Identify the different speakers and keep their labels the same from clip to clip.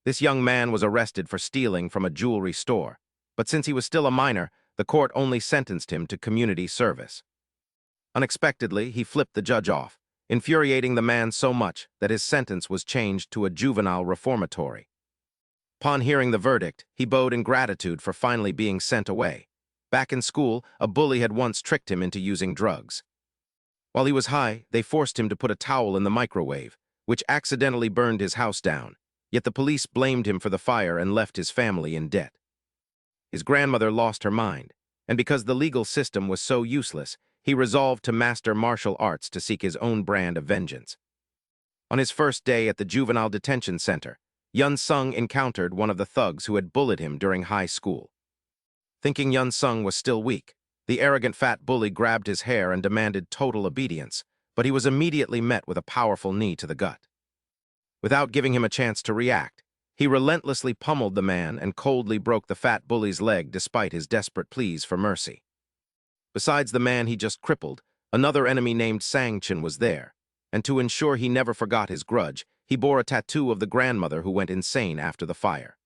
Speaker 1: This young man was arrested for stealing from a jewelry store, but since he was still a minor, the court only sentenced him to community service. Unexpectedly, he flipped the judge off, infuriating the man so much that his sentence was changed to a juvenile reformatory. Upon hearing the verdict, he bowed in gratitude for finally being sent away. Back in school, a bully had once tricked him into using drugs. While he was high, they forced him to put a towel in the microwave, which accidentally burned his house down, yet the police blamed him for the fire and left his family in debt. His grandmother lost her mind, and because the legal system was so useless, he resolved to master martial arts to seek his own brand of vengeance. On his first day at the Juvenile Detention Center, Yun Sung encountered one of the thugs who had bullied him during high school. Thinking Yun Sung was still weak, the arrogant fat bully grabbed his hair and demanded total obedience, but he was immediately met with a powerful knee to the gut. Without giving him a chance to react, he relentlessly pummeled the man and coldly broke the fat bully's leg despite his desperate pleas for mercy. Besides the man he just crippled, another enemy named Sang-chin was there, and to ensure he never forgot his grudge, he bore a tattoo of the grandmother who went insane after the fire.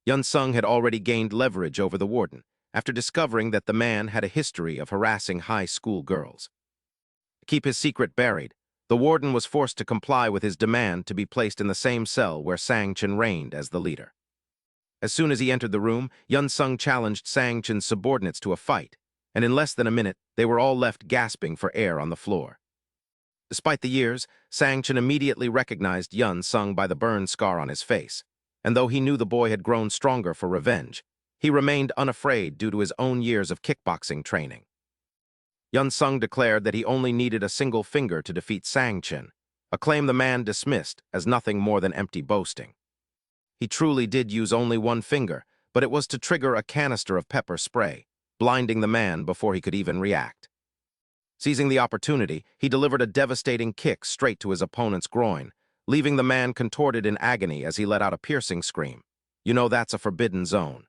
Speaker 1: Yun Sung had already gained leverage over the warden, after discovering that the man had a history of harassing high school girls. To keep his secret buried, the warden was forced to comply with his demand to be placed in the same cell where Sang-chin reigned as the leader. As soon as he entered the room, Yun Sung challenged Sang-chin's subordinates to a fight, and in less than a minute, they were all left gasping for air on the floor. Despite the years, Sang-chin immediately recognized Yun Sung by the burn scar on his face, and though he knew the boy had grown stronger for revenge, he remained unafraid due to his own years of kickboxing training. Yun Sung declared that he only needed a single finger to defeat Sang-chin, a claim the man dismissed as nothing more than empty boasting. He truly did use only one finger, but it was to trigger a canister of pepper spray, blinding the man before he could even react. Seizing the opportunity, he delivered a devastating kick straight to his opponent's groin, leaving the man contorted in agony as he let out a piercing scream. You know that's a forbidden zone.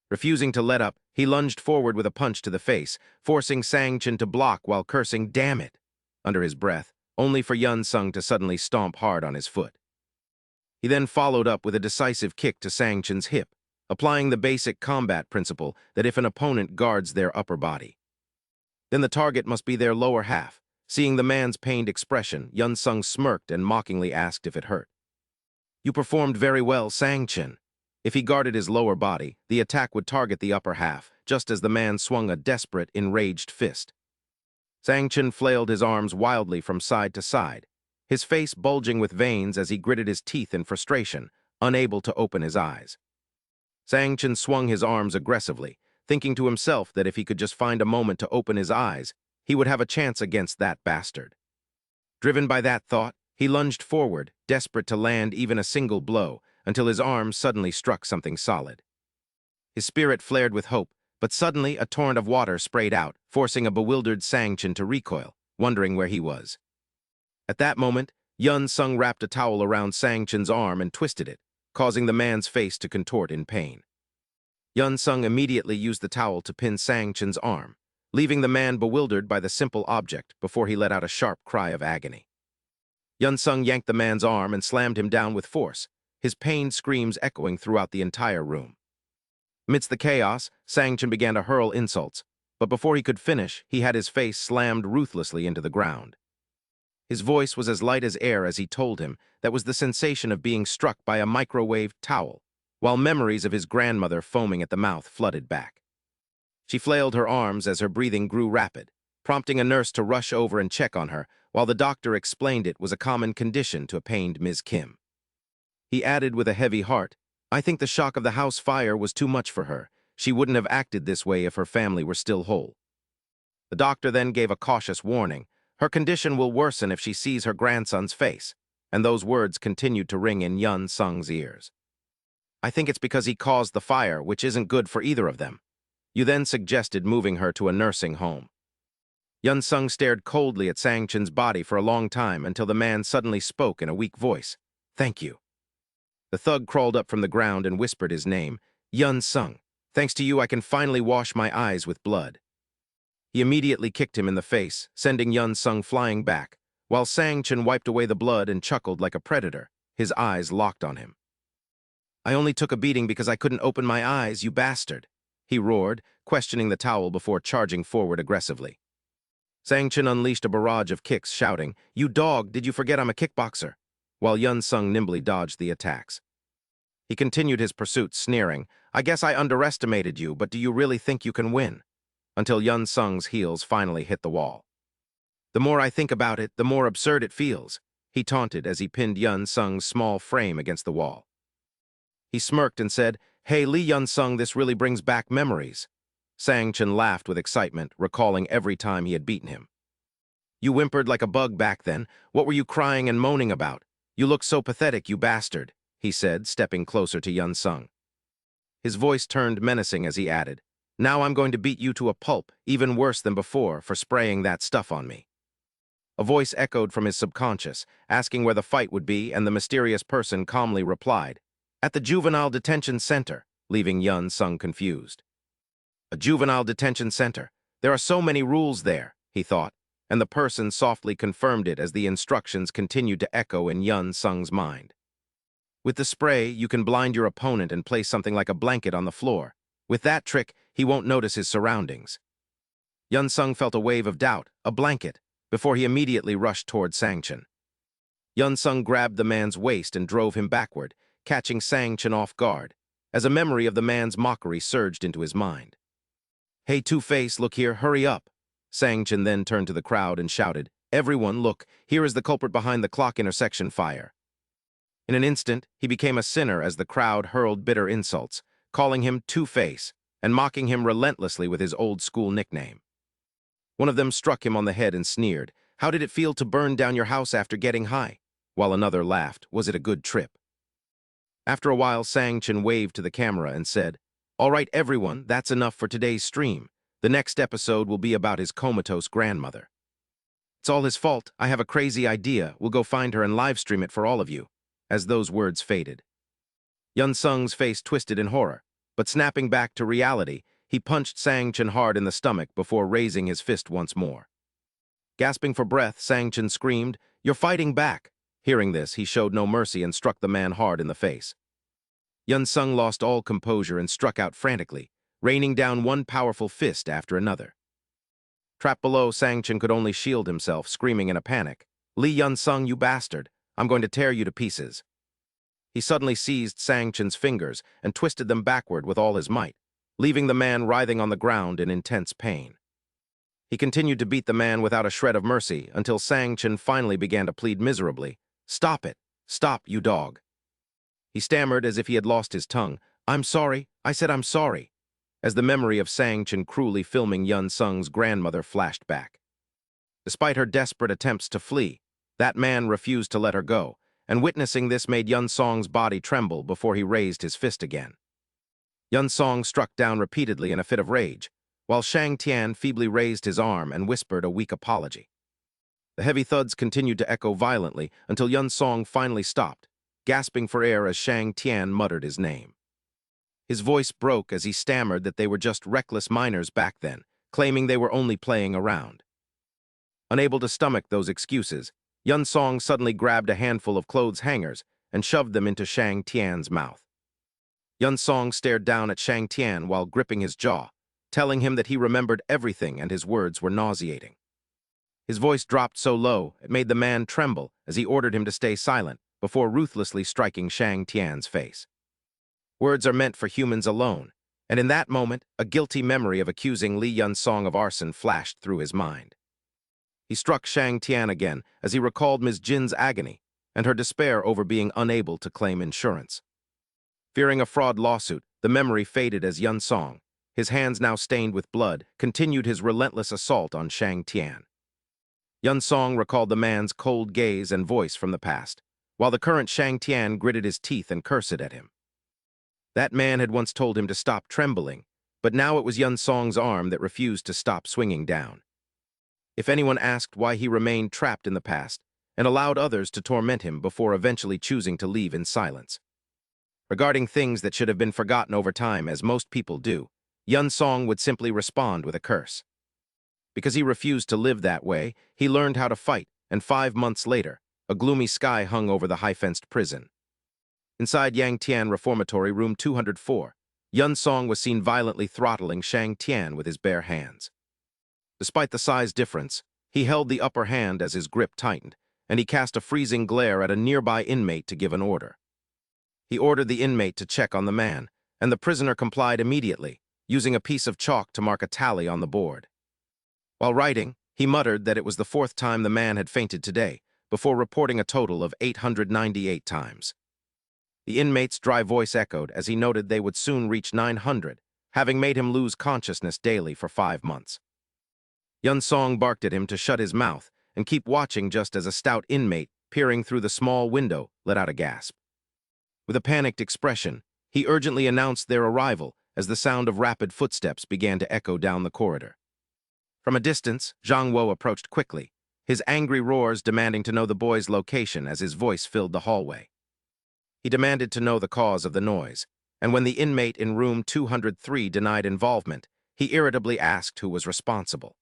Speaker 1: Refusing to let up, he lunged forward with a punch to the face, forcing Sang-chin to block while cursing, "Damn it," under his breath, only for Yun Sung to suddenly stomp hard on his foot. He then followed up with a decisive kick to Sang-chin's hip, applying the basic combat principle that if an opponent guards their upper body, then the target must be their lower half. Seeing the man's pained expression, Yun Sung smirked and mockingly asked if it hurt. "You performed very well, Sang-chin." If he guarded his lower body, the attack would target the upper half, just as the man swung a desperate, enraged fist. Sang-chin flailed his arms wildly from side to side, his face bulging with veins as he gritted his teeth in frustration, unable to open his eyes. Sang-chin swung his arms aggressively, thinking to himself that if he could just find a moment to open his eyes, he would have a chance against that bastard. Driven by that thought, he lunged forward, desperate to land even a single blow, until his arm suddenly struck something solid. His spirit flared with hope, but suddenly a torrent of water sprayed out, forcing a bewildered Sang-chin to recoil, wondering where he was. At that moment, Yun Sung wrapped a towel around Sang-chin's arm and twisted it, causing the man's face to contort in pain. Yun Sung immediately used the towel to pin Sang-chin's arm, leaving the man bewildered by the simple object before he let out a sharp cry of agony. Yun Sung yanked the man's arm and slammed him down with force, his pained screams echoing throughout the entire room. Amidst the chaos, Sang-chin began to hurl insults, but before he could finish, he had his face slammed ruthlessly into the ground. His voice was as light as air as he told him that was the sensation of being struck by a microwave towel, while memories of his grandmother foaming at the mouth flooded back. She flailed her arms as her breathing grew rapid, prompting a nurse to rush over and check on her, while the doctor explained it was a common condition to a pained Ms. Kim. He added with a heavy heart, "I think the shock of the house fire was too much for her. She wouldn't have acted this way if her family were still whole." The doctor then gave a cautious warning. Her condition will worsen if she sees her grandson's face, and those words continued to ring in Yun Sung's ears. "I think it's because he caused the fire, which isn't good for either of them." You then suggested moving her to a nursing home. Yun Sung stared coldly at Sang-chin's body for a long time until the man suddenly spoke in a weak voice. "Thank you." The thug crawled up from the ground and whispered his name, "Yun Sung. Thanks to you, I can finally wash my eyes with blood." He immediately kicked him in the face, sending Yun Sung flying back, while Sang-chin wiped away the blood and chuckled like a predator, his eyes locked on him. I only took a beating because I couldn't open my eyes, you bastard, he roared, questioning the towel before charging forward aggressively. Sang-Chen unleashed a barrage of kicks, shouting, "You dog, did you forget I'm a kickboxer?" while Yun-Sung nimbly dodged the attacks. He continued his pursuit, sneering, "I guess I underestimated you, but do you really think you can win?" Until Yun-Sung's heels finally hit the wall. "The more I think about it, the more absurd it feels," he taunted as he pinned Yun-Sung's small frame against the wall. He smirked and said, "Hey, Lee Yun-Sung, this really brings back memories." Sang-Chen laughed with excitement, recalling every time he had beaten him. "You whimpered like a bug back then. What were you crying and moaning about? You look so pathetic, you bastard," he said, stepping closer to Yun-Sung. His voice turned menacing as he added, "Now I'm going to beat you to a pulp, even worse than before, for spraying that stuff on me." A voice echoed from his subconscious, asking where the fight would be, and the mysterious person calmly replied, "At the Juvenile Detention Center," leaving Yun-Sung confused. A juvenile detention center. There are so many rules there, he thought, and the person softly confirmed it as the instructions continued to echo in Yun-Sung's mind. With the spray, you can blind your opponent and place something like a blanket on the floor. With that trick, he won't notice his surroundings. Yun-Sung felt a wave of doubt, a blanket, before he immediately rushed toward Sang-Chen. Yun-Sung grabbed the man's waist and drove him backward, catching Sang-Chen off guard, as a memory of the man's mockery surged into his mind. "Hey, Two-Face, look here, hurry up." Sang-Chen then turned to the crowd and shouted, "Everyone, look, here is the culprit behind the clock intersection fire." In an instant, he became a sinner as the crowd hurled bitter insults, calling him Two-Face and mocking him relentlessly with his old-school nickname. One of them struck him on the head and sneered, "How did it feel to burn down your house after getting high?" While another laughed, "Was it a good trip?" After a while, Sang-Chen waved to the camera and said, "All right, everyone, that's enough for today's stream. The next episode will be about his comatose grandmother. It's all his fault. I have a crazy idea. We'll go find her and live stream it for all of you." As those words faded, Yun-Sung's face twisted in horror, but snapping back to reality, he punched Sang-Chen hard in the stomach before raising his fist once more. Gasping for breath, Sang-Chen screamed, "You're fighting back." Hearing this, he showed no mercy and struck the man hard in the face. Yun-Sung lost all composure and struck out frantically, raining down one powerful fist after another. Trapped below, Sang-Chen could only shield himself, screaming in a panic, "Lee Yun-Sung, you bastard! I'm going to tear you to pieces." He suddenly seized Sang-Chen's fingers and twisted them backward with all his might, leaving the man writhing on the ground in intense pain. He continued to beat the man without a shred of mercy until Sang-Chen finally began to plead miserably, "Stop it! Stop, you dog!" He stammered as if he had lost his tongue, "I'm sorry, I said I'm sorry," as the memory of Sang-Chen cruelly filming Yun-Sung's grandmother flashed back. Despite her desperate attempts to flee, that man refused to let her go, and witnessing this made Yun-Sung's body tremble before he raised his fist again. Yun-Sung struck down repeatedly in a fit of rage, while Shang Tian feebly raised his arm and whispered a weak apology. The heavy thuds continued to echo violently until Yun-Sung finally stopped, gasping for air as Shang Tian muttered his name. His voice broke as he stammered that they were just reckless minors back then, claiming they were only playing around. Unable to stomach those excuses, Yun-Sung suddenly grabbed a handful of clothes hangers and shoved them into Shang Tian's mouth. Yun-Sung stared down at Shang Tian while gripping his jaw, telling him that he remembered everything and his words were nauseating. His voice dropped so low it made the man tremble as he ordered him to stay silent before ruthlessly striking Shang Tian's face. Words are meant for humans alone, and in that moment, a guilty memory of accusing Lee Yun-Sung of arson flashed through his mind. He struck Shang Tian again as he recalled Ms. Jin's agony and her despair over being unable to claim insurance. Fearing a fraud lawsuit, the memory faded as Yun-Sung, his hands now stained with blood, continued his relentless assault on Shang Tian. Yun-Sung recalled the man's cold gaze and voice from the past, while the current Shang Tian gritted his teeth and cursed at him. That man had once told him to stop trembling, but now it was Yun-Sung's arm that refused to stop swinging down. If anyone asked why he remained trapped in the past and allowed others to torment him before eventually choosing to leave in silence. Regarding things that should have been forgotten over time, as most people do, Yun-Sung would simply respond with a curse. Because he refused to live that way, he learned how to fight, and 5 months later, a gloomy sky hung over the high-fenced prison. Inside Yang Tian Reformatory, room 204, Yun Song was seen violently throttling Shang Tian with his bare hands. Despite the size difference, he held the upper hand as his grip tightened, and he cast a freezing glare at a nearby inmate to give an order. He ordered the inmate to check on the man, and the prisoner complied immediately, using a piece of chalk to mark a tally on the board. While writing, he muttered that it was the 4th time the man had fainted today, before reporting a total of 898 times. The inmate's dry voice echoed as he noted they would soon reach 900, having made him lose consciousness daily for 5 months. Yun Song barked at him to shut his mouth and keep watching just as a stout inmate, peering through the small window, let out a gasp. With a panicked expression, he urgently announced their arrival as the sound of rapid footsteps began to echo down the corridor. From a distance, Zhang Wo approached quickly, his angry roars demanding to know the boy's location as his voice filled the hallway. He demanded to know the cause of the noise, and when the inmate in room 203 denied involvement, he irritably asked who was responsible.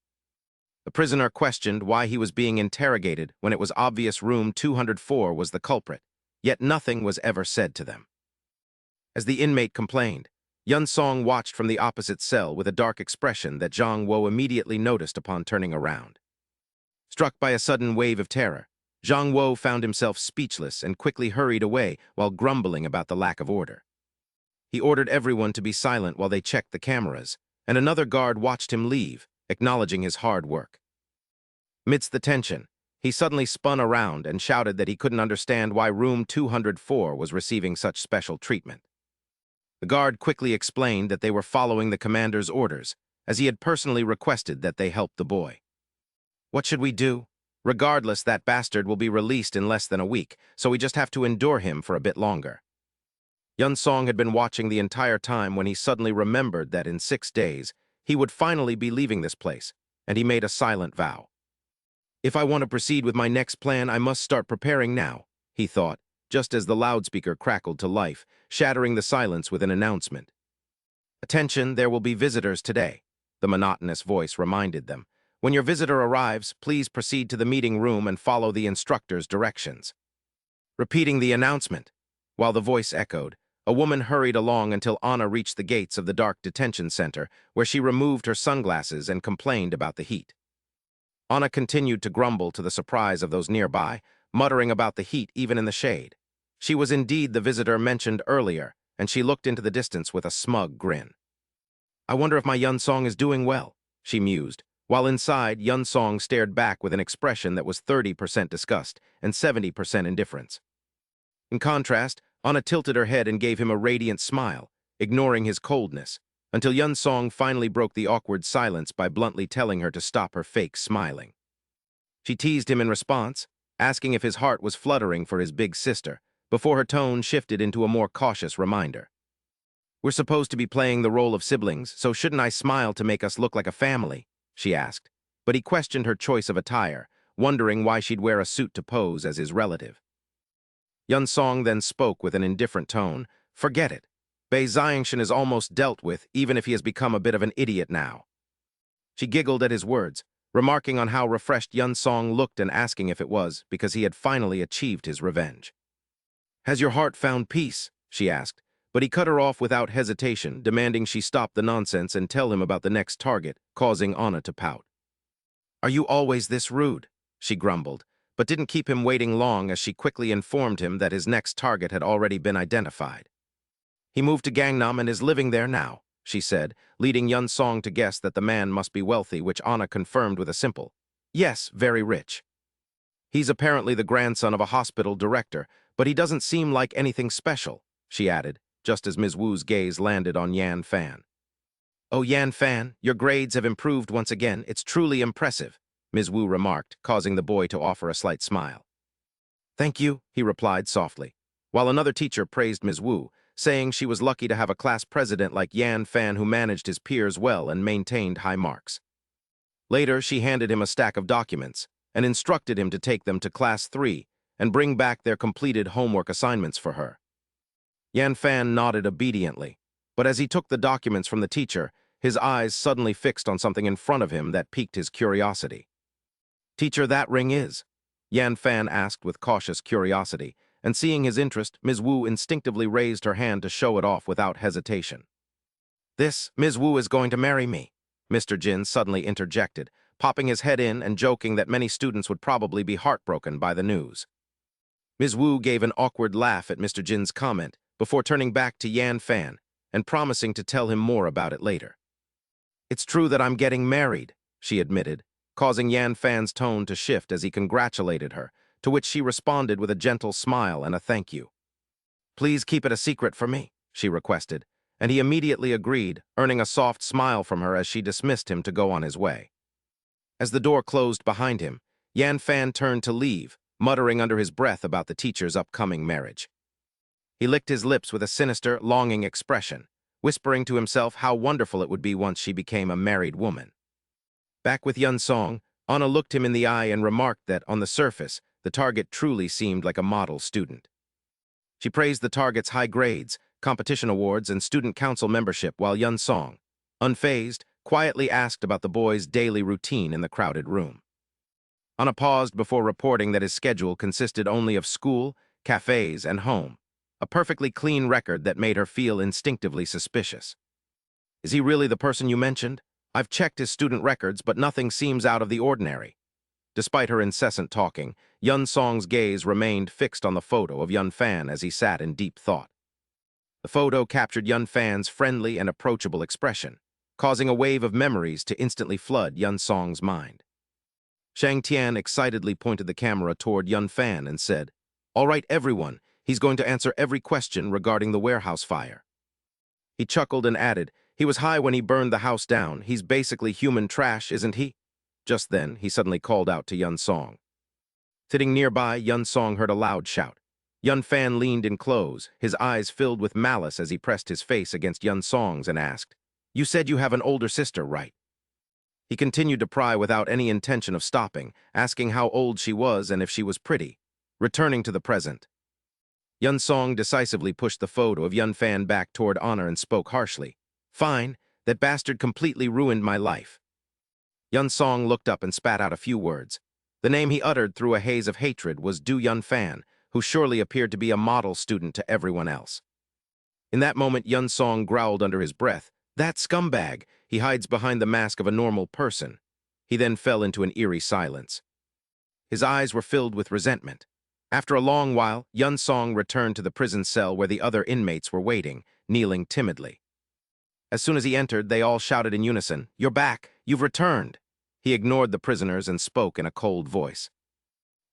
Speaker 1: The prisoner questioned why he was being interrogated when it was obvious room 204 was the culprit, yet nothing was ever said to them. As the inmate complained, Yun Song watched from the opposite cell with a dark expression that Zhang Wo immediately noticed upon turning around. Struck by a sudden wave of terror, Zhang Wo found himself speechless and quickly hurried away while grumbling about the lack of order. He ordered everyone to be silent while they checked the cameras, and another guard watched him leave, acknowledging his hard work. Amidst the tension, he suddenly spun around and shouted that he couldn't understand why room 204 was receiving such special treatment. The guard quickly explained that they were following the commander's orders, as he had personally requested that they help the boy. "What should we do? Regardless, that bastard will be released in less than a week, so we just have to endure him for a bit longer." Yun Song had been watching the entire time when he suddenly remembered that in 6 days, he would finally be leaving this place, and he made a silent vow. "If I want to proceed with my next plan, I must start preparing now," he thought, just as the loudspeaker crackled to life, shattering the silence with an announcement. "Attention, there will be visitors today," the monotonous voice reminded them. "When your visitor arrives, please proceed to the meeting room and follow the instructor's directions." Repeating the announcement, while the voice echoed, a woman hurried along until Anna reached the gates of the dark detention center, where she removed her sunglasses and complained about the heat. Anna continued to grumble to the surprise of those nearby, muttering about the heat even in the shade. She was indeed the visitor mentioned earlier, and she looked into the distance with a smug grin. "I wonder if my Yun Song is doing well," she mused, while inside, Yun Song stared back with an expression that was 30% disgust and 70% indifference. In contrast, Anna tilted her head and gave him a radiant smile, ignoring his coldness, until Yun Song finally broke the awkward silence by bluntly telling her to stop her fake smiling. She teased him in response, asking if his heart was fluttering for his big sister, before her tone shifted into a more cautious reminder. "We're supposed to be playing the role of siblings, so shouldn't I smile to make us look like a family?" she asked, but he questioned her choice of attire, wondering why she'd wear a suit to pose as his relative. Yun Song then spoke with an indifferent tone. "Forget it. Bei Xiangshan is almost dealt with, even if he has become a bit of an idiot now." She giggled at his words, remarking on how refreshed Yun Song looked and asking if it was because he had finally achieved his revenge. "Has your heart found peace?" she asked, but he cut her off without hesitation, demanding she stop the nonsense and tell him about the next target, causing Anna to pout. "Are you always this rude?" she grumbled, but didn't keep him waiting long as she quickly informed him that his next target had already been identified. "He moved to Gangnam and is living there now," she said, leading Yun Song to guess that the man must be wealthy, which Anna confirmed with a simple, "Yes, very rich. He's apparently the grandson of a hospital director, but he doesn't seem like anything special," she added, just as Ms. Wu's gaze landed on Yan Fan. "Oh, Yan Fan, your grades have improved once again. It's truly impressive," Ms. Wu remarked, causing the boy to offer a slight smile. "Thank you," he replied softly, while another teacher praised Ms. Wu, saying she was lucky to have a class president like Yan Fan who managed his peers well and maintained high marks. Later, she handed him a stack of documents and instructed him to take them to Class 3 and bring back their completed homework assignments for her. Yan Fan nodded obediently, but as he took the documents from the teacher, his eyes suddenly fixed on something in front of him that piqued his curiosity. "Teacher, that ring is?" Yan Fan asked with cautious curiosity, and seeing his interest, Ms. Wu instinctively raised her hand to show it off without hesitation. Ms. Wu is going to marry me," Mr. Jin suddenly interjected, popping his head in and joking that many students would probably be heartbroken by the news. Ms. Wu gave an awkward laugh at Mr. Jin's comment before turning back to Yan Fan and promising to tell him more about it later. "It's true that I'm getting married," she admitted, causing Yan Fan's tone to shift as he congratulated her, to which she responded with a gentle smile and a thank you. "Please keep it a secret for me," she requested, and he immediately agreed, earning a soft smile from her as she dismissed him to go on his way. As the door closed behind him, Yan Fan turned to leave, muttering under his breath about the teacher's upcoming marriage. He licked his lips with a sinister, longing expression, whispering to himself how wonderful it would be once she became a married woman. Back with Yun Song, Anna looked him in the eye and remarked that, on the surface, the target truly seemed like a model student. She praised the target's high grades, competition awards, and student council membership, while Yun Song, unfazed, quietly asked about the boy's daily routine in the crowded room. Anna paused before reporting that his schedule consisted only of school, cafes, and home, a perfectly clean record that made her feel instinctively suspicious. "Is he really the person you mentioned? I've checked his student records, but nothing seems out of the ordinary." Despite her incessant talking, Yun Song's gaze remained fixed on the photo of Yun Fan as he sat in deep thought. The photo captured Yun Fan's friendly and approachable expression, causing a wave of memories to instantly flood Yun Song's mind. Shang Tian excitedly pointed the camera toward Yun Fan and said, "All right, everyone, he's going to answer every question regarding the warehouse fire." He chuckled and added, "He was high when he burned the house down. He's basically human trash, isn't he?" Just then, he suddenly called out to Yun Song. Sitting nearby, Yun Song heard a loud shout. Yun Fan leaned in close, his eyes filled with malice as he pressed his face against Yun Song's and asked, "You said you have an older sister, right?" He continued to pry without any intention of stopping, asking how old she was and if she was pretty, returning to the present. Yun Song decisively pushed the photo of Yun Fan back toward Honor and spoke harshly. "Fine, that bastard completely ruined my life." Yun Song looked up and spat out a few words. The name he uttered through a haze of hatred was Du Yun Fan, who surely appeared to be a model student to everyone else. In that moment, Yun Song growled under his breath, "That scumbag! He hides behind the mask of a normal person." He then fell into an eerie silence. His eyes were filled with resentment. After a long while, Yun Song returned to the prison cell where the other inmates were waiting, kneeling timidly. As soon as he entered, they all shouted in unison, "You're back! You've returned!" He ignored the prisoners and spoke in a cold voice.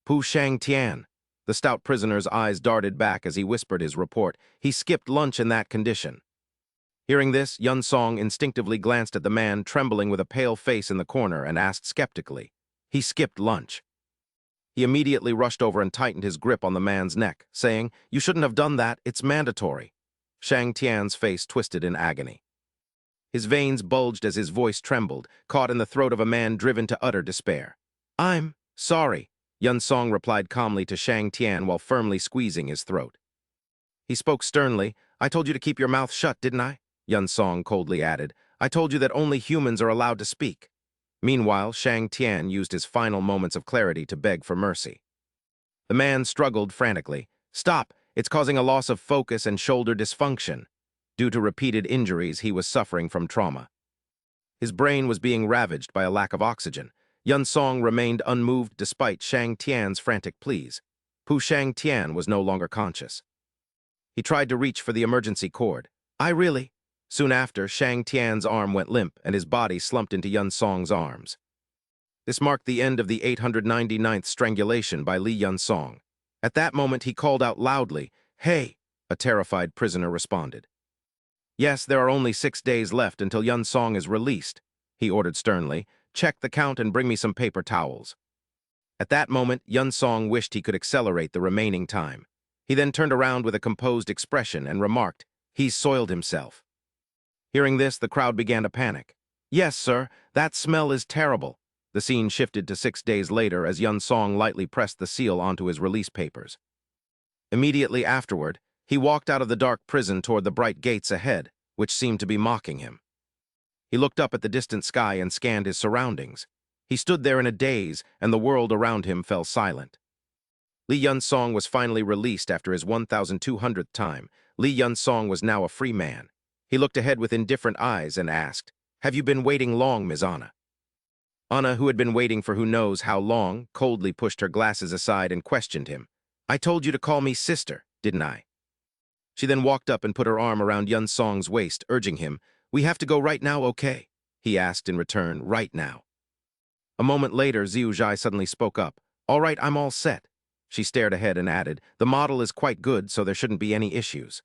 Speaker 1: "Pu Shang Tian." The stout prisoner's eyes darted back as he whispered his report. "He skipped lunch in that condition." Hearing this, Yun Song instinctively glanced at the man trembling with a pale face in the corner and asked skeptically, "He skipped lunch?" He immediately rushed over and tightened his grip on the man's neck, saying, "You shouldn't have done that, it's mandatory." Shang Tian's face twisted in agony. His veins bulged as his voice trembled, caught in the throat of a man driven to utter despair. "I'm sorry," Yun Song replied calmly to Shang Tian while firmly squeezing his throat. He spoke sternly. "I told you to keep your mouth shut, didn't I?" Yun Song coldly added, "I told you that only humans are allowed to speak." Meanwhile, Shang Tian used his final moments of clarity to beg for mercy. The man struggled frantically. "Stop! It's causing a loss of focus and shoulder dysfunction." Due to repeated injuries, he was suffering from trauma. His brain was being ravaged by a lack of oxygen. Yun Song remained unmoved despite Shang Tian's frantic pleas. Pu Shang Tian was no longer conscious. He tried to reach for the emergency cord. "I really—" Soon after, Shang Tian's arm went limp and his body slumped into Yun Song's arms. This marked the end of the 899th strangulation by Li Yun Song. At that moment, he called out loudly, "Hey!" A terrified prisoner responded. "Yes, there are only 6 days left until Yun Song is released," he ordered sternly. "Check the count and bring me some paper towels." At that moment, Yun Song wished he could accelerate the remaining time. He then turned around with a composed expression and remarked, "He's soiled himself." Hearing this, the crowd began to panic. "Yes, sir, that smell is terrible." The scene shifted to 6 days later as Yun Song lightly pressed the seal onto his release papers. Immediately afterward, he walked out of the dark prison toward the bright gates ahead, which seemed to be mocking him. He looked up at the distant sky and scanned his surroundings. He stood there in a daze, and the world around him fell silent. Lee Yun-song was finally released after his 1,200th time. Lee Yun-song was now a free man. He looked ahead with indifferent eyes and asked, "Have you been waiting long, Ms. Anna?" Anna, who had been waiting for who knows how long, coldly pushed her glasses aside and questioned him. "I told you to call me sister, didn't I?" She then walked up and put her arm around Yun-song's waist, urging him. "We have to go right now, okay?" he asked in return, "right now." A moment later, Xiu Zhai suddenly spoke up. "All right, I'm all set." She stared ahead and added, "The model is quite good, so there shouldn't be any issues."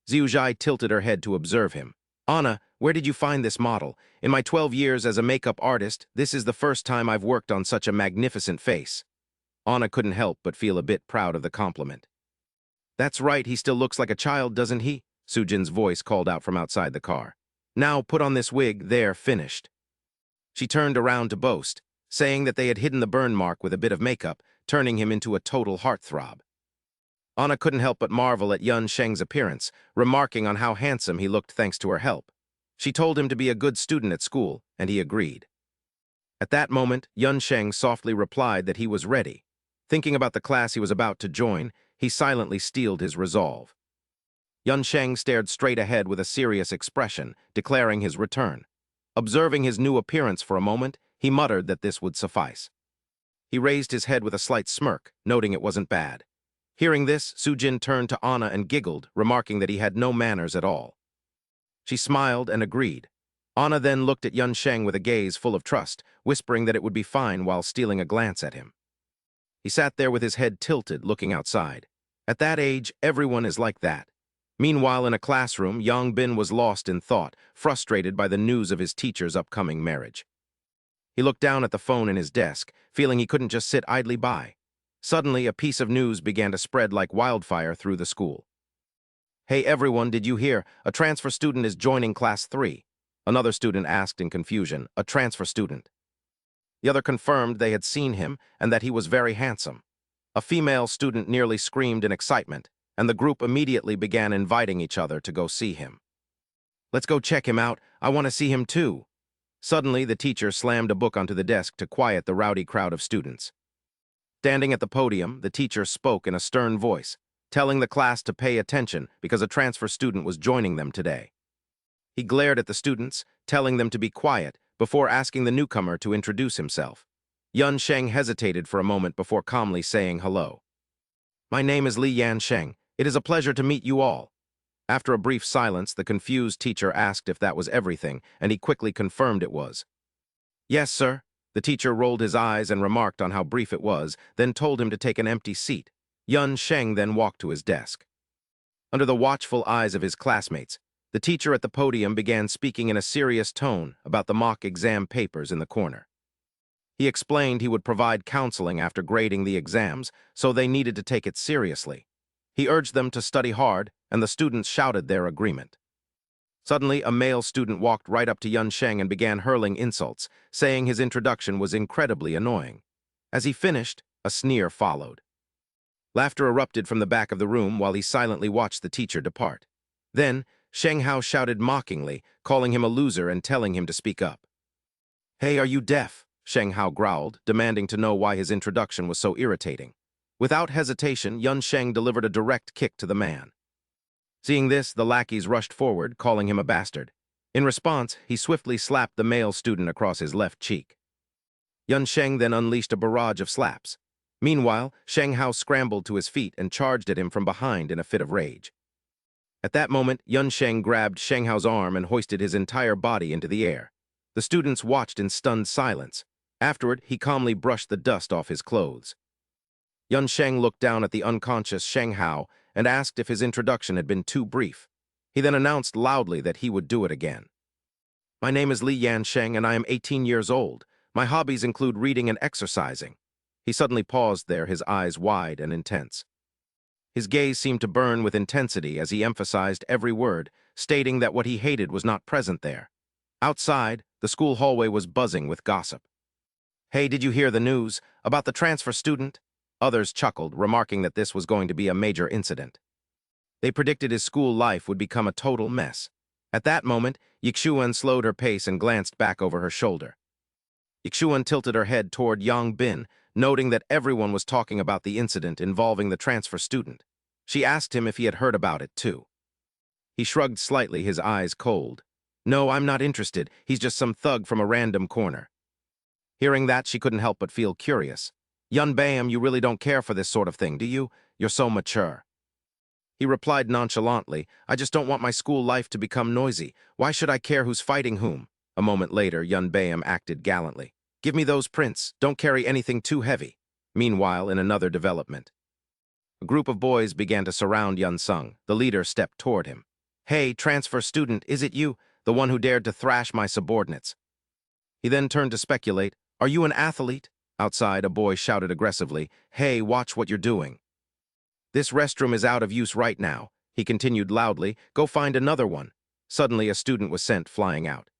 Speaker 1: Xiu Zhai tilted her head to observe him. "Anna, where did you find this model? In my 12 years as a makeup artist, this is the first time I've worked on such a magnificent face." Anna couldn't help but feel a bit proud of the compliment. "That's right, he still looks like a child, doesn't he?" Sujin's voice called out from outside the car. "Now put on this wig, there, finished." She turned around to boast, saying that they had hidden the burn mark with a bit of makeup, turning him into a total heartthrob. Anna couldn't help but marvel at Yun Sheng's appearance, remarking on how handsome he looked thanks to her help. She told him to be a good student at school, and he agreed. At that moment, Yun Sheng softly replied that he was ready. Thinking about the class he was about to join, he silently steeled his resolve. Yun Sheng stared straight ahead with a serious expression, declaring his return. Observing his new appearance for a moment, he muttered that this would suffice. He raised his head with a slight smirk, noting it wasn't bad. Hearing this, Sujin turned to Anna and giggled, remarking that he had no manners at all. She smiled and agreed. Anna then looked at Yun Sheng with a gaze full of trust, whispering that it would be fine while stealing a glance at him. He sat there with his head tilted, looking outside. At that age, everyone is like that. Meanwhile, in a classroom, Yang Bin was lost in thought, frustrated by the news of his teacher's upcoming marriage. He looked down at the phone in his desk, feeling he couldn't just sit idly by. Suddenly, a piece of news began to spread like wildfire through the school. "Hey everyone, did you hear? A transfer student is joining class 3. Another student asked in confusion, "A transfer student?" The other confirmed they had seen him and that he was very handsome. A female student nearly screamed in excitement, and the group immediately began inviting each other to go see him. "Let's go check him out. I want to see him too." Suddenly, the teacher slammed a book onto the desk to quiet the rowdy crowd of students. Standing at the podium, the teacher spoke in a stern voice, telling the class to pay attention because a transfer student was joining them today. He glared at the students, telling them to be quiet, before asking the newcomer to introduce himself. Yun Sheng hesitated for a moment before calmly saying hello. "My name is Li Yan Sheng. It is a pleasure to meet you all." After a brief silence, the confused teacher asked if that was everything, and he quickly confirmed it was. "Yes, sir." The teacher rolled his eyes and remarked on how brief it was, then told him to take an empty seat. Yun Sheng then walked to his desk. Under the watchful eyes of his classmates, the teacher at the podium began speaking in a serious tone about the mock exam papers in the corner. He explained he would provide counseling after grading the exams, so they needed to take it seriously. He urged them to study hard, and the students shouted their agreement. Suddenly, a male student walked right up to Yun Sheng and began hurling insults, saying his introduction was incredibly annoying. As he finished, a sneer followed. Laughter erupted from the back of the room while he silently watched the teacher depart. Then, Sheng Hao shouted mockingly, calling him a loser and telling him to speak up. "Hey, are you deaf?" Sheng Hao growled, demanding to know why his introduction was so irritating. Without hesitation, Yun Sheng delivered a direct kick to the man. Seeing this, the lackeys rushed forward, calling him a bastard. In response, he swiftly slapped the male student across his left cheek. Yun Sheng then unleashed a barrage of slaps. Meanwhile, Sheng Hao scrambled to his feet and charged at him from behind in a fit of rage. At that moment, Yun Sheng grabbed Sheng Hao's arm and hoisted his entire body into the air. The students watched in stunned silence. Afterward, he calmly brushed the dust off his clothes. Yun Sheng looked down at the unconscious Sheng Hao and asked if his introduction had been too brief. He then announced loudly that he would do it again. "My name is Li Yan Sheng and I am 18 years old. My hobbies include reading and exercising." He suddenly paused there, his eyes wide and intense. His gaze seemed to burn with intensity as he emphasized every word, stating that what he hated was not present there. Outside, the school hallway was buzzing with gossip. "Hey, did you hear the news about the transfer student?" Others chuckled, remarking that this was going to be a major incident. They predicted his school life would become a total mess. At that moment, Yixuan slowed her pace and glanced back over her shoulder. Yixuan tilted her head toward Yang Bin, noting that everyone was talking about the incident involving the transfer student. She asked him if he had heard about it, too. He shrugged slightly, his eyes cold. No, I'm not interested. He's just some thug from a random corner. Hearing that, she couldn't help but feel curious. Yun Bam, you really don't care for this sort of thing, do you? You're so mature. He replied nonchalantly, I just don't want my school life to become noisy. Why should I care who's fighting whom? A moment later, Yun Bam acted gallantly. Give me those prints. Don't carry anything too heavy. Meanwhile, in another development, a group of boys began to surround Yun Sung. The leader stepped toward him. Hey, transfer student, is it you? The one who dared to thrash my subordinates. He then turned to speculate. Are you an athlete? Outside, a boy shouted aggressively. Hey, watch what you're doing. This restroom is out of use right now. He continued loudly. Go find another one. Suddenly, a student was sent flying out.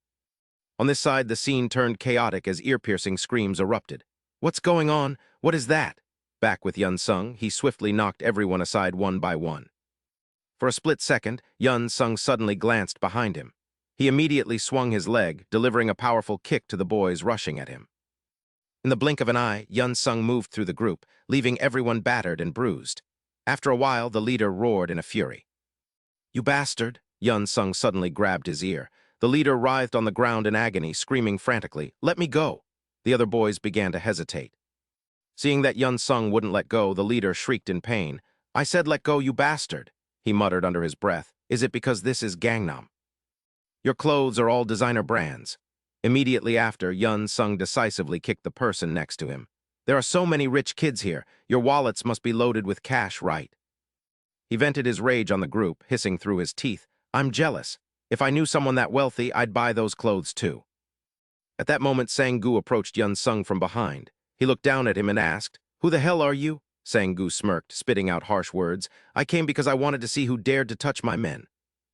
Speaker 1: On this side, the scene turned chaotic as ear-piercing screams erupted. What's going on? What is that? Back with Yun Sung, he swiftly knocked everyone aside one by one. For a split second, Yun Sung suddenly glanced behind him. He immediately swung his leg, delivering a powerful kick to the boys rushing at him. In the blink of an eye, Yun Sung moved through the group, leaving everyone battered and bruised. After a while, the leader roared in a fury. You bastard! Yun Sung suddenly grabbed his ear. The leader writhed on the ground in agony, screaming frantically, Let me go! The other boys began to hesitate. Seeing that Yun Sung wouldn't let go, the leader shrieked in pain. I said let go, you bastard! He muttered under his breath. Is it because this is Gangnam? Your clothes are all designer brands. Immediately after, Yun Sung decisively kicked the person next to him. There are so many rich kids here. Your wallets must be loaded with cash, right? He vented his rage on the group, hissing through his teeth. I'm jealous. If I knew someone that wealthy, I'd buy those clothes too. At that moment, Sang-gu approached Yun Sung from behind. He looked down at him and asked, Who the hell are you? Sang-gu smirked, spitting out harsh words. I came because I wanted to see who dared to touch my men.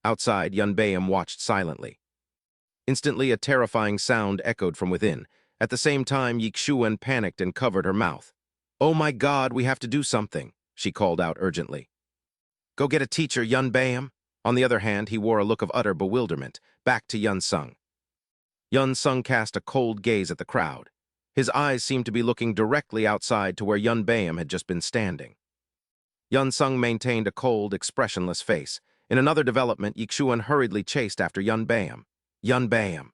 Speaker 1: Outside, Yun Baeum watched silently. Instantly, a terrifying sound echoed from within. At the same time, Yixuan panicked and covered her mouth. Oh my God, we have to do something, she called out urgently. Go get a teacher, Yun Baeum. On the other hand, he wore a look of utter bewilderment. Back to Yun Sung. Yun Sung cast a cold gaze at the crowd. His eyes seemed to be looking directly outside to where Yun Baeum had just been standing. Yun Sung maintained a cold, expressionless face. In another development, Yixuan hurriedly chased after Yun Baeum. Yun Baeum.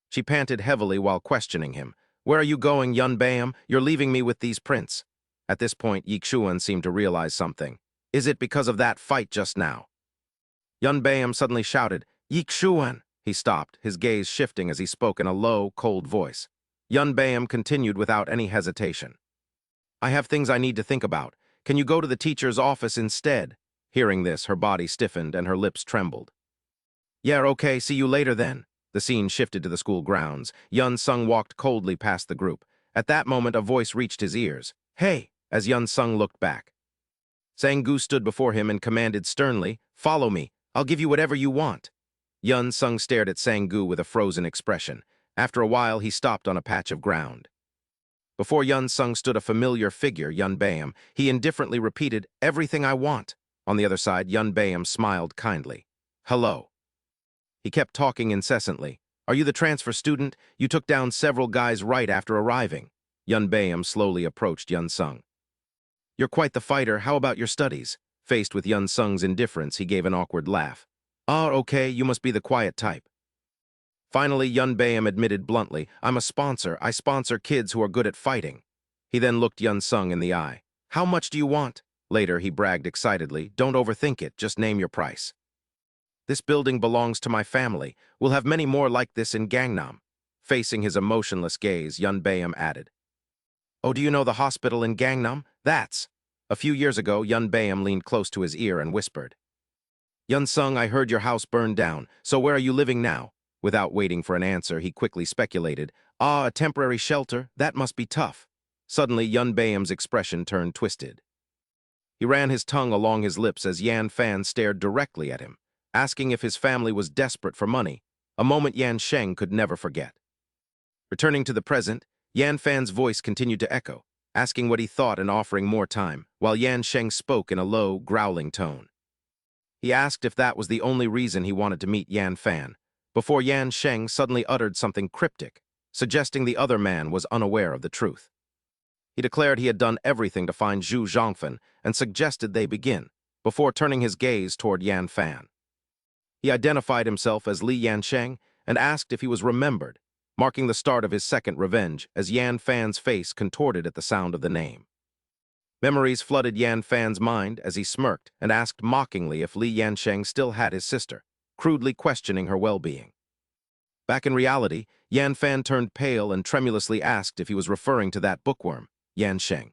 Speaker 1: She panted heavily while questioning him. Where are you going, Yun Baeum? You're leaving me with these prints. At this point, Yixuan seemed to realize something. Is it because of that fight just now? Yun Baeum suddenly shouted, Yixuan! He stopped, his gaze shifting as he spoke in a low, cold voice. Yun Baeum continued without any hesitation. I have things I need to think about. Can you go to the teacher's office instead? Hearing this, her body stiffened and her lips trembled. Yeah, okay, see you later then. The scene shifted to the school grounds. Yun Sung walked coldly past the group. At that moment, a voice reached his ears. Hey! As Yun Sung looked back. Sang-gu stood before him and commanded sternly, Follow me. I'll give you whatever you want. Yun Sung stared at Sang-gu with a frozen expression. After a while, he stopped on a patch of ground. Before Yun Sung stood a familiar figure, Yun Baeum. He indifferently repeated, Everything I want. On the other side, Yun Baeum smiled kindly. Hello. He kept talking incessantly. Are you the transfer student? You took down several guys right after arriving. Yun Baeum slowly approached Yun Sung. You're quite the fighter. How about your studies? Faced with Yun Sung's indifference, he gave an awkward laugh. Ah, okay, you must be the quiet type. Finally, Yun Baeum admitted bluntly, I'm a sponsor. I sponsor kids who are good at fighting. He then looked Yun Sung in the eye. How much do you want? Later, he bragged excitedly, Don't overthink it, just name your price. This building belongs to my family. We'll have many more like this in Gangnam. Facing his emotionless gaze, Yun Baeum added. Oh, do you know the hospital in Gangnam? That's. A few years ago, Yun Baeum leaned close to his ear and whispered. Yun Sung, I heard your house burned down, so where are you living now? Without waiting for an answer, he quickly speculated. Ah, a temporary shelter? That must be tough. Suddenly, Yun Baeum's expression turned twisted. He ran his tongue along his lips as Yan Fan stared directly at him, asking if his family was desperate for money, a moment Yan Sheng could never forget. Returning to the present, Yan Fan's voice continued to echo, asking what he thought and offering more time, while Yan Sheng spoke in a low, growling tone. He asked if that was the only reason he wanted to meet Yan Fan, before Yan Sheng suddenly uttered something cryptic, suggesting the other man was unaware of the truth. He declared he had done everything to find Zhu Zhongfen and suggested they begin, before turning his gaze toward Yan Fan. He identified himself as Li Yansheng and asked if he was remembered, marking the start of his second revenge as Yan Fan's face contorted at the sound of the name. Memories flooded Yan Fan's mind as he smirked and asked mockingly if Li Yansheng still had his sister, crudely questioning her well-being. Back in reality, Yan Fan turned pale and tremulously asked if he was referring to that bookworm, Yansheng.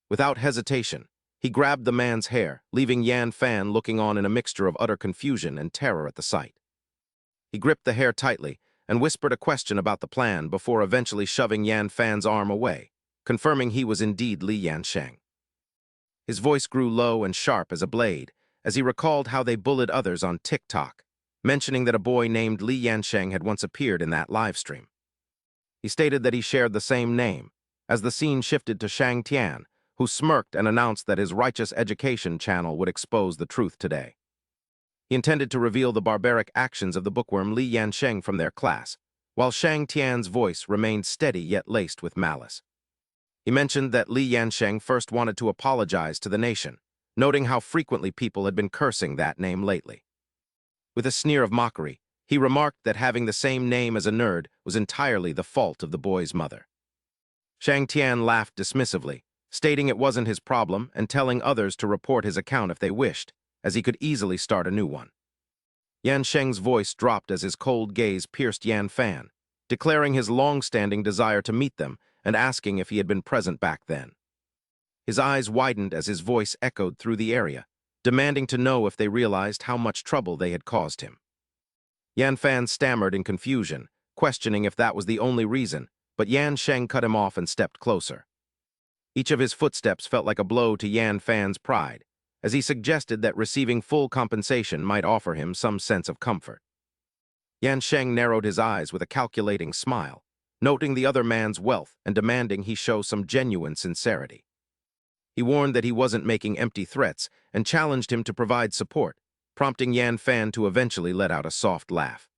Speaker 1: Without hesitation, he grabbed the man's hair, leaving Yan Fan looking on in a mixture of utter confusion and terror at the sight. He gripped the hair tightly and whispered a question about the plan before eventually shoving Yan Fan's arm away, confirming he was indeed Li Yansheng. His voice grew low and sharp as a blade as he recalled how they bullied others on TikTok, mentioning that a boy named Li Yansheng had once appeared in that livestream. He stated that he shared the same name, as the scene shifted to Shang Tian, who smirked and announced that his righteous education channel would expose the truth today. He intended to reveal the barbaric actions of the bookworm Li Yansheng from their class, while Shang Tian's voice remained steady yet laced with malice. He mentioned that Li Yansheng first wanted to apologize to the nation, noting how frequently people had been cursing that name lately. With a sneer of mockery, he remarked that having the same name as a nerd was entirely the fault of the boy's mother. Shang Tian laughed dismissively, stating it wasn't his problem and telling others to report his account if they wished, as he could easily start a new one. Yan Sheng's voice dropped as his cold gaze pierced Yan Fan, declaring his long-standing desire to meet them and asking if he had been present back then. His eyes widened as his voice echoed through the area, demanding to know if they realized how much trouble they had caused him. Yan Fan stammered in confusion, questioning if that was the only reason, but Yan Sheng cut him off and stepped closer. Each of his footsteps felt like a blow to Yan Fan's pride, as he suggested that receiving full compensation might offer him some sense of comfort. Yan Sheng narrowed his eyes with a calculating smile, noting the other man's wealth and demanding he show some genuine sincerity. He warned that he wasn't making empty threats and challenged him to provide support, prompting Yan Fan to eventually let out a soft laugh.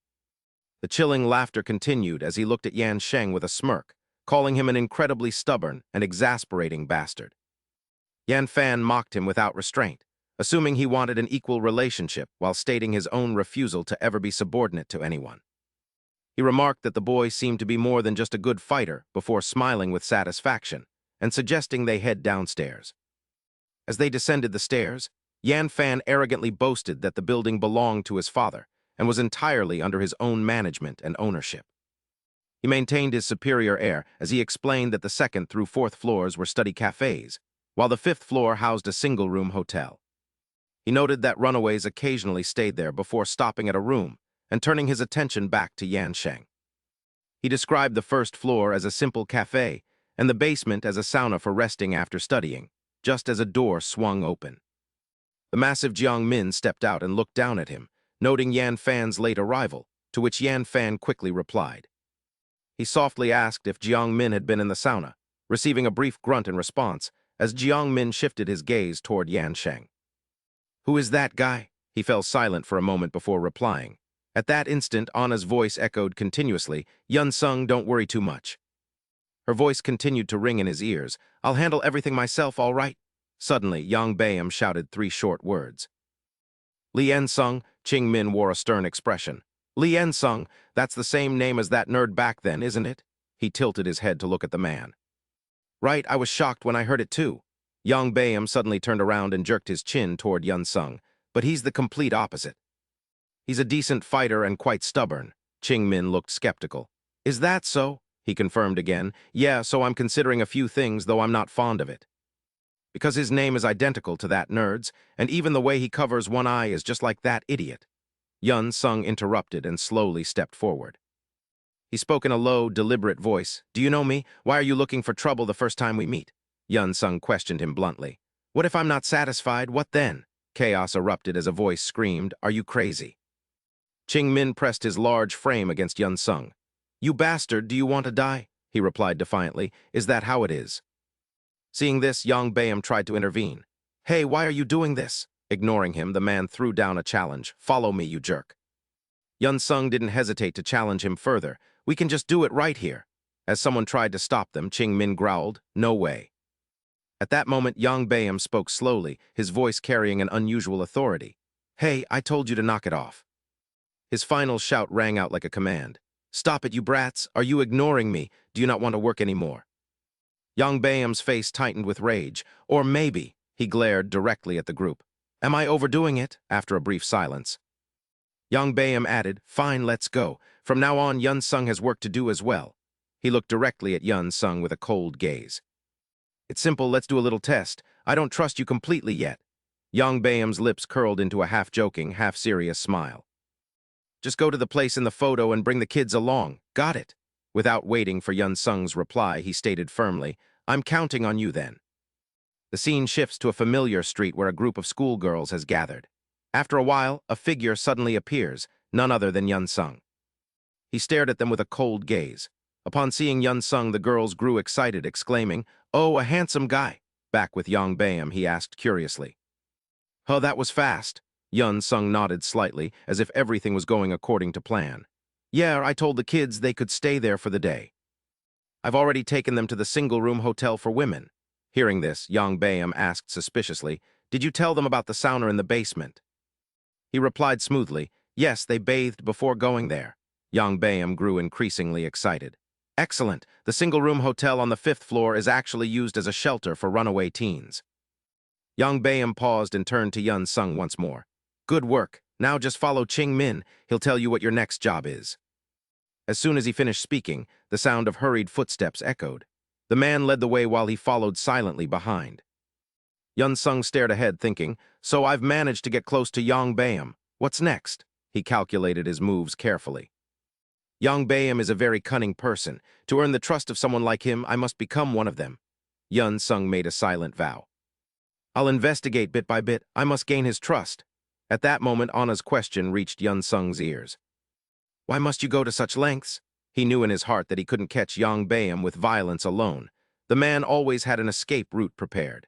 Speaker 1: The chilling laughter continued as he looked at Yan Sheng with a smirk, calling him an incredibly stubborn and exasperating bastard. Yan Fan mocked him without restraint, assuming he wanted an equal relationship while stating his own refusal to ever be subordinate to anyone. He remarked that the boy seemed to be more than just a good fighter before smiling with satisfaction and suggesting they head downstairs. As they descended the stairs, Yan Fan arrogantly boasted that the building belonged to his father and was entirely under his own management and ownership. He maintained his superior air as he explained that the second through fourth floors were study cafes, while the fifth floor housed a single-room hotel. He noted that runaways occasionally stayed there before stopping at a room and turning his attention back to Yan Sheng. He described the first floor as a simple cafe and the basement as a sauna for resting after studying, just as a door swung open. The massive Jiang Min stepped out and looked down at him, noting Yan Fan's late arrival, to which Yan Fan quickly replied. He softly asked if Jiang Min had been in the sauna, receiving a brief grunt in response as Jiang Min shifted his gaze toward Yan Sheng. "Who is that guy?" He fell silent for a moment before replying. At that instant, Anna's voice echoed continuously, "Yun Sung, don't worry too much." Her voice continued to ring in his ears. "I'll handle everything myself, all right?" Suddenly, Yang Bayam shouted 3 short words. "Li En-sung," Ching Min wore a stern expression. "Li En-sung, that's the same name as that nerd back then, isn't it?" He tilted his head to look at the man. "Right, I was shocked when I heard it too." Yang Bayam suddenly turned around and jerked his chin toward Yun Sung, but he's the complete opposite. "He's a decent fighter and quite stubborn." Ching Min looked skeptical. "Is that so?" He confirmed again. "Yeah, so I'm considering a few things, though I'm not fond of it. Because his name is identical to that nerd's, and even the way he covers one eye is just like that idiot." Yun Sung interrupted and slowly stepped forward. He spoke in a low, deliberate voice. "Do you know me? Why are you looking for trouble the first time we meet?" Yun Sung questioned him bluntly. "What if I'm not satisfied? What then?" Chaos erupted as a voice screamed, "Are you crazy?" Ching Min pressed his large frame against Yun Sung. "You bastard, do you want to die?" He replied defiantly. "Is that how it is?" Seeing this, Yang Bayam tried to intervene. "Hey, why are you doing this?" Ignoring him, the man threw down a challenge. "Follow me, you jerk." Yun Sung didn't hesitate to challenge him further. "We can just do it right here." As someone tried to stop them, Ching Min growled, "No way." At that moment, Yang Bayam spoke slowly, his voice carrying an unusual authority. "Hey, I told you to knock it off." His final shout rang out like a command. "Stop it, you brats! Are you ignoring me? Do you not want to work anymore?" Yang Bayam's face tightened with rage. "Or maybe," he glared directly at the group. "Am I overdoing it?" After a brief silence, Yang Bayam added, "Fine, let's go. From now on, Yun Sung has work to do as well." He looked directly at Yun Sung with a cold gaze. "It's simple, let's do a little test. I don't trust you completely yet." Yang Bayam's lips curled into a half-joking, half-serious smile. "Just go to the place in the photo and bring the kids along. Got it?" Without waiting for Yun Sung's reply, he stated firmly, "I'm counting on you then." The scene shifts to a familiar street where a group of schoolgirls has gathered. After a while, a figure suddenly appears, none other than Yun Sung. He stared at them with a cold gaze. Upon seeing Yun Sung, the girls grew excited, exclaiming, "Oh, a handsome guy." Back with Yang Bayam, he asked curiously, "Oh, that was fast." Yun Sung nodded slightly, as if everything was going according to plan. "Yeah, I told the kids they could stay there for the day. I've already taken them to the single-room hotel for women." Hearing this, Yang Bayam asked suspiciously, "Did you tell them about the sauna in the basement?" He replied smoothly, "Yes, they bathed before going there." Yang Bayam grew increasingly excited. "Excellent. The single-room hotel on the 5th floor is actually used as a shelter for runaway teens." Yang Bayam paused and turned to Yun Sung once more. "Good work. Now just follow Ching Min. He'll tell you what your next job is." As soon as he finished speaking, the sound of hurried footsteps echoed. The man led the way while he followed silently behind. Yun Sung stared ahead, thinking, "So I've managed to get close to Yang Bayam. What's next?" He calculated his moves carefully. Yang Bayam is a very cunning person. To earn the trust of someone like him, I must become one of them. Yun Sung made a silent vow. "I'll investigate bit by bit. I must gain his trust." At that moment, Anna's question reached Yun Sung's ears. "Why must you go to such lengths?" He knew in his heart that he couldn't catch Yang Bayam with violence alone. The man always had an escape route prepared.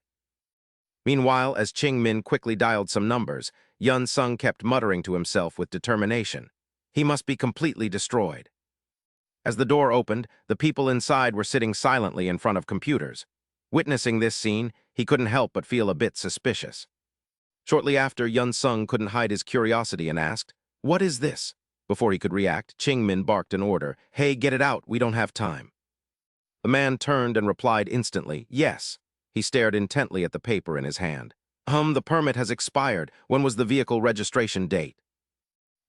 Speaker 1: Meanwhile, as Ching Min quickly dialed some numbers, Yun Sung kept muttering to himself with determination. He must be completely destroyed. As the door opened, the people inside were sitting silently in front of computers. Witnessing this scene, he couldn't help but feel a bit suspicious. Shortly after, Yun Sung couldn't hide his curiosity and asked, "What is this?" Before he could react, Ching Min barked an order, "Hey, get it out, we don't have time." The man turned and replied instantly, "Yes." He stared intently at the paper in his hand. The permit has expired. When was the vehicle registration date?"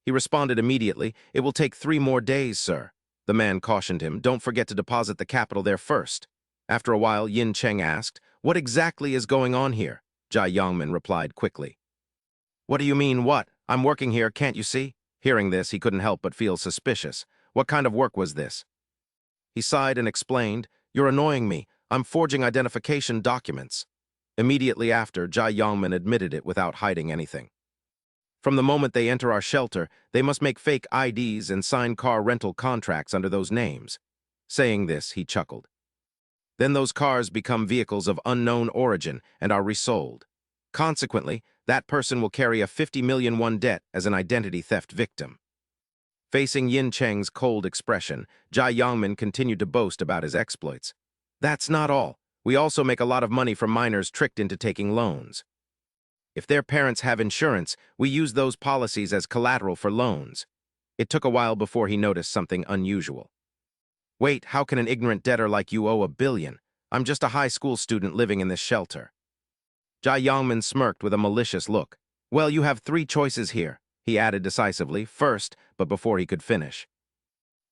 Speaker 1: He responded immediately, "It will take 3 more days, sir." The man cautioned him, "Don't forget to deposit the capital there first." After a while, Yin Cheng asked, "What exactly is going on here?" Jai Yongmin replied quickly, "What do you mean, what? I'm working here, can't you see?" Hearing this, he couldn't help but feel suspicious. What kind of work was this? He sighed and explained, "You're annoying me. I'm forging identification documents." Immediately after, Jai Yongmin admitted it without hiding anything. "From the moment they enter our shelter, they must make fake IDs and sign car rental contracts under those names." Saying this, he chuckled. "Then those cars become vehicles of unknown origin and are resold. Consequently, that person will carry a 50 million won debt as an identity theft victim." Facing Yin Cheng's cold expression, Jai Yongmin continued to boast about his exploits. "That's not all. We also make a lot of money from minors tricked into taking loans. If their parents have insurance, we use those policies as collateral for loans." It took a while before he noticed something unusual. "Wait, how can an ignorant debtor like you owe 1 billion? I'm just a high school student living in this shelter." Jai Yongmin smirked with a malicious look. "Well, you have 3 choices here," he added decisively, first, but before he could finish.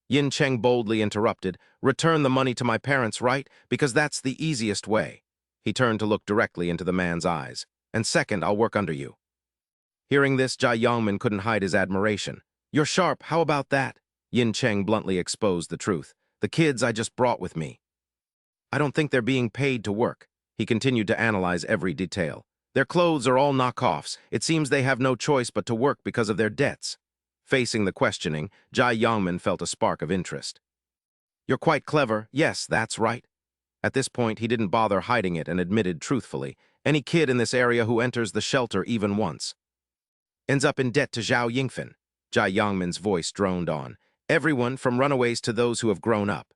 Speaker 1: Yin Cheng boldly interrupted, "Return the money to my parents, right? Because that's the easiest way." He turned to look directly into the man's eyes. "And second, I'll work under you." Hearing this, Jai Yongmin couldn't hide his admiration. "You're sharp, how about that?" Yin Cheng bluntly exposed the truth. "The kids I just brought with me. I don't think they're being paid to work." He continued to analyze every detail. "Their clothes are all knockoffs. It seems they have no choice but to work because of their debts." Facing the questioning, Jai Yongmin felt a spark of interest. "You're quite clever. Yes, that's right." At this point, he didn't bother hiding it and admitted truthfully, "Any kid in this area who enters the shelter even once ends up in debt to Zhao Yingfen." Jai Yongmin's voice droned on. "Everyone, from runaways to those who have grown up."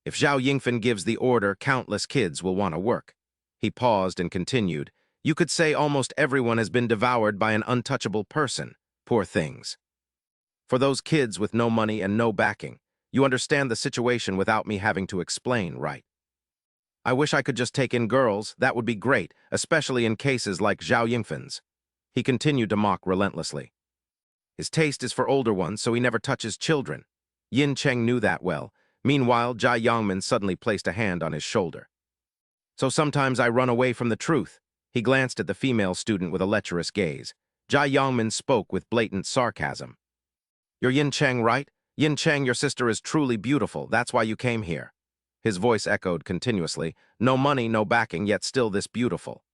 Speaker 1: If Zhao Yingfen gives the order, countless kids will want to work. He paused and continued. You could say almost everyone has been devoured by an untouchable person. Poor things. For those kids with no money and no backing, you understand the situation without me having to explain, right? I wish I could just take in girls, that would be great, especially in cases like Zhao Yingfen's. He continued to mock relentlessly. His taste is for older ones, so he never touches children. Yin Cheng knew that well. Meanwhile, Jia Yongmin suddenly placed a hand on his shoulder. So sometimes I run away from the truth. He glanced at the female student with a lecherous gaze. Jia Yongmin spoke with blatant sarcasm. You're Yin Cheng, right? Yin Cheng, your sister is truly beautiful. That's why you came here. His voice echoed continuously. No money, no backing, yet still this beautiful.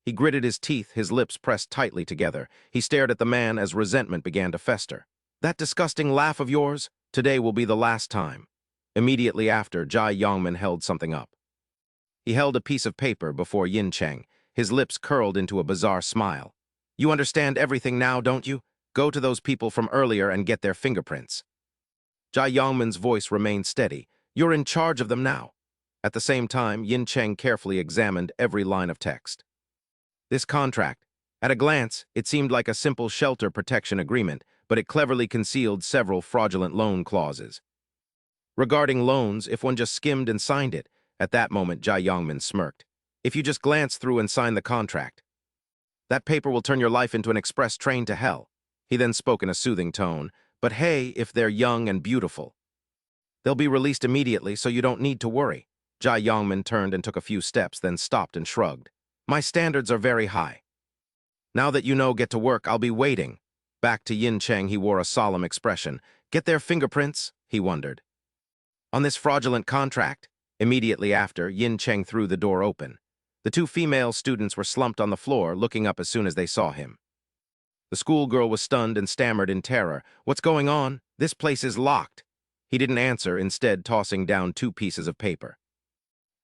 Speaker 1: He gritted his teeth, his lips pressed tightly together. He stared at the man as resentment began to fester. That disgusting laugh of yours? Today will be the last time. Immediately after, Jia Yongmin held something up. He held a piece of paper before Yin Cheng. His lips curled into a bizarre smile. You understand everything now, don't you? Go to those people from earlier and get their fingerprints. Jia Yongmin's voice remained steady. You're in charge of them now. At the same time, Yin Cheng carefully examined every line of text. This contract, at a glance, it seemed like a simple shelter protection agreement, but it cleverly concealed several fraudulent loan clauses. Regarding loans, if one just skimmed and signed it, at that moment Jia Yongmin smirked. If you just glance through and sign the contract, that paper will turn your life into an express train to hell. He then spoke in a soothing tone, but hey, if they're young and beautiful, they'll be released immediately, so you don't need to worry. Jia Yongmin turned and took a few steps, then stopped and shrugged. My standards are very high. Now that you know, get to work, I'll be waiting. Back to Yin Cheng, he wore a solemn expression. Get their fingerprints? He wondered. On this fraudulent contract? Immediately after, Yin Cheng threw the door open. The two female students were slumped on the floor, looking up as soon as they saw him. The schoolgirl was stunned and stammered in terror. What's going on? This place is locked. He didn't answer, instead tossing down 2 pieces of paper.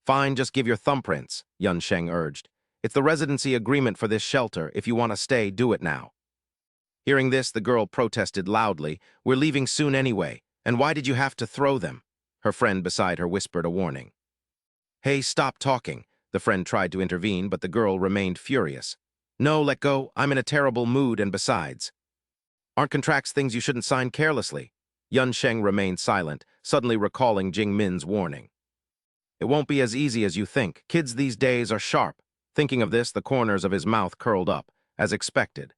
Speaker 1: Fine, just give your thumbprints, Yin Cheng urged. It's the residency agreement for this shelter. If you want to stay, do it now. Hearing this, the girl protested loudly. We're leaving soon anyway. And why did you have to throw them? Her friend beside her whispered a warning. Hey, stop talking. The friend tried to intervene, but the girl remained furious. No, let go. I'm in a terrible mood, and besides, aren't contracts things you shouldn't sign carelessly? Yin Cheng remained silent, suddenly recalling Jing Min's warning. It won't be as easy as you think. Kids these days are sharp. Thinking of this, the corners of his mouth curled up, as expected.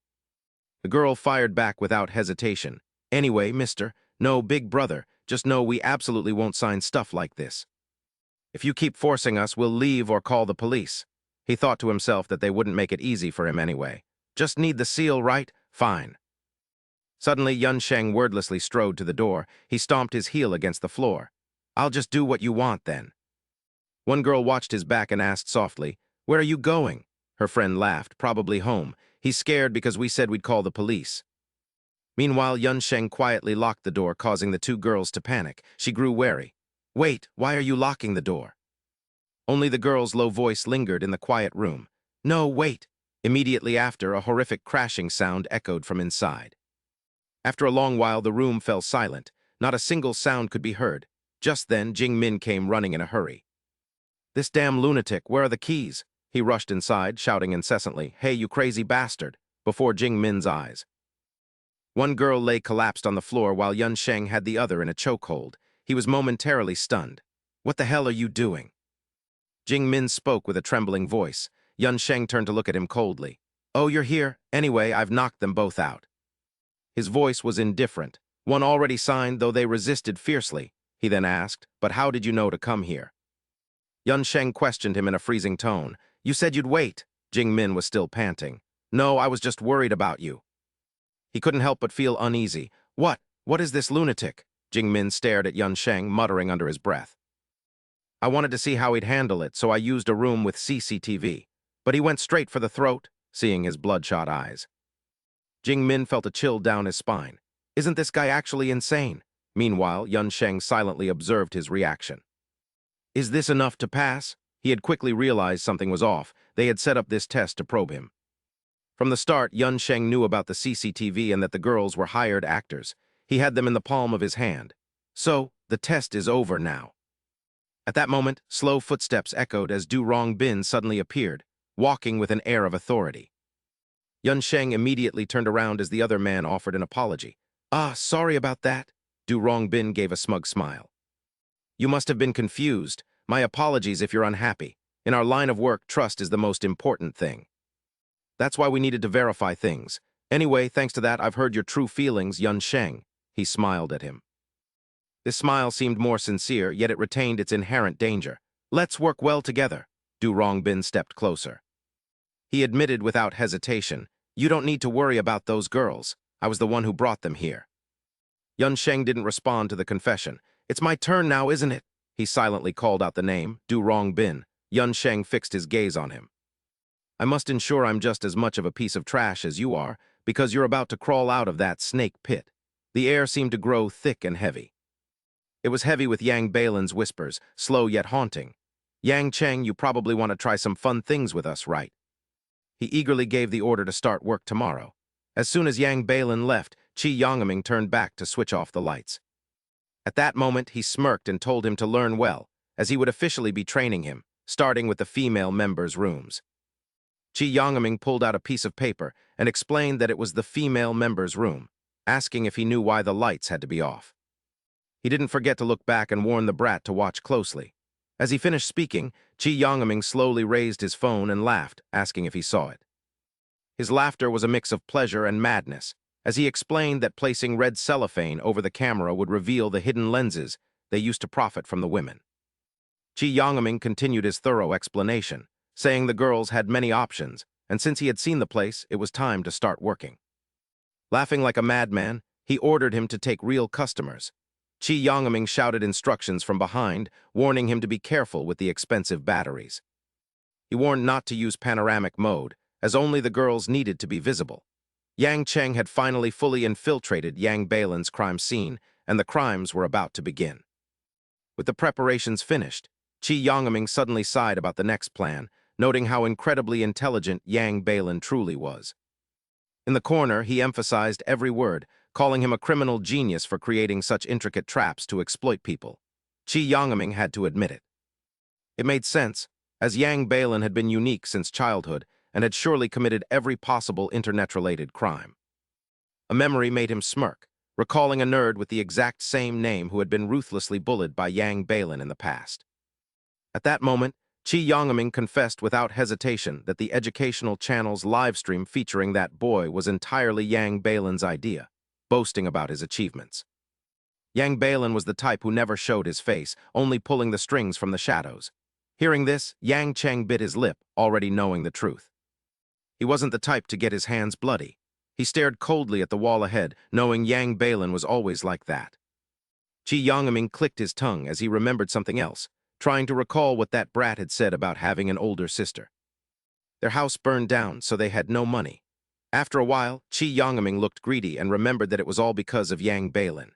Speaker 1: The girl fired back without hesitation. Anyway, mister, no, big brother, just know we absolutely won't sign stuff like this. If you keep forcing us, we'll leave or call the police. He thought to himself that they wouldn't make it easy for him anyway. Just need the seal, right? Fine. Suddenly, Yin Cheng wordlessly strode to the door. He stomped his heel against the floor. I'll just do what you want, then. One girl watched his back and asked softly, Where are you going? Her friend laughed, probably home. He's scared because we said we'd call the police. Meanwhile, Yin Cheng quietly locked the door, causing the 2 girls to panic. She grew wary. Wait, why are you locking the door? Only the girl's low voice lingered in the quiet room. No, wait. Immediately after, a horrific crashing sound echoed from inside. After a long while, the room fell silent. Not a single sound could be heard. Just then, Jing Min came running in a hurry. This damn lunatic, where are the keys? He rushed inside, shouting incessantly, Hey, you crazy bastard, before Jing Min's eyes. One girl lay collapsed on the floor while Yin Cheng had the other in a chokehold. He was momentarily stunned. What the hell are you doing? Jing Min spoke with a trembling voice. Yin Cheng turned to look at him coldly. Oh, you're here? Anyway, I've knocked them both out. His voice was indifferent. One already signed, though they resisted fiercely. He then asked, But how did you know to come here? Yin Cheng questioned him in a freezing tone. You said you'd wait. Jing Min was still panting. No, I was just worried about you. He couldn't help but feel uneasy. What? What is this lunatic? Jing Min stared at Yin Cheng, muttering under his breath. I wanted to see how he'd handle it, so I used a room with CCTV. But he went straight for the throat, seeing his bloodshot eyes. Jing Min felt a chill down his spine. Isn't this guy actually insane? Meanwhile, Yin Cheng silently observed his reaction. Is this enough to pass? He had quickly realized something was off. They had set up this test to probe him. From the start, Yin Cheng knew about the CCTV and that the girls were hired actors. He had them in the palm of his hand. So, the test is over now. At that moment, slow footsteps echoed as Du Rongbin suddenly appeared, walking with an air of authority. Yun Sheng immediately turned around as the other man offered an apology. "Ah, sorry about that." Du Rongbin gave a smug smile. "You must have been confused. My apologies if you're unhappy. In our line of work, trust is the most important thing. That's why we needed to verify things. Anyway, thanks to that, I've heard your true feelings, Yun Sheng." He smiled at him. This smile seemed more sincere, yet it retained its inherent danger. "Let's work well together." Du Rongbin stepped closer. He admitted without hesitation, "You don't need to worry about those girls. I was the one who brought them here." Yun Sheng didn't respond to the confession. "It's my turn now, isn't it?" He silently called out the name, Du Rongbin. Yun Sheng fixed his gaze on him. "I must ensure I'm just as much of a piece of trash as you are, because you're about to crawl out of that snake pit." The air seemed to grow thick and heavy. It was heavy with Yang Balin's whispers, slow yet haunting. "Yang Cheng, you probably want to try some fun things with us, right?" He eagerly gave the order to start work tomorrow. As soon as Yang Balin left, Qi Yongming turned back to switch off the lights. At that moment, he smirked and told him to learn well, as he would officially be training him, starting with the female members' rooms. Qi Yongming pulled out a piece of paper and explained that it was the female members' room, asking if he knew why the lights had to be off. He didn't forget to look back and warn the brat to watch closely. As he finished speaking, Qi Yongming slowly raised his phone and laughed, asking if he saw it. His laughter was a mix of pleasure and madness, as he explained that placing red cellophane over the camera would reveal the hidden lenses they used to profit from the women. Qi Yongming continued his thorough explanation, saying the girls had many options, and since he had seen the place, it was time to start working. Laughing like a madman, he ordered him to take real customers. Qi Yongming shouted instructions from behind, warning him to be careful with the expensive batteries. He warned not to use panoramic mode, as only the girls needed to be visible. Yang Cheng had finally fully infiltrated Yang Balin's crime scene, and the crimes were about to begin. With the preparations finished, Qi Yongming suddenly sighed about the next plan, noting how incredibly intelligent Yang Balin truly was. In the corner, he emphasized every word, calling him a criminal genius for creating such intricate traps to exploit people. Qi Yongming had to admit it. It made sense, as Yang Balin had been unique since childhood and had surely committed every possible internet-related crime. A memory made him smirk, recalling a nerd with the exact same name who had been ruthlessly bullied by Yang Balin in the past. At that moment, Qi Yongming confessed without hesitation that the educational channel's livestream featuring that boy was entirely Yang Balin's idea, boasting about his achievements. Yang Balin was the type who never showed his face, only pulling the strings from the shadows. Hearing this, Yang Cheng bit his lip, already knowing the truth. He wasn't the type to get his hands bloody. He stared coldly at the wall ahead, knowing Yang Balin was always like that. Qi Yongming clicked his tongue as he remembered something else, trying to recall what that brat had said about having an older sister. Their house burned down, so they had no money. After a while, Qi Yongming looked greedy and remembered that it was all because of Yang Balin.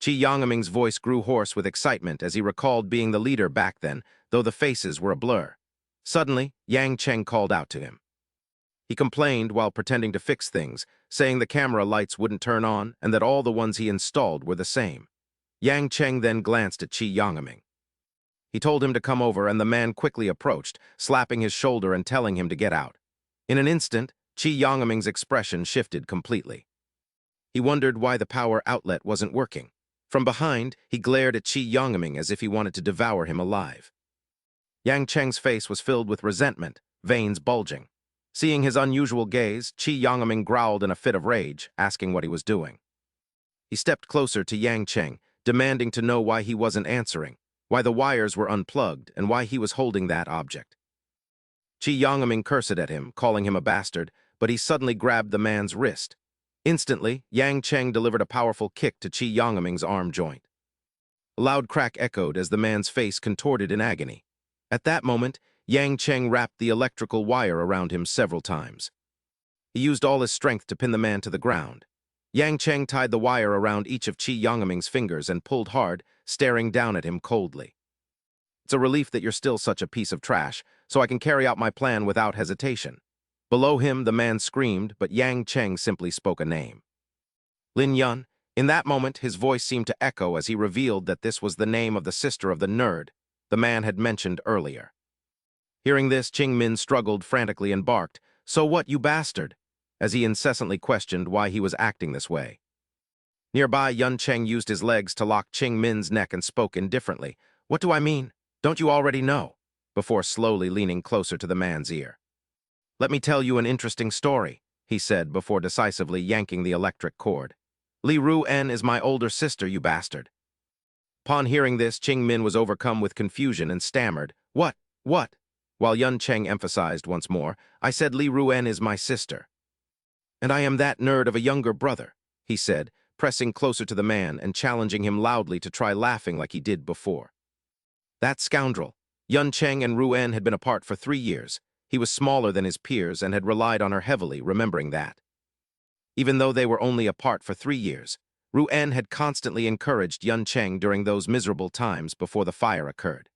Speaker 1: Qi Yongming's voice grew hoarse with excitement as he recalled being the leader back then, though the faces were a blur. Suddenly, Yang Cheng called out to him. He complained while pretending to fix things, saying the camera lights wouldn't turn on and that all the ones he installed were the same. Yang Cheng then glanced at Qi Yongming. He told him to come over, and the man quickly approached, slapping his shoulder and telling him to get out. In an instant, Qi Yongming's expression shifted completely. He wondered why the power outlet wasn't working. From behind, he glared at Qi Yongming as if he wanted to devour him alive. Yang Cheng's face was filled with resentment, veins bulging. Seeing his unusual gaze, Qi Yongming growled in a fit of rage, asking what he was doing. He stepped closer to Yang Cheng, demanding to know why he wasn't answering, why the wires were unplugged, and why he was holding that object. Qi Yongming cursed at him, calling him a bastard, but he suddenly grabbed the man's wrist. Instantly, Yang Cheng delivered a powerful kick to Qi Yongming's arm joint. A loud crack echoed as the man's face contorted in agony. At that moment, Yang Cheng wrapped the electrical wire around him several times. He used all his strength to pin the man to the ground. Yang Cheng tied the wire around each of Qi Yongming's fingers and pulled hard, staring down at him coldly. "It's a relief that you're still such a piece of trash, so I can carry out my plan without hesitation." Below him, the man screamed, but Yang Cheng simply spoke a name. Lin Yun. In that moment, his voice seemed to echo as he revealed that this was the name of the sister of the nerd. the man had mentioned earlier. Hearing this, Ching Min struggled frantically and barked, "So what, you bastard?" as he incessantly questioned why he was acting this way. Nearby, Yun Cheng used his legs to lock Ching Min's neck and spoke indifferently. "What do I mean? Don't you already know?" before slowly leaning closer to the man's ear. "Let me tell you an interesting story," he said before decisively yanking the electric cord. "Li Ru-en is my older sister, you bastard." Upon hearing this, Ching Min was overcome with confusion and stammered, What? While Yun Cheng emphasized once more, "I said Li Ru-en is my sister." "And I am that nerd of a younger brother," he said, pressing closer to the man and challenging him loudly to try laughing like he did before. That scoundrel. Yun Cheng and Ru-en had been apart for 3 years. He was smaller than his peers and had relied on her heavily, remembering that. Even though they were only apart for 3 years, Ru-en had constantly encouraged Yun Cheng during those miserable times before the fire occurred.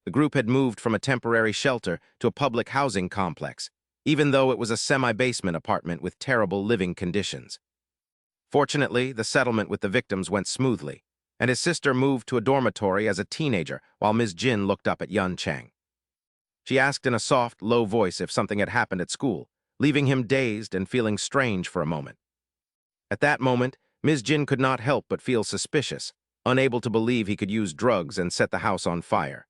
Speaker 1: The group had moved from a temporary shelter to a public housing complex, even though it was a semi-basement apartment with terrible living conditions. Fortunately, the settlement with the victims went smoothly, and his sister moved to a dormitory as a teenager while Ms. Jin looked up at Yun Cheng. She asked in a soft, low voice if something had happened at school, leaving him dazed and feeling strange for a moment. At that moment, Ms. Jin could not help but feel suspicious, unable to believe he could use drugs and set the house on fire.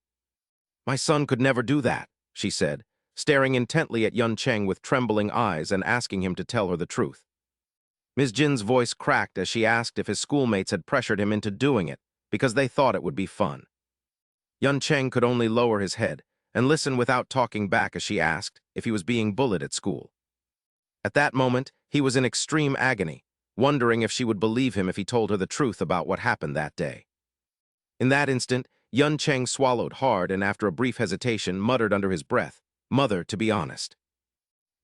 Speaker 1: "My son could never do that," she said, staring intently at Yun Cheng with trembling eyes and asking him to tell her the truth. Ms. Jin's voice cracked as she asked if his schoolmates had pressured him into doing it because they thought it would be fun. Yun Cheng could only lower his head and listen without talking back as she asked if he was being bullied at school. At that moment, he was in extreme agony, wondering if she would believe him if he told her the truth about what happened that day. In that instant, Yun Cheng swallowed hard and after a brief hesitation muttered under his breath, "Mother, to be honest."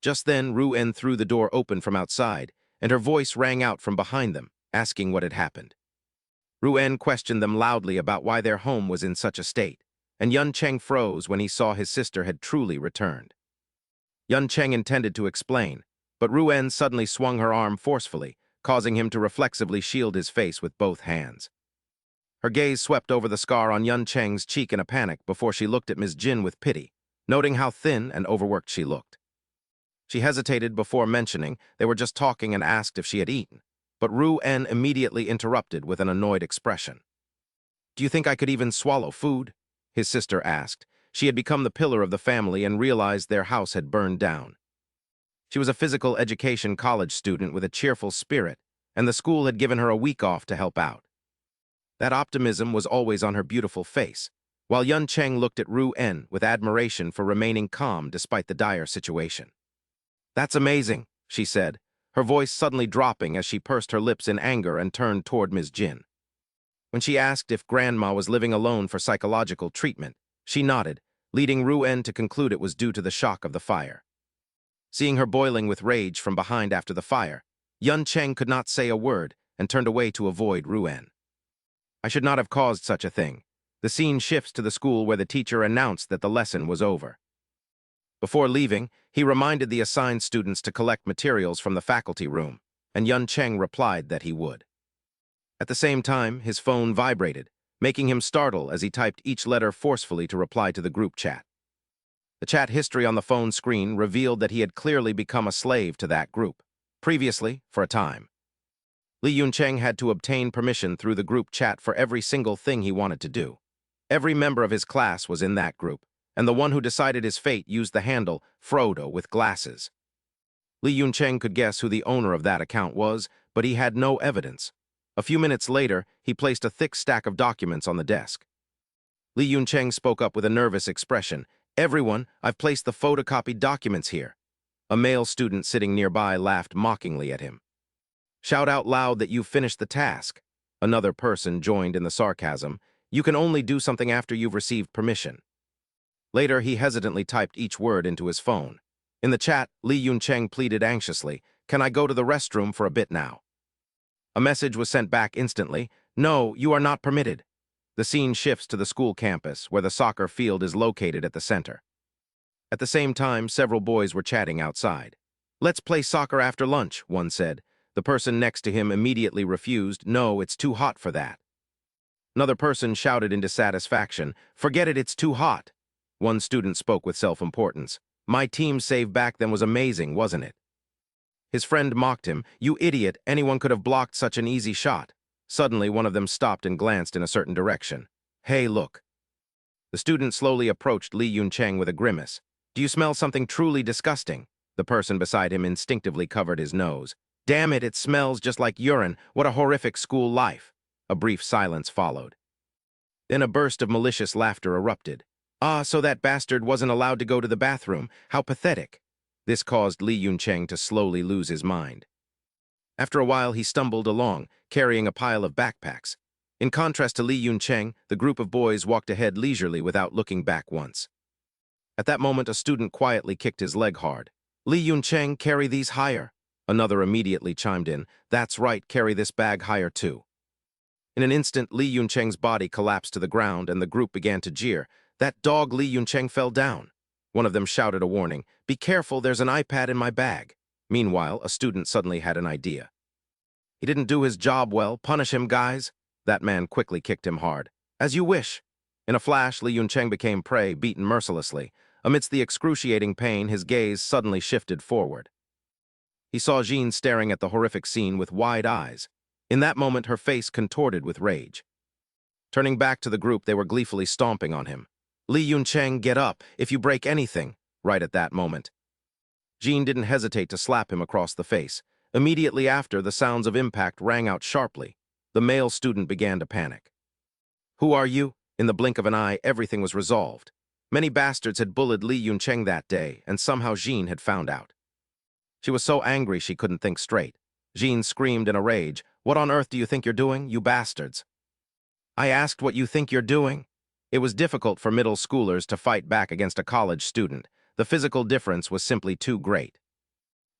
Speaker 1: Just then, Ru-en threw the door open from outside, and her voice rang out from behind them, asking what had happened. Ru-en questioned them loudly about why their home was in such a state, and Yun Cheng froze when he saw his sister had truly returned. Yun Cheng intended to explain, but Ru-en suddenly swung her arm forcefully, causing him to reflexively shield his face with both hands. Her gaze swept over the scar on Yun Cheng's cheek in a panic before she looked at Ms. Jin with pity, noting how thin and overworked she looked. She hesitated before mentioning they were just talking and asked if she had eaten, but Ru-en immediately interrupted with an annoyed expression. "Do you think I could even swallow food?" his sister asked. She had become the pillar of the family and realized their house had burned down. She was a physical education college student with a cheerful spirit, and the school had given her a week off to help out. That optimism was always on her beautiful face, while Yun Cheng looked at Ru-en with admiration for remaining calm despite the dire situation. "That's amazing," she said, her voice suddenly dropping as she pursed her lips in anger and turned toward Ms. Jin. When she asked if Grandma was living alone for psychological treatment, she nodded, leading Ru-en to conclude it was due to the shock of the fire. Seeing her boiling with rage from behind after the fire, Yun Cheng could not say a word and turned away to avoid Ru-en. "I should not have caused such a thing." The scene shifts to the school where the teacher announced that the lesson was over. Before leaving, he reminded the assigned students to collect materials from the faculty room, and Yun Cheng replied that he would. At the same time, his phone vibrated, making him startle as he typed each letter forcefully to reply to the group chat. The chat history on the phone screen revealed that he had clearly become a slave to that group, previously for a time. Li Yun Cheng had to obtain permission through the group chat for every single thing he wanted to do. Every member of his class was in that group, and the one who decided his fate used the handle Frodo with glasses. Li Yun Cheng could guess who the owner of that account was, but he had no evidence. A few minutes later, he placed a thick stack of documents on the desk. Li Yun Cheng spoke up with a nervous expression. "Everyone, I've placed the photocopied documents here." A male student sitting nearby laughed mockingly at him. "Shout out loud that you've finished the task." Another person joined in the sarcasm. "You can only do something after you've received permission." Later, he hesitantly typed each word into his phone. In the chat, Li Yun Cheng pleaded anxiously, "Can I go to the restroom for a bit now?" A message was sent back instantly. "No, you are not permitted." The scene shifts to the school campus, where the soccer field is located at the center. At the same time, several boys were chatting outside. "Let's play soccer after lunch," one said. The person next to him immediately refused. "No, it's too hot for that." Another person shouted in dissatisfaction, "Forget it, it's too hot." One student spoke with self-importance. "My team's save back then was amazing, wasn't it?" His friend mocked him. "You idiot, anyone could have blocked such an easy shot." Suddenly, one of them stopped and glanced in a certain direction. "Hey, look." The student slowly approached Li Yuncheng with a grimace. "Do you smell something truly disgusting?" The person beside him instinctively covered his nose. "Damn it, it smells just like urine. What a horrific school life." A brief silence followed. Then a burst of malicious laughter erupted. "Ah, so that bastard wasn't allowed to go to the bathroom. How pathetic." This caused Li Yuncheng to slowly lose his mind. After a while, he stumbled along, carrying a pile of backpacks. In contrast to Li Yuncheng, the group of boys walked ahead leisurely without looking back once. At that moment, a student quietly kicked his leg hard. "Li Yuncheng, carry these higher." Another immediately chimed in. "That's right, carry this bag higher too." In an instant, Li Yuncheng's body collapsed to the ground and the group began to jeer. "That dog Li Yuncheng fell down." One of them shouted a warning. "Be careful, there's an iPad in my bag." Meanwhile, a student suddenly had an idea. "He didn't do his job well. Punish him, guys." That man quickly kicked him hard. "As you wish." In a flash, Li Yuncheng became prey, beaten mercilessly. Amidst the excruciating pain, his gaze suddenly shifted forward. He saw Jean staring at the horrific scene with wide eyes. In that moment, her face contorted with rage. Turning back to the group, they were gleefully stomping on him. "Li Yuncheng, get up, if you break anything." Right at that moment, Jean didn't hesitate to slap him across the face. Immediately after, the sounds of impact rang out sharply. The male student began to panic. "Who are you?" In the blink of an eye, everything was resolved. Many bastards had bullied Li Yuncheng that day, and somehow Jean had found out. She was so angry she couldn't think straight. Jean screamed in a rage, "What on earth do you think you're doing, you bastards?" "I asked what you think you're doing." It was difficult for middle schoolers to fight back against a college student. The physical difference was simply too great.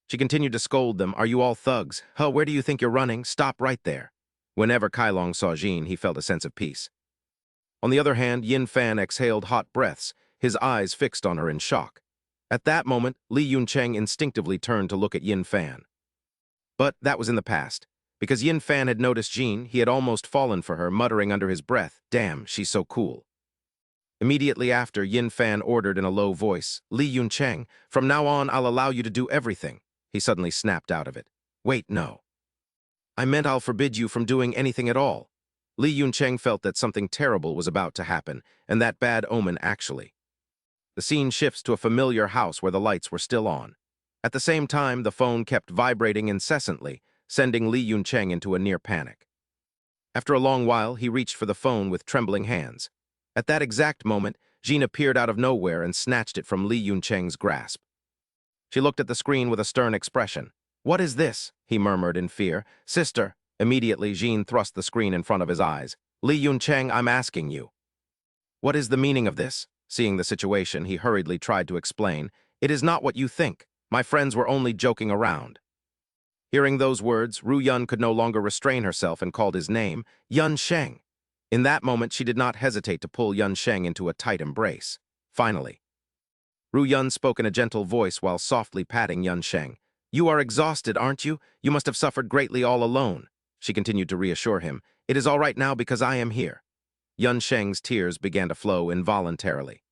Speaker 1: She continued to scold them. "Are you all thugs? Huh, where do you think you're running? Stop right there." Whenever Kailong saw Jean, he felt a sense of peace. On the other hand, Yin Fan exhaled hot breaths, his eyes fixed on her in shock. At that moment, Li Yuncheng instinctively turned to look at Yin Fan. But that was in the past. Because Yin Fan had noticed Jean, he had almost fallen for her, muttering under his breath, "Damn, she's so cool." Immediately after, Yin Fan ordered in a low voice, "Li Yuncheng, from now on I'll allow you to do everything." He suddenly snapped out of it. "Wait, no. I meant I'll forbid you from doing anything at all." Li Yuncheng felt that something terrible was about to happen, and that bad omen actually. The scene shifts to a familiar house where the lights were still on. At the same time, the phone kept vibrating incessantly, sending Li Yuncheng into a near panic. After a long while, he reached for the phone with trembling hands. At that exact moment, Jean appeared out of nowhere and snatched it from Li Yuncheng's grasp. She looked at the screen with a stern expression. "What is this?" he murmured in fear. "Sister." Immediately, Jean thrust the screen in front of his eyes. "Li Yuncheng, I'm asking you. What is the meaning of this?" Seeing the situation, he hurriedly tried to explain. "It is not what you think. My friends were only joking around." Hearing those words, Ru Yun could no longer restrain herself and called his name, Yun Sheng. In that moment, she did not hesitate to pull Yun Sheng into a tight embrace. Finally, Ru Yun spoke in a gentle voice while softly patting Yun Sheng. "You are exhausted, aren't you? You must have suffered greatly all alone." She continued to reassure him. "It is all right now because I am here." Yun Sheng's tears began to flow involuntarily.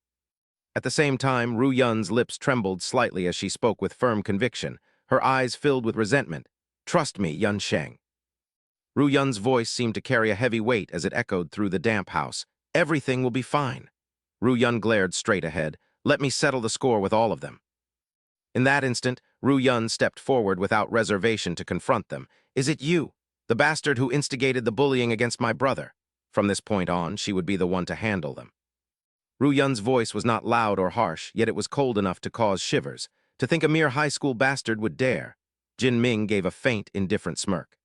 Speaker 1: At the same time, Ru Yun's lips trembled slightly as she spoke with firm conviction, her eyes filled with resentment. "Trust me, Yun Sheng." Ru Yun's voice seemed to carry a heavy weight as it echoed through the damp house. "Everything will be fine." Ru Yun glared straight ahead. "Let me settle the score with all of them." In that instant, Ru Yun stepped forward without reservation to confront them. "Is it you, the bastard who instigated the bullying against my brother?" From this point on, she would be the one to handle them. Ru Yun's voice was not loud or harsh, yet it was cold enough to cause shivers. To think a mere high school bastard would dare. Jin Ming gave a faint, indifferent smirk.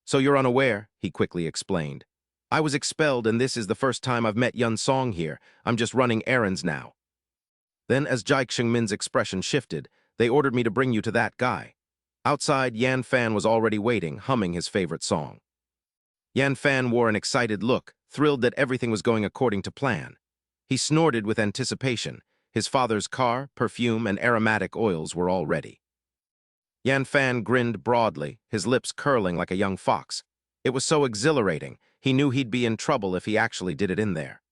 Speaker 1: "So you're unaware," he quickly explained. "I was expelled and this is the first time I've met Yun Song here. I'm just running errands now." Then, as Jai Xingmin's expression shifted, "They ordered me to bring you to that guy." Outside, Yan Fan was already waiting, humming his favorite song. Yan Fan wore an excited look, thrilled that everything was going according to plan. He snorted with anticipation. His father's car, perfume, and aromatic oils were all ready. Yan Fan grinned broadly, his lips curling like a young fox. It was so exhilarating. he knew he'd be in trouble if he actually did it in there.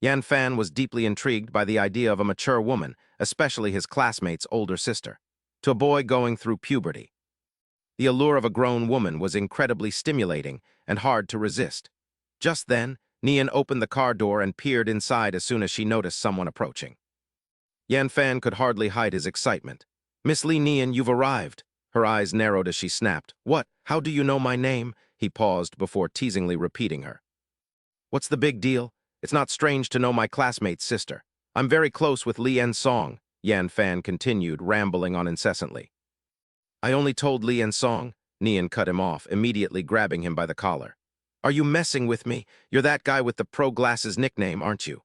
Speaker 1: Yan Fan was deeply intrigued by the idea of a mature woman, especially his classmate's older sister. To a boy going through puberty, the allure of a grown woman was incredibly stimulating and hard to resist. Just then, Nian opened the car door and peered inside as soon as she noticed someone approaching. Yan Fan could hardly hide his excitement. "Miss Li Nian, you've arrived." Her eyes narrowed as she snapped. "What? How do you know my name?" He paused before teasingly repeating her. "What's the big deal? It's not strange to know my classmate's sister. I'm very close with Li En Song," Yan Fan continued, rambling on incessantly. "I only told Li En Song," Nian cut him off, immediately grabbing him by the collar. "Are you messing with me? You're that guy with the pro glasses nickname, aren't you?"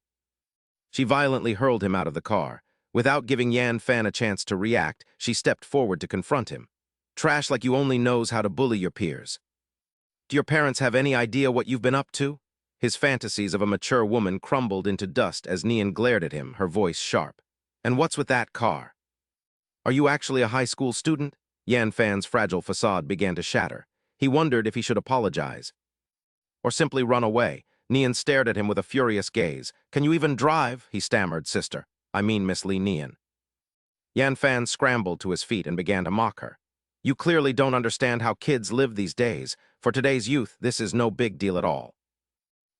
Speaker 1: She violently hurled him out of the car. Without giving Yan Fan a chance to react, she stepped forward to confront him. "Trash like you only knows how to bully your peers. Do your parents have any idea what you've been up to?" His fantasies of a mature woman crumbled into dust as Nian glared at him, her voice sharp. "And what's with that car? Are you actually a high school student?" Yan Fan's fragile facade began to shatter. He wondered if he should apologize or simply run away. Nian stared at him with a furious gaze. "Can you even drive?" he stammered. "Sister, I mean Miss Li Nian." Yan Fan scrambled to his feet and began to mock her. "You clearly don't understand how kids live these days. For today's youth, this is no big deal at all."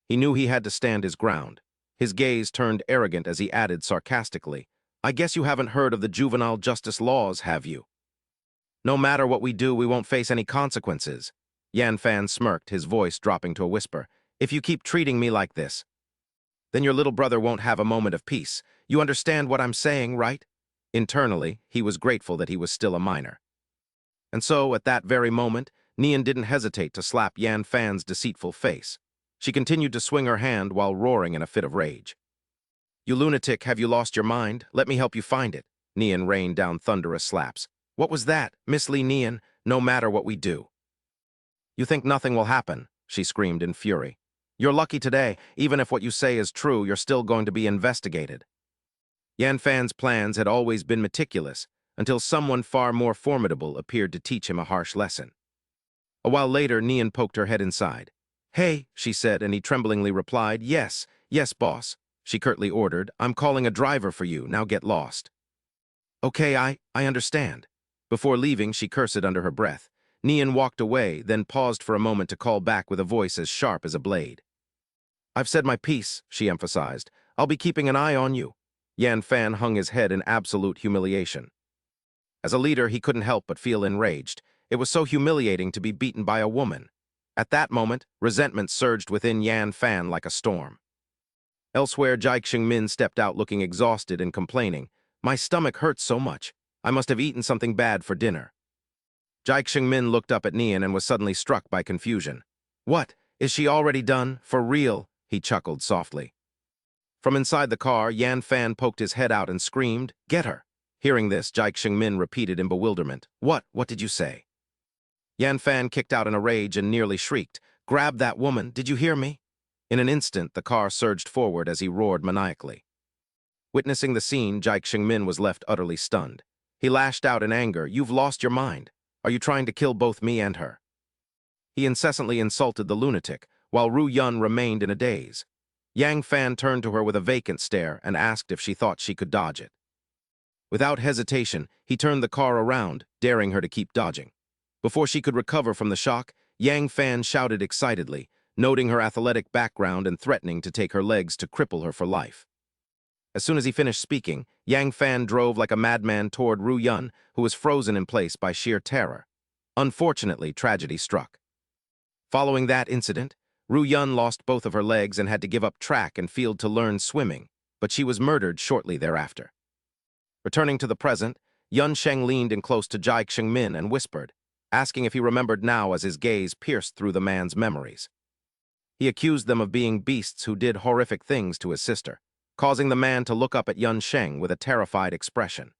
Speaker 1: He knew he had to stand his ground. His gaze turned arrogant as he added sarcastically, "I guess you haven't heard of the juvenile justice laws, have you? No matter what we do, we won't face any consequences." Yan Fan smirked, his voice dropping to a whisper. "If you keep treating me like this, then your little brother won't have a moment of peace. You understand what I'm saying, right?" Internally, he was grateful that he was still a minor. And so, at that very moment, Nian didn't hesitate to slap Yan Fan's deceitful face. She continued to swing her hand while roaring in a fit of rage. "You lunatic, have you lost your mind? Let me help you find it." Nian rained down thunderous slaps. "What was that? Miss Li Nian, no matter what we do." "You think nothing will happen," she screamed in fury. "You're lucky today. Even if what you say is true, you're still going to be investigated." Yan Fan's plans had always been meticulous, until someone far more formidable appeared to teach him a harsh lesson. A while later, Nian poked her head inside. "Hey," she said, and he tremblingly replied, "Yes, yes, boss." She curtly ordered, "I'm calling a driver for you. Now get lost." "Okay, I understand." Before leaving, she cursed under her breath. Nian walked away, then paused for a moment to call back with a voice as sharp as a blade. "I've said my piece," she emphasized. "I'll be keeping an eye on you." Yan Fan hung his head in absolute humiliation. As a leader, he couldn't help but feel enraged. It was so humiliating to be beaten by a woman. At that moment, resentment surged within Yan Fan like a storm. Elsewhere, Jai Xingmin stepped out looking exhausted and complaining. "My stomach hurts so much. I must have eaten something bad for dinner." Jai Xingmin looked up at Nian and was suddenly struck by confusion. "What? Is she already done? For real?" he chuckled softly. From inside the car, Yan Fan poked his head out and screamed, "Get her!" Hearing this, Jai Xingmin repeated in bewilderment, "What? What did you say?" Yan Fan kicked out in a rage and nearly shrieked, "Grab that woman! Did you hear me?" In an instant, the car surged forward as he roared maniacally. Witnessing the scene, Jai Xingmin was left utterly stunned. He lashed out in anger, "You've lost your mind. Are you trying to kill both me and her?" He incessantly insulted the lunatic, while Ru Yun remained in a daze. Yang Fan turned to her with a vacant stare and asked if she thought she could dodge it. Without hesitation, he turned the car around, daring her to keep dodging. Before she could recover from the shock, Yang Fan shouted excitedly, noting her athletic background and threatening to take her legs to cripple her for life. As soon as he finished speaking, Yang Fan drove like a madman toward Ru Yun, who was frozen in place by sheer terror. Unfortunately, tragedy struck. Following that incident, Ru Yun lost both of her legs and had to give up track and field to learn swimming, but she was murdered shortly thereafter. Returning to the present, Yun Sheng leaned in close to Jai Xingmin and whispered, asking if he remembered now as his gaze pierced through the man's memories. He accused them of being beasts who did horrific things to his sister, causing the man to look up at Yun Sheng with a terrified expression.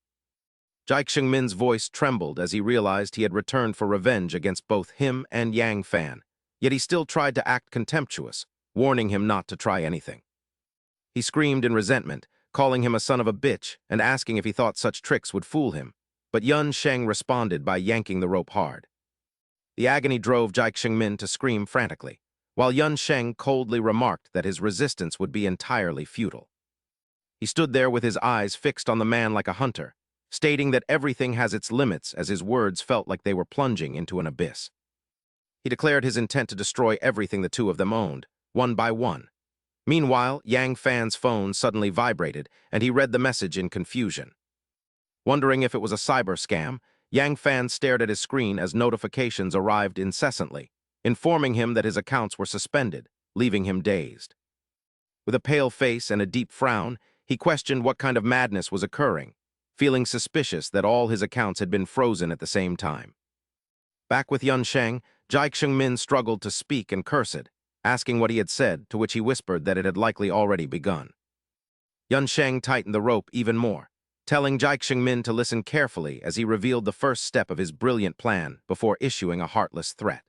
Speaker 1: Jai Xingmin's voice trembled as he realized he had returned for revenge against both him and Yang Fan, yet he still tried to act contemptuous, warning him not to try anything. He screamed in resentment, calling him a son of a bitch and asking if he thought such tricks would fool him, but Yun Sheng responded by yanking the rope hard. The agony drove Jai Xingmin to scream frantically. while Yun Sheng coldly remarked that his resistance would be entirely futile. He stood there with his eyes fixed on the man like a hunter, stating that everything has its limits as his words felt like they were plunging into an abyss. He declared his intent to destroy everything the two of them owned, one by one. Meanwhile, Yang Fan's phone suddenly vibrated, and he read the message in confusion. Wondering if it was a cyber scam, Yang Fan stared at his screen as notifications arrived incessantly, informing him that his accounts were suspended, leaving him dazed. With a pale face and a deep frown, he questioned what kind of madness was occurring, feeling suspicious that all his accounts had been frozen at the same time. Back with Yun Sheng, Jai Xingmin struggled to speak and cursed, asking what he had said, to which he whispered that it had likely already begun. Yun Sheng tightened the rope even more, telling Jai Xingmin to listen carefully as he revealed the first step of his brilliant plan before issuing a heartless threat.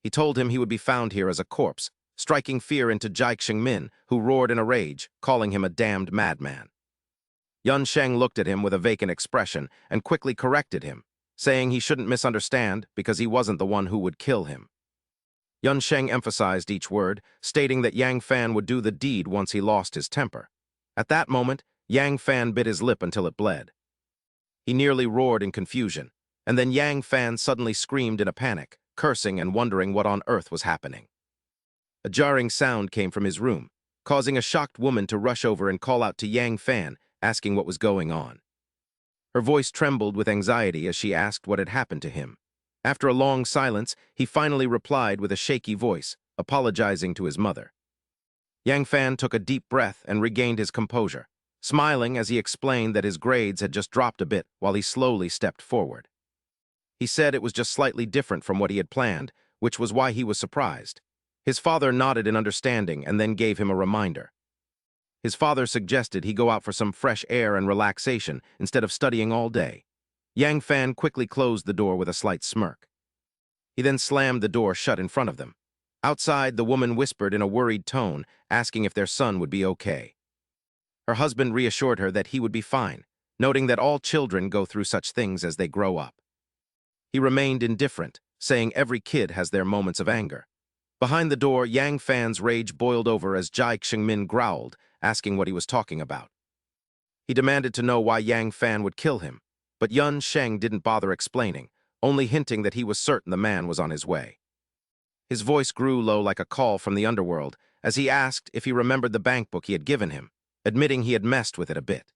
Speaker 1: He told him he would be found here as a corpse, striking fear into Jai Xingmin, who roared in a rage, calling him a damned madman. Yun Sheng looked at him with a vacant expression and quickly corrected him, saying he shouldn't misunderstand because he wasn't the one who would kill him. Yun Sheng emphasized each word, stating that Yang Fan would do the deed once he lost his temper. At that moment, Yang Fan bit his lip until it bled. He nearly roared in confusion, and then Yang Fan suddenly screamed in a panic, cursing and wondering what on earth was happening. A jarring sound came from his room, causing a shocked woman to rush over and call out to Yang Fan, asking what was going on. Her voice trembled with anxiety as she asked what had happened to him. After a long silence, he finally replied with a shaky voice, apologizing to his mother. Yang Fan took a deep breath and regained his composure, smiling as he explained that his grades had just dropped a bit while he slowly stepped forward. He said it was just slightly different from what he had planned, which was why he was surprised. His father nodded in understanding and then gave him a reminder. His father suggested he go out for some fresh air and relaxation instead of studying all day. Yang Fan quickly closed the door with a slight smirk. He then slammed the door shut in front of them. Outside, the woman whispered in a worried tone, asking if their son would be okay. Her husband reassured her that he would be fine, noting that all children go through such things as they grow up. He remained indifferent, saying every kid has their moments of anger. Behind the door, Yang Fan's rage boiled over as Jai Xingmin growled, asking what he was talking about. He demanded to know why Yang Fan would kill him, but Yun Sheng didn't bother explaining, only hinting that he was certain the man was on his way. His voice grew low like a call from the underworld as he asked if he remembered the bank book he had given him, admitting he had messed with it a bit.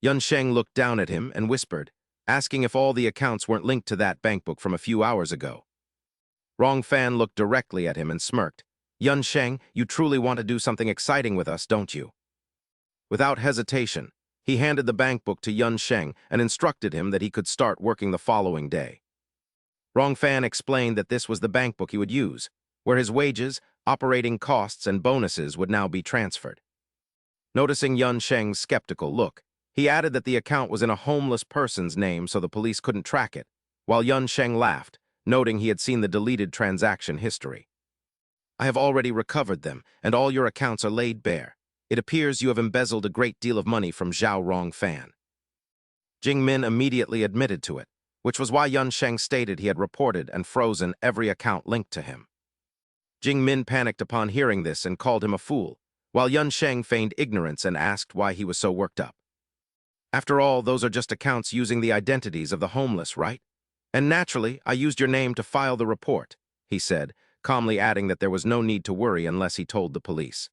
Speaker 1: Yun Sheng looked down at him and whispered, asking if all the accounts weren't linked to that bank book from a few hours ago. Rong Fan looked directly at him and smirked. Yun Sheng, you truly want to do something exciting with us, don't you? Without hesitation, he handed the bank book to Yun Sheng and instructed him that he could start working the following day. Rong Fan explained that this was the bank book he would use, where his wages, operating costs, and bonuses would now be transferred. Noticing Yun Sheng's skeptical look, he added that the account was in a homeless person's name so the police couldn't track it, while Yun Sheng laughed, noting he had seen the deleted transaction history. I have already recovered them, and all your accounts are laid bare. It appears you have embezzled a great deal of money from Zhao Rong Fan. Jing Min immediately admitted to it, which was why Yun Sheng stated he had reported and frozen every account linked to him. Jing Min panicked upon hearing this and called him a fool, while Yun Sheng feigned ignorance and asked why he was so worked up. After all, those are just accounts using the identities of the homeless, right? And naturally, I used your name to file the report, he said, calmly adding that there was no need to worry unless he told the police.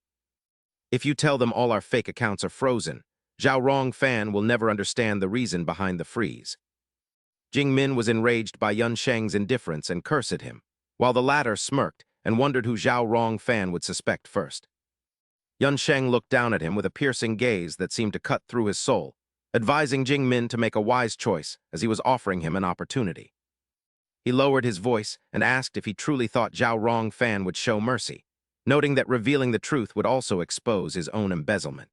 Speaker 1: If you tell them all our fake accounts are frozen, Zhao Rong Fan will never understand the reason behind the freeze. Jing Min was enraged by Yun Sheng's indifference and cursed him, while the latter smirked and wondered who Zhao Rong Fan would suspect first. Yun Sheng looked down at him with a piercing gaze that seemed to cut through his soul, advising Jing Min to make a wise choice as he was offering him an opportunity. He lowered his voice and asked if he truly thought Zhao Rong Fan would show mercy, noting that revealing the truth would also expose his own embezzlement.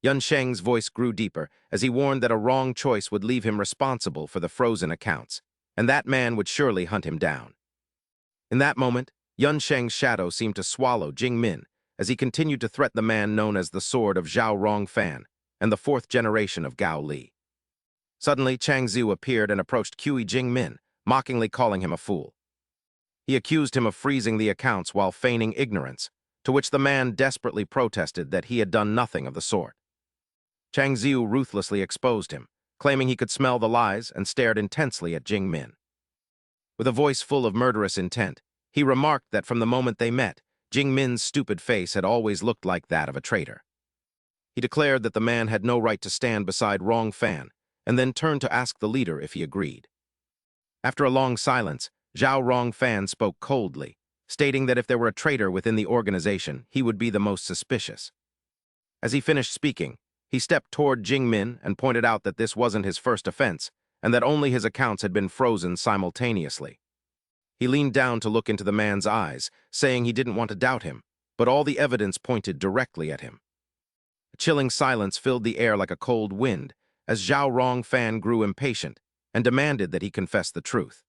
Speaker 1: Yun Sheng's voice grew deeper as he warned that a wrong choice would leave him responsible for the frozen accounts, and that man would surely hunt him down. In that moment, Yun Sheng's shadow seemed to swallow Jing Min as he continued to threaten the man known as the Sword of Zhao Rong Fan and the fourth generation of Gao Li. Suddenly, Chang Zhu appeared and approached Kui Jing Min, mockingly calling him a fool. He accused him of freezing the accounts while feigning ignorance, to which the man desperately protested that he had done nothing of the sort. Chang Ziu ruthlessly exposed him, claiming he could smell the lies, and stared intensely at Jing Min. With a voice full of murderous intent, he remarked that from the moment they met, Jing Min's stupid face had always looked like that of a traitor. He declared that the man had no right to stand beside Rong Fan, and then turned to ask the leader if he agreed. After a long silence, Zhao Rong Fan spoke coldly, stating that if there were a traitor within the organization, he would be the most suspicious. As he finished speaking, he stepped toward Jing Min and pointed out that this wasn't his first offense, and that only his accounts had been frozen simultaneously. He leaned down to look into the man's eyes, saying he didn't want to doubt him, but all the evidence pointed directly at him. A chilling silence filled the air like a cold wind, as Zhao Rong Fan grew impatient and demanded that he confess the truth.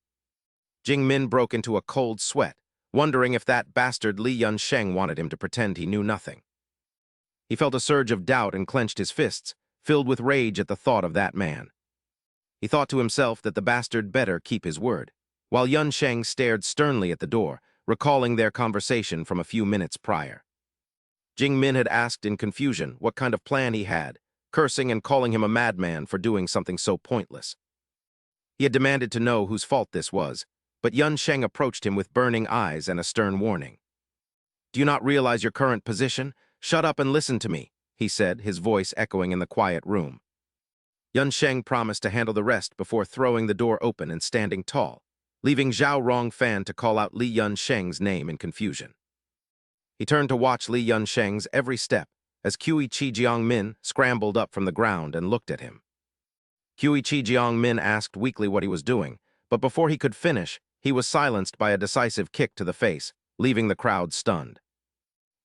Speaker 1: Jing Min broke into a cold sweat, wondering if that bastard Li Yunsheng wanted him to pretend he knew nothing. He felt a surge of doubt and clenched his fists, filled with rage at the thought of that man. He thought to himself that the bastard better keep his word, while Yunsheng stared sternly at the door, recalling their conversation from a few minutes prior. Jing Min had asked in confusion what kind of plan he had, cursing and calling him a madman for doing something so pointless. He had demanded to know whose fault this was, but Yunsheng approached him with burning eyes and a stern warning. "Do you not realize your current position? Shut up and listen to me," he said, his voice echoing in the quiet room. Yunsheng promised to handle the rest before throwing the door open and standing tall, leaving Zhao Rong Fan to call out Li Yunsheng's name in confusion. He turned to watch Li Yunsheng's every step as Qi Jiang Min scrambled up from the ground and looked at him. Qi Jiang Min asked weakly what he was doing, but before he could finish, he was silenced by a decisive kick to the face, leaving the crowd stunned.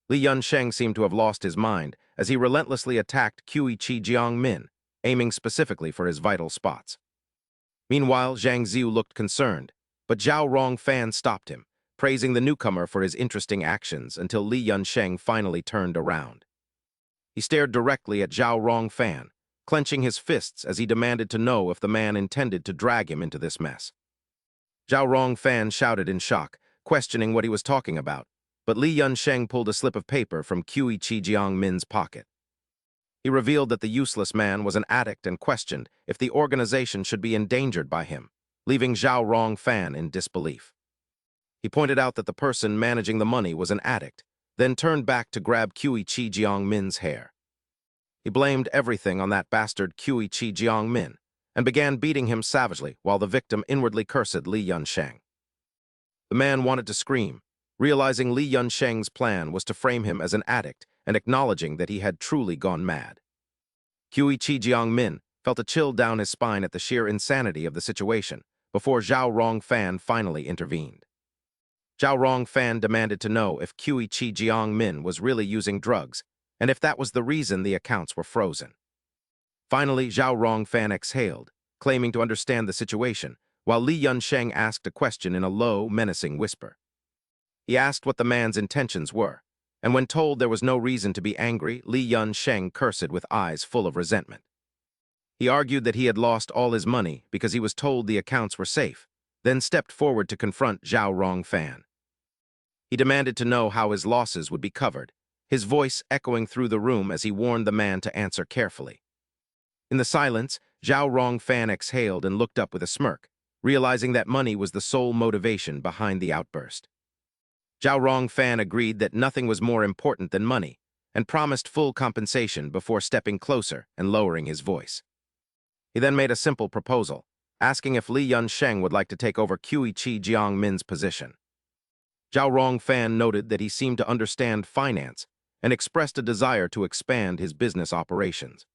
Speaker 1: Li Yunsheng seemed to have lost his mind as he relentlessly attacked Qi Jiang Min, aiming specifically for his vital spots. Meanwhile, Zhang Ziu looked concerned, but Zhao Rong Fan stopped him, praising the newcomer for his interesting actions until Li Yunsheng finally turned around. He stared directly at Zhao Rong Fan, clenching his fists as he demanded to know if the man intended to drag him into this mess. Zhao Rong Fan shouted in shock, questioning what he was talking about, but Li Yunsheng pulled a slip of paper from Qi Jiang Min's pocket. He revealed that the useless man was an addict and questioned if the organization should be endangered by him, leaving Zhao Rong Fan in disbelief. He pointed out that the person managing the money was an addict, then turned back to grab Qi Jiang Min's hair. He blamed everything on that bastard Qi Jiang Min and began beating him savagely while the victim inwardly cursed Li Yunsheng. The man wanted to scream, realizing Li Yunsheng's plan was to frame him as an addict and acknowledging that he had truly gone mad. Qi Jiang Min felt a chill down his spine at the sheer insanity of the situation before Zhao Rong Fan finally intervened. Zhao Rong Fan demanded to know if Qi Jiang Min was really using drugs and if that was the reason the accounts were frozen. Finally, Zhao Rong Fan exhaled, claiming to understand the situation, while Li Yunsheng asked a question in a low, menacing whisper. He asked what the man's intentions were, and when told there was no reason to be angry, Li Yunsheng cursed with eyes full of resentment. He argued that he had lost all his money because he was told the accounts were safe, then stepped forward to confront Zhao Rong Fan. He demanded to know how his losses would be covered, his voice echoing through the room as he warned the man to answer carefully. In the silence, Zhao Rong Fan exhaled and looked up with a smirk, realizing that money was the sole motivation behind the outburst. Zhao Rong Fan agreed that nothing was more important than money and promised full compensation before stepping closer and lowering his voice. He then made a simple proposal, asking if Li Yunsheng would like to take over Qi Jiang Min's position. Zhao Rong Fan noted that he seemed to understand finance and expressed a desire to expand his business operations.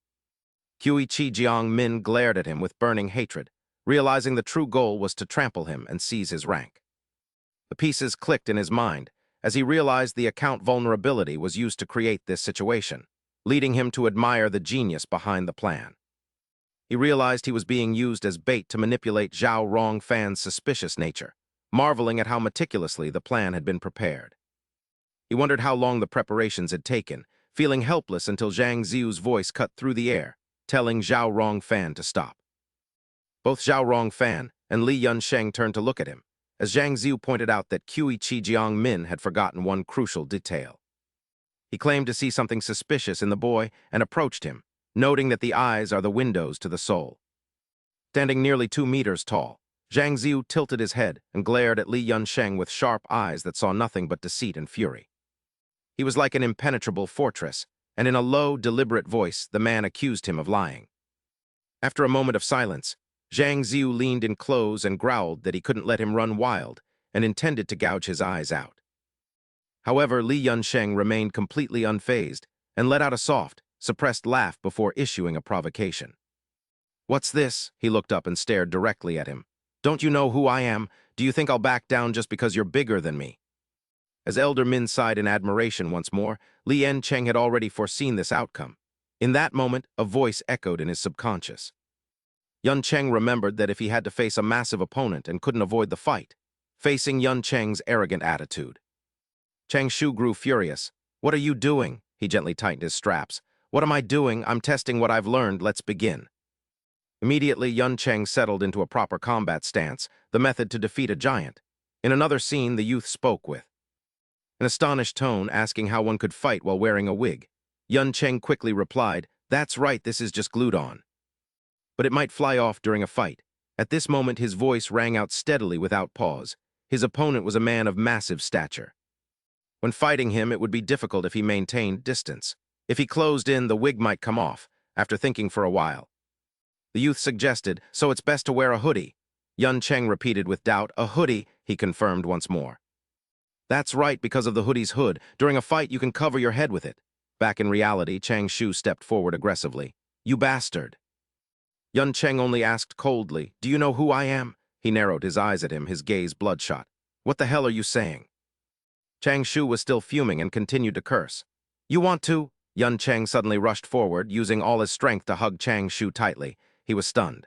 Speaker 1: Qi Jiang Min glared at him with burning hatred, realizing the true goal was to trample him and seize his rank. The pieces clicked in his mind as he realized the account vulnerability was used to create this situation, leading him to admire the genius behind the plan. He realized he was being used as bait to manipulate Zhao Rong Fan's suspicious nature, marveling at how meticulously the plan had been prepared. He wondered how long the preparations had taken, feeling helpless until Zhang Ziu's voice cut through the air, telling Zhao Rong Fan to stop. Both Zhao Rong Fan and Li Yunsheng turned to look at him, as Zhang Ziu pointed out that Qi Jiang Min had forgotten one crucial detail. He claimed to see something suspicious in the boy and approached him, noting that the eyes are the windows to the soul. Standing nearly 2 meters tall, Zhang Ziu tilted his head and glared at Li Yunsheng with sharp eyes that saw nothing but deceit and fury. He was like an impenetrable fortress, and in a low, deliberate voice, the man accused him of lying. After a moment of silence, Zhang Ziu leaned in close and growled that he couldn't let him run wild and intended to gouge his eyes out. However, Li Yunsheng remained completely unfazed and let out a soft, suppressed laugh before issuing a provocation. "What's this?" He looked up and stared directly at him. "Don't you know who I am? Do you think I'll back down just because you're bigger than me?" As Elder Min sighed in admiration once more, Li Yancheng had already foreseen this outcome. In that moment, a voice echoed in his subconscious. Yuncheng remembered that if he had to face a massive opponent and couldn't avoid the fight, facing Yuncheng's arrogant attitude. Chang Shu grew furious. "What are you doing?" He gently tightened his straps. "What am I doing? I'm testing what I've learned. Let's begin." Immediately, Yuncheng settled into a proper combat stance, the method to defeat a giant. In another scene, the youth spoke with an astonished tone, asking how one could fight while wearing a wig. Yuncheng quickly replied, "That's right, this is just glued on." But it might fly off during a fight. At this moment, his voice rang out steadily without pause. His opponent was a man of massive stature. When fighting him, it would be difficult if he maintained distance. If he closed in, the wig might come off. After thinking for a while, the youth suggested, "So it's best to wear a hoodie." Yuncheng repeated with doubt, "A hoodie," he confirmed once more. "That's right, because of the hoodie's hood. During a fight, you can cover your head with it." Back in reality, Chang Shu stepped forward aggressively. "You bastard." Yuncheng only asked coldly, "Do you know who I am?" He narrowed his eyes at him, his gaze bloodshot. "What the hell are you saying?" Chang Shu was still fuming and continued to curse. "You want to?" Yuncheng suddenly rushed forward, using all his strength to hug Chang Shu tightly. He was stunned.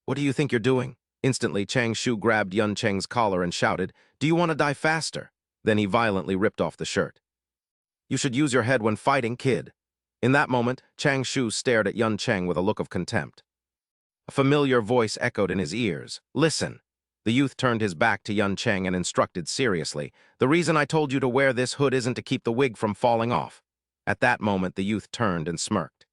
Speaker 1: "What do you think you're doing?" Instantly, Chang Shu grabbed Yuncheng's collar and shouted, "Do you want to die faster?" Then he violently ripped off the shirt. "You should use your head when fighting, kid." In that moment, Chang Shu stared at Yuncheng with a look of contempt. A familiar voice echoed in his ears. "Listen." The youth turned his back to Yuncheng and instructed seriously, "The reason I told you to wear this hood isn't to keep the wig from falling off." At that moment, the youth turned and smirked.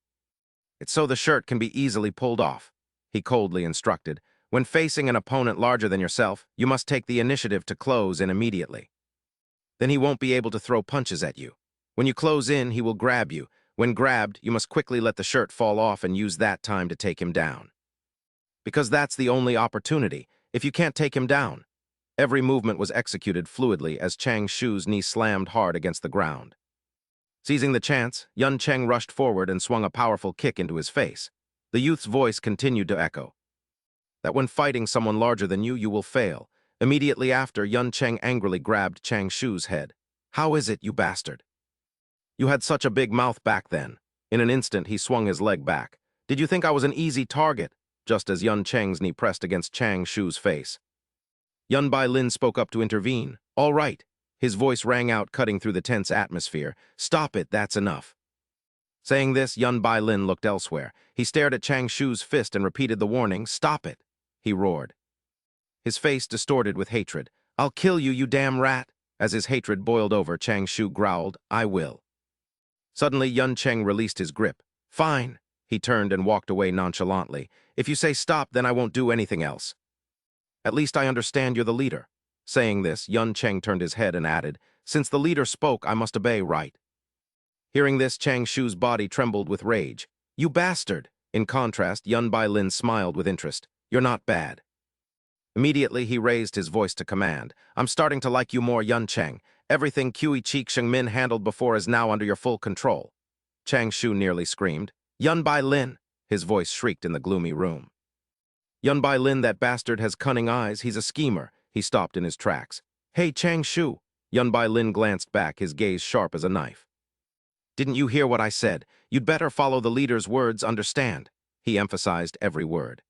Speaker 1: "It's so the shirt can be easily pulled off," he coldly instructed. "When facing an opponent larger than yourself, you must take the initiative to close in immediately. Then he won't be able to throw punches at you. When you close in, he will grab you. When grabbed, you must quickly let the shirt fall off and use that time to take him down. Because that's the only opportunity, if you can't take him down." Every movement was executed fluidly as Chang Shu's knee slammed hard against the ground. Seizing the chance, Yuncheng rushed forward and swung a powerful kick into his face. The youth's voice continued to echo, "That when fighting someone larger than you, you will fail." Immediately after, Yuncheng angrily grabbed Chang Shu's head. "How is it, you bastard? You had such a big mouth back then." In an instant, he swung his leg back. "Did you think I was an easy target?" Just as Yuncheng's knee pressed against Chang Shu's face, Yun Bai-lin spoke up to intervene. "All right." His voice rang out, cutting through the tense atmosphere. "Stop it, that's enough." Saying this, Yun Bai-lin looked elsewhere. He stared at Chang Shu's fist and repeated the warning, "Stop it," he roared. His face distorted with hatred. "I'll kill you, you damn rat." As his hatred boiled over, Chang Shu growled, "I will." Suddenly, Yuncheng released his grip. "Fine." He turned and walked away nonchalantly. "If you say stop, then I won't do anything else. At least I understand you're the leader." Saying this, Yuncheng turned his head and added, "Since the leader spoke, I must obey, right?" Hearing this, Chang Shu's body trembled with rage. "You bastard!" In contrast, Yun Bai-lin smiled with interest. "You're not bad." Immediately, he raised his voice to command. "I'm starting to like you more, Yuncheng. Everything Qi Shengmin handled before is now under your full control." Chang Shu nearly screamed. "Yun Bai-lin!" His voice shrieked in the gloomy room. "Yun Bai-lin, that bastard has cunning eyes. He's a schemer." He stopped in his tracks. "Hey, Chang Shu!" Yun Bai-lin glanced back, his gaze sharp as a knife. "Didn't you hear what I said? You'd better follow the leader's words, understand?" He emphasized every word.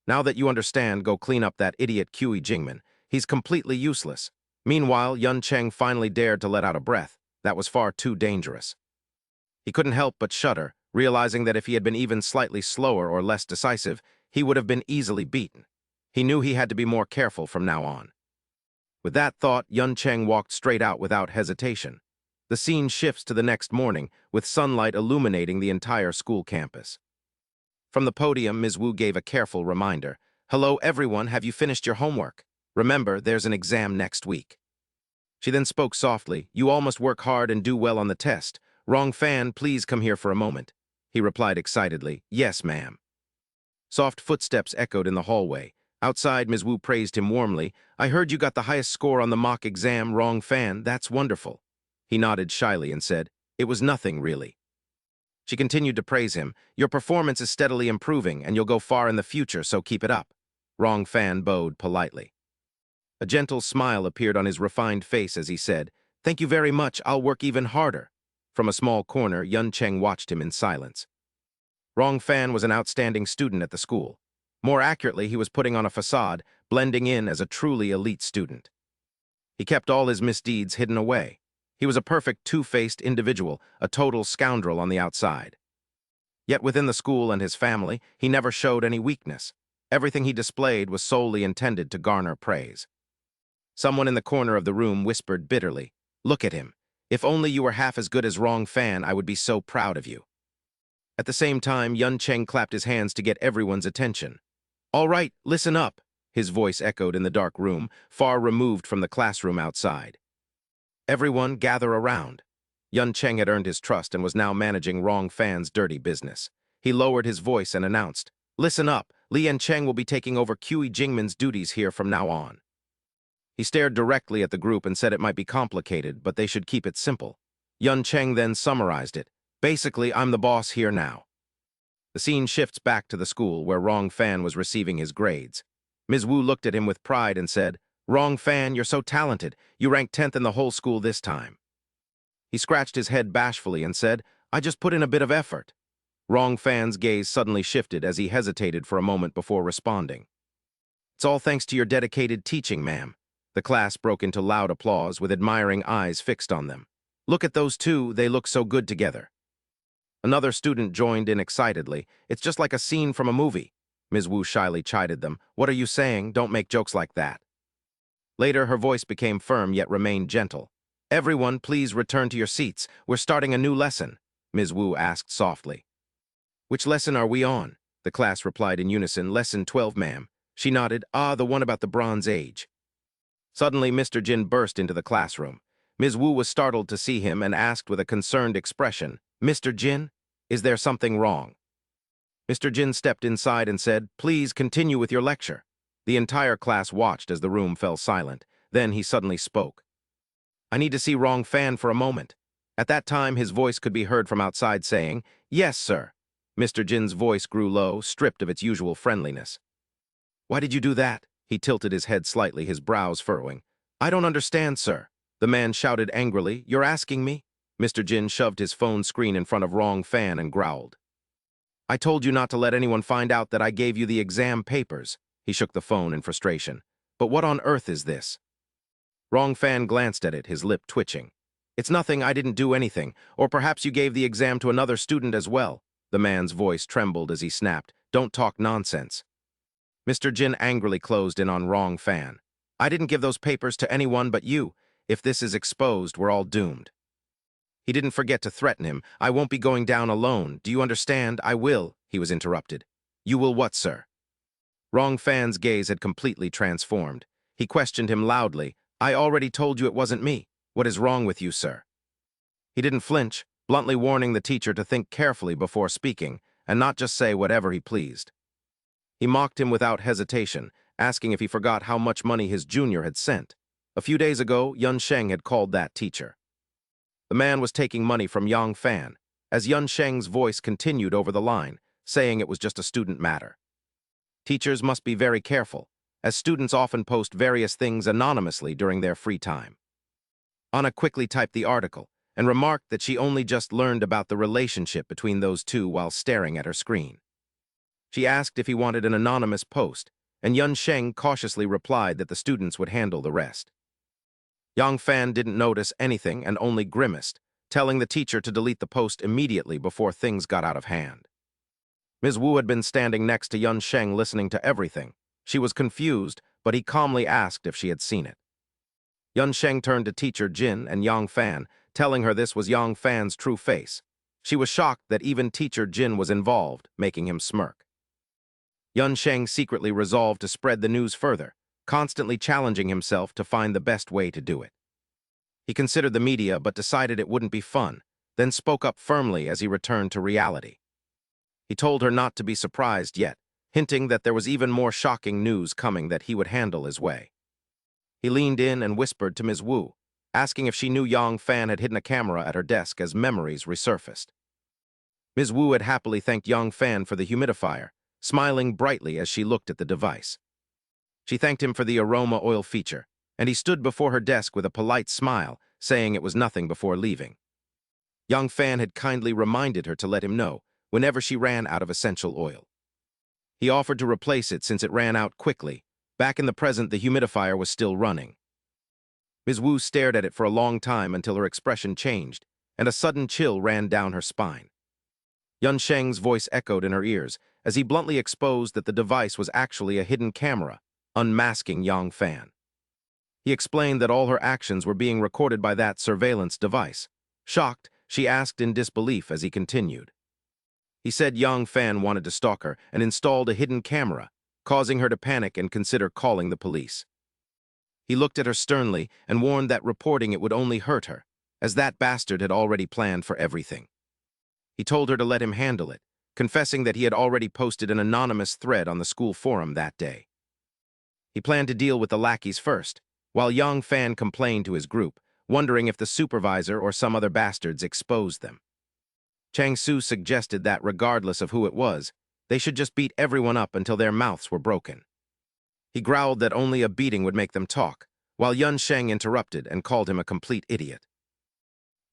Speaker 1: "Now that you understand, go clean up that idiot Qi Jingmin. He's completely useless." Meanwhile, Yuncheng finally dared to let out a breath. That was far too dangerous. He couldn't help but shudder, realizing that if he had been even slightly slower or less decisive, he would have been easily beaten. He knew he had to be more careful from now on. With that thought, Yun Cheng walked straight out without hesitation. The scene shifts to the next morning, with sunlight illuminating the entire school campus. From the podium, Ms. Wu gave a careful reminder. "Hello, everyone, have you finished your homework? Remember, there's an exam next week." She then spoke softly. "You all must work hard and do well on the test. Wrong fan, please come here for a moment." He replied excitedly, "Yes, ma'am." Soft footsteps echoed in the hallway. Outside, Ms. Wu praised him warmly. "I heard you got the highest score on the mock exam, Wrong fan. That's wonderful." He nodded shyly and said, "It was nothing, really." She continued to praise him. "Your performance is steadily improving, and you'll go far in the future, so keep it up." Wrong fan bowed politely. A gentle smile appeared on his refined face as he said, "Thank you very much, I'll work even harder." From a small corner, Yun Cheng watched him in silence. Wrong fan was an outstanding student at the school. More accurately, he was putting on a facade, blending in as a truly elite student. He kept all his misdeeds hidden away. He was a perfect two-faced individual, a total scoundrel on the outside. Yet within the school and his family, he never showed any weakness. Everything he displayed was solely intended to garner praise. Someone in the corner of the room whispered bitterly, "Look at him. If only you were half as good as Wrong fan, I would be so proud of you." At the same time, Yun Cheng clapped his hands to get everyone's attention. "All right, listen up," his voice echoed in the dark room, far removed from the classroom outside. "Everyone gather around." Yun Cheng had earned his trust and was now managing Wrong fan's dirty business. He lowered his voice and announced, "Listen up, Li and Cheng will be taking over Qi Jingmin's duties here from now on." He stared directly at the group and said it might be complicated, but they should keep it simple. Yun Cheng then summarized it. "Basically, I'm the boss here now." The scene shifts back to the school where Wrong fan was receiving his grades. Ms. Wu looked at him with pride and said, "Wrong fan, you're so talented. You ranked 10th in the whole school this time." He scratched his head bashfully and said, "I just put in a bit of effort." Wrong fan's gaze suddenly shifted as he hesitated for a moment before responding. "It's all thanks to your dedicated teaching, ma'am." The class broke into loud applause with admiring eyes fixed on them. "Look at those two, they look so good together." Another student joined in excitedly. "It's just like a scene from a movie." Ms. Wu shyly chided them. "What are you saying? Don't make jokes like that." Later, her voice became firm yet remained gentle. "Everyone, please return to your seats. We're starting a new lesson," Ms. Wu asked softly. "Which lesson are we on?" The class replied in unison, "Lesson 12, ma'am." She nodded, "Ah, the one about the Bronze Age." Suddenly, Mr. Jin burst into the classroom. Ms. Wu was startled to see him and asked with a concerned expression, "Mr. Jin, is there something wrong?" Mr. Jin stepped inside and said, "Please continue with your lecture." The entire class watched as the room fell silent. Then he suddenly spoke. "I need to see Wrong fan for a moment." At that time, his voice could be heard from outside saying, "Yes, sir." Mr. Jin's voice grew low, stripped of its usual friendliness. "Why did you do that?" He tilted his head slightly, his brows furrowing. "I don't understand, sir." The man shouted angrily, "You're asking me?" Mr. Jin shoved his phone screen in front of Wrong fan and growled. "I told you not to let anyone find out that I gave you the exam papers." He shook the phone in frustration. "But what on earth is this?" Wrong fan glanced at it, his lip twitching. "It's nothing, I didn't do anything. Or perhaps you gave the exam to another student as well." The man's voice trembled as he snapped, "Don't talk nonsense." Mr. Jin angrily closed in on Wrong fan. "I didn't give those papers to anyone but you. If this is exposed, we're all doomed." He didn't forget to threaten him. "I won't be going down alone. Do you understand? I will." He was interrupted. "You will what, sir?" Wrong fan's gaze had completely transformed. He questioned him loudly. "I already told you it wasn't me. What is wrong with you, sir?" He didn't flinch, bluntly warning the teacher to think carefully before speaking, and not just say whatever he pleased. He mocked him without hesitation, asking if he forgot how much money his junior had sent. A few days ago, Yun Sheng had called that teacher. The man was taking money from Yang Fan, as Yun Sheng's voice continued over the line, saying it was just a student matter. Teachers must be very careful, as students often post various things anonymously during their free time. Anna quickly typed the article and remarked that she only just learned about the relationship between those two while staring at her screen. She asked if he wanted an anonymous post, and Yun Sheng cautiously replied that the students would handle the rest. Yang Fan didn't notice anything and only grimaced, telling the teacher to delete the post immediately before things got out of hand. Ms. Wu had been standing next to Yun Sheng listening to everything. She was confused, but he calmly asked if she had seen it. Yun Sheng turned to teacher Jin and Yang Fan, telling her this was Yang Fan's true face. She was shocked that even teacher Jin was involved, making him smirk. Yun Sheng secretly resolved to spread the news further, constantly challenging himself to find the best way to do it. He considered the media but decided it wouldn't be fun, then spoke up firmly as he returned to reality. He told her not to be surprised yet, hinting that there was even more shocking news coming that he would handle his way. He leaned in and whispered to Ms. Wu, asking if she knew Yang Fan had hidden a camera at her desk as memories resurfaced. Ms. Wu had happily thanked Yang Fan for the humidifier, smiling brightly as she looked at the device. She thanked him for the aroma oil feature, and he stood before her desk with a polite smile, saying it was nothing before leaving. Yang Fan had kindly reminded her to let him know whenever she ran out of essential oil. He offered to replace it since it ran out quickly. Back in the present, the humidifier was still running. Ms. Wu stared at it for a long time until her expression changed, and a sudden chill ran down her spine. Yun Sheng's voice echoed in her ears as he bluntly exposed that the device was actually a hidden camera, unmasking Yang Fan. He explained that all her actions were being recorded by that surveillance device. Shocked, she asked in disbelief as he continued. He said Yang Fan wanted to stalk her and installed a hidden camera, causing her to panic and consider calling the police. He looked at her sternly and warned that reporting it would only hurt her, as that bastard had already planned for everything. He told her to let him handle it, confessing that he had already posted an anonymous thread on the school forum that day. He planned to deal with the lackeys first, while Yang Fan complained to his group, wondering if the supervisor or some other bastards exposed them. Chang Su suggested that, regardless of who it was, they should just beat everyone up until their mouths were broken. He growled that only a beating would make them talk, while Yun Sheng interrupted and called him a complete idiot.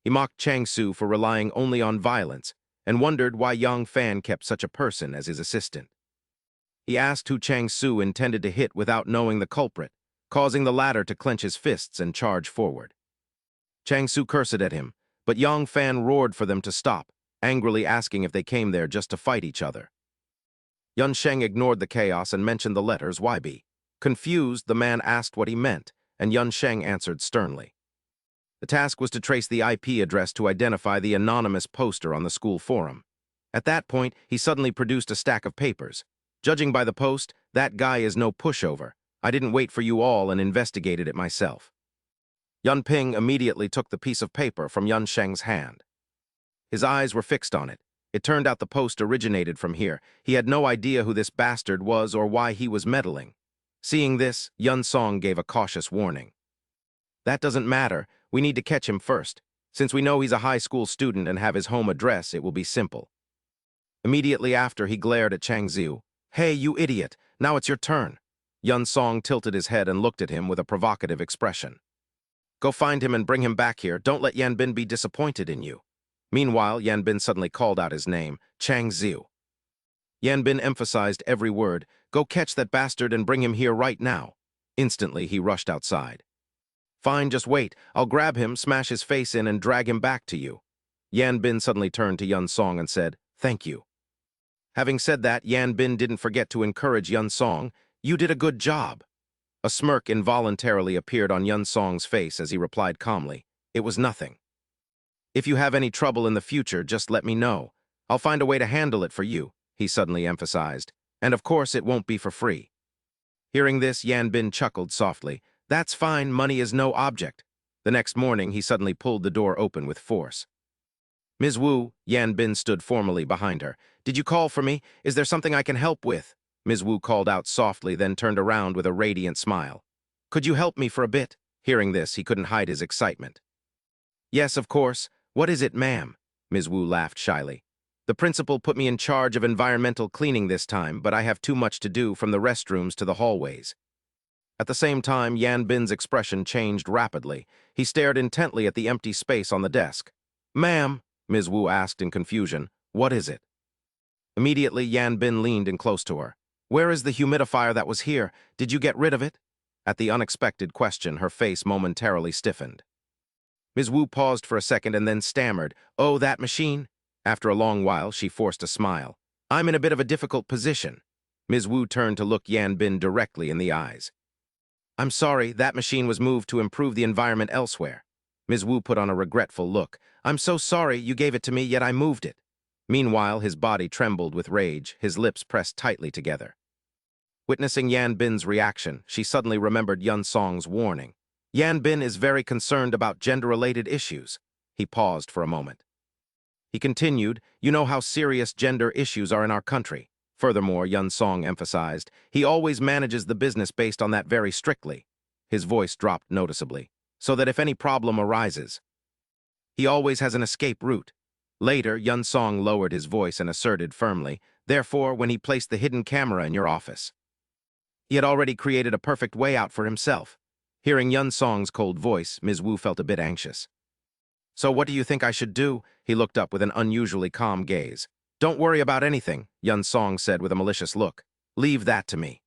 Speaker 1: He mocked Chang Su for relying only on violence and wondered why Yang Fan kept such a person as his assistant. He asked who Chang Su intended to hit without knowing the culprit, causing the latter to clench his fists and charge forward. Chang Su cursed at him, but Yang Fan roared for them to stop, angrily asking if they came there just to fight each other. Yun Sheng ignored the chaos and mentioned the letters YB. Confused, the man asked what he meant, and Yun Sheng answered sternly. The task was to trace the IP address to identify the anonymous poster on the school forum. At that point, he suddenly produced a stack of papers. Judging by the post, that guy is no pushover. I didn't wait for you all and investigated it myself. Yun Ping immediately took the piece of paper from Yun Sheng's hand. His eyes were fixed on it. It turned out the post originated from here. He had no idea who this bastard was or why he was meddling. Seeing this, Yun Song gave a cautious warning. That doesn't matter. We need to catch him first. Since we know he's a high school student and have his home address, it will be simple. Immediately after, he glared at Chang Ziu. Hey, you idiot. Now it's your turn. Yun Song tilted his head and looked at him with a provocative expression. Go find him and bring him back here. Don't let Yan Bin be disappointed in you. Meanwhile, Yan Bin suddenly called out his name, Chang Ziu. Yan Bin emphasized every word. Go catch that bastard and bring him here right now. Instantly, he rushed outside. Fine, just wait. I'll grab him, smash his face in, and drag him back to you. Yan Bin suddenly turned to Yun Song and said, Thank you. Having said that, Yan Bin didn't forget to encourage Yun Song. You did a good job. A smirk involuntarily appeared on Yun Song's face as he replied calmly, It was nothing. If you have any trouble in the future, just let me know. I'll find a way to handle it for you, he suddenly emphasized. And of course, it won't be for free. Hearing this, Yan Bin chuckled softly. That's fine, money is no object. The next morning, he suddenly pulled the door open with force. Ms. Wu, Yan Bin stood formally behind her. Did you call for me? Is there something I can help with? Ms. Wu called out softly, then turned around with a radiant smile. Could you help me for a bit? Hearing this, he couldn't hide his excitement. Yes, of course. What is it, ma'am? Ms. Wu laughed shyly. The principal put me in charge of environmental cleaning this time, but I have too much to do from the restrooms to the hallways. At the same time, Yan Bin's expression changed rapidly. He stared intently at the empty space on the desk. Ma'am, Ms. Wu asked in confusion, what is it? Immediately, Yan Bin leaned in close to her. Where is the humidifier that was here? Did you get rid of it? At the unexpected question, her face momentarily stiffened. Ms. Wu paused for a second and then stammered, Oh, that machine? After a long while, she forced a smile. I'm in a bit of a difficult position. Ms. Wu turned to look Yan Bin directly in the eyes. I'm sorry, that machine was moved to improve the environment elsewhere. Ms. Wu put on a regretful look. I'm so sorry you gave it to me, yet I moved it. Meanwhile, his body trembled with rage, his lips pressed tightly together. Witnessing Yan Bin's reaction, she suddenly remembered Yun Song's warning. Yan Bin is very concerned about gender-related issues. He paused for a moment. He continued, you know how serious gender issues are in our country. Furthermore, Yun Song emphasized, he always manages the business based on that very strictly. His voice dropped noticeably, so that if any problem arises, he always has an escape route. Later, Yun Song lowered his voice and asserted firmly, therefore, when he placed the hidden camera in your office, he had already created a perfect way out for himself. Hearing Yun Song's cold voice, Ms. Wu felt a bit anxious. So what do you think I should do? He looked up with an unusually calm gaze. Don't worry about anything, Yun Song said with a malicious look. Leave that to me.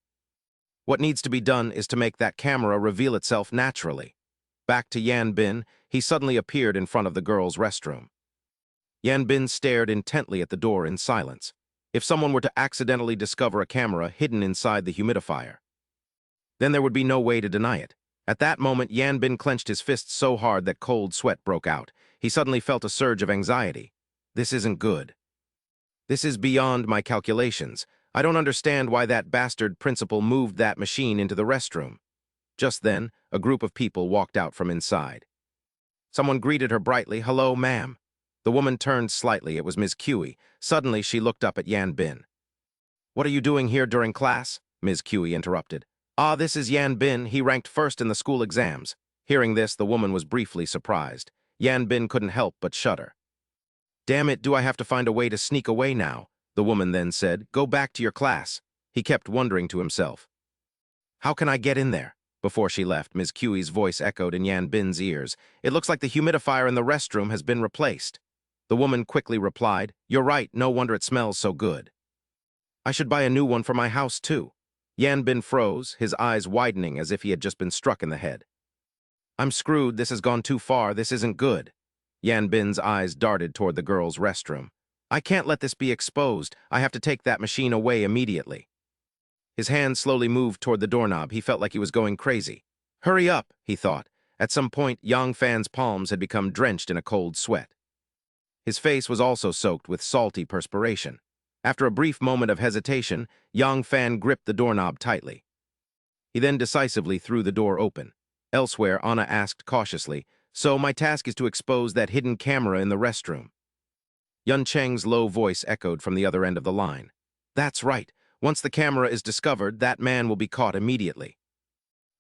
Speaker 1: What needs to be done is to make that camera reveal itself naturally. Back to Yan Bin, he suddenly appeared in front of the girls' restroom. Yan Bin stared intently at the door in silence. If someone were to accidentally discover a camera hidden inside the humidifier, then there would be no way to deny it. At that moment, Yan Bin clenched his fists so hard that cold sweat broke out. He suddenly felt a surge of anxiety. This isn't good. This is beyond my calculations. I don't understand why that bastard principal moved that machine into the restroom. Just then, a group of people walked out from inside. Someone greeted her brightly, hello, ma'am. The woman turned slightly. It was Ms. Cui. Suddenly, she looked up at Yan Bin. What are you doing here during class? Ms. Cui interrupted. Ah, this is Yan Bin. He ranked first in the school exams. Hearing this, the woman was briefly surprised. Yan Bin couldn't help but shudder. Damn it, do I have to find a way to sneak away now? The woman then said, go back to your class. He kept wondering to himself. How can I get in there? Before she left, Ms. Cui's voice echoed in Yan Bin's ears. It looks like the humidifier in the restroom has been replaced. The woman quickly replied, you're right, no wonder it smells so good. I should buy a new one for my house, too. Yan Bin froze, his eyes widening as if he had just been struck in the head. I'm screwed, this has gone too far, this isn't good. Yan Bin's eyes darted toward the girls' restroom. I can't let this be exposed. I have to take that machine away immediately. His hand slowly moved toward the doorknob. He felt like he was going crazy. Hurry up, he thought. At some point, Yang Fan's palms had become drenched in a cold sweat. His face was also soaked with salty perspiration. After a brief moment of hesitation, Yang Fan gripped the doorknob tightly. He then decisively threw the door open. Elsewhere, Anna asked cautiously, so my task is to expose that hidden camera in the restroom. Yun Cheng's low voice echoed from the other end of the line. That's right. Once the camera is discovered, that man will be caught immediately.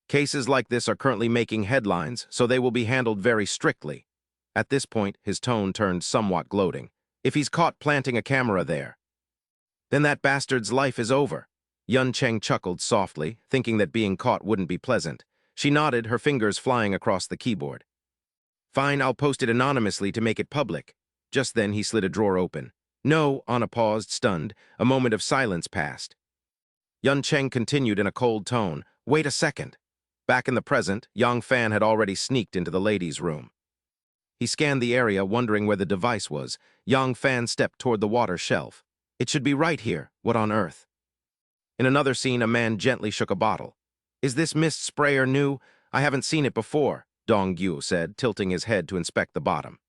Speaker 1: Cases like this are currently making headlines, so they will be handled very strictly. At this point, his tone turned somewhat gloating. If he's caught planting a camera there, then that bastard's life is over. Yun Cheng chuckled softly, thinking that being caught wouldn't be pleasant. She nodded, her fingers flying across the keyboard. Fine, I'll post it anonymously to make it public. Just then, he slid a drawer open. No, Anna paused, stunned. A moment of silence passed. Yun Cheng continued in a cold tone. Wait a second. Back in the present, Yang Fan had already sneaked into the ladies' room. He scanned the area, wondering where the device was. Yang Fan stepped toward the water shelf. It should be right here. What on earth? In another scene, a man gently shook a bottle. Is this mist sprayer new? I haven't seen it before, Dong Yu said, tilting his head to inspect the bottom.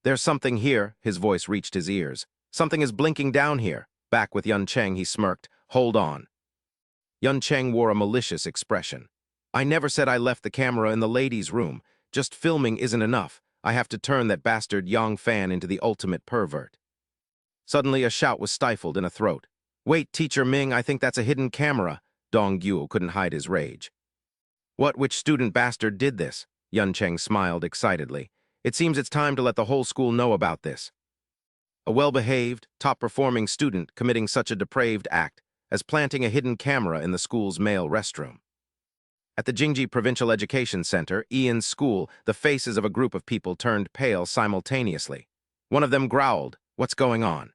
Speaker 1: There's something here, his voice reached his ears. Something is blinking down here. Back with Yun Cheng, he smirked. Hold on. Yun Cheng wore a malicious expression. I never said I left the camera in the ladies' room. Just filming isn't enough. I have to turn that bastard Yang Fan into the ultimate pervert. Suddenly, a shout was stifled in a throat. Wait, Teacher Ming, I think that's a hidden camera. Dong Yu couldn't hide his rage. What, which student bastard did this? Yun Cheng smiled excitedly. It seems it's time to let the whole school know about this. A well-behaved, top-performing student committing such a depraved act as planting a hidden camera in the school's male restroom. At the Jingji Provincial Education Center, Ian's school, the faces of a group of people turned pale simultaneously. One of them growled, "What's going on?"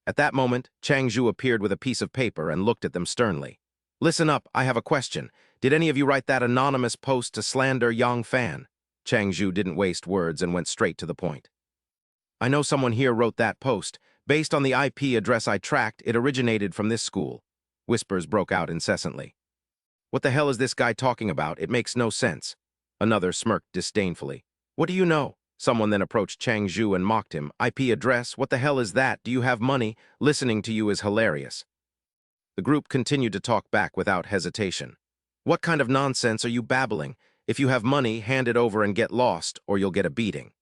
Speaker 1: At that moment, Chang Zhu appeared with a piece of paper and looked at them sternly. Listen up, I have a question. Did any of you write that anonymous post to slander Yang Fan? Chang Zhu didn't waste words and went straight to the point. I know someone here wrote that post. Based on the IP address I tracked, it originated from this school. Whispers broke out incessantly. What the hell is this guy talking about? It makes no sense. Another smirked disdainfully. What do you know? Someone then approached Chang Zhu and mocked him. IP address? What the hell is that? Do you have money? Listening to you is hilarious. The group continued to talk back without hesitation. What kind of nonsense are you babbling? If you have money, hand it over and get lost, or you'll get a beating.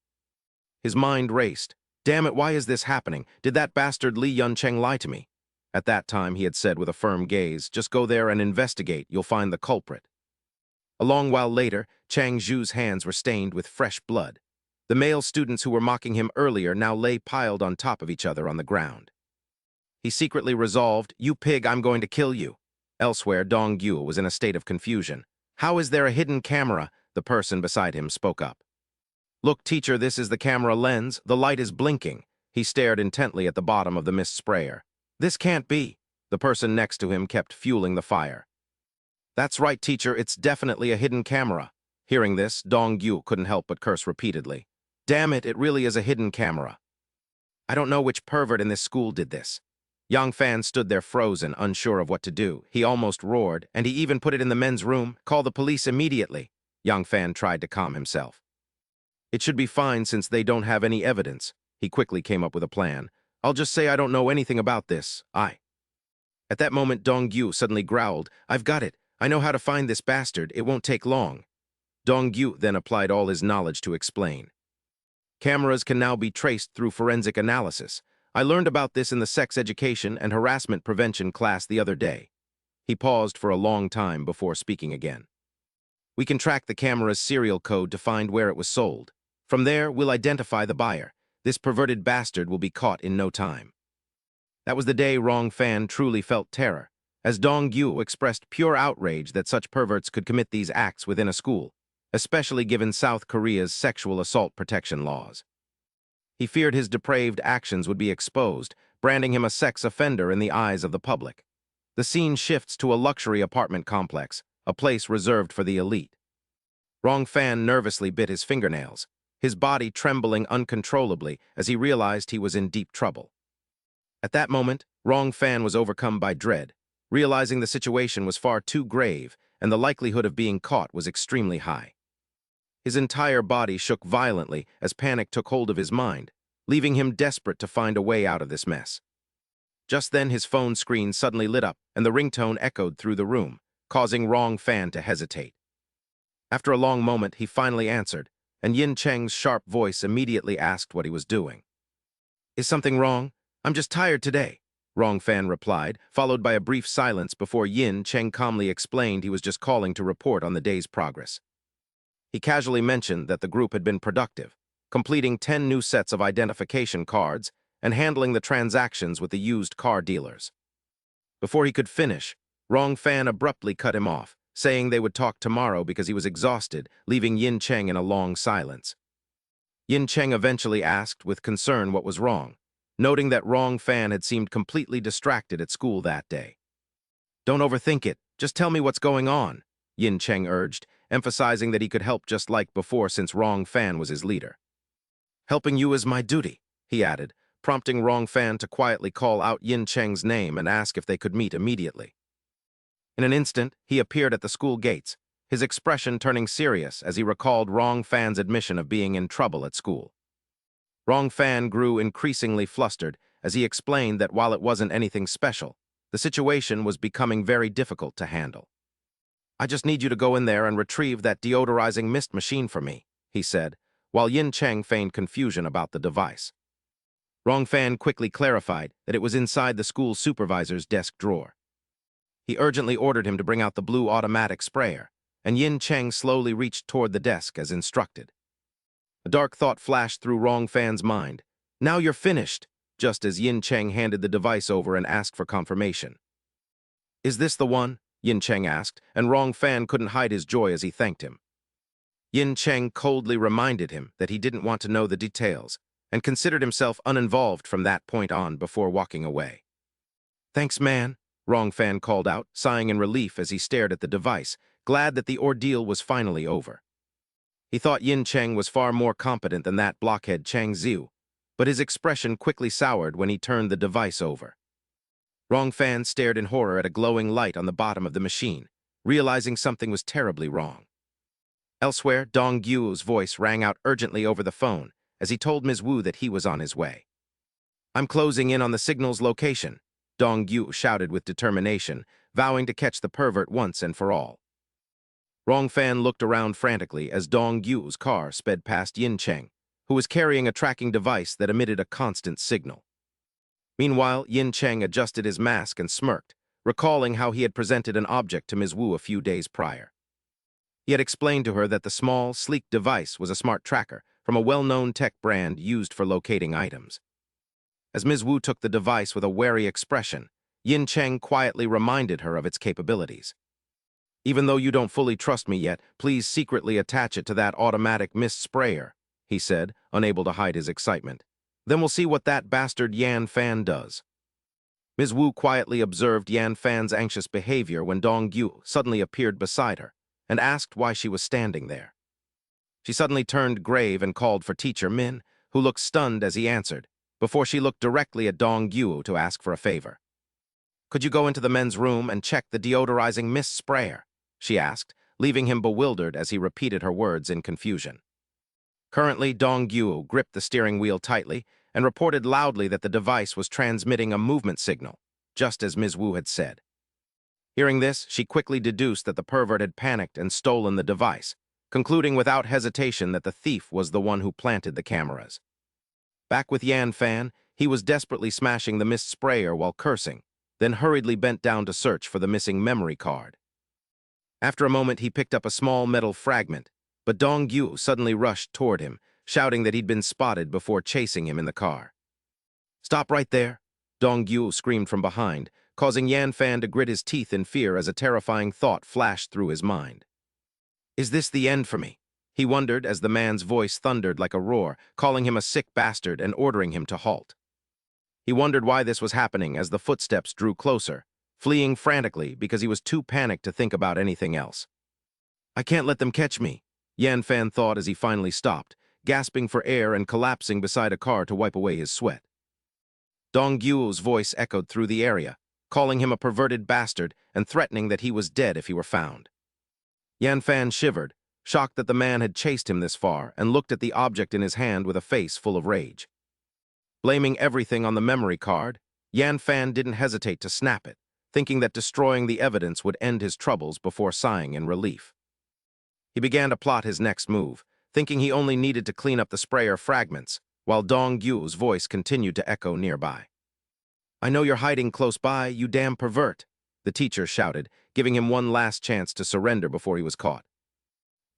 Speaker 1: His mind raced. Damn it, why is this happening? Did that bastard Li Yuncheng lie to me? At that time, he had said with a firm gaze, just go there and investigate, you'll find the culprit. A long while later, Chang Zhu's hands were stained with fresh blood. The male students who were mocking him earlier now lay piled on top of each other on the ground. He secretly resolved, you pig, I'm going to kill you. Elsewhere, Dong Yu was in a state of confusion. How is there a hidden camera? The person beside him spoke up. Look, teacher, this is the camera lens. The light is blinking. He stared intently at the bottom of the mist sprayer. This can't be. The person next to him kept fueling the fire. That's right, teacher, it's definitely a hidden camera. Hearing this, Dong Yu couldn't help but curse repeatedly. Damn it, it really is a hidden camera. I don't know which pervert in this school did this. Yang Fan stood there frozen, unsure of what to do. He almost roared, and he even put it in the men's room. Call the police immediately. Yang Fan tried to calm himself. It should be fine since they don't have any evidence. He quickly came up with a plan. I'll just say I don't know anything about this. At that moment, Dong Yu suddenly growled, I've got it. I know how to find this bastard. It won't take long. Dong Yu then applied all his knowledge to explain. Cameras can now be traced through forensic analysis. I learned about this in the sex education and harassment prevention class the other day. He paused for a long time before speaking again. We can track the camera's serial code to find where it was sold. From there, we'll identify the buyer. This perverted bastard will be caught in no time. That was the day Rong Fan truly felt terror, as Dong Yu expressed pure outrage that such perverts could commit these acts within a school, especially given South Korea's sexual assault protection laws. He feared his depraved actions would be exposed, branding him a sex offender in the eyes of the public. The scene shifts to a luxury apartment complex, a place reserved for the elite. Rong Fan nervously bit his fingernails, his body trembling uncontrollably as he realized he was in deep trouble. At that moment, Rong Fan was overcome by dread, realizing the situation was far too grave and the likelihood of being caught was extremely high. His entire body shook violently as panic took hold of his mind, leaving him desperate to find a way out of this mess. Just then, his phone screen suddenly lit up and the ringtone echoed through the room, causing Rong Fan to hesitate. After a long moment, he finally answered, and Yin Cheng's sharp voice immediately asked what he was doing. Is something wrong? I'm just tired today, Rong Fan replied, followed by a brief silence before Yin Cheng calmly explained he was just calling to report on the day's progress. He casually mentioned that the group had been productive, completing 10 new sets of identification cards and handling the transactions with the used car dealers. Before he could finish, Rong Fan abruptly cut him off, saying they would talk tomorrow because he was exhausted, leaving Yin Cheng in a long silence. Yin Cheng eventually asked with concern what was wrong, noting that Rong Fan had seemed completely distracted at school that day. Don't overthink it, just tell me what's going on, Yin Cheng urged, emphasizing that he could help just like before since Rong Fan was his leader. Helping you is my duty, he added, prompting Rong Fan to quietly call out Yin Cheng's name and ask if they could meet immediately. In an instant, he appeared at the school gates, his expression turning serious as he recalled Rong Fan's admission of being in trouble at school. Rong Fan grew increasingly flustered as he explained that while it wasn't anything special, the situation was becoming very difficult to handle. I just need you to go in there and retrieve that deodorizing mist machine for me, he said, while Yin Cheng feigned confusion about the device. Rong Fan quickly clarified that it was inside the school supervisor's desk drawer. He urgently ordered him to bring out the blue automatic sprayer, and Yin Cheng slowly reached toward the desk as instructed. A dark thought flashed through Rong Fan's mind. Now you're finished, just as Yin Cheng handed the device over and asked for confirmation. Is this the one? Yin Cheng asked, and Rong Fan couldn't hide his joy as he thanked him. Yin Cheng coldly reminded him that he didn't want to know the details, and considered himself uninvolved from that point on before walking away. Thanks, man, Rong Fan called out, sighing in relief as he stared at the device, glad that the ordeal was finally over. He thought Yin Cheng was far more competent than that blockhead Chang Ziu, but his expression quickly soured when he turned the device over. Rong Fan stared in horror at a glowing light on the bottom of the machine, realizing something was terribly wrong. Elsewhere, Dong Gyu's voice rang out urgently over the phone as he told Ms. Wu that he was on his way. "I'm closing in on the signal's location," Dong Gyu shouted with determination, vowing to catch the pervert once and for all. Rong Fan looked around frantically as Dong Gyu's car sped past Yin Cheng, who was carrying a tracking device that emitted a constant signal. Meanwhile, Yin Cheng adjusted his mask and smirked, recalling how he had presented an object to Ms. Wu a few days prior. He had explained to her that the small, sleek device was a smart tracker from a well-known tech brand used for locating items. As Ms. Wu took the device with a wary expression, Yin Cheng quietly reminded her of its capabilities. "Even though you don't fully trust me yet, please secretly attach it to that automatic mist sprayer," he said, unable to hide his excitement. "Then we'll see what that bastard Yan Fan does." Ms. Wu quietly observed Yan Fan's anxious behavior when Dong Gyu suddenly appeared beside her and asked why she was standing there. She suddenly turned grave and called for Teacher Min, who looked stunned as he answered, before she looked directly at Dong Gyu to ask for a favor. "Could you go into the men's room and check the deodorizing mist sprayer?" she asked, leaving him bewildered as he repeated her words in confusion. Currently, Dong Gyu gripped the steering wheel tightly and reported loudly that the device was transmitting a movement signal, just as Ms. Wu had said. Hearing this, she quickly deduced that the pervert had panicked and stolen the device, concluding without hesitation that the thief was the one who planted the cameras. Back with Yan Fan, he was desperately smashing the mist sprayer while cursing, then hurriedly bent down to search for the missing memory card. After a moment, he picked up a small metal fragment, but Dong Gyu suddenly rushed toward him, shouting that he'd been spotted before chasing him in the car. "Stop right there," Dong Gyu screamed from behind, causing Yan Fan to grit his teeth in fear as a terrifying thought flashed through his mind. "Is this the end for me?" he wondered as the man's voice thundered like a roar, calling him a sick bastard and ordering him to halt. He wondered why this was happening as the footsteps drew closer, fleeing frantically because he was too panicked to think about anything else. "I can't let them catch me," Yan Fan thought as he finally stopped, gasping for air and collapsing beside a car to wipe away his sweat. Dong Gyu's voice echoed through the area, calling him a perverted bastard and threatening that he was dead if he were found. Yan Fan shivered, shocked that the man had chased him this far, and looked at the object in his hand with a face full of rage. Blaming everything on the memory card, Yan Fan didn't hesitate to snap it, thinking that destroying the evidence would end his troubles before sighing in relief. He began to plot his next move, thinking he only needed to clean up the sprayer fragments, while Dong Gyu's voice continued to echo nearby. "I know you're hiding close by, you damn pervert," the teacher shouted, giving him one last chance to surrender before he was caught.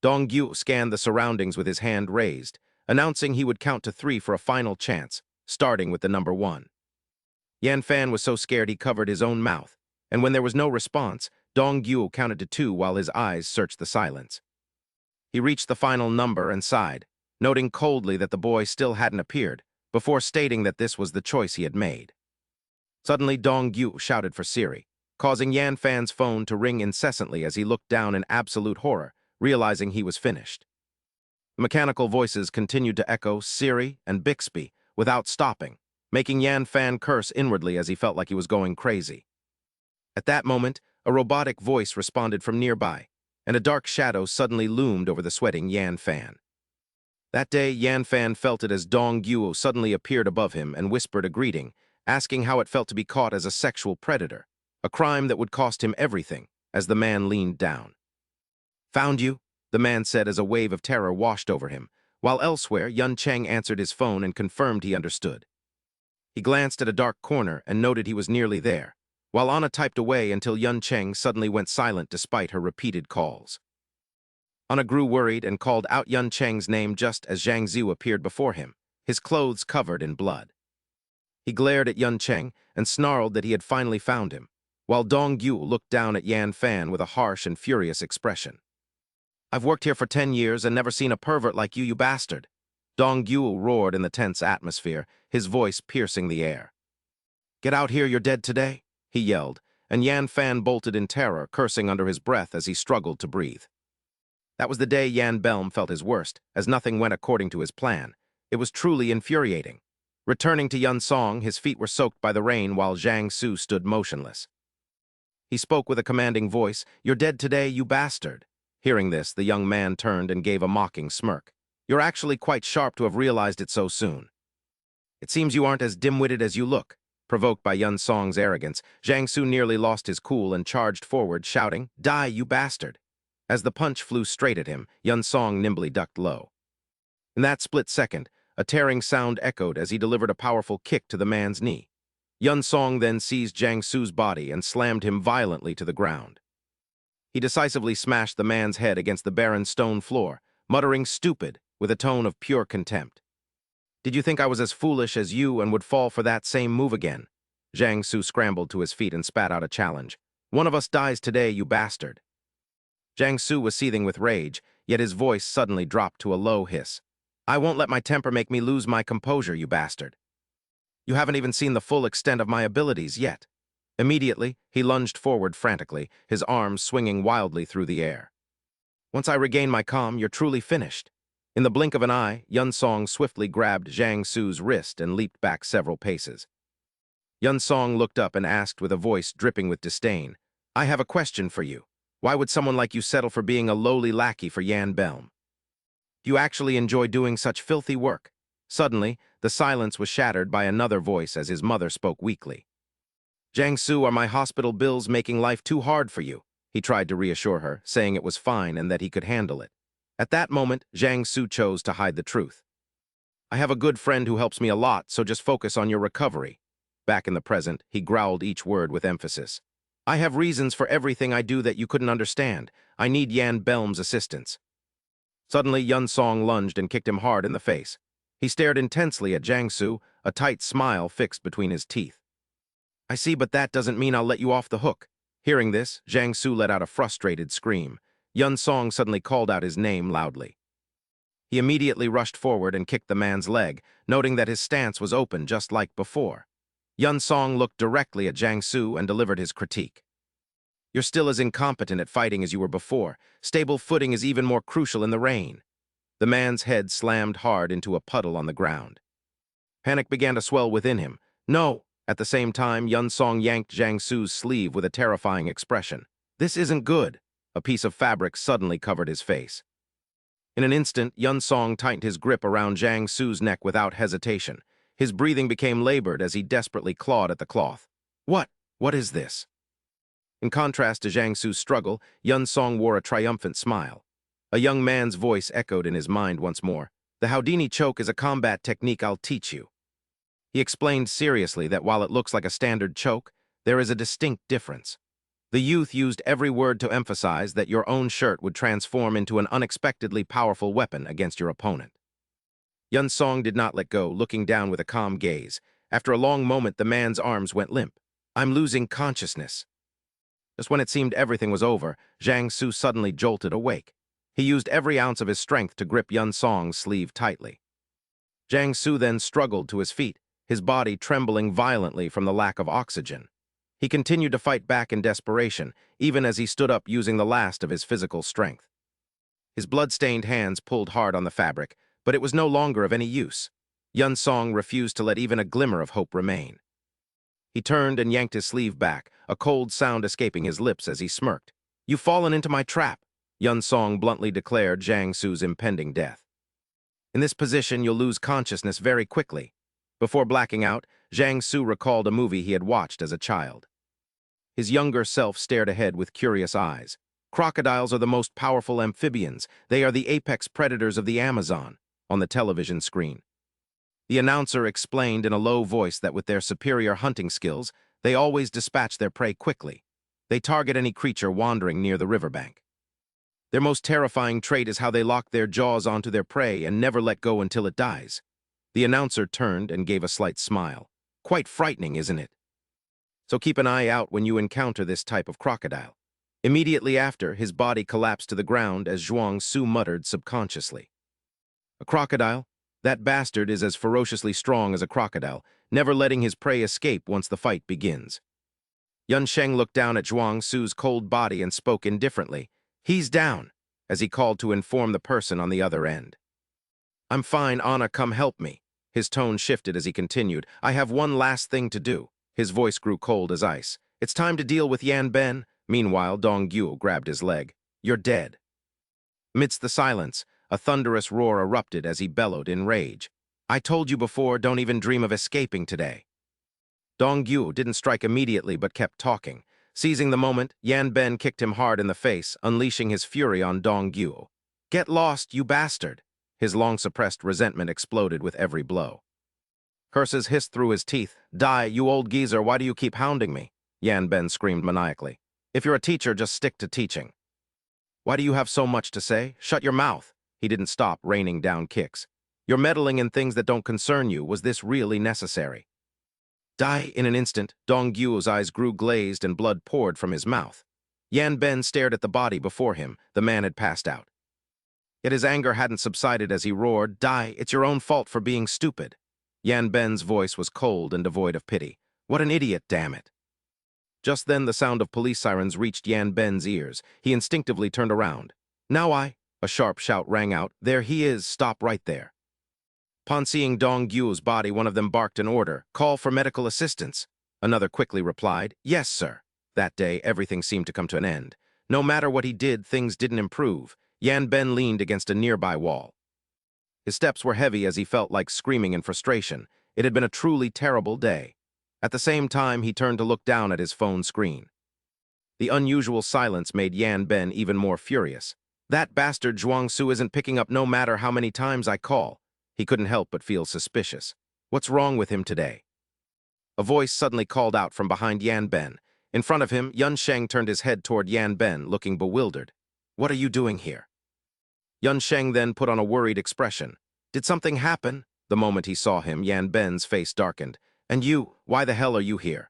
Speaker 1: Dong Gyu scanned the surroundings with his hand raised, announcing he would count to 3 for a final chance, starting with the number 1. Yan Fan was so scared he covered his own mouth, and when there was no response, Dong Gyu counted to 2 while his eyes searched the silence. He reached the final number and sighed, noting coldly that the boy still hadn't appeared, before stating that this was the choice he had made. Suddenly, Dong Gyu shouted for Siri, causing Yan Fan's phone to ring incessantly as he looked down in absolute horror, realizing he was finished. The mechanical voices continued to echo Siri and Bixby without stopping, making Yan Fan curse inwardly as he felt like he was going crazy. At that moment, a robotic voice responded from nearby, and a dark shadow suddenly loomed over the sweating Yan Fan. That day, Yan Fan felt it as Dong Gyu suddenly appeared above him and whispered a greeting, asking how it felt to be caught as a sexual predator, a crime that would cost him everything, as the man leaned down. "Found you," the man said as a wave of terror washed over him, while elsewhere, Yun Cheng answered his phone and confirmed he understood. He glanced at a dark corner and noted he was nearly there, while Anna typed away until Yun Cheng suddenly went silent despite her repeated calls. Anna grew worried and called out Yun Cheng's name just as Zhang Ziu appeared before him, his clothes covered in blood. He glared at Yun Cheng and snarled that he had finally found him, while Dong Gyu looked down at Yan Fan with a harsh and furious expression. "I've worked here for 10 years and never seen a pervert like you, you bastard," Dong Gyu roared in the tense atmosphere, his voice piercing the air. "Get out here, you're dead today," he yelled, and Yan Fan bolted in terror, cursing under his breath as he struggled to breathe. That was the day Yan Belm felt his worst, as nothing went according to his plan. It was truly infuriating. Returning to Yun Song, his feet were soaked by the rain while Zhang Su stood motionless. He spoke with a commanding voice, "You're dead today, you bastard." Hearing this, the young man turned and gave a mocking smirk. "You're actually quite sharp to have realized it so soon. It seems you aren't as dim-witted as you look." Provoked by Yun Song's arrogance, Jiang Su nearly lost his cool and charged forward, shouting, "Die, you bastard!" As the punch flew straight at him, Yun Song nimbly ducked low. In that split second, a tearing sound echoed as he delivered a powerful kick to the man's knee. Yun Song then seized Jiang Su's body and slammed him violently to the ground. He decisively smashed the man's head against the barren stone floor, muttering "stupid" with a tone of pure contempt. "Did you think I was as foolish as you and would fall for that same move again?" Jiang Su scrambled to his feet and spat out a challenge. "One of us dies today, you bastard." Jiang Su was seething with rage, yet his voice suddenly dropped to a low hiss. "I won't let my temper make me lose my composure, you bastard. You haven't even seen the full extent of my abilities yet." Immediately, he lunged forward frantically, his arms swinging wildly through the air. "Once I regain my calm, you're truly finished." In the blink of an eye, Yun Song swiftly grabbed Jiang Su's wrist and leaped back several paces. Yun Song looked up and asked with a voice dripping with disdain, "I have a question for you. Why would someone like you settle for being a lowly lackey for Yan Belm? Do you actually enjoy doing such filthy work?" Suddenly, the silence was shattered by another voice as his mother spoke weakly. "Jiang Su, are my hospital bills making life too hard for you?" He tried to reassure her, saying it was fine and that he could handle it. At that moment, Jiang Su chose to hide the truth. "I have a good friend who helps me a lot, so just focus on your recovery." Back in the present, he growled each word with emphasis. "I have reasons for everything I do that you couldn't understand. I need Yan Belm's assistance." Suddenly, Yun Song lunged and kicked him hard in the face. He stared intensely at Jiang Su, a tight smile fixed between his teeth. "I see, but that doesn't mean I'll let you off the hook." Hearing this, Jiang Su let out a frustrated scream. Yun Song suddenly called out his name loudly. He immediately rushed forward and kicked the man's leg, noting that his stance was open just like before. Yun Song looked directly at Jiang Su and delivered his critique. "You're still as incompetent at fighting as you were before. Stable footing is even more crucial in the rain." The man's head slammed hard into a puddle on the ground. Panic began to swell within him. "No!" At the same time, Yun Song yanked Jiang Su's sleeve with a terrifying expression. "This isn't good." A piece of fabric suddenly covered his face. In an instant, Yun Song tightened his grip around Jiang Su's neck without hesitation. His breathing became labored as he desperately clawed at the cloth. What is this?" In contrast to Jiang Su's struggle, Yun Song wore a triumphant smile. A young man's voice echoed in his mind once more. "The Houdini choke is a combat technique I'll teach you." He explained seriously that while it looks like a standard choke, there is a distinct difference. The youth used every word to emphasize that your own shirt would transform into an unexpectedly powerful weapon against your opponent. Yun Song did not let go, looking down with a calm gaze. After a long moment, the man's arms went limp. "I'm losing consciousness." Just when it seemed everything was over, Jiang Su suddenly jolted awake. He used every ounce of his strength to grip Yun Song's sleeve tightly. Jiang Su then struggled to his feet, his body trembling violently from the lack of oxygen. He continued to fight back in desperation, even as he stood up using the last of his physical strength. His blood-stained hands pulled hard on the fabric, but it was no longer of any use. Yun Song refused to let even a glimmer of hope remain. He turned and yanked his sleeve back, a cold sound escaping his lips as he smirked. "You've fallen into my trap," Yun Song bluntly declared Jiang Su's impending death. "In this position, you'll lose consciousness very quickly." Before blacking out, Jiang Su recalled a movie he had watched as a child. His younger self stared ahead with curious eyes. "Crocodiles are the most powerful amphibians. They are the apex predators of the Amazon," on the television screen. The announcer explained in a low voice that with their superior hunting skills, they always dispatch their prey quickly. They target any creature wandering near the riverbank. Their most terrifying trait is how they lock their jaws onto their prey and never let go until it dies. The announcer turned and gave a slight smile. "Quite frightening, isn't it? So keep an eye out when you encounter this type of crocodile." Immediately after, his body collapsed to the ground as Zhuang Su muttered subconsciously. "A crocodile? That bastard is as ferociously strong as a crocodile, never letting his prey escape once the fight begins." Yun Sheng looked down at Zhuang Su's cold body and spoke indifferently. "He's down," as he called to inform the person on the other end. "I'm fine, Anna, come help me." His tone shifted as he continued. "I have one last thing to do." His voice grew cold as ice. It's time to deal with Yan Ben. Meanwhile, Dong Gyu grabbed his leg. You're dead. Amidst the silence, a thunderous roar erupted as he bellowed in rage. I told you before, don't even dream of escaping today. Dong Gyu didn't strike immediately but kept talking. Seizing the moment, Yan Ben kicked him hard in the face, unleashing his fury on Dong Gyu. Get lost, you bastard! His long-suppressed resentment exploded with every blow. Curses hissed through his teeth. Die, you old geezer, why do you keep hounding me? Yan Ben screamed maniacally. If you're a teacher, just stick to teaching. Why do you have so much to say? Shut your mouth. He didn't stop, raining down kicks. You're meddling in things that don't concern you. Was this really necessary? Die in an instant. Dong Gyu's eyes grew glazed and blood poured from his mouth. Yan Ben stared at the body before him. The man had passed out. Yet his anger hadn't subsided as he roared, Die, it's your own fault for being stupid. Yan Ben's voice was cold and devoid of pity. What an idiot, damn it. Just then the sound of police sirens reached Yan Ben's ears. He instinctively turned around. A sharp shout rang out. There he is, stop right there. Upon seeing Dong Gyu's body, one of them barked an order. Call for medical assistance. Another quickly replied, Yes, sir. That day, everything seemed to come to an end. No matter what he did, things didn't improve. Yan Ben leaned against a nearby wall. His steps were heavy as he felt like screaming in frustration. It had been a truly terrible day. At the same time, he turned to look down at his phone screen. The unusual silence made Yan Ben even more furious. That bastard Zhuangsu isn't picking up no matter how many times I call. He couldn't help but feel suspicious. What's wrong with him today? A voice suddenly called out from behind Yan Ben. In front of him, Yun Sheng turned his head toward Yan Ben, looking bewildered. What are you doing here? Yun Sheng then put on a worried expression. Did something happen? The moment he saw him, Yan Ben's face darkened. And you, why the hell are you here?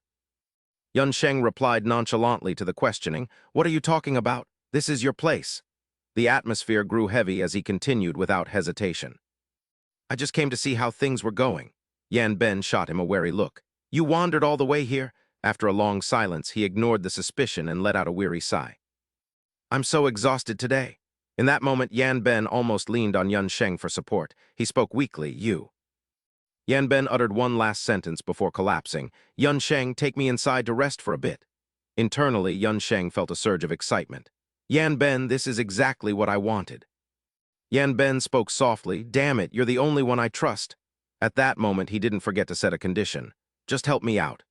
Speaker 1: Yun Sheng replied nonchalantly to the questioning. What are you talking about? This is your place. The atmosphere grew heavy as he continued without hesitation. I just came to see how things were going. Yan Ben shot him a wary look. You wandered all the way here? After a long silence, he ignored the suspicion and let out a weary sigh. I'm so exhausted today. In that moment, Yan Ben almost leaned on Yun Sheng for support. He spoke weakly, You. Yan Ben uttered one last sentence before collapsing. Yun Sheng, take me inside to rest for a bit. Internally, Yun Sheng felt a surge of excitement. Yan Ben, this is exactly what I wanted. Yan Ben spoke softly. Damn it, you're the only one I trust. At that moment, he didn't forget to set a condition. Just help me out.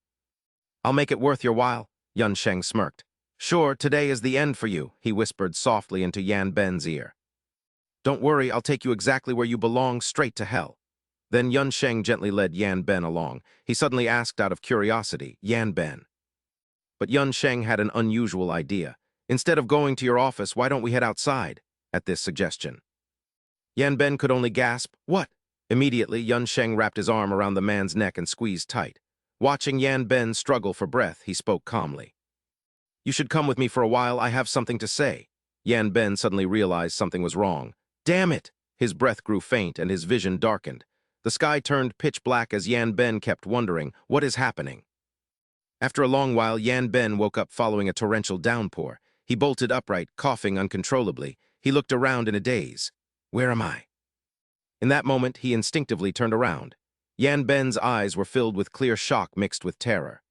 Speaker 1: I'll make it worth your while, Yun Sheng smirked. Sure, today is the end for you, he whispered softly into Yan Ben's ear. Don't worry, I'll take you exactly where you belong, straight to hell. Then Yun Sheng gently led Yan Ben along. He suddenly asked out of curiosity, Yan Ben. But Yun Sheng had an unusual idea. Instead of going to your office, why don't we head outside? At this suggestion. Yan Ben could only gasp, What? Immediately, Yun Sheng wrapped his arm around the man's neck and squeezed tight. Watching Yan Ben struggle for breath, he spoke calmly. You should come with me for a while, I have something to say. Yan Ben suddenly realized something was wrong. Damn it! His breath grew faint and his vision darkened. The sky turned pitch black as Yan Ben kept wondering, what is happening? After a long while, Yan Ben woke up following a torrential downpour. He bolted upright, coughing uncontrollably. He looked around in a daze. Where am I? In that moment, he instinctively turned around. Yan Ben's eyes were filled with clear shock mixed with terror.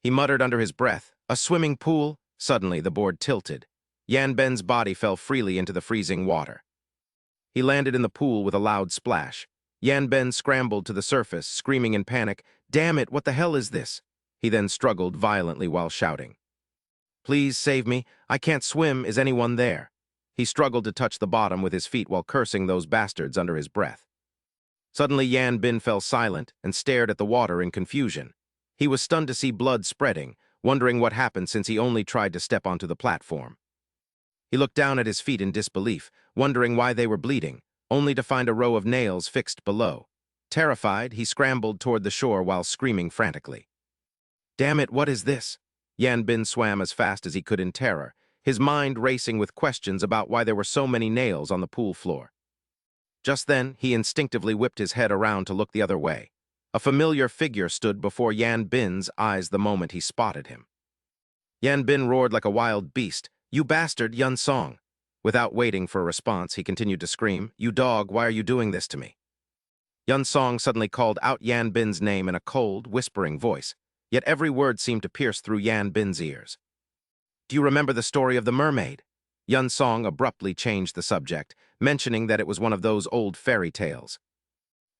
Speaker 1: He muttered under his breath, A swimming pool? Suddenly, the board tilted. Yan Ben's body fell freely into the freezing water. He landed in the pool with a loud splash. Yan Ben scrambled to the surface, screaming in panic, Damn it, what the hell is this? He then struggled violently while shouting. Please save me, I can't swim, is anyone there? He struggled to touch the bottom with his feet while cursing those bastards under his breath. Suddenly Yan Ben fell silent and stared at the water in confusion. He was stunned to see blood spreading, wondering what happened since he only tried to step onto the platform. He looked down at his feet in disbelief, wondering why they were bleeding, only to find a row of nails fixed below. Terrified, he scrambled toward the shore while screaming frantically. Damn it, what is this? Yan Ben swam as fast as he could in terror, his mind racing with questions about why there were so many nails on the pool floor. Just then, he instinctively whipped his head around to look the other way. A familiar figure stood before Yan Ben's eyes the moment he spotted him. Yan Ben roared like a wild beast, You bastard, Yun Song! Without waiting for a response, he continued to scream, You dog, why are you doing this to me? Yun Song suddenly called out Yan Ben's name in a cold, whispering voice. yet every word seemed to pierce through Yan Bin's ears. "Do you remember the story of the mermaid?" Yun Song abruptly changed the subject, mentioning that it was one of those old fairy tales.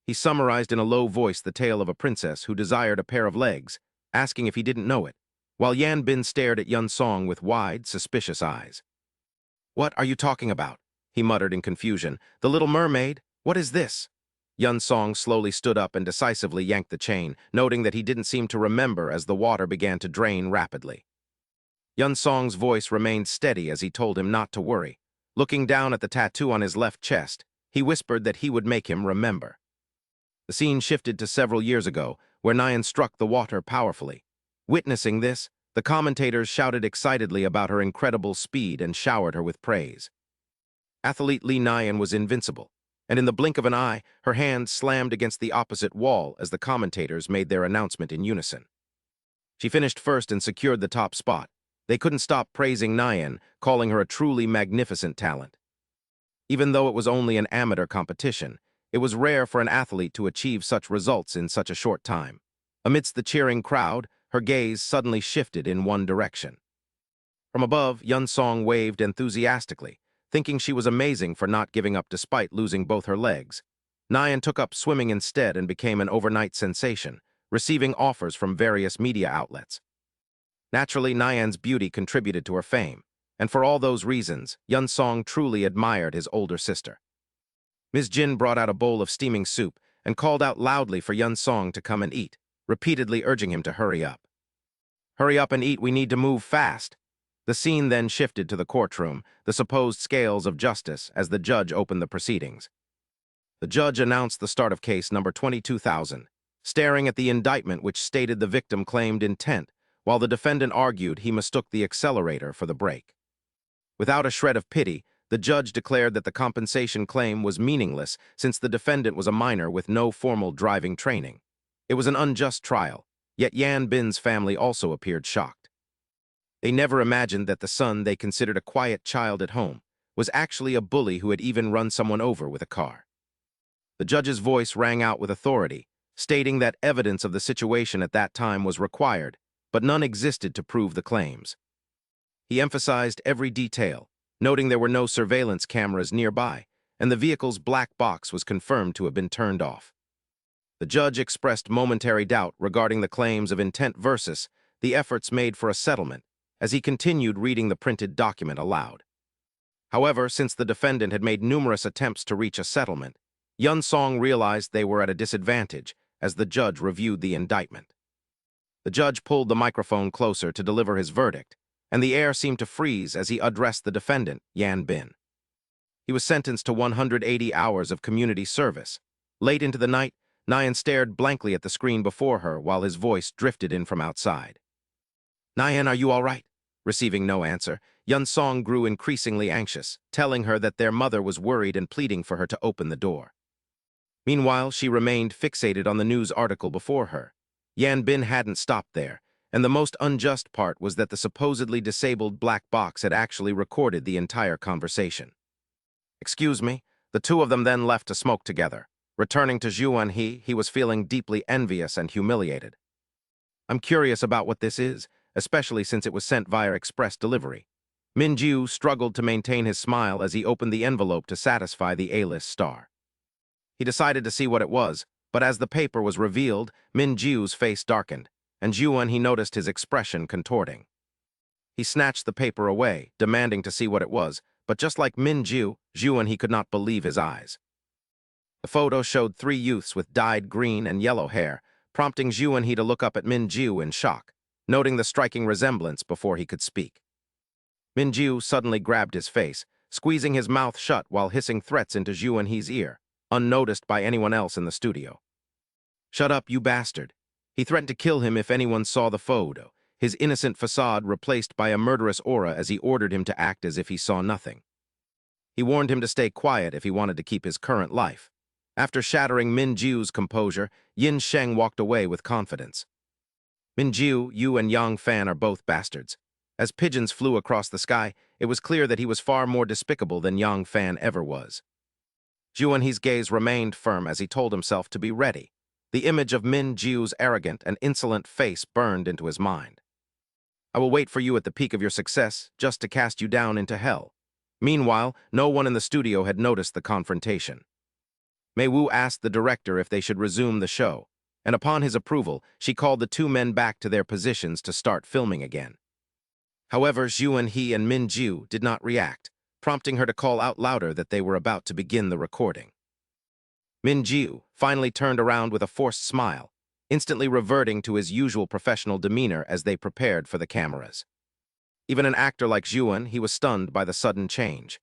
Speaker 1: He summarized in a low voice the tale of a princess who desired a pair of legs, asking if he didn't know it, while Yan Bin stared at Yun Song with wide, suspicious eyes. "What are you talking about?" he muttered in confusion. "The Little Mermaid? What is this?" Yun Song slowly stood up and decisively yanked the chain, noting that he didn't seem to remember as the water began to drain rapidly. Yun Song's voice remained steady as he told him not to worry. Looking down at the tattoo on his left chest, he whispered that he would make him remember. The scene shifted to several years ago, where Nyan struck the water powerfully. Witnessing this, the commentators shouted excitedly about her incredible speed and showered her with praise. Athlete Li Nyan was invincible, and in the blink of an eye, her hand slammed against the opposite wall as the commentators made their announcement in unison. She finished first and secured the top spot. They couldn't stop praising Nyan, calling her a truly magnificent talent. Even though it was only an amateur competition, it was rare for an athlete to achieve such results in such a short time. Amidst the cheering crowd, her gaze suddenly shifted in one direction. From above, Yun Song waved enthusiastically, thinking she was amazing for not giving up despite losing both her legs. Nyan took up swimming instead and became an overnight sensation, receiving offers from various media outlets. Naturally, Nyan's beauty contributed to her fame, and for all those reasons, Yun Song truly admired his older sister. Ms. Jin brought out a bowl of steaming soup and called out loudly for Yun Song to come and eat, repeatedly urging him to hurry up. "Hurry up and eat, we need to move fast." The scene then shifted to the courtroom, the supposed scales of justice, as the judge opened the proceedings. The judge announced the start of case number 22,000, staring at the indictment which stated the victim claimed intent, while the defendant argued he mistook the accelerator for the brake. Without a shred of pity, the judge declared that the compensation claim was meaningless since the defendant was a minor with no formal driving training. It was an unjust trial, yet Yan Bin's family also appeared shocked. They never imagined that the son they considered a quiet child at home was actually a bully who had even run someone over with a car. The judge's voice rang out with authority, stating that evidence of the situation at that time was required, but none existed to prove the claims. He emphasized every detail, noting there were no surveillance cameras nearby, and the vehicle's black box was confirmed to have been turned off. The judge expressed momentary doubt regarding the claims of intent versus the efforts made for a settlement, as he continued reading the printed document aloud. However, since the defendant had made numerous attempts to reach a settlement, Yun Song realized they were at a disadvantage as the judge reviewed the indictment. The judge pulled the microphone closer to deliver his verdict, and the air seemed to freeze as he addressed the defendant, Yan Bin. He was sentenced to 180 hours of community service. Late into the night, Nyan stared blankly at the screen before her while his voice drifted in from outside. "Nyan, are you all right?" Receiving no answer, Yun Song grew increasingly anxious, telling her that their mother was worried and pleading for her to open the door. Meanwhile, she remained fixated on the news article before her. Yan Bin hadn't stopped there, and the most unjust part was that the supposedly disabled black box had actually recorded the entire conversation. "Excuse me," the two of them then left to smoke together. Returning to Juvenile, he was feeling deeply envious and humiliated. "I'm curious about what this is, especially since it was sent via express delivery." Minju struggled to maintain his smile as he opened the envelope to satisfy the A-list star. He decided to see what it was, but as the paper was revealed, Minju's face darkened, and he noticed his expression contorting. He snatched the paper away, demanding to see what it was, but just like Minju, he could not believe his eyes. The photo showed three youths with dyed green and yellow hair, prompting he to look up at Minju in shock, noting the striking resemblance before he could speak. Minju suddenly grabbed his face, squeezing his mouth shut while hissing threats into He's ear, unnoticed by anyone else in the studio. "Shut up, you bastard." He threatened to kill him if anyone saw the photo, his innocent facade replaced by a murderous aura as he ordered him to act as if he saw nothing. He warned him to stay quiet if he wanted to keep his current life. After shattering Minju's composure, Yin Sheng walked away with confidence. "Minju, you and Yang Fan are both bastards." As pigeons flew across the sky, it was clear that he was far more despicable than Yang Fan ever was. He's gaze remained firm as he told himself to be ready. The image of Min Jiu's arrogant and insolent face burned into his mind. I will wait for you at the peak of your success, just to cast you down into hell. Meanwhile, no one in the studio had noticed the confrontation. Mei Wu asked the director if they should resume the show, and upon his approval, she called the two men back to their positions to start filming again. However, Zhu He and Min Jiu did not react, prompting her to call out louder that they were about to begin the recording. Min Jiu finally turned around with a forced smile, instantly reverting to his usual professional demeanor as they prepared for the cameras. Even an actor like Zhu He was stunned by the sudden change.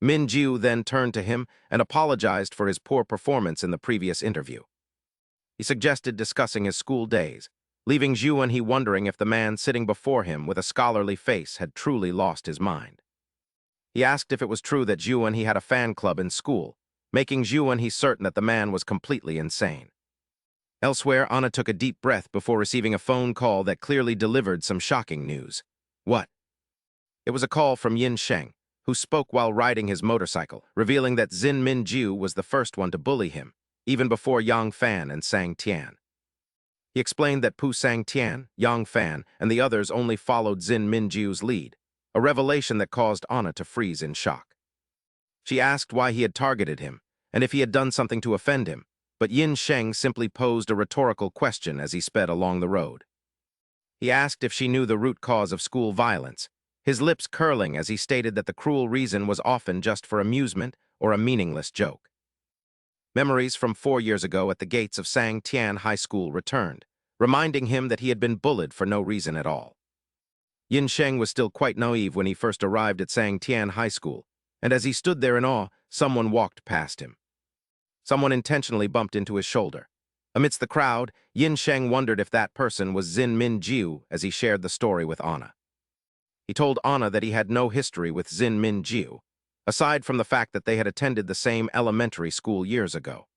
Speaker 1: Min Jiu then turned to him and apologized for his poor performance in the previous interview. He suggested discussing his school days, leaving Zhu He wondering if the man sitting before him with a scholarly face had truly lost his mind. He asked if it was true that Zhu He had a fan club in school, making Zhu He certain that the man was completely insane. Elsewhere, Anna took a deep breath before receiving a phone call that clearly delivered some shocking news. What? It was a call from Yin Sheng, who spoke while riding his motorcycle, revealing that Zin Min Jiu was the first one to bully him, even before Yang Fan and Sang Tian. He explained that Pu Sang Tian, Yang Fan, and the others only followed Zin Min Jiu's lead, a revelation that caused Anna to freeze in shock. She asked why he had targeted him, and if he had done something to offend him, but Yin Sheng simply posed a rhetorical question as he sped along the road. He asked if she knew the root cause of school violence, his lips curling as he stated that the cruel reason was often just for amusement or a meaningless joke. Memories from 4 years ago at the gates of Sang Tian High School returned, reminding him that he had been bullied for no reason at all. Yin Sheng was still quite naive when he first arrived at Sang Tian High School, and as he stood there in awe, someone walked past him. Someone intentionally bumped into his shoulder. Amidst the crowd, Yin Sheng wondered if that person was Zin Min Jiu as he shared the story with Anna. He told Anna that he had no history with Zin Min Jiu, aside from the fact that they had attended the same elementary school years ago.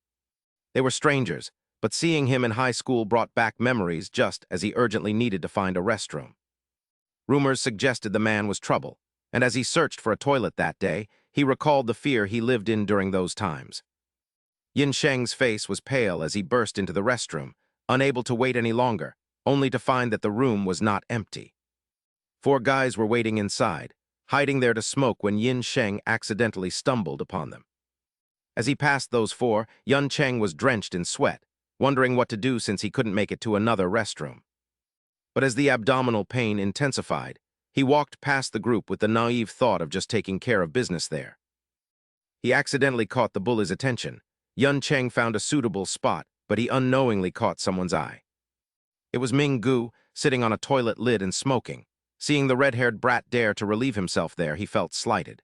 Speaker 1: They were strangers, but seeing him in high school brought back memories just as he urgently needed to find a restroom. Rumors suggested the man was trouble, and as he searched for a toilet that day, he recalled the fear he lived in during those times. Yin Sheng's face was pale as he burst into the restroom, unable to wait any longer, only to find that the room was not empty. 4 guys were waiting inside, hiding there to smoke when Yin Sheng accidentally stumbled upon them. As he passed those 4, Yun Cheng was drenched in sweat, wondering what to do since he couldn't make it to another restroom. But as the abdominal pain intensified, he walked past the group with the naive thought of just taking care of business there. He accidentally caught the bully's attention. Yun Cheng found a suitable spot, but he unknowingly caught someone's eye. It was Ming Gu, sitting on a toilet lid and smoking. Seeing the red-haired brat dare to relieve himself there, he felt slighted.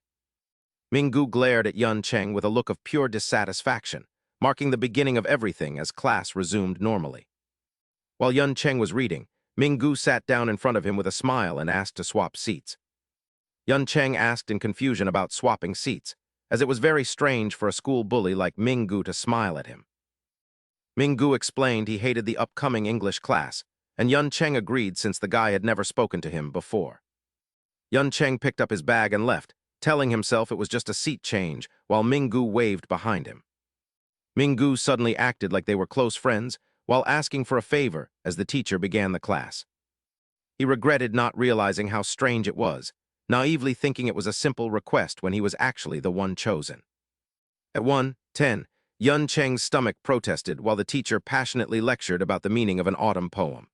Speaker 1: Ming Gu glared at Yun Cheng with a look of pure dissatisfaction, marking the beginning of everything as class resumed normally. While Yun Cheng was reading, Ming Gu sat down in front of him with a smile and asked to swap seats. Yun Cheng asked in confusion about swapping seats, as it was very strange for a school bully like Ming Gu to smile at him. Ming Gu explained he hated the upcoming English class, and Yun Cheng agreed since the guy had never spoken to him before. Yun Cheng picked up his bag and left, telling himself it was just a seat change, while Ming Gu waved behind him. Ming Gu suddenly acted like they were close friends, while asking for a favor as the teacher began the class. He regretted not realizing how strange it was, naively thinking it was a simple request when he was actually the one chosen. At 1:10, Yun Cheng's stomach protested while the teacher passionately lectured about the meaning of an autumn poem.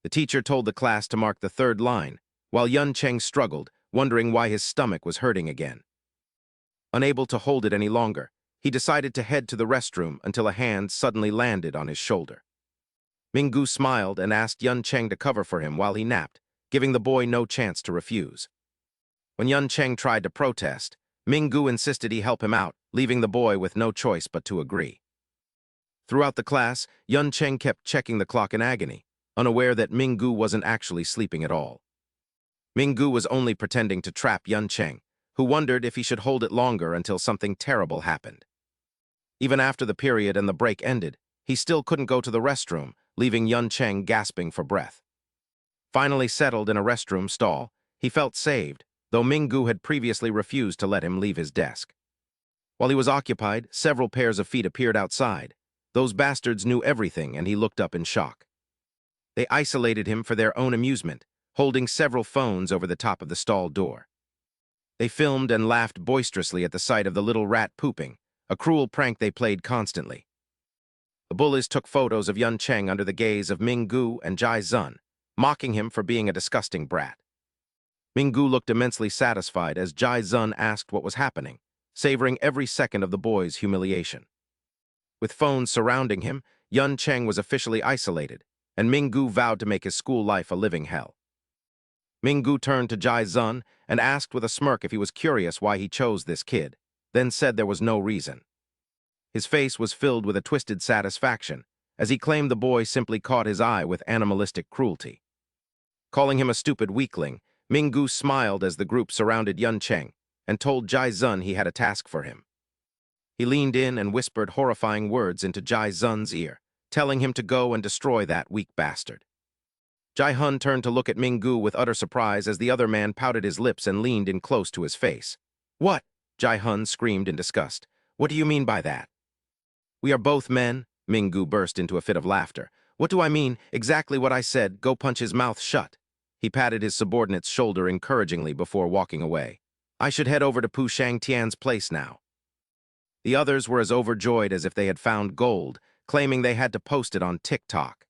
Speaker 1: The teacher told the class to mark the 3rd line, while Yun Cheng struggled, wondering why his stomach was hurting again. Unable to hold it any longer, he decided to head to the restroom until a hand suddenly landed on his shoulder. Ming Gu smiled and asked Yun Cheng to cover for him while he napped, giving the boy no chance to refuse. When Yun Cheng tried to protest, Ming Gu insisted he help him out, leaving the boy with no choice but to agree. Throughout the class, Yun Cheng kept checking the clock in agony, unaware that Ming Gu wasn't actually sleeping at all. Ming Gu was only pretending to trap Yun Cheng, who wondered if he should hold it longer until something terrible happened. Even after the period and the break ended, he still couldn't go to the restroom, leaving Yun Cheng gasping for breath. Finally settled in a restroom stall, he felt saved, though Ming Gu had previously refused to let him leave his desk. While he was occupied, several pairs of feet appeared outside. Those bastards knew everything, and he looked up in shock. They isolated him for their own amusement, holding several phones over the top of the stall door. They filmed and laughed boisterously at the sight of the little rat pooping, a cruel prank they played constantly. The bullies took photos of Yun Cheng under the gaze of Ming-gu and Jai Zun, mocking him for being a disgusting brat. Ming-gu looked immensely satisfied as Jai Zun asked what was happening, savoring every second of the boy's humiliation. With phones surrounding him, Yun Cheng was officially isolated, and Ming-gu vowed to make his school life a living hell. Ming-gu turned to Jai Zun and asked with a smirk if he was curious why he chose this kid, then said there was no reason. His face was filled with a twisted satisfaction, as he claimed the boy simply caught his eye with animalistic cruelty. Calling him a stupid weakling, Ming-gu smiled as the group surrounded Yun Cheng and told Jai Zun he had a task for him. He leaned in and whispered horrifying words into Jai Zun's ear, telling him to go and destroy that weak bastard. Jai Hun turned to look at Ming-gu with utter surprise as the other man pouted his lips and leaned in close to his face. "What?" Jai Hun screamed in disgust. "What do you mean by that?" "We are both men," Ming-gu burst into a fit of laughter. "What do I mean? Exactly what I said. Go punch his mouth shut." He patted his subordinate's shoulder encouragingly before walking away. "I should head over to Pu Shangtian's place now." The others were as overjoyed as if they had found gold, claiming they had to post it on TikTok.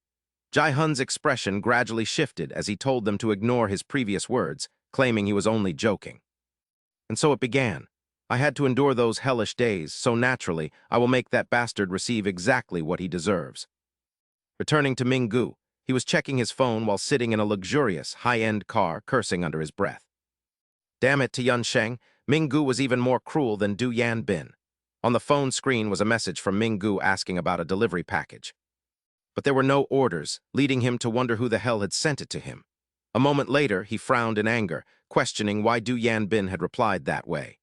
Speaker 1: Jai Hun's expression gradually shifted as he told them to ignore his previous words, claiming he was only joking. And so it began. I had to endure those hellish days, so naturally, I will make that bastard receive exactly what he deserves. Returning to Ming-gu, he was checking his phone while sitting in a luxurious, high-end car, cursing under his breath. Damn it to Yun Sheng, Ming-gu was even more cruel than Du Yan Bin. On the phone screen was a message from Ming-gu asking about a delivery package. But there were no orders, leading him to wonder who the hell had sent it to him. A moment later, he frowned in anger, questioning why Du Yan Bin had replied that way.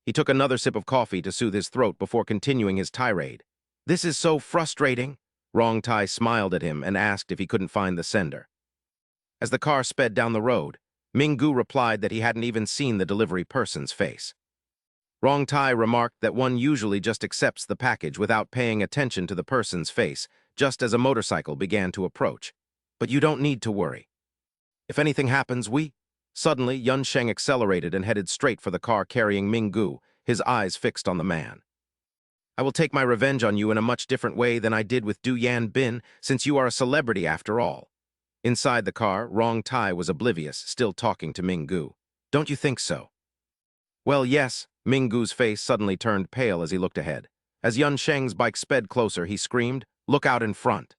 Speaker 1: He took another sip of coffee to soothe his throat before continuing his tirade. "This is so frustrating." Rong Tai smiled at him and asked if he couldn't find the sender. As the car sped down the road, Ming-gu replied that he hadn't even seen the delivery person's face. Rong Tai remarked that one usually just accepts the package without paying attention to the person's face, just as a motorcycle began to approach. "But you don't need to worry. If anything happens, we—" Suddenly, Yun Sheng accelerated and headed straight for the car carrying Ming-gu, his eyes fixed on the man. "I will take my revenge on you in a much different way than I did with Du Yan Bin, since you are a celebrity after all." Inside the car, Rong Tai was oblivious, still talking to Ming-gu. "Don't you think so?" "Well, yes." Ming-gu's face suddenly turned pale as he looked ahead. As Yun Sheng's bike sped closer, he screamed, "Look out in front."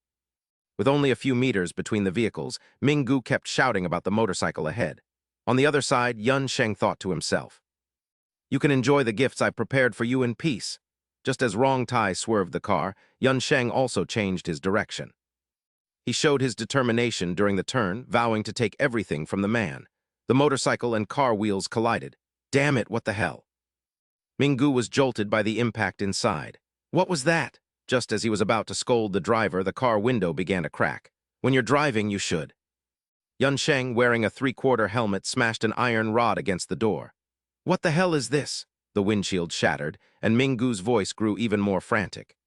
Speaker 1: With only a few meters between the vehicles, Ming-gu kept shouting about the motorcycle ahead. On the other side, Yun Sheng thought to himself, "You can enjoy the gifts I've prepared for you in peace." Just as Rong Tai swerved the car, Yun Sheng also changed his direction. He showed his determination during the turn, vowing to take everything from the man. The motorcycle and car wheels collided. Damn it, what the hell? Ming-gu was jolted by the impact inside. What was that? Just as he was about to scold the driver, the car window began to crack. "When you're driving, you should." Yun Sheng, wearing a three-quarter helmet, smashed an iron rod against the door. "What the hell is this?" The windshield shattered, and Ming-gu's voice grew even more frantic.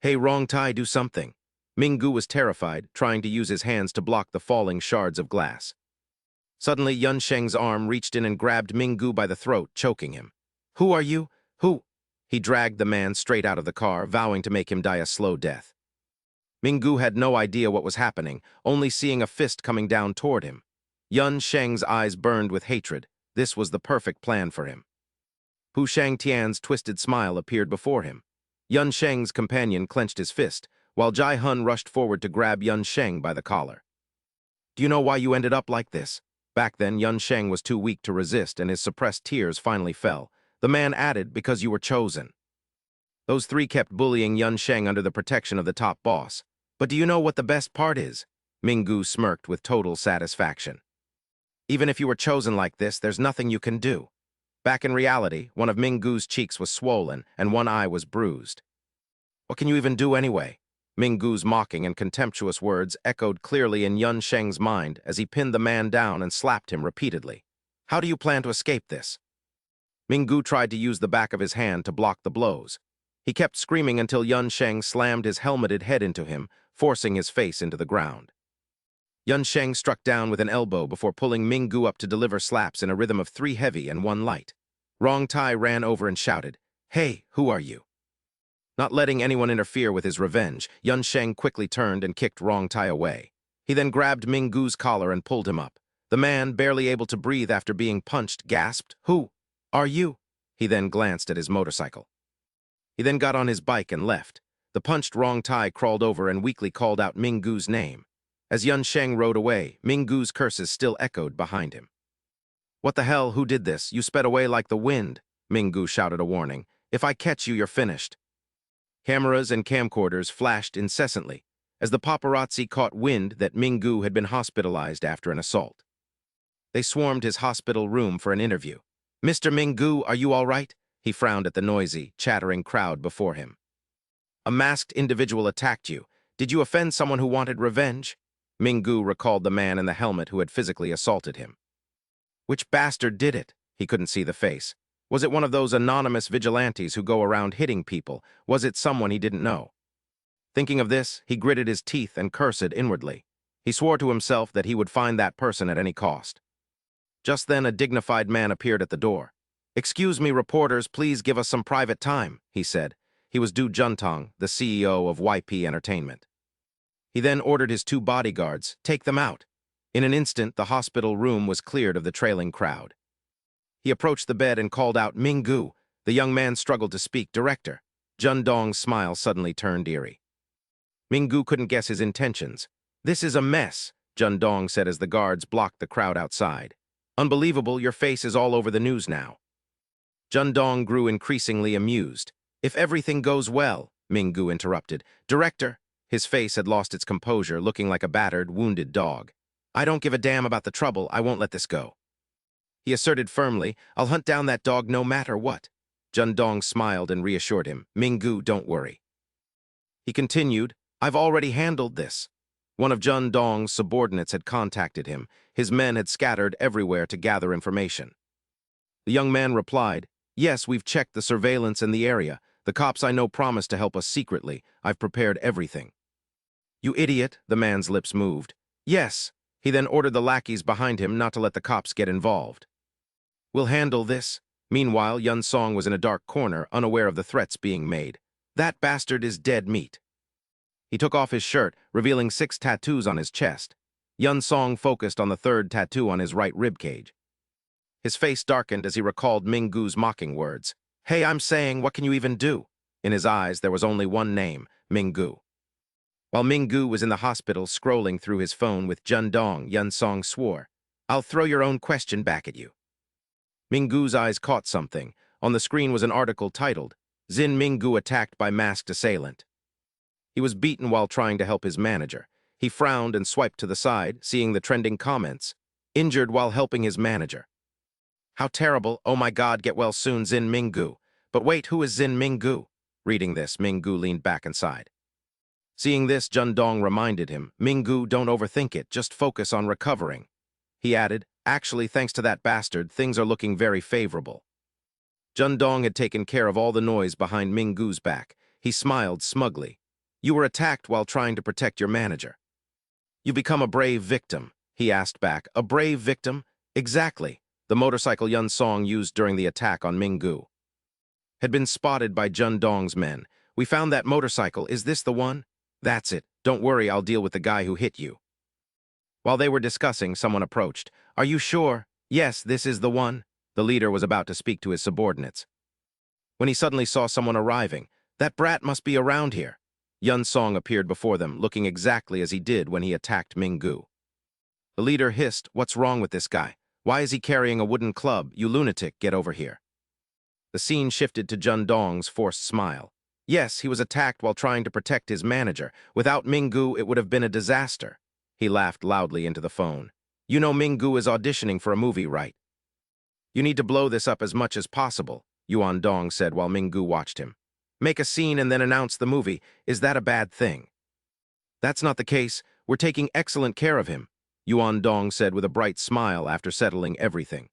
Speaker 1: "Hey, Rong Tai, do something." Ming-gu was terrified, trying to use his hands to block the falling shards of glass. Suddenly, Yun Sheng's arm reached in and grabbed Ming-gu by the throat, choking him. "Who are you? Who?" He dragged the man straight out of the car, vowing to make him die a slow death. Ming-gu had no idea what was happening, only seeing a fist coming down toward him. Yun Sheng's eyes burned with hatred. This was the perfect plan for him. Pu Shangtian's twisted smile appeared before him. Yun Sheng's companion clenched his fist, while Jai Hun rushed forward to grab Yun Sheng by the collar. "Do you know why you ended up like this?" Back then, Yun Sheng was too weak to resist, and his suppressed tears finally fell. The man added, "Because you were chosen." Those three kept bullying Yun Sheng under the protection of the top boss. "But do you know what the best part is?" Ming-gu smirked with total satisfaction. "Even if you were chosen like this, there's nothing you can do." Back in reality, one of Ming-gu's cheeks was swollen, and one eye was bruised. "What can you even do anyway?" Ming-gu's mocking and contemptuous words echoed clearly in Yun Sheng's mind as he pinned the man down and slapped him repeatedly. "How do you plan to escape this?" Ming-gu tried to use the back of his hand to block the blows. He kept screaming until Yun Sheng slammed his helmeted head into him, forcing his face into the ground. Yun Sheng struck down with an elbow before pulling Ming-gu up to deliver slaps in a rhythm of 3 heavy and 1 light. Rong Tai ran over and shouted, "Hey, who are you?" Not letting anyone interfere with his revenge, Yun Sheng quickly turned and kicked Rong Tai away. He then grabbed Ming-gu's collar and pulled him up. The man, barely able to breathe after being punched, gasped, "Who are you?" He then glanced at his motorcycle. He then got on his bike and left. The punched Rong Tai crawled over and weakly called out Ming-gu's name. As Yun Sheng rode away, Ming-gu's curses still echoed behind him. "What the hell, who did this? You sped away like the wind," Ming-gu shouted a warning. "If I catch you, you're finished." Cameras and camcorders flashed incessantly as the paparazzi caught wind that Ming-gu had been hospitalized after an assault. They swarmed his hospital room for an interview. "Mr. Ming-gu, are you all right?" He frowned at the noisy, chattering crowd before him. "A masked individual attacked you. Did you offend someone who wanted revenge?" Ming-gu recalled the man in the helmet who had physically assaulted him. "Which bastard did it?" He couldn't see the face. Was it one of those anonymous vigilantes who go around hitting people? Was it someone he didn't know? Thinking of this, he gritted his teeth and cursed inwardly. He swore to himself that he would find that person at any cost. Just then, a dignified man appeared at the door. "Excuse me, reporters, please give us some private time," he said. He was Du Juntong, the CEO of YP Entertainment. He then ordered his 2 bodyguards, "Take them out." In an instant, the hospital room was cleared of the trailing crowd. He approached the bed and called out, "Ming-gu." The young man struggled to speak. "Director." Jun-dong's smile suddenly turned eerie. Ming-gu couldn't guess his intentions. "This is a mess," Jun-dong said as the guards blocked the crowd outside. "Unbelievable, your face is all over the news now." Jun-dong grew increasingly amused. "If everything goes well," Ming-gu interrupted. "Director." His face had lost its composure, looking like a battered, wounded dog. "I don't give a damn about the trouble. I won't let this go." He asserted firmly, "I'll hunt down that dog no matter what." Jun-dong smiled and reassured him. "Ming-gu, don't worry." He continued, "I've already handled this." One of Jun-dong's subordinates had contacted him. His men had scattered everywhere to gather information. The young man replied, "Yes, we've checked the surveillance in the area. The cops I know promised to help us secretly. I've prepared everything." "You idiot," the man's lips moved. "Yes." He then ordered the lackeys behind him not to let the cops get involved. "We'll handle this." Meanwhile, Yun Song was in a dark corner, unaware of the threats being made. "That bastard is dead meat." He took off his shirt, revealing 6 tattoos on his chest. Yun Song focused on the 3rd tattoo on his right ribcage. His face darkened as he recalled Ming-gu's mocking words. "Hey, I'm saying, what can you even do?" In his eyes, there was only one name, Ming-gu. While Ming-gu was in the hospital scrolling through his phone with Jun-dong, Yun Song swore, "I'll throw your own question back at you." Ming-gu's eyes caught something. On the screen was an article titled, "Zin Ming-gu attacked by masked assailant." He was beaten while trying to help his manager. He frowned and swiped to the side, seeing the trending comments. "Injured while helping his manager." "How terrible, oh my god, get well soon, Zin Ming-gu." "But wait, who is Zin Ming-gu?" Reading this, Ming-gu leaned back and sighed. Seeing this, Jun-dong reminded him, "Ming-gu, don't overthink it, just focus on recovering." He added, "Actually, thanks to that bastard, things are looking very favorable." Jun-dong had taken care of all the noise behind Ming-gu's back. He smiled smugly. "You were attacked while trying to protect your manager." "You become a brave victim," he asked back. "A brave victim?" "Exactly." The motorcycle Yun Song used during the attack on Ming-gu had been spotted by Jun-dong's men. "We found that motorcycle. Is this the one?" "That's it. Don't worry, I'll deal with the guy who hit you." While they were discussing, someone approached. "Are you sure?" "Yes, this is the one." The leader was about to speak to his subordinates, when he suddenly saw someone arriving. "That brat must be around here." Yun Song appeared before them, looking exactly as he did when he attacked Ming-gu. The leader hissed, "What's wrong with this guy? Why is he carrying a wooden club? You lunatic, get over here." The scene shifted to Jun-dong's forced smile. "Yes, he was attacked while trying to protect his manager. Without Ming-gu, it would have been a disaster." He laughed loudly into the phone. "You know Ming-gu is auditioning for a movie, right? You need to blow this up as much as possible," Yuan Dong said while Ming-gu watched him. "Make a scene and then announce the movie. Is that a bad thing?" "That's not the case. We're taking excellent care of him," Yuan Dong said with a bright smile after settling everything.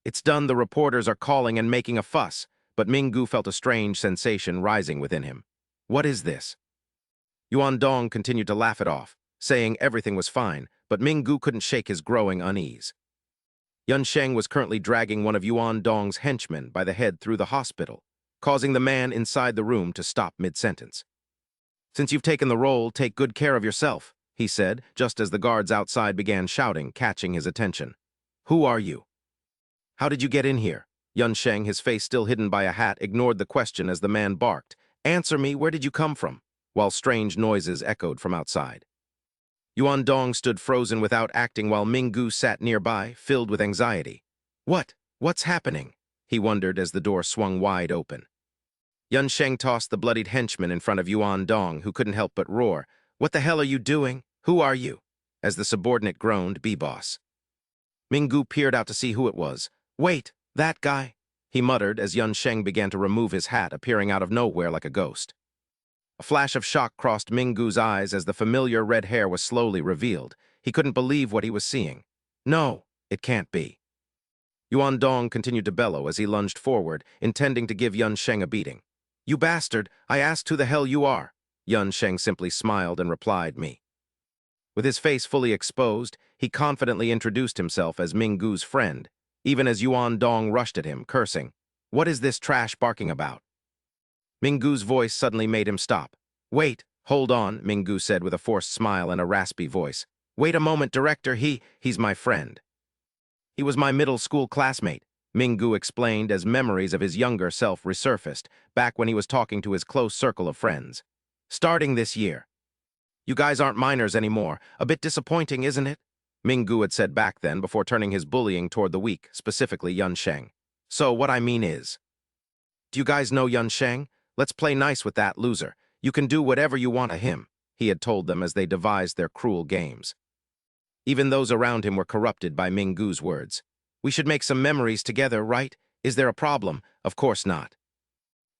Speaker 1: "It's done. The reporters are calling and making a fuss. but Minggu felt a strange sensation rising within him. What is this? Yuan Dong continued to laugh it off, saying everything was fine, but Minggu couldn't shake his growing unease. Yun Sheng was currently dragging one of Yuan Dong's henchmen by the head through the hospital, causing the man inside the room to stop mid-sentence. "Since you've taken the role, take good care of yourself," he said, just as the guards outside began shouting, catching his attention. "Who are you? How did you get in here?" Yun Sheng, his face still hidden by a hat, ignored the question as the man barked. "Answer me, where did you come from?" While strange noises echoed from outside. Yuan Dong stood frozen without acting while Minggu sat nearby, filled with anxiety. What's happening?" he wondered as the door swung wide open. Yun Sheng tossed the bloodied henchman in front of Yuan Dong, who couldn't help but roar. "What the hell are you doing? Who are you?" as the subordinate groaned, "B-boss." Minggu peered out to see who it was. "Wait, that guy?" he muttered as Yun Sheng began to remove his hat, appearing out of nowhere like a ghost. A flash of shock crossed Minggu's eyes as the familiar red hair was slowly revealed. He couldn't believe what he was seeing. "No, it can't be." Yuan Dong continued to bellow as he lunged forward, intending to give Yun Sheng a beating. "You bastard, I asked who the hell you are." Yun Sheng simply smiled and replied, "Me." With his face fully exposed, he confidently introduced himself as Minggu's friend, even as Yuan Dong rushed at him, cursing. "What is this trash barking about?" Minggu's voice suddenly made him stop. "Wait, hold on," Minggu said with a forced smile and a raspy voice. "Wait a moment, director, he's my friend." "He was my middle school classmate," Minggu explained as memories of his younger self resurfaced, back when he was talking to his close circle of friends. "Starting this year." "You guys aren't minors anymore. A bit disappointing, isn't it?" Minggu had said back then before turning his bullying toward the weak, specifically Yun Sheng. "So what I mean is, do you guys know Yun Sheng? Let's play nice with that loser. You can do whatever you want to him," he had told them as they devised their cruel games. Even those around him were corrupted by Minggu's words. "We should make some memories together, right? Is there a problem? Of course not."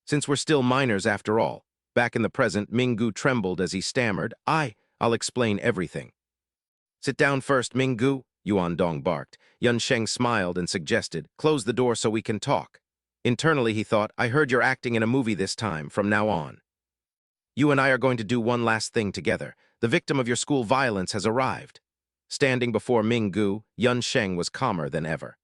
Speaker 1: "Since we're still minors after all." Back in the present, Minggu trembled as he stammered, I'll explain everything." "Sit down first, Minggu," Yuan Dong barked. Yun Sheng smiled and suggested, "Close the door so we can talk." Internally, he thought, "I heard you're acting in a movie this time, from now on. You and I are going to do one last thing together. The victim of your school violence has arrived." Standing before Minggu, Yun Sheng was calmer than ever.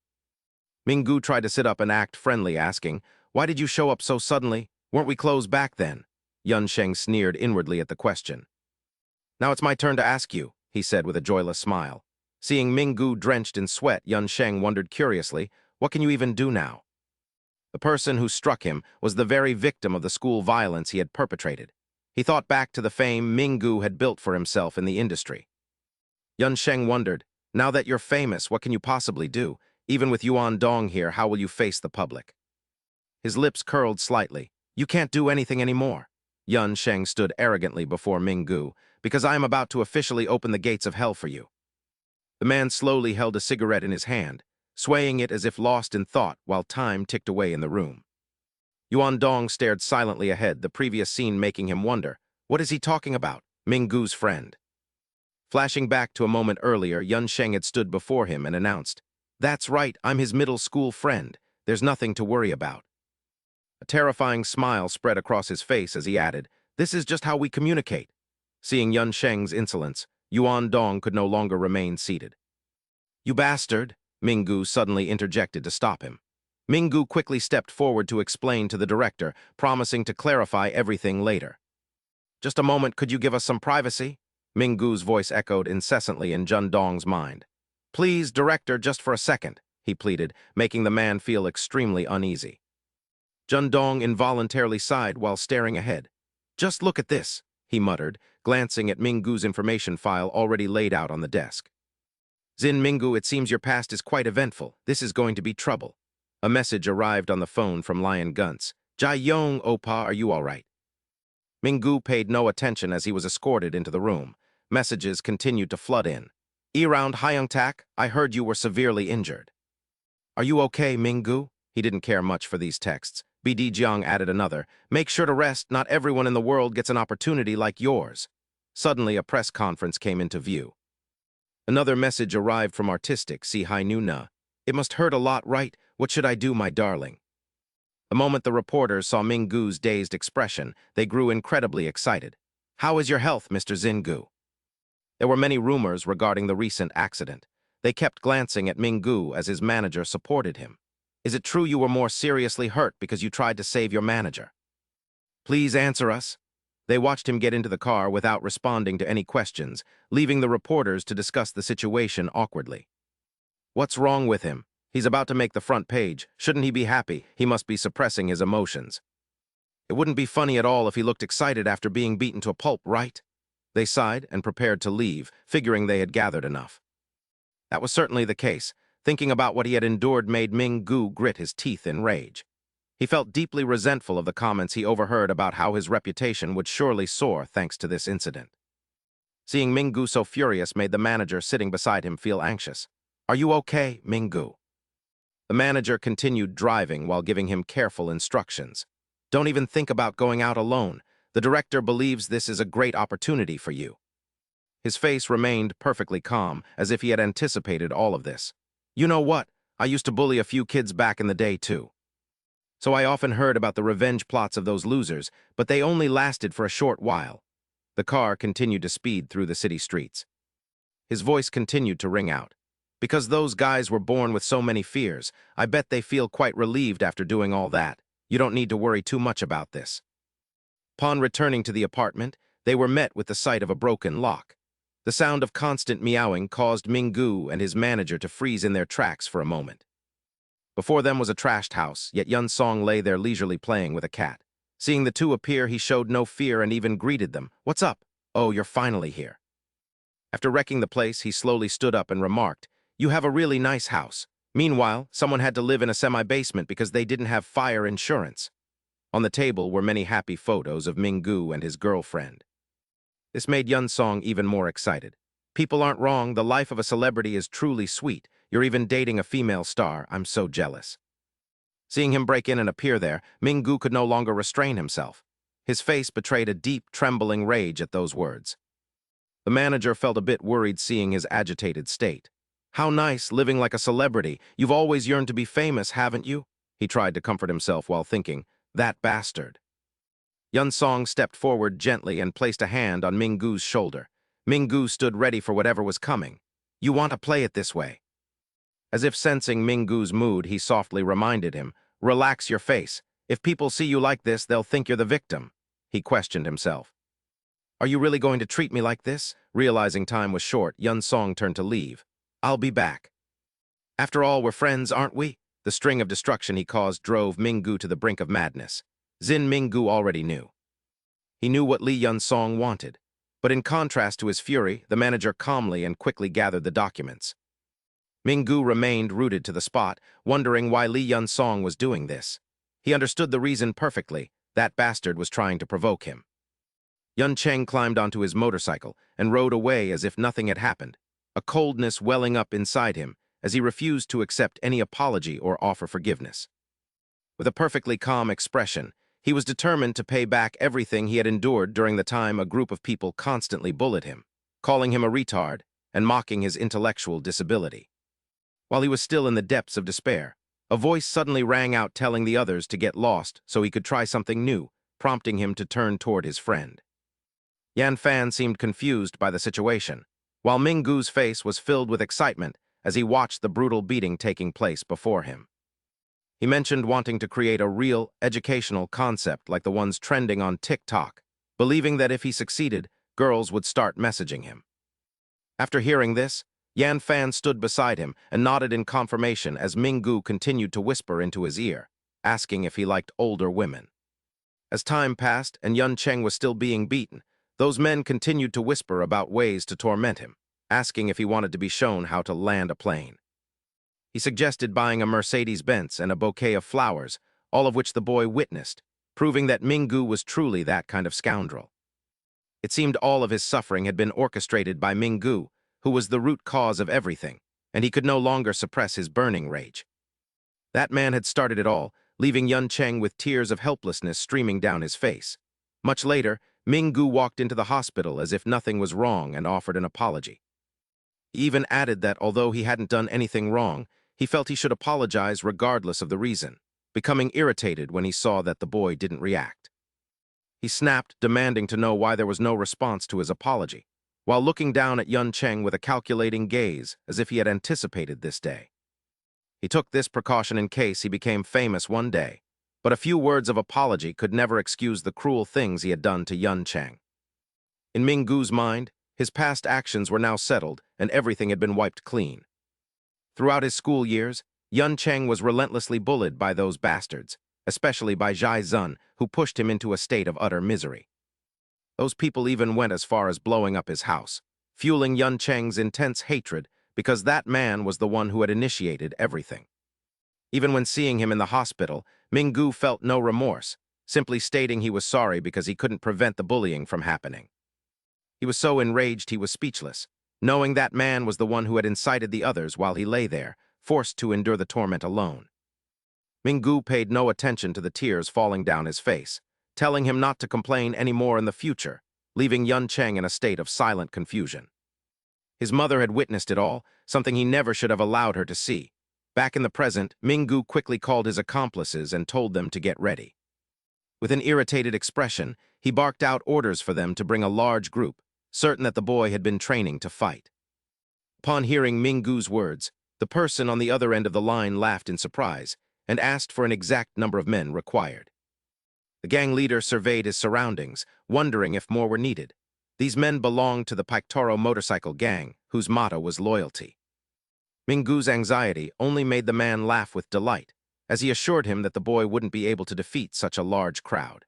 Speaker 1: Minggu tried to sit up and act friendly, asking, "Why did you show up so suddenly? Weren't we closed back then?" Yun Sheng sneered inwardly at the question. "Now it's my turn to ask you," he said with a joyless smile. Seeing Minggu drenched in sweat, Yun Sheng wondered curiously, what can you even do now? The person who struck him was the very victim of the school violence he had perpetrated. He thought back to the fame Minggu had built for himself in the industry. Yun Sheng wondered, now that you're famous, what can you possibly do? Even with Yuan Dong here, how will you face the public? His lips curled slightly. "You can't do anything anymore." Yun Sheng stood arrogantly before Minggu, "because I am about to officially open the gates of hell for you." The man slowly held a cigarette in his hand, swaying it as if lost in thought while time ticked away in the room. Yuan Dong stared silently ahead, the previous scene making him wonder, what is he talking about? Minggu's friend. Flashing back to a moment earlier, Yun Sheng had stood before him and announced, "That's right, I'm his middle school friend. There's nothing to worry about." A terrifying smile spread across his face as he added, "This is just how we communicate." Seeing Yun Sheng's insolence, Yuan Dong could no longer remain seated. "You bastard!" Minggu suddenly interjected to stop him. Minggu quickly stepped forward to explain to the director, promising to clarify everything later. "Just a moment, could you give us some privacy?" Minggu's voice echoed incessantly in Jun Dong's mind. "Please, director, just for a second," he pleaded, making the man feel extremely uneasy. Jun Dong involuntarily sighed while staring ahead. "Just look at this," he muttered, glancing at Minggu's information file already laid out on the desk. "Zin Minggu, it seems your past is quite eventful. This is going to be trouble." A message arrived on the phone from Lion Gunts. "Jai Yong, Opa, are you all right?" Minggu paid no attention as he was escorted into the room. Messages continued to flood in. "E-round Hyung Tak, I heard you were severely injured." "Are you okay, Minggu?" He didn't care much for these texts. BD Jiang added another. "Make sure to rest. Not everyone in the world gets an opportunity like yours." Suddenly, a press conference came into view. Another message arrived from Artistic, see Hai Nu Na. "It must hurt a lot, right? What should I do, my darling?" The moment the reporters saw Ming-gu's dazed expression, they grew incredibly excited. "How is your health, Mr. Xingu?" There were many rumors regarding the recent accident. They kept glancing at Ming-gu as his manager supported him. "Is it true you were more seriously hurt because you tried to save your manager? Please answer us." They watched him get into the car without responding to any questions, leaving the reporters to discuss the situation awkwardly. "What's wrong with him? He's about to make the front page. Shouldn't he be happy? He must be suppressing his emotions. It wouldn't be funny at all if he looked excited after being beaten to a pulp, right?" They sighed and prepared to leave, figuring they had gathered enough. That was certainly the case. Thinking about what he had endured made Ming-gu grit his teeth in rage. He felt deeply resentful of the comments he overheard about how his reputation would surely soar thanks to this incident. Seeing Ming-gu so furious made the manager sitting beside him feel anxious. "Are you okay, Ming-gu?" The manager continued driving while giving him careful instructions. "Don't even think about going out alone. The director believes this is a great opportunity for you." His face remained perfectly calm, as if he had anticipated all of this. "You know what? I used to bully a few kids back in the day, too. So I often heard about the revenge plots of those losers, but they only lasted for a short while." The car continued to speed through the city streets. His voice continued to ring out. "Because those guys were born with so many fears, I bet they feel quite relieved after doing all that. You don't need to worry too much about this." Upon returning to the apartment, they were met with the sight of a broken lock. The sound of constant meowing caused Ming-gu and his manager to freeze in their tracks for a moment. Before them was a trashed house, yet Yun Song lay there leisurely playing with a cat. Seeing the two appear, he showed no fear and even greeted them. "What's up? Oh, you're finally here." After wrecking the place, he slowly stood up and remarked, "You have a really nice house." Meanwhile, someone had to live in a semi-basement because they didn't have fire insurance. On the table were many happy photos of Ming-gu and his girlfriend. This made Yun Song even more excited. "People aren't wrong. The life of a celebrity is truly sweet. You're even dating a female star. I'm so jealous." Seeing him break in and appear there, Ming-gu could no longer restrain himself. His face betrayed a deep, trembling rage at those words. The manager felt a bit worried seeing his agitated state. "How nice, living like a celebrity. You've always yearned to be famous, haven't you?" He tried to comfort himself while thinking, "That bastard." Yun Song stepped forward gently and placed a hand on Ming-gu's shoulder. Ming-gu stood ready for whatever was coming. "You want to play it this way?" As if sensing Ming-gu's mood, he softly reminded him, "Relax your face. If people see you like this, they'll think you're the victim." He questioned himself. "Are you really going to treat me like this?" Realizing time was short, Yun Song turned to leave. "I'll be back. After all, we're friends, aren't we?" The string of destruction he caused drove Ming-gu to the brink of madness. Ming-gu already knew. He knew what Li Yun Song wanted. But in contrast to his fury, the manager calmly and quickly gathered the documents. Ming-gu remained rooted to the spot, wondering why Li Yun Song was doing this. He understood the reason perfectly. That bastard was trying to provoke him. Yun Cheng climbed onto his motorcycle and rode away as if nothing had happened, a coldness welling up inside him as he refused to accept any apology or offer forgiveness. With a perfectly calm expression, he was determined to pay back everything he had endured during the time a group of people constantly bullied him, calling him a retard and mocking his intellectual disability. While he was still in the depths of despair, a voice suddenly rang out telling the others to get lost so he could try something new, prompting him to turn toward his friend. Yan Fan seemed confused by the situation, while Ming-gu's face was filled with excitement as he watched the brutal beating taking place before him. He mentioned wanting to create a real, educational concept like the ones trending on TikTok, believing that if he succeeded, girls would start messaging him. After hearing this, Yan Fan stood beside him and nodded in confirmation as Ming-gu continued to whisper into his ear, asking if he liked older women. As time passed and Yun Cheng was still being beaten, those men continued to whisper about ways to torment him, asking if he wanted to be shown how to land a plane. He suggested buying a Mercedes-Benz and a bouquet of flowers, all of which the boy witnessed, proving that Ming-gu was truly that kind of scoundrel. It seemed all of his suffering had been orchestrated by Ming-gu, who was the root cause of everything, and he could no longer suppress his burning rage. That man had started it all, leaving Yun Cheng with tears of helplessness streaming down his face. Much later, Ming-gu walked into the hospital as if nothing was wrong and offered an apology. He even added that although he hadn't done anything wrong, he felt he should apologize regardless of the reason. becoming irritated when he saw that the boy didn't react. He snapped, demanding to know why there was no response to his apology, while looking down at Yun Cheng with a calculating gaze, as if he had anticipated this day. He took this precaution in case he became famous one day, but a few words of apology could never excuse the cruel things he had done to Yun Cheng. In Minggu's mind, his past actions were now settled and everything had been wiped clean. Throughout his school years, Yun Cheng was relentlessly bullied by those bastards, especially by Zhai Zun, who pushed him into a state of utter misery. Those people even went as far as blowing up his house, fueling Yun Cheng's intense hatred because that man was the one who had initiated everything. Even when seeing him in the hospital, Minggu felt no remorse, simply stating he was sorry because he couldn't prevent the bullying from happening. He was so enraged he was speechless, knowing that man was the one who had incited the others while he lay there, forced to endure the torment alone. Minggu paid no attention to the tears falling down his face, telling him not to complain any more in the future, leaving Yun Cheng in a state of silent confusion. His mother had witnessed it all, something he never should have allowed her to see. Back in the present, Minggu quickly called his accomplices and told them to get ready. With an irritated expression, he barked out orders for them to bring a large group, certain that the boy had been training to fight. Upon hearing Minggu's words, the person on the other end of the line laughed in surprise and asked for an exact number of men required. The gang leader surveyed his surroundings, wondering if more were needed. These men belonged to the Pictoro motorcycle gang, whose motto was loyalty. Minggu's anxiety only made the man laugh with delight, as he assured him that the boy wouldn't be able to defeat such a large crowd.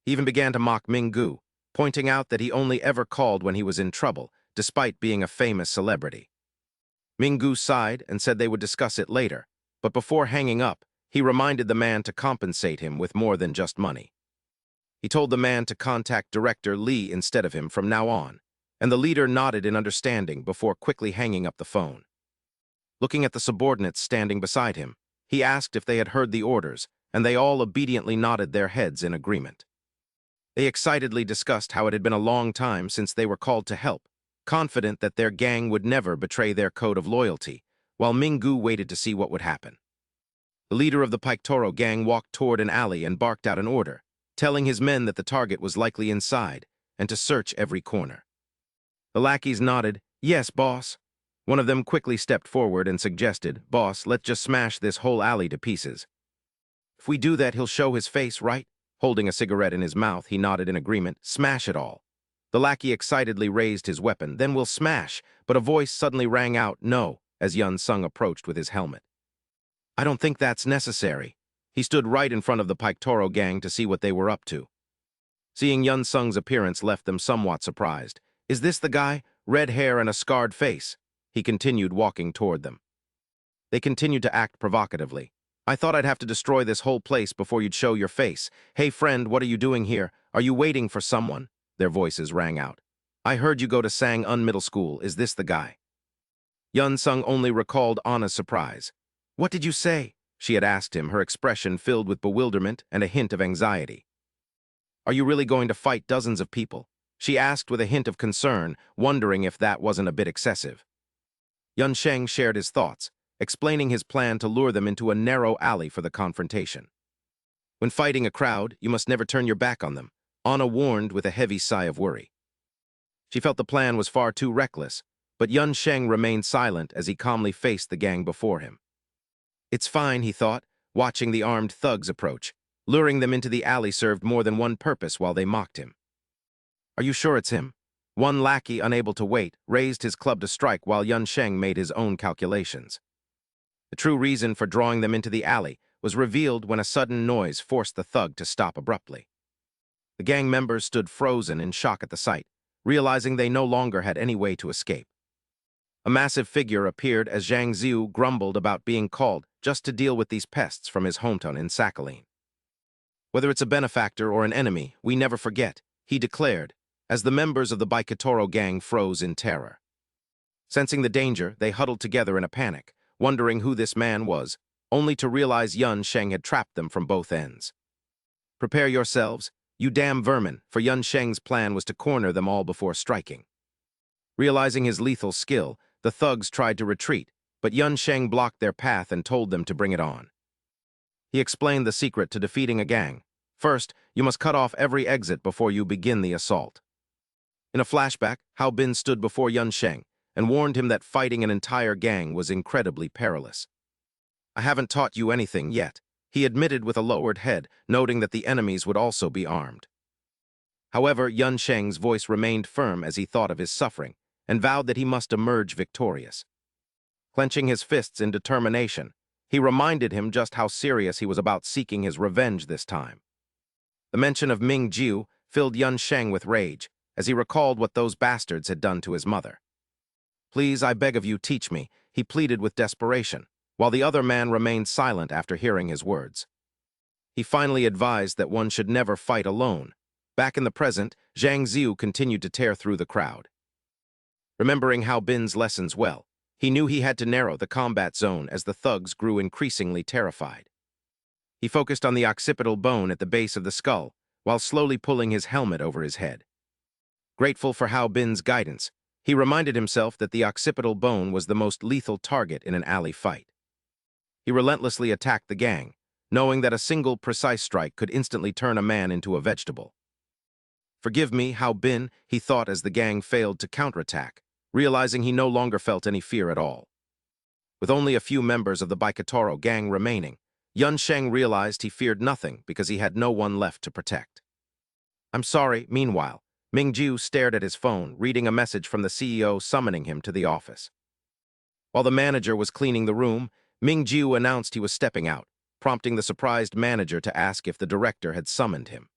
Speaker 1: He even began to mock Minggu, pointing out that he only ever called when he was in trouble, despite being a famous celebrity. Minggu sighed and said they would discuss it later, but before hanging up, he reminded the man to compensate him with more than just money. He told the man to contact Director Li instead of him from now on, and the leader nodded in understanding before quickly hanging up the phone. Looking at the subordinates standing beside him, he asked if they had heard the orders, and they all obediently nodded their heads in agreement. They excitedly discussed how it had been a long time since they were called to help, confident that their gang would never betray their code of loyalty, while Minggu waited to see what would happen. The leader of the Pictoro gang walked toward an alley and barked out an order, telling his men that the target was likely inside and to search every corner. The lackeys nodded, "Yes, boss." One of them quickly stepped forward and suggested, "Boss, let's just smash this whole alley to pieces." "If we do that, he'll show his face, right?" Holding a cigarette in his mouth, he nodded in agreement. "Smash it all." The lackey excitedly raised his weapon. "Then we'll smash," but a voice suddenly rang out, "No," as Yun Sung approached with his helmet. "I don't think that's necessary." He stood right in front of the Pictoro gang to see what they were up to. Seeing Yun Sung's appearance left them somewhat surprised. "Is this the guy? Red hair and a scarred face?" He continued walking toward them. They continued to act provocatively. "I thought I'd have to destroy this whole place before you'd show your face. Hey friend, what are you doing here? Are you waiting for someone?" Their voices rang out. "I heard you go to Sang-un Middle School. Is this the guy?" Yun Sung only recalled Anna's surprise. "What did you say?" she had asked him, her expression filled with bewilderment and a hint of anxiety. "Are you really going to fight dozens of people?" she asked with a hint of concern, wondering if that wasn't a bit excessive. Yun Sheng shared his thoughts, explaining his plan to lure them into a narrow alley for the confrontation. "When fighting a crowd, you must never turn your back on them," Anna warned with a heavy sigh of worry. She felt the plan was far too reckless, but Yun Sheng remained silent as he calmly faced the gang before him. "It's fine," he thought, watching the armed thugs approach. Luring them into the alley served more than one purpose while they mocked him. "Are you sure it's him?" One lackey, unable to wait, raised his club to strike while Yun Sheng made his own calculations. The true reason for drawing them into the alley was revealed when a sudden noise forced the thug to stop abruptly. The gang members stood frozen in shock at the sight, realizing they no longer had any way to escape. A massive figure appeared as Zhang Ziu grumbled about being called just to deal with these pests from his hometown in Sakhalin. "Whether it's a benefactor or an enemy, we never forget," he declared, as the members of the Baikatoro gang froze in terror. Sensing the danger, they huddled together in a panic, wondering who this man was, only to realize Yun Sheng had trapped them from both ends. "Prepare yourselves, you damn vermin," for Yun Sheng's plan was to corner them all before striking. Realizing his lethal skill, the thugs tried to retreat, but Yun Sheng blocked their path and told them to bring it on. He explained the secret to defeating a gang. First, you must cut off every exit before you begin the assault. In a flashback, Hao Bin stood before Yun Sheng and warned him that fighting an entire gang was incredibly perilous. I haven't taught you anything yet, he admitted with a lowered head, noting that the enemies would also be armed. However, Yun Sheng's voice remained firm as he thought of his suffering and vowed that he must emerge victorious. Clenching his fists in determination, he reminded him just how serious he was about seeking his revenge this time. The mention of Ming Jiu filled Yun Sheng with rage as he recalled what those bastards had done to his mother. Please, I beg of you, teach me, he pleaded with desperation, while the other man remained silent after hearing his words. He finally advised that one should never fight alone. Back in the present, Zhang Ziu continued to tear through the crowd. Remembering Hao Bin's lessons well, he knew he had to narrow the combat zone as the thugs grew increasingly terrified. He focused on the occipital bone at the base of the skull, while slowly pulling his helmet over his head. Grateful for Hao Bin's guidance, he reminded himself that the occipital bone was the most lethal target in an alley fight. He relentlessly attacked the gang, knowing that a single precise strike could instantly turn a man into a vegetable. Forgive me, Hao Bin, he thought as the gang failed to counterattack, realizing he no longer felt any fear at all. With only a few members of the Baikatoro gang remaining, Yun Sheng realized he feared nothing because he had no one left to protect. I'm sorry. Meanwhile, Ming Jiu stared at his phone, reading a message from the CEO summoning him to the office. While the manager was cleaning the room, Ming Jiu announced he was stepping out, prompting the surprised manager to ask if the director had summoned him.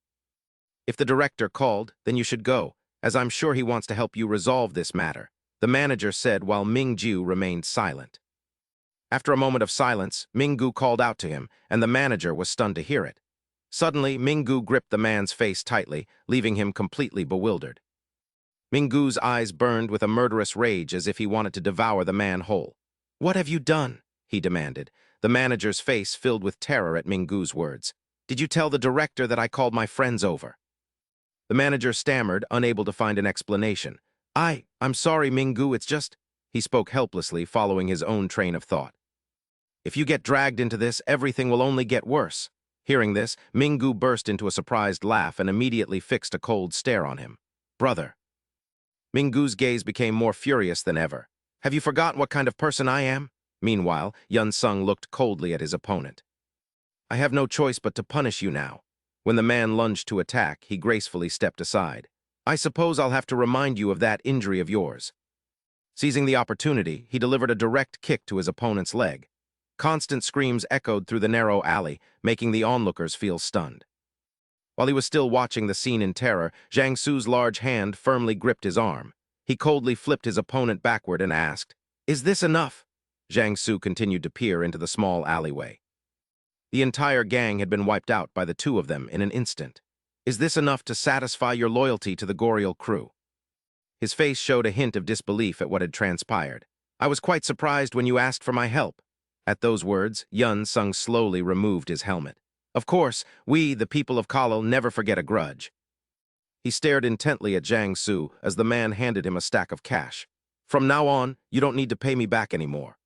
Speaker 1: If the director called, then you should go, as I'm sure he wants to help you resolve this matter, the manager said while Ming Jiu remained silent. After a moment of silence, Ming-gu called out to him, and the manager was stunned to hear it. Suddenly, Ming-gu gripped the man's face tightly, leaving him completely bewildered. Ming-gu's eyes burned with a murderous rage as if he wanted to devour the man whole. What have you done? He demanded, the manager's face filled with terror at Ming-gu's words. Did you tell the director that I called my friends over? The manager stammered, unable to find an explanation. I'm sorry, Ming-gu, it's just... He spoke helplessly, following his own train of thought. If you get dragged into this, everything will only get worse. Hearing this, Ming-gu burst into a surprised laugh and immediately fixed a cold stare on him. Brother. Ming-gu's gaze became more furious than ever. Have you forgotten what kind of person I am? Meanwhile, Yun Sung looked coldly at his opponent. I have no choice but to punish you now. When the man lunged to attack, he gracefully stepped aside. I suppose I'll have to remind you of that injury of yours. Seizing the opportunity, he delivered a direct kick to his opponent's leg. Constant screams echoed through the narrow alley, making the onlookers feel stunned. While he was still watching the scene in terror, Zhang Su's large hand firmly gripped his arm. He coldly flipped his opponent backward and asked, Is this enough? Zhang Su continued to peer into the small alleyway. The entire gang had been wiped out by the two of them in an instant. Is this enough to satisfy your loyalty to the Goriel crew? His face showed a hint of disbelief at what had transpired. I was quite surprised when you asked for my help. At those words, Yun Sung slowly removed his helmet. Of course, we, the people of Kalil, never forget a grudge. He stared intently at Zhang Su as the man handed him a stack of cash. From now on, you don't need to pay me back anymore.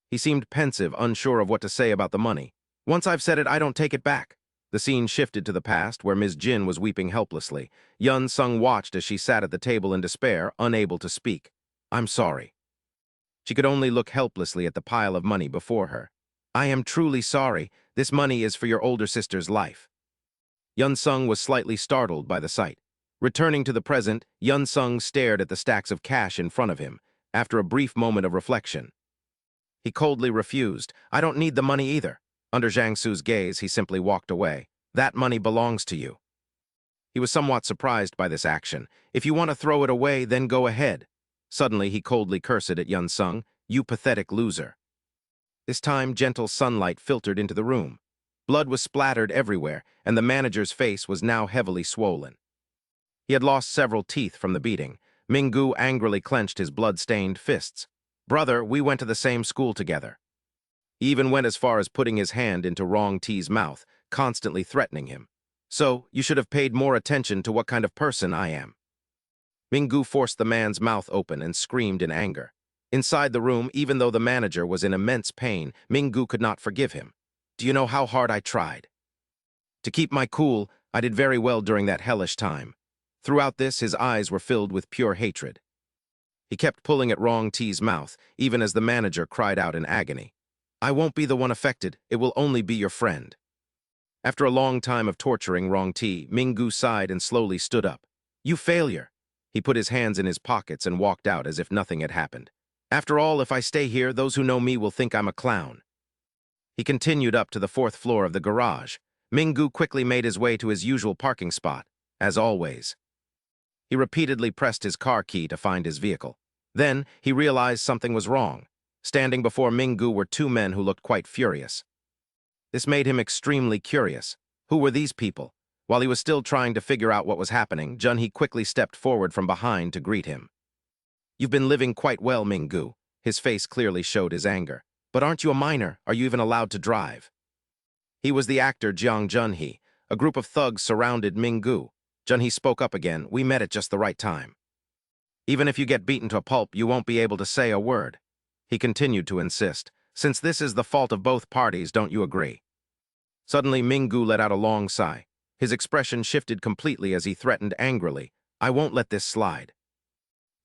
Speaker 1: He seemed pensive, unsure of what to say about the money. Once I've said it, I don't take it back. The scene shifted to the past, where Ms. Jin was weeping helplessly. Yun Sung watched as she sat at the table in despair, unable to speak. I'm sorry. She could only look helplessly at the pile of money before her. I am truly sorry. This money is for your older sister's life. Yun Sung was slightly startled by the sight. Returning to the present, Yun Sung stared at the stacks of cash in front of him, after a brief moment of reflection. He coldly refused. I don't need the money either. Under Zhang Su's gaze, he simply walked away. That money belongs to you. He was somewhat surprised by this action. If you want to throw it away, then go ahead. Suddenly, he coldly cursed at Yun Sung. You pathetic loser. This time, gentle sunlight filtered into the room. Blood was splattered everywhere, and the manager's face was now heavily swollen. He had lost several teeth from the beating. Ming-gu angrily clenched his blood-stained fists. Brother, we went to the same school together. He even went as far as putting his hand into Rong Ti's mouth, constantly threatening him. So, you should have paid more attention to what kind of person I am. Ming-gu forced the man's mouth open and screamed in anger. Inside the room, even though the manager was in immense pain, Ming-gu could not forgive him. Do you know how hard I tried? To keep my cool, I did very well during that hellish time. Throughout this, his eyes were filled with pure hatred. He kept pulling at Rong Ti's mouth, even as the manager cried out in agony. I won't be the one affected, it will only be your friend. After a long time of torturing Rong Ti, Minggu sighed and slowly stood up. You failure! He put his hands in his pockets and walked out as if nothing had happened. After all, if I stay here, those who know me will think I'm a clown. He continued up to the 4th floor of the garage. Minggu quickly made his way to his usual parking spot, as always. He repeatedly pressed his car key to find his vehicle. Then, he realized something was wrong. Standing before Minggu were 2 men who looked quite furious. This made him extremely curious. Who were these people? While he was still trying to figure out what was happening, Junhee quickly stepped forward from behind to greet him. You've been living quite well, Minggu. His face clearly showed his anger. But aren't you a minor? Are you even allowed to drive? He was the actor Jiang Junhee. A group of thugs surrounded Minggu. Junhee spoke up again. We met at just the right time. Even if you get beaten to a pulp, you won't be able to say a word. He continued to insist. Since this is the fault of both parties, don't you agree? Suddenly, Minggu let out a long sigh. His expression shifted completely as he threatened angrily. I won't let this slide.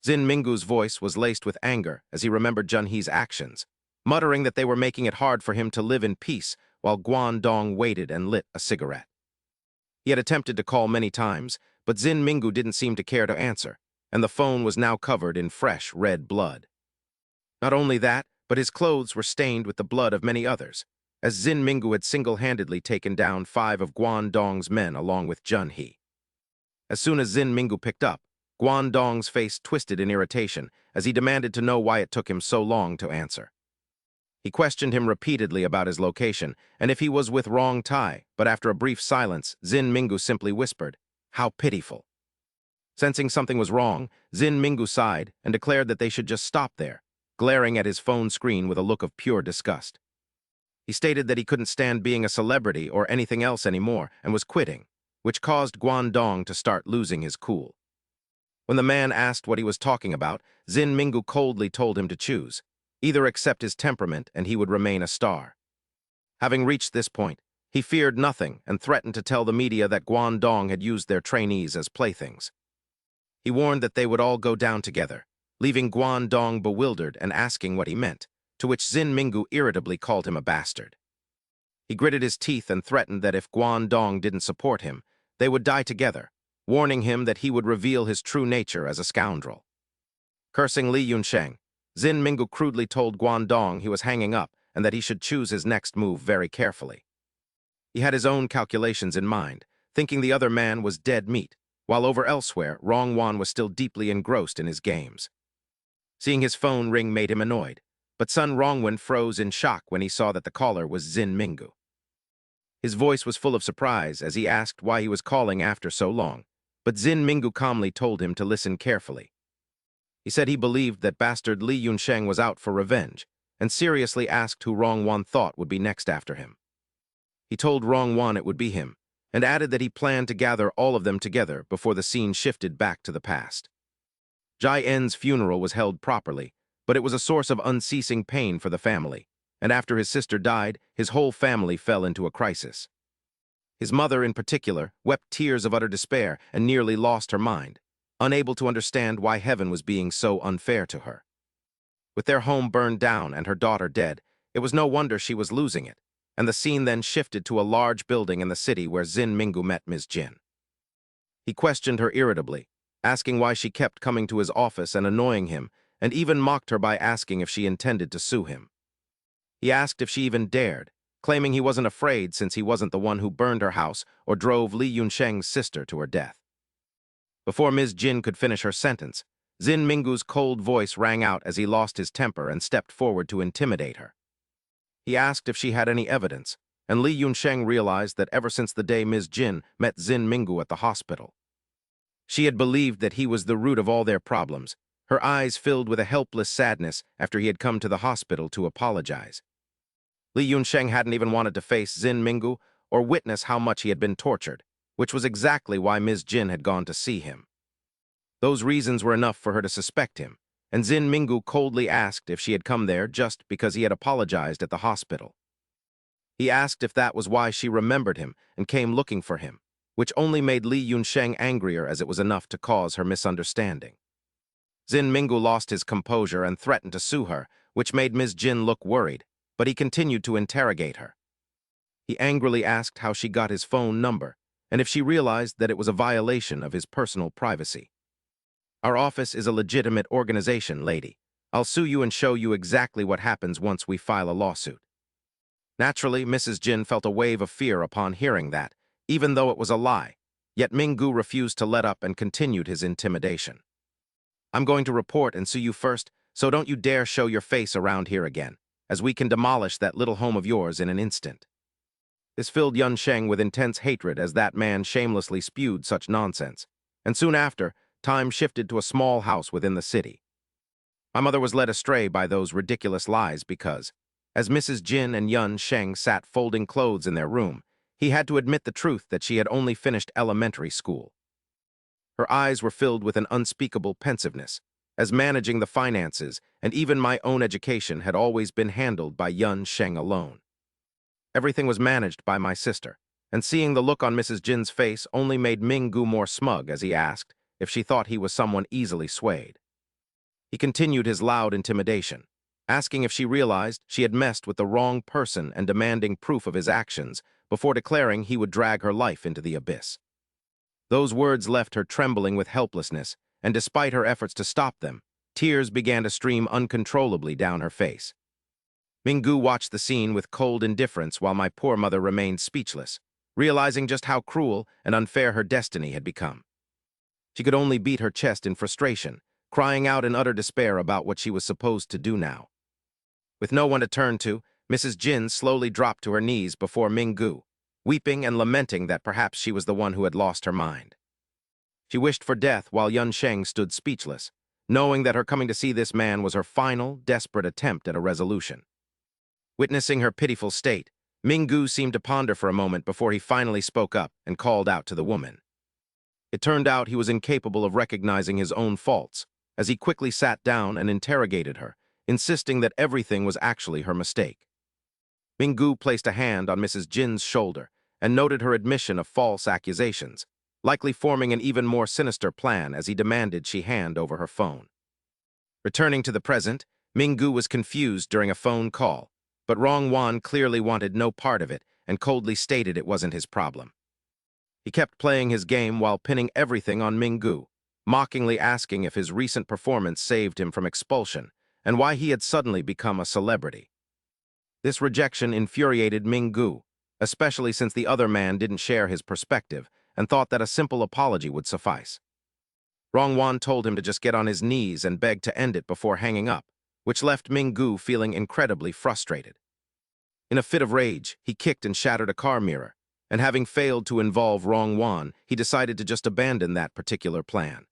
Speaker 1: Zin Minggu's voice was laced with anger as he remembered Junhee's actions, muttering that they were making it hard for him to live in peace while Guangdong waited and lit a cigarette. He had attempted to call many times, but Zin Minggu didn't seem to care to answer, and the phone was now covered in fresh red blood. Not only that, but his clothes were stained with the blood of many others, as Zin Minggu had single-handedly taken down 5 of Guangdong's men along with Junhee. As soon as Zin Minggu picked up, Guangdong's face twisted in irritation as he demanded to know why it took him so long to answer. He questioned him repeatedly about his location and if he was with Rong Ti, but after a brief silence, Zin Minggu simply whispered, How pitiful. Sensing something was wrong, Zin Minggu sighed and declared that they should just stop there, glaring at his phone screen with a look of pure disgust. He stated that he couldn't stand being a celebrity or anything else anymore and was quitting, which caused Guangdong to start losing his cool. When the man asked what he was talking about, Zin Minggu coldly told him to choose. Either accept his temperament and he would remain a star. Having reached this point, he feared nothing and threatened to tell the media that Guangdong had used their trainees as playthings. He warned that they would all go down together, leaving Guangdong bewildered and asking what he meant, to which Zin Minggu irritably called him a bastard. He gritted his teeth and threatened that if Guangdong didn't support him, they would die together, warning him that he would reveal his true nature as a scoundrel. Cursing Li Yunsheng, Zin Minggu crudely told Guangdong he was hanging up and that he should choose his next move very carefully. He had his own calculations in mind, thinking the other man was dead meat, while over elsewhere, Rongwan was still deeply engrossed in his games. Seeing his phone ring made him annoyed, but Sun Rongwen froze in shock when he saw that the caller was Zin Minggu. His voice was full of surprise as he asked why he was calling after so long, but Zin Minggu calmly told him to listen carefully. He said he believed that bastard Li Yunsheng was out for revenge, and seriously asked who Rongwan thought would be next after him. He told Rongwan it would be him, and added that he planned to gather all of them together before the scene shifted back to the past. Jai En's funeral was held properly, but it was a source of unceasing pain for the family, and after his sister died, his whole family fell into a crisis. His mother, in particular, wept tears of utter despair and nearly lost her mind, unable to understand why heaven was being so unfair to her. With their home burned down and her daughter dead, it was no wonder she was losing it, and the scene then shifted to a large building in the city where Zin Minggu met Ms. Jin. He questioned her irritably, asking why she kept coming to his office and annoying him, and even mocked her by asking if she intended to sue him. He asked if she even dared, claiming he wasn't afraid since he wasn't the one who burned her house or drove Li Yunsheng's sister to her death. Before Ms. Jin could finish her sentence, Zin Minggu's cold voice rang out as he lost his temper and stepped forward to intimidate her. He asked if she had any evidence, and Li Yunsheng realized that ever since the day Ms. Jin met Zin Minggu at the hospital, she had believed that he was the root of all their problems, her eyes filled with a helpless sadness after he had come to the hospital to apologize. Li Yunsheng hadn't even wanted to face Zin Minggu or witness how much he had been tortured, which was exactly why Ms. Jin had gone to see him. Those reasons were enough for her to suspect him, and Zin Minggu coldly asked if she had come there just because he had apologized at the hospital. He asked if that was why she remembered him and came looking for him, which only made Li Yunsheng angrier as it was enough to cause her misunderstanding. Zin Minggu lost his composure and threatened to sue her, which made Ms. Jin look worried, but he continued to interrogate her. He angrily asked how she got his phone number, and if she realized that it was a violation of his personal privacy. Our office is a legitimate organization, lady. I'll sue you and show you exactly what happens once we file a lawsuit. Naturally, Mrs. Jin felt a wave of fear upon hearing that, even though it was a lie, yet Minggu refused to let up and continued his intimidation. I'm going to report and sue you first, so don't you dare show your face around here again, as we can demolish that little home of yours in an instant. This filled Yun Sheng with intense hatred as that man shamelessly spewed such nonsense, and soon after, time shifted to a small house within the city. My mother was led astray by those ridiculous lies because, as Mrs. Jin and Yun Sheng sat folding clothes in their room, he had to admit the truth that she had only finished elementary school. Her eyes were filled with an unspeakable pensiveness, as managing the finances and even my own education had always been handled by Yun Sheng alone. Everything was managed by my sister, and seeing the look on Mrs. Jin's face only made Minggu more smug as he asked if she thought he was someone easily swayed. He continued his loud intimidation, asking if she realized she had messed with the wrong person and demanding proof of his actions before declaring he would drag her life into the abyss. Those words left her trembling with helplessness, and despite her efforts to stop them, tears began to stream uncontrollably down her face. Minggu watched the scene with cold indifference while my poor mother remained speechless, realizing just how cruel and unfair her destiny had become. She could only beat her chest in frustration, crying out in utter despair about what she was supposed to do now. With no one to turn to, Mrs. Jin slowly dropped to her knees before Minggu, weeping and lamenting that perhaps she was the one who had lost her mind. She wished for death while Yun Sheng stood speechless, knowing that her coming to see this man was her final, desperate attempt at a resolution. Witnessing her pitiful state, Minggu seemed to ponder for a moment before he finally spoke up and called out to the woman. It turned out he was incapable of recognizing his own faults, as he quickly sat down and interrogated her, insisting that everything was actually her mistake. Minggu placed a hand on Mrs. Jin's shoulder and noted her admission of false accusations, likely forming an even more sinister plan as he demanded she hand over her phone. Returning to the present, Minggu was confused during a phone call, but Rongwan clearly wanted no part of it and coldly stated it wasn't his problem. He kept playing his game while pinning everything on Minggu, mockingly asking if his recent performance saved him from expulsion and why he had suddenly become a celebrity. This rejection infuriated Minggu, especially since the other man didn't share his perspective and thought that a simple apology would suffice. Rongwan told him to just get on his knees and beg to end it before hanging up, which left Minggu feeling incredibly frustrated. In a fit of rage, he kicked and shattered a car mirror, and having failed to involve Rongwan, he decided to just abandon that particular plan.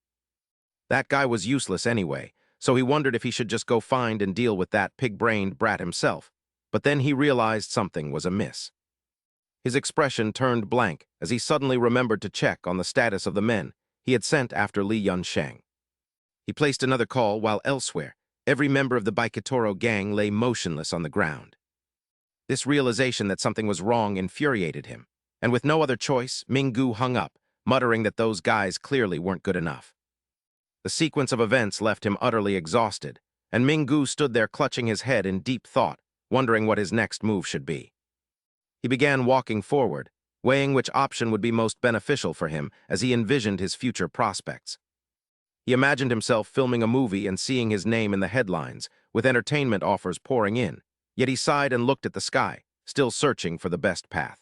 Speaker 1: That guy was useless anyway, so he wondered if he should just go find and deal with that pig-brained brat himself, but then he realized something was amiss. His expression turned blank as he suddenly remembered to check on the status of the men he had sent after Li Yunsheng. He placed another call while elsewhere, every member of the Baikitoro gang lay motionless on the ground. This realization that something was wrong infuriated him, and with no other choice, Minggu hung up, muttering that those guys clearly weren't good enough. The sequence of events left him utterly exhausted, and Minggu stood there clutching his head in deep thought, wondering what his next move should be. He began walking forward, weighing which option would be most beneficial for him as he envisioned his future prospects. He imagined himself filming a movie and seeing his name in the headlines, with entertainment offers pouring in, yet he sighed and looked at the sky, still searching for the best path.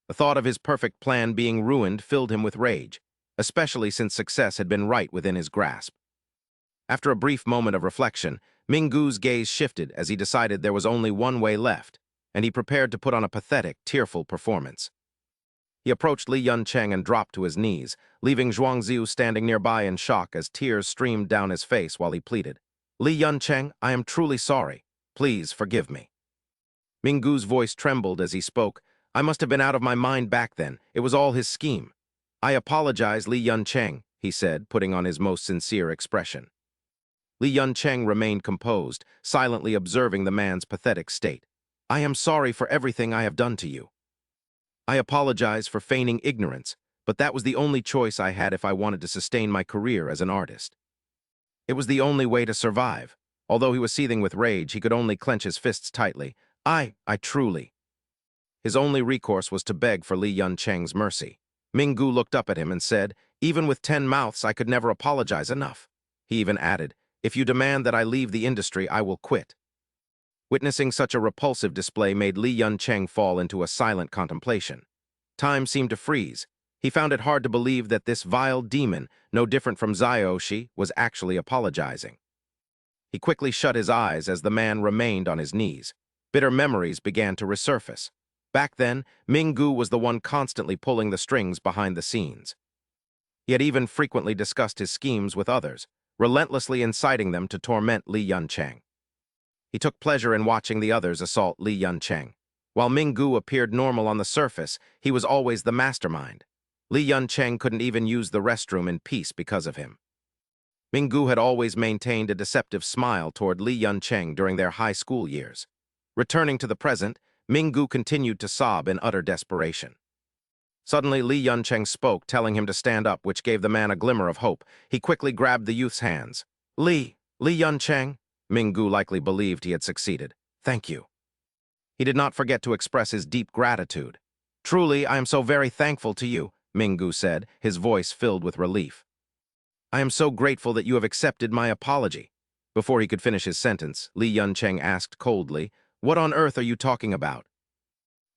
Speaker 1: The thought of his perfect plan being ruined filled him with rage, especially since success had been right within his grasp. After a brief moment of reflection, Minggu's gaze shifted as he decided there was only one way left, and he prepared to put on a pathetic, tearful performance. He approached Li Yuncheng and dropped to his knees, leaving Zhuangziu standing nearby in shock as tears streamed down his face while he pleaded, "Li Yuncheng, I am truly sorry. Please forgive me." Minggu's voice trembled as he spoke. "I must have been out of my mind back then. It was all his scheme." "I apologize, Li Yuncheng," he said, putting on his most sincere expression. Li Yuncheng remained composed, silently observing the man's pathetic state. I am sorry for everything I have done to you. I apologize for feigning ignorance, but that was the only choice I had if I wanted to sustain my career as an artist. It was the only way to survive. Although he was seething with rage, he could only clench his fists tightly. I truly. His only recourse was to beg for Li Yuncheng's mercy. Minggu looked up at him and said, "Even with 10 mouths, I could never apologize enough." He even added, "If you demand that I leave the industry, I will quit." Witnessing such a repulsive display made Li Yuncheng fall into a silent contemplation. Time seemed to freeze. He found it hard to believe that this vile demon, no different from Zioshi, was actually apologizing. He quickly shut his eyes as the man remained on his knees. Bitter memories began to resurface. Back then, Minggu was the one constantly pulling the strings behind the scenes. He had even frequently discussed his schemes with others, relentlessly inciting them to torment Li Yuncheng. He took pleasure in watching the others assault Li Yuncheng. While Minggu appeared normal on the surface, he was always the mastermind. Li Yuncheng couldn't even use the restroom in peace because of him. Minggu had always maintained a deceptive smile toward Li Yuncheng during their high school years. Returning to the present, Minggu continued to sob in utter desperation. Suddenly, Li Yuncheng spoke, telling him to stand up, which gave the man a glimmer of hope. He quickly grabbed the youth's hands. Li Yuncheng." Minggu likely believed he had succeeded. "Thank you." He did not forget to express his deep gratitude. "Truly, I am so very thankful to you," Minggu said, his voice filled with relief. "I am so grateful that you have accepted my apology." Before he could finish his sentence, Li Yuncheng asked coldly, "What on earth are you talking about?"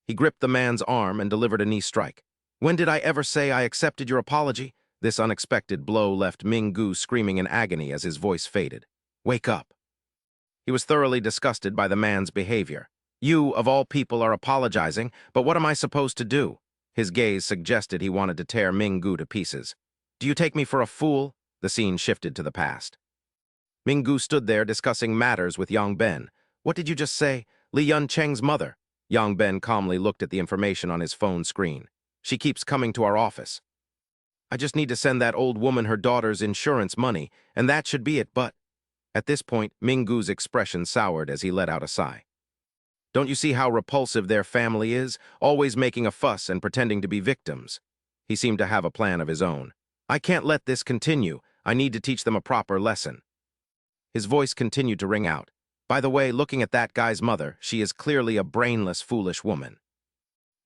Speaker 1: He gripped the man's arm and delivered a knee strike. "When did I ever say I accepted your apology?" This unexpected blow left Minggu screaming in agony as his voice faded. "Wake up." He was thoroughly disgusted by the man's behavior. "You, of all people, are apologizing, but what am I supposed to do?" His gaze suggested he wanted to tear Minggu to pieces. "Do you take me for a fool?" The scene shifted to the past. Minggu stood there discussing matters with Yang Ben. "What did you just say?" "Li Yuncheng's mother." Yang Ben calmly looked at the information on his phone screen. "She keeps coming to our office. I just need to send that old woman her daughter's insurance money, and that should be it, but—" At this point, Minggu's expression soured as he let out a sigh. "Don't you see how repulsive their family is, always making a fuss and pretending to be victims?" He seemed to have a plan of his own. "I can't let this continue. I need to teach them a proper lesson." His voice continued to ring out. "By the way, looking at that guy's mother, she is clearly a brainless, foolish woman.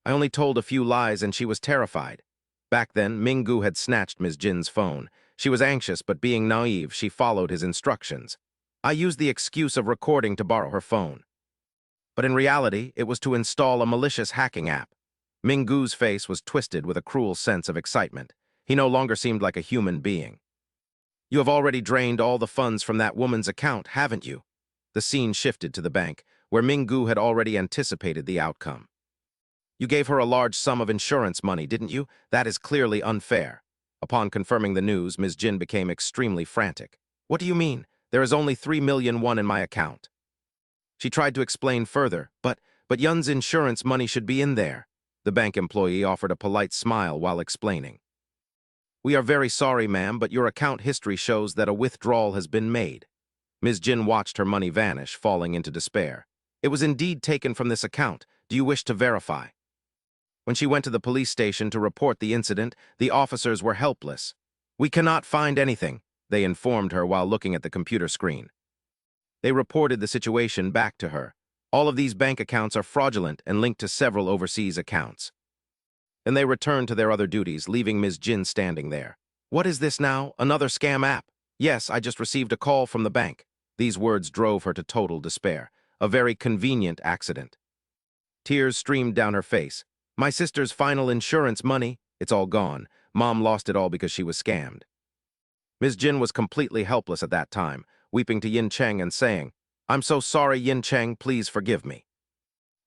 Speaker 1: I only told a few lies and she was terrified." Back then, Minggu had snatched Ms. Jin's phone. She was anxious, but being naive, she followed his instructions. "I used the excuse of recording to borrow her phone." But in reality, it was to install a malicious hacking app. Minggu's face was twisted with a cruel sense of excitement. He no longer seemed like a human being. "You have already drained all the funds from that woman's account, haven't you?" The scene shifted to the bank, where Minggu had already anticipated the outcome. "You gave her a large sum of insurance money, didn't you? That is clearly unfair." Upon confirming the news, Ms. Jin became extremely frantic. "What do you mean? There is only 3,000,001 in my account." She tried to explain further, but Yun's insurance money should be in there." The bank employee offered a polite smile while explaining. "We are very sorry, ma'am, but your account history shows that a withdrawal has been made." Ms. Jin watched her money vanish, falling into despair. "It was indeed taken from this account. Do you wish to verify?" When she went to the police station to report the incident, the officers were helpless. "We cannot find anything," they informed her while looking at the computer screen. They reported the situation back to her. "All of these bank accounts are fraudulent and linked to several overseas accounts." Then they returned to their other duties, leaving Ms. Jin standing there. "What is this now? Another scam app?" "Yes, I just received a call from the bank." These words drove her to total despair. A very convenient accident. Tears streamed down her face. "My sister's final insurance money, it's all gone. Mom lost it all because she was scammed." Ms. Jin was completely helpless at that time, weeping to Yin Cheng and saying, "I'm so sorry, Yin Cheng, please forgive me."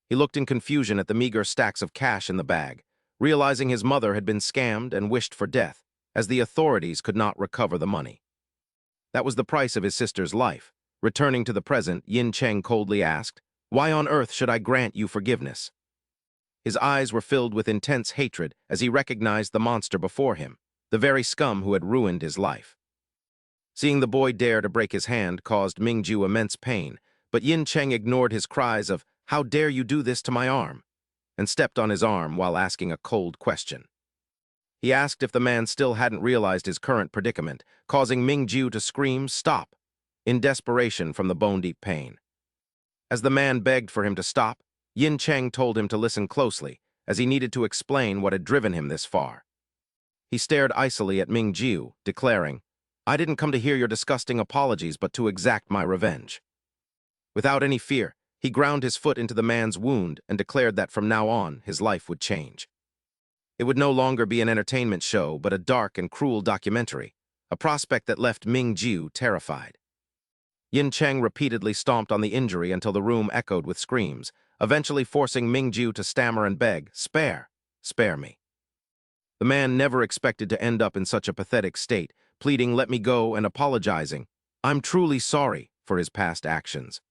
Speaker 1: He looked in confusion at the meager stacks of cash in the bag, realizing his mother had been scammed and wished for death, as the authorities could not recover the money. That was the price of his sister's life. Returning to the present, Yin Cheng coldly asked, "Why on earth should I grant you forgiveness?" His eyes were filled with intense hatred as he recognized the monster before him, the very scum who had ruined his life. Seeing the boy dare to break his hand caused Mingju immense pain, but Yin Cheng ignored his cries of "How dare you do this to my arm?" and stepped on his arm while asking a cold question. He asked if the man still hadn't realized his current predicament, causing Mingjiu to scream, "Stop!" in desperation from the bone-deep pain. As the man begged for him to stop, Yin Cheng told him to listen closely, as he needed to explain what had driven him this far. He stared icily at Mingjiu, declaring, "I didn't come to hear your disgusting apologies, but to exact my revenge." Without any fear, he ground his foot into the man's wound and declared that from now on, his life would change. It would no longer be an entertainment show, but a dark and cruel documentary, a prospect that left Mingjiu terrified. Yin Cheng repeatedly stomped on the injury until the room echoed with screams, eventually forcing Mingjiu to stammer and beg, "Spare! Spare me." The man never expected to end up in such a pathetic state, pleading, "Let me go," and apologizing, "I'm truly sorry," for his past actions.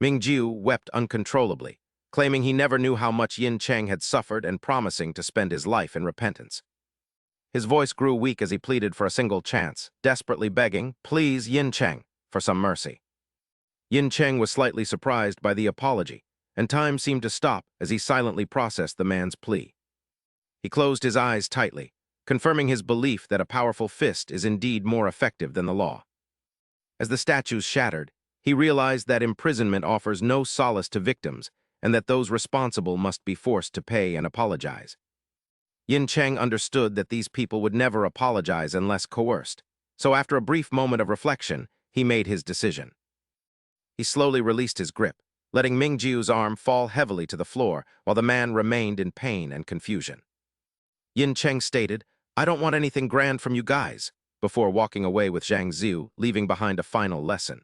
Speaker 1: Mingjiu wept uncontrollably, claiming he never knew how much Yin Cheng had suffered and promising to spend his life in repentance. His voice grew weak as he pleaded for a single chance, desperately begging, "Please, Yin Cheng, for some mercy." Yin Cheng was slightly surprised by the apology, and time seemed to stop as he silently processed the man's plea. He closed his eyes tightly, confirming his belief that a powerful fist is indeed more effective than the law. As the statues shattered, he realized that imprisonment offers no solace to victims and that those responsible must be forced to pay and apologize. Yin Cheng understood that these people would never apologize unless coerced, so after a brief moment of reflection, he made his decision. He slowly released his grip, letting Mingjiu's arm fall heavily to the floor while the man remained in pain and confusion. Yin Cheng stated, "I don't want anything grand from you guys," before walking away with Zhang Ziu, leaving behind a final lesson.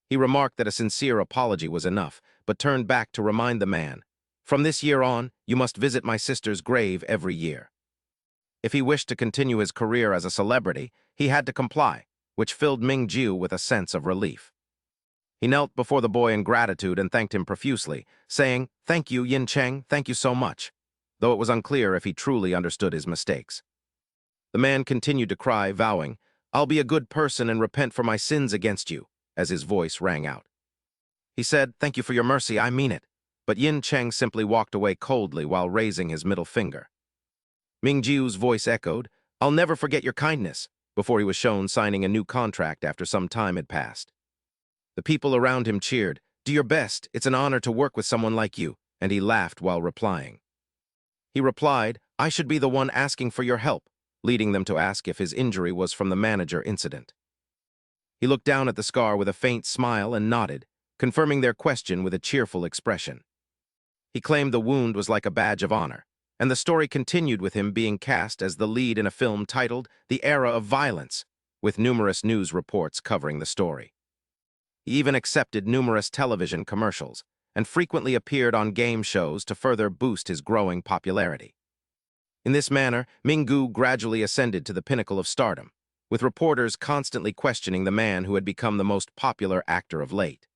Speaker 1: He remarked that a sincere apology was enough, but turned back to remind the man, "From this year on, you must visit my sister's grave every year." If he wished to continue his career as a celebrity, he had to comply, which filled Mingjiu with a sense of relief. He knelt before the boy in gratitude and thanked him profusely, saying, "Thank you, Yin Cheng, thank you so much," though it was unclear if he truly understood his mistakes. The man continued to cry, vowing, "I'll be a good person and repent for my sins against you," as his voice rang out. He said, "Thank you for your mercy, I mean it," but Yin Cheng simply walked away coldly while raising his middle finger. Mingjiu's voice echoed, "I'll never forget your kindness," before he was shown signing a new contract after some time had passed. The people around him cheered, "Do your best, it's an honor to work with someone like you," and he laughed while replying. He replied, "I should be the one asking for your help," leading them to ask if his injury was from the manager incident. He looked down at the scar with a faint smile and nodded, confirming their question with a cheerful expression. He claimed the wound was like a badge of honor, and the story continued with him being cast as the lead in a film titled The Era of Violence, with numerous news reports covering the story. He even accepted numerous television commercials and frequently appeared on game shows to further boost his growing popularity. In this manner, Minggu gradually ascended to the pinnacle of stardom, with reporters constantly questioning the man who had become the most popular actor of late.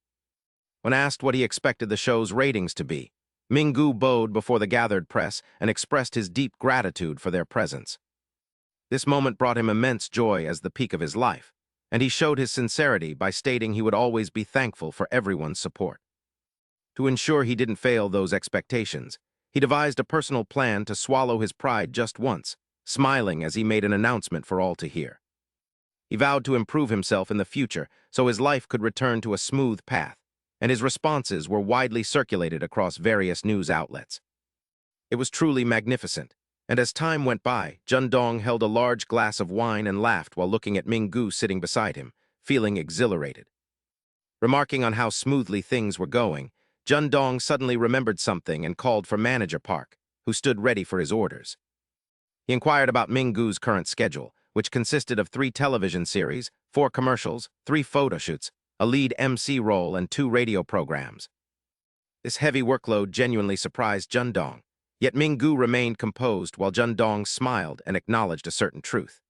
Speaker 1: When asked what he expected the show's ratings to be, Minggu bowed before the gathered press and expressed his deep gratitude for their presence. This moment brought him immense joy as the peak of his life, and he showed his sincerity by stating he would always be thankful for everyone's support. To ensure he didn't fail those expectations, he devised a personal plan to swallow his pride just once, smiling as he made an announcement for all to hear. He vowed to improve himself in the future so his life could return to a smooth path, and his responses were widely circulated across various news outlets. It was truly magnificent, and as time went by, Jundong held a large glass of wine and laughed while looking at Minggu sitting beside him, feeling exhilarated. Remarking on how smoothly things were going, Jundong suddenly remembered something and called for Manager Park, who stood ready for his orders. He inquired about Minggu's current schedule, which consisted of 3 television series, 4 commercials, 3 photo shoots, a lead MC role, and 2 radio programs. This heavy workload genuinely surprised Jundong, yet Minggu remained composed while Jundong smiled and acknowledged a certain truth.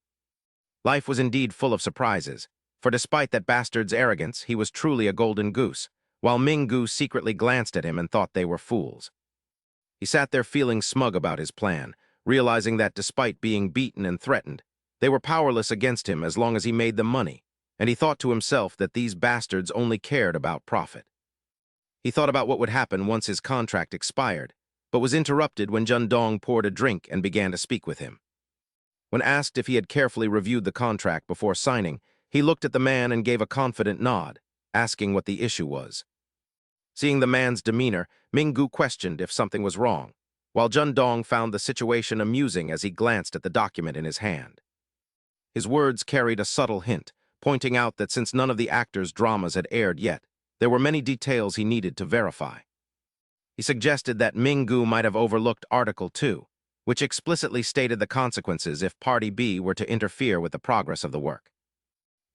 Speaker 1: Life was indeed full of surprises, for despite that bastard's arrogance, he was truly a golden goose, while Minggu secretly glanced at him and thought they were fools. He sat there feeling smug about his plan, realizing that despite being beaten and threatened, they were powerless against him as long as he made them money, and he thought to himself that these bastards only cared about profit. He thought about what would happen once his contract expired, but was interrupted when Dong poured a drink and began to speak with him. When asked if he had carefully reviewed the contract before signing, he looked at the man and gave a confident nod, asking what the issue was. Seeing the man's demeanor, Ming-gu questioned if something was wrong, while Dong found the situation amusing as he glanced at the document in his hand. His words carried a subtle hint, pointing out that since none of the actors' dramas had aired yet, there were many details he needed to verify. He suggested that Ming-gu might have overlooked Article 2, which explicitly stated the consequences if Party B were to interfere with the progress of the work.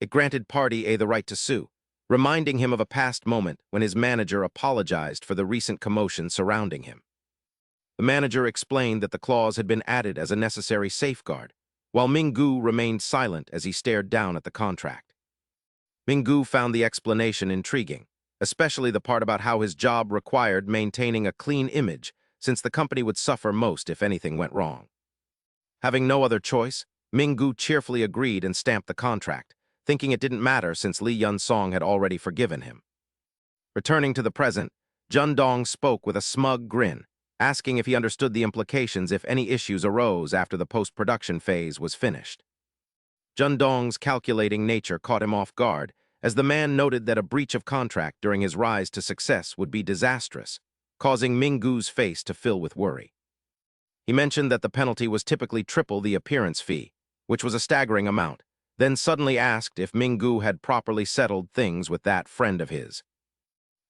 Speaker 1: It granted Party A the right to sue, reminding him of a past moment when his manager apologized for the recent commotion surrounding him. The manager explained that the clause had been added as a necessary safeguard, while Ming-gu remained silent as he stared down at the contract. Ming-gu found the explanation intriguing, especially the part about how his job required maintaining a clean image, since the company would suffer most if anything went wrong. Having no other choice, Ming-gu cheerfully agreed and stamped the contract, thinking it didn't matter since Lee Yun-song had already forgiven him. Returning to the present, Dong spoke with a smug grin, asking if he understood the implications if any issues arose after the post-production phase was finished. Dong's calculating nature caught him off guard, as the man noted that a breach of contract during his rise to success would be disastrous, causing Ming-gu's face to fill with worry. He mentioned that the penalty was typically triple the appearance fee, which was a staggering amount, then suddenly asked if Ming-gu had properly settled things with that friend of his.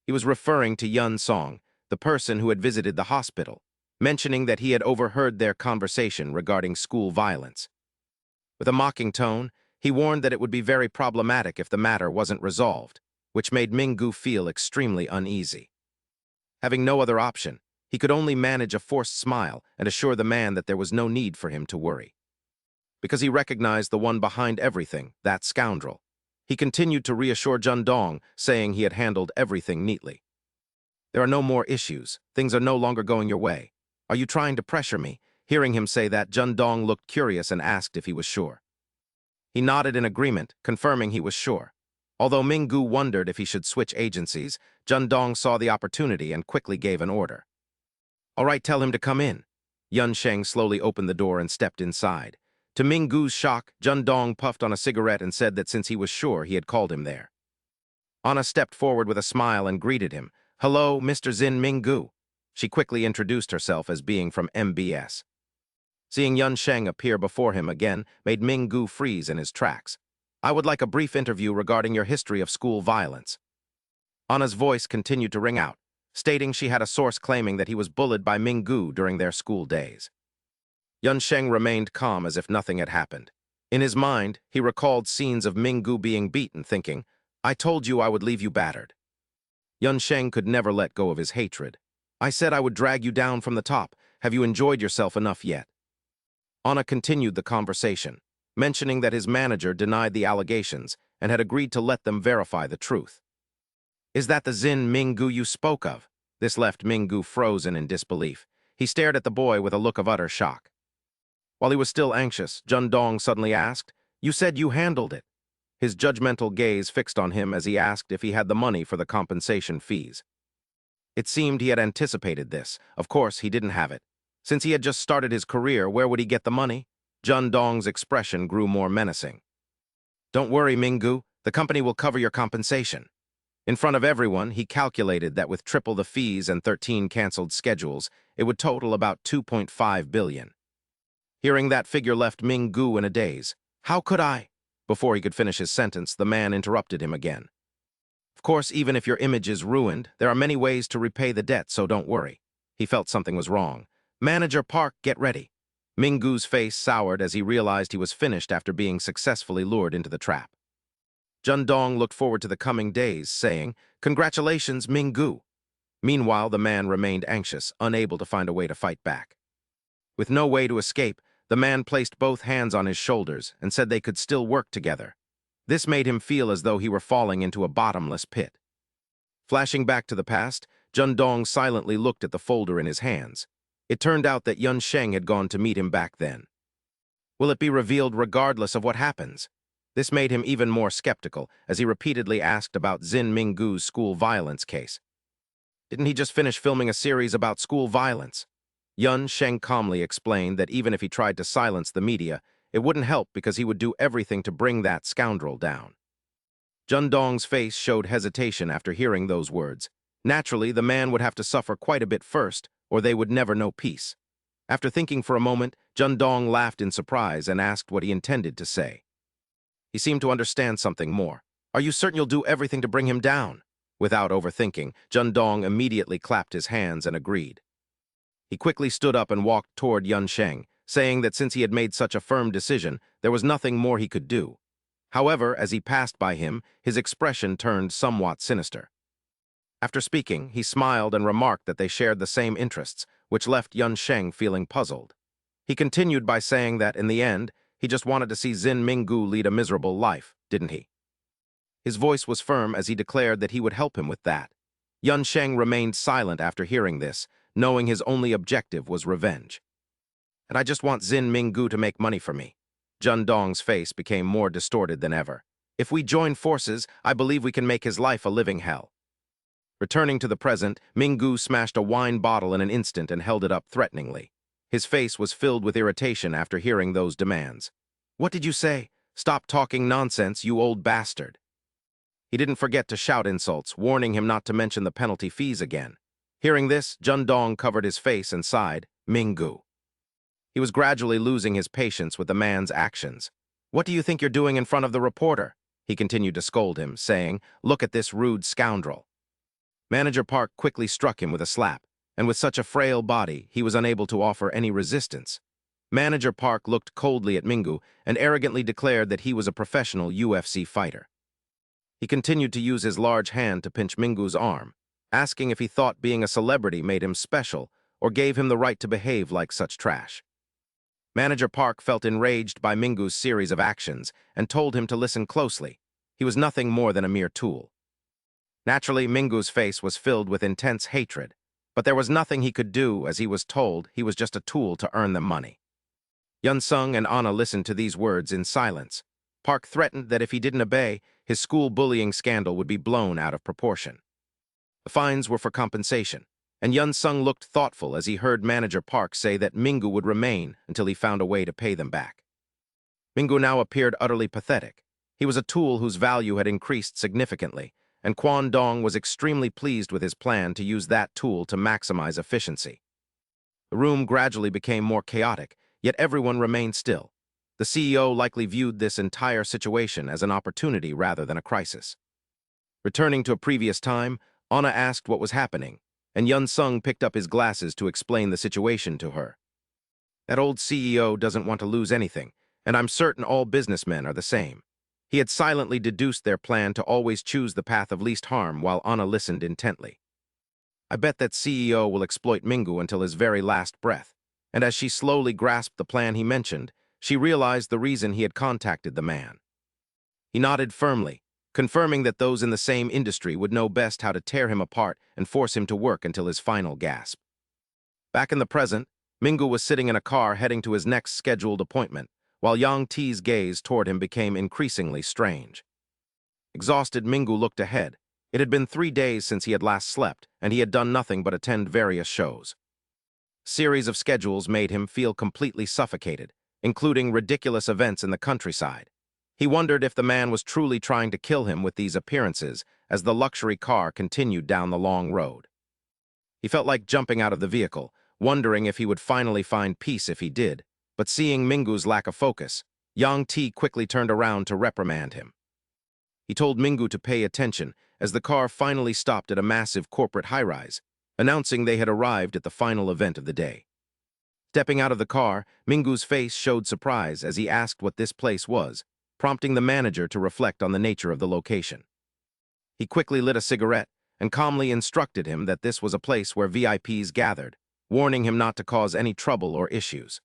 Speaker 1: He was referring to Yun-song, the person who had visited the hospital, mentioning that he had overheard their conversation regarding school violence. With a mocking tone, he warned that it would be very problematic if the matter wasn't resolved, which made Ming-gu feel extremely uneasy. Having no other option, he could only manage a forced smile and assure the man that there was no need for him to worry. Because he recognized the one behind everything, that scoundrel, he continued to reassure Dong, saying he had handled everything neatly. There are no more issues. Things are no longer going your way. Are you trying to pressure me? Hearing him say that, Dong looked curious and asked if he was sure. He nodded in agreement, confirming he was sure. Although Ming-gu wondered if he should switch agencies, Dong saw the opportunity and quickly gave an order. "All right, tell him to come in." Yun-sheng slowly opened the door and stepped inside. To Ming-gu's shock, Dong puffed on a cigarette and said that since he was sure he had called him there. Anna stepped forward with a smile and greeted him. "Hello, Mr. Zin Ming-gu." She quickly introduced herself as being from MBS. Seeing Yun-sheng appear before him again made Ming-gu freeze in his tracks. "I would like a brief interview regarding your history of school violence." Anna's voice continued to ring out, stating she had a source claiming that he was bullied by Ming-gu during their school days. Yun-sheng remained calm as if nothing had happened. In his mind, he recalled scenes of Ming-gu being beaten, thinking, "I told you I would leave you battered." Yun-sheng could never let go of his hatred. "I said I would drag you down from the top. Have you enjoyed yourself enough yet?" Anna continued the conversation, mentioning that his manager denied the allegations and had agreed to let them verify the truth. "Is that the Zin Ming-gu you spoke of?" This left Ming-gu frozen in disbelief. He stared at the boy with a look of utter shock. While he was still anxious, Dong suddenly asked, "You said you handled it." His judgmental gaze fixed on him as he asked if he had the money for the compensation fees. It seemed he had anticipated this. Of course, he didn't have it. Since he had just started his career, where would he get the money? Dong's expression grew more menacing. "Don't worry, Ming-gu. The company will cover your compensation." In front of everyone, he calculated that with triple the fees and 13 canceled schedules, it would total about 2.5 billion. Hearing that figure left Ming-gu in a daze. "How could I?" Before he could finish his sentence, the man interrupted him again. "Of course, even if your image is ruined, there are many ways to repay the debt, so don't worry." He felt something was wrong. "Manager Park, get ready." Ming-gu's face soured as he realized he was finished after being successfully lured into the trap. Dong looked forward to the coming days, saying, "Congratulations, Ming-gu." Meanwhile, the man remained anxious, unable to find a way to fight back. With no way to escape, the man placed both hands on his shoulders and said they could still work together. This made him feel as though he were falling into a bottomless pit. Flashing back to the past, Dong silently looked at the folder in his hands. It turned out that Yun-sheng had gone to meet him back then. Will it be revealed regardless of what happens? This made him even more skeptical, as he repeatedly asked about Zin Ming-gu's school violence case. Didn't he just finish filming a series about school violence? Yun Sheng calmly explained that even if he tried to silence the media, it wouldn't help because he would do everything to bring that scoundrel down. Jun Dong's face showed hesitation after hearing those words. Naturally, the man would have to suffer quite a bit first, or they would never know peace. After thinking for a moment, Jun Dong laughed in surprise and asked what he intended to say. He seemed to understand something more. Are you certain you'll do everything to bring him down? Without overthinking, Jun Dong immediately clapped his hands and agreed. He quickly stood up and walked toward Yun Sheng, saying that since he had made such a firm decision, there was nothing more he could do. However, as he passed by him, his expression turned somewhat sinister. After speaking, he smiled and remarked that they shared the same interests, which left Yun Sheng feeling puzzled. He continued by saying that, in the end, he just wanted to see Zin Minggu lead a miserable life, didn't he? His voice was firm as he declared that he would help him with that. Yun Sheng remained silent after hearing this, knowing his only objective was revenge. And I just want Zin Minggu to make money for me. Jun Dong's face became more distorted than ever. If we join forces, I believe we can make his life a living hell. Returning to the present, Minggu smashed a wine bottle in an instant and held it up threateningly. His face was filled with irritation after hearing those demands. What did you say? Stop talking nonsense, you old bastard. He didn't forget to shout insults, warning him not to mention the penalty fees again. Hearing this, Jun Dong covered his face and sighed, Minggu. He was gradually losing his patience with the man's actions. What do you think you're doing in front of the reporter? He continued to scold him, saying, look at this rude scoundrel. Manager Park quickly struck him with a slap, and with such a frail body, he was unable to offer any resistance. Manager Park looked coldly at Minggu and arrogantly declared that he was a professional UFC fighter. He continued to use his large hand to pinch Minggu's arm, asking if he thought being a celebrity made him special or gave him the right to behave like such trash. Manager Park felt enraged by Minggu's series of actions and told him to listen closely. He was nothing more than a mere tool. Naturally, Minggu's face was filled with intense hatred, but there was nothing he could do as he was told he was just a tool to earn them money. Yun Sung and Anna listened to these words in silence. Park threatened that if he didn't obey, his school bullying scandal would be blown out of proportion. The fines were for compensation, and Yun Sung looked thoughtful as he heard Manager Park say that Minggu would remain until he found a way to pay them back. Minggu now appeared utterly pathetic. He was a tool whose value had increased significantly, and Quan Dong was extremely pleased with his plan to use that tool to maximize efficiency. The room gradually became more chaotic, yet everyone remained still. The CEO likely viewed this entire situation as an opportunity rather than a crisis. Returning to a previous time, Anna asked what was happening, and Yun Sung picked up his glasses to explain the situation to her. That old CEO doesn't want to lose anything, and I'm certain all businessmen are the same. He had silently deduced their plan to always choose the path of least harm while Anna listened intently. I bet that CEO will exploit Minggu until his very last breath, and as she slowly grasped the plan he mentioned, she realized the reason he had contacted the man. He nodded firmly, confirming that those in the same industry would know best how to tear him apart and force him to work until his final gasp. Back in the present, Minggu was sitting in a car heading to his next scheduled appointment, while Yang Ti's gaze toward him became increasingly strange. Exhausted, Minggu looked ahead. It had been 3 days since he had last slept, and he had done nothing but attend various shows. A series of schedules made him feel completely suffocated, including ridiculous events in the countryside. He wondered if the man was truly trying to kill him with these appearances as the luxury car continued down the long road. He felt like jumping out of the vehicle, wondering if he would finally find peace if he did, but seeing Minggu's lack of focus, Yang Ti quickly turned around to reprimand him. He told Minggu to pay attention as the car finally stopped at a massive corporate high-rise, announcing they had arrived at the final event of the day. Stepping out of the car, Minggu's face showed surprise as he asked what this place was, prompting the manager to reflect on the nature of the location. He quickly lit a cigarette and calmly instructed him that this was a place where VIPs gathered, warning him not to cause any trouble or issues.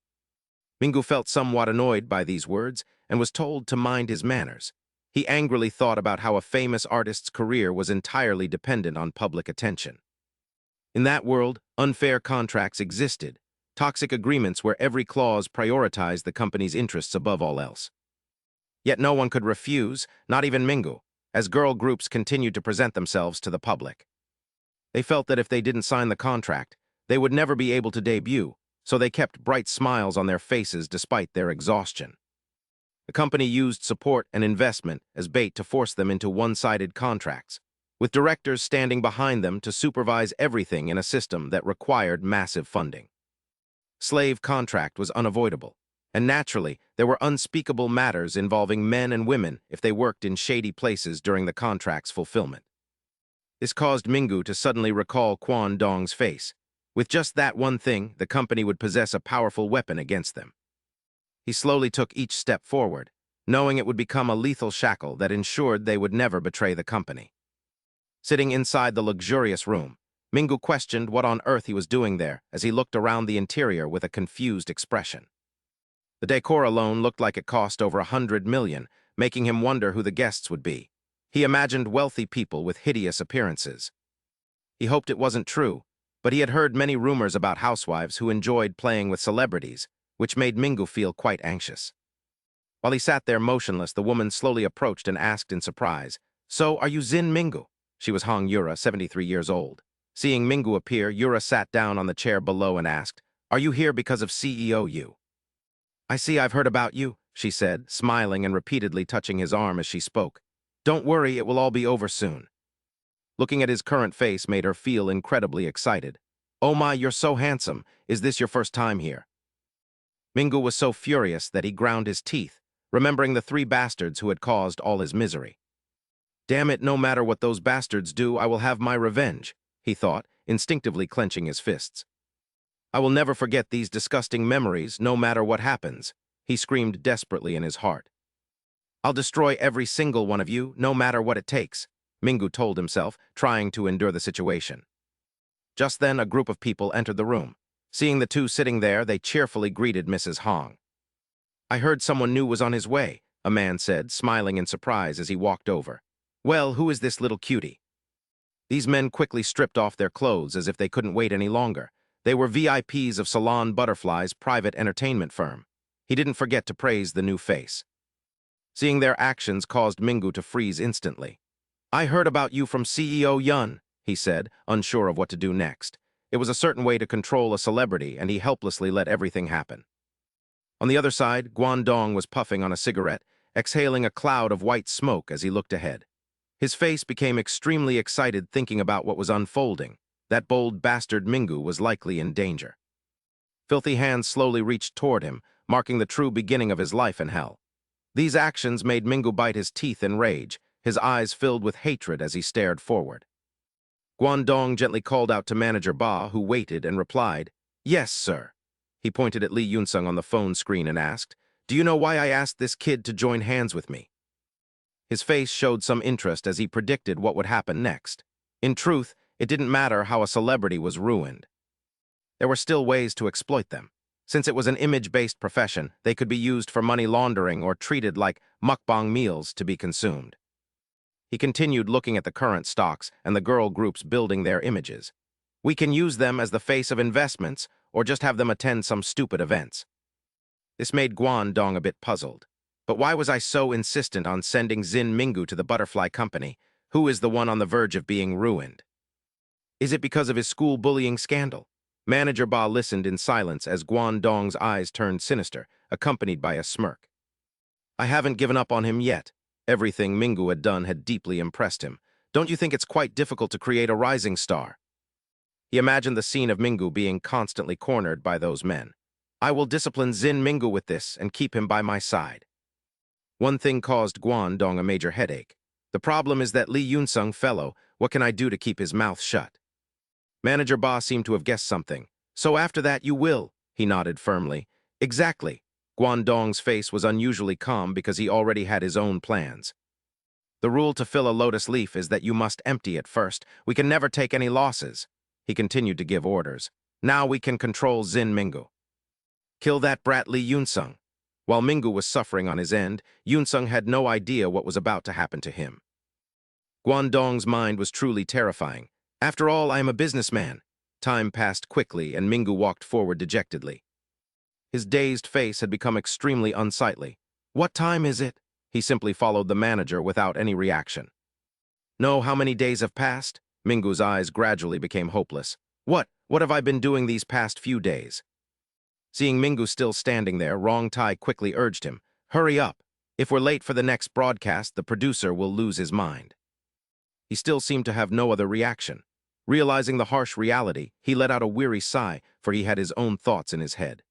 Speaker 1: Minggu felt somewhat annoyed by these words and was told to mind his manners. He angrily thought about how a famous artist's career was entirely dependent on public attention. In that world, unfair contracts existed, toxic agreements where every clause prioritized the company's interests above all else. Yet no one could refuse, not even Minggu, as girl groups continued to present themselves to the public. They felt that if they didn't sign the contract, they would never be able to debut, so they kept bright smiles on their faces despite their exhaustion. The company used support and investment as bait to force them into one-sided contracts, with directors standing behind them to supervise everything in a system that required massive funding. Slave contract was unavoidable, and naturally, there were unspeakable matters involving men and women if they worked in shady places during the contract's fulfillment. This caused Mingu to suddenly recall Kwon Dong's face. With just that one thing, the company would possess a powerful weapon against them. He slowly took each step forward, knowing it would become a lethal shackle that ensured they would never betray the company. Sitting inside the luxurious room, Mingu questioned what on earth he was doing there as he looked around the interior with a confused expression. The decor alone looked like it cost over 100 million, making him wonder who the guests would be. He imagined wealthy people with hideous appearances. He hoped it wasn't true, but he had heard many rumors about housewives who enjoyed playing with celebrities, which made Mingu feel quite anxious. While he sat there motionless, the woman slowly approached and asked in surprise, "So, are you Zin Mingu?" She was Hong Yura, 73 years old. Seeing Mingu appear, Yura sat down on the chair below and asked, "Are you here because of CEO Yu?" "I see I've heard about you," she said, smiling and repeatedly touching his arm as she spoke. "Don't worry, it will all be over soon." Looking at his current face made her feel incredibly excited. "Oh my, you're so handsome. Is this your first time here?" Mingu was so furious that he ground his teeth, remembering the 3 bastards who had caused all his misery. "Damn it, no matter what those bastards do, I will have my revenge," he thought, instinctively clenching his fists. "I will never forget these disgusting memories, no matter what happens," he screamed desperately in his heart. "I'll destroy every single one of you, no matter what it takes," Mingu told himself, trying to endure the situation. Just then, a group of people entered the room. Seeing the two sitting there, they cheerfully greeted Mrs. Hong. "I heard someone new was on his way," a man said, smiling in surprise as he walked over. "Well, who is this little cutie?" These men quickly stripped off their clothes as if they couldn't wait any longer. They were VIPs of Salon Butterfly's private entertainment firm. He didn't forget to praise the new face. Seeing their actions caused Mingu to freeze instantly. "I heard about you from CEO Yun," he said, unsure of what to do next. It was a certain way to control a celebrity, and he helplessly let everything happen. On the other side, Guangdong was puffing on a cigarette, exhaling a cloud of white smoke as he looked ahead. His face became extremely excited thinking about what was unfolding. That bold bastard Mingu was likely in danger. Filthy hands slowly reached toward him, marking the true beginning of his life in hell. These actions made Mingu bite his teeth in rage, his eyes filled with hatred as he stared forward. Guangdong gently called out to Manager Ba, who waited and replied, "Yes, sir." He pointed at Lee Yunsung on the phone screen and asked, "Do you know why I asked this kid to join hands with me?" His face showed some interest as he predicted what would happen next. In truth, it didn't matter how a celebrity was ruined. There were still ways to exploit them. Since it was an image-based profession, they could be used for money laundering or treated like mukbang meals to be consumed. He continued looking at the current stocks and the girl groups building their images. "We can use them as the face of investments or just have them attend some stupid events." This made Guangdong a bit puzzled. But why was I so insistent on sending Zin Mingu to the butterfly company? Who is the one on the verge of being ruined? Is it because of his school bullying scandal? Manager Ba listened in silence as Guangdong's eyes turned sinister, accompanied by a smirk. "I haven't given up on him yet." Everything Mingu had done had deeply impressed him. "Don't you think it's quite difficult to create a rising star?" He imagined the scene of Mingu being constantly cornered by those men. "I will discipline Zin Mingu with this and keep him by my side." One thing caused Guangdong a major headache. "The problem is that Lee Yunsung fellow, what can I do to keep his mouth shut?" Manager Ba seemed to have guessed something. "So after that you will," he nodded firmly. "Exactly." Guangdong's face was unusually calm because he already had his own plans. "The rule to fill a lotus leaf is that you must empty it first. We can never take any losses." He continued to give orders. "Now we can control Zin Mingu. Kill that brat Lee Yunsung." While Mingu was suffering on his end, Yunsung had no idea what was about to happen to him. Guangdong's mind was truly terrifying. "After all, I am a businessman." Time passed quickly, and Mingu walked forward dejectedly. His dazed face had become extremely unsightly. "What time is it?" He simply followed the manager without any reaction. "Know how many days have passed?" Mingu's eyes gradually became hopeless. What have I been doing these past few days? Seeing Mingu still standing there, Rong Tai quickly urged him, hurry up. If we're late for the next broadcast, the producer will lose his mind. He still seemed to have no other reaction. Realizing the harsh reality, he let out a weary sigh, for he had his own thoughts in his head.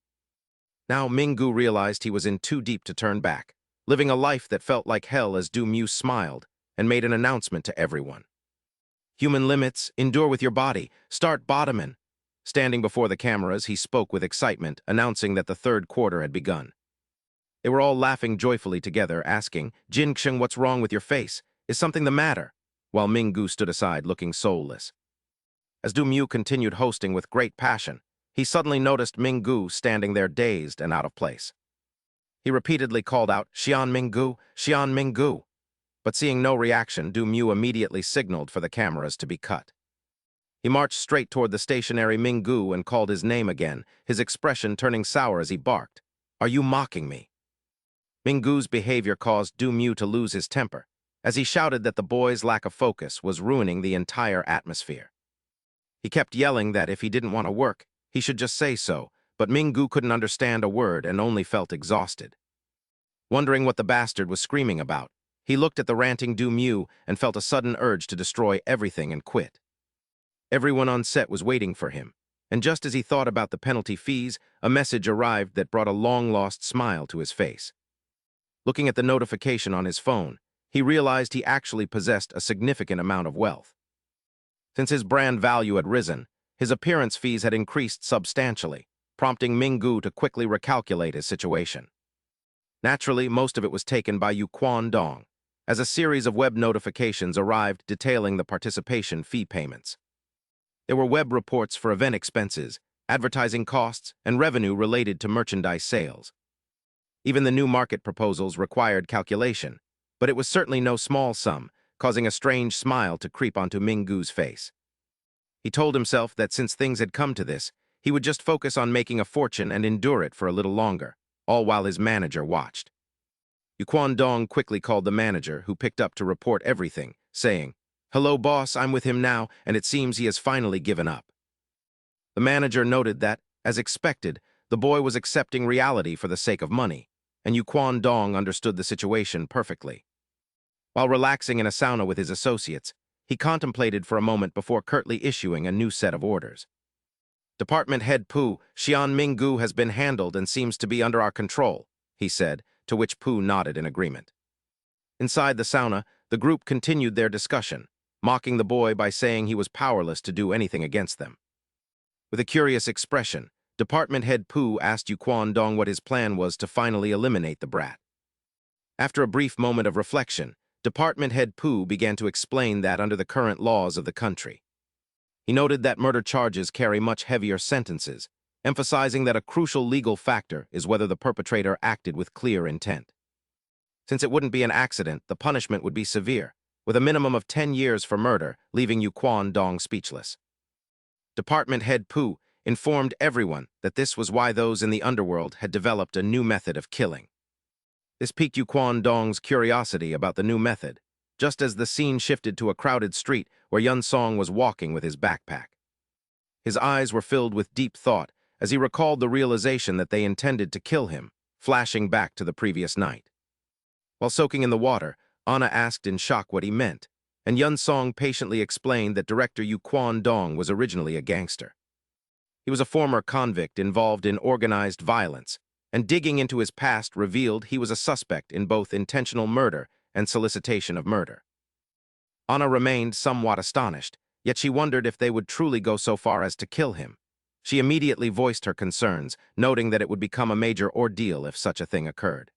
Speaker 1: Now Mingu realized he was in too deep to turn back, living a life that felt like hell as Du Mu smiled and made an announcement to everyone. Human limits, endure with your body, start bottoming. Standing before the cameras, he spoke with excitement, announcing that the third quarter had begun. They were all laughing joyfully together, asking, Jinxing, what's wrong with your face? Is something the matter? While Mingu stood aside, looking soulless. As Du Mu continued hosting with great passion, he suddenly noticed Mingu standing there dazed and out of place. He repeatedly called out, Xian Mingu, Xian Mingu. But seeing no reaction, Du Mu immediately signaled for the cameras to be cut. He marched straight toward the stationary Mingu and called his name again, his expression turning sour as he barked. Are you mocking me? Mingu's behavior caused Du Mu to lose his temper, as he shouted that the boy's lack of focus was ruining the entire atmosphere. He kept yelling that if he didn't want to work, he should just say so, but Mingu couldn't understand a word and only felt exhausted. Wondering what the bastard was screaming about, he looked at the ranting Du Mu and felt a sudden urge to destroy everything and quit. Everyone on set was waiting for him, and just as he thought about the penalty fees, a message arrived that brought a long-lost smile to his face. Looking at the notification on his phone, he realized he actually possessed a significant amount of wealth. Since his brand value had risen, his appearance fees had increased substantially, prompting Mingu to quickly recalculate his situation. Naturally, most of it was taken by Yu Dong, as a series of web notifications arrived detailing the participation fee payments. There were web reports for event expenses, advertising costs, and revenue related to merchandise sales. Even the new market proposals required calculation, but it was certainly no small sum, causing a strange smile to creep onto Mingu's face. He told himself that since things had come to this, he would just focus on making a fortune and endure it for a little longer, all while his manager watched. Yu Dong quickly called the manager, who picked up to report everything, saying, Hello, boss, I'm with him now, and it seems he has finally given up. The manager noted that, as expected, the boy was accepting reality for the sake of money, and Yu Dong understood the situation perfectly. While relaxing in a sauna with his associates, he contemplated for a moment before curtly issuing a new set of orders. Department Head Pu, Xian Mingu has been handled and seems to be under our control, he said, to which Pu nodded in agreement. Inside the sauna, the group continued their discussion, mocking the boy by saying he was powerless to do anything against them. With a curious expression, Department Head Pu asked Yu Dong what his plan was to finally eliminate the brat. After a brief moment of reflection, Department Head Pu began to explain that under the current laws of the country. He noted that murder charges carry much heavier sentences, emphasizing that a crucial legal factor is whether the perpetrator acted with clear intent. Since it wouldn't be an accident, the punishment would be severe, with a minimum of 10 years for murder, leaving Yu Dong speechless. Department Head Pu informed everyone that this was why those in the underworld had developed a new method of killing. This piqued Yu Dong's curiosity about the new method, just as the scene shifted to a crowded street where Yun Song was walking with his backpack. His eyes were filled with deep thought as he recalled the realization that they intended to kill him, flashing back to the previous night. While soaking in the water, Anna asked in shock what he meant, and Yun Song patiently explained that director Yu Dong was originally a gangster. He was a former convict involved in organized violence, and digging into his past revealed he was a suspect in both intentional murder and solicitation of murder. Anna remained somewhat astonished, yet she wondered if they would truly go so far as to kill him. She immediately voiced her concerns, noting that it would become a major ordeal if such a thing occurred.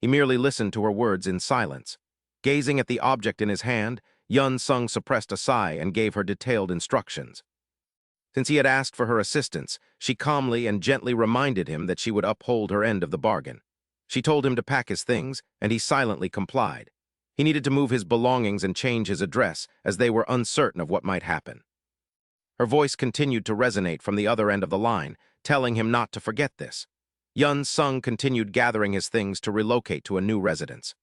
Speaker 1: He merely listened to her words in silence. Gazing at the object in his hand, Yun Sung suppressed a sigh and gave her detailed instructions. Since he had asked for her assistance, she calmly and gently reminded him that she would uphold her end of the bargain. She told him to pack his things, and he silently complied. He needed to move his belongings and change his address, as they were uncertain of what might happen. Her voice continued to resonate from the other end of the line, telling him not to forget this. Yun Sung continued gathering his things to relocate to a new residence.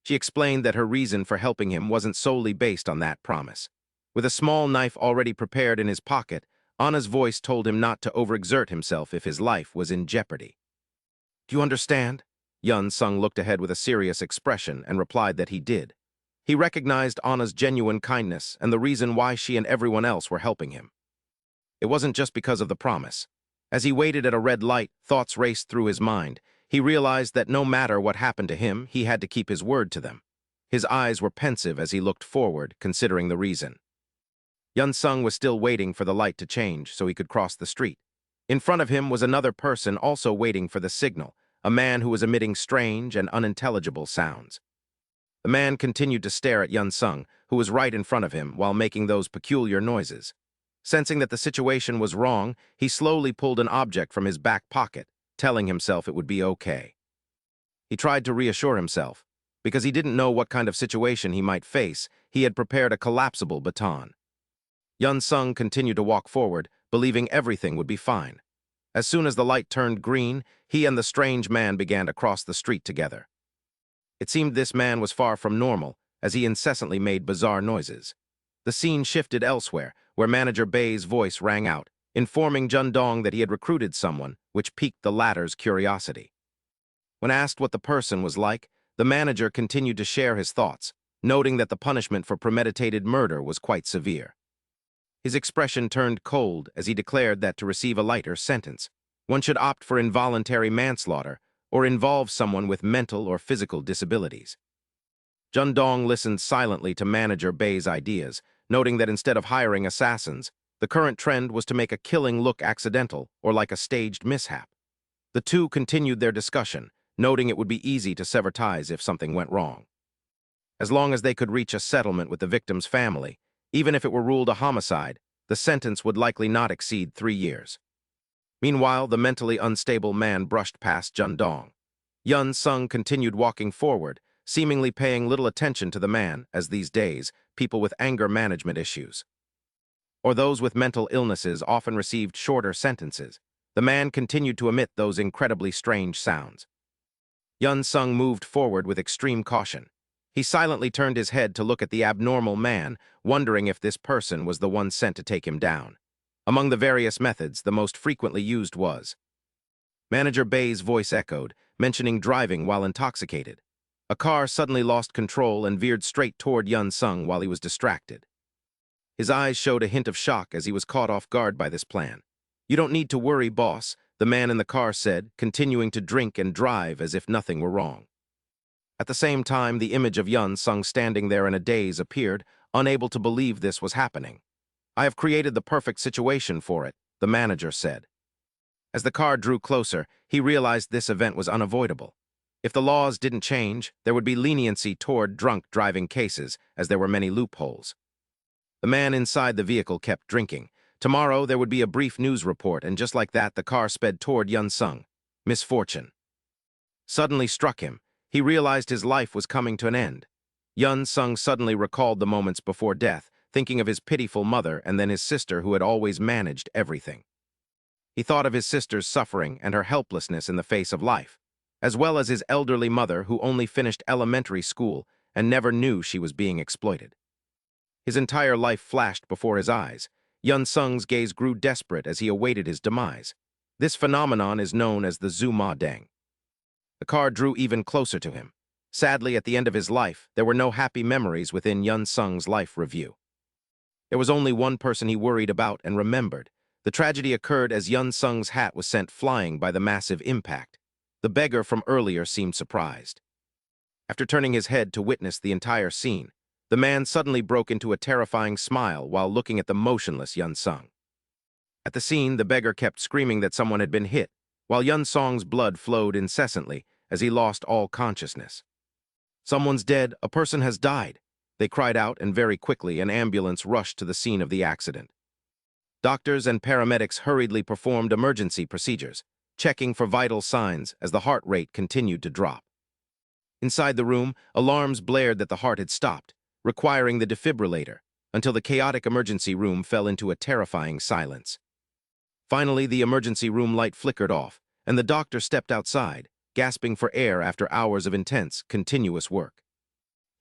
Speaker 1: She explained that her reason for helping him wasn't solely based on that promise. With a small knife already prepared in his pocket, Anna's voice told him not to overexert himself if his life was in jeopardy. "Do you understand?" Yun Sung looked ahead with a serious expression and replied that he did. He recognized Anna's genuine kindness and the reason why she and everyone else were helping him. It wasn't just because of the promise. As he waited at a red light, thoughts raced through his mind. He realized that no matter what happened to him, he had to keep his word to them. His eyes were pensive as he looked forward, considering the reason. Yun Sung was still waiting for the light to change so he could cross the street. In front of him was another person also waiting for the signal, a man who was emitting strange and unintelligible sounds. The man continued to stare at Yun Sung, who was right in front of him, while making those peculiar noises. Sensing that the situation was wrong, he slowly pulled an object from his back pocket, telling himself it would be okay. He tried to reassure himself. Because he didn't know what kind of situation he might face, he had prepared a collapsible baton. Yun Sung continued to walk forward, believing everything would be fine. As soon as the light turned green, he and the strange man began to cross the street together. It seemed this man was far from normal, as he incessantly made bizarre noises. The scene shifted elsewhere, where Manager Bei's voice rang out, informing Jun Dong that he had recruited someone, which piqued the latter's curiosity. When asked what the person was like, the manager continued to share his thoughts, noting that the punishment for premeditated murder was quite severe. His expression turned cold as he declared that to receive a lighter sentence, one should opt for involuntary manslaughter or involve someone with mental or physical disabilities. Jun Dong listened silently to Manager Bei's ideas, noting that instead of hiring assassins, the current trend was to make a killing look accidental or like a staged mishap. The two continued their discussion, noting it would be easy to sever ties if something went wrong. As long as they could reach a settlement with the victim's family, even if it were ruled a homicide, the sentence would likely not exceed 3 years. Meanwhile, the mentally unstable man brushed past Jun Dong. Yun Sung continued walking forward, seemingly paying little attention to the man, as these days, people with anger management issues or those with mental illnesses often received shorter sentences. The man continued to emit those incredibly strange sounds. Yun Sung moved forward with extreme caution. He silently turned his head to look at the abnormal man, wondering if this person was the one sent to take him down. Among the various methods, the most frequently used was. Manager Bei's voice echoed, mentioning driving while intoxicated. A car suddenly lost control and veered straight toward Yun Sung while he was distracted. His eyes showed a hint of shock as he was caught off guard by this plan. "You don't need to worry, boss," the man in the car said, continuing to drink and drive as if nothing were wrong. At the same time, the image of Yun Sung standing there in a daze appeared, unable to believe this was happening. "I have created the perfect situation for it," the manager said. As the car drew closer, he realized this event was unavoidable. If the laws didn't change, there would be leniency toward drunk driving cases, as there were many loopholes. The man inside the vehicle kept drinking. Tomorrow, there would be a brief news report, and just like that, the car sped toward Yun Sung. Misfortune suddenly struck him. He realized his life was coming to an end. Yun Sung suddenly recalled the moments before death, thinking of his pitiful mother and then his sister who had always managed everything. He thought of his sister's suffering and her helplessness in the face of life, as well as his elderly mother who only finished elementary school and never knew she was being exploited. His entire life flashed before his eyes. Yun Sung's gaze grew desperate as he awaited his demise. This phenomenon is known as the Zuma Deng. The car drew even closer to him. Sadly, at the end of his life, there were no happy memories within Yun Sung's life review. There was only one person he worried about and remembered. The tragedy occurred as Yun Sung's hat was sent flying by the massive impact. The beggar from earlier seemed surprised. After turning his head to witness the entire scene, the man suddenly broke into a terrifying smile while looking at the motionless Yun Sung. At the scene, the beggar kept screaming that someone had been hit, while Yun Sung's blood flowed incessantly as he lost all consciousness. "Someone's dead, a person has died," they cried out, and very quickly an ambulance rushed to the scene of the accident. Doctors and paramedics hurriedly performed emergency procedures, checking for vital signs as the heart rate continued to drop. Inside the room, alarms blared that the heart had stopped, requiring the defibrillator, until the chaotic emergency room fell into a terrifying silence. Finally, the emergency room light flickered off, and the doctor stepped outside, gasping for air after hours of intense, continuous work.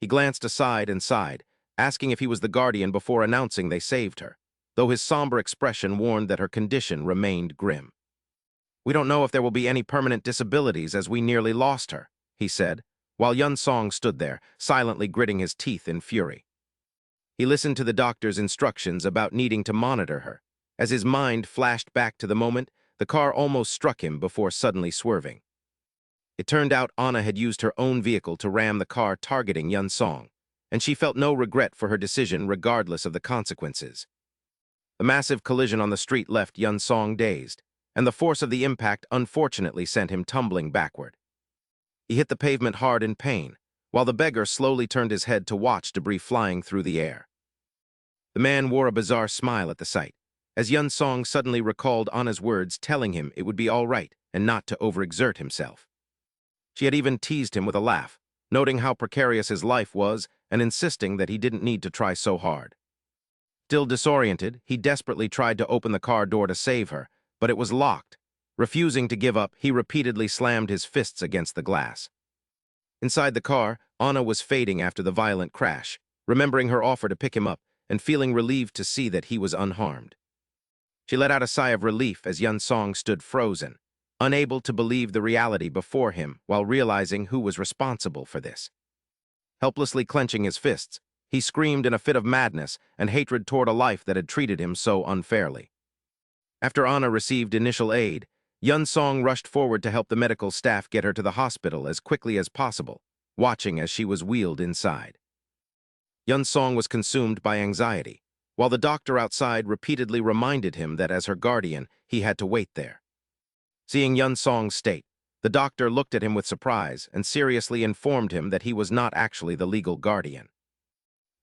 Speaker 1: He glanced aside and sighed, asking if he was the guardian before announcing they saved her, though his somber expression warned that her condition remained grim. "We don't know if there will be any permanent disabilities as we nearly lost her," he said, while Yun Song stood there, silently gritting his teeth in fury. He listened to the doctor's instructions about needing to monitor her. As his mind flashed back to the moment, the car almost struck him before suddenly swerving. It turned out Anna had used her own vehicle to ram the car targeting Yun Song, and she felt no regret for her decision regardless of the consequences. The massive collision on the street left Yun Song dazed, and the force of the impact unfortunately sent him tumbling backward. He hit the pavement hard in pain, while the beggar slowly turned his head to watch debris flying through the air. The man wore a bizarre smile at the sight, as Yun Song suddenly recalled Anna's words telling him it would be all right and not to overexert himself. She had even teased him with a laugh, noting how precarious his life was and insisting that he didn't need to try so hard. Still disoriented, he desperately tried to open the car door to save her, but it was locked. Refusing to give up, he repeatedly slammed his fists against the glass. Inside the car, Anna was fading after the violent crash, remembering her offer to pick him up and feeling relieved to see that he was unharmed. She let out a sigh of relief as Yun Song stood frozen, unable to believe the reality before him while realizing who was responsible for this. Helplessly clenching his fists, he screamed in a fit of madness and hatred toward a life that had treated him so unfairly. After Anna received initial aid, Yun Song rushed forward to help the medical staff get her to the hospital as quickly as possible, watching as she was wheeled inside. Yun Song was consumed by anxiety, while the doctor outside repeatedly reminded him that as her guardian, he had to wait there. Seeing Yun Song's state, the doctor looked at him with surprise and seriously informed him that he was not actually the legal guardian.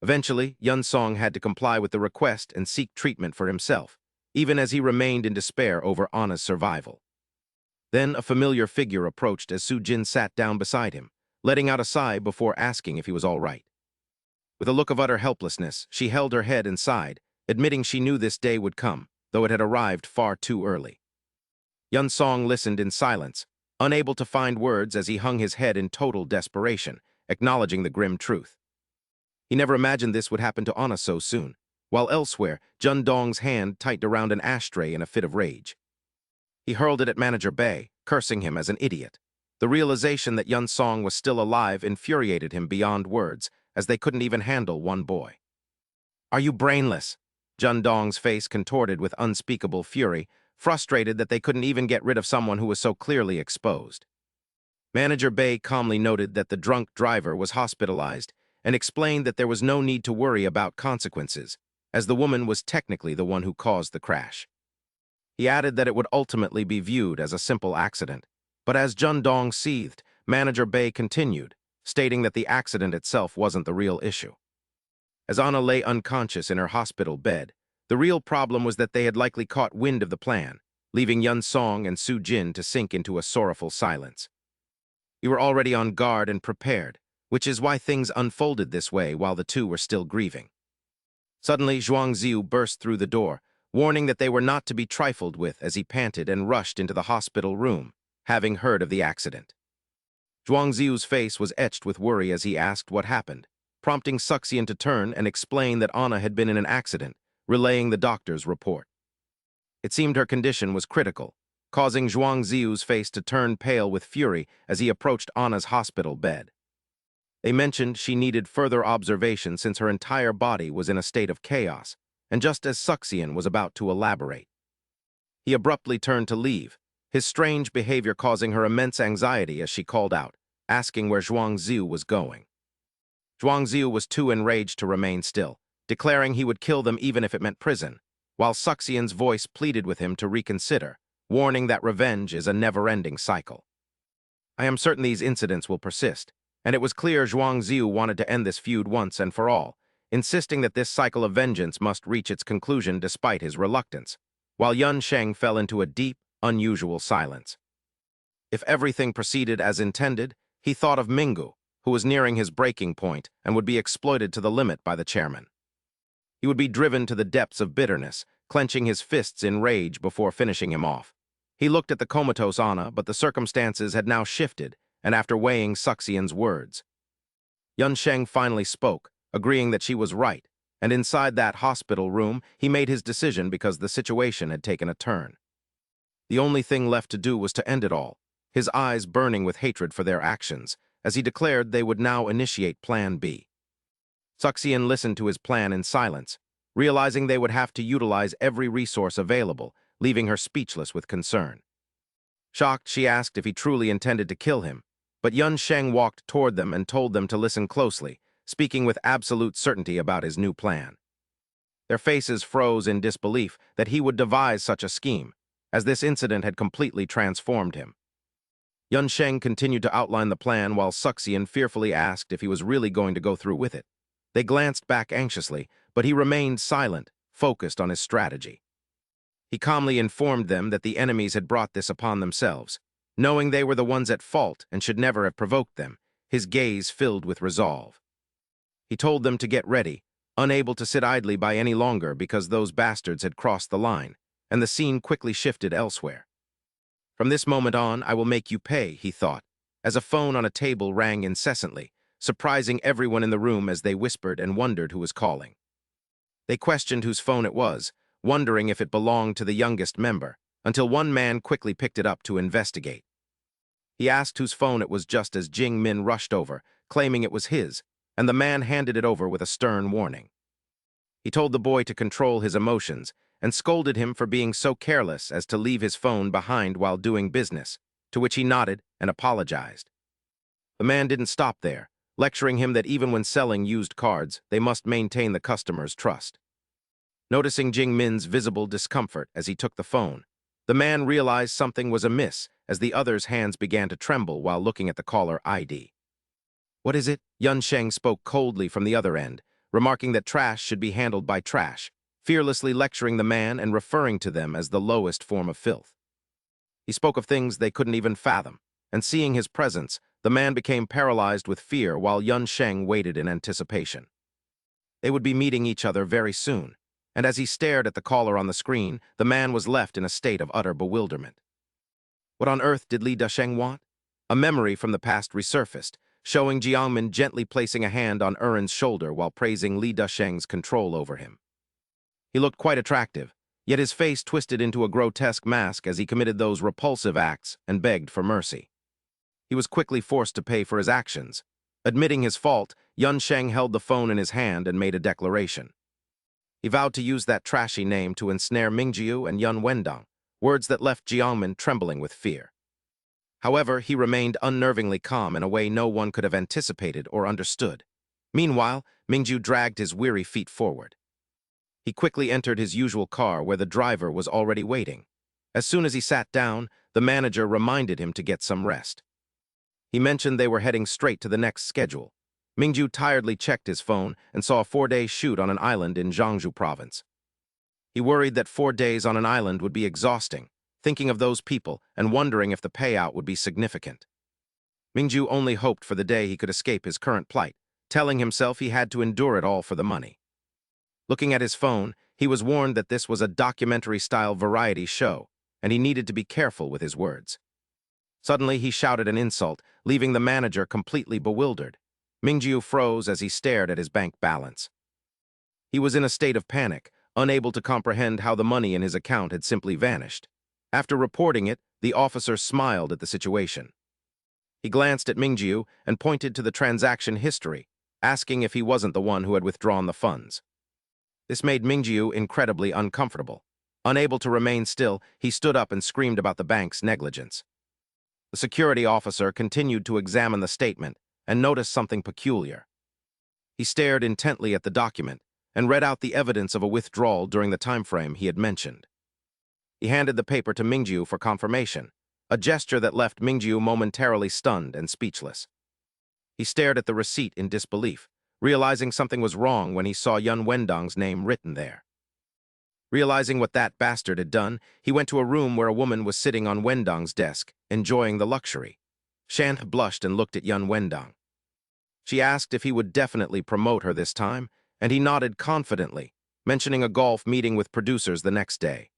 Speaker 1: Eventually, Yun Song had to comply with the request and seek treatment for himself, even as he remained in despair over Anna's survival. Then a familiar figure approached as Soo-jin sat down beside him, letting out a sigh before asking if he was all right. With a look of utter helplessness, she held her head and sighed, admitting she knew this day would come, though it had arrived far too early. Yun Song listened in silence, unable to find words as he hung his head in total desperation, acknowledging the grim truth. He never imagined this would happen to Anna so soon, while elsewhere, Jun Dong's hand tightened around an ashtray in a fit of rage. He hurled it at Manager Bae, cursing him as an idiot. The realization that Yun Song was still alive infuriated him beyond words, as they couldn't even handle one boy. "Are you brainless?" Jun Dong's face contorted with unspeakable fury, frustrated that they couldn't even get rid of someone who was so clearly exposed. Manager Bae calmly noted that the drunk driver was hospitalized and explained that there was no need to worry about consequences, as the woman was technically the one who caused the crash. He added that it would ultimately be viewed as a simple accident, but as Jun Dong seethed, Manager Bae continued, stating that the accident itself wasn't the real issue. As Anna lay unconscious in her hospital bed, the real problem was that they had likely caught wind of the plan, leaving Yun Song and Soo-jin to sink into a sorrowful silence. We were already on guard and prepared, which is why things unfolded this way while the two were still grieving. Suddenly, Zhuang Ziu burst through the door, warning that they were not to be trifled with as he panted and rushed into the hospital room, having heard of the accident. Zhuang Ziu's face was etched with worry as he asked what happened, prompting Suxian to turn and explain that Anna had been in an accident, relaying the doctor's report. It seemed her condition was critical, causing Zhuang Ziu's face to turn pale with fury as he approached Anna's hospital bed. They mentioned she needed further observation since her entire body was in a state of chaos, and just as Suxian was about to elaborate, he abruptly turned to leave, his strange behavior causing her immense anxiety as she called out, asking where Zhuang Ziu was going. Zhuang Ziu was too enraged to remain still, declaring he would kill them even if it meant prison, while Suxian's voice pleaded with him to reconsider, warning that revenge is a never-ending cycle. "I am certain these incidents will persist, and it was clear Zhuang Ziu wanted to end this feud once and for all, insisting that this cycle of vengeance must reach its conclusion despite his reluctance, while Yun Sheng fell into a deep, unusual silence. If everything proceeded as intended, he thought of Mingu, who was nearing his breaking point and would be exploited to the limit by the chairman. He would be driven to the depths of bitterness, clenching his fists in rage before finishing him off. He looked at the comatose Anna, but the circumstances had now shifted, and after weighing Suxian's words, Yun Sheng finally spoke, agreeing that she was right, and inside that hospital room, he made his decision because the situation had taken a turn. The only thing left to do was to end it all, his eyes burning with hatred for their actions, as he declared they would now initiate Plan B. Suxian listened to his plan in silence, realizing they would have to utilize every resource available, leaving her speechless with concern. Shocked, she asked if he truly intended to kill him, but Yun Sheng walked toward them and told them to listen closely, speaking with absolute certainty about his new plan. Their faces froze in disbelief that he would devise such a scheme, as this incident had completely transformed him. Yun Sheng continued to outline the plan while Suxian fearfully asked if he was really going to go through with it. They glanced back anxiously, but he remained silent, focused on his strategy. He calmly informed them that the enemies had brought this upon themselves, knowing they were the ones at fault and should never have provoked them, his gaze filled with resolve. He told them to get ready, unable to sit idly by any longer because those bastards had crossed the line, and the scene quickly shifted elsewhere. From this moment on, I will make you pay, he thought, as a phone on a table rang incessantly, surprising everyone in the room as they whispered and wondered who was calling. They questioned whose phone it was, wondering if it belonged to the youngest member, until one man quickly picked it up to investigate. He asked whose phone it was just as Jing Min rushed over, claiming it was his, and the man handed it over with a stern warning. He told the boy to control his emotions and scolded him for being so careless as to leave his phone behind while doing business, to which he nodded and apologized. The man didn't stop there, lecturing him that even when selling used cards, they must maintain the customer's trust. Noticing Jing Min's visible discomfort as he took the phone, the man realized something was amiss as the other's hands began to tremble while looking at the caller ID. "What is it?" Yun Sheng spoke coldly from the other end, remarking that trash should be handled by trash, fearlessly lecturing the man and referring to them as the lowest form of filth. He spoke of things they couldn't even fathom, and seeing his presence, the man became paralyzed with fear while Yun Sheng waited in anticipation. They would be meeting each other very soon, and as he stared at the caller on the screen, the man was left in a state of utter bewilderment. What on earth did Li Dasheng want? A memory from the past resurfaced, showing Jiangmin gently placing a hand on Uren's shoulder while praising Li Dasheng's control over him. He looked quite attractive, yet his face twisted into a grotesque mask as he committed those repulsive acts and begged for mercy. He was quickly forced to pay for his actions. Admitting his fault, Yun Sheng held the phone in his hand and made a declaration. He vowed to use that trashy name to ensnare Mingjiu and Yun Wendong, words that left Jiangmin trembling with fear. However, he remained unnervingly calm in a way no one could have anticipated or understood. Meanwhile, Mingjiu dragged his weary feet forward. He quickly entered his usual car where the driver was already waiting. As soon as he sat down, the manager reminded him to get some rest. He mentioned they were heading straight to the next schedule. Mingjiu tiredly checked his phone and saw a 4-day shoot on an island in Jiangsu province. He worried that 4 days on an island would be exhausting, thinking of those people and wondering if the payout would be significant. Mingjiu only hoped for the day he could escape his current plight, telling himself he had to endure it all for the money. Looking at his phone, he was warned that this was a documentary-style variety show, and he needed to be careful with his words. Suddenly, he shouted an insult, leaving the manager completely bewildered. Mingjiu froze as he stared at his bank balance. He was in a state of panic, unable to comprehend how the money in his account had simply vanished. After reporting it, the officer smiled at the situation. He glanced at Mingjiu and pointed to the transaction history, asking if he wasn't the one who had withdrawn the funds. This made Mingjiu incredibly uncomfortable. Unable to remain still, he stood up and screamed about the bank's negligence. The security officer continued to examine the statement and noticed something peculiar. He stared intently at the document and read out the evidence of a withdrawal during the time frame he had mentioned. He handed the paper to Mingjiu for confirmation, a gesture that left Mingjiu momentarily stunned and speechless. He stared at the receipt in disbelief, realizing something was wrong when he saw Yun Wendong's name written there. Realizing what that bastard had done, he went to a room where a woman was sitting on Wendong's desk, enjoying the luxury. Shan blushed and looked at Yun Wendong. She asked if he would definitely promote her this time, and he nodded confidently, mentioning a golf meeting with producers the next day.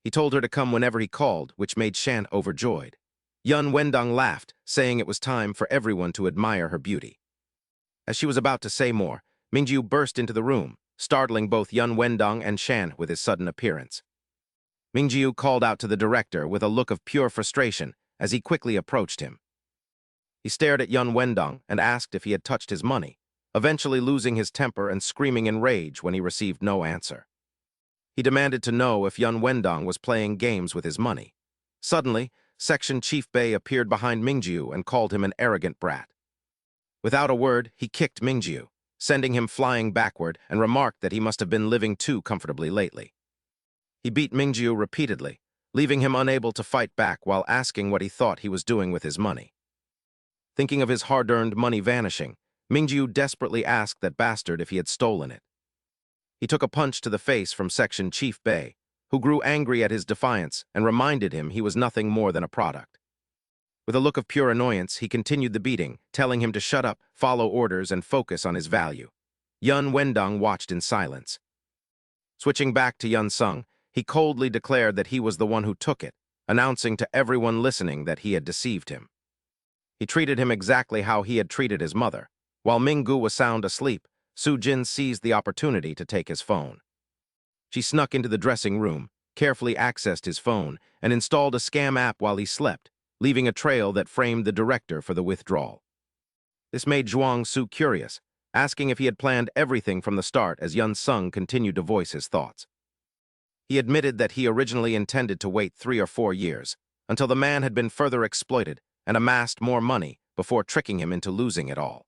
Speaker 1: He told her to come whenever he called, which made Shan overjoyed. Yun Wendong laughed, saying it was time for everyone to admire her beauty. As she was about to say more, Mingjiu burst into the room, startling both Yun Wendong and Shan with his sudden appearance. Mingjiu called out to the director with a look of pure frustration as he quickly approached him. He stared at Yun Wendong and asked if he had touched his money, eventually losing his temper and screaming in rage when he received no answer. He demanded to know if Yun Wendong was playing games with his money. Suddenly, Section Chief Bei appeared behind Mingjiu and called him an arrogant brat. Without a word, he kicked Mingjiu, sending him flying backward, and remarked that he must have been living too comfortably lately. He beat Mingjiu repeatedly, leaving him unable to fight back while asking what he thought he was doing with his money. Thinking of his hard-earned money vanishing, Mingjiu desperately asked that bastard if he had stolen it. He took a punch to the face from Section Chief Bei, who grew angry at his defiance and reminded him he was nothing more than a product. With a look of pure annoyance, he continued the beating, telling him to shut up, follow orders, and focus on his value. Yun Wendong watched in silence. Switching back to Yun Sung, he coldly declared that he was the one who took it, announcing to everyone listening that he had deceived him. He treated him exactly how he had treated his mother. While Minggu was sound asleep, Su Jin seized the opportunity to take his phone. She snuck into the dressing room, carefully accessed his phone, and installed a scam app while he slept, leaving a trail that framed the director for the withdrawal. This made Zhuang Su curious, asking if he had planned everything from the start as Yun Sung continued to voice his thoughts. He admitted that he originally intended to wait 3 or 4 years, until the man had been further exploited and amassed more money before tricking him into losing it all.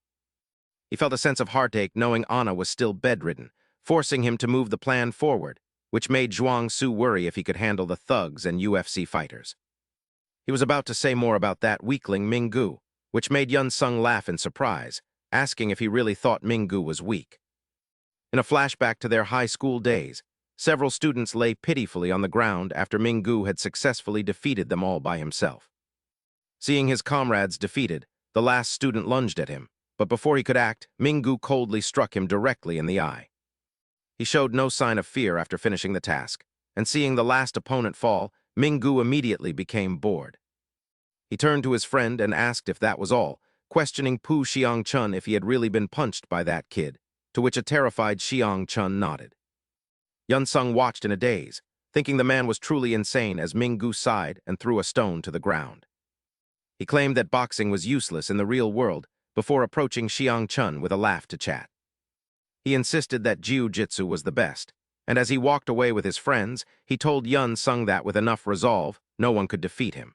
Speaker 1: He felt a sense of heartache knowing Anna was still bedridden, forcing him to move the plan forward, which made Zhuang Su worry if he could handle the thugs and UFC fighters. He was about to say more about that weakling Minggu, which made Yun Sung laugh in surprise, asking if he really thought Minggu was weak. In a flashback to their high school days, several students lay pitifully on the ground after Minggu had successfully defeated them all by himself. Seeing his comrades defeated, the last student lunged at him, but before he could act, Minggu coldly struck him directly in the eye. He showed no sign of fear after finishing the task, and seeing the last opponent fall, Minggu immediately became bored. He turned to his friend and asked if that was all, questioning Pu Xiangchun if he had really been punched by that kid, to which a terrified Xiangchun nodded. Yun Sung watched in a daze, thinking the man was truly insane as Minggu sighed and threw a stone to the ground. He claimed that boxing was useless in the real world before approaching Xiangchun with a laugh to chat. He insisted that jiu-jitsu was the best, and as he walked away with his friends, he told Yun Sung that with enough resolve, no one could defeat him.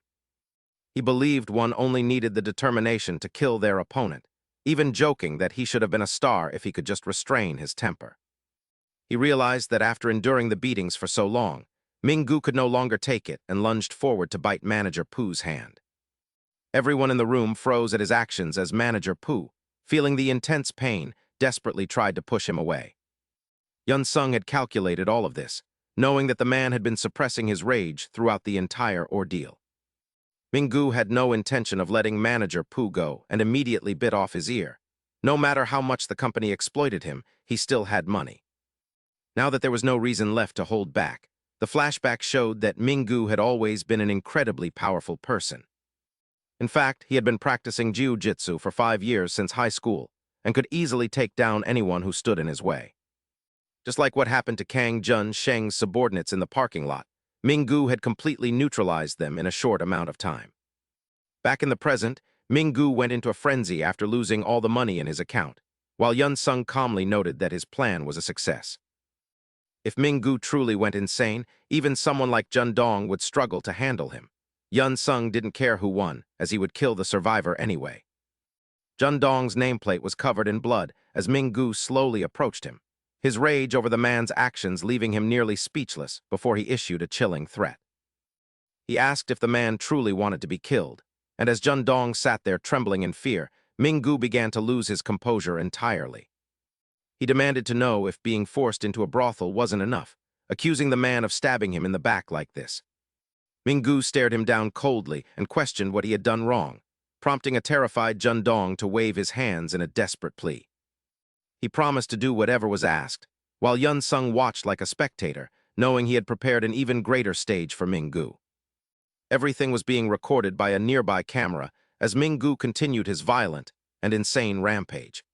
Speaker 1: He believed one only needed the determination to kill their opponent, even joking that he should have been a star if he could just restrain his temper. He realized that after enduring the beatings for so long, Minggu could no longer take it and lunged forward to bite Manager Pu's hand. Everyone in the room froze at his actions as Manager Pu, feeling the intense pain, desperately tried to push him away. Yun Sung had calculated all of this, knowing that the man had been suppressing his rage throughout the entire ordeal. Minggu had no intention of letting Manager Pu go and immediately bit off his ear. No matter how much the company exploited him, he still had money. Now that there was no reason left to hold back, the flashback showed that Minggu had always been an incredibly powerful person. In fact, he had been practicing jiu-jitsu for 5 years since high school and could easily take down anyone who stood in his way. Just like what happened to Kang Jun Sheng's subordinates in the parking lot, Minggu had completely neutralized them in a short amount of time. Back in the present, Minggu went into a frenzy after losing all the money in his account, while Yun Sung calmly noted that his plan was a success. If Minggu truly went insane, even someone like Jun Dong would struggle to handle him. Yun Sung didn't care who won, as he would kill the survivor anyway. Jun Dong's nameplate was covered in blood as Minggu slowly approached him, his rage over the man's actions leaving him nearly speechless before he issued a chilling threat. He asked if the man truly wanted to be killed, and as Jun Dong sat there trembling in fear, Minggu began to lose his composure entirely. He demanded to know if being forced into a brothel wasn't enough, accusing the man of stabbing him in the back like this. Minggu stared him down coldly and questioned what he had done wrong, prompting a terrified Jun Dong to wave his hands in a desperate plea. He promised to do whatever was asked, while Yun Sung watched like a spectator, knowing he had prepared an even greater stage for Minggu. Everything was being recorded by a nearby camera as Minggu continued his violent and insane rampage.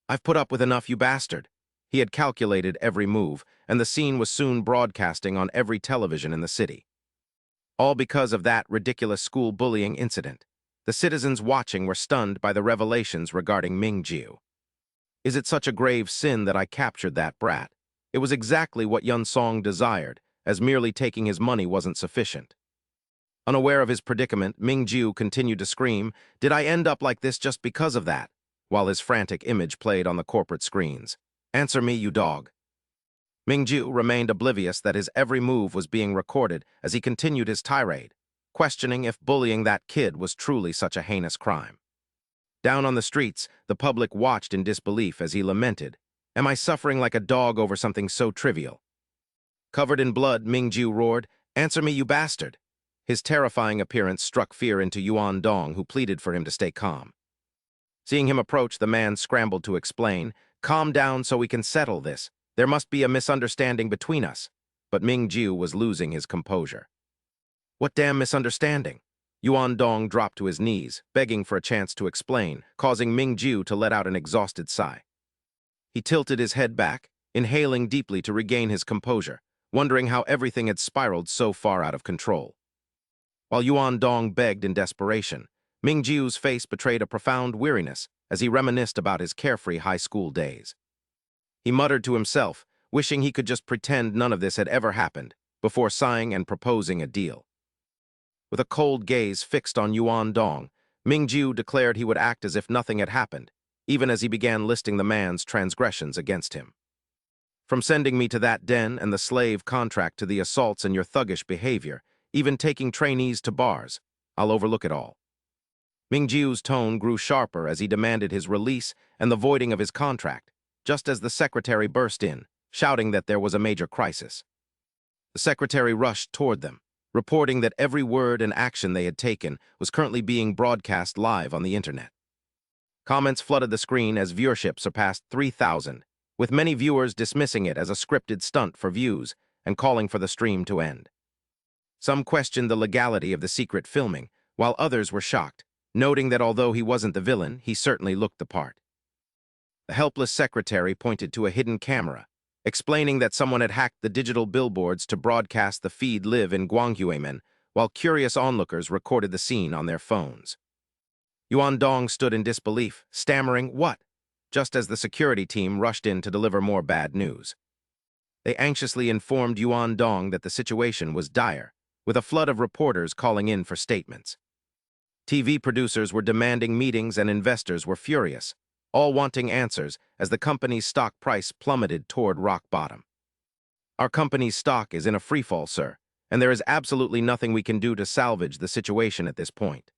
Speaker 1: I've put up with enough, you bastard. He had calculated every move, and the scene was soon broadcasting on every television in the city. All because of that ridiculous school bullying incident. The citizens watching were stunned by the revelations regarding Mingjiu. Is it such a grave sin that I captured that brat? It was exactly what Yun Song desired, as merely taking his money wasn't sufficient. Unaware of his predicament, Mingjiu continued to scream, "Did I end up like this just because of that?" while his frantic image played on the corporate screens. "Answer me, you dog." Mingjiu remained oblivious that his every move was being recorded as he continued his tirade, questioning if bullying that kid was truly such a heinous crime. Down on the streets, the public watched in disbelief as he lamented, "Am I suffering like a dog over something so trivial?" Covered in blood, Mingjiu roared, "Answer me, you bastard." His terrifying appearance struck fear into Yuan Dong, who pleaded for him to stay calm. Seeing him approach, the man scrambled to explain, "Calm down so we can settle this. There must be a misunderstanding between us." But Mingjiu was losing his composure. "What damn misunderstanding?" Yuan Dong dropped to his knees, begging for a chance to explain, causing Mingjiu to let out an exhausted sigh. He tilted his head back, inhaling deeply to regain his composure, wondering how everything had spiraled so far out of control. While Yuan Dong begged in desperation, Mingjiu's face betrayed a profound weariness as he reminisced about his carefree high school days. He muttered to himself, wishing he could just pretend none of this had ever happened, before sighing and proposing a deal. With a cold gaze fixed on Yuan Dong, Mingjiu declared he would act as if nothing had happened, even as he began listing the man's transgressions against him. "From sending me to that den and the slave contract to the assaults and your thuggish behavior, even taking trainees to bars, I'll overlook it all." Mingjiu's tone grew sharper as he demanded his release and the voiding of his contract, just as the secretary burst in, shouting that there was a major crisis. The secretary rushed toward them, reporting that every word and action they had taken was currently being broadcast live on the internet. Comments flooded the screen as viewership surpassed 3,000, with many viewers dismissing it as a scripted stunt for views and calling for the stream to end. Some questioned the legality of the secret filming, while others were shocked, noting that although he wasn't the villain, he certainly looked the part. The helpless secretary pointed to a hidden camera, explaining that someone had hacked the digital billboards to broadcast the feed live in Guanghuemen, while curious onlookers recorded the scene on their phones. Yuan Dong stood in disbelief, stammering, "What?" just as the security team rushed in to deliver more bad news. They anxiously informed Yuan Dong that the situation was dire, with a flood of reporters calling in for statements. TV producers were demanding meetings and investors were furious, all wanting answers as the company's stock price plummeted toward rock bottom. "Our company's stock is in a freefall, sir, and there is absolutely nothing we can do to salvage the situation at this point."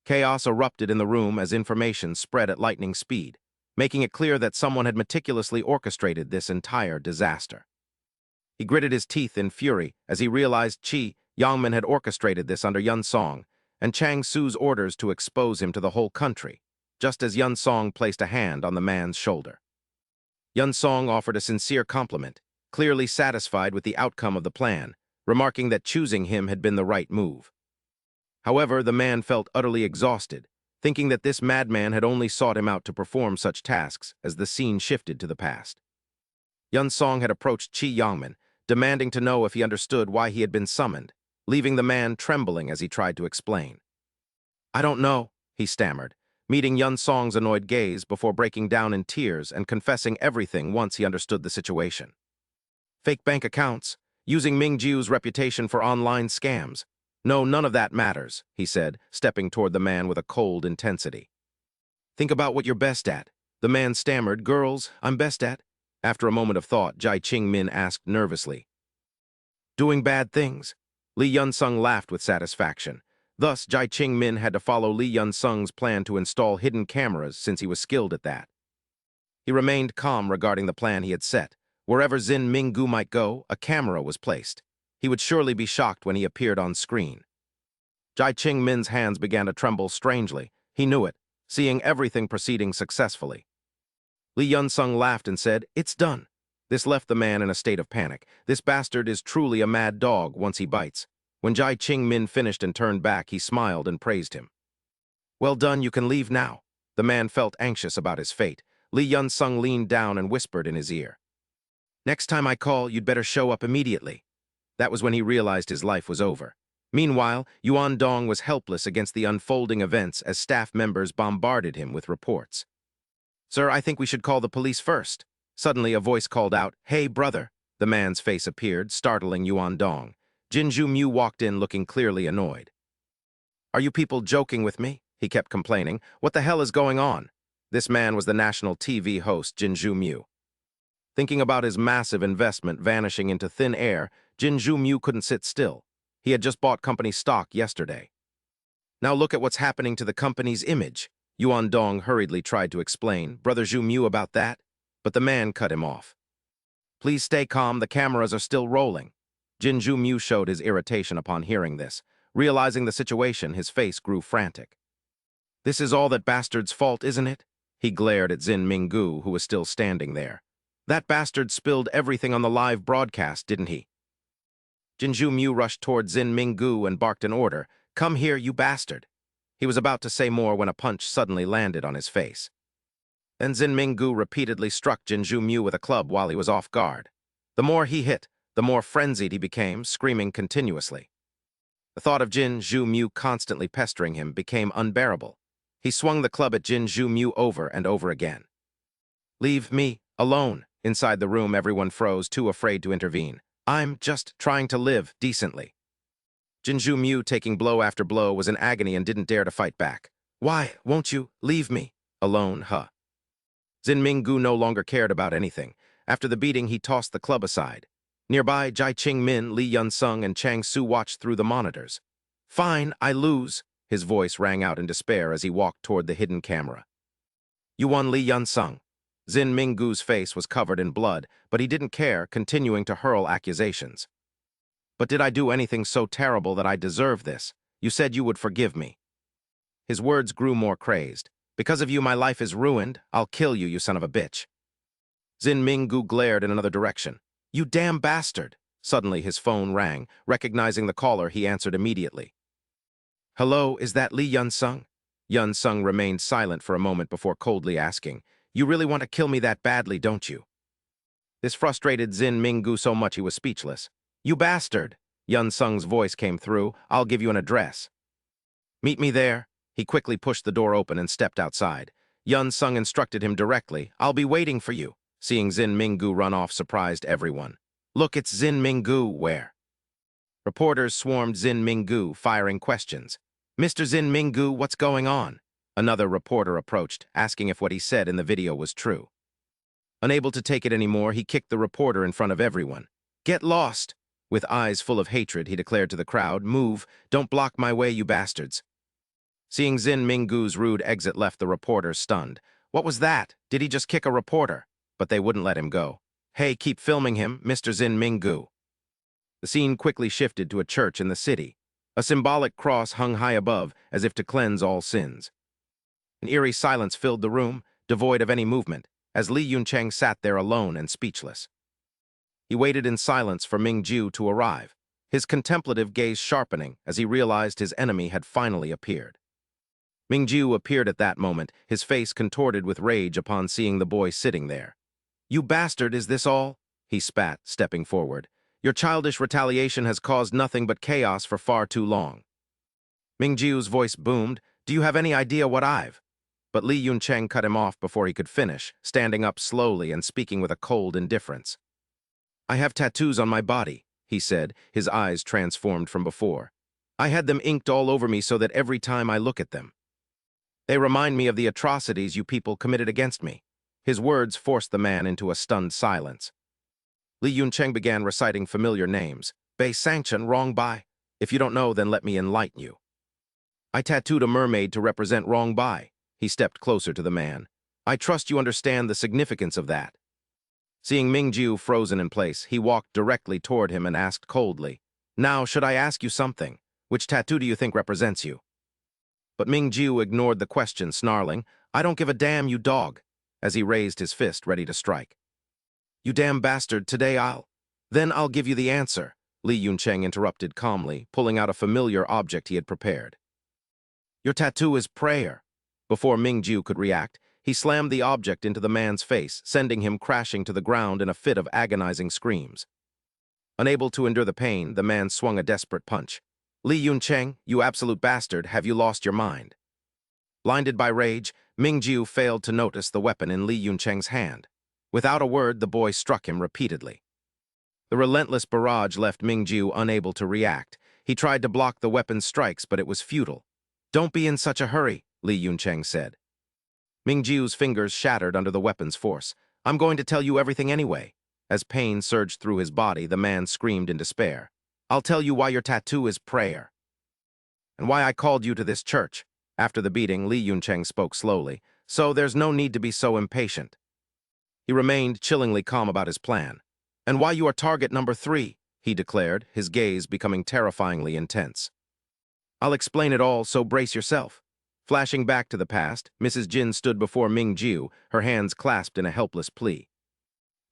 Speaker 1: Chaos erupted in the room as information spread at lightning speed, making it clear that someone had meticulously orchestrated this entire disaster. He gritted his teeth in fury as he realized Qi Yangman had orchestrated this under Yun Song and Chang Su's orders to expose him to the whole country, just as Yun Song placed a hand on the man's shoulder. Yun Song offered a sincere compliment, clearly satisfied with the outcome of the plan, remarking that choosing him had been the right move. However, the man felt utterly exhausted, thinking that this madman had only sought him out to perform such tasks as the scene shifted to the past. Yun Song had approached Qi Yangman, demanding to know if he understood why he had been summoned, leaving the man trembling as he tried to explain. "I don't know," he stammered, meeting Yun Song's annoyed gaze before breaking down in tears and confessing everything once he understood the situation. "Fake bank accounts, using Mingjiu's reputation for online scams. No, none of that matters," he said, stepping toward the man with a cold intensity. "Think about what you're best at." The man stammered, "Girls, I'm best at." After a moment of thought, Jai Ching-min asked nervously, "Doing bad things?" Lee Yun-sung laughed with satisfaction. Thus, Jai Ching-min had to follow Lee Yun-sung's plan to install hidden cameras since he was skilled at that. He remained calm regarding the plan he had set. Wherever Zin Minggu might go, a camera was placed. He would surely be shocked when he appeared on screen. Jai Ching-min's hands began to tremble strangely. He knew it, seeing everything proceeding successfully. Lee Yun-sung laughed and said, "It's done." This left the man in a state of panic. This bastard is truly a mad dog once he bites. When Jai Ching-min finished and turned back, he smiled and praised him. "Well done, you can leave now." The man felt anxious about his fate. Lee Yun-sung leaned down and whispered in his ear. "Next time I call, you'd better show up immediately." That was when he realized his life was over. Meanwhile, Yuan Dong was helpless against the unfolding events as staff members bombarded him with reports. "Sir, I think we should call the police first." Suddenly, a voice called out, "Hey, brother!" The man's face appeared, startling Yuan Dong. Jin Ju-myu walked in looking clearly annoyed. "Are you people joking with me?" he kept complaining. "What the hell is going on?" This man was the national TV host, Jin Ju-myu. Thinking about his massive investment vanishing into thin air, Jin Ju-myu couldn't sit still. He had just bought company stock yesterday. "Now look at what's happening to the company's image." Yuan Dong hurriedly tried to explain, "Brother Ju-myu, about that," but the man cut him off. "Please stay calm, the cameras are still rolling." Jin Ju-myu showed his irritation upon hearing this. Realizing the situation, his face grew frantic. "This is all that bastard's fault, isn't it?" He glared at Zin Minggu, who was still standing there. "That bastard spilled everything on the live broadcast, didn't he?" Jin Ju-myu rushed toward Zin Minggu and barked an order. "Come here, you bastard." He was about to say more when a punch suddenly landed on his face. Then Zin Minggu repeatedly struck Jin Ju-myu with a club while he was off guard. The more he hit, the more frenzied he became, screaming continuously. The thought of Jin Ju-myu constantly pestering him became unbearable. He swung the club at Jin Ju-myu over and over again. "Leave me alone." Inside the room, everyone froze, too afraid to intervene. "I'm just trying to live decently." Jin Ju-myu, taking blow after blow, was in agony and didn't dare to fight back. "Why won't you leave me alone, huh?" Zin Minggu no longer cared about anything. After the beating, he tossed the club aside. Nearby, Jai Ching-min, Lee Yun-sung, and Chang Su watched through the monitors. "Fine, I lose." His voice rang out in despair as he walked toward the hidden camera. "You won, Lee Yun-sung." Zin Minggu's face was covered in blood, but he didn't care, continuing to hurl accusations. "But did I do anything so terrible that I deserve this? You said you would forgive me." His words grew more crazed. "Because of you, my life is ruined. I'll kill you, you son of a bitch." Zin Minggu glared in another direction. "You damn bastard." Suddenly, his phone rang. Recognizing the caller, he answered immediately. "Hello, is that Lee Yun-sung?" Yun-sung remained silent for a moment before coldly asking, "You really want to kill me that badly, don't you?" This frustrated Zin Minggu so much he was speechless. "You bastard!" Yun-sung's voice came through. "I'll give you an address." "Meet me there." He quickly pushed the door open and stepped outside. Yun-sung instructed him directly, "I'll be waiting for you." Seeing Zin Minggu run off surprised everyone. "Look, it's Zin Minggu, where?" Reporters swarmed Zin Minggu, firing questions. "Mr. Zin Minggu, what's going on?" Another reporter approached, asking if what he said in the video was true. Unable to take it anymore, he kicked the reporter in front of everyone. "Get lost!" With eyes full of hatred, he declared to the crowd, "Move, don't block my way, you bastards." Seeing Zin Minggu's rude exit left the reporters stunned. What was that? Did he just kick a reporter? But they wouldn't let him go. "Hey, keep filming him, Mr. Zin Minggu." The scene quickly shifted to a church in the city. A symbolic cross hung high above, as if to cleanse all sins. An eerie silence filled the room, devoid of any movement, as Lee Yun-chang sat there alone and speechless. He waited in silence for Ming-ju to arrive, his contemplative gaze sharpening as he realized his enemy had finally appeared. Ming-ju appeared at that moment, his face contorted with rage upon seeing the boy sitting there. "You bastard, is this all?" he spat, stepping forward. "Your childish retaliation has caused nothing but chaos for far too long." Ming-ju's voice boomed, "Do you have any idea what I've—" But Lee Yun-chang cut him off before he could finish, standing up slowly and speaking with a cold indifference. "I have tattoos on my body," he said, his eyes transformed from before. "I had them inked all over me so that every time I look at them, they remind me of the atrocities you people committed against me." His words forced the man into a stunned silence. Lee Yun-chang began reciting familiar names. "Bei Sanction, wrong by. If you don't know, then let me enlighten you. I tattooed a mermaid to represent wrong by." He stepped closer to the man. "I trust you understand the significance of that." Seeing Ming-ju frozen in place, he walked directly toward him and asked coldly, "Now, should I ask you something? Which tattoo do you think represents you?" But Ming-ju ignored the question, snarling, "I don't give a damn, you dog," as he raised his fist ready to strike. "You damn bastard, today Then I'll give you the answer," Lee Yun-chang interrupted calmly, pulling out a familiar object he had prepared. "Your tattoo is prayer." Before Ming-ju could react, He slammed the object into the man's face, sending him crashing to the ground in a fit of agonizing screams. Unable to endure the pain, the man swung a desperate punch. "Li Yuncheng, you absolute bastard, have you lost your mind?" Blinded by rage, Mingjiu failed to notice the weapon in Li Yuncheng's hand. Without a word, the boy struck him repeatedly. The relentless barrage left Mingjiu unable to react. He tried to block the weapon's strikes, but it was futile. "Don't be in such a hurry," Li Yuncheng said. Mingjiu's fingers shattered under the weapon's force. "I'm going to tell you everything anyway." As pain surged through his body, the man screamed in despair. "I'll tell you why your tattoo is prayer. And why I called you to this church." After the beating, Li Yuncheng spoke slowly. "So there's no need to be so impatient." He remained chillingly calm about his plan. "And why you are target number 3, he declared, his gaze becoming terrifyingly intense. "I'll explain it all, so brace yourself." Flashing back to the past, Mrs. Jin stood before Mingjiu, her hands clasped in a helpless plea.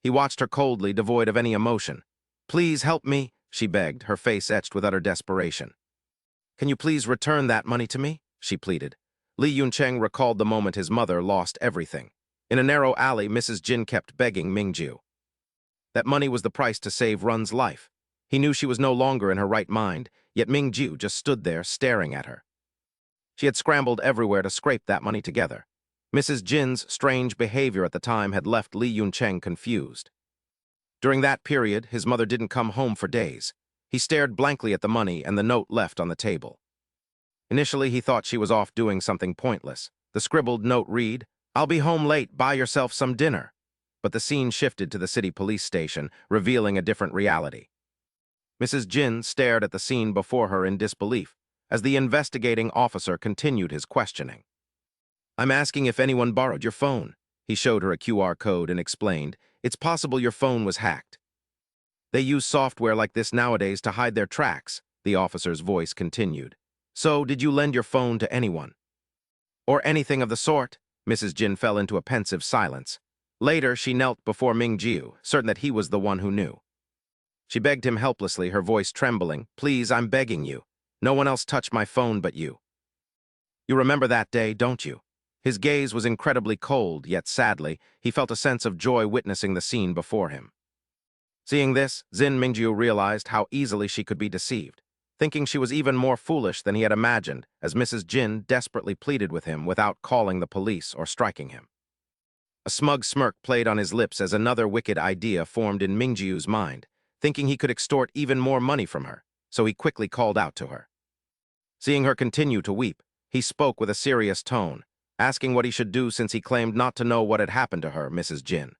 Speaker 1: He watched her coldly, devoid of any emotion. "Please help me," she begged, her face etched with utter desperation. "Can you please return that money to me?" she pleaded. Li Yuncheng recalled the moment his mother lost everything. In a narrow alley, Mrs. Jin kept begging Mingjiu. That money was the price to save Run's life. He knew she was no longer in her right mind, yet Mingjiu just stood there staring at her. She had scrambled everywhere to scrape that money together. Mrs. Jin's strange behavior at the time had left Li Yuncheng confused. During that period, his mother didn't come home for days. He stared blankly at the money and the note left on the table. Initially, he thought she was off doing something pointless. The scribbled note read, "I'll be home late, buy yourself some dinner." But the scene shifted to the city police station, revealing a different reality. Mrs. Jin stared at the scene before her in disbelief, as the investigating officer continued his questioning. "I'm asking if anyone borrowed your phone." He showed her a QR code and explained, "It's possible your phone was hacked." "They use software like this nowadays to hide their tracks," the officer's voice continued. "So, did you lend your phone to anyone?" "Or anything of the sort?" Mrs. Jin fell into a pensive silence. Later, she knelt before Mingjiu, certain that he was the one who knew. She begged him helplessly, her voice trembling, "Please, I'm begging you. No one else touched my phone but you. You remember that day, don't you?" His gaze was incredibly cold, yet sadly, he felt a sense of joy witnessing the scene before him. Seeing this, Zin Mingjiu realized how easily she could be deceived, thinking she was even more foolish than he had imagined, as Mrs. Jin desperately pleaded with him without calling the police or striking him. A smug smirk played on his lips as another wicked idea formed in Mingjiu's mind, thinking he could extort even more money from her, so he quickly called out to her. Seeing her continue to weep, he spoke with a serious tone, asking what he should do since he claimed not to know what had happened to her, Mrs. Jin.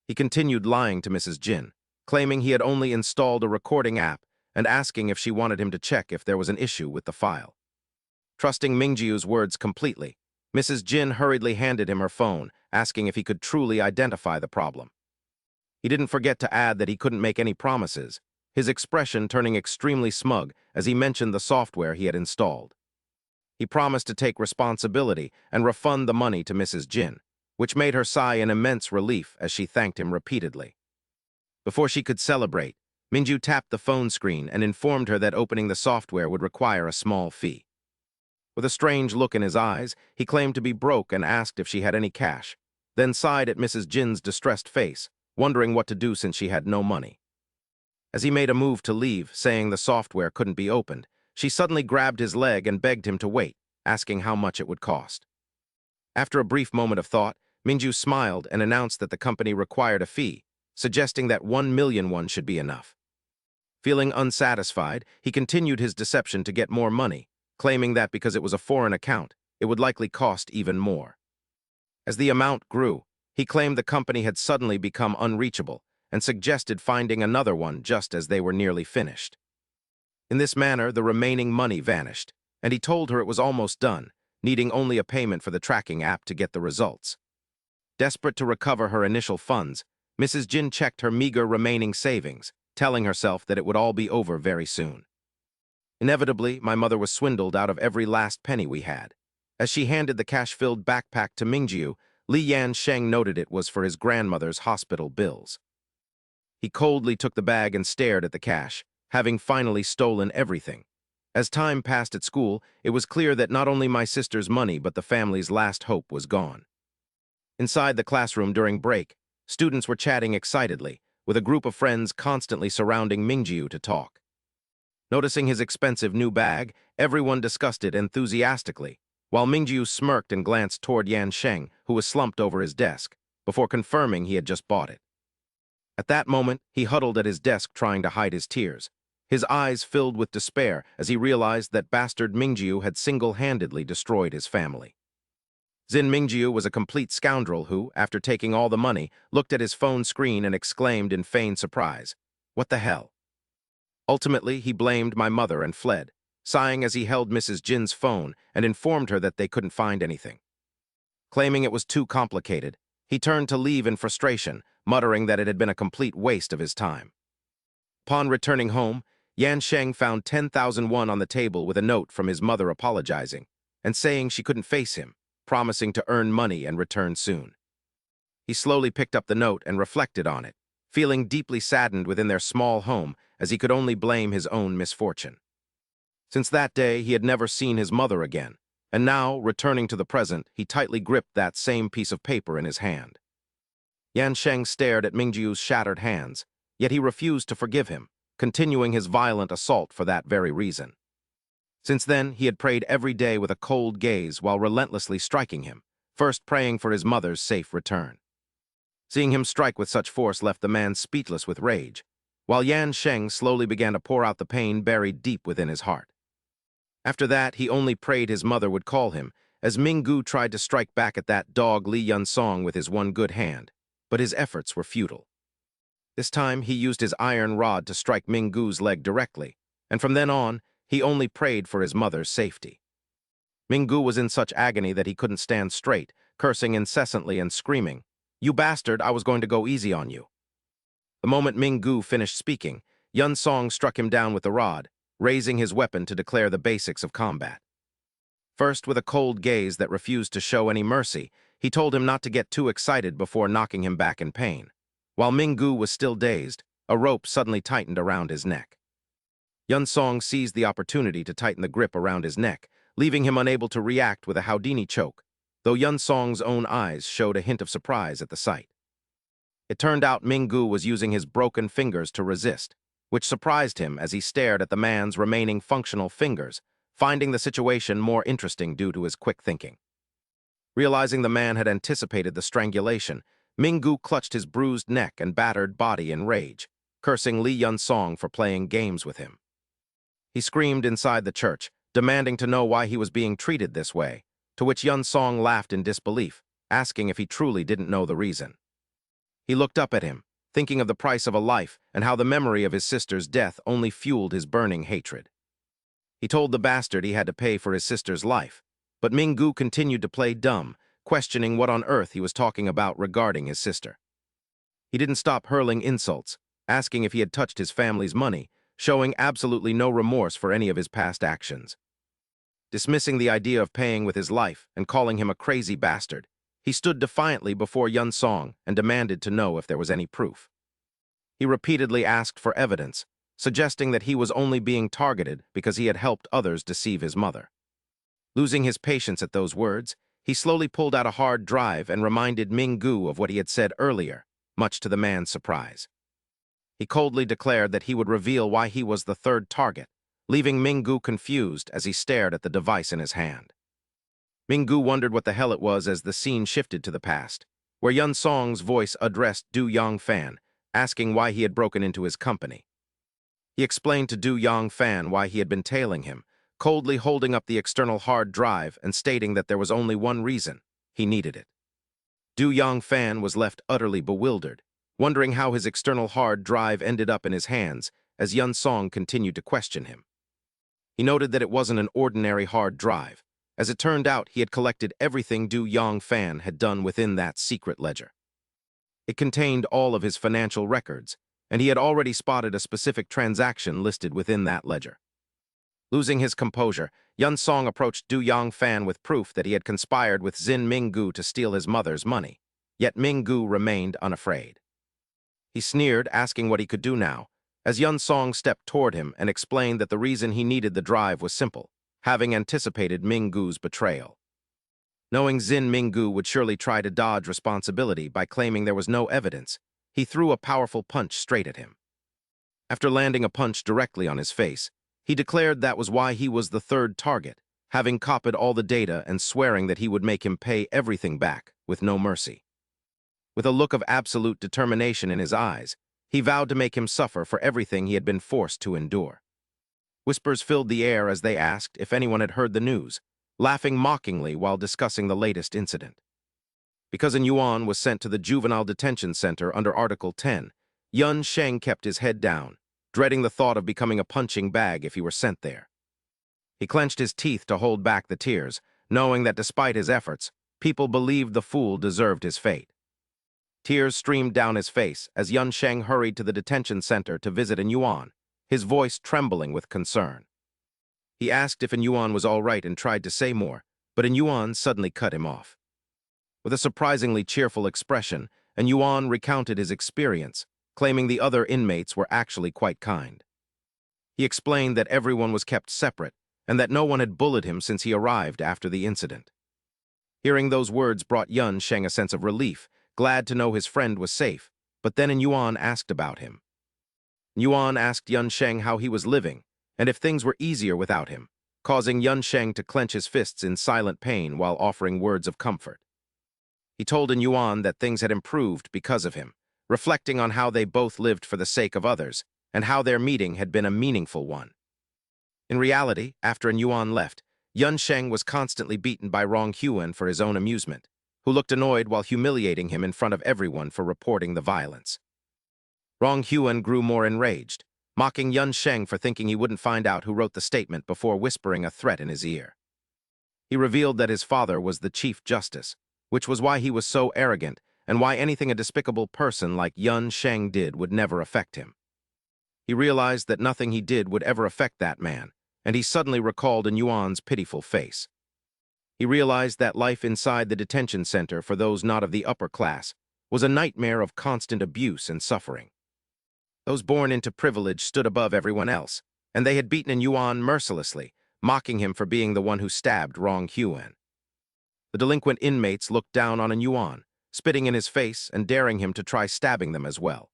Speaker 1: He continued lying to Mrs. Jin, claiming he had only installed a recording app and asking if she wanted him to check if there was an issue with the file. Trusting Mingjiu's words completely, Mrs. Jin hurriedly handed him her phone, asking if he could truly identify the problem. He didn't forget to add that he couldn't make any promises, his expression turning extremely smug as he mentioned the software he had installed. He promised to take responsibility and refund the money to Mrs. Jin, which made her sigh in immense relief as she thanked him repeatedly. Before she could celebrate, Minju tapped the phone screen and informed her that opening the software would require a small fee. With a strange look in his eyes, he claimed to be broke and asked if she had any cash, then sighed at Mrs. Jin's distressed face, wondering what to do since she had no money. As he made a move to leave, saying the software couldn't be opened, she suddenly grabbed his leg and begged him to wait, asking how much it would cost. After a brief moment of thought, Minju smiled and announced that the company required a fee, suggesting that 1 million won should be enough. Feeling unsatisfied, he continued his deception to get more money, claiming that because it was a foreign account, it would likely cost even more. As the amount grew, he claimed the company had suddenly become unreachable and suggested finding another one just as they were nearly finished. In this manner, the remaining money vanished, and he told her it was almost done, needing only a payment for the tracking app to get the results. Desperate to recover her initial funds, Mrs. Jin checked her meager remaining savings, telling herself that it would all be over very soon. Inevitably, my mother was swindled out of every last penny we had. As she handed the cash-filled backpack to Mingjiu, Li Yan Sheng noted it was for his grandmother's hospital bills. He coldly took the bag and stared at the cash, having finally stolen everything. As time passed at school, it was clear that not only my sister's money but the family's last hope was gone. Inside the classroom during break, students were chatting excitedly, with a group of friends constantly surrounding Mingjiu to talk. Noticing his expensive new bag, everyone discussed it enthusiastically, while Mingjiu smirked and glanced toward Yan Sheng, who was slumped over his desk, before confirming he had just bought it. At that moment, he huddled at his desk trying to hide his tears. His eyes filled with despair as he realized that bastard Mingjiu had single-handedly destroyed his family. Zin Mingjiu was a complete scoundrel who, after taking all the money, looked at his phone screen and exclaimed in feigned surprise, "What the hell?" Ultimately, he blamed my mother and fled, sighing as he held Mrs. Jin's phone and informed her that they couldn't find anything. Claiming it was too complicated, he turned to leave in frustration, muttering that it had been a complete waste of his time. Upon returning home, Yan Sheng found 10,000 won on the table with a note from his mother apologizing and saying she couldn't face him, promising to earn money and return soon. He slowly picked up the note and reflected on it, feeling deeply saddened within their small home as he could only blame his own misfortune. Since that day, he had never seen his mother again, and now, returning to the present, he tightly gripped that same piece of paper in his hand. Yan Sheng stared at Mingjiu's shattered hands, yet he refused to forgive him, continuing his violent assault for that very reason. Since then, he had prayed every day with a cold gaze while relentlessly striking him, first praying for his mother's safe return. Seeing him strike with such force left the man speechless with rage, while Yan Sheng slowly began to pour out the pain buried deep within his heart. After that, he only prayed his mother would call him, as Minggu tried to strike back at that dog Li Yunsong with his one good hand, but his efforts were futile. This time, he used his iron rod to strike Minggu's leg directly, and from then on, he only prayed for his mother's safety. Minggu was in such agony that he couldn't stand straight, cursing incessantly and screaming, "You bastard, I was going to go easy on you." The moment Minggu finished speaking, Yun Song struck him down with the rod, raising his weapon to declare the basics of combat. First, with a cold gaze that refused to show any mercy, he told him not to get too excited before knocking him back in pain. While Minggu was still dazed, a rope suddenly tightened around his neck. Yun Song seized the opportunity to tighten the grip around his neck, leaving him unable to react with a Houdini choke, though Yun Song's own eyes showed a hint of surprise at the sight. It turned out Minggu was using his broken fingers to resist, which surprised him as he stared at the man's remaining functional fingers, finding the situation more interesting due to his quick thinking. Realizing the man had anticipated the strangulation, Minggu clutched his bruised neck and battered body in rage, cursing Li Yunsong for playing games with him. He screamed inside the church, demanding to know why he was being treated this way, to which Yunsong laughed in disbelief, asking if he truly didn't know the reason. He looked up at him, thinking of the price of a life and how the memory of his sister's death only fueled his burning hatred. He told the bastard he had to pay for his sister's life, but Minggu continued to play dumb, questioning what on earth he was talking about regarding his sister. He didn't stop hurling insults, asking if he had touched his family's money, showing absolutely no remorse for any of his past actions. Dismissing the idea of paying with his life and calling him a crazy bastard, he stood defiantly before Yun Song and demanded to know if there was any proof. He repeatedly asked for evidence, suggesting that he was only being targeted because he had helped others deceive his mother. Losing his patience at those words, he slowly pulled out a hard drive and reminded Minggu of what he had said earlier, much to the man's surprise. He coldly declared that he would reveal why he was the third target, leaving Minggu confused as he stared at the device in his hand. Minggu wondered what the hell it was as the scene shifted to the past, where Yun Song's voice addressed Du Yongfan, asking why he had broken into his company. He explained to Du Yongfan why he had been tailing him, coldly holding up the external hard drive and stating that there was only one reason: he needed it. Du Yongfan was left utterly bewildered, wondering how his external hard drive ended up in his hands as Yun Song continued to question him. He noted that it wasn't an ordinary hard drive. As it turned out, he had collected everything Du Yongfan had done within that secret ledger. It contained all of his financial records, and he had already spotted a specific transaction listed within that ledger. Losing his composure, Yun Song approached Du Yongfan with proof that he had conspired with Zin Minggu to steal his mother's money, yet Minggu remained unafraid. He sneered, asking what he could do now, as Yun Song stepped toward him and explained that the reason he needed the drive was simple: having anticipated Minggu's betrayal. Knowing Zin Minggu would surely try to dodge responsibility by claiming there was no evidence, he threw a powerful punch straight at him. After landing a punch directly on his face, he declared that was why he was the third target, having copied all the data and swearing that he would make him pay everything back, with no mercy. With a look of absolute determination in his eyes, he vowed to make him suffer for everything he had been forced to endure. Whispers filled the air as they asked if anyone had heard the news, laughing mockingly while discussing the latest incident. Because An Yuan was sent to the Juvenile Detention Center under Article 10, Yun Sheng kept his head down, dreading the thought of becoming a punching bag if he were sent there. He clenched his teeth to hold back the tears, knowing that despite his efforts, people believed the fool deserved his fate. Tears streamed down his face as Yun Sheng hurried to the detention center to visit An Yuan, his voice trembling with concern. He asked if An Yuan was all right and tried to say more, but An Yuan suddenly cut him off. With a surprisingly cheerful expression, An Yuan recounted his experience, claiming the other inmates were actually quite kind. He explained that everyone was kept separate and that no one had bullied him since he arrived after the incident. Hearing those words brought Yun Sheng a sense of relief, glad to know his friend was safe, but then An Yuan asked about him. Yuan asked Yun Sheng how he was living, and if things were easier without him, causing Yun Sheng to clench his fists in silent pain while offering words of comfort. He told An Yuan that things had improved because of him, reflecting on how they both lived for the sake of others, and how their meeting had been a meaningful one. In reality, after An Yuan left, Yun Sheng was constantly beaten by Rong Huan for his own amusement, who looked annoyed while humiliating him in front of everyone for reporting the violence. Rong Huan grew more enraged, mocking Yun Sheng for thinking he wouldn't find out who wrote the statement before whispering a threat in his ear. He revealed that his father was the Chief Justice, which was why he was so arrogant and why anything a despicable person like Yun Sheng did would never affect him. He realized that nothing he did would ever affect that man, and he suddenly recalled An Yuan's pitiful face. He realized that life inside the detention center for those not of the upper class was a nightmare of constant abuse and suffering. Those born into privilege stood above everyone else, and they had beaten An Yuan mercilessly, mocking him for being the one who stabbed Rong Huan. The delinquent inmates looked down on An Yuan, spitting in his face and daring him to try stabbing them as well.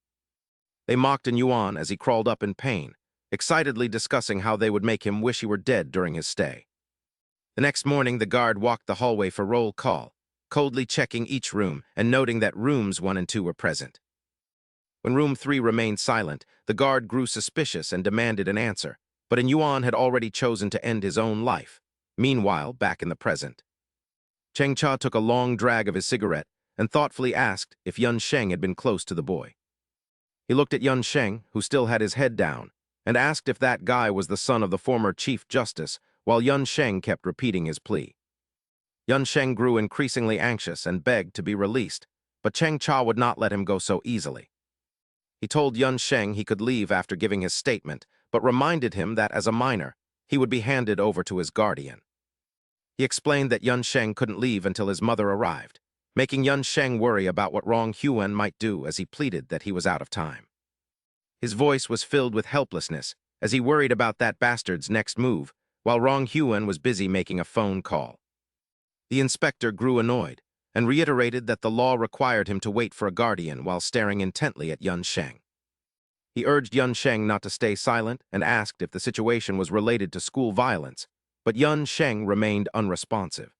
Speaker 1: They mocked An Yuan as he crawled up in pain, excitedly discussing how they would make him wish he were dead during his stay. The next morning, the guard walked the hallway for roll call, coldly checking each room and noting that rooms 1 and 2 were present. When room 3 remained silent, the guard grew suspicious and demanded an answer, but An Yuan had already chosen to end his own life, meanwhile back in the present. Cheng Cha took a long drag of his cigarette and thoughtfully asked if Yun Sheng had been close to the boy. He looked at Yun Sheng, who still had his head down, and asked if that guy was the son of the former Chief Justice, while Yun Sheng kept repeating his plea. Yun Sheng grew increasingly anxious and begged to be released, but Cheng Cha would not let him go so easily. He told Yun Sheng he could leave after giving his statement, but reminded him that as a minor, he would be handed over to his guardian. He explained that Yun Sheng couldn't leave until his mother arrived, making Yun Sheng worry about what Rong Huan might do as he pleaded that he was out of time. His voice was filled with helplessness as he worried about that bastard's next move, while Rong Huan was busy making a phone call. The inspector grew annoyed and reiterated that the law required him to wait for a guardian while staring intently at Yun Sheng. He urged Yun Sheng not to stay silent and asked if the situation was related to school violence, but Yun Sheng remained unresponsive.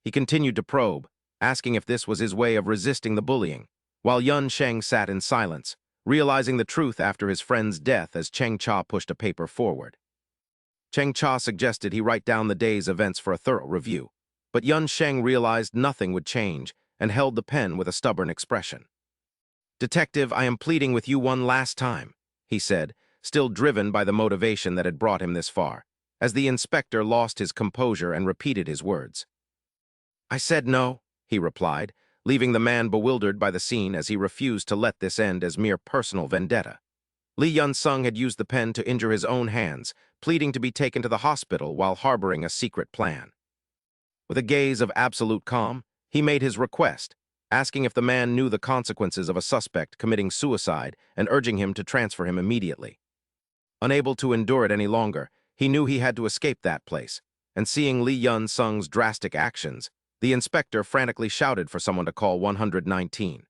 Speaker 1: He continued to probe, asking if this was his way of resisting the bullying, while Yun Sheng sat in silence, realizing the truth after his friend's death as Cheng Cha pushed a paper forward. Cheng Cha suggested he write down the day's events for a thorough review, but Yun Sheng realized nothing would change and held the pen with a stubborn expression. "Detective, I am pleading with you one last time," he said, still driven by the motivation that had brought him this far, as the inspector lost his composure and repeated his words. "I said no," he replied, leaving the man bewildered by the scene as he refused to let this end as mere personal vendetta. Lee Yun-sung had used the pen to injure his own hands, pleading to be taken to the hospital while harboring a secret plan. With a gaze of absolute calm, he made his request, asking if the man knew the consequences of a suspect committing suicide and urging him to transfer him immediately. Unable to endure it any longer, he knew he had to escape that place, and seeing Lee Yun-sung's drastic actions, The inspector frantically shouted for someone to call 119.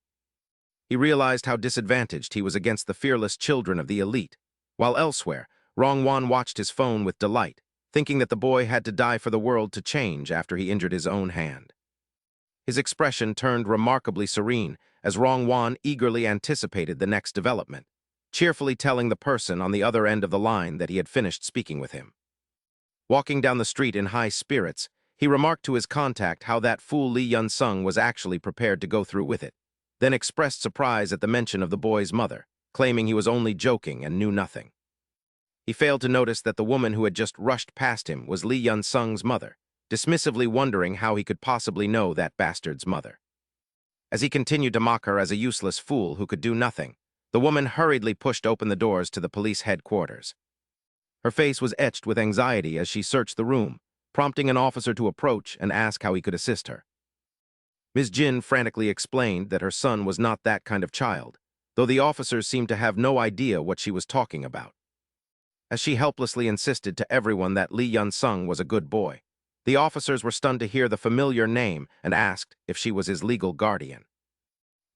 Speaker 1: He realized how disadvantaged he was against the fearless children of the elite, while elsewhere, Rongwan watched his phone with delight, thinking that the boy had to die for the world to change after he injured his own hand. His expression turned remarkably serene as Rongwan eagerly anticipated the next development, cheerfully telling the person on the other end of the line that he had finished speaking with him. Walking down the street in high spirits, he remarked to his contact how that fool Lee Yun-sung was actually prepared to go through with it, then expressed surprise at the mention of the boy's mother, claiming he was only joking and knew nothing. He failed to notice that the woman who had just rushed past him was Lee Yun-sung's mother, dismissively wondering how he could possibly know that bastard's mother. As he continued to mock her as a useless fool who could do nothing, the woman hurriedly pushed open the doors to the police headquarters. Her face was etched with anxiety as she searched the room, prompting an officer to approach and ask how he could assist her. Ms. Jin frantically explained that her son was not that kind of child, though the officers seemed to have no idea what she was talking about. As she helplessly insisted to everyone that Lee Yun-sung was a good boy, the officers were stunned to hear the familiar name and asked if she was his legal guardian.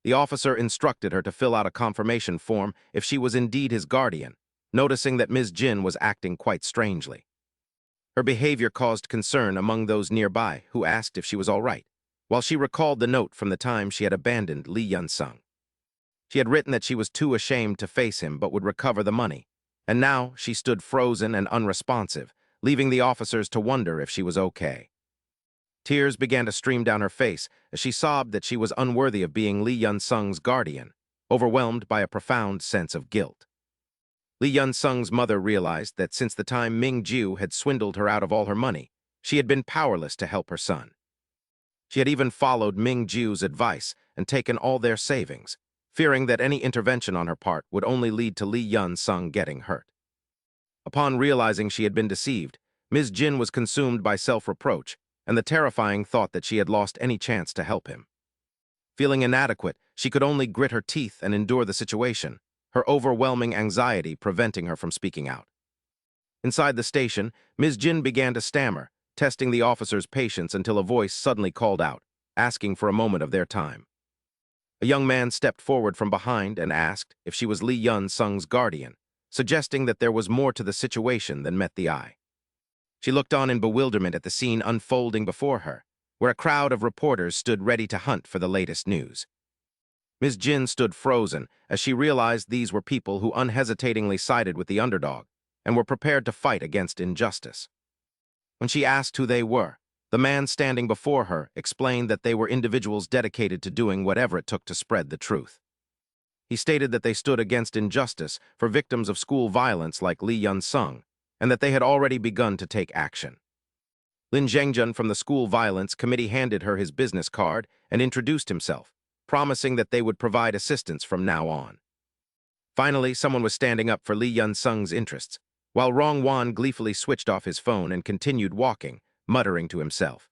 Speaker 1: The officer instructed her to fill out a confirmation form if she was indeed his guardian, noticing that Ms. Jin was acting quite strangely. Her behavior caused concern among those nearby who asked if she was all right, while she recalled the note from the time she had abandoned Lee Yun-sung. She had written that she was too ashamed to face him but would recover the money, and now she stood frozen and unresponsive, leaving the officers to wonder if she was okay. Tears began to stream down her face as she sobbed that she was unworthy of being Lee Yun-sung's guardian, overwhelmed by a profound sense of guilt. Lee Yun-sung's mother realized that since the time Ming-ju had swindled her out of all her money, she had been powerless to help her son. She had even followed Ming-ju's advice and taken all their savings, fearing that any intervention on her part would only lead to Lee Yun-sung getting hurt. Upon realizing she had been deceived, Ms. Jin was consumed by self-reproach and the terrifying thought that she had lost any chance to help him. Feeling inadequate, she could only grit her teeth and endure the situation, her overwhelming anxiety preventing her from speaking out. Inside the station, Ms. Jin began to stammer, testing the officer's patience until a voice suddenly called out, asking for a moment of their time. A young man stepped forward from behind and asked if she was Lee Yun-sung's guardian, suggesting that there was more to the situation than met the eye. She looked on in bewilderment at the scene unfolding before her, where a crowd of reporters stood ready to hunt for the latest news. Ms. Jin stood frozen as she realized these were people who unhesitatingly sided with the underdog and were prepared to fight against injustice. When she asked who they were, the man standing before her explained that they were individuals dedicated to doing whatever it took to spread the truth. He stated that they stood against injustice for victims of school violence like Lee Yun-sung, and that they had already begun to take action. Lin Zhengjun from the School Violence Committee handed her his business card and introduced himself, promising that they would provide assistance from now on. Finally, someone was standing up for Lee Yun-sung's interests, while Rongwan gleefully switched off his phone and continued walking, muttering to himself.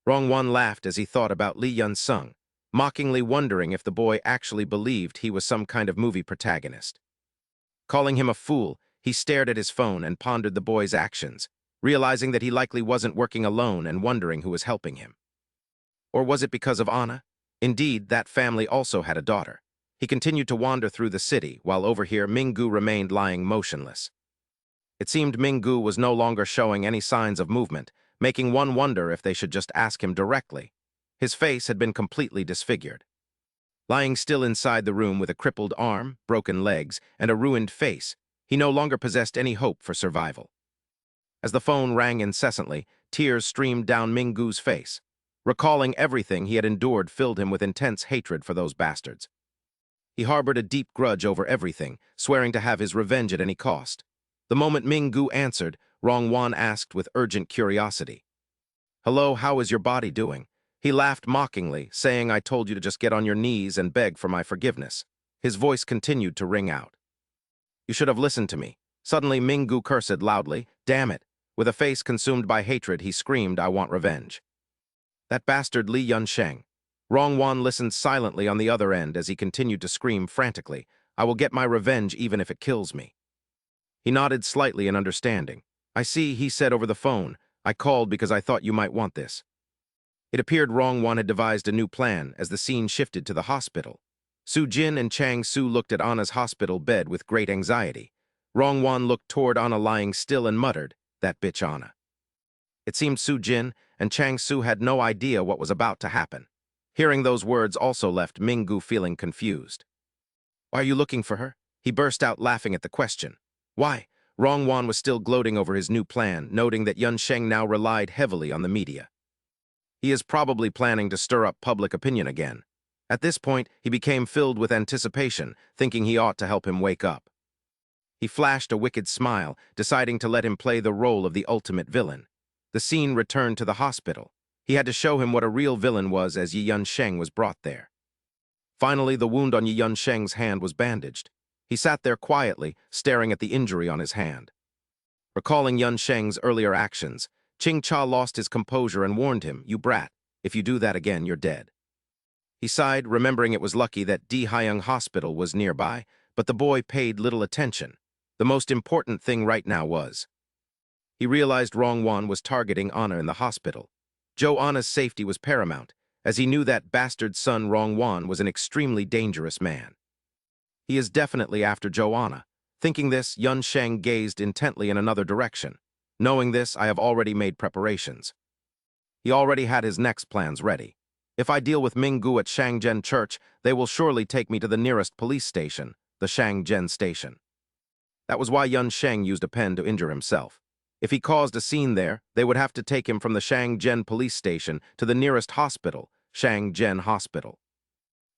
Speaker 1: Rongwan laughed as he thought about Lee Yun-sung, mockingly wondering if the boy actually believed he was some kind of movie protagonist. Calling him a fool, he stared at his phone and pondered the boy's actions, realizing that he likely wasn't working alone and wondering who was helping him. Or was it because of Anna? Indeed, that family also had a daughter. He continued to wander through the city, while over here Ming-gu remained lying motionless. It seemed Ming-gu was no longer showing any signs of movement, making one wonder if they should just ask him directly. His face had been completely disfigured. Lying still inside the room with a crippled arm, broken legs, and a ruined face, he no longer possessed any hope for survival. As the phone rang incessantly, tears streamed down Ming-gu's face. Recalling everything he had endured filled him with intense hatred for those bastards. He harbored a deep grudge over everything, swearing to have his revenge at any cost. The moment Ming-gu answered, Rongwan asked with urgent curiosity, "Hello, how is your body doing?" He laughed mockingly, saying, "I told you to just get on your knees and beg for my forgiveness." His voice continued to ring out. "You should have listened to me." Suddenly, Ming-gu cursed loudly. "Damn it." With a face consumed by hatred, he screamed, "I want revenge." That bastard Lee Yun-sheng. Rongwan listened silently on the other end as he continued to scream frantically, "I will get my revenge even if it kills me." He nodded slightly in understanding. "I see," he said over the phone. "I called because I thought you might want this." It appeared Rongwon had devised a new plan as the scene shifted to the hospital. Su Jin and Chang Su looked at Anna's hospital bed with great anxiety. Rongwon looked toward Anna lying still and muttered, "That bitch Anna." It seemed Su Jin and Chang Su had no idea what was about to happen. Hearing those words also left Minggu feeling confused. "Why are you looking for her?" He burst out laughing at the question. "Why?" Rongwon was still gloating over his new plan, noting that Yun Sheng now relied heavily on the media. He is probably planning to stir up public opinion again. At this point, he became filled with anticipation, thinking he ought to help him wake up. He flashed a wicked smile, deciding to let him play the role of the ultimate villain. The scene returned to the hospital. He had to show him what a real villain was as Yi Yun Sheng was brought there. Finally, the wound on Yi Yun Sheng's hand was bandaged. He sat there quietly, staring at the injury on his hand. Recalling Yun Sheng's earlier actions, Ching Cha lost his composure and warned him, "You brat, if you do that again, you're dead." He sighed, remembering it was lucky that Di Haiyang Hospital was nearby, but the boy paid little attention. The most important thing right now was. He realized Rongwon was targeting Anna in the hospital. Joe Anna's safety was paramount, as he knew that bastard son Rongwon was an extremely dangerous man. He is definitely after Joe Anna. Thinking this, Yun Sheng gazed intently in another direction. Knowing this, I have already made preparations. He already had his next plans ready. If I deal with Minggu at Shangzhen Church, they will surely take me to the nearest police station, the Shangzhen Station. That was why Yun Sheng used a pen to injure himself. If he caused a scene there, they would have to take him from the Shangzhen police station to the nearest hospital, Shangzhen Hospital.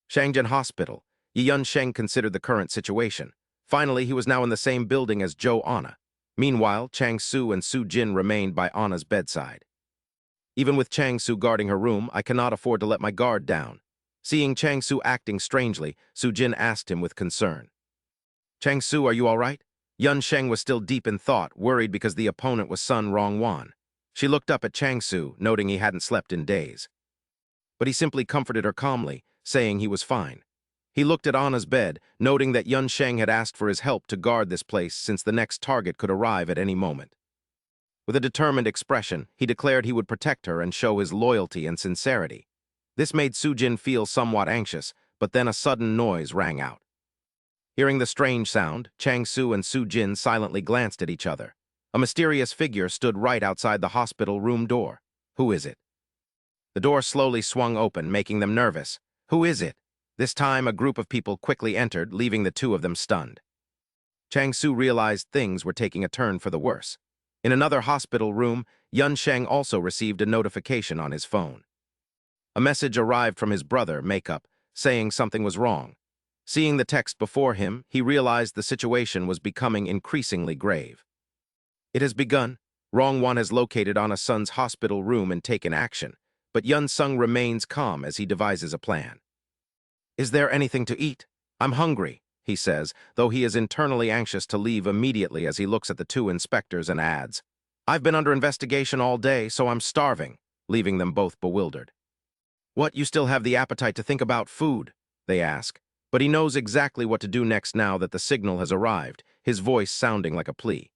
Speaker 1: Shangzhen Hospital. Yi Yun Sheng considered the current situation. Finally, he was now in the same building as Joe Anna. Meanwhile, Chang Su and Su Jin remained by Anna's bedside. Even with Chang Su guarding her room, I cannot afford to let my guard down. Seeing Chang Su acting strangely, Su Jin asked him with concern. "Chang Su, are you all right?" Yun Sheng was still deep in thought, worried because the opponent was Sun Rongwon. She looked up at Chang Su, noting he hadn't slept in days. But he simply comforted her calmly, saying he was fine. He looked at Anna's bed, noting that Yun Sheng had asked for his help to guard this place since the next target could arrive at any moment. With a determined expression, he declared he would protect her and show his loyalty and sincerity. This made Su Jin feel somewhat anxious, but then a sudden noise rang out. Hearing the strange sound, Chang Su and Su Jin silently glanced at each other. A mysterious figure stood right outside the hospital room door. "Who is it?" The door slowly swung open, making them nervous. "Who is it?" This time, a group of people quickly entered, leaving the two of them stunned. Chang Su realized things were taking a turn for the worse. In another hospital room, Yun Sheng also received a notification on his phone. A message arrived from his brother, Makeup, saying something was wrong. Seeing the text before him, he realized the situation was becoming increasingly grave. "It has begun. Rongwon has located Anna's son's hospital room and taken action, but Yun Sung remains calm as he devises a plan. Is there anything to eat? I'm hungry," he says, though he is internally anxious to leave immediately as he looks at the two inspectors and adds, "I've been under investigation all day, so I'm starving," leaving them both bewildered. "What, you still have the appetite to think about food?" they ask. But he knows exactly what to do next now that the signal has arrived, his voice sounding like a plea.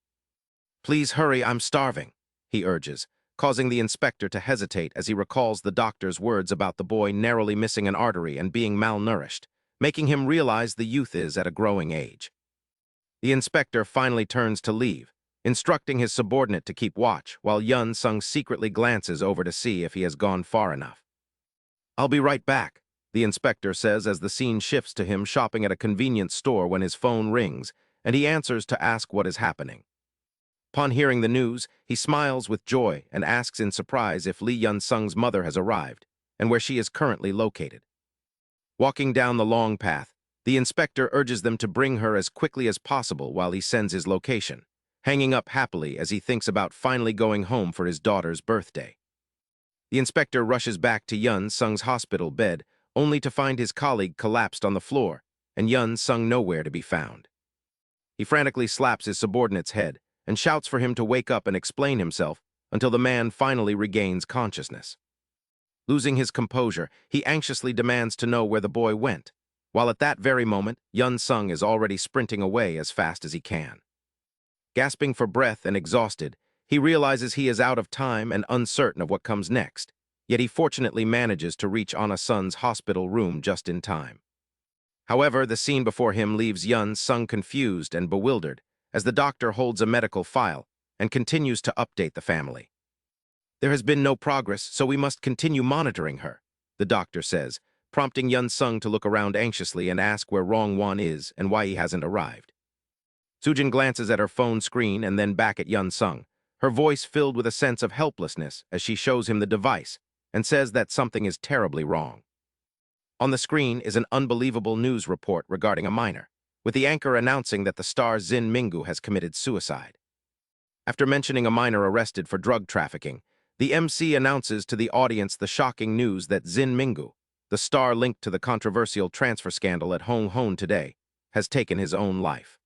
Speaker 1: "Please hurry, I'm starving," he urges, causing the inspector to hesitate as he recalls the doctor's words about the boy narrowly missing an artery and being malnourished, making him realize the youth is at a growing age. The inspector finally turns to leave, instructing his subordinate to keep watch, while Yun Sung secretly glances over to see if he has gone far enough. "I'll be right back," the inspector says as the scene shifts to him shopping at a convenience store when his phone rings, and he answers to ask what is happening. Upon hearing the news, he smiles with joy and asks in surprise if Lee Yun-sung's mother has arrived, and where she is currently located. Walking down the long path, the inspector urges them to bring her as quickly as possible while he sends his location, hanging up happily as he thinks about finally going home for his daughter's birthday. The inspector rushes back to Yun-sung's hospital bed, only to find his colleague collapsed on the floor, and Yun-sung nowhere to be found. He frantically slaps his subordinate's head and shouts for him to wake up and explain himself until the man finally regains consciousness. Losing his composure, he anxiously demands to know where the boy went, while at that very moment, Yun-sung is already sprinting away as fast as he can. Gasping for breath and exhausted, he realizes he is out of time and uncertain of what comes next. yet he fortunately manages to reach Ana-sun's hospital room just in time. However, the scene before him leaves Yun-sung confused and bewildered as the doctor holds a medical file and continues to update the family. "There has been no progress, so we must continue monitoring her," the doctor says, prompting Yun-sung to look around anxiously and ask where Rong-won is and why he hasn't arrived. Sujin glances at her phone screen and then back at Yun-sung, her voice filled with a sense of helplessness as she shows him the device and says that something is terribly wrong. On the screen is an unbelievable news report regarding a minor, with the anchor announcing that the star Jin Mingu has committed suicide. After mentioning a minor arrested for drug trafficking, the MC announces to the audience the shocking news that Jin Mingu, the star linked to the controversial transfer scandal at Hong Hon today, has taken his own life.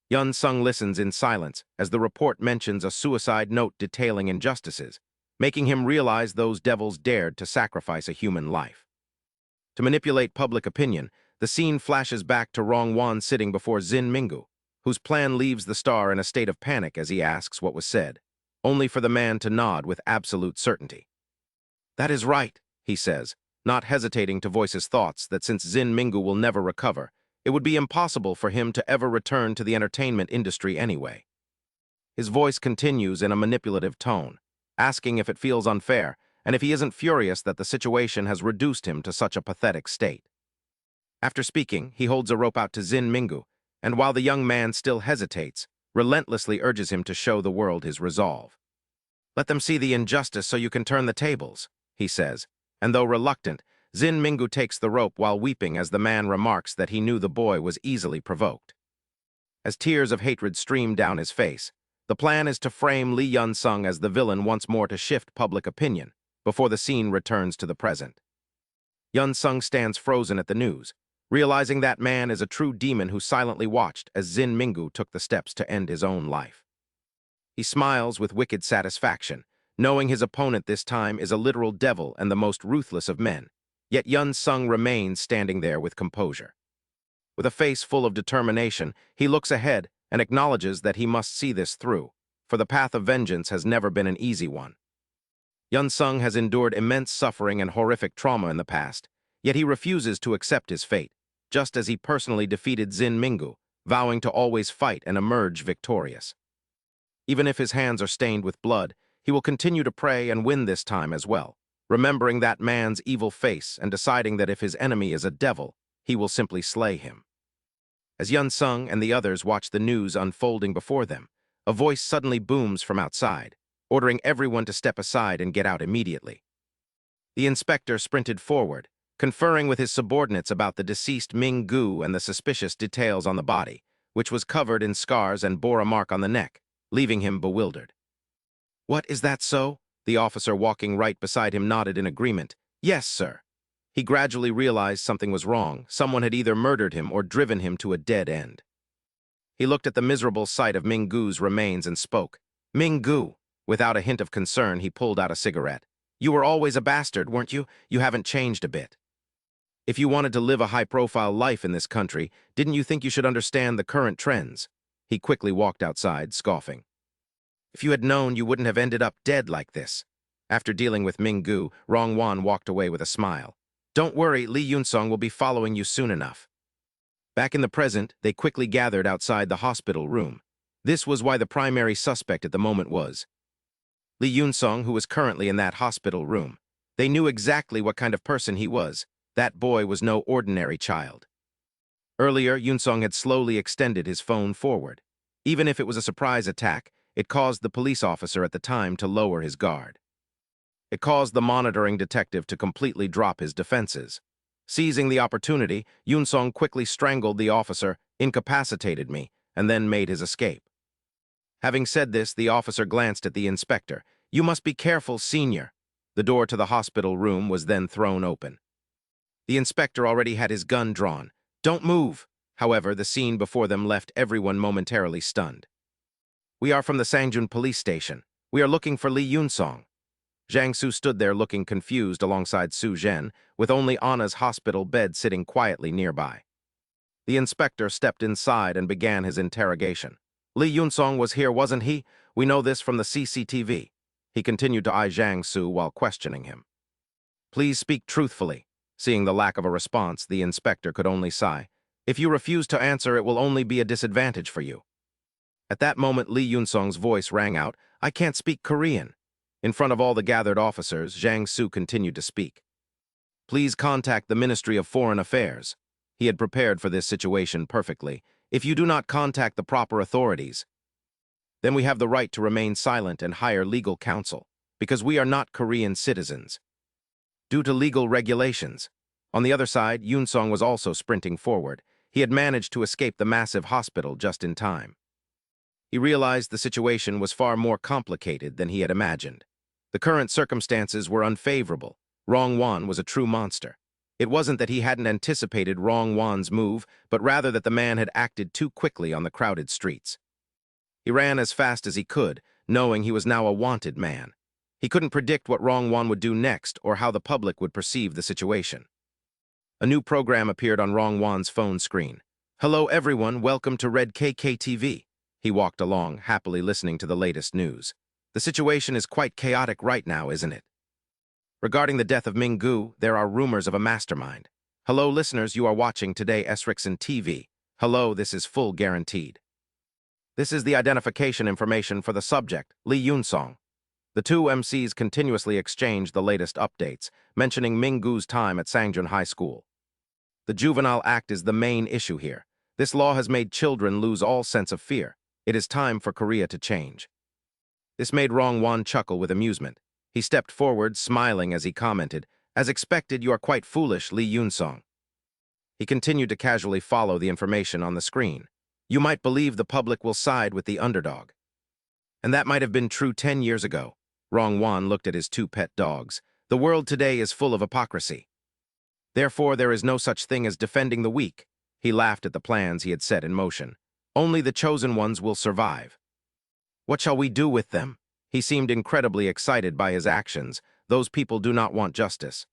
Speaker 1: Yun-sung listens in silence as the report mentions a suicide note detailing injustices, making him realize those devils dared to sacrifice a human life. To manipulate public opinion, the scene flashes back to Rong-won sitting before Jin Mingu, whose plan leaves the star in a state of panic as he asks what was said, only for the man to nod with absolute certainty. "That is right," he says, not hesitating to voice his thoughts that since Jin Mingu will never recover, it would be impossible for him to ever return to the entertainment industry anyway. His voice continues in a manipulative tone, asking if it feels unfair and if he isn't furious that the situation has reduced him to such a pathetic state. After speaking, he holds a rope out to Jin Mingu, and while the young man still hesitates, relentlessly urges him to show the world his resolve. "Let them see the injustice so you can turn the tables," he says, and though reluctant, Jin Mingu takes the rope while weeping as the man remarks that he knew the boy was easily provoked. As tears of hatred stream down his face, the plan is to frame Lee Yun-sung as the villain once more to shift public opinion, before the scene returns to the present. Yun-sung stands frozen at the news, realizing that man is a true demon who silently watched as Jin Mingu took the steps to end his own life. He smiles with wicked satisfaction, knowing his opponent this time is a literal devil and the most ruthless of men, yet Yun-sung remains standing there with composure. With a face full of determination, he looks ahead and acknowledges that he must see this through, for the path of vengeance has never been an easy one. Yun-sung has endured immense suffering and horrific trauma in the past, yet he refuses to accept his fate, just as he personally defeated Jin Mingu, vowing to always fight and emerge victorious. Even if his hands are stained with blood, he will continue to pray and win this time as well, remembering that man's evil face and deciding that if his enemy is a devil, he will simply slay him. As Yun-sung and the others watch the news unfolding before them, a voice suddenly booms from outside, ordering everyone to step aside and get out immediately. The inspector sprinted forward, conferring with his subordinates about the deceased Ming-gu and the suspicious details on the body, which was covered in scars and bore a mark on the neck, leaving him bewildered. "What, is that so?" The officer walking right beside him nodded in agreement. "Yes, sir." He gradually realized something was wrong. Someone had either murdered him or driven him to a dead end. He looked at the miserable sight of Ming-gu's remains and spoke. "Ming-gu." Without a hint of concern, he pulled out a cigarette. "You were always a bastard, weren't you? You haven't changed a bit. If you wanted to live a high-profile life in this country, didn't you think you should understand the current trends?" He quickly walked outside, scoffing. "If you had known, you wouldn't have ended up dead like this." After dealing with Ming-gu, Rong-won walked away with a smile. "Don't worry, Lee Yun-sung will be following you soon enough." Back in the present, they quickly gathered outside the hospital room. This was why the primary suspect at the moment was Lee Yun-sung, who was currently in that hospital room. They knew exactly what kind of person he was. That boy was no ordinary child. Earlier, Yun-sung had slowly extended his phone forward. Even if it was a surprise attack, it caused the police officer at the time to lower his guard. It caused the monitoring detective to completely drop his defenses. Seizing the opportunity, Yun-sung quickly strangled the officer, incapacitated me, and then made his escape. Having said this, the officer glanced at the inspector. "You must be careful, senior." The door to the hospital room was then thrown open. The inspector already had his gun drawn. "Don't move." However, the scene before them left everyone momentarily stunned. "We are from the Sangjun police station. We are looking for Lee Yun-sung." Zhang Su stood there looking confused alongside Su Zhen, with only Anna's hospital bed sitting quietly nearby. The inspector stepped inside and began his interrogation. "Lee Yun-sung was here, wasn't he? We know this from the CCTV." He continued to eye Zhang Su while questioning him. Please speak truthfully. Seeing the lack of a response, the inspector could only sigh. If you refuse to answer, it will only be a disadvantage for you. At that moment, Lee Yun-song's voice rang out, I can't speak Korean. In front of all the gathered officers, Zhang Su continued to speak. Please contact the Ministry of Foreign Affairs. He had prepared for this situation perfectly. If you do not contact the proper authorities, then we have the right to remain silent and hire legal counsel, because we are not Korean citizens. Due to legal regulations. On the other side, Yun-song was also sprinting forward. He had managed to escape the massive hospital just in time. He realized the situation was far more complicated than he had imagined. The current circumstances were unfavorable. Rong-won was a true monster. It wasn't that he hadn't anticipated Rong-won's move, but rather that the man had acted too quickly on the crowded streets. He ran as fast as he could, knowing he was now a wanted man. He couldn't predict what Rong-won would do next or how the public would perceive the situation. A new program appeared on Rong-won's phone screen. Hello everyone, welcome to Red KKTV. He walked along, happily listening to the latest news. The situation is quite chaotic right now, isn't it? Regarding the death of Ming-gu, there are rumors of a mastermind. Hello listeners, you are watching Today Esrickson TV. Hello, this is full guaranteed. This is the identification information for the subject, Lee Yun-song. The two MCs continuously exchanged the latest updates, mentioning Ming-gu's time at Sangjun High School. The Juvenile Act is the main issue here. This law has made children lose all sense of fear. It is time for Korea to change. This made Rong-won chuckle with amusement. He stepped forward, smiling as he commented, As expected, you are quite foolish, Lee Yun-song. He continued to casually follow the information on the screen. You might believe the public will side with the underdog. And that might have been true 10 years ago. Rong-won looked at his two pet dogs. The world today is full of hypocrisy. Therefore, there is no such thing as defending the weak. He laughed at the plans he had set in motion. Only the chosen ones will survive. What shall we do with them? He seemed incredibly excited by his actions. Those people do not want justice.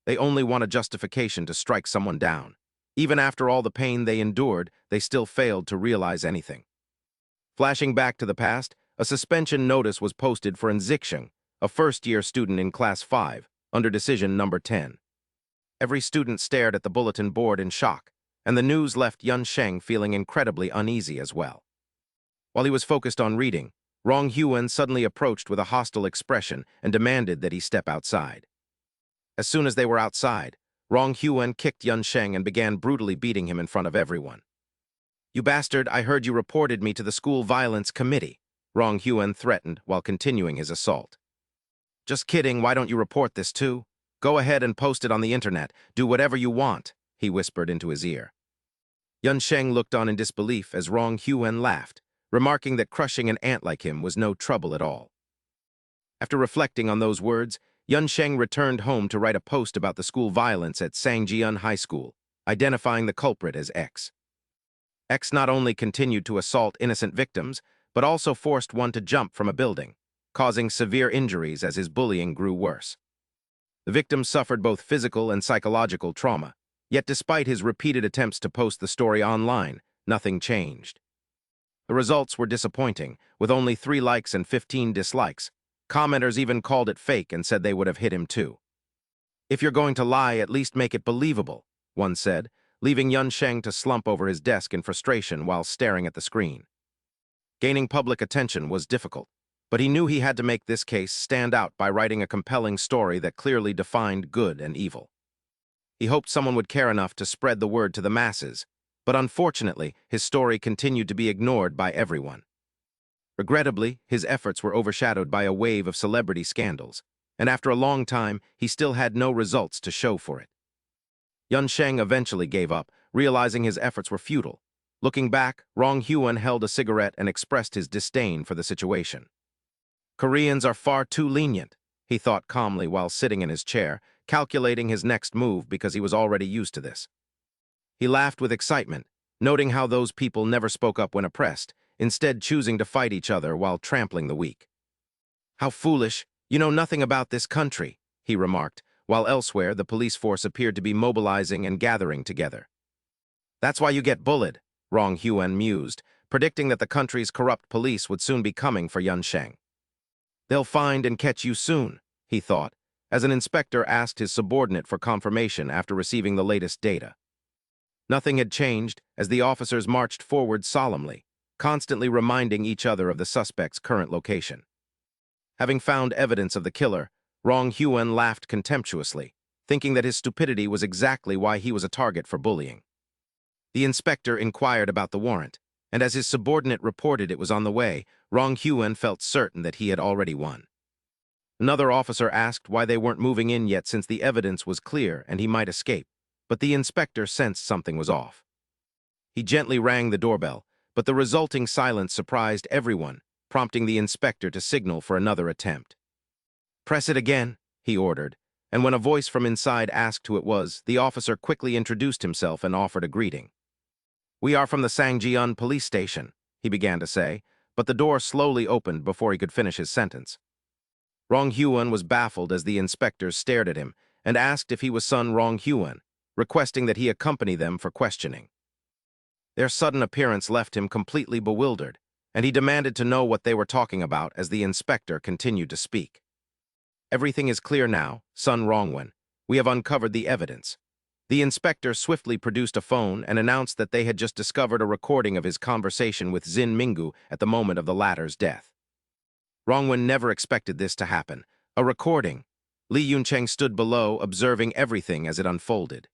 Speaker 1: They only want a justification to strike someone down. Even after all the pain they endured, they still failed to realize anything. Flashing back to the past, a suspension notice was posted for Nziksheng, a first-year student in Class 5, under decision number 10. Every student stared at the bulletin board in shock, and the news left Yun Sheng feeling incredibly uneasy as well. While he was focused on reading, Rong Hyun suddenly approached with a hostile expression and demanded that he step outside. As soon as they were outside, Rong Hyun kicked Yun Sheng and began brutally beating him in front of everyone. You bastard, I heard you reported me to the school violence committee, Rong Hyun threatened while continuing his assault. Just kidding, why don't you report this too? Go ahead and post it on the internet, do whatever you want, he whispered into his ear. Yun Sheng looked on in disbelief as Rong Hyun laughed, remarking that crushing an ant like him was no trouble at all. After reflecting on those words, Yun Sheng returned home to write a post about the school violence at Sangjun High School, identifying the culprit as X. X not only continued to assault innocent victims, but also forced one to jump from a building, causing severe injuries as his bullying grew worse. The victim suffered both physical and psychological trauma, yet despite his repeated attempts to post the story online, nothing changed. The results were disappointing, with only 3 likes and 15 dislikes. Commenters even called it fake and said they would have hit him too. If you're going to lie, at least make it believable, one said, leaving Yun Sheng to slump over his desk in frustration while staring at the screen. Gaining public attention was difficult, but he knew he had to make this case stand out by writing a compelling story that clearly defined good and evil. He hoped someone would care enough to spread the word to the masses, but unfortunately, his story continued to be ignored by everyone. Regrettably, his efforts were overshadowed by a wave of celebrity scandals, and after a long time, he still had no results to show for it. Yun Sheng eventually gave up, realizing his efforts were futile. Looking back, Rong Hyun held a cigarette and expressed his disdain for the situation. Koreans are far too lenient, he thought calmly while sitting in his chair, calculating his next move because he was already used to this. He laughed with excitement, noting how those people never spoke up when oppressed, instead choosing to fight each other while trampling the weak. How foolish, you know nothing about this country, he remarked, while elsewhere the police force appeared to be mobilizing and gathering together. That's why you get bullied, Rong Hyun mused, predicting that the country's corrupt police would soon be coming for Yun Sheng. They'll find and catch you soon, he thought, as an inspector asked his subordinate for confirmation after receiving the latest data. Nothing had changed as the officers marched forward solemnly, constantly reminding each other of the suspect's current location. Having found evidence of the killer, Rong Huan laughed contemptuously, thinking that his stupidity was exactly why he was a target for bullying. The inspector inquired about the warrant, and as his subordinate reported it was on the way, Rong Huan felt certain that he had already won. Another officer asked why they weren't moving in yet since the evidence was clear and he might escape, but the inspector sensed something was off. He gently rang the doorbell, but the resulting silence surprised everyone, prompting the inspector to signal for another attempt. "Press it again," he ordered, and when a voice from inside asked who it was, the officer quickly introduced himself and offered a greeting. "We are from the Sangjian police station," he began to say, but the door slowly opened before he could finish his sentence. Rong Huan was baffled as the inspectors stared at him and asked if he was son Rong Huan, requesting that he accompany them for questioning. Their sudden appearance left him completely bewildered, and he demanded to know what they were talking about as the inspector continued to speak. "Everything is clear now, son Rongwen. We have uncovered the evidence." The inspector swiftly produced a phone and announced that they had just discovered a recording of his conversation with Zin Minggu at the moment of the latter's death. Rongwen never expected this to happen. A recording. Li Yuncheng stood below, observing everything as it unfolded.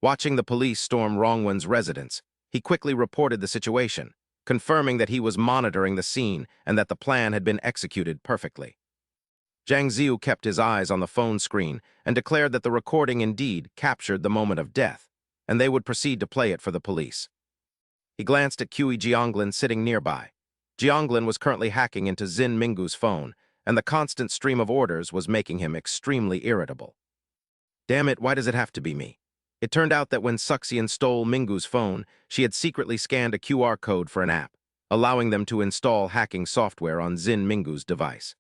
Speaker 1: Watching the police storm Rongwen's residence, he quickly reported the situation, confirming that he was monitoring the scene and that the plan had been executed perfectly. Zhang Ziu kept his eyes on the phone screen and declared that the recording indeed captured the moment of death, and they would proceed to play it for the police. He glanced at Kui Jianglin sitting nearby. Jianglin was currently hacking into Zin Minggu's phone, and the constant stream of orders was making him extremely irritable. "Damn it, why does it have to be me?" It turned out that when Suxian stole Minggu's phone, she had secretly scanned a QR code for an app, allowing them to install hacking software on Zin Minggu's device.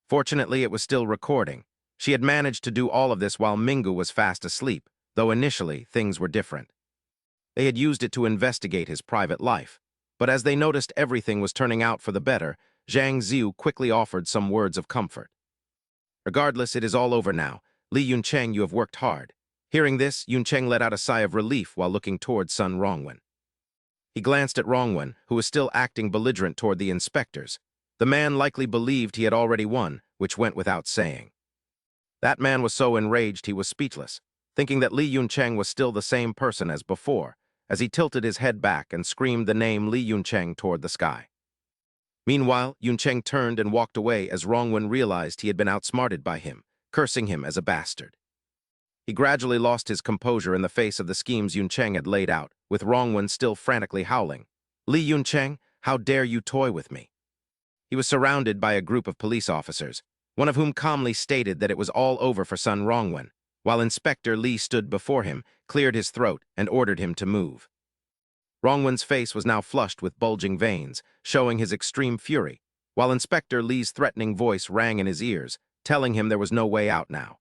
Speaker 1: Fortunately, it was still recording. She had managed to do all of this while Minggu was fast asleep, though initially things were different. They had used it to investigate his private life, but as they noticed everything was turning out for the better, Zhang Ziu quickly offered some words of comfort. "Regardless, it is all over now. Li Yuncheng, you have worked hard." Hearing this, Yuncheng let out a sigh of relief while looking toward son Rongwen. He glanced at Rongwen, who was still acting belligerent toward the inspectors. The man likely believed he had already won, which went without saying. That man was so enraged he was speechless, thinking that Li Yuncheng was still the same person as before, as he tilted his head back and screamed the name Li Yuncheng toward the sky. Meanwhile, Yuncheng turned and walked away as Rongwen realized he had been outsmarted by him, cursing him as a bastard. He gradually lost his composure in the face of the schemes Yuncheng had laid out, with Rongwen still frantically howling. "Li Yuncheng, how dare you toy with me?" He was surrounded by a group of police officers, one of whom calmly stated that it was all over for son Rongwen, while Inspector Li stood before him, cleared his throat, and ordered him to move. Rongwen's face was now flushed with bulging veins, showing his extreme fury, while Inspector Li's threatening voice rang in his ears, telling him there was no way out now.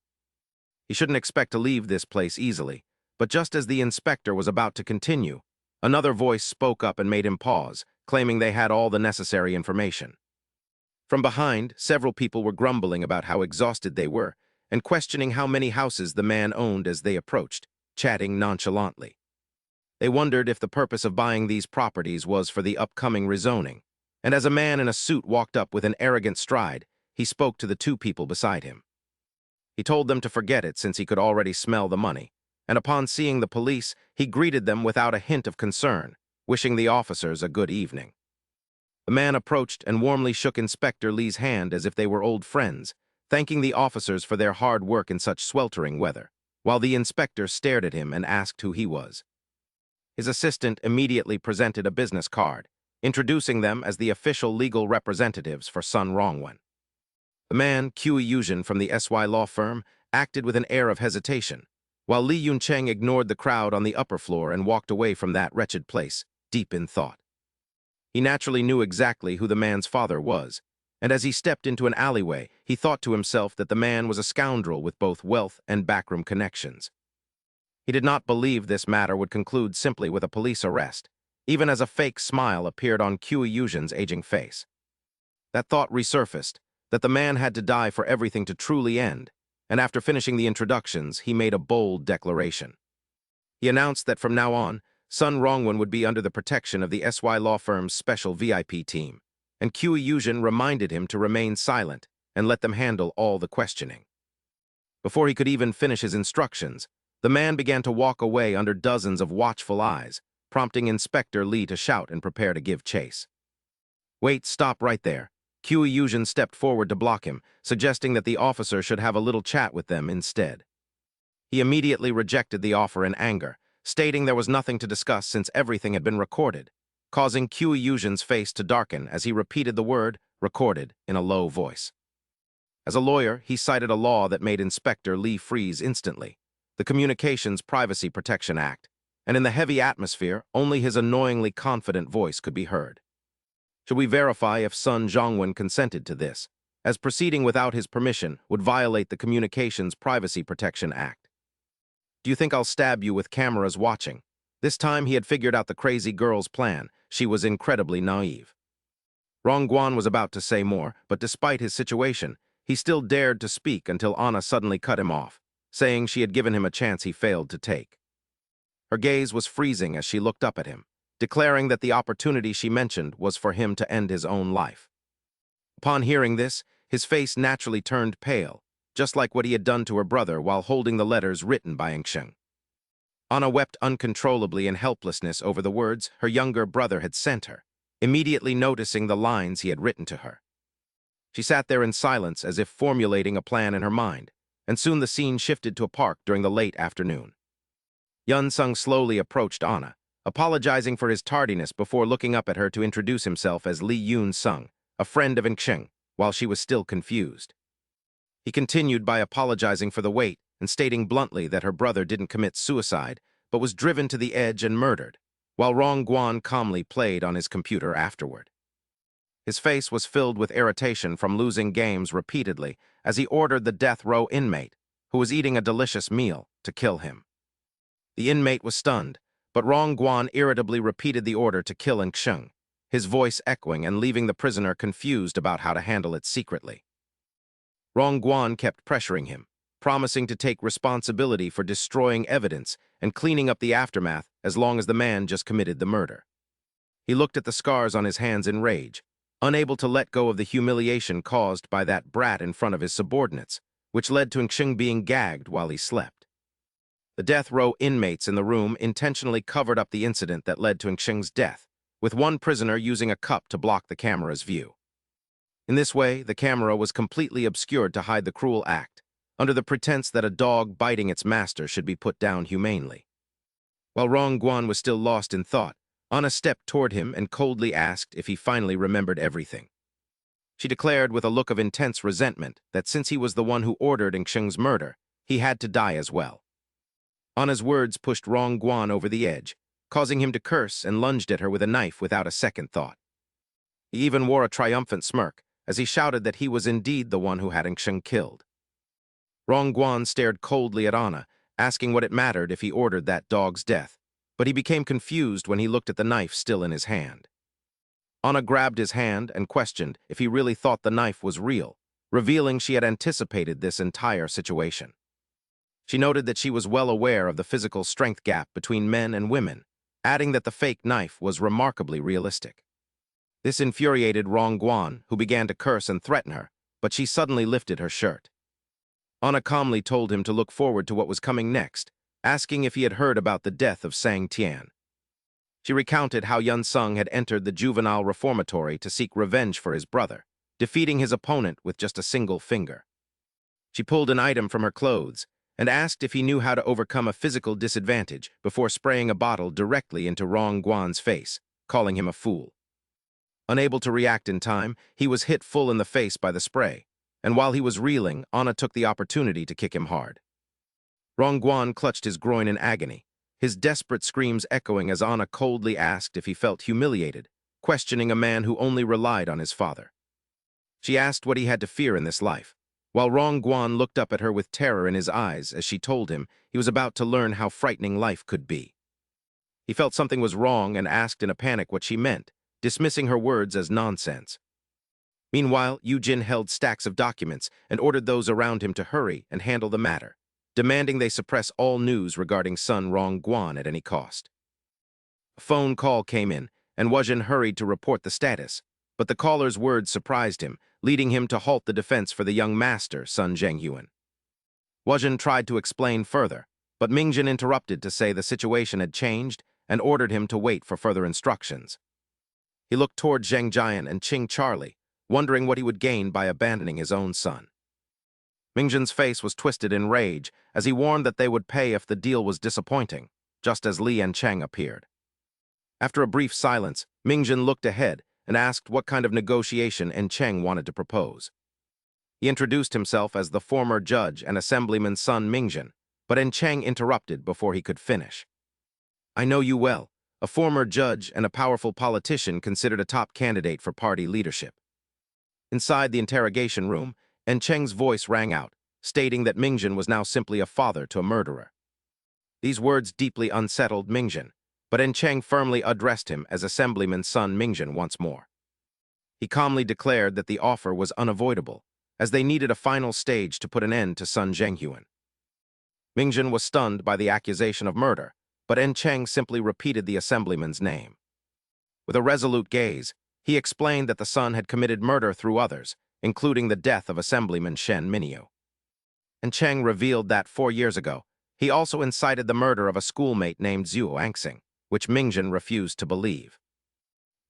Speaker 1: He shouldn't expect to leave this place easily, but just as the inspector was about to continue, another voice spoke up and made him pause, claiming they had all the necessary information. From behind, several people were grumbling about how exhausted they were and questioning how many houses the man owned as they approached, chatting nonchalantly. They wondered if the purpose of buying these properties was for the upcoming rezoning, and as a man in a suit walked up with an arrogant stride, he spoke to the two people beside him. He told them to forget it since he could already smell the money, and upon seeing the police, he greeted them without a hint of concern, wishing the officers a good evening. The man approached and warmly shook Inspector Li's hand as if they were old friends, thanking the officers for their hard work in such sweltering weather, while the inspector stared at him and asked who he was. His assistant immediately presented a business card, introducing them as the official legal representatives for Sun Rongwen. The man, Kui Yuzhen from the SY law firm, acted with an air of hesitation, while Li Yuncheng ignored the crowd on the upper floor and walked away from that wretched place, deep in thought. He naturally knew exactly who the man's father was, and as he stepped into an alleyway, he thought to himself that the man was a scoundrel with both wealth and backroom connections. He did not believe this matter would conclude simply with a police arrest, even as a fake smile appeared on Kui Yuzhen's aging face. That thought resurfaced, that the man had to die for everything to truly end, and after finishing the introductions, he made a bold declaration. He announced that from now on, Sun Rongwon would be under the protection of the SY law firm's special VIP team, and Q Yuzhen reminded him to remain silent and let them handle all the questioning. Before he could even finish his instructions, the man began to walk away under dozens of watchful eyes, prompting Inspector Lee to shout and prepare to give chase. "Wait, stop right there." Q Yuzhen stepped forward to block him, suggesting that the officer should have a little chat with them instead. He immediately rejected the offer in anger, stating there was nothing to discuss since everything had been recorded, causing Q Yuzhen's face to darken as he repeated the word recorded in a low voice. As a lawyer, he cited a law that made Inspector Lee freeze instantly, the Communications Privacy Protection Act, and in the heavy atmosphere, only his annoyingly confident voice could be heard. Should we verify if Sun Zhongwen consented to this, as proceeding without his permission would violate the Communications Privacy Protection Act? "Do you think I'll stab you with cameras watching?" This time he had figured out the crazy girl's plan. She was incredibly naive. Rongguan was about to say more, but despite his situation, he still dared to speak until Anna suddenly cut him off, saying she had given him a chance he failed to take. Her gaze was freezing as she looked up at him, declaring that the opportunity she mentioned was for him to end his own life. Upon hearing this, his face naturally turned pale, just like what he had done to her brother while holding the letters written by Ngsheng. Anna wept uncontrollably in helplessness over the words her younger brother had sent her, immediately noticing the lines he had written to her. She sat there in silence as if formulating a plan in her mind, and soon the scene shifted to a park during the late afternoon. Yun Sung slowly approached Anna, apologizing for his tardiness before looking up at her to introduce himself as Lee Yun Sung, a friend of Ngsheng, while she was still confused. He continued by apologizing for the wait and stating bluntly that her brother didn't commit suicide, but was driven to the edge and murdered, while Rongguan calmly played on his computer afterward. His face was filled with irritation from losing games repeatedly as he ordered the death row inmate, who was eating a delicious meal, to kill him. The inmate was stunned, but Rongguan irritably repeated the order to kill Ngsheng, his voice echoing and leaving the prisoner confused about how to handle it secretly. Rongguan kept pressuring him, promising to take responsibility for destroying evidence and cleaning up the aftermath as long as the man just committed the murder. He looked at the scars on his hands in rage, unable to let go of the humiliation caused by that brat in front of his subordinates, which led to Ngsheng being gagged while he slept. The death row inmates in the room intentionally covered up the incident that led to Ngsheng's death, with one prisoner using a cup to block the camera's view. In this way, the camera was completely obscured to hide the cruel act, under the pretense that a dog biting its master should be put down humanely. While Rongguan was still lost in thought, Anna stepped toward him and coldly asked if he finally remembered everything. She declared with a look of intense resentment that since he was the one who ordered Ngsheng's murder, he had to die as well. Anna's words pushed Rongguan over the edge, causing him to curse and lunged at her with a knife without a second thought. He even wore a triumphant smirk as he shouted that he was indeed the one who had Ngsheng killed. Rongguan stared coldly at Anna, asking what it mattered if he ordered that dog's death, but he became confused when he looked at the knife still in his hand. Anna grabbed his hand and questioned if he really thought the knife was real, revealing she had anticipated this entire situation. She noted that she was well aware of the physical strength gap between men and women, adding that the fake knife was remarkably realistic. This infuriated Rongguan, who began to curse and threaten her, but she suddenly lifted her shirt. Anna calmly told him to look forward to what was coming next, asking if he had heard about the death of Sang Tian. She recounted how Yun Sung had entered the juvenile reformatory to seek revenge for his brother, defeating his opponent with just a single finger. She pulled an item from her clothes and asked if he knew how to overcome a physical disadvantage before spraying a bottle directly into Rongguan's face, calling him a fool. Unable to react in time, he was hit full in the face by the spray, and while he was reeling, Anna took the opportunity to kick him hard. Rongguan clutched his groin in agony, his desperate screams echoing as Anna coldly asked if he felt humiliated, questioning a man who only relied on his father. She asked what he had to fear in this life, while Rongguan looked up at her with terror in his eyes as she told him he was about to learn how frightening life could be. He felt something was wrong and asked in a panic what she meant, dismissing her words as nonsense. Meanwhile, Yujin held stacks of documents and ordered those around him to hurry and handle the matter, demanding they suppress all news regarding Sun Rongguan at any cost. A phone call came in, and Wuzhen hurried to report the status, but the caller's words surprised him, leading him to halt the defense for the young master, Sun Zhengyuan. Wuzhen tried to explain further, but Mingjin interrupted to say the situation had changed and ordered him to wait for further instructions. He looked toward Zheng Jian and Qing Charlie, wondering what he would gain by abandoning his own son. Mingjin's face was twisted in rage as he warned that they would pay if the deal was disappointing, just as Li and Cheng appeared. After a brief silence, Mingjin looked ahead and asked what kind of negotiation En Cheng wanted to propose. He introduced himself as the former judge and assemblyman's son Mingjin, but En Cheng interrupted before he could finish. "I know you well, a former judge and a powerful politician considered a top candidate for party leadership." Inside the interrogation room, En Cheng's voice rang out, stating that Mingjin was now simply a father to a murderer. These words deeply unsettled Mingjin, but En Cheng firmly addressed him as assemblyman's son Mingjin once more. He calmly declared that the offer was unavoidable, as they needed a final stage to put an end to Sun Zhengyuan. Mingjin was stunned by the accusation of murder, but En Cheng simply repeated the assemblyman's name. With a resolute gaze, he explained that the son had committed murder through others, including the death of Assemblyman Shen Minyu. En Cheng revealed that 4 years ago, he also incited the murder of a schoolmate named Zhuo Anxing, which Mingjin refused to believe.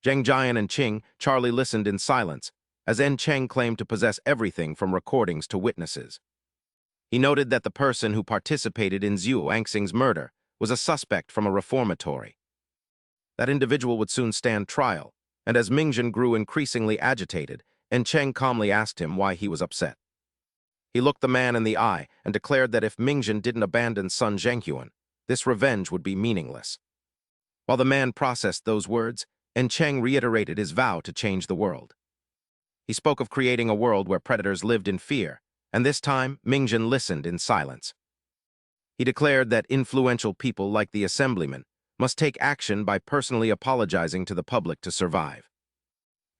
Speaker 1: Zheng Jian and Qing Charlie listened in silence, as En Cheng claimed to possess everything from recordings to witnesses. He noted that the person who participated in Zhuo Anxing's murder was a suspect from a reformatory. That individual would soon stand trial, and as Mingjin grew increasingly agitated, En Cheng calmly asked him why he was upset. He looked the man in the eye and declared that if Mingjin didn't abandon Sun Zhengyuan, this revenge would be meaningless. While the man processed those words, En Cheng reiterated his vow to change the world. He spoke of creating a world where predators lived in fear, and this time Mingjin listened in silence. He declared that influential people like the assemblyman must take action by personally apologizing to the public to survive.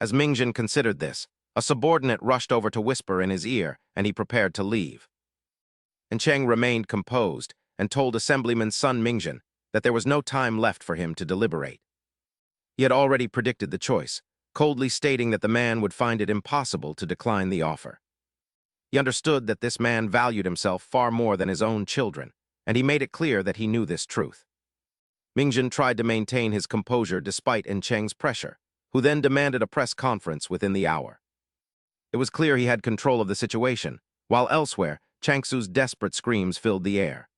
Speaker 1: As Mingjin considered this, a subordinate rushed over to whisper in his ear, and he prepared to leave. En Cheng remained composed and told Assemblyman's son Mingjin that there was no time left for him to deliberate. He had already predicted the choice, coldly stating that the man would find it impossible to decline the offer. He understood that this man valued himself far more than his own children, and he made it clear that he knew this truth. Mingjin tried to maintain his composure despite En Cheng's pressure, who then demanded a press conference within the hour. It was clear he had control of the situation, while elsewhere, Changsu's desperate screams filled the air.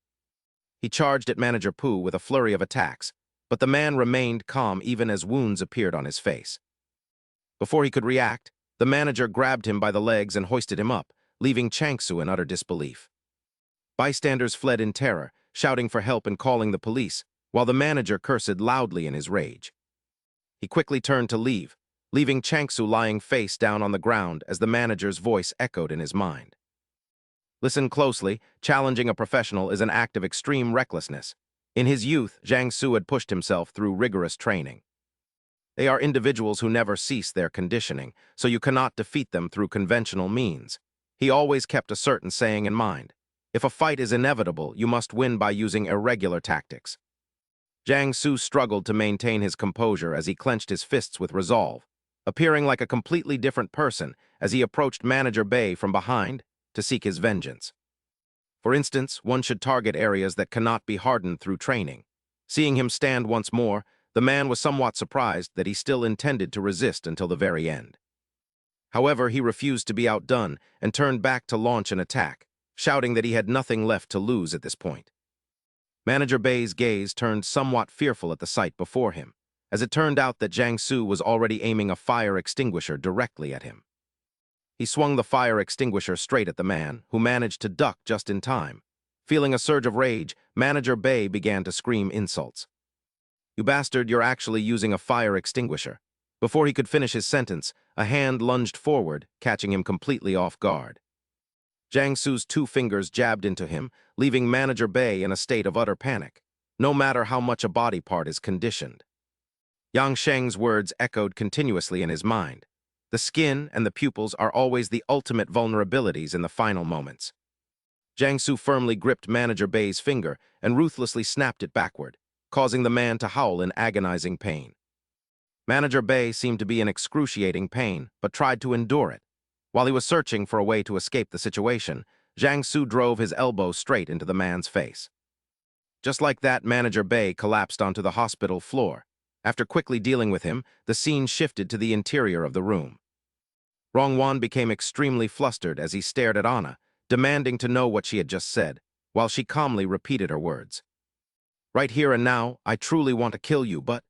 Speaker 1: He charged at Manager Pu with a flurry of attacks, but the man remained calm even as wounds appeared on his face. Before he could react, the manager grabbed him by the legs and hoisted him up, leaving Changsu in utter disbelief. Bystanders fled in terror, shouting for help and calling the police, while the manager cursed loudly in his rage. He quickly turned to leave, leaving Changsu lying face down on the ground as the manager's voice echoed in his mind. Listen closely, challenging a professional is an act of extreme recklessness. In his youth, Jiang Su had pushed himself through rigorous training. They are individuals who never cease their conditioning, so you cannot defeat them through conventional means. He always kept a certain saying in mind. If a fight is inevitable, you must win by using irregular tactics. Jiang Su struggled to maintain his composure as he clenched his fists with resolve, appearing like a completely different person as he approached Manager Bei from behind to seek his vengeance. For instance, one should target areas that cannot be hardened through training. Seeing him stand once more, the man was somewhat surprised that he still intended to resist until the very end. However, he refused to be outdone and turned back to launch an attack, shouting that he had nothing left to lose at this point. Manager Bei's gaze turned somewhat fearful at the sight before him, as it turned out that Jiang Su was already aiming a fire extinguisher directly at him. He swung the fire extinguisher straight at the man, who managed to duck just in time. Feeling a surge of rage, Manager Bei began to scream insults. "You bastard, you're actually using a fire extinguisher." Before he could finish his sentence, a hand lunged forward, catching him completely off guard. Jiang Su's 2 fingers jabbed into him, leaving Manager Bei in a state of utter panic, no matter how much a body part is conditioned. Yang Sheng's words echoed continuously in his mind. The skin and the pupils are always the ultimate vulnerabilities in the final moments. Jiangsu firmly gripped Manager Bei's finger and ruthlessly snapped it backward, causing the man to howl in agonizing pain. Manager Bei seemed to be in excruciating pain, but tried to endure it. While he was searching for a way to escape the situation, Jiangsu drove his elbow straight into the man's face. Just like that, Manager Bei collapsed onto the hospital floor. After quickly dealing with him, the scene shifted to the interior of the room. Rongwan became extremely flustered as he stared at Anna, demanding to know what she had just said, while she calmly repeated her words. "Right here and now, I truly want to kill you, but—"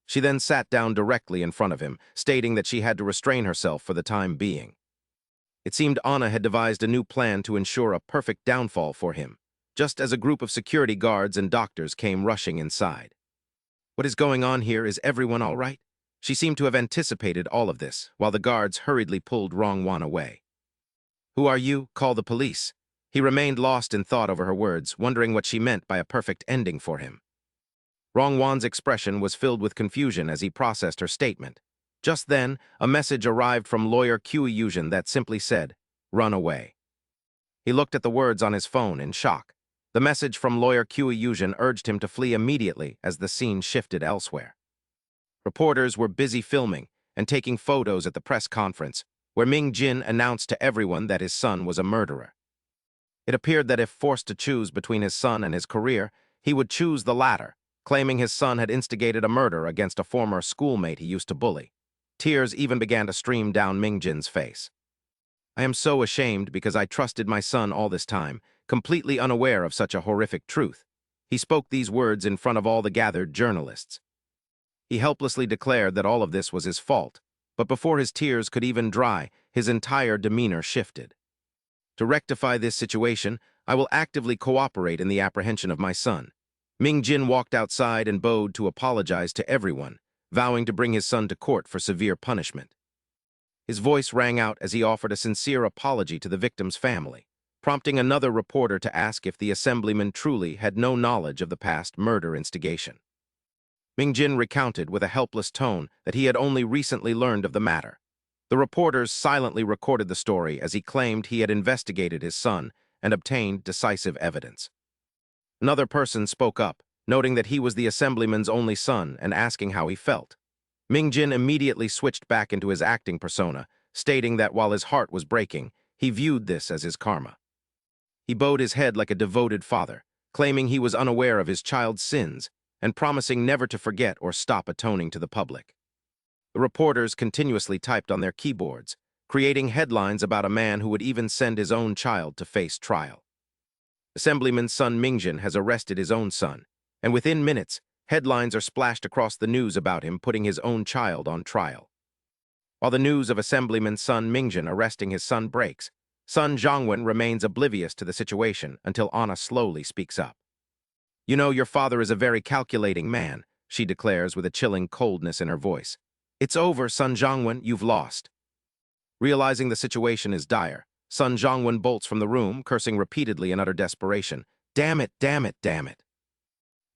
Speaker 1: She then sat down directly in front of him, stating that she had to restrain herself for the time being. It seemed Anna had devised a new plan to ensure a perfect downfall for him, just as a group of security guards and doctors came rushing inside. "What is going on here? Is everyone all right?" She seemed to have anticipated all of this, while the guards hurriedly pulled Rongwan away. "Who are you? Call the police." He remained lost in thought over her words, wondering what she meant by a perfect ending for him. Rongwan's expression was filled with confusion as he processed her statement. Just then, a message arrived from lawyer Qiyuan that simply said, "Run away." He looked at the words on his phone in shock. The message from lawyer Qiyuan urged him to flee immediately as the scene shifted elsewhere. Reporters were busy filming and taking photos at the press conference, where Ming Jin announced to everyone that his son was a murderer. It appeared that if forced to choose between his son and his career, he would choose the latter, claiming his son had instigated a murder against a former schoolmate he used to bully. Tears even began to stream down Ming Jin's face. "I am so ashamed because I trusted my son all this time, completely unaware of such a horrific truth." He spoke these words in front of all the gathered journalists. He helplessly declared that all of this was his fault, but before his tears could even dry, his entire demeanor shifted. "To rectify this situation, I will actively cooperate in the apprehension of my son." Ming Jin walked outside and bowed to apologize to everyone, vowing to bring his son to court for severe punishment. His voice rang out as he offered a sincere apology to the victim's family, prompting another reporter to ask if the assemblyman truly had no knowledge of the past murder instigation. Ming Jin recounted with a helpless tone that he had only recently learned of the matter. The reporters silently recorded the story as he claimed he had investigated his son and obtained decisive evidence. Another person spoke up, noting that he was the assemblyman's only son and asking how he felt. Ming Jin immediately switched back into his acting persona, stating that while his heart was breaking, he viewed this as his karma. He bowed his head like a devoted father, claiming he was unaware of his child's sins and promising never to forget or stop atoning to the public. The reporters continuously typed on their keyboards, creating headlines about a man who would even send his own child to face trial. Assemblyman's son Mingjin has arrested his own son, and within minutes, headlines are splashed across the news about him putting his own child on trial. While the news of Assemblyman's son Mingjin arresting his son breaks, son Zhongwen remains oblivious to the situation until Anna slowly speaks up. "You know, your father is a very calculating man," she declares with a chilling coldness in her voice. "It's over, son Zhongwen, you've lost." Realizing the situation is dire, son Zhongwen bolts from the room, cursing repeatedly in utter desperation. "Damn it, damn it, damn it."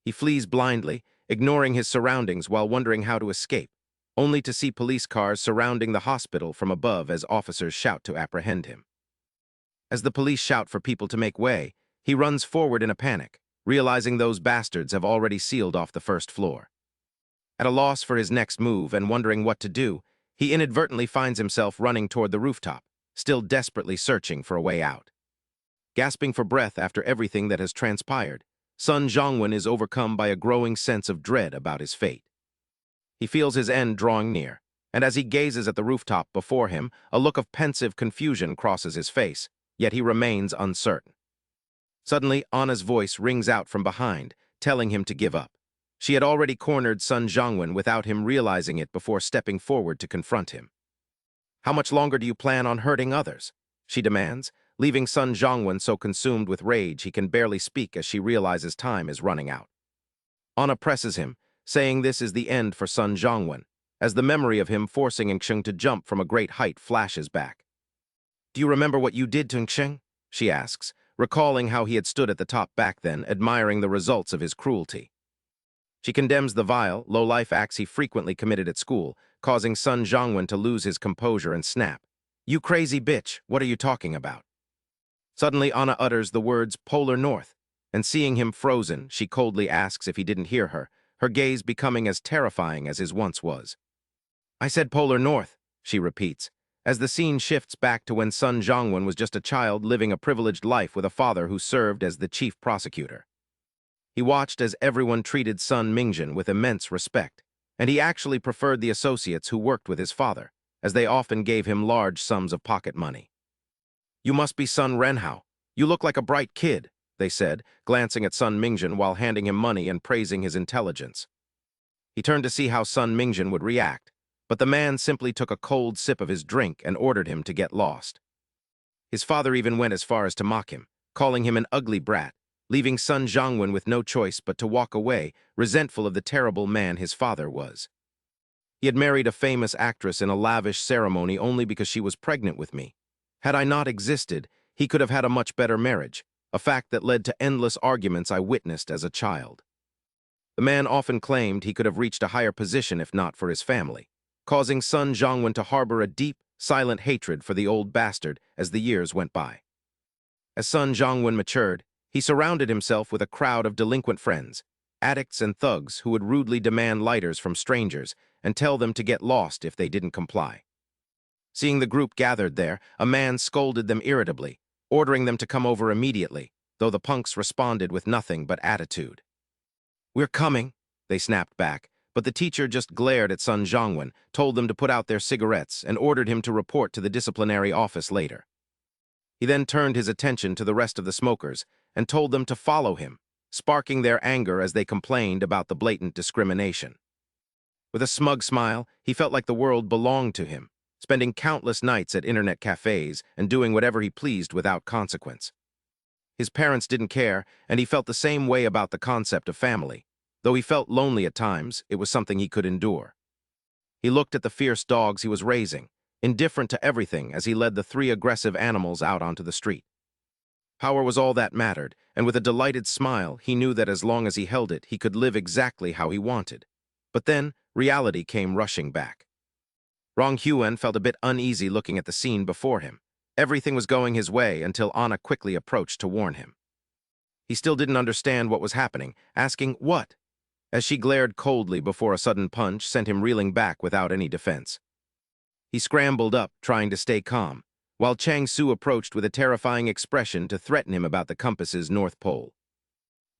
Speaker 1: He flees blindly, ignoring his surroundings while wondering how to escape, only to see police cars surrounding the hospital from above as officers shout to apprehend him. As the police shout for people to make way, he runs forward in a panic, realizing those bastards have already sealed off the first floor. At a loss for his next move and wondering what to do, he inadvertently finds himself running toward the rooftop, still desperately searching for a way out. Gasping for breath after everything that has transpired, son Zhongwen is overcome by a growing sense of dread about his fate. He feels his end drawing near, and as he gazes at the rooftop before him, a look of pensive confusion crosses his face, yet he remains uncertain. Suddenly, Anna's voice rings out from behind, telling him to give up. She had already cornered son Zhongwen without him realizing it before stepping forward to confront him. "How much longer do you plan on hurting others?" she demands, leaving son Zhongwen so consumed with rage he can barely speak as she realizes time is running out. Anna presses him, saying this is the end for son Zhongwen, as the memory of him forcing Ngsheng to jump from a great height flashes back. "Do you remember what you did to Ngsheng?" she asks, recalling how he had stood at the top back then, admiring the results of his cruelty. She condemns the vile, low-life acts he frequently committed at school, causing Sun Zhongwen to lose his composure and snap. "You crazy bitch, what are you talking about?" Suddenly, Anna utters the words Polar North, and seeing him frozen, she coldly asks if he didn't hear her, her gaze becoming as terrifying as his once was. "I said Polar North," she repeats, as the scene shifts back to when Sun Zhongwen was just a child living a privileged life with a father who served as the chief prosecutor. He watched as everyone treated Sun Mingjin with immense respect, and he actually preferred the associates who worked with his father, as they often gave him large sums of pocket money. "You must be Sun Renhao. You look like a bright kid," they said, glancing at Sun Mingjin while handing him money and praising his intelligence. He turned to see how Sun Mingjin would react, but the man simply took a cold sip of his drink and ordered him to get lost. His father even went as far as to mock him, calling him an ugly brat, leaving Sun Zhongwen with no choice but to walk away, resentful of the terrible man his father was. "He had married a famous actress in a lavish ceremony only because she was pregnant with me. Had I not existed, he could have had a much better marriage, a fact that led to endless arguments I witnessed as a child." The man often claimed he could have reached a higher position if not for his family, causing Sun Zhongwen to harbor a deep, silent hatred for the old bastard as the years went by. As Sun Zhongwen matured, he surrounded himself with a crowd of delinquent friends, addicts and thugs who would rudely demand lighters from strangers and tell them to get lost if they didn't comply. Seeing the group gathered there, a man scolded them irritably, ordering them to come over immediately, though the punks responded with nothing but attitude. "We're coming," they snapped back, but the teacher just glared at Sun Zhongwen, told them to put out their cigarettes, and ordered him to report to the disciplinary office later. He then turned his attention to the rest of the smokers and told them to follow him, sparking their anger as they complained about the blatant discrimination. With a smug smile, he felt like the world belonged to him, spending countless nights at internet cafes and doing whatever he pleased without consequence. His parents didn't care, and he felt the same way about the concept of family. Though he felt lonely at times, it was something he could endure. He looked at the fierce dogs he was raising, indifferent to everything as he led the 3 aggressive animals out onto the street. Power was all that mattered, and with a delighted smile, he knew that as long as he held it, he could live exactly how he wanted. But then, reality came rushing back. Rong Huan felt a bit uneasy looking at the scene before him. Everything was going his way until Anna quickly approached to warn him. He still didn't understand what was happening, asking, "What?" as she glared coldly before a sudden punch sent him reeling back without any defense. He scrambled up, trying to stay calm, while Chang Su approached with a terrifying expression to threaten him about the compass's North Pole.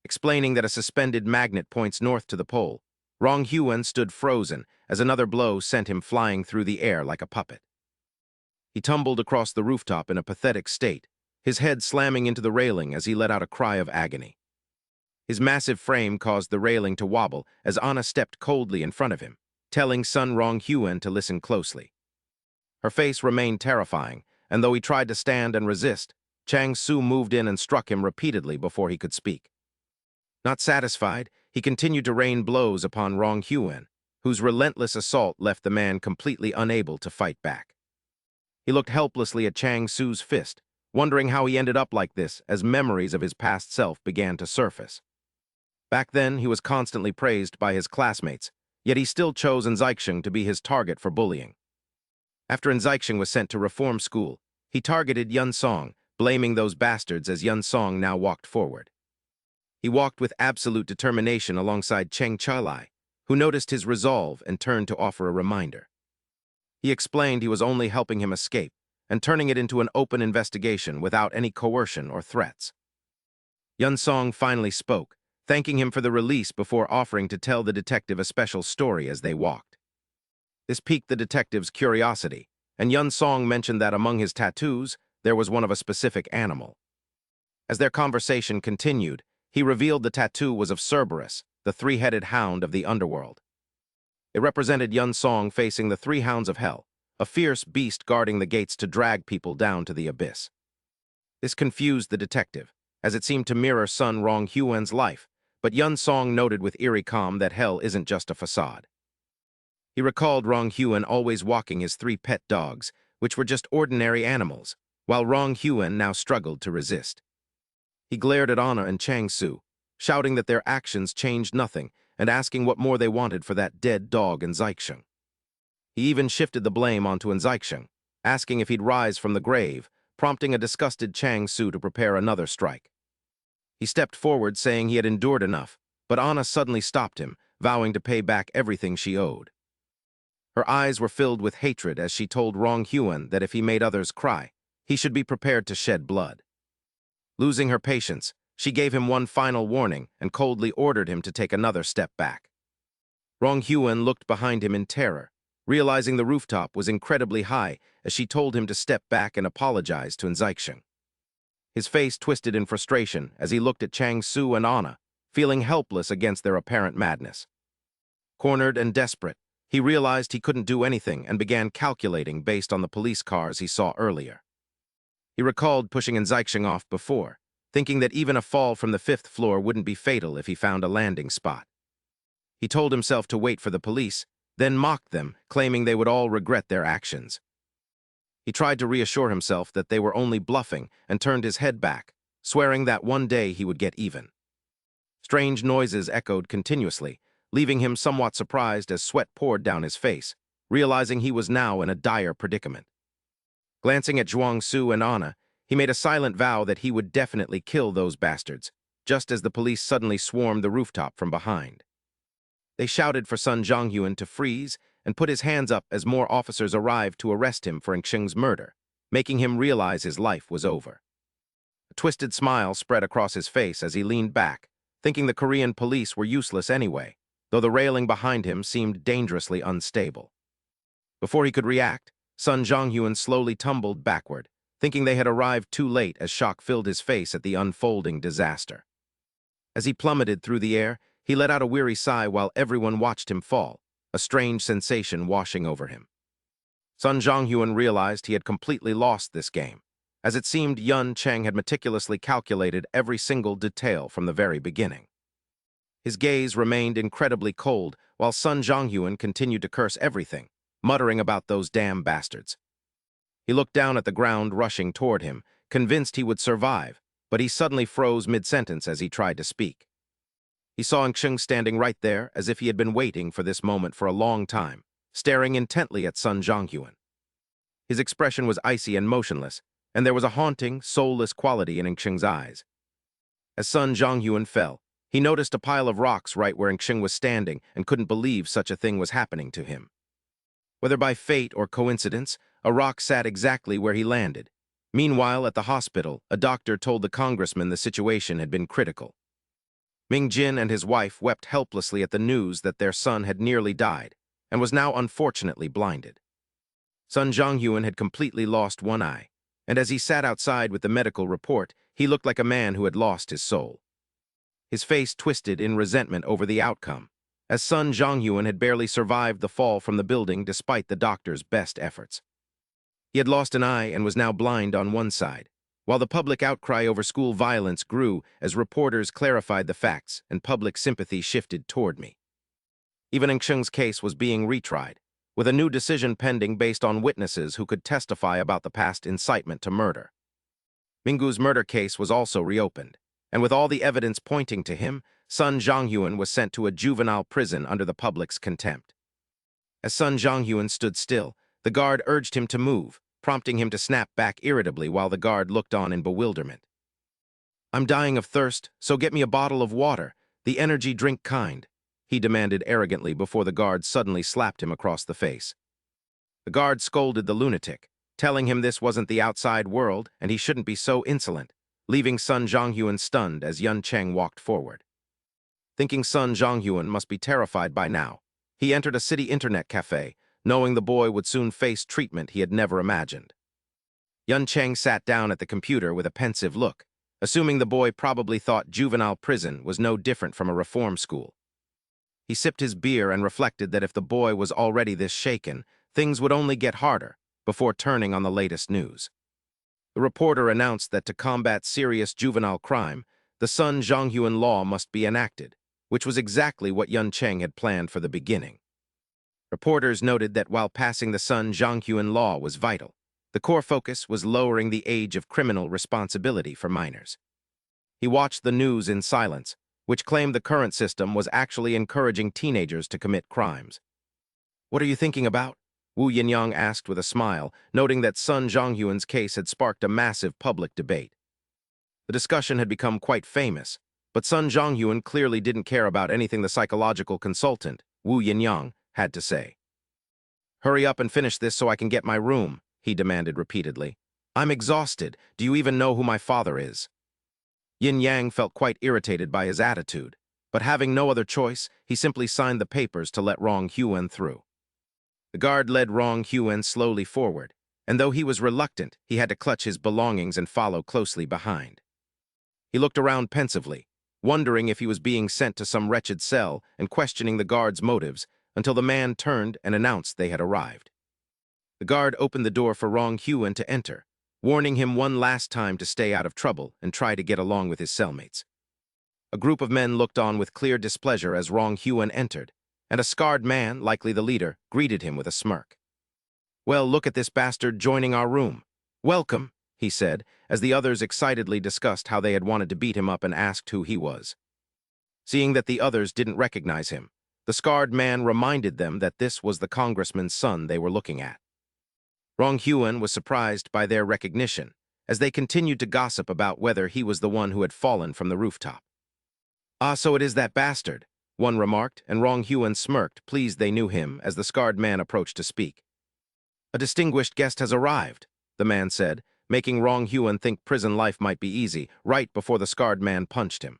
Speaker 1: Explaining that a suspended magnet points north to the pole, Rong Huan stood frozen as another blow sent him flying through the air like a puppet. He tumbled across the rooftop in a pathetic state, his head slamming into the railing as he let out a cry of agony. His massive frame caused the railing to wobble as Anna stepped coldly in front of him, telling Sun Rong Huan to listen closely. Her face remained terrifying, and though he tried to stand and resist, Chang Su moved in and struck him repeatedly before he could speak. Not satisfied, he continued to rain blows upon Rong Huan, whose relentless assault left the man completely unable to fight back. He looked helplessly at Chang Su's fist, wondering how he ended up like this as memories of his past self began to surface. Back then, he was constantly praised by his classmates, yet he still chose Nzaicheng to be his target for bullying. After Nzaicheng was sent to reform school, he targeted Yun Song, blaming those bastards as Yun Song now walked forward. He walked with absolute determination alongside Cheng Chalai, who noticed his resolve and turned to offer a reminder. He explained he was only helping him escape and turning it into an open investigation without any coercion or threats. Yun Song finally spoke, thanking him for the release before offering to tell the detective a special story as they walked. This piqued the detective's curiosity, and Yun Song mentioned that among his tattoos, there was one of a specific animal. As their conversation continued, he revealed the tattoo was of Cerberus, the 3-headed hound of the underworld. It represented Yun Song facing the 3 hounds of hell, a fierce beast guarding the gates to drag people down to the abyss. This confused the detective, as it seemed to mirror Sun Rong Huan's life, but Yun Song noted with eerie calm that hell isn't just a facade. He recalled Rong Huan always walking his 3 pet dogs, which were just ordinary animals, while Rong Huan now struggled to resist. He glared at Anna and Chang Su, shouting that their actions changed nothing, and asking what more they wanted for that dead dog in Zaicheng. He even shifted the blame onto Zaicheng, asking if he'd rise from the grave, prompting a disgusted Chang Su to prepare another strike. He stepped forward, saying he had endured enough, but Anna suddenly stopped him, vowing to pay back everything she owed. Her eyes were filled with hatred as she told Rong Huan that if he made others cry, he should be prepared to shed blood. Losing her patience, she gave him one final warning and coldly ordered him to take another step back. Rong Huan looked behind him in terror, realizing the rooftop was incredibly high as she told him to step back and apologize to Zaicheng. His face twisted in frustration as he looked at Chang Su and Anna, feeling helpless against their apparent madness. Cornered and desperate, he realized he couldn't do anything and began calculating based on the police cars he saw earlier. He recalled pushing Zaicheng off before, thinking that even a fall from the 5th floor wouldn't be fatal if he found a landing spot. He told himself to wait for the police, then mocked them, claiming they would all regret their actions. He tried to reassure himself that they were only bluffing and turned his head back, swearing that one day he would get even. Strange noises echoed continuously, leaving him somewhat surprised as sweat poured down his face, realizing he was now in a dire predicament. Glancing at Zhuang Su and Anna, he made a silent vow that he would definitely kill those bastards, just as the police suddenly swarmed the rooftop from behind. They shouted for Sun Zhongyuan to freeze and put his hands up as more officers arrived to arrest him for Xing's murder, making him realize his life was over. A twisted smile spread across his face as he leaned back, thinking the Korean police were useless anyway, though the railing behind him seemed dangerously unstable. Before he could react, Sun Zhongyuan slowly tumbled backward, thinking they had arrived too late as shock filled his face at the unfolding disaster. As he plummeted through the air, he let out a weary sigh while everyone watched him fall, a strange sensation washing over him. Sun Zhongyuan realized he had completely lost this game, as it seemed Yun Cheng had meticulously calculated every single detail from the very beginning. His gaze remained incredibly cold while Sun Zhongyuan continued to curse everything, muttering about those damn bastards. He looked down at the ground rushing toward him, convinced he would survive, but he suddenly froze mid-sentence as he tried to speak. He saw Xing standing right there as if he had been waiting for this moment for a long time, staring intently at Sun Zhongyuan. His expression was icy and motionless, and there was a haunting, soulless quality in Xing's eyes. As Sun Zhongyuan fell, he noticed a pile of rocks right where Xing was standing and couldn't believe such a thing was happening to him. Whether by fate or coincidence, a rock sat exactly where he landed. Meanwhile, at the hospital, a doctor told the congressman the situation had been critical. Ming Jin and his wife wept helplessly at the news that their son had nearly died and was now unfortunately blinded. Sun Zhongyuan had completely lost one eye, and as he sat outside with the medical report, he looked like a man who had lost his soul. His face twisted in resentment over the outcome, as Sun Zhongyuan had barely survived the fall from the building despite the doctor's best efforts. He had lost an eye and was now blind on one side, while the public outcry over school violence grew as reporters clarified the facts and public sympathy shifted toward me. Even Xing's case was being retried, with a new decision pending based on witnesses who could testify about the past incitement to murder. Mingu's murder case was also reopened, and with all the evidence pointing to him, Sun Zhongyuan was sent to a juvenile prison under the public's contempt. As Sun Zhongyuan stood still, the guard urged him to move, prompting him to snap back irritably while the guard looked on in bewilderment. "I'm dying of thirst, so get me a bottle of water, the energy drink kind," he demanded arrogantly before the guard suddenly slapped him across the face. The guard scolded the lunatic, telling him this wasn't the outside world and he shouldn't be so insolent, leaving Sun Zhongyuan stunned as Yun Cheng walked forward. Thinking Sun Zhongyuan must be terrified by now, he entered a city internet cafe, knowing the boy would soon face treatment he had never imagined. Yun Cheng sat down at the computer with a pensive look, assuming the boy probably thought juvenile prison was no different from a reform school. He sipped his beer and reflected that if the boy was already this shaken, things would only get harder, before turning on the latest news. The reporter announced that to combat serious juvenile crime, the Sun Zhongyuan law must be enacted, which was exactly what Yun Cheng had planned for the beginning. Reporters noted that while passing the Sun Zhongyuan law was vital, the core focus was lowering the age of criminal responsibility for minors. He watched the news in silence, which claimed the current system was actually encouraging teenagers to commit crimes. "What are you thinking about?" Wu Yinyang asked with a smile, noting that Sun Zhonghuan's case had sparked a massive public debate. The discussion had become quite famous, but Sun Zhonghuan clearly didn't care about anything the psychological consultant, Wu Yinyang, had to say. "Hurry up and finish this so I can get my room," he demanded repeatedly. "I'm exhausted. Do you even know who my father is?" Yin Yang felt quite irritated by his attitude, but having no other choice, he simply signed the papers to let Rong Huan through. The guard led Rong Huan slowly forward, and though he was reluctant, he had to clutch his belongings and follow closely behind. He looked around pensively, wondering if he was being sent to some wretched cell and questioning the guard's motives until the man turned and announced they had arrived. The guard opened the door for Rong Huan to enter, warning him one last time to stay out of trouble and try to get along with his cellmates. A group of men looked on with clear displeasure as Rong Huan entered, and a scarred man, likely the leader, greeted him with a smirk. "Well, look at this bastard joining our room. Welcome," he said, as the others excitedly discussed how they had wanted to beat him up and asked who he was. Seeing that the others didn't recognize him, the scarred man reminded them that this was the congressman's son they were looking at. Rong Huan was surprised by their recognition, as they continued to gossip about whether he was the one who had fallen from the rooftop. "Ah, so it is that bastard," one remarked, and Rong Huan smirked, pleased they knew him, as the scarred man approached to speak. "A distinguished guest has arrived," the man said, making Rong Huan think prison life might be easy, right before the scarred man punched him.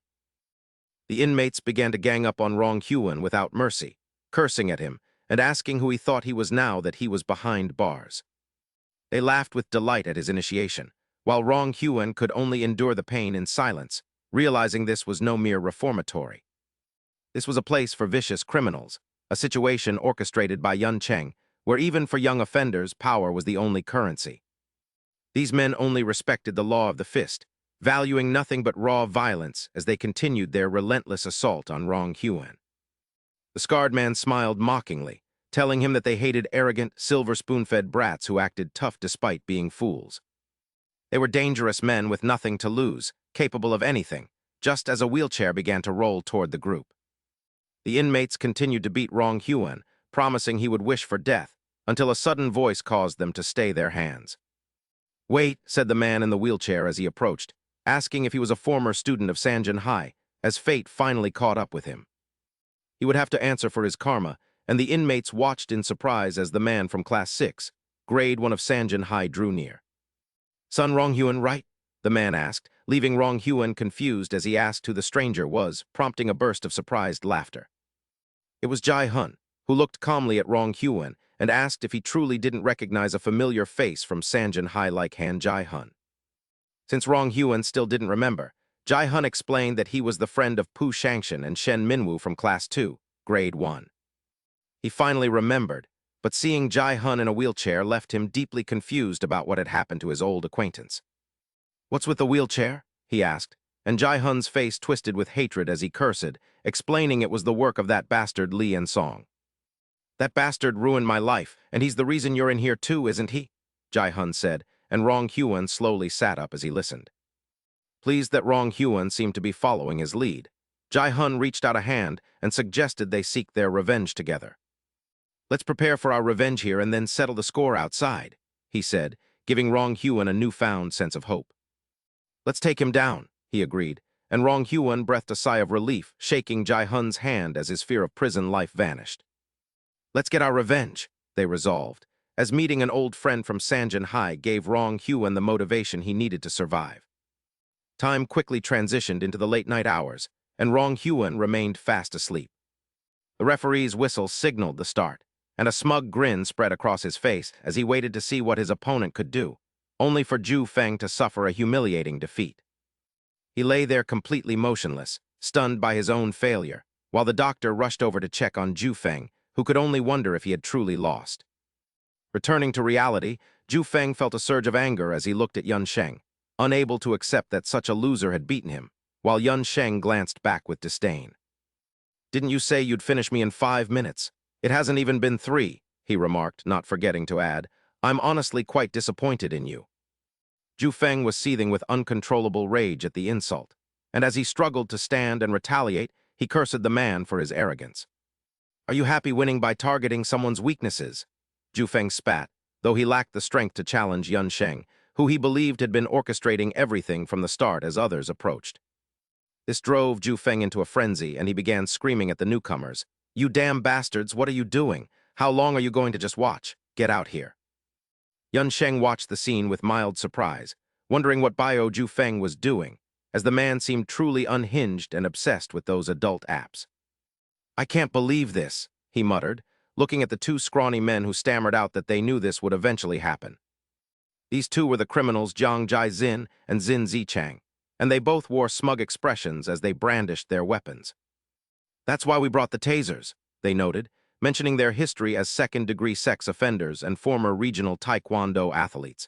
Speaker 1: The inmates began to gang up on Rong Huan without mercy, cursing at him and asking who he thought he was now that he was behind bars. They laughed with delight at his initiation, while Rong Huan could only endure the pain in silence, realizing this was no mere reformatory. This was a place for vicious criminals, a situation orchestrated by Yun Cheng, where even for young offenders, power was the only currency. These men only respected the law of the fist, valuing nothing but raw violence as they continued their relentless assault on Rong Huan. The scarred man smiled mockingly, telling him that they hated arrogant, silver spoon-fed brats who acted tough despite being fools. They were dangerous men with nothing to lose, capable of anything, just as a wheelchair began to roll toward the group. The inmates continued to beat Rong Huan, promising he would wish for death, until a sudden voice caused them to stay their hands. "Wait," said the man in the wheelchair as he approached, asking if he was a former student of Sanjin High, as fate finally caught up with him. He would have to answer for his karma, and the inmates watched in surprise as the man from Class 6, Grade 1 of Sanjin High, drew near. "Son Rong Huan, right?" the man asked, leaving Rong Huan confused as he asked who the stranger was, prompting a burst of surprised laughter. It was Jai Hun, who looked calmly at Rong Huan and asked if he truly didn't recognize a familiar face from Sanjin High like Han Jai Hun. Since Rong Huan still didn't remember, Jai Hun explained that he was the friend of Pu Shangshan and Shen Minwu from Class 2, Grade 1. He finally remembered, but seeing Jai Hun in a wheelchair left him deeply confused about what had happened to his old acquaintance. "What's with the wheelchair?" he asked, and Jai Hun's face twisted with hatred as he cursed, explaining it was the work of that bastard Li Ensong. "That bastard ruined my life, and he's the reason you're in here too, isn't he?" Jai Hun said, and Rong Huan slowly sat up as he listened. Pleased that Rong Huan seemed to be following his lead, Jai Hun reached out a hand and suggested they seek their revenge together. "Let's prepare for our revenge here and then settle the score outside," he said, giving Rong Huan a newfound sense of hope. "Let's take him down," he agreed, and Rong Huan breathed a sigh of relief, shaking Jai Hun's hand as his fear of prison life vanished. "Let's get our revenge," they resolved, as meeting an old friend from Sanjin High gave Rong Huan the motivation he needed to survive. Time quickly transitioned into the late-night hours, and Rong Huan remained fast asleep. The referee's whistle signaled the start, and a smug grin spread across his face as he waited to see what his opponent could do, only for Zhu Feng to suffer a humiliating defeat. He lay there completely motionless, stunned by his own failure, while the doctor rushed over to check on Zhu Feng, who could only wonder if he had truly lost. Returning to reality, Zhu Feng felt a surge of anger as he looked at Yun Sheng, unable to accept that such a loser had beaten him, while Yun Sheng glanced back with disdain. "Didn't you say you'd finish me in 5 minutes? It hasn't even been 3, he remarked, not forgetting to add, "I'm honestly quite disappointed in you." Zhu Feng was seething with uncontrollable rage at the insult, and as he struggled to stand and retaliate, he cursed the man for his arrogance. "Are you happy winning by targeting someone's weaknesses?" Ju Feng spat, though he lacked the strength to challenge Yun Sheng, who he believed had been orchestrating everything from the start as others approached. This drove Ju Feng into a frenzy, and he began screaming at the newcomers. "You damn bastards, what are you doing? How long are you going to just watch? Get out here." Yun Sheng watched the scene with mild surprise, wondering what Bio Ju Feng was doing, as the man seemed truly unhinged and obsessed with those adult apps. "I can't believe this," he muttered, looking at the two scrawny men who stammered out that they knew this would eventually happen. These two were the criminals Jiang Jai-zin and Zin Zichang, and they both wore smug expressions as they brandished their weapons. "That's why we brought the tasers," they noted, mentioning their history as second-degree sex offenders and former regional taekwondo athletes.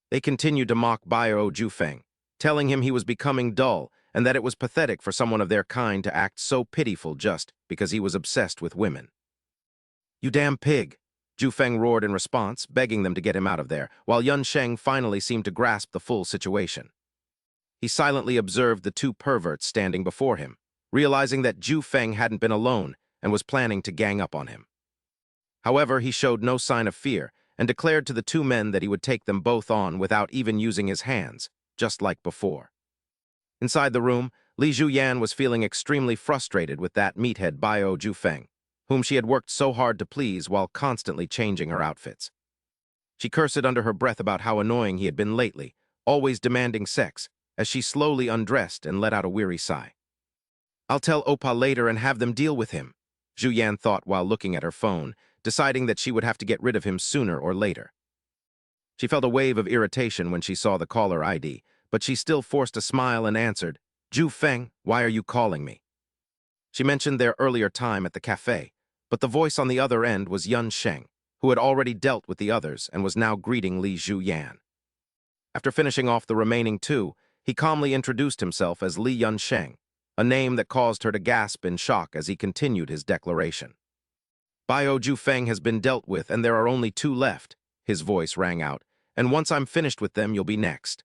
Speaker 1: They continued to mock Bio Ju Feng, telling him he was becoming dull and that it was pathetic for someone of their kind to act so pitiful just because he was obsessed with women. "You damn pig," Ju Feng roared in response, begging them to get him out of there, while Yun Sheng finally seemed to grasp the full situation. He silently observed the two perverts standing before him, realizing that Ju Feng hadn't been alone and was planning to gang up on him. However, he showed no sign of fear and declared to the two men that he would take them both on without even using his hands, just like before. Inside the room, Li Zhuyan was feeling extremely frustrated with that meathead Bio Ju Feng, whom she had worked so hard to please while constantly changing her outfits. She cursed under her breath about how annoying he had been lately, always demanding sex, as she slowly undressed and let out a weary sigh. "I'll tell Oppa later and have them deal with him," Zhuyan thought while looking at her phone, deciding that she would have to get rid of him sooner or later. She felt a wave of irritation when she saw the caller ID, but she still forced a smile and answered, "Ju Feng, why are you calling me?" She mentioned their earlier time at the cafe, but the voice on the other end was Yun Sheng, who had already dealt with the others and was now greeting Li Zhuyan. After finishing off the remaining two, he calmly introduced himself as Li Yun Sheng, a name that caused her to gasp in shock as he continued his declaration. "Bio Ju Feng has been dealt with, and there are only two left," his voice rang out, "and once I'm finished with them, you'll be next."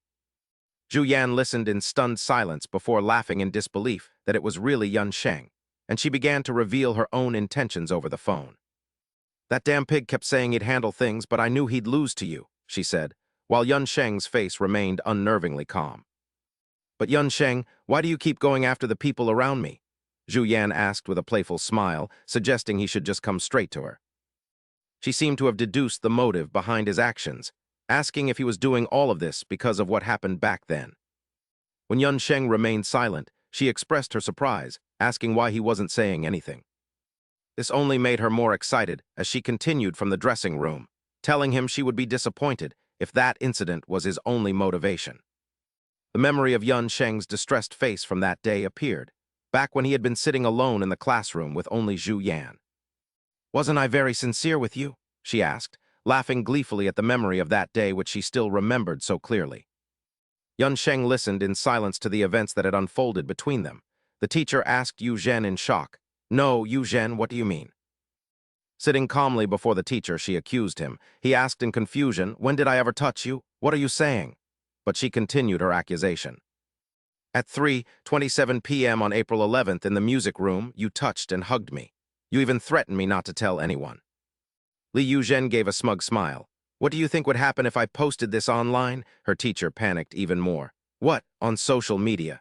Speaker 1: Zhu Yan listened in stunned silence before laughing in disbelief that it was really Yun Sheng, and she began to reveal her own intentions over the phone. "That damn pig kept saying he'd handle things, but I knew he'd lose to you," she said, while Yun Sheng's face remained unnervingly calm. "But Yun Sheng, why do you keep going after the people around me?" Zhu Yan asked with a playful smile, suggesting he should just come straight to her. She seemed to have deduced the motive behind his actions, asking if he was doing all of this because of what happened back then. When Yun Sheng remained silent, she expressed her surprise, asking why he wasn't saying anything. This only made her more excited as she continued from the dressing room, telling him she would be disappointed if that incident was his only motivation. The memory of Yun Sheng's distressed face from that day appeared, back when he had been sitting alone in the classroom with only Zhu Yan. "Wasn't I very sincere with you?" she asked, laughing gleefully at the memory of that day which she still remembered so clearly. Yun Sheng listened in silence to the events that had unfolded between them. The teacher asked Yu Zhen in shock, "No, Yu Zhen, what do you mean?" Sitting calmly before the teacher, she accused him. He asked in confusion, "When did I ever touch you? What are you saying?" But she continued her accusation. "At 3:27 p.m. on April 11th in the music room, you touched and hugged me. You even threatened me not to tell anyone." Li Yuzhen gave a smug smile. "What do you think would happen if I posted this online?" Her teacher panicked even more. "What, on social media?"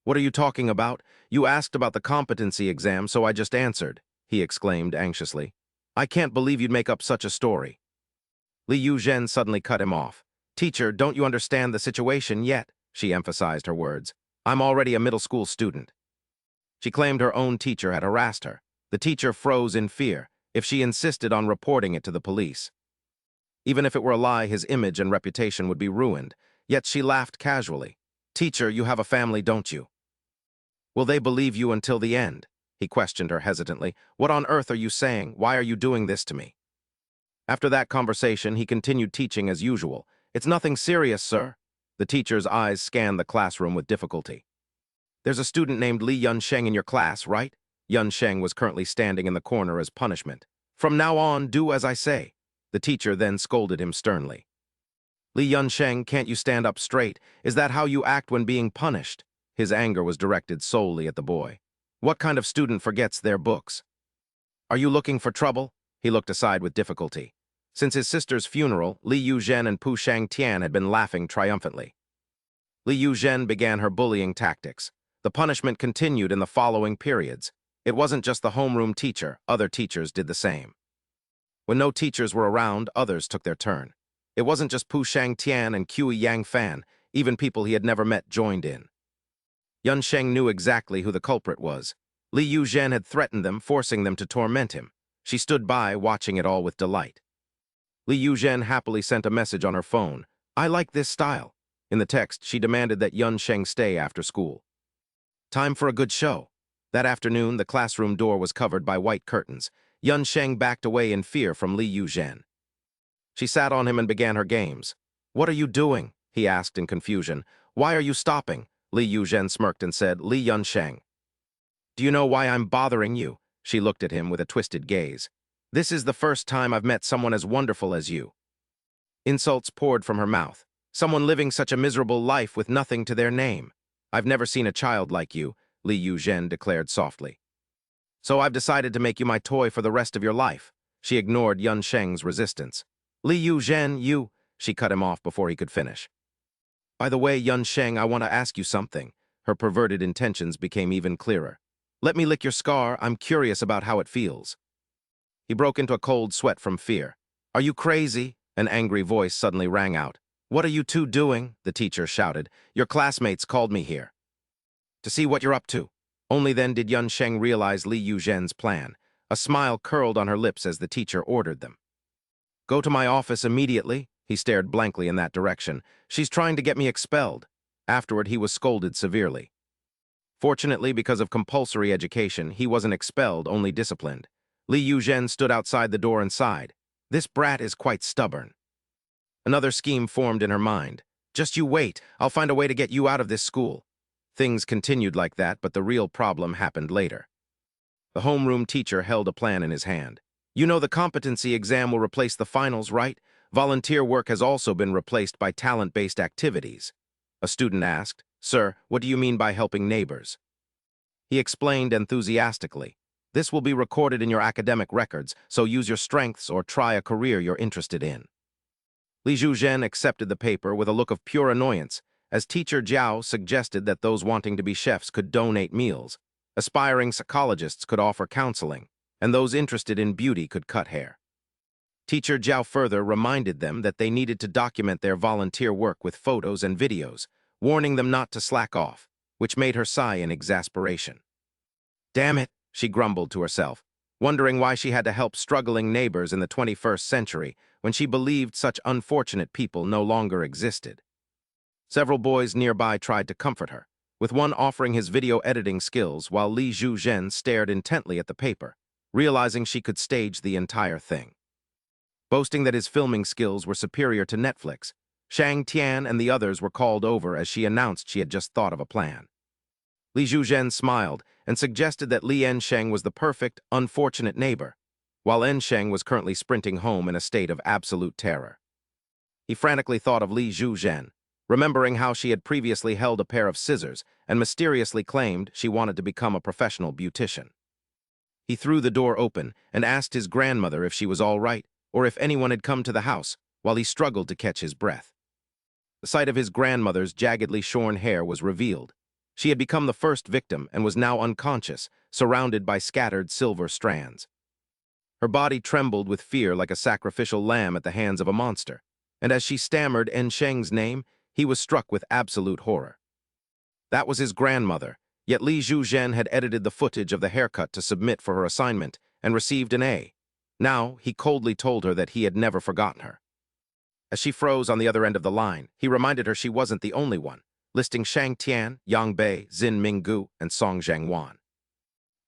Speaker 1: "What are you talking about? You asked about the competency exam, so I just answered," he exclaimed anxiously. "I can't believe you'd make up such a story." Li Yuzhen suddenly cut him off. "Teacher, don't you understand the situation yet?" She emphasized her words. "I'm already a middle school student." She claimed her own teacher had harassed her. The teacher froze in fear if she insisted on reporting it to the police. Even if it were a lie, his image and reputation would be ruined, yet she laughed casually. "Teacher, you have a family, don't you?" "Will they believe you until the end?" He questioned her hesitantly. "What on earth are you saying? Why are you doing this to me?" After that conversation, he continued teaching as usual. "It's nothing serious, sir." The teacher's eyes scanned the classroom with difficulty. "There's a student named Li Yun Sheng in your class, right?" Yun Sheng was currently standing in the corner as punishment. "From now on, do as I say." The teacher then scolded him sternly. "Li Yun Sheng, can't you stand up straight? Is that how you act when being punished?" His anger was directed solely at the boy. What kind of student forgets their books? Are you looking for trouble? He looked aside with difficulty. Since his sister's funeral, Li Yuzhen and Pu Shangtian had been laughing triumphantly. Li Yuzhen began her bullying tactics. The punishment continued in the following periods. It wasn't just the homeroom teacher, other teachers did the same. When no teachers were around, others took their turn. It wasn't just Pu Shangtian and Kui Yang Fan, even people he had never met joined in. Yun Sheng knew exactly who the culprit was. Li Yuzhen had threatened them, forcing them to torment him. She stood by, watching it all with delight. Li Yuzhen happily sent a message on her phone. "I like this style." In the text, she demanded that Yun Sheng stay after school. Time for a good show. That afternoon, the classroom door was covered by white curtains. Yun Sheng backed away in fear from Li Yuzhen. She sat on him and began her games. "What are you doing?" he asked in confusion. "Why are you stopping?" Li Yuzhen smirked and said, "Li Yun Sheng. Do you know why I'm bothering you?" She looked at him with a twisted gaze. "This is the first time I've met someone as wonderful as you." Insults poured from her mouth. "Someone living such a miserable life with nothing to their name. I've never seen a child like you," Li Yuzhen declared softly. "So I've decided to make you my toy for the rest of your life." She ignored Yun Sheng's resistance. "Li Yuzhen, you—" She cut him off before he could finish. "By the way, Yun Sheng, I want to ask you something." Her perverted intentions became even clearer. "Let me lick your scar. I'm curious about how it feels." He broke into a cold sweat from fear. "Are you crazy?" An angry voice suddenly rang out. "What are you two doing?" the teacher shouted. "Your classmates called me here to see what you're up to." Only then did Yun Sheng realize Li Yuzhen's plan. A smile curled on her lips as the teacher ordered them. "Go to my office immediately." He stared blankly in that direction. "She's trying to get me expelled." Afterward, he was scolded severely. Fortunately, because of compulsory education, he wasn't expelled, only disciplined. Li Yuzhen stood outside the door and sighed. "This brat is quite stubborn." Another scheme formed in her mind. "Just you wait. I'll find a way to get you out of this school." Things continued like that, but the real problem happened later. The homeroom teacher held a plan in his hand. "You know the competency exam will replace the finals, right? Volunteer work has also been replaced by talent-based activities." A student asked, "Sir, what do you mean by helping neighbors?" He explained enthusiastically. "This will be recorded in your academic records, so use your strengths or try a career you're interested in." Li Yuzhen accepted the paper with a look of pure annoyance, as teacher Jiao suggested that those wanting to be chefs could donate meals, aspiring psychologists could offer counseling, and those interested in beauty could cut hair. Teacher Jiao further reminded them that they needed to document their volunteer work with photos and videos, warning them not to slack off, which made her sigh in exasperation. "Damn it," she grumbled to herself, wondering why she had to help struggling neighbors in the 21st century when she believed such unfortunate people no longer existed. Several boys nearby tried to comfort her, with one offering his video editing skills while Li Yuzhen stared intently at the paper, realizing she could stage the entire thing. Boasting that his filming skills were superior to Netflix, Shang Tian and the others were called over as she announced she had just thought of a plan. Li Yuzhen smiled and suggested that Li Ensheng was the perfect, unfortunate neighbor, while Ensheng was currently sprinting home in a state of absolute terror. He frantically thought of Li Yuzhen, remembering how she had previously held a pair of scissors and mysteriously claimed she wanted to become a professional beautician. He threw the door open and asked his grandmother if she was all right, or if anyone had come to the house, while he struggled to catch his breath. The sight of his grandmother's jaggedly shorn hair was revealed. She had become the first victim and was now unconscious, surrounded by scattered silver strands. Her body trembled with fear like a sacrificial lamb at the hands of a monster, and as she stammered Ensheng's name, he was struck with absolute horror. That was his grandmother, yet Li Yuzhen had edited the footage of the haircut to submit for her assignment and received an A. Now, he coldly told her that he had never forgotten her. As she froze on the other end of the line, he reminded her she wasn't the only one, listing Shang Tian, Yang Bei, Xin Minggu, and Song Zhangwan.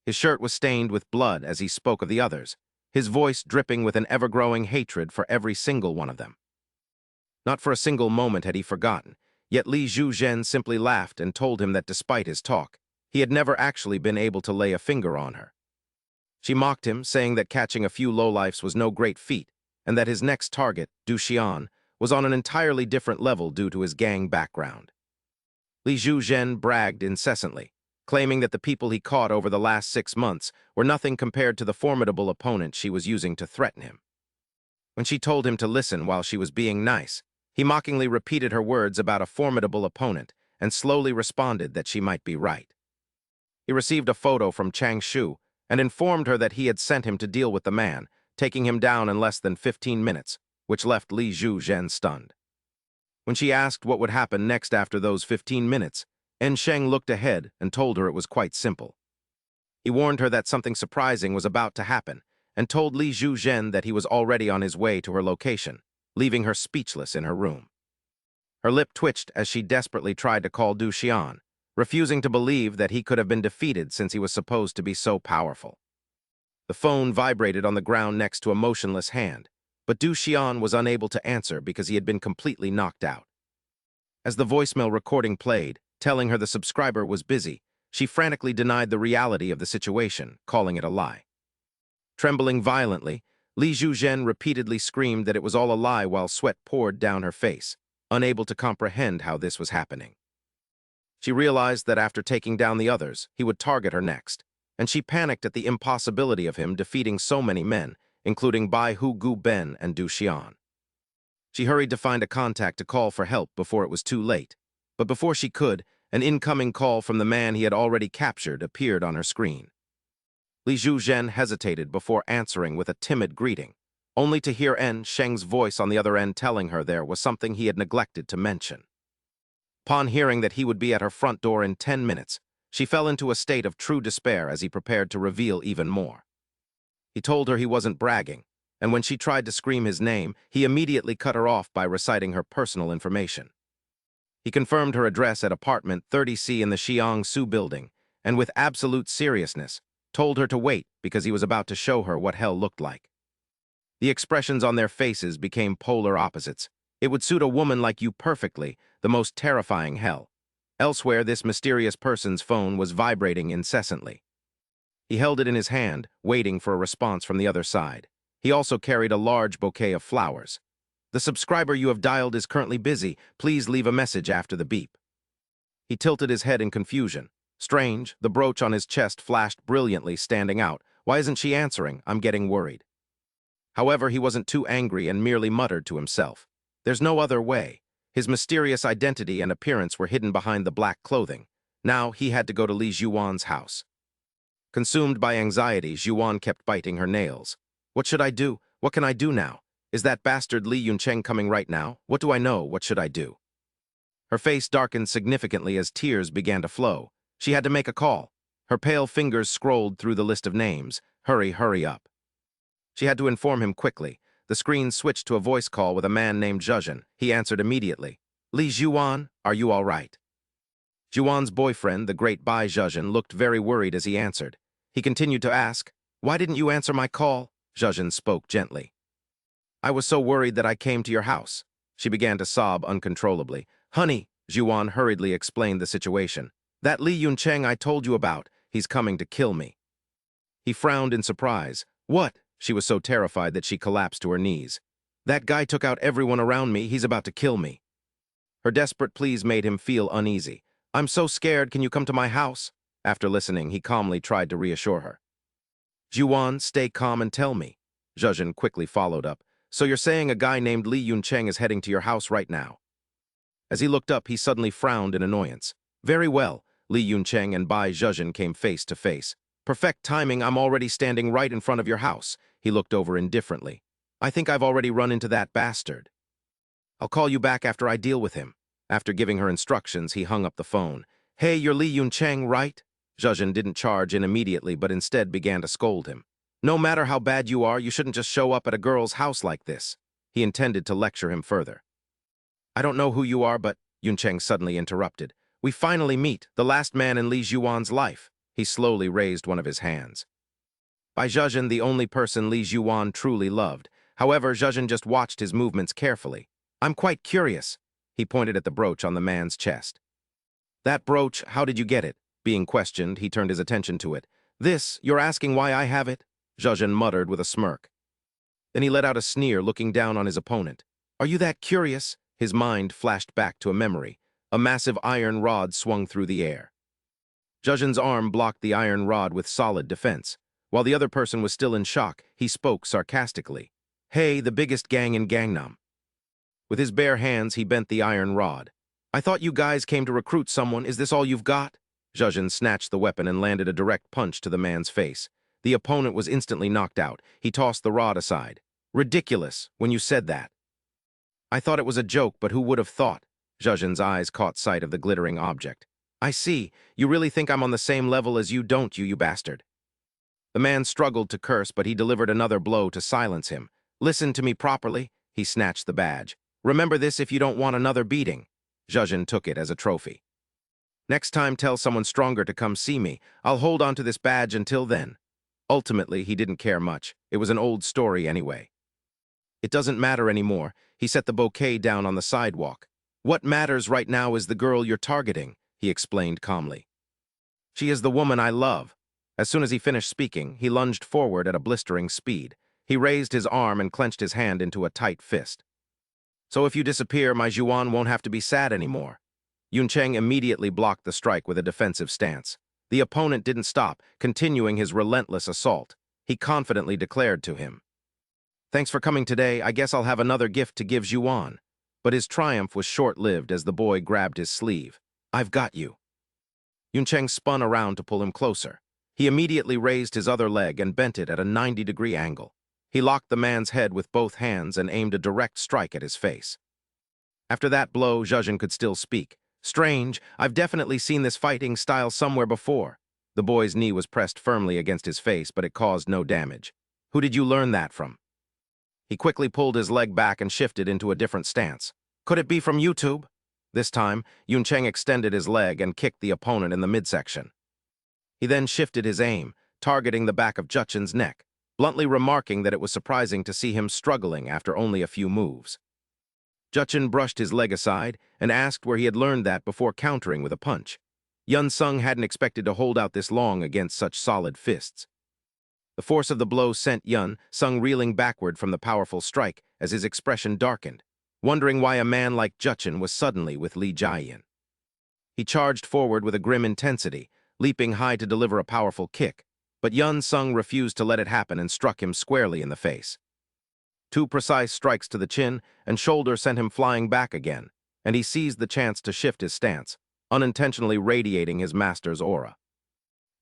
Speaker 1: His shirt was stained with blood as he spoke of the others, his voice dripping with an ever-growing hatred for every single one of them. Not for a single moment had he forgotten, yet Li Yuzhen simply laughed and told him that despite his talk, he had never actually been able to lay a finger on her. She mocked him, saying that catching a few lowlifes was no great feat, and that his next target, Du Xian, was on an entirely different level due to his gang background. Li Zhuzhen bragged incessantly, claiming that the people he caught over the last 6 months were nothing compared to the formidable opponent she was using to threaten him. When she told him to listen while she was being nice, he mockingly repeated her words about a formidable opponent and slowly responded that she might be right. He received a photo from Chang Shu and informed her that he had sent him to deal with the man, taking him down in less than 15 minutes, which left Li Zhuzhen stunned. When she asked what would happen next after those 15 minutes, En Sheng looked ahead and told her it was quite simple. He warned her that something surprising was about to happen and told Li Zhuzhen that he was already on his way to her location, leaving her speechless in her room. Her lip twitched as she desperately tried to call Du Xian, refusing to believe that he could have been defeated since he was supposed to be so powerful. The phone vibrated on the ground next to a motionless hand, but Du Xian was unable to answer because he had been completely knocked out. As the voicemail recording played, telling her the subscriber was busy, she frantically denied the reality of the situation, calling it a lie. Trembling violently, Li Zhuzhen repeatedly screamed that it was all a lie while sweat poured down her face, unable to comprehend how this was happening. She realized that after taking down the others, he would target her next, and she panicked at the impossibility of him defeating so many men, including Bai Hu Gu Ben and Du Xian. She hurried to find a contact to call for help before it was too late, but before she could, an incoming call from the man he had already captured appeared on her screen. Li Zhuzhen hesitated before answering with a timid greeting, only to hear En Sheng's voice on the other end telling her there was something he had neglected to mention. Upon hearing that he would be at her front door in 10 minutes, she fell into a state of true despair as he prepared to reveal even more. He told her he wasn't bragging, and when she tried to scream his name, he immediately cut her off by reciting her personal information. He confirmed her address at apartment 30C in the Xiangsu building, and with absolute seriousness, told her to wait because he was about to show her what hell looked like. The expressions on their faces became polar opposites. It would suit a woman like you perfectly, the most terrifying hell. Elsewhere, this mysterious person's phone was vibrating incessantly. He held it in his hand, waiting for a response from the other side. He also carried a large bouquet of flowers. "The subscriber you have dialed is currently busy. Please leave a message after the beep." He tilted his head in confusion. Strange, the brooch on his chest flashed brilliantly, standing out. "Why isn't she answering? I'm getting worried." However, he wasn't too angry and merely muttered to himself. There's no other way. His mysterious identity and appearance were hidden behind the black clothing. Now he had to go to Li Zhuan's house. Consumed by anxiety, Zhuan kept biting her nails. "What should I do? What can I do now? Is that bastard Li Yuncheng coming right now? What do I know? What should I do?" Her face darkened significantly as tears began to flow. She had to make a call. Her pale fingers scrolled through the list of names. Hurry, hurry up. She had to inform him quickly. The screen switched to a voice call with a man named Zhuzhen. He answered immediately. "Li Zhuan, are you all right?" Zhuan's boyfriend, the great Bai Zhuzhen, looked very worried as he answered. He continued to ask, "Why didn't you answer my call?" Zhuzhen spoke gently. "I was so worried that I came to your house." She began to sob uncontrollably. "Honey," Zhuan hurriedly explained the situation. "That Li Yuncheng I told you about, he's coming to kill me." He frowned in surprise. "What?" She was so terrified that she collapsed to her knees. "That guy took out everyone around me. He's about to kill me." Her desperate pleas made him feel uneasy. "I'm so scared. Can you come to my house?" After listening, he calmly tried to reassure her. "Zhuan, stay calm and tell me." Zhuzhen quickly followed up. "So you're saying a guy named Li Yuncheng is heading to your house right now?" As he looked up, he suddenly frowned in annoyance. "Very well." Li Yuncheng and Bai Zhuzhen came face to face. "Perfect timing. I'm already standing right in front of your house." He looked over indifferently. "I think I've already run into that bastard. I'll call you back after I deal with him." After giving her instructions, he hung up the phone. "Hey, you're Li Yuncheng, right?" Zhuzhen didn't charge in immediately, but instead began to scold him. "No matter how bad you are, you shouldn't just show up at a girl's house like this." He intended to lecture him further. "I don't know who you are, but," Yuncheng suddenly interrupted. "We finally meet, the last man in Li Zhuan's life." He slowly raised one of his hands. By Zhuzhen, the only person Li Zhuan truly loved. However, Zhuzhen just watched his movements carefully. "I'm quite curious." He pointed at the brooch on the man's chest. "That brooch, how did you get it?" Being questioned, he turned his attention to it. You're asking why I have it?" Zhuzhen muttered with a smirk. Then he let out a sneer, looking down on his opponent. "Are you that curious?" His mind flashed back to a memory. A massive iron rod swung through the air. Jujin's arm blocked the iron rod with solid defense. While the other person was still in shock, he spoke sarcastically. "Hey, the biggest gang in Gangnam." With his bare hands, he bent the iron rod. "I thought you guys came to recruit someone. Is this all you've got?" Jujin snatched the weapon and landed a direct punch to the man's face. The opponent was instantly knocked out. He tossed the rod aside. "Ridiculous, when you said that." "I thought it was a joke, but who would have thought?" Jujin's eyes caught sight of the glittering object. "I see. You really think I'm on the same level as you, don't you, you bastard?" The man struggled to curse, but he delivered another blow to silence him. "Listen to me properly." He snatched the badge. "Remember this if you don't want another beating." Jujin took it as a trophy. "Next time tell someone stronger to come see me. I'll hold on to this badge until then." Ultimately, he didn't care much. It was an old story anyway. "It doesn't matter anymore." He set the bouquet down on the sidewalk. "What matters right now is the girl you're targeting," he explained calmly. "She is the woman I love." As soon as he finished speaking, he lunged forward at a blistering speed. He raised his arm and clenched his hand into a tight fist. "So if you disappear, my Juan won't have to be sad anymore." Yun Cheng immediately blocked the strike with a defensive stance. The opponent didn't stop, continuing his relentless assault. He confidently declared to him, "Thanks for coming today. I guess I'll have another gift to give Juan." But his triumph was short-lived as the boy grabbed his sleeve. "I've got you." Yun Cheng spun around to pull him closer. He immediately raised his other leg and bent it at a 90-degree angle. He locked the man's head with both hands and aimed a direct strike at his face. After that blow, Jujin could still speak. "Strange, I've definitely seen this fighting style somewhere before." The boy's knee was pressed firmly against his face, but it caused no damage. "Who did you learn that from?" He quickly pulled his leg back and shifted into a different stance. "Could it be from YouTube?" This time, Yun Cheng extended his leg and kicked the opponent in the midsection. He then shifted his aim, targeting the back of Jujin's neck, bluntly remarking that it was surprising to see him struggling after only a few moves. Jujin brushed his leg aside and asked where he had learned that before countering with a punch. Yun Sung hadn't expected to hold out this long against such solid fists. The force of the blow sent Yun Sung reeling backward from the powerful strike as his expression darkened, wondering why a man like Jujin was suddenly with Lee Jae-in. He charged forward with a grim intensity, leaping high to deliver a powerful kick, but Yun Sung refused to let it happen and struck him squarely in the face. Two precise strikes to the chin and shoulder sent him flying back again, and he seized the chance to shift his stance, unintentionally radiating his master's aura.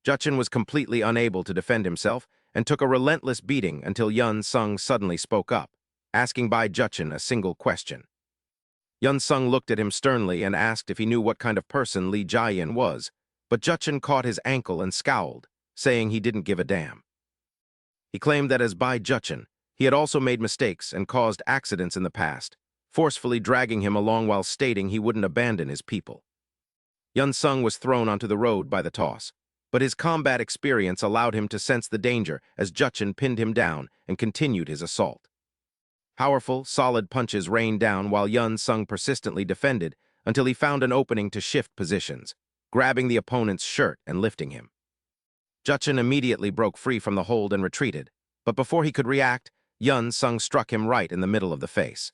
Speaker 1: Jujin was completely unable to defend himself and took a relentless beating until Yun Sung suddenly spoke up, asking Bai Jujin a single question. Yun Sung looked at him sternly and asked if he knew what kind of person Lee Jae-in was, but Jujin caught his ankle and scowled, saying he didn't give a damn. He claimed that as Bai Jujin, he had also made mistakes and caused accidents in the past, forcefully dragging him along while stating he wouldn't abandon his people. Yun Sung was thrown onto the road by the toss, but his combat experience allowed him to sense the danger as Jujin pinned him down and continued his assault. Powerful, solid punches rained down while Yun Sung persistently defended until he found an opening to shift positions, grabbing the opponent's shirt and lifting him. Jujin immediately broke free from the hold and retreated, but before he could react, Yun Sung struck him right in the middle of the face.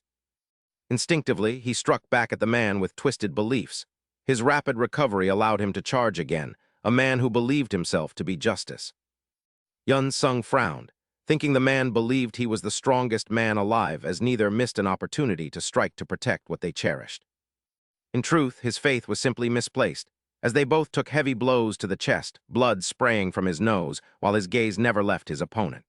Speaker 1: Instinctively, he struck back at the man with twisted beliefs. His rapid recovery allowed him to charge again, a man who believed himself to be justice. Yun Sung frowned, thinking the man believed he was the strongest man alive as neither missed an opportunity to strike to protect what they cherished. In truth, his faith was simply misplaced, as they both took heavy blows to the chest, blood spraying from his nose while his gaze never left his opponent.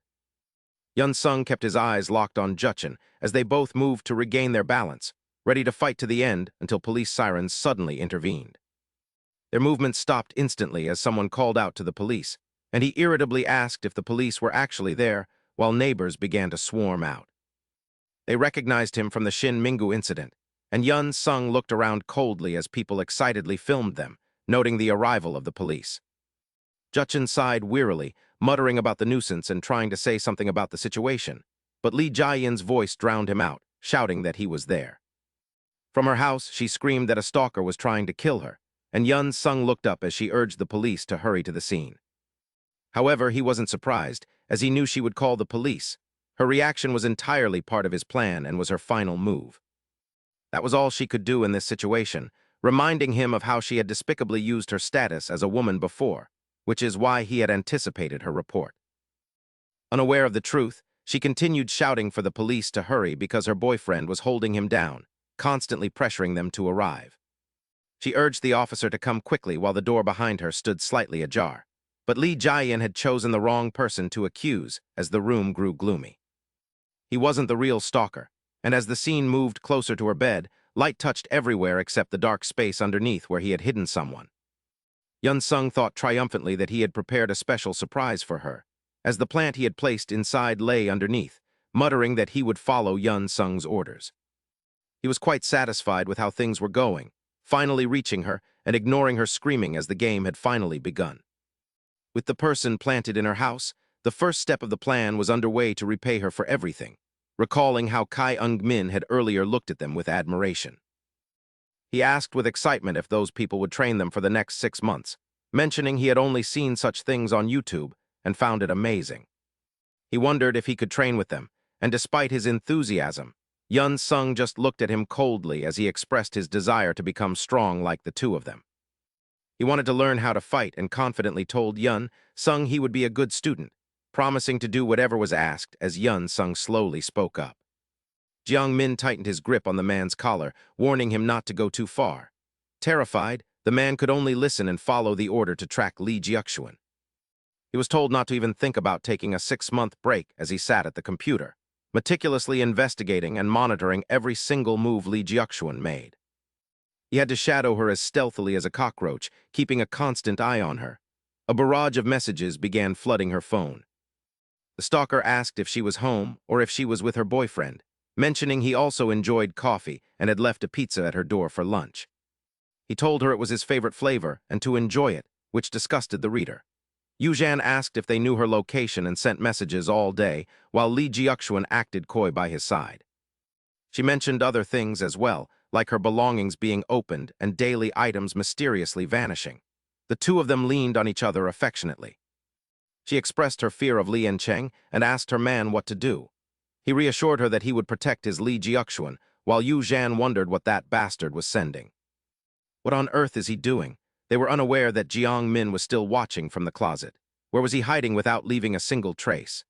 Speaker 1: Yun Sung kept his eyes locked on Jujin as they both moved to regain their balance, ready to fight to the end until police sirens suddenly intervened. Their movement stopped instantly as someone called out to the police, and he irritably asked if the police were actually there while neighbors began to swarm out. They recognized him from the Shin Mingu incident, and Yun Sung looked around coldly as people excitedly filmed them, noting the arrival of the police. Jujin sighed wearily, muttering about the nuisance and trying to say something about the situation, but Lee Jae-in's voice drowned him out, shouting that he was there. From her house, she screamed that a stalker was trying to kill her, and Yun Sung looked up as she urged the police to hurry to the scene. However, he wasn't surprised, as he knew she would call the police. Her reaction was entirely part of his plan and was her final move. That was all she could do in this situation, reminding him of how she had despicably used her status as a woman before, which is why he had anticipated her report. Unaware of the truth, she continued shouting for the police to hurry because her boyfriend was holding him down, constantly pressuring them to arrive. She urged the officer to come quickly while the door behind her stood slightly ajar. But Lee Jae-in had chosen the wrong person to accuse as the room grew gloomy. He wasn't the real stalker, and as the scene moved closer to her bed, light touched everywhere except the dark space underneath where he had hidden someone. Yun Sung thought triumphantly that he had prepared a special surprise for her, as the plant he had placed inside lay underneath, muttering that he would follow Yun Sung's orders. He was quite satisfied with how things were going, finally reaching her and ignoring her screaming as the game had finally begun. With the person planted in her house, the first step of the plan was underway to repay her for everything, recalling how Kai Eung-min had earlier looked at them with admiration. He asked with excitement if those people would train them for the next 6 months, mentioning he had only seen such things on YouTube and found it amazing. He wondered if he could train with them, and despite his enthusiasm, Yun Sung just looked at him coldly as he expressed his desire to become strong like the two of them. He wanted to learn how to fight and confidently told Yun Sung he would be a good student, promising to do whatever was asked as Yun Sung slowly spoke up. Jiang Min tightened his grip on the man's collar, warning him not to go too far. Terrified, the man could only listen and follow the order to track Lee Jiuxuan. He was told not to even think about taking a 6-month break as he sat at the computer, meticulously investigating and monitoring every single move Lee Jiuxuan made. He had to shadow her as stealthily as a cockroach, keeping a constant eye on her. A barrage of messages began flooding her phone. The stalker asked if she was home or if she was with her boyfriend, mentioning he also enjoyed coffee and had left a pizza at her door for lunch. He told her it was his favorite flavor and to enjoy it, which disgusted the reader. Yuzhan asked if they knew her location and sent messages all day, while Lee Jiuxuan acted coy by his side. She mentioned other things as well, like her belongings being opened and daily items mysteriously vanishing. The two of them leaned on each other affectionately. She expressed her fear of Li Yancheng and asked her man what to do. He reassured her that he would protect his Lee Jiuxuan, while Yu Zhan wondered what that bastard was sending. What on earth is he doing? They were unaware that Jiang Min was still watching from the closet. Where was he hiding without leaving a single trace?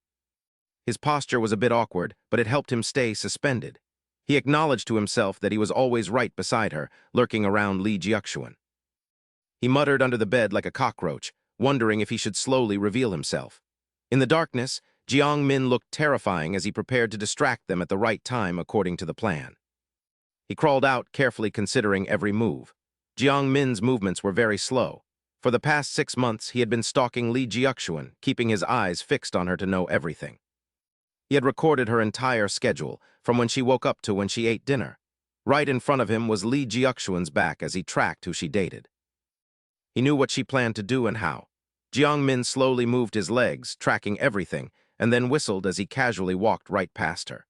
Speaker 1: His posture was a bit awkward, but it helped him stay suspended. He acknowledged to himself that he was always right beside her, lurking around Lee Jiuxuan. He muttered under the bed like a cockroach, wondering if he should slowly reveal himself. In the darkness, Jiang Min looked terrifying as he prepared to distract them at the right time according to the plan. He crawled out, carefully considering every move. Jiang Min's movements were very slow. For the past 6 months, he had been stalking Lee Jiuxuan, keeping his eyes fixed on her to know everything. He had recorded her entire schedule, from when she woke up to when she ate dinner. Right in front of him was Lee Jiuxuan's back as he tracked who she dated. He knew what she planned to do and how. Jiang Min slowly moved his legs, tracking everything, and then whistled as he casually walked right past her.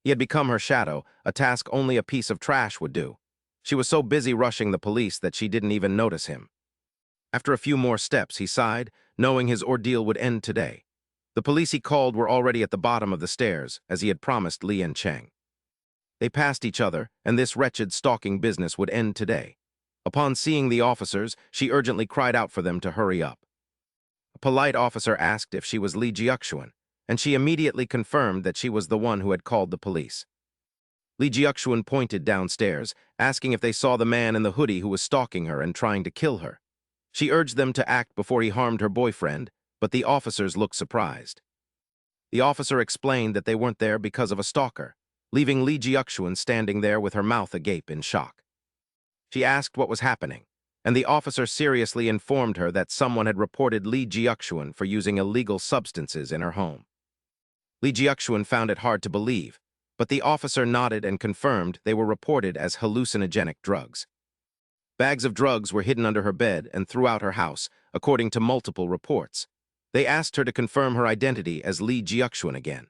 Speaker 1: He had become her shadow, a task only a piece of trash would do. She was so busy rushing the police that she didn't even notice him. After a few more steps, he sighed, knowing his ordeal would end today. The police he called were already at the bottom of the stairs, as he had promised Li Yancheng. They passed each other, and this wretched stalking business would end today. Upon seeing the officers, she urgently cried out for them to hurry up. A polite officer asked if she was Lee Jiuxuan, and she immediately confirmed that she was the one who had called the police. Lee Jiuxuan pointed downstairs, asking if they saw the man in the hoodie who was stalking her and trying to kill her. She urged them to act before he harmed her boyfriend, but the officers looked surprised. The officer explained that they weren't there because of a stalker, leaving Lee Jiuxuan standing there with her mouth agape in shock. She asked what was happening, and the officer seriously informed her that someone had reported Lee Jiuxuan for using illegal substances in her home. Lee Jiuxuan found it hard to believe, but the officer nodded and confirmed they were reported as hallucinogenic drugs. Bags of drugs were hidden under her bed and throughout her house, according to multiple reports. They asked her to confirm her identity as Lee Jiuxuan again.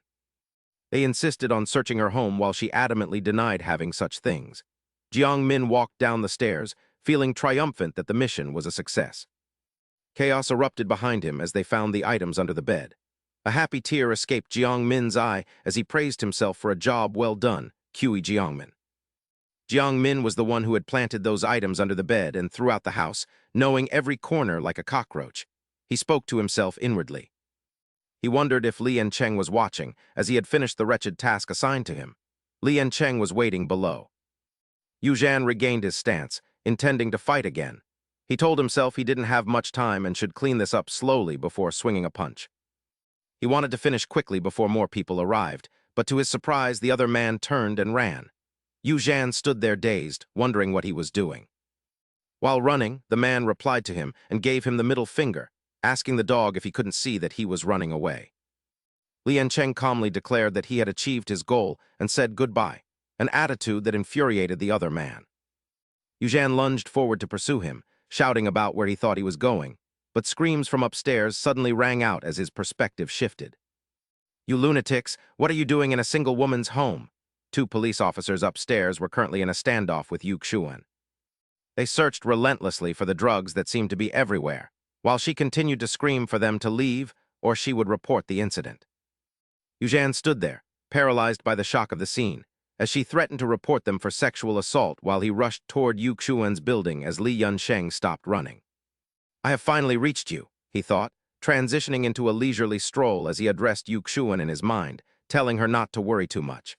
Speaker 1: They insisted on searching her home while she adamantly denied having such things. Jiang Min walked down the stairs, feeling triumphant that the mission was a success. Chaos erupted behind him as they found the items under the bed. A happy tear escaped Jiang Min's eye as he praised himself for a job well done, Jiang Min. Jiang Min was the one who had planted those items under the bed and throughout the house, knowing every corner like a cockroach. He spoke to himself inwardly. He wondered if Li Yancheng was watching, as he had finished the wretched task assigned to him. Li Yancheng was waiting below. Yu Zhan regained his stance, intending to fight again. He told himself he didn't have much time and should clean this up slowly before swinging a punch. He wanted to finish quickly before more people arrived, but to his surprise, the other man turned and ran. Yu Zhan stood there dazed, wondering what he was doing. While running, the man replied to him and gave him the middle finger, asking the dog if he couldn't see that he was running away. Li Yancheng calmly declared that he had achieved his goal and said goodbye, an attitude that infuriated the other man. Yu Zhan lunged forward to pursue him, shouting about where he thought he was going, but screams from upstairs suddenly rang out as his perspective shifted. "You lunatics, what are you doing in a single woman's home?" 2 police officers upstairs were currently in a standoff with Yu Xuan. They searched relentlessly for the drugs that seemed to be everywhere, while she continued to scream for them to leave or she would report the incident. Yu Zhan stood there, paralyzed by the shock of the scene, as she threatened to report them for sexual assault while he rushed toward Yu Xuan's building as Li Yancheng stopped running. "I have finally reached you," he thought, transitioning into a leisurely stroll as he addressed Yu Xuan in his mind, telling her not to worry too much.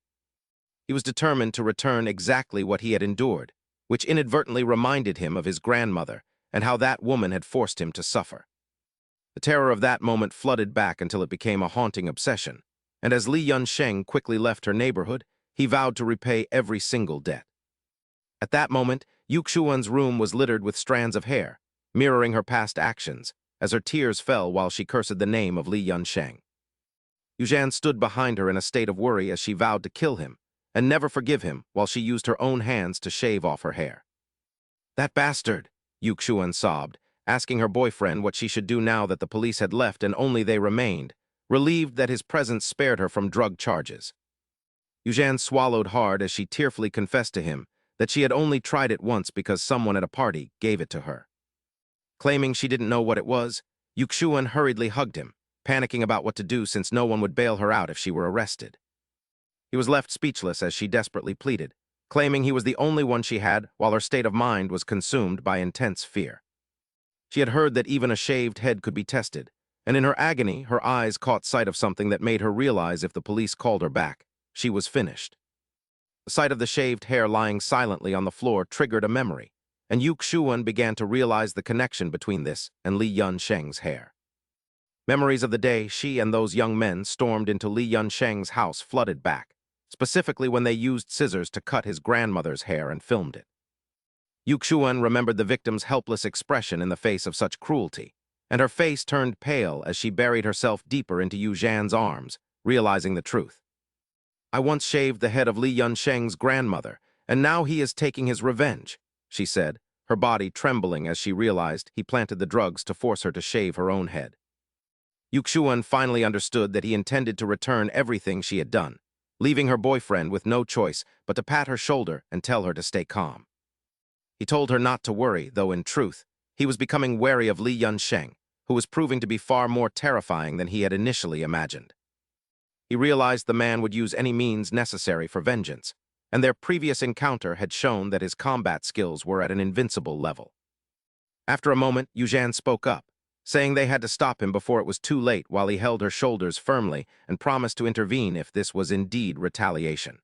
Speaker 1: He was determined to return exactly what he had endured, which inadvertently reminded him of his grandmother and how that woman had forced him to suffer. The terror of that moment flooded back until it became a haunting obsession, and as Li Yancheng quickly left her neighborhood, he vowed to repay every single debt. At that moment, Yu Xuan's room was littered with strands of hair, mirroring her past actions, as her tears fell while she cursed the name of Li Yancheng. Yu Zhan stood behind her in a state of worry as she vowed to kill him, and never forgive him while she used her own hands to shave off her hair. "That bastard," Yu Xuan sobbed, asking her boyfriend what she should do now that the police had left and only they remained, relieved that his presence spared her from drug charges. Yu Zhan swallowed hard as she tearfully confessed to him that she had only tried it once because someone at a party gave it to her. Claiming she didn't know what it was, Yu Xuan hurriedly hugged him, panicking about what to do since no one would bail her out if she were arrested. He was left speechless as she desperately pleaded, claiming he was the only one she had while her state of mind was consumed by intense fear. She had heard that even a shaved head could be tested, and in her agony, her eyes caught sight of something that made her realize if the police called her back, she was finished. The sight of the shaved hair lying silently on the floor triggered a memory, and Yu Xuan began to realize the connection between this and Li Yancheng's hair. Memories of the day she and those young men stormed into Li Yancheng's house flooded back, specifically when they used scissors to cut his grandmother's hair and filmed it. Yu Xuan remembered the victim's helpless expression in the face of such cruelty, and her face turned pale as she buried herself deeper into Yu Zhan's arms, realizing the truth. "I once shaved the head of Li Yancheng's grandmother, and now he is taking his revenge," she said, her body trembling as she realized he planted the drugs to force her to shave her own head. Yu Xuan finally understood that he intended to return everything she had done, leaving her boyfriend with no choice but to pat her shoulder and tell her to stay calm. He told her not to worry, though in truth, he was becoming wary of Li Yancheng, who was proving to be far more terrifying than he had initially imagined. He realized the man would use any means necessary for vengeance, and their previous encounter had shown that his combat skills were at an invincible level. After a moment, Yu Zhan spoke up, saying they had to stop him before it was too late while he held her shoulders firmly and promised to intervene if this was indeed retaliation.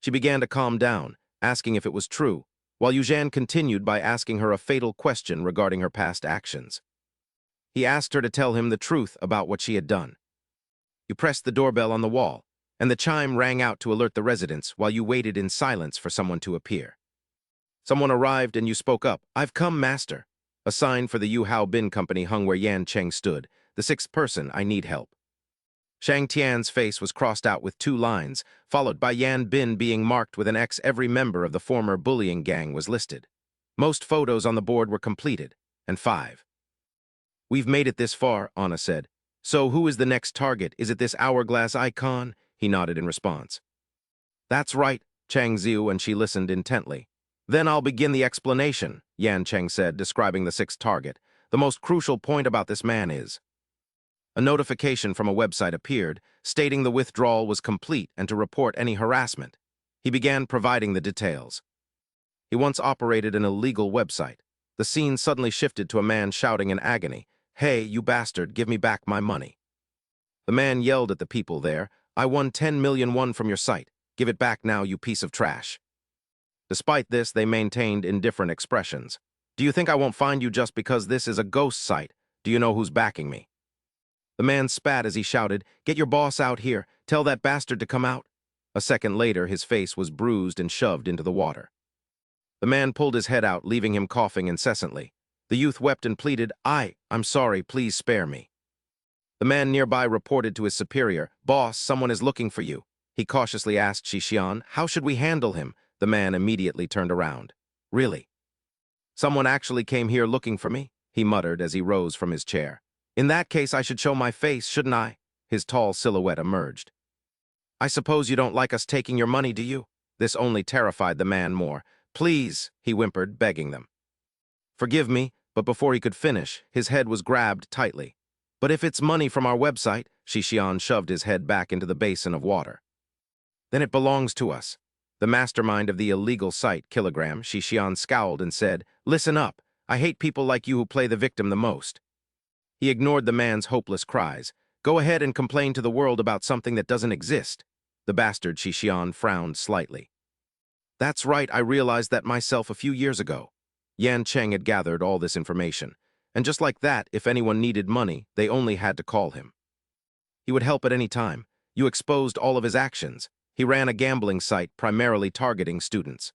Speaker 1: She began to calm down, asking if it was true, while Yu Zhan continued by asking her a fatal question regarding her past actions. He asked her to tell him the truth about what she had done. "You pressed the doorbell on the wall, and the chime rang out to alert the residents while you waited in silence for someone to appear. Someone arrived and you spoke up, 'I've come, master.' A sign for the Yu Hao Bin company hung where Yan Cheng stood, 'The sixth person, I need help.' Shang Tian's face was crossed out with 2 lines, followed by Yan Bin being marked with an X. Every member of the former bullying gang was listed. Most photos on the board were completed, and 5. "We've made it this far," Anna said. "So who is the next target? Is it this hourglass icon?" He nodded in response. "That's right," Chang Ziu, and she listened intently. "Then I'll begin the explanation," Yan Cheng said, describing the 6th target. "The most crucial point about this man is..." A notification from a website appeared, stating the withdrawal was complete and to report any harassment. He began providing the details. He once operated an illegal website. The scene suddenly shifted to a man shouting in agony, "Hey, you bastard, give me back my money." The man yelled at the people there, "I won 10 million won from your site. Give it back now, you piece of trash." Despite this, they maintained indifferent expressions. "Do you think I won't find you just because this is a ghost site? Do you know who's backing me?" The man spat as he shouted, "Get your boss out here. Tell that bastard to come out." A second later, his face was bruised and shoved into the water. The man pulled his head out, leaving him coughing incessantly. The youth wept and pleaded, I'm sorry, please spare me." The man nearby reported to his superior, "Boss, someone is looking for you." He cautiously asked Shishian, "How should we handle him?" The man immediately turned around. "Really? Someone actually came here looking for me?" he muttered as he rose from his chair. "In that case, I should show my face, shouldn't I?" His tall silhouette emerged. "I suppose you don't like us taking your money, do you?" This only terrified the man more. "Please," he whimpered, begging them. "Forgive me," but before he could finish, his head was grabbed tightly. "But if it's money from our website," Shishian shoved his head back into the basin of water. "Then it belongs to us." The mastermind of the illegal site, Kilogram, Shishian scowled and said, "Listen up. I hate people like you who play the victim the most." He ignored the man's hopeless cries. "Go ahead and complain to the world about something that doesn't exist." The bastard Shishian frowned slightly. "That's right, I realized that myself a few years ago." Yan Cheng had gathered all this information, and just like that, if anyone needed money, they only had to call him. He would help at any time. You exposed all of his actions. He ran a gambling site primarily targeting students.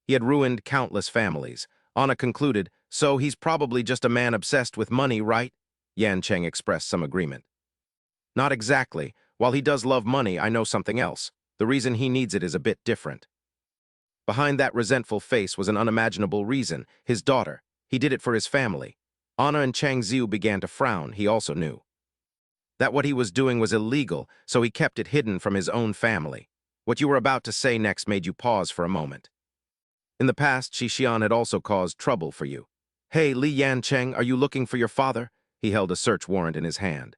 Speaker 1: He had ruined countless families. Anna concluded, "So he's probably just a man obsessed with money, right?" Yan Cheng expressed some agreement. "Not exactly. While he does love money, I know something else. The reason he needs it is a bit different." Behind that resentful face was an unimaginable reason: his daughter. He did it for his family. Anna and Chang Ziu began to frown. He also knew that what he was doing was illegal, so he kept it hidden from his own family. What you were about to say next made you pause for a moment. In the past, Shishian had also caused trouble for you. "Hey, Li Yancheng, are you looking for your father?" He held a search warrant in his hand.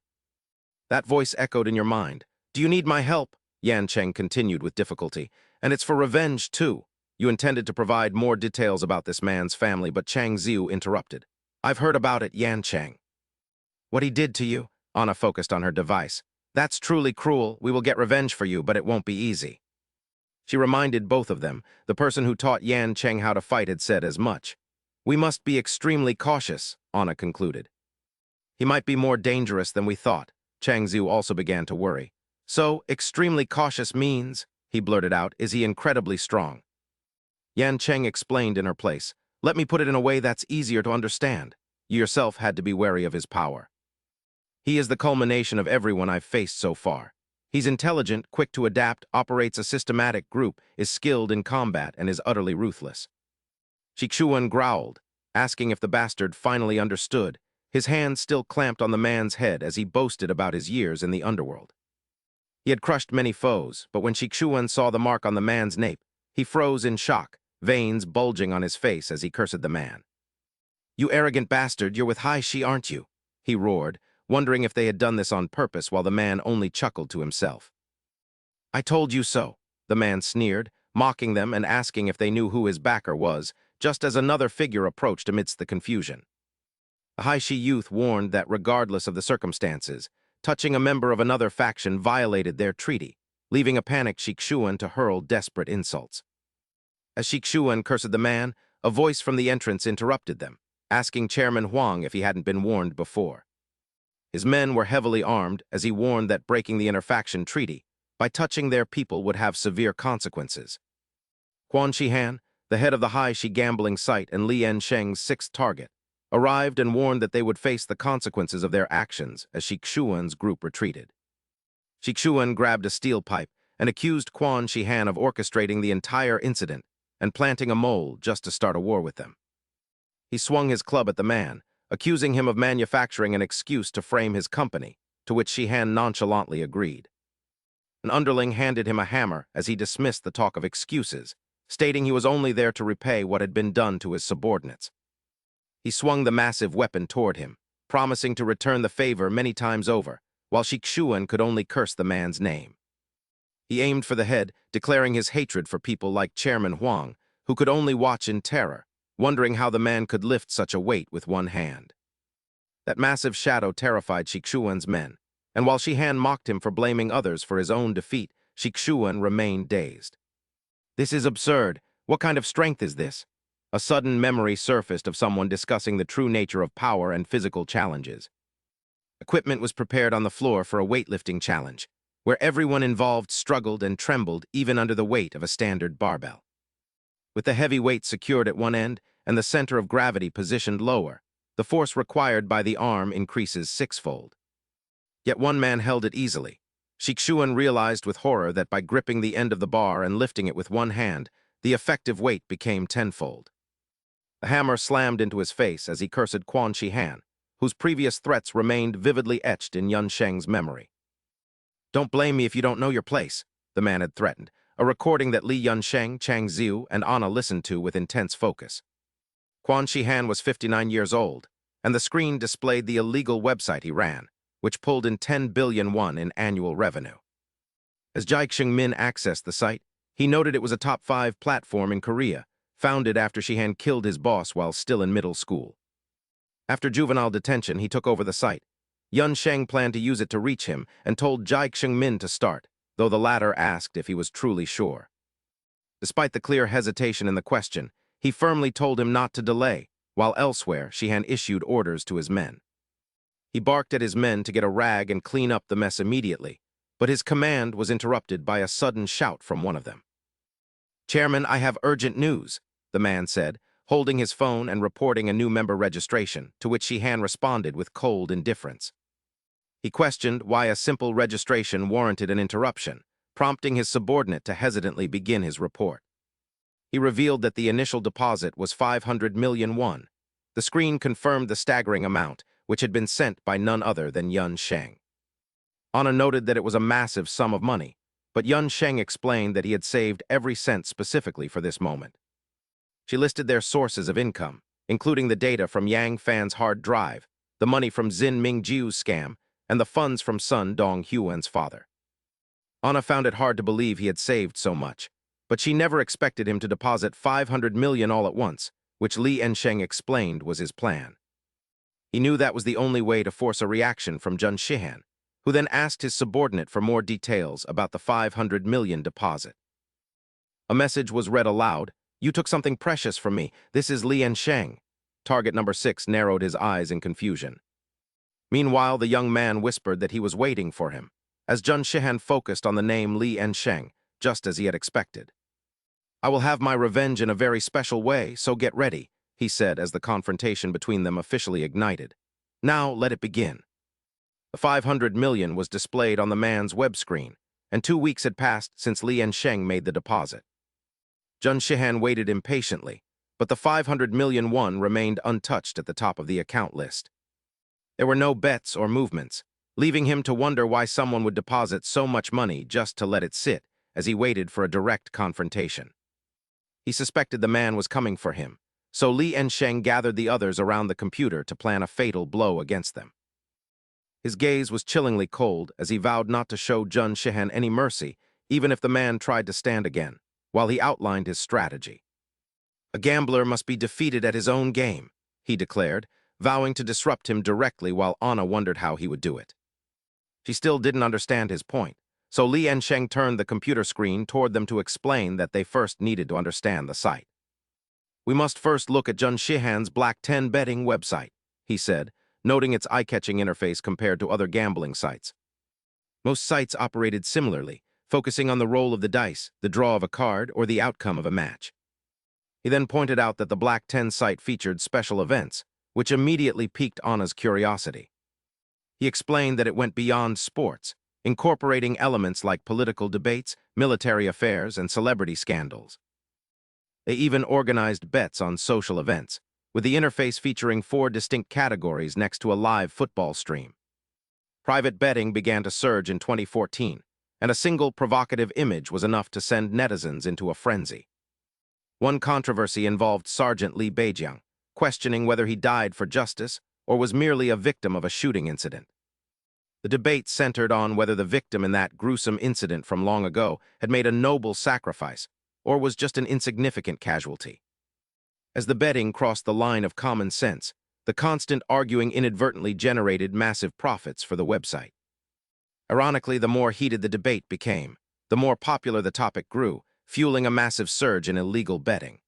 Speaker 1: That voice echoed in your mind. "Do you need my help?" Yancheng continued with difficulty. "And it's for revenge, too." You intended to provide more details about this man's family, but Chang Ziu interrupted. "I've heard about it, Yancheng." "What he did to you?" Anna focused on her device. "That's truly cruel. We will get revenge for you, but it won't be easy." She reminded both of them. The person who taught Yan Cheng how to fight had said as much. "We must be extremely cautious," Anna concluded. "He might be more dangerous than we thought." Chang Ziu also began to worry. "So, extremely cautious means," he blurted out, "is he incredibly strong?" Yan Cheng explained in her place. "Let me put it in a way that's easier to understand. You yourself had to be wary of his power. He is the culmination of everyone I've faced so far. He's intelligent, quick to adapt, operates a systematic group, is skilled in combat, and is utterly ruthless." Shikshuan growled, asking if the bastard finally understood, his hand still clamped on the man's head as he boasted about his years in the underworld. He had crushed many foes, but when Shikshuan saw the mark on the man's nape, he froze in shock, veins bulging on his face as he cursed the man. "You arrogant bastard, you're with Hai Shi, aren't you?" he roared, wondering if they had done this on purpose while the man only chuckled to himself. "I told you so," the man sneered, mocking them and asking if they knew who his backer was, just as another figure approached amidst the confusion. The Haishi youth warned that regardless of the circumstances, touching a member of another faction violated their treaty, leaving a panicked Shikshuan to hurl desperate insults. As Shikshuan cursed the man, a voice from the entrance interrupted them, asking Chairman Huang if he hadn't been warned before. His men were heavily armed as he warned that breaking the interfaction treaty by touching their people would have severe consequences. Quan Shihan, the head of the Haishi gambling site and Li Yansheng's sixth target, arrived and warned that they would face the consequences of their actions as Shikshuan's group retreated. Shikshuan grabbed a steel pipe and accused Quan Shihan of orchestrating the entire incident and planting a mole just to start a war with them. He swung his club at the man, accusing him of manufacturing an excuse to frame his company, to which Shihan nonchalantly agreed. An underling handed him a hammer as he dismissed the talk of excuses, stating he was only there to repay what had been done to his subordinates. He swung the massive weapon toward him, promising to return the favor many times over, while Shikshuan could only curse the man's name. He aimed for the head, declaring his hatred for people like Chairman Huang, who could only watch in terror, wondering how the man could lift such a weight with one hand. That massive shadow terrified Shikshuan's men, and while Shihan mocked him for blaming others for his own defeat, Shikshuan remained dazed. This is absurd. What kind of strength is this? A sudden memory surfaced of someone discussing the true nature of power and physical challenges. Equipment was prepared on the floor for a weightlifting challenge, where everyone involved struggled and trembled even under the weight of a standard barbell. With the heavy weight secured at one end and the center of gravity positioned lower, the force required by the arm increases sixfold. Yet one man held it easily. Shikshuan realized with horror that by gripping the end of the bar and lifting it with one hand, the effective weight became tenfold. The hammer slammed into his face as he cursed Quan Shihan, whose previous threats remained vividly etched in Yun Sheng's memory. "Don't blame me if you don't know your place," the man had threatened, a recording that Li Yunsheng, Chang Ziu, and Anna listened to with intense focus. Quan Shihan was 59 years old, and the screen displayed the illegal website he ran, which pulled in 10 billion won in annual revenue. As Jai Xingmin accessed the site, he noted it was a top 5 platform in Korea, founded after Shihan killed his boss while still in middle school. After juvenile detention, he took over the site. Yun Sheng planned to use it to reach him and told Jai Xingmin to start, though the latter asked if he was truly sure. Despite the clear hesitation in the question, he firmly told him not to delay, while elsewhere Shihan issued orders to his men. He barked at his men to get a rag and clean up the mess immediately, but his command was interrupted by a sudden shout from one of them. "Chairman, I have urgent news," the man said, holding his phone and reporting a new member registration, to which Shihan responded with cold indifference. He questioned why a simple registration warranted an interruption, prompting his subordinate to hesitantly begin his report. He revealed that the initial deposit was 500 million won. The screen confirmed the staggering amount, which had been sent by none other than Yun Sheng. Anna noted that it was a massive sum of money, but Yun Sheng explained that he had saved every cent specifically for this moment. She listed their sources of income, including the data from Yang Fan's hard drive, the money from Zin Mingjiu's scam, and the funds from Sun Dong Huan's father. Anna found it hard to believe he had saved so much, but she never expected him to deposit 500 million all at once, which Li Ensheng explained was his plan. He knew that was the only way to force a reaction from Jun Shihan, who then asked his subordinate for more details about the 500 million deposit. A message was read aloud. "You took something precious from me. This is Li Ensheng." Target number 6 narrowed his eyes in confusion. Meanwhile, the young man whispered that he was waiting for him, as Jun Shihan focused on the name Li Ensheng, just as he had expected. "I will have my revenge in a very special way, so get ready," he said as the confrontation between them officially ignited. "Now, let it begin." The 500 million was displayed on the man's web screen, and 2 weeks had passed since Li Ensheng made the deposit. Jun Shihan waited impatiently, but the 500 million won remained untouched at the top of the account list. There were no bets or movements, leaving him to wonder why someone would deposit so much money just to let it sit as he waited for a direct confrontation. He suspected the man was coming for him, so Li Ensheng gathered the others around the computer to plan a fatal blow against them. His gaze was chillingly cold as he vowed not to show Jun Shihan any mercy, even if the man tried to stand again, while he outlined his strategy. "A gambler must be defeated at his own game," he declared, vowing to disrupt him directly while Anna wondered how he would do it. She still didn't understand his point, so Li Ensheng turned the computer screen toward them to explain that they first needed to understand the site. "We must first look at Jun Shihan's Black 10 betting website," he said, noting its eye-catching interface compared to other gambling sites. Most sites operated similarly, focusing on the roll of the dice, the draw of a card, or the outcome of a match. He then pointed out that the Black 10 site featured special events, which immediately piqued Anna's curiosity. He explained that it went beyond sports, incorporating elements like political debates, military affairs, and celebrity scandals. They even organized bets on social events, with the interface featuring 4 distinct categories next to a live football stream. Private betting began to surge in 2014, and a single provocative image was enough to send netizens into a frenzy. One controversy involved Sergeant Li Beijiang, questioning whether he died for justice or was merely a victim of a shooting incident. The debate centered on whether the victim in that gruesome incident from long ago had made a noble sacrifice, or was just an insignificant casualty. As the betting crossed the line of common sense, the constant arguing inadvertently generated massive profits for the website. Ironically, the more heated the debate became, the more popular the topic grew, fueling a massive surge in illegal betting.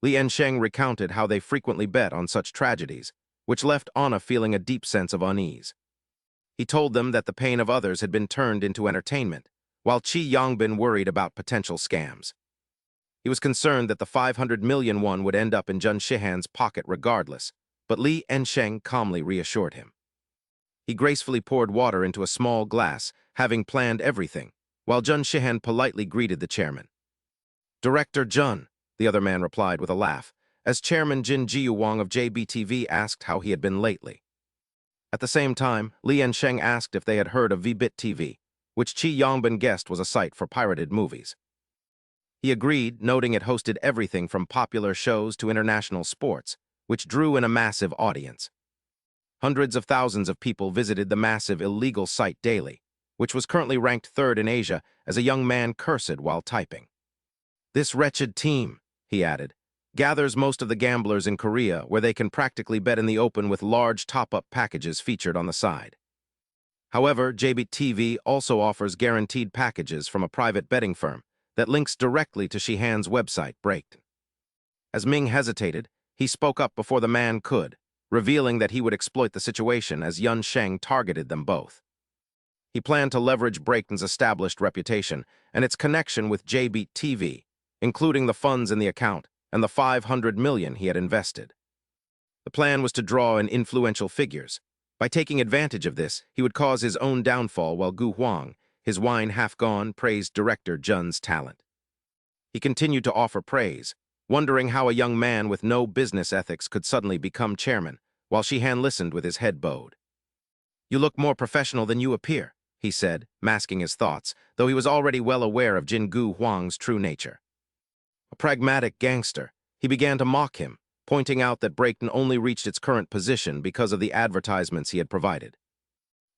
Speaker 1: Li Ensheng recounted how they frequently bet on such tragedies, which left Anna feeling a deep sense of unease. He told them that the pain of others had been turned into entertainment, while Qi Yongbin worried about potential scams. He was concerned that the 500 million won would end up in Jun Shihan's pocket regardless, but Li Ensheng calmly reassured him. He gracefully poured water into a small glass, having planned everything, while Jun Shihan politely greeted the chairman. "Director Jun," the other man replied with a laugh, as Chairman Jin Jiuwang of JBTV asked how he had been lately. At the same time, Li Ensheng asked if they had heard of VBit TV, which Qi Yongbin guessed was a site for pirated movies. He agreed, noting it hosted everything from popular shows to international sports, which drew in a massive audience. Hundreds of thousands of people visited the massive illegal site daily, which was currently ranked third in Asia, as a young man cursed while typing. "This wretched team," he added, "gathers most of the gamblers in Korea, where they can practically bet in the open with large top-up packages featured on the side. However, JBit TV also offers guaranteed packages from a private betting firm that links directly to Shihan's website, Breaked." As Ming hesitated, he spoke up before the man could, revealing that he would exploit the situation as Yun Sheng targeted them both. He planned to leverage Breakton's established reputation and its connection with JBit TV, including the funds in the account and the 500 million he had invested. The plan was to draw in influential figures. By taking advantage of this, he would cause his own downfall while Gu Huang, his wine half gone, praised director Jun's talent. He continued to offer praise, wondering how a young man with no business ethics could suddenly become chairman, while Shihan listened with his head bowed. "You look more professional than you appear," he said, masking his thoughts, though he was already well aware of Jin Gu Huang's true nature. A pragmatic gangster, he began to mock him, pointing out that Breakton only reached its current position because of the advertisements he had provided.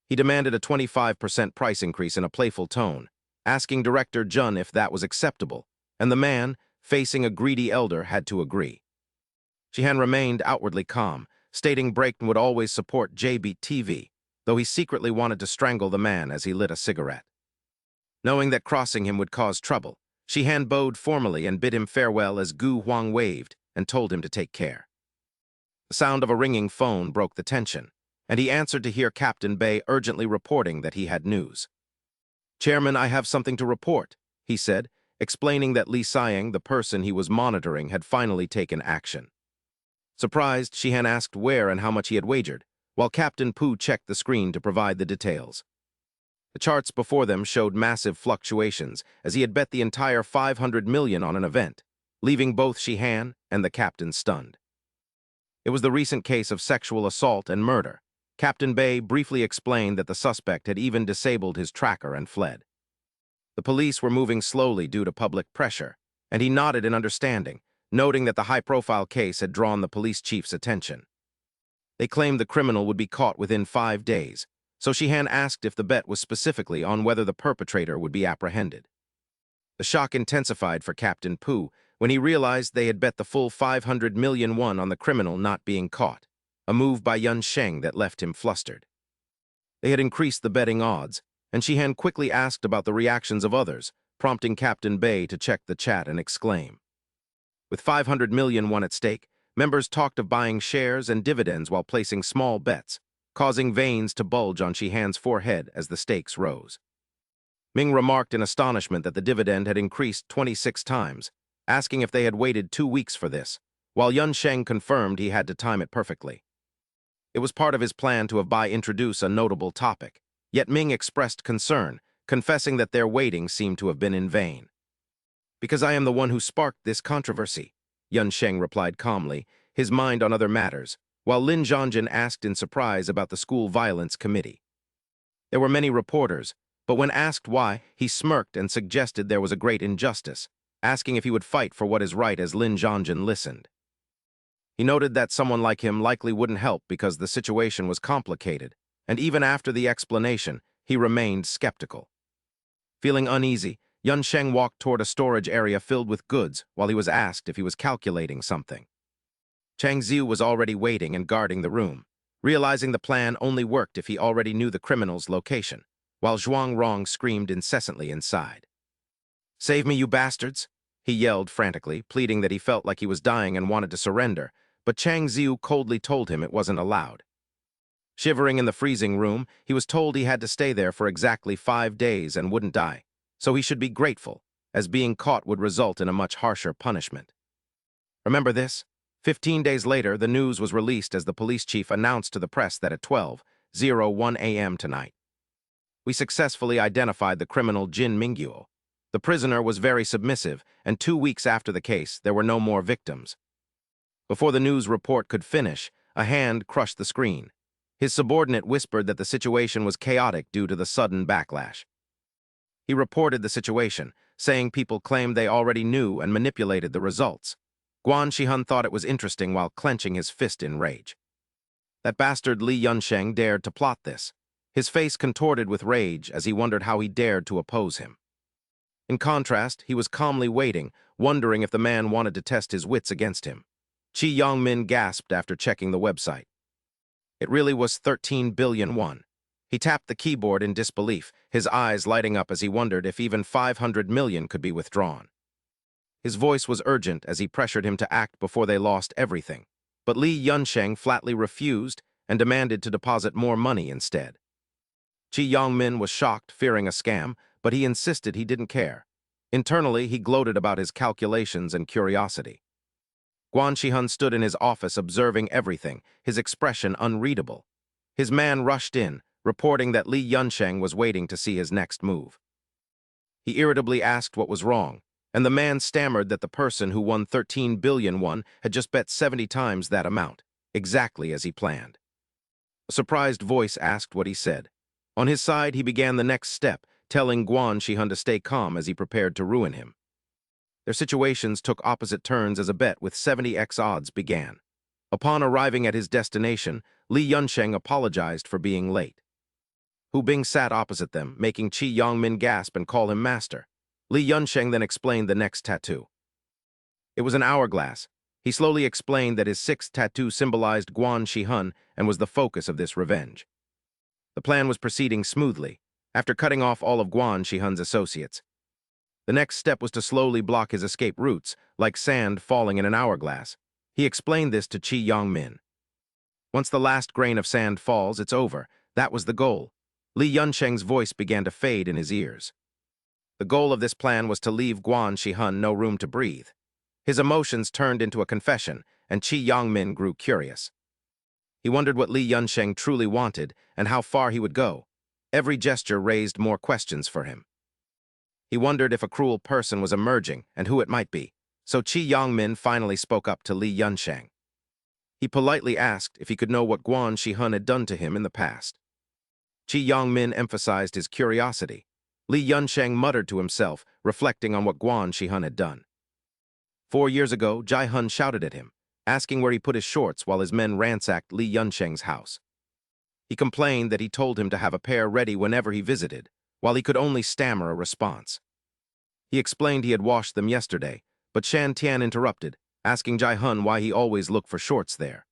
Speaker 1: He demanded a 25% price increase in a playful tone, asking director Jun if that was acceptable, and the man, facing a greedy elder, had to agree. Shihan remained outwardly calm, stating Breakton would always support JBit TV, though he secretly wanted to strangle the man as he lit a cigarette. Knowing that crossing him would cause trouble, Shihan bowed formally and bid him farewell as Gu Huang waved and told him to take care. The sound of a ringing phone broke the tension, and he answered to hear Captain Bei urgently reporting that he had news. "Chairman, I have something to report," he said, explaining that Li Siang, the person he was monitoring, had finally taken action. Surprised, Shihan asked where and how much he had wagered, while Captain Pu checked the screen to provide the details. The charts before them showed massive fluctuations, as he had bet the entire 500 million on an event, leaving both Shihan and the captain stunned. It was the recent case of sexual assault and murder. Captain Bei briefly explained that the suspect had even disabled his tracker and fled. The police were moving slowly due to public pressure, and he nodded in understanding, noting that the high-profile case had drawn the police chief's attention. They claimed the criminal would be caught within 5 days, so Shihan asked if the bet was specifically on whether the perpetrator would be apprehended. The shock intensified for Captain Pu when he realized they had bet the full 500 million won on the criminal not being caught, a move by Yun Sheng that left him flustered. They had increased the betting odds, and Shihan quickly asked about the reactions of others, prompting Captain Bei to check the chat and exclaim. With 500 million won at stake, members talked of buying shares and dividends while placing small bets, causing veins to bulge on Shihan's forehead as the stakes rose. Ming remarked in astonishment that the dividend had increased 26 times, asking if they had waited 2 weeks for this, while Yun Sheng confirmed he had to time it perfectly. It was part of his plan to introduce a notable topic, yet Ming expressed concern, confessing that their waiting seemed to have been in vain. "Because I am the one who sparked this controversy," Yun Sheng replied calmly, his mind on other matters, while Lin Zhongjin asked in surprise about the school violence committee. There were many reporters, but when asked why, he smirked and suggested there was a great injustice, asking if he would fight for what is right as Lin Zhongjin listened. He noted that someone like him likely wouldn't help because the situation was complicated, and even after the explanation, he remained skeptical. Feeling uneasy, Yun Sheng walked toward a storage area filled with goods while he was asked if he was calculating something. Chang Ziu was already waiting and guarding the room, realizing the plan only worked if he already knew the criminal's location, while Zhuang Rong screamed incessantly inside. "Save me, you bastards!" he yelled frantically, pleading that he felt like he was dying and wanted to surrender, but Chang Ziu coldly told him it wasn't allowed. Shivering in the freezing room, he was told he had to stay there for exactly 5 days and wouldn't die, so he should be grateful, as being caught would result in a much harsher punishment. Remember this? 15 days later, the news was released as the police chief announced to the press that at 12:01 a.m. tonight, we successfully identified the criminal Jin Mingguo. The prisoner was very submissive, and 2 weeks after the case, there were no more victims. Before the news report could finish, a hand crushed the screen. His subordinate whispered that the situation was chaotic due to the sudden backlash. He reported the situation, saying people claimed they already knew and manipulated the results. Guan Shihun thought it was interesting while clenching his fist in rage. That bastard Li Yunsheng dared to plot this. His face contorted with rage as he wondered how he dared to oppose him. In contrast, he was calmly waiting, wondering if the man wanted to test his wits against him. Qi Yongmin gasped after checking the website. It really was 13 billion won. He tapped the keyboard in disbelief, his eyes lighting up as he wondered if even 500 million could be withdrawn. His voice was urgent as he pressured him to act before they lost everything, but Li Yunsheng flatly refused and demanded to deposit more money instead. Qi Yongmin was shocked, fearing a scam, but he insisted he didn't care. Internally, he gloated about his calculations and curiosity. Guan Shihun stood in his office observing everything, his expression unreadable. His man rushed in, reporting that Li Yunsheng was waiting to see his next move. He irritably asked what was wrong, and the man stammered that the person who won 13 billion won had just bet 70 times that amount, exactly as he planned. A surprised voice asked what he said. On his side, he began the next step, telling Guan Shihun to stay calm as he prepared to ruin him. Their situations took opposite turns as a bet with 70x odds began. Upon arriving at his destination, Li Yunsheng apologized for being late. Hu Bing sat opposite them, making Qi Yongmin gasp and call him master. Li Yunsheng then explained the next tattoo. It was an hourglass. He slowly explained that his 6th tattoo symbolized Guan Shihun and was the focus of this revenge. The plan was proceeding smoothly, after cutting off all of Guan Shihun's associates. The next step was to slowly block his escape routes, like sand falling in an hourglass. He explained this to Qi Yongmin. Once the last grain of sand falls, it's over. That was the goal. Li Yunsheng's voice began to fade in his ears. The goal of this plan was to leave Guan Shihun no room to breathe. His emotions turned into a confession, and Qi Yongmin grew curious. He wondered what Li Yunsheng truly wanted and how far he would go. Every gesture raised more questions for him. He wondered if a cruel person was emerging and who it might be, so Qi Yongmin finally spoke up to Li Yunsheng. He politely asked if he could know what Guan Shihun had done to him in the past. Qi Yongmin emphasized his curiosity. Li Yunsheng muttered to himself, reflecting on what Guan Shihun had done. 4 years ago, Jai Hun shouted at him, asking where he put his shorts while his men ransacked Li Yunsheng's house. He complained that he told him to have a pair ready whenever he visited, while he could only stammer a response. He explained he had washed them yesterday, but Shan Tian interrupted, asking Jai Hun why he always looked for shorts there.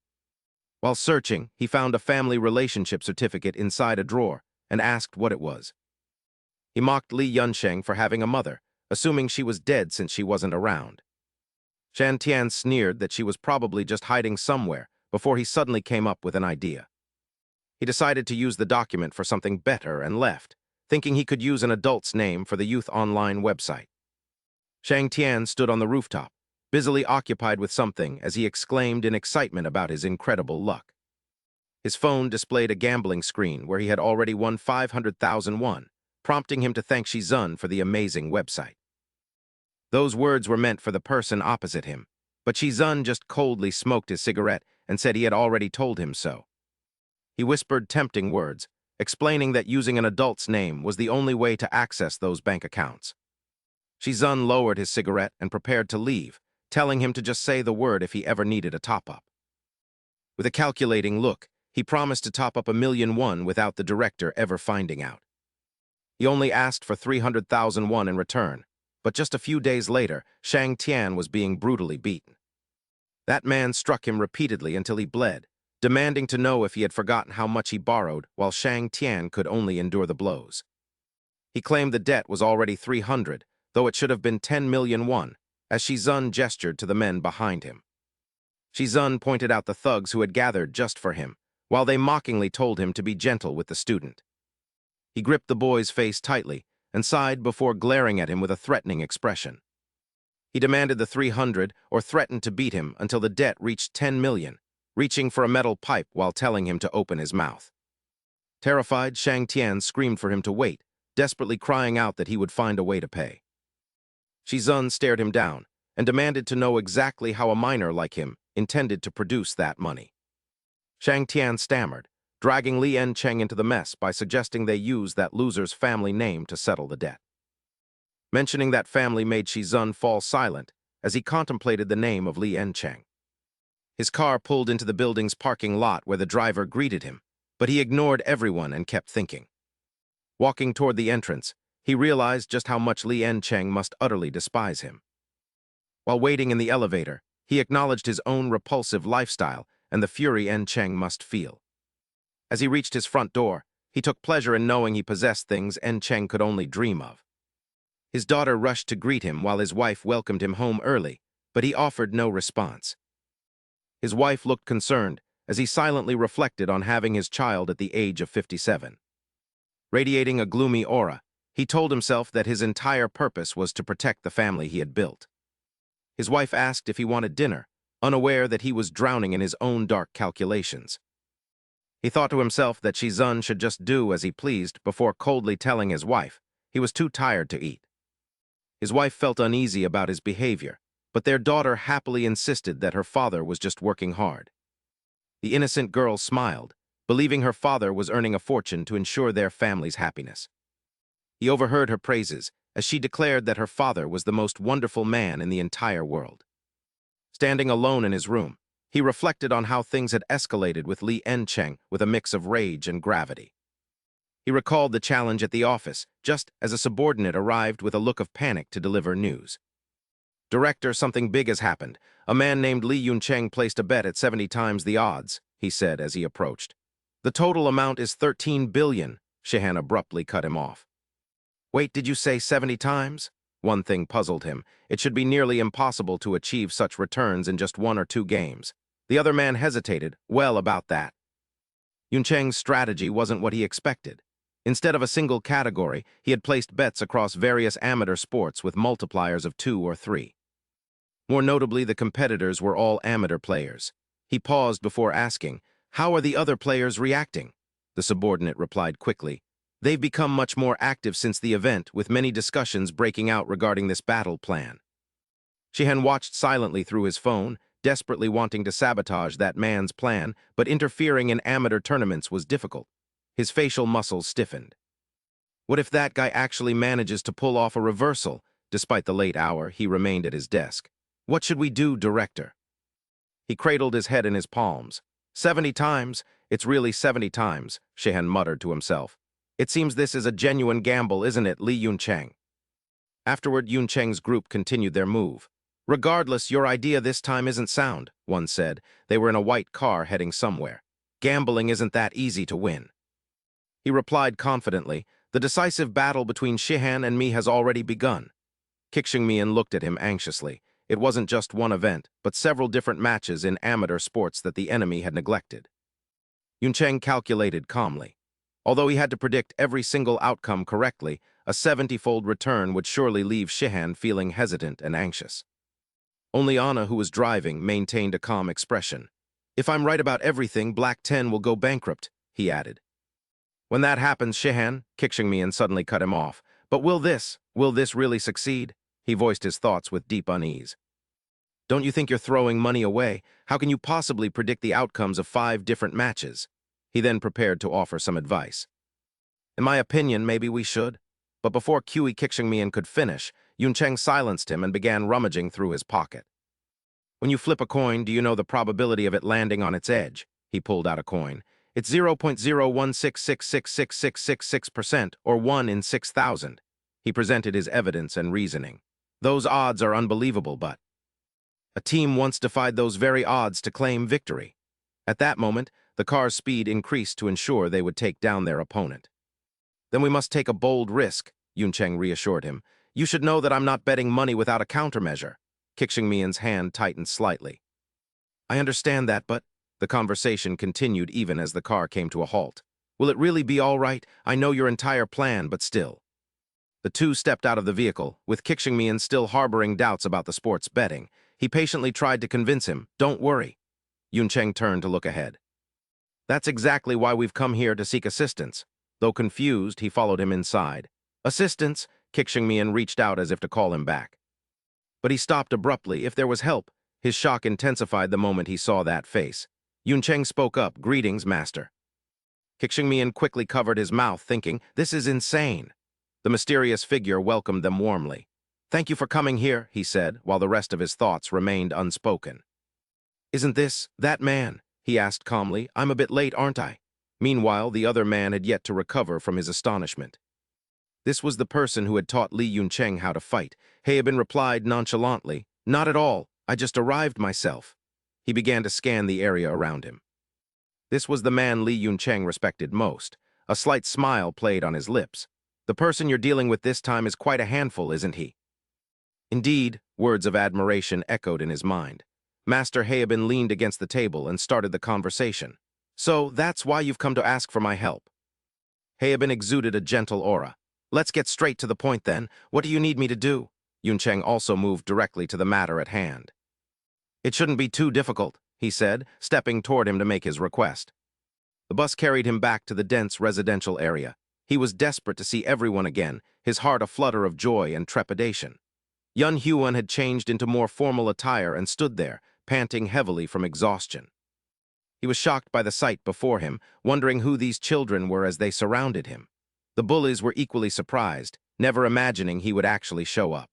Speaker 1: While searching, he found a family relationship certificate inside a drawer and asked what it was. He mocked Li Yunsheng for having a mother, assuming she was dead since she wasn't around. Shan Tian sneered that she was probably just hiding somewhere before he suddenly came up with an idea. He decided to use the document for something better and left, thinking he could use an adult's name for the youth online website. Shang Tian stood on the rooftop, busily occupied with something as he exclaimed in excitement about his incredible luck. His phone displayed a gambling screen where he had already won 500,000 won, prompting him to thank Shizun for the amazing website. Those words were meant for the person opposite him, but Shizun just coldly smoked his cigarette and said he had already told him so. He whispered tempting words, explaining that using an adult's name was the only way to access those bank accounts. Shizun lowered his cigarette and prepared to leave, telling him to just say the word if he ever needed a top-up. With a calculating look, he promised to top up 1,000,000 won without the director ever finding out. He only asked for 300,000 won in return, but just a few days later, Shang Tian was being brutally beaten. That man struck him repeatedly until he bled, demanding to know if he had forgotten how much he borrowed, while Shang Tian could only endure the blows. He claimed the debt was already 300, though it should have been 10 million won, as Shizun gestured to the men behind him. Shizun pointed out the thugs who had gathered just for him, while they mockingly told him to be gentle with the student. He gripped the boy's face tightly and sighed before glaring at him with a threatening expression. He demanded the 300 or threatened to beat him until the debt reached 10 million, reaching for a metal pipe while telling him to open his mouth. Terrified, Shang Tian screamed for him to wait, desperately crying out that he would find a way to pay. Shizun stared him down and demanded to know exactly how a miner like him intended to produce that money. Shang Tian stammered, dragging Li Encheng into the mess by suggesting they use that loser's family name to settle the debt. Mentioning that family made Shizun fall silent as he contemplated the name of Li Encheng. His car pulled into the building's parking lot where the driver greeted him, but he ignored everyone and kept thinking. Walking toward the entrance, he realized just how much Li Encheng must utterly despise him. While waiting in the elevator, he acknowledged his own repulsive lifestyle and the fury Encheng must feel. As he reached his front door, he took pleasure in knowing he possessed things Encheng could only dream of. His daughter rushed to greet him while his wife welcomed him home early, but he offered no response. His wife looked concerned as he silently reflected on having his child at the age of 57. Radiating a gloomy aura, he told himself that his entire purpose was to protect the family he had built. His wife asked if he wanted dinner, unaware that he was drowning in his own dark calculations. He thought to himself that Shizun should just do as he pleased before coldly telling his wife he was too tired to eat. His wife felt uneasy about his behavior, but their daughter happily insisted that her father was just working hard. The innocent girl smiled, believing her father was earning a fortune to ensure their family's happiness. He overheard her praises as she declared that her father was the most wonderful man in the entire world. Standing alone in his room, he reflected on how things had escalated with Li Encheng with a mix of rage and gravity. He recalled the challenge at the office, just as a subordinate arrived with a look of panic to deliver news. "Director, something big has happened. A man named Li Yuncheng placed a bet at 70 times the odds," he said as he approached. "The total amount is 13 billion, Shehan abruptly cut him off. "Wait, did you say 70 times? One thing puzzled him. It should be nearly impossible to achieve such returns in just 1 or 2 games. The other man hesitated. Well, about that. Yuncheng's strategy wasn't what he expected. Instead of a single category, he had placed bets across various amateur sports with multipliers of 2 or 3. More notably, the competitors were all amateur players. He paused before asking, "How are the other players reacting?" The subordinate replied quickly, "They've become much more active since the event, with many discussions breaking out regarding this battle plan." Shehan watched silently through his phone, desperately wanting to sabotage that man's plan, but interfering in amateur tournaments was difficult. His facial muscles stiffened. What if that guy actually manages to pull off a reversal? Despite the late hour, he remained at his desk. "What should we do, Director?" He cradled his head in his palms. 70 times? It's really 70 times, Shehan muttered to himself. "It seems this is a genuine gamble, isn't it, Li Yuncheng?" Afterward, Yuncheng's group continued their move. "Regardless, your idea this time isn't sound," one said. They were in a white car heading somewhere. "Gambling isn't that easy to win." He replied confidently, "The decisive battle between Shehan and me has already begun." Kixingmian looked at him anxiously. It wasn't just one event, but several different matches in amateur sports that the enemy had neglected. Yuncheng calculated calmly. Although he had to predict every single outcome correctly, a 70-fold return would surely leave Shehan feeling hesitant and anxious. Only Anna, who was driving, maintained a calm expression. "If I'm right about everything, Black 10 will go bankrupt," he added. "When that happens, Shehan," Kixingmian suddenly cut him off. "But will this really succeed?" He voiced his thoughts with deep unease. "Don't you think you're throwing money away? How can you possibly predict the outcomes of 5 different matches?" He then prepared to offer some advice. "In my opinion, maybe we should." But before Kui Kixingmian could finish, Yuncheng silenced him and began rummaging through his pocket. "When you flip a coin, do you know the probability of it landing on its edge?" He pulled out a coin. It's 0.016666666% or 1 in 6,000. He presented his evidence and reasoning. Those odds are unbelievable, but a team once defied those very odds to claim victory. At that moment, the car's speed increased to ensure they would take down their opponent. Then we must take a bold risk, Yuncheng reassured him. You should know that I'm not betting money without a countermeasure. Kixingmian's hand tightened slightly. I understand that, but the conversation continued even as the car came to a halt. Will it really be all right? I know your entire plan, but still. The two stepped out of the vehicle, with Kixingmian still harboring doubts about the sports betting. He patiently tried to convince him, don't worry. Yuncheng turned to look ahead. That's exactly why we've come here to seek assistance. Though confused, he followed him inside. Assistance? Kixingmian reached out as if to call him back. But he stopped abruptly. If there was help, his shock intensified the moment he saw that face. Yuncheng spoke up, greetings, master. Kixingmian quickly covered his mouth, thinking, this is insane. The mysterious figure welcomed them warmly. Thank you for coming here, he said, while the rest of his thoughts remained unspoken. Isn't this that man? He asked calmly. I'm a bit late, aren't I? Meanwhile, the other man had yet to recover from his astonishment. This was the person who had taught Li Yuncheng how to fight. Heibin replied nonchalantly, not at all, I just arrived myself. He began to scan the area around him. This was the man Li Yuncheng respected most. A slight smile played on his lips. The person you're dealing with this time is quite a handful, isn't he? Indeed, words of admiration echoed in his mind. Master Heibin leaned against the table and started the conversation. So, that's why you've come to ask for my help. Heibin exuded a gentle aura. Let's get straight to the point then. What do you need me to do? Yuncheng also moved directly to the matter at hand. It shouldn't be too difficult, he said, stepping toward him to make his request. The bus carried him back to the dense residential area. He was desperate to see everyone again, his heart a flutter of joy and trepidation. Yun Huan had changed into more formal attire and stood there, panting heavily from exhaustion. He was shocked by the sight before him, wondering who these children were as they surrounded him. The bullies were equally surprised, never imagining he would actually show up.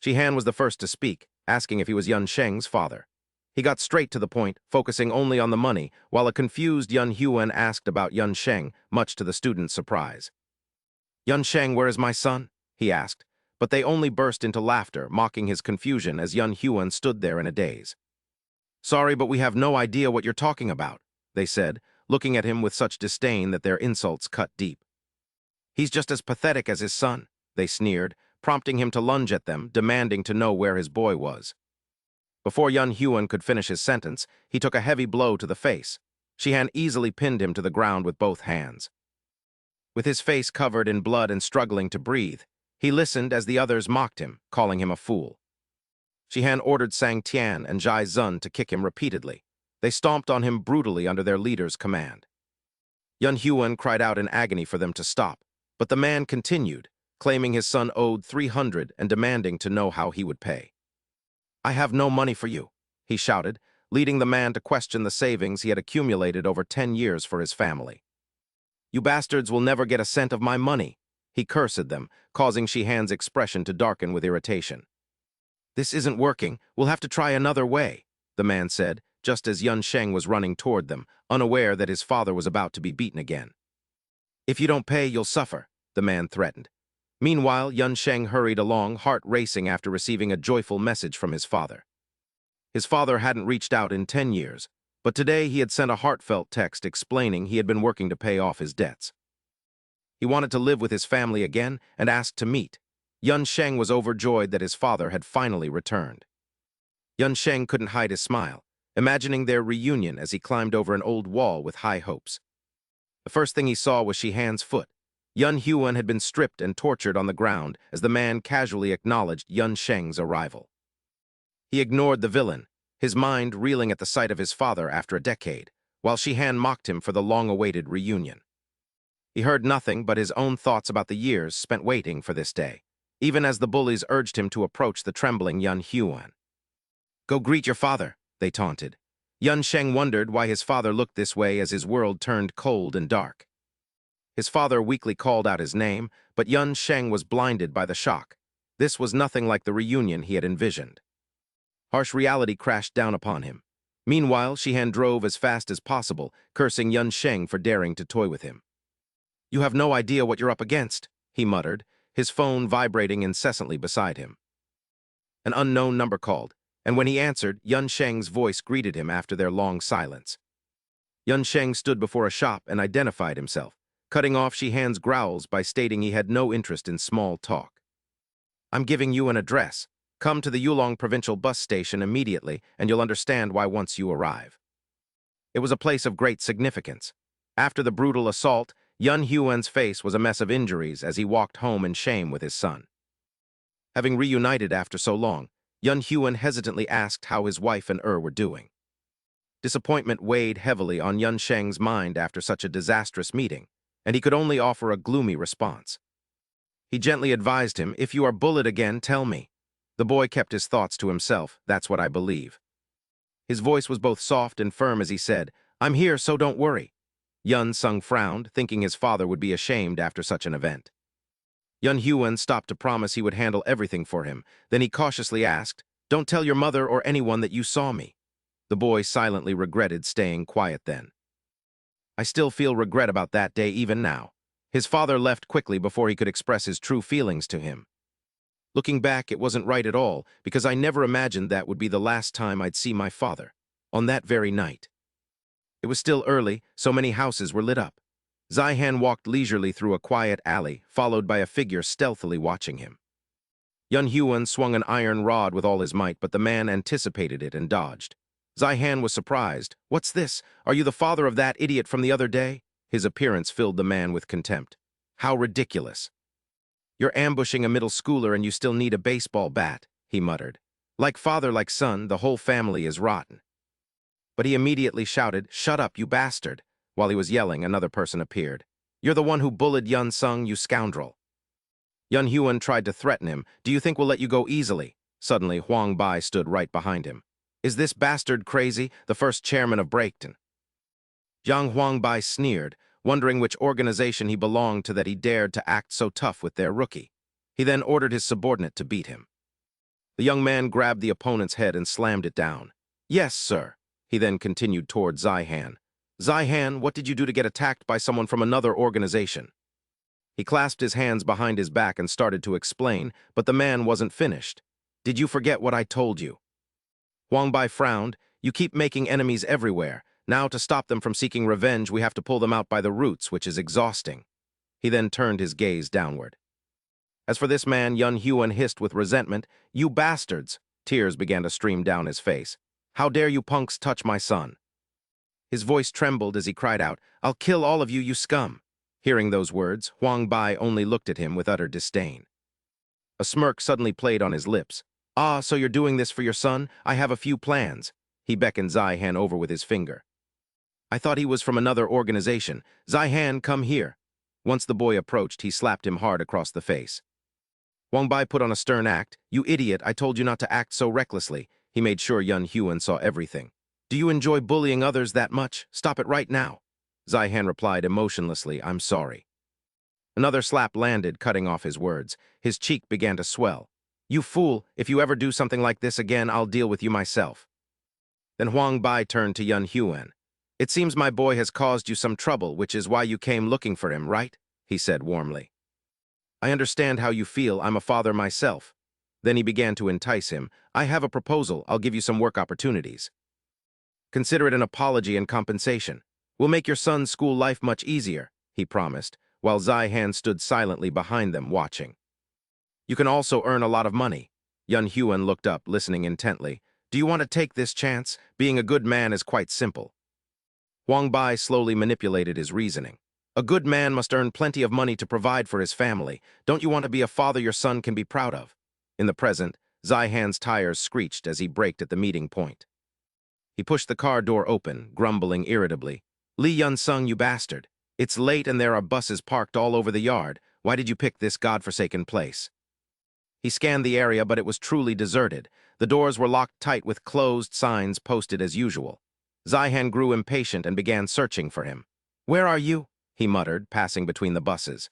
Speaker 1: Shihan was the first to speak, asking if he was Yun Sheng's father. He got straight to the point, focusing only on the money, while a confused Yun Huan asked about Yun Sheng, much to the student's surprise. Yun Sheng, where is my son? He asked, but they only burst into laughter, mocking his confusion as Yun Huan stood there in a daze. Sorry, but we have no idea what you're talking about, they said, looking at him with such disdain that their insults cut deep. He's just as pathetic as his son, they sneered, prompting him to lunge at them, demanding to know where his boy was. Before Yun Huan could finish his sentence, he took a heavy blow to the face. Shihan easily pinned him to the ground with both hands. With his face covered in blood and struggling to breathe, he listened as the others mocked him, calling him a fool. Shihan ordered Sang Tian and Zhai Zun to kick him repeatedly. They stomped on him brutally under their leader's command. Yun Huan cried out in agony for them to stop, but the man continued, claiming his son owed 300 and demanding to know how he would pay. I have no money for you, he shouted, leading the man to question the savings he had accumulated over 10 years for his family. You bastards will never get a cent of my money, he cursed them, causing Shihan's expression to darken with irritation. This isn't working, we'll have to try another way, the man said, just as Yun Sheng was running toward them, unaware that his father was about to be beaten again. If you don't pay, you'll suffer, the man threatened. Meanwhile, Yun Sheng hurried along, heart racing after receiving a joyful message from his father. His father hadn't reached out in 10 years, but today he had sent a heartfelt text explaining he had been working to pay off his debts. He wanted to live with his family again and asked to meet. Yun Sheng was overjoyed that his father had finally returned. Yun Sheng couldn't hide his smile, imagining their reunion as he climbed over an old wall with high hopes. The first thing he saw was Shihan's foot. Yun Huan had been stripped and tortured on the ground as the man casually acknowledged Yun Sheng's arrival. He ignored the villain, his mind reeling at the sight of his father after a decade, while Shihan mocked him for the long-awaited reunion. He heard nothing but his own thoughts about the years spent waiting for this day, even as the bullies urged him to approach the trembling Yun Huan. Go greet your father, they taunted. Yun Sheng wondered why his father looked this way as his world turned cold and dark. His father weakly called out his name, but Yun Sheng was blinded by the shock. This was nothing like the reunion he had envisioned. Harsh reality crashed down upon him. Meanwhile, Shihan drove as fast as possible, cursing Yun Sheng for daring to toy with him. "You have no idea what you're up against," he muttered, his phone vibrating incessantly beside him. An unknown number called, and when he answered, Yun Sheng's voice greeted him after their long silence. Yun Sheng stood before a shop and identified himself, cutting off Shihan's growls by stating he had no interest in small talk. "I'm giving you an address. Come to the Yulong Provincial Bus Station immediately, and you'll understand why once you arrive." It was a place of great significance. After the brutal assault, Yun Huan's face was a mess of injuries as he walked home in shame with his son. Having reunited after so long, Yun Huan hesitantly asked how his wife and were doing. Disappointment weighed heavily on Yun Sheng's mind after such a disastrous meeting, and he could only offer a gloomy response. He gently advised him, "If you are bullied again, tell me." The boy kept his thoughts to himself. "That's what I believe." His voice was both soft and firm as he said, "I'm here, so don't worry." Yun Sung frowned, thinking his father would be ashamed after such an event. Yun Huan stopped to promise he would handle everything for him. Then he cautiously asked, "Don't tell your mother or anyone that you saw me." The boy silently regretted staying quiet then. "I still feel regret about that day even now." His father left quickly before he could express his true feelings to him. Looking back, it wasn't right at all, because I never imagined that would be the last time I'd see my father, on that very night. It was still early, so many houses were lit up. Zihan walked leisurely through a quiet alley, followed by a figure stealthily watching him. Yun Huan swung an iron rod with all his might, but the man anticipated it and dodged. Zihan was surprised. "What's this? Are you the father of that idiot from the other day?" His appearance filled the man with contempt. "How ridiculous. You're ambushing a middle schooler and you still need a baseball bat," he muttered. "Like father, like son, the whole family is rotten." But he immediately shouted, "Shut up, you bastard!" While he was yelling, another person appeared. "You're the one who bullied Yun Sung, you scoundrel." Yun Huan tried to threaten him. "Do you think we'll let you go easily?" Suddenly, Huang Bai stood right behind him. "Is this bastard crazy, the first chairman of Breakton?" Jiang Huang Bai sneered, wondering which organization he belonged to that he dared to act so tough with their rookie. He then ordered his subordinate to beat him. The young man grabbed the opponent's head and slammed it down. "Yes, sir." He then continued toward Zihan. "Zihan, what did you do to get attacked by someone from another organization?" He clasped his hands behind his back and started to explain, but the man wasn't finished. "Did you forget what I told you?" Huang Bai frowned. "You keep making enemies everywhere. Now, to stop them from seeking revenge, we have to pull them out by the roots, which is exhausting." He then turned his gaze downward. As for this man, Yun Huan hissed with resentment, "You bastards!" Tears began to stream down his face. "How dare you punks touch my son?" His voice trembled as he cried out, "I'll kill all of you, you scum!" Hearing those words, Huang Bai only looked at him with utter disdain. A smirk suddenly played on his lips. "Ah, so you're doing this for your son? I have a few plans." He beckoned Zihan over with his finger. "I thought he was from another organization. Zihan, come here." Once the boy approached, he slapped him hard across the face. Huang Bai put on a stern act. "You idiot, I told you not to act so recklessly." He made sure Yun Huan saw everything. "Do you enjoy bullying others that much? Stop it right now." Zihan replied emotionlessly, "I'm sorry." Another slap landed, cutting off his words. His cheek began to swell. "You fool, if you ever do something like this again, I'll deal with you myself." Then Huang Bai turned to Yun Huan. "It seems my boy has caused you some trouble, which is why you came looking for him, right?" he said warmly. "I understand how you feel. I'm a father myself." Then he began to entice him. "I have a proposal. I'll give you some work opportunities. Consider it an apology and compensation. We'll make your son's school life much easier," he promised, while Zihan stood silently behind them, watching. "You can also earn a lot of money." Yun Huan looked up, listening intently. "Do you want to take this chance? Being a good man is quite simple." Huang Bai slowly manipulated his reasoning. "A good man must earn plenty of money to provide for his family. Don't you want to be a father your son can be proud of?" In the present, Zihan's tires screeched as he braked at the meeting point. He pushed the car door open, grumbling irritably. "Li Yun Sung, you bastard. It's late and there are buses parked all over the yard. Why did you pick this godforsaken place?" He scanned the area, but it was truly deserted. The doors were locked tight with closed signs posted as usual. Zihan grew impatient and began searching for him. "Where are you?" he muttered, passing between the buses.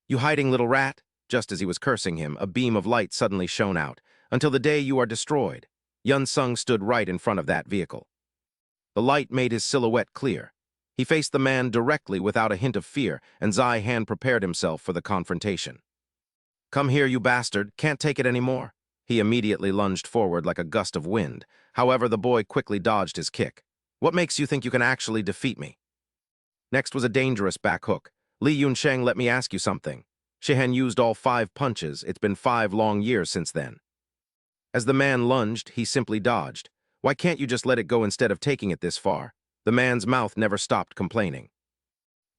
Speaker 1: "You hiding little rat?" Just as he was cursing him, a beam of light suddenly shone out. "Until the day you are destroyed." Yun Sung stood right in front of that vehicle. The light made his silhouette clear. He faced the man directly without a hint of fear, and Zai Han prepared himself for the confrontation. "Come here, you bastard. Can't take it anymore." He immediately lunged forward like a gust of wind. However, the boy quickly dodged his kick. "What makes you think you can actually defeat me?" Next was a dangerous back hook. "Li Yunsheng, let me ask you something." Shihan used all 5 punches. It's been 5 long years since then. As the man lunged, he simply dodged. "Why can't you just let it go instead of taking it this far?" The man's mouth never stopped complaining.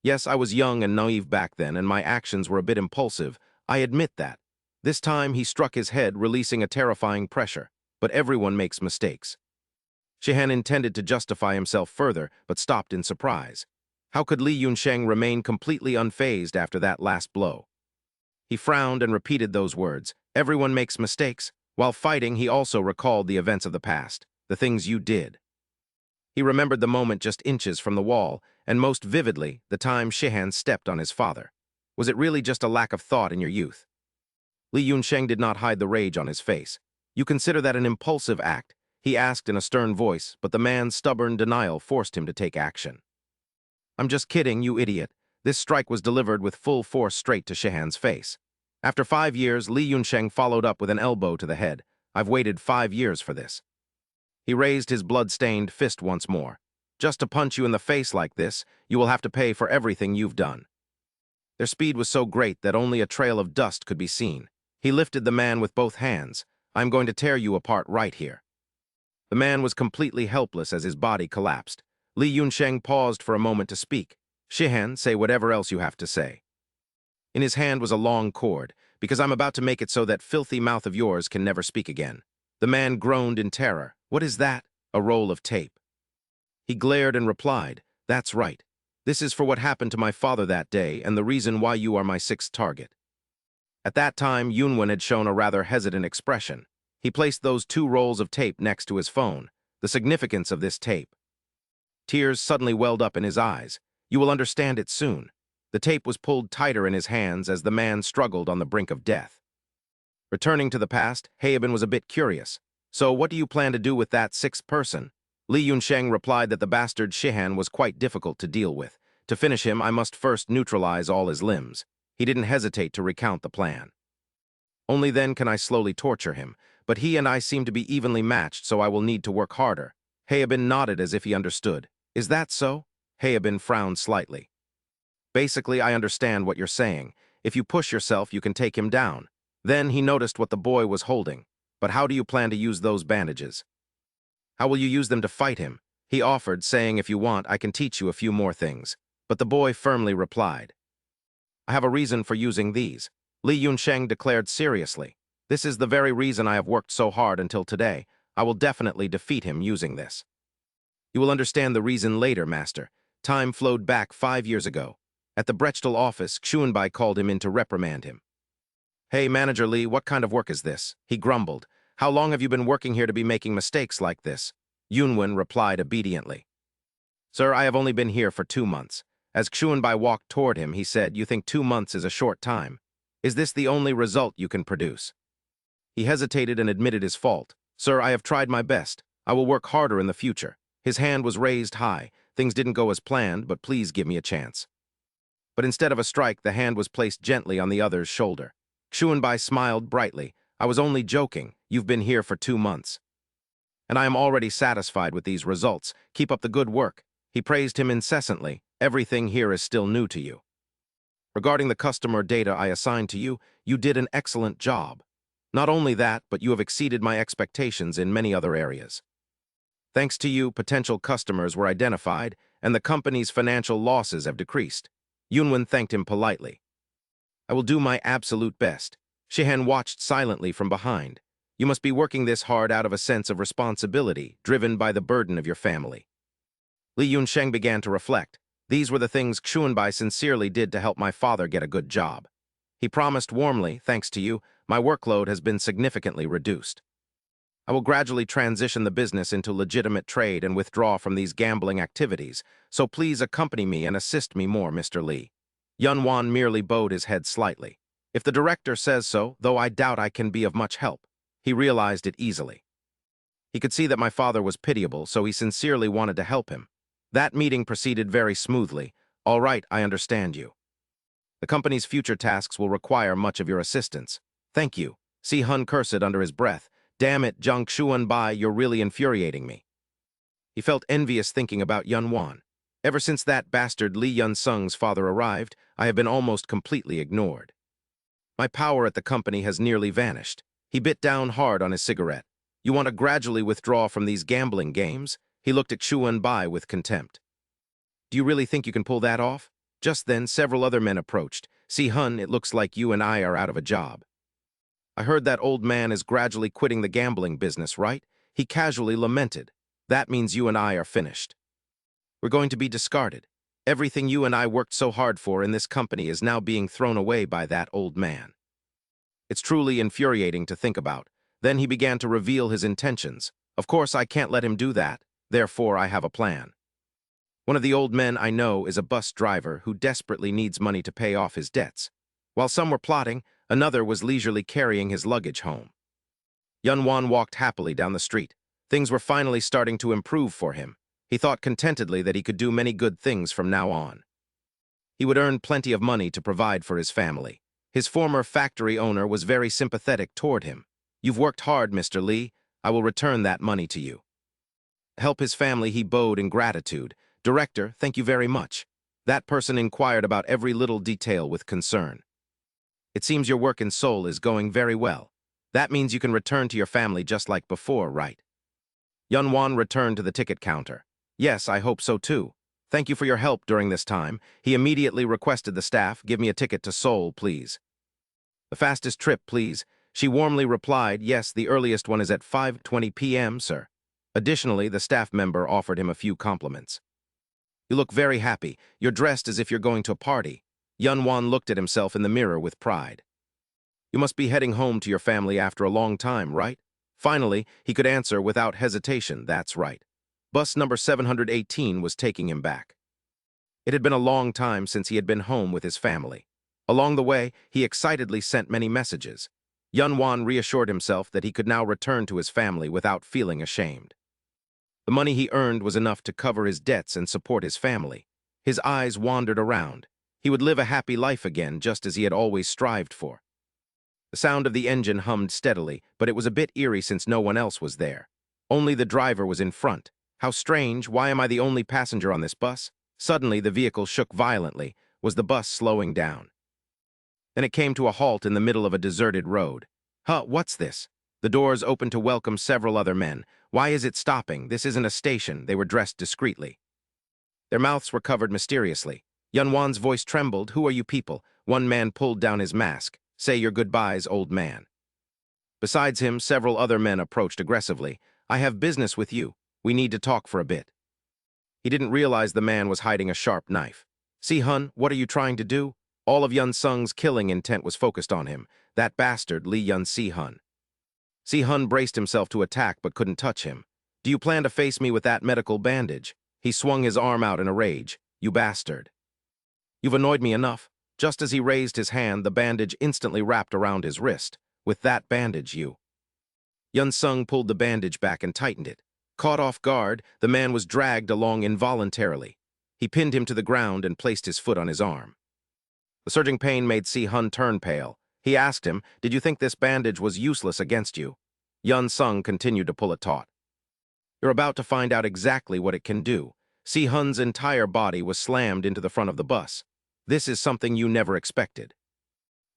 Speaker 1: "Yes, I was young and naive back then, and my actions were a bit impulsive. I admit that." This time, he struck his head, releasing a terrifying pressure. But everyone makes mistakes. Shihan intended to justify himself further, but stopped in surprise. How could Li Yunsheng remain completely unfazed after that last blow? He frowned and repeated those words. "Everyone makes mistakes." While fighting, he also recalled the events of the past, the things you did. He remembered the moment just inches from the wall, and most vividly, the time Shihan stepped on his father. Was it really just a lack of thought in your youth? Li Yunsheng did not hide the rage on his face. "You consider that an impulsive act?" he asked in a stern voice, but the man's stubborn denial forced him to take action. "I'm just kidding, you idiot." This strike was delivered with full force straight to Shihan's face. After 5 years, Li Yunsheng followed up with an elbow to the head. "I've waited 5 years for this." He raised his blood-stained fist once more. "Just to punch you in the face like this, you will have to pay for everything you've done." Their speed was so great that only a trail of dust could be seen. He lifted the man with both hands. "I'm going to tear you apart right here." The man was completely helpless as his body collapsed. Li Yunsheng paused for a moment to speak. "Shihan, say whatever else you have to say." In his hand was a long cord, "Because I'm about to make it so that filthy mouth of yours can never speak again." The man groaned in terror. "What is that?" "A roll of tape." He glared and replied, "That's right. This is for what happened to my father that day and the reason why you are my 6th target." At that time, Yunwen had shown a rather hesitant expression. He placed those 2 rolls of tape next to his phone. The significance of this tape. Tears suddenly welled up in his eyes. "You will understand it soon." The tape was pulled tighter in his hands as the man struggled on the brink of death. Returning to the past, Hayabin was a bit curious. "So what do you plan to do with that 6th person?" Li Yunsheng replied that the bastard Shihan was quite difficult to deal with. "To finish him, I must first neutralize all his limbs." He didn't hesitate to recount the plan. "Only then can I slowly torture him, but he and I seem to be evenly matched, so I will need to work harder." Hayabin nodded as if he understood. "Is that so?" Hayabin frowned slightly. "Basically, I understand what you're saying. If you push yourself, you can take him down." Then he noticed what the boy was holding. "But how do you plan to use those bandages? How will you use them to fight him?" He offered, saying, "If you want, I can teach you a few more things." But the boy firmly replied, "I have a reason for using these." Li Yunsheng declared seriously, "This is the very reason I have worked so hard until today. I will definitely defeat him using this." "You will understand the reason later, Master." Time flowed back 5 years ago. At the Brechtel office, Xuanbai called him in to reprimand him. "Hey, Manager Li, what kind of work is this?" He grumbled. "How long have you been working here to be making mistakes like this?" Yunwen replied obediently. "Sir, I have only been here for 2 months. As Xuanbai walked toward him, he said, "You think 2 months is a short time? Is this the only result you can produce?" He hesitated and admitted his fault. "Sir, I have tried my best. I will work harder in the future." His hand was raised high. "Things didn't go as planned, but please give me a chance." But instead of a strike, the hand was placed gently on the other's shoulder. Xuanbai smiled brightly. "I was only joking. You've been here for 2 months. And I am already satisfied with these results. Keep up the good work." He praised him incessantly. "Everything here is still new to you. Regarding the customer data I assigned to you, you did an excellent job. Not only that, but you have exceeded my expectations in many other areas. Thanks to you, potential customers were identified, and the company's financial losses have decreased." Yunwen thanked him politely. "I will do my absolute best." Shihan watched silently from behind. "You must be working this hard out of a sense of responsibility, driven by the burden of your family." Li Yunsheng began to reflect. "These were the things Xuanbai sincerely did to help my father get a good job. He promised warmly, thanks to you, my workload has been significantly reduced. I will gradually transition the business into legitimate trade and withdraw from these gambling activities, so please accompany me and assist me more, Mr. Li." Yunwan merely bowed his head slightly. "If the director says so, though I doubt I can be of much help." He realized it easily. He could see that my father was pitiable, so he sincerely wanted to help him. That meeting proceeded very smoothly. All right, I understand you. The company's future tasks will require much of your assistance. Thank you. Si-hun cursed under his breath. Damn it, Jung Xuan-bai, you're really infuriating me. He felt envious thinking about Yun-wan. Ever since that bastard Lee Yun-sung's father arrived, I have been almost completely ignored. My power at the company has nearly vanished. He bit down hard on his cigarette. You want to gradually withdraw from these gambling games? He looked at Xuan-bai with contempt. Do you really think you can pull that off? Just then, several other men approached. Si-hun, it looks like you and I are out of a job. I heard that old man is gradually quitting the gambling business, right? He casually lamented. That means you and I are finished. We're going to be discarded. Everything you and I worked so hard for in this company is now being thrown away by that old man. It's truly infuriating to think about. Then he began to reveal his intentions. Of course, I can't let him do that. Therefore, I have a plan. One of the old men I know is a bus driver who desperately needs money to pay off his debts. While some were plotting, another was leisurely carrying his luggage home. Yun-wan walked happily down the street. Things were finally starting to improve for him. He thought contentedly that he could do many good things from now on. He would earn plenty of money to provide for his family. His former factory owner was very sympathetic toward him. You've worked hard, Mr. Lee. I will return that money to you. Help his family, he bowed in gratitude. Director, thank you very much. That person inquired about every little detail with concern. It seems your work in Seoul is going very well. That means you can return to your family just like before, right? Yun-wan returned to the ticket counter. Yes, I hope so too. Thank you for your help during this time. He immediately requested the staff give me a ticket to Seoul, please. The fastest trip, please. She warmly replied, yes, the earliest one is at 5:20 p.m., sir. Additionally, the staff member offered him a few compliments. You look very happy. You're dressed as if you're going to a party. Yun-wan looked at himself in the mirror with pride. You must be heading home to your family after a long time, right? Finally, he could answer without hesitation, that's right. Bus number 718 was taking him back. It had been a long time since he had been home with his family. Along the way, he excitedly sent many messages. Yun-wan reassured himself that he could now return to his family without feeling ashamed. The money he earned was enough to cover his debts and support his family. His eyes wandered around. He would live a happy life again, just as he had always strived for. The sound of the engine hummed steadily, but it was a bit eerie since no one else was there. Only the driver was in front. How strange, why am I the only passenger on this bus? Suddenly, the vehicle shook violently. Was the bus slowing down? Then it came to a halt in the middle of a deserted road. Huh, what's this? The doors opened to welcome several other men. Why is it stopping? This isn't a station. They were dressed discreetly. Their mouths were covered mysteriously. Yun-wan's voice trembled. Who are you people? One man pulled down his mask. Say your goodbyes, old man. Besides him, several other men approached aggressively. I have business with you. We need to talk for a bit. He didn't realize the man was hiding a sharp knife. Si-hun, what are you trying to do? All of Yun-sung's killing intent was focused on him. That bastard, Lee Yun-si-hun. Si-hun braced himself to attack but couldn't touch him. Do you plan to face me with that medical bandage? He swung his arm out in a rage. You bastard. You've annoyed me enough. Just as he raised his hand, the bandage instantly wrapped around his wrist. With that bandage, you. Yun-sung pulled the bandage back and tightened it. Caught off guard, the man was dragged along involuntarily. He pinned him to the ground and placed his foot on his arm. The surging pain made Si-hun turn pale. He asked him, did you think this bandage was useless against you? Yun-sung continued to pull it taut. You're about to find out exactly what it can do. Si-hun's entire body was slammed into the front of the bus. This is something you never expected.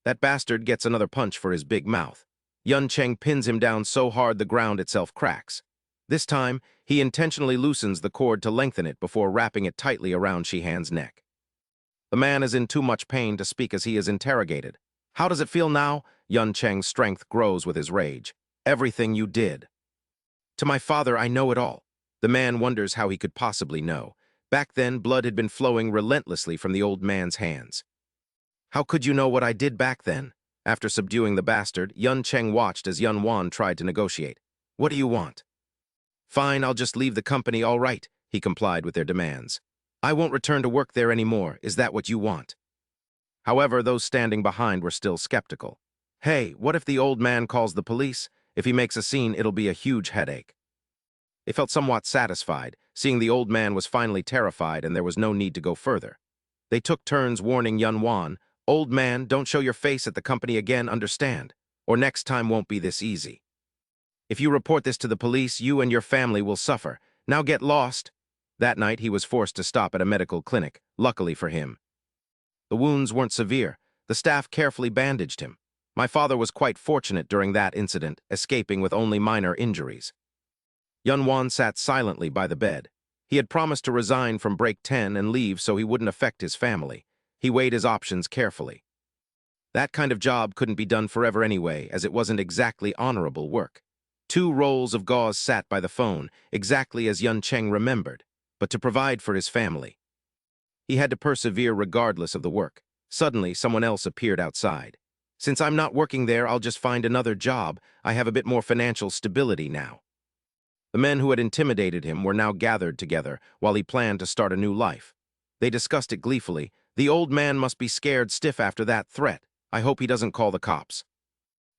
Speaker 1: That bastard gets another punch for his big mouth. Yun-cheng pins him down so hard the ground itself cracks. This time, he intentionally loosens the cord to lengthen it before wrapping it tightly around Si-hun's neck. The man is in too much pain to speak as he is interrogated. How does it feel now? Yun-cheng's strength grows with his rage. Everything you did. To my father, I know it all. The man wonders how he could possibly know. Back then, blood had been flowing relentlessly from the old man's hands. How could you know what I did back then? After subduing the bastard, Yun-cheng watched as Yun-wan tried to negotiate. What do you want? Fine, I'll just leave the company, all right, he complied with their demands. I won't return to work there anymore. Is that what you want? However, those standing behind were still skeptical. Hey, what if the old man calls the police? If he makes a scene, it'll be a huge headache. They felt somewhat satisfied, seeing the old man was finally terrified and there was no need to go further. They took turns warning Yun Wan, "Old man, don't show your face at the company again, understand? Or next time won't be this easy. If you report this to the police, you and your family will suffer. Now get lost." That night, he was forced to stop at a medical clinic, luckily for him. The wounds weren't severe. The staff carefully bandaged him. My father was quite fortunate during that incident, escaping with only minor injuries. Yun Wan sat silently by the bed. He had promised to resign from Break 10 and leave so he wouldn't affect his family. He weighed his options carefully. That kind of job couldn't be done forever anyway, as it wasn't exactly honorable work. 2 rolls of gauze sat by the phone, exactly as Yun Cheng remembered, but to provide for his family. He had to persevere regardless of the work. Suddenly, someone else appeared outside. "Since I'm not working there, I'll just find another job. I have a bit more financial stability now." The men who had intimidated him were now gathered together while he planned to start a new life. They discussed it gleefully. "The old man must be scared stiff after that threat. I hope he doesn't call the cops.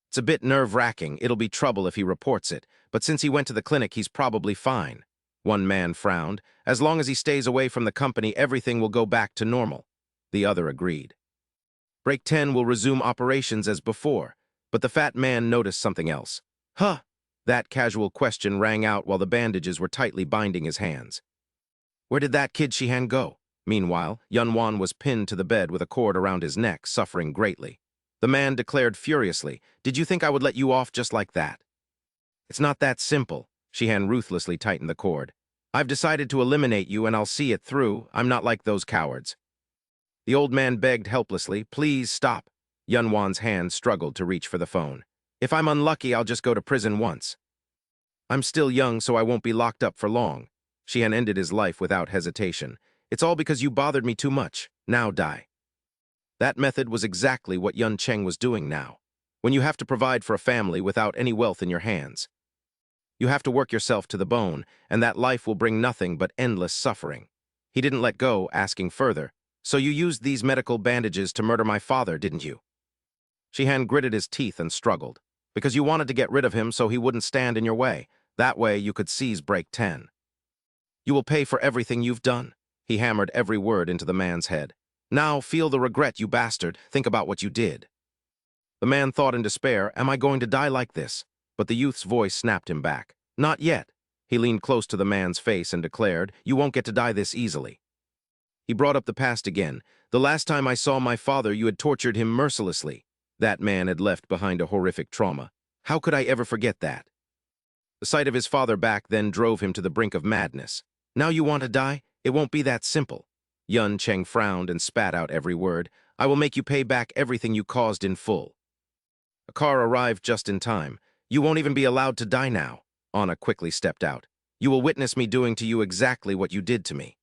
Speaker 1: It's a bit nerve-wracking. It'll be trouble if he reports it, but since he went to the clinic, he's probably fine." One man frowned. "As long as he stays away from the company, everything will go back to normal." The other agreed. Break 10 will resume operations as before, but the fat man noticed something else. "Huh?" That casual question rang out while the bandages were tightly binding his hands. "Where did that kid Shihan go?" Meanwhile, Yun Wan was pinned to the bed with a cord around his neck, suffering greatly. The man declared furiously, "Did you think I would let you off just like that? It's not that simple." Shihan ruthlessly tightened the cord. "I've decided to eliminate you and I'll see it through. I'm not like those cowards." The old man begged helplessly, "Please stop." Yun Wan's hand struggled to reach for the phone. "If I'm unlucky, I'll just go to prison once. I'm still young, so I won't be locked up for long." Shihan ended his life without hesitation. "It's all because you bothered me too much. Now die." That method was exactly what Yun Cheng was doing now. When you have to provide for a family without any wealth in your hands, you have to work yourself to the bone, and that life will bring nothing but endless suffering. He didn't let go, asking further, "So you used these medical bandages to murder my father, didn't you?" Shihan gritted his teeth and struggled. "Because you wanted to get rid of him so he wouldn't stand in your way. That way you could seize Break 10. You will pay for everything you've done." He hammered every word into the man's head. "Now feel the regret, you bastard. Think about what you did." The man thought in despair, "Am I going to die like this?" But the youth's voice snapped him back. "Not yet." He leaned close to the man's face and declared, "You won't get to die this easily." He brought up the past again. "The last time I saw my father, you had tortured him mercilessly." That man had left behind a horrific trauma. How could I ever forget that? The sight of his father back then drove him to the brink of madness. "Now you want to die? It won't be that simple." Yun Cheng frowned and spat out every word. "I will make you pay back everything you caused in full." A car arrived just in time. "You won't even be allowed to die now." Anna quickly stepped out. "You will witness me doing to you exactly what you did to me."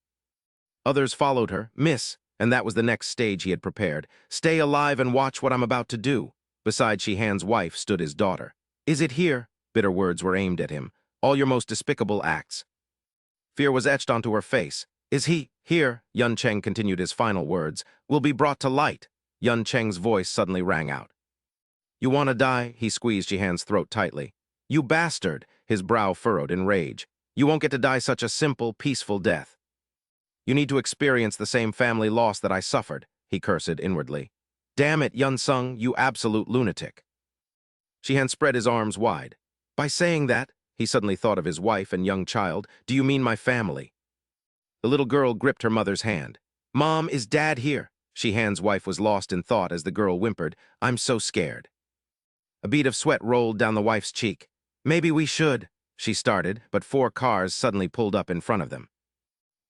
Speaker 1: Others followed her. "Miss," and that was the next stage he had prepared. "Stay alive and watch what I'm about to do." Beside Shihan's wife stood his daughter. "Is it here?" Bitter words were aimed at him. "All your most despicable acts." Fear was etched onto her face. "Is he here?" Yun Cheng continued his final words. "Will be brought to light." Yun Cheng's voice suddenly rang out. "You want to die?" He squeezed Shihan's throat tightly. "You bastard!" His brow furrowed in rage. "You won't get to die such a simple, peaceful death. You need to experience the same family loss that I suffered," he cursed inwardly. "Damn it, Yun Sung, you absolute lunatic." Shihan spread his arms wide. "By saying that," he suddenly thought of his wife and young child, "do you mean my family?" The little girl gripped her mother's hand. "Mom, is Dad here?" Shihan's wife was lost in thought as the girl whimpered, "I'm so scared." A bead of sweat rolled down the wife's cheek. "Maybe we should," she started, but 4 cars suddenly pulled up in front of them.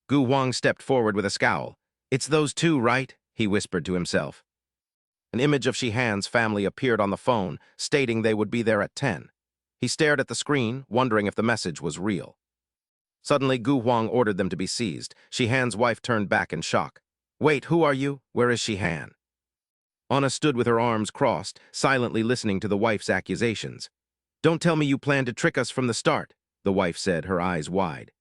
Speaker 1: Gu Huang stepped forward with a scowl. "It's those 2, right?" he whispered to himself. An image of Shihan's family appeared on the phone, stating they would be there at 10. He stared at the screen, wondering if the message was real. Suddenly, Gu Huang ordered them to be seized. Shihan's wife turned back in shock. "Wait, who are you? Where is Shihan?" Anna stood with her arms crossed, silently listening to the wife's accusations. "Don't tell me you planned to trick us from the start," the wife said, her eyes wide.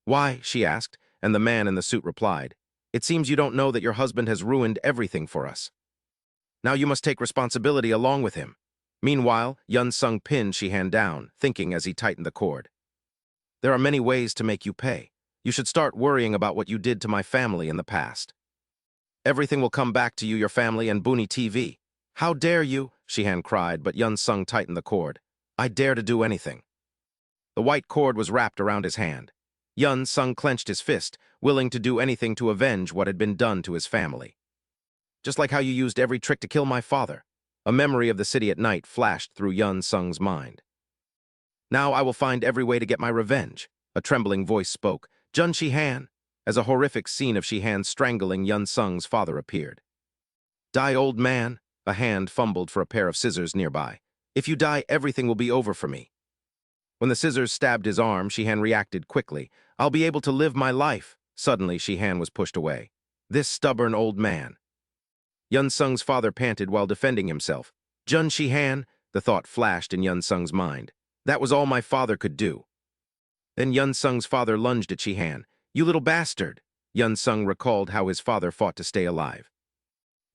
Speaker 1: "Why?" she asked, and the man in the suit replied, "It seems you don't know that your husband has ruined everything for us. Now you must take responsibility along with him." Meanwhile, Yun Sung pinned Shihan down, thinking as he tightened the cord. There are many ways to make you pay. You should start worrying about what you did to my family in the past. Everything will come back to you, your family, and Booney TV. How dare you? Shihan cried, but Yun Sung tightened the cord. I dare to do anything. The white cord was wrapped around his hand. Yun Sung clenched his fist, willing to do anything to avenge what had been done to his family. Just like how you used every trick to kill my father. A memory of the city at night flashed through Yun Sung's mind. Now I will find every way to get my revenge, a trembling voice spoke. Jun Shihan, as a horrific scene of Shihan strangling Yun Sung's father appeared. Die, old man, a hand fumbled for a pair of scissors nearby. If you die, everything will be over for me. When the scissors stabbed his arm, Shihan reacted quickly. I'll be able to live my life. Suddenly, Shihan was pushed away. This stubborn old man. Yun Sung's father panted while defending himself. Jun Shihan, the thought flashed in Yun Sung's mind. That was all my father could do. Then Yun Sung's father lunged at Shihan. You little bastard! Yun Sung recalled how his father fought to stay alive.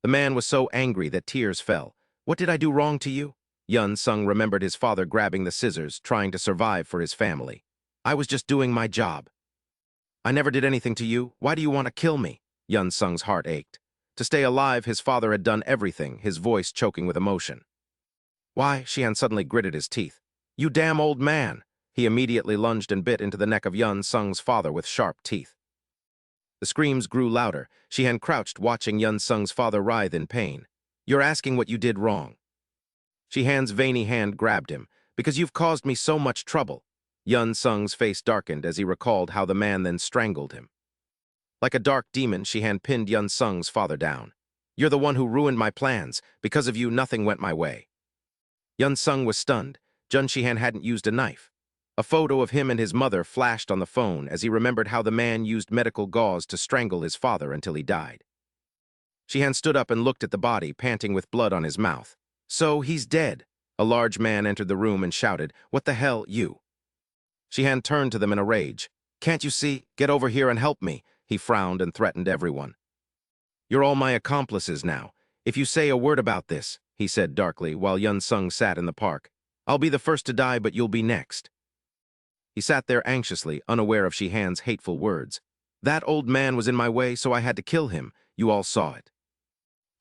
Speaker 1: The man was so angry that tears fell. What did I do wrong to you? Yun Sung remembered his father grabbing the scissors, trying to survive for his family. I was just doing my job. I never did anything to you. Why do you want to kill me? Yun Sung's heart ached. To stay alive, his father had done everything, his voice choking with emotion. Why? Shihan suddenly gritted his teeth. You damn old man! He immediately lunged and bit into the neck of Yun Sung's father with sharp teeth. The screams grew louder. Shihan crouched, watching Yun Sung's father writhe in pain. You're asking what you did wrong. Shihan's veiny hand grabbed him. Because you've caused me so much trouble. Yun Sung's face darkened as he recalled how the man then strangled him. Like a dark demon, Shihan pinned Yun Sung's father down. You're the one who ruined my plans. Because of you, nothing went my way. Yun Sung was stunned. Jun Shihan hadn't used a knife. A photo of him and his mother flashed on the phone as he remembered how the man used medical gauze to strangle his father until he died. Shihan stood up and looked at the body, panting with blood on his mouth. So, he's dead. A large man entered the room and shouted, What the hell, you? Shihan turned to them in a rage. Can't you see? Get over here and help me. He frowned and threatened everyone. You're all my accomplices now. If you say a word about this, he said darkly while Yun Sung sat in the park. I'll be the first to die, but you'll be next. He sat there anxiously, unaware of Shihan's hateful words. That old man was in my way, so I had to kill him. You all saw it.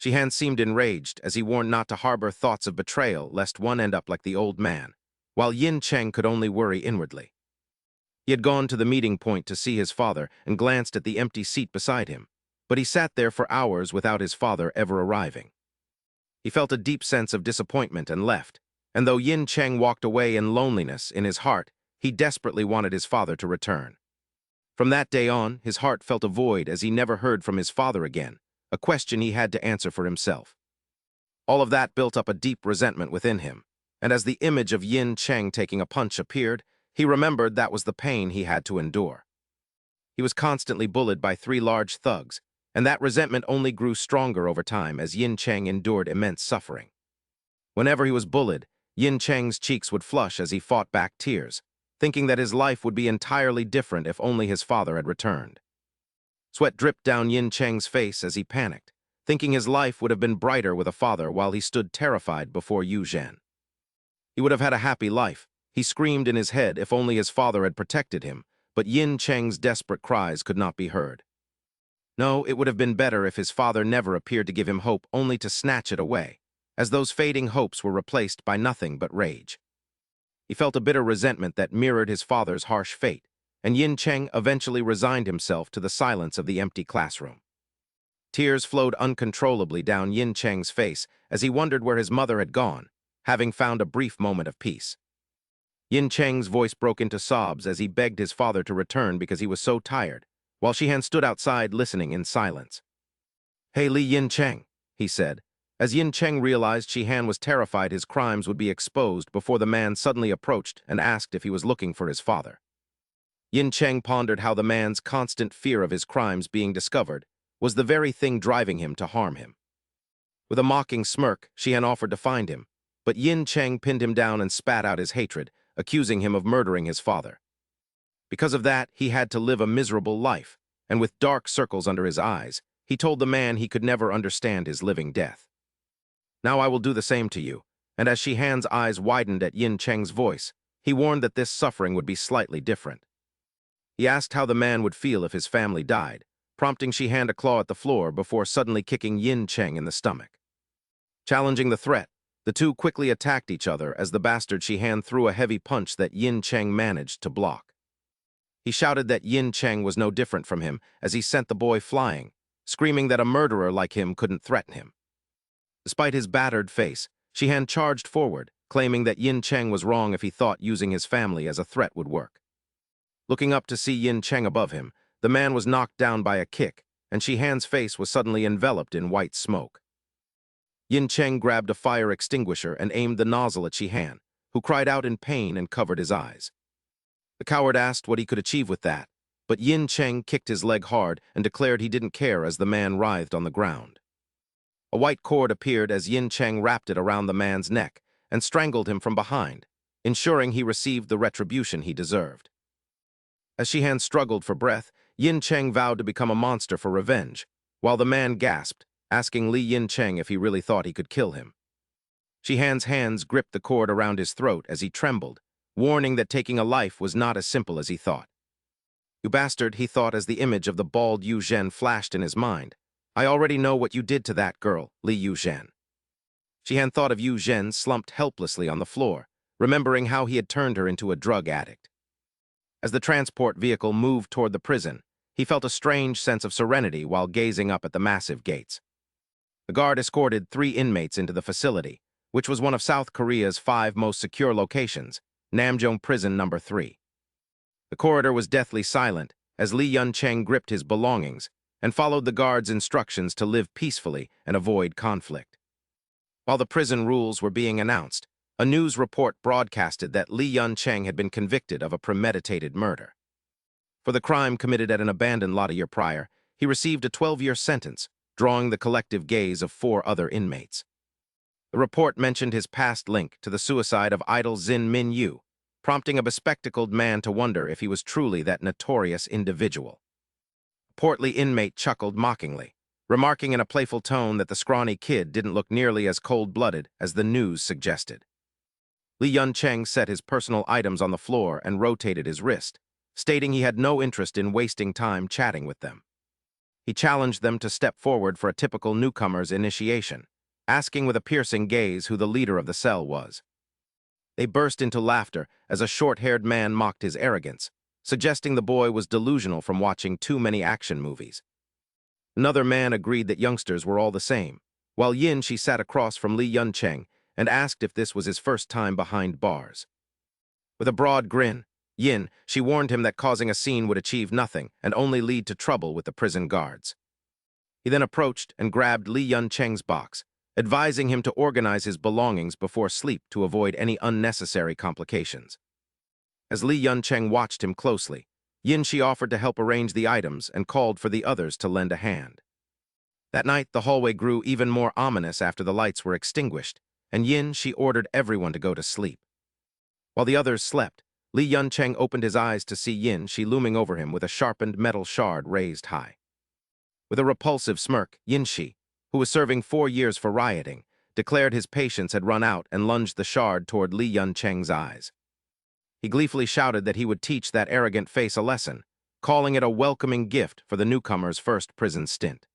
Speaker 1: Shihan seemed enraged as he warned not to harbor thoughts of betrayal lest one end up like the old man, while Yin Cheng could only worry inwardly. He had gone to the meeting point to see his father and glanced at the empty seat beside him, but he sat there for hours without his father ever arriving. He felt a deep sense of disappointment and left, and though Yin Cheng walked away in loneliness in his heart, he desperately wanted his father to return. From that day on, his heart felt a void as he never heard from his father again, a question he had to answer for himself. All of that built up a deep resentment within him, and as the image of Yin Cheng taking a punch appeared, he remembered that was the pain he had to endure. He was constantly bullied by 3 large thugs, and that resentment only grew stronger over time as Yin Cheng endured immense suffering. Whenever he was bullied, Yin Cheng's cheeks would flush as he fought back tears, thinking that his life would be entirely different if only his father had returned. Sweat dripped down Yin Cheng's face as he panicked, thinking his life would have been brighter with a father while he stood terrified before Yu Zhen. He would have had a happy life. He screamed in his head if only his father had protected him, but Yin Cheng's desperate cries could not be heard. No, it would have been better if his father never appeared to give him hope only to snatch it away, as those fading hopes were replaced by nothing but rage. He felt a bitter resentment that mirrored his father's harsh fate, and Yin Cheng eventually resigned himself to the silence of the empty classroom. Tears flowed uncontrollably down Yin Cheng's face as he wondered where his mother had gone, having found a brief moment of peace. Yin Cheng's voice broke into sobs as he begged his father to return because he was so tired, while Shihan stood outside listening in silence. Hey, Li Yin Cheng, he said. As Yin Cheng realized Shihan was terrified his crimes would be exposed before the man suddenly approached and asked if he was looking for his father. Yin Cheng pondered how the man's constant fear of his crimes being discovered was the very thing driving him to harm him. With a mocking smirk, Shihan offered to find him, but Yin Cheng pinned him down and spat out his hatred, accusing him of murdering his father. Because of that, he had to live a miserable life, and with dark circles under his eyes, he told the man he could never understand his living death. Now I will do the same to you, and as Shihan's eyes widened at Yin Cheng's voice, he warned that this suffering would be slightly different. He asked how the man would feel if his family died, prompting Shihan to claw at the floor before suddenly kicking Yin Cheng in the stomach. Challenging the threat, the two quickly attacked each other as the bastard Shihan threw a heavy punch that Yin Cheng managed to block. He shouted that Yin Cheng was no different from him as he sent the boy flying, screaming that a murderer like him couldn't threaten him. Despite his battered face, Shihan charged forward, claiming that Yin Cheng was wrong if he thought using his family as a threat would work. Looking up to see Yin Cheng above him, the man was knocked down by a kick, and Shihan's face was suddenly enveloped in white smoke. Yin Cheng grabbed a fire extinguisher and aimed the nozzle at Shihan, who cried out in pain and covered his eyes. The coward asked what he could achieve with that, but Yin Cheng kicked his leg hard and declared he didn't care as the man writhed on the ground. A white cord appeared as Yin Cheng wrapped it around the man's neck and strangled him from behind, ensuring he received the retribution he deserved. As Shihan struggled for breath, Yin Cheng vowed to become a monster for revenge, while the man gasped, asking Li Yin Cheng if he really thought he could kill him. Shihan's hands gripped the cord around his throat as he trembled, warning that taking a life was not as simple as he thought. "You bastard," he thought as the image of the bald Yu Zhen flashed in his mind. "I already know what you did to that girl, Li Yu Zhen." Shihan thought of Yu Zhen slumped helplessly on the floor, remembering how he had turned her into a drug addict. As the transport vehicle moved toward the prison, he felt a strange sense of serenity while gazing up at the massive gates. The guard escorted 3 inmates into the facility, which was one of South Korea's 5 most secure locations, Namjong Prison No. 3. The corridor was deathly silent as Li Yun Cheng gripped his belongings and followed the guard's instructions to live peacefully and avoid conflict. While the prison rules were being announced, a news report broadcasted that Li Yun Cheng had been convicted of a premeditated murder. For the crime committed at an abandoned lot a year prior, he received a 12-year sentence, drawing the collective gaze of 4 other inmates. The report mentioned his past link to the suicide of idol Zin Min Yu, prompting a bespectacled man to wonder if he was truly that notorious individual. A portly inmate chuckled mockingly, remarking in a playful tone that the scrawny kid didn't look nearly as cold-blooded as the news suggested. Li Yun Cheng set his personal items on the floor and rotated his wrist, stating he had no interest in wasting time chatting with them. He challenged them to step forward for a typical newcomer's initiation, asking with a piercing gaze who the leader of the cell was. They burst into laughter as a short-haired man mocked his arrogance, suggesting the boy was delusional from watching too many action movies. Another man agreed that youngsters were all the same, while Yin Shi sat across from Li Yun Cheng and asked if this was his first time behind bars. With a broad grin, Yin Shi warned him that causing a scene would achieve nothing and only lead to trouble with the prison guards. He then approached and grabbed Li Yun Cheng's box, advising him to organize his belongings before sleep to avoid any unnecessary complications. As Li Yun Cheng watched him closely, Yin Shi offered to help arrange the items and called for the others to lend a hand. That night, the hallway grew even more ominous after the lights were extinguished, and Yin Shi ordered everyone to go to sleep. While the others slept, Li Yun Cheng opened his eyes to see Yin Shi looming over him with a sharpened metal shard raised high. With a repulsive smirk, Yin Shi, who was serving 4 years for rioting, declared his patience had run out and lunged the shard toward Li Yun Cheng's eyes. He gleefully shouted that he would teach that arrogant face a lesson, calling it a welcoming gift for the newcomer's first prison stint.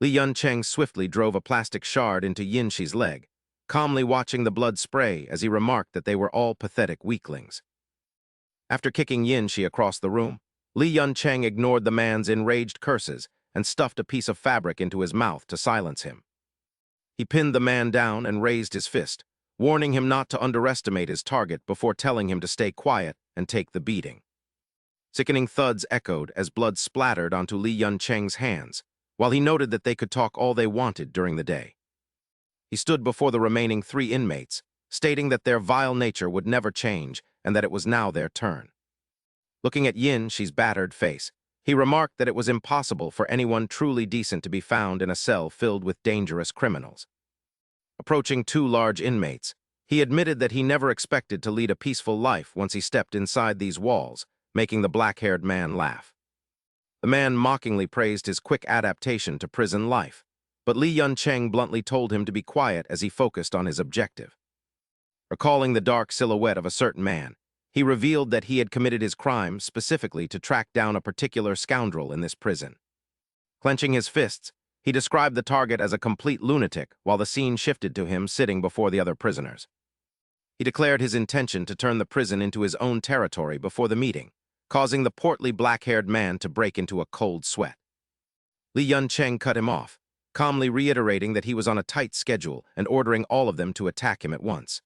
Speaker 1: Li Yun Cheng swiftly drove a plastic shard into Yin Shi's leg, calmly watching the blood spray as he remarked that they were all pathetic weaklings. After kicking Yin Shi across the room, Li Yun Cheng ignored the man's enraged curses and stuffed a piece of fabric into his mouth to silence him. He pinned the man down and raised his fist, warning him not to underestimate his target before telling him to stay quiet and take the beating. Sickening thuds echoed as blood splattered onto Li Yun Cheng's hands, while he noted that they could talk all they wanted during the day. He stood before the remaining 3 inmates, stating that their vile nature would never change and that it was now their turn. Looking at Yin Shi's battered face, he remarked that it was impossible for anyone truly decent to be found in a cell filled with dangerous criminals. Approaching 2 large inmates, he admitted that he never expected to lead a peaceful life once he stepped inside these walls, making the black-haired man laugh. The man mockingly praised his quick adaptation to prison life, but Li Yun Cheng bluntly told him to be quiet as he focused on his objective. Recalling the dark silhouette of a certain man, he revealed that he had committed his crime specifically to track down a particular scoundrel in this prison. Clenching his fists, he described the target as a complete lunatic while the scene shifted to him sitting before the other prisoners. He declared his intention to turn the prison into his own territory before the meeting, causing the portly black-haired man to break into a cold sweat. Li Yuncheng cut him off, calmly reiterating that he was on a tight schedule and ordering all of them to attack him at once.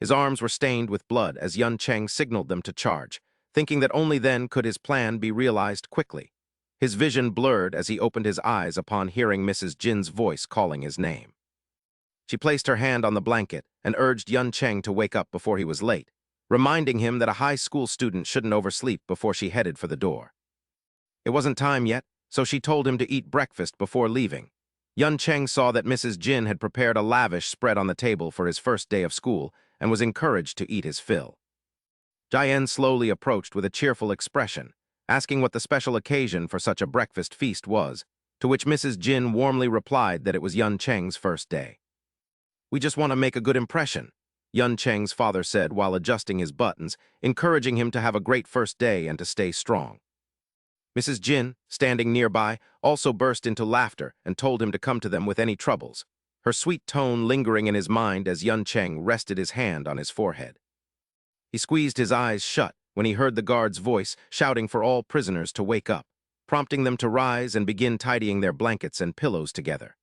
Speaker 1: His arms were stained with blood as Yuncheng signaled them to charge, thinking that only then could his plan be realized quickly. His vision blurred as he opened his eyes upon hearing Mrs. Jin's voice calling his name. She placed her hand on the blanket and urged Yuncheng to wake up before he was late, reminding him that a high school student shouldn't oversleep before she headed for the door. It wasn't time yet, so she told him to eat breakfast before leaving. Yuncheng saw that Mrs. Jin had prepared a lavish spread on the table for his first day of school and was encouraged to eat his fill. Jian slowly approached with a cheerful expression, asking what the special occasion for such a breakfast feast was, to which Mrs. Jin warmly replied that it was Yuncheng's first day. "We just want to make a good impression," Yuncheng's father said while adjusting his buttons, encouraging him to have a great first day and to stay strong. Mrs. Jin, standing nearby, also burst into laughter and told him to come to them with any troubles, her sweet tone lingering in his mind as Yuncheng rested his hand on his forehead. He squeezed his eyes shut when he heard the guard's voice shouting for all prisoners to wake up, prompting them to rise and begin tidying their blankets and pillows together.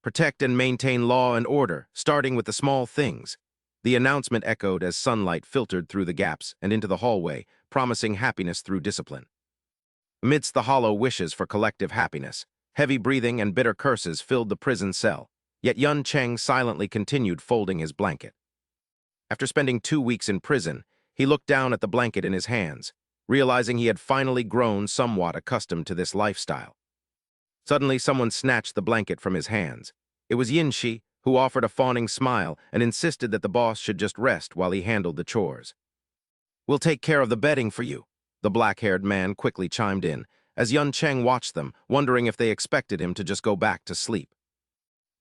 Speaker 1: "Protect and maintain law and order, starting with the small things," the announcement echoed as sunlight filtered through the gaps and into the hallway, promising happiness through discipline. Amidst the hollow wishes for collective happiness, heavy breathing and bitter curses filled the prison cell, yet Yuncheng silently continued folding his blanket. After spending 2 weeks in prison, he looked down at the blanket in his hands, realizing he had finally grown somewhat accustomed to this lifestyle. Suddenly, someone snatched the blanket from his hands. It was Yinshi, who offered a fawning smile and insisted that the boss should just rest while he handled the chores. "We'll take care of the bedding for you," the black-haired man quickly chimed in, as Yuncheng watched them, wondering if they expected him to just go back to sleep.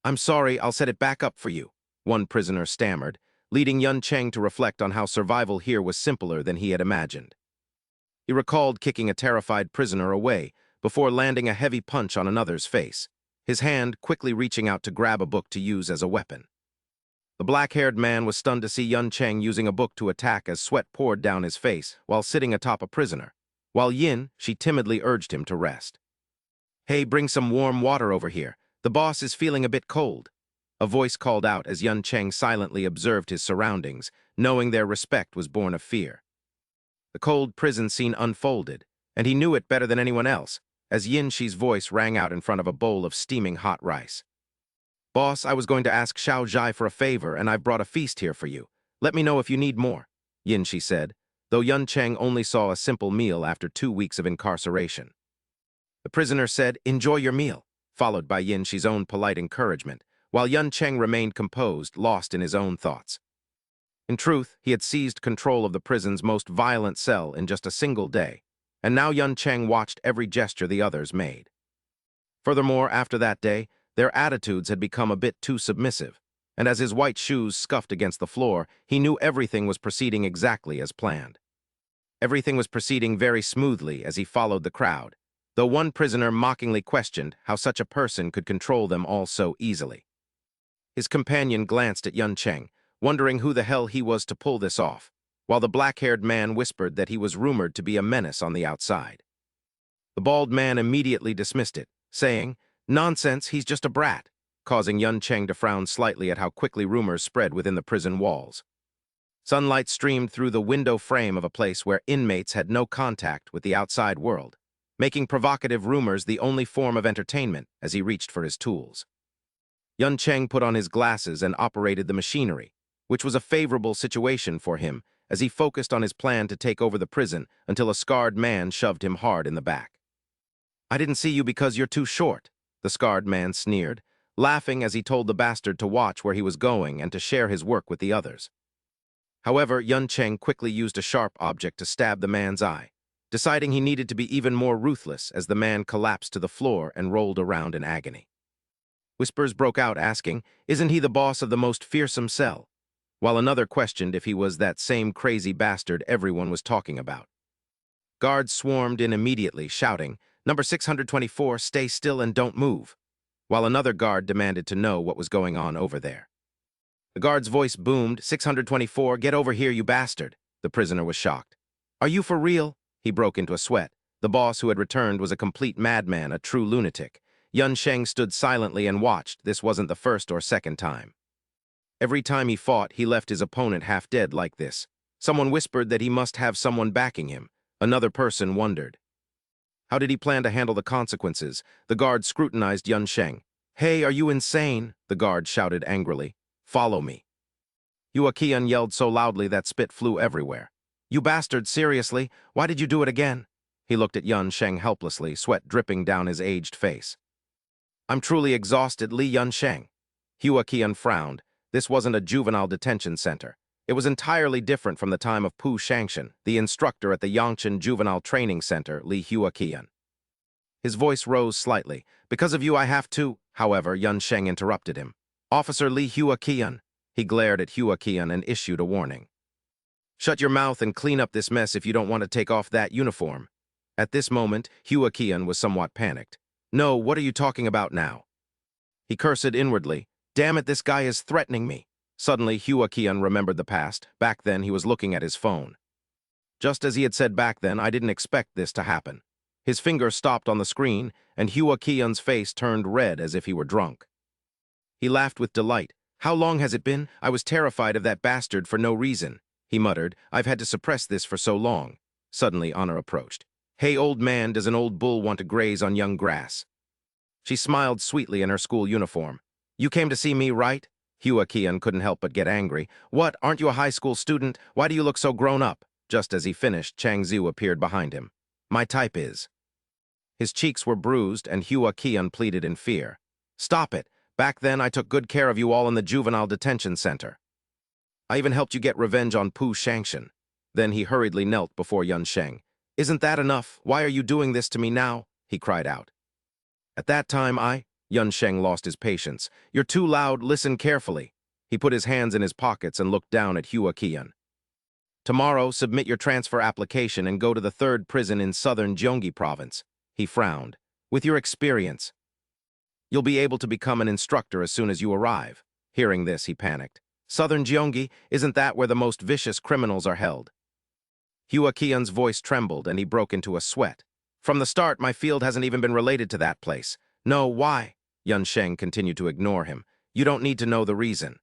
Speaker 1: "I'm sorry, I'll set it back up for you," one prisoner stammered, leading Yuncheng to reflect on how survival here was simpler than he had imagined. He recalled kicking a terrified prisoner away before landing a heavy punch on another's face, his hand quickly reaching out to grab a book to use as a weapon. The black-haired man was stunned to see Yuncheng using a book to attack as sweat poured down his face while sitting atop a prisoner, while she timidly urged him to rest. "Hey, bring some warm water over here. The boss is feeling a bit cold," a voice called out as Yuncheng silently observed his surroundings, knowing their respect was born of fear. The cold prison scene unfolded, and he knew it better than anyone else, as Yinshi's voice rang out in front of a bowl of steaming hot rice. "Boss, I was going to ask Xiao Zhai for a favor, and I've brought a feast here for you. Let me know if you need more," Yinshi said, though Yuncheng only saw a simple meal after 2 weeks of incarceration. The prisoner said, "Enjoy your meal," followed by Yinshi's own polite encouragement, while Yuncheng remained composed, lost in his own thoughts. In truth, he had seized control of the prison's most violent cell in just a single day, and now Yuncheng watched every gesture the others made. Furthermore, after that day, their attitudes had become a bit too submissive, and as his white shoes scuffed against the floor, he knew everything was proceeding exactly as planned. Everything was proceeding very smoothly as he followed the crowd, though one prisoner mockingly questioned how such a person could control them all so easily. His companion glanced at Yuncheng, wondering who the hell he was to pull this off, while the black-haired man whispered that he was rumored to be a menace on the outside. The bald man immediately dismissed it, saying, "Nonsense, he's just a brat," causing Yuncheng to frown slightly at how quickly rumors spread within the prison walls. Sunlight streamed through the window frame of a place where inmates had no contact with the outside world, making provocative rumors the only form of entertainment as he reached for his tools. Yuncheng put on his glasses and operated the machinery, which was a favorable situation for him as he focused on his plan to take over the prison until a scarred man shoved him hard in the back. "I didn't see you because you're too short," the scarred man sneered, laughing as he told the bastard to watch where he was going and to share his work with the others. However, Yuncheng quickly used a sharp object to stab the man's eye, deciding he needed to be even more ruthless as the man collapsed to the floor and rolled around in agony. Whispers broke out asking, "Isn't he the boss of the most fearsome cell?" while another questioned if he was that same crazy bastard everyone was talking about. Guards swarmed in immediately, shouting, "Number 624, stay still and don't move," while another guard demanded to know what was going on over there. The guard's voice boomed, "624, get over here, you bastard." The prisoner was shocked. "Are you for real?" He broke into a sweat. The boss who had returned was a complete madman, a true lunatic. Yun Sheng stood silently and watched. This wasn't the first or second time. Every time he fought, he left his opponent half dead like this. Someone whispered that he must have someone backing him. Another person wondered. How did he plan to handle the consequences? The guard scrutinized Yun Sheng. "Hey, are you insane?" the guard shouted angrily. "Follow me." Hua Qian yelled so loudly that spit flew everywhere. "You bastard, seriously? Why did you do it again?" He looked at Yun Sheng helplessly, sweat dripping down his aged face. "I'm truly exhausted, Li Yun Sheng." Hua Qian frowned. This wasn't a juvenile detention center. It was entirely different from the time of Pu Shangshan, the instructor at the Yangchen Juvenile Training Center, Li Hua Qian. His voice rose slightly. "Because of you, I have to—" However, Yun Sheng interrupted him. "Officer Li Hua Qian." He glared at Hua Qian and issued a warning. "Shut your mouth and clean up this mess if you don't want to take off that uniform." At this moment, Hua Qian was somewhat panicked. "No, what are you talking about now?" He cursed inwardly. "Damn it, this guy is threatening me." Suddenly, Hua Qian remembered the past. Back then, he was looking at his phone. Just as he had said back then, I didn't expect this to happen. His finger stopped on the screen, and Hua Qian's face turned red as if he were drunk. He laughed with delight. "How long has it been? I was terrified of that bastard for no reason," he muttered. "I've had to suppress this for so long." Suddenly, Honor approached. "Hey, old man, does an old bull want to graze on young grass?" She smiled sweetly in her school uniform. "You came to see me, right?" Hua Qian couldn't help but get angry. "What, aren't you a high school student? Why do you look so grown up?" Just as he finished, Chang Ziu appeared behind him. "My type is." His cheeks were bruised, and Hua Qian pleaded in fear. "Stop it. Back then, I took good care of you all in the juvenile detention center. I even helped you get revenge on Pu Shangshan." Then he hurriedly knelt before Yun Sheng. "Isn't that enough? Why are you doing this to me now?" he cried out. At that time, Yun Sheng lost his patience. "You're too loud, listen carefully." He put his hands in his pockets and looked down at Hua Qian. "Tomorrow, submit your transfer application and go to the 3rd prison in southern Gyeonggi province." He frowned. "With your experience, you'll be able to become an instructor as soon as you arrive." Hearing this, he panicked. "Southern Gyeonggi, isn't that where the most vicious criminals are held?" Hua Qian's voice trembled, and he broke into a sweat. "From the start, my field hasn't even been related to that place." "No, why?" Yun Sheng continued to ignore him. "You don't need to know the reason."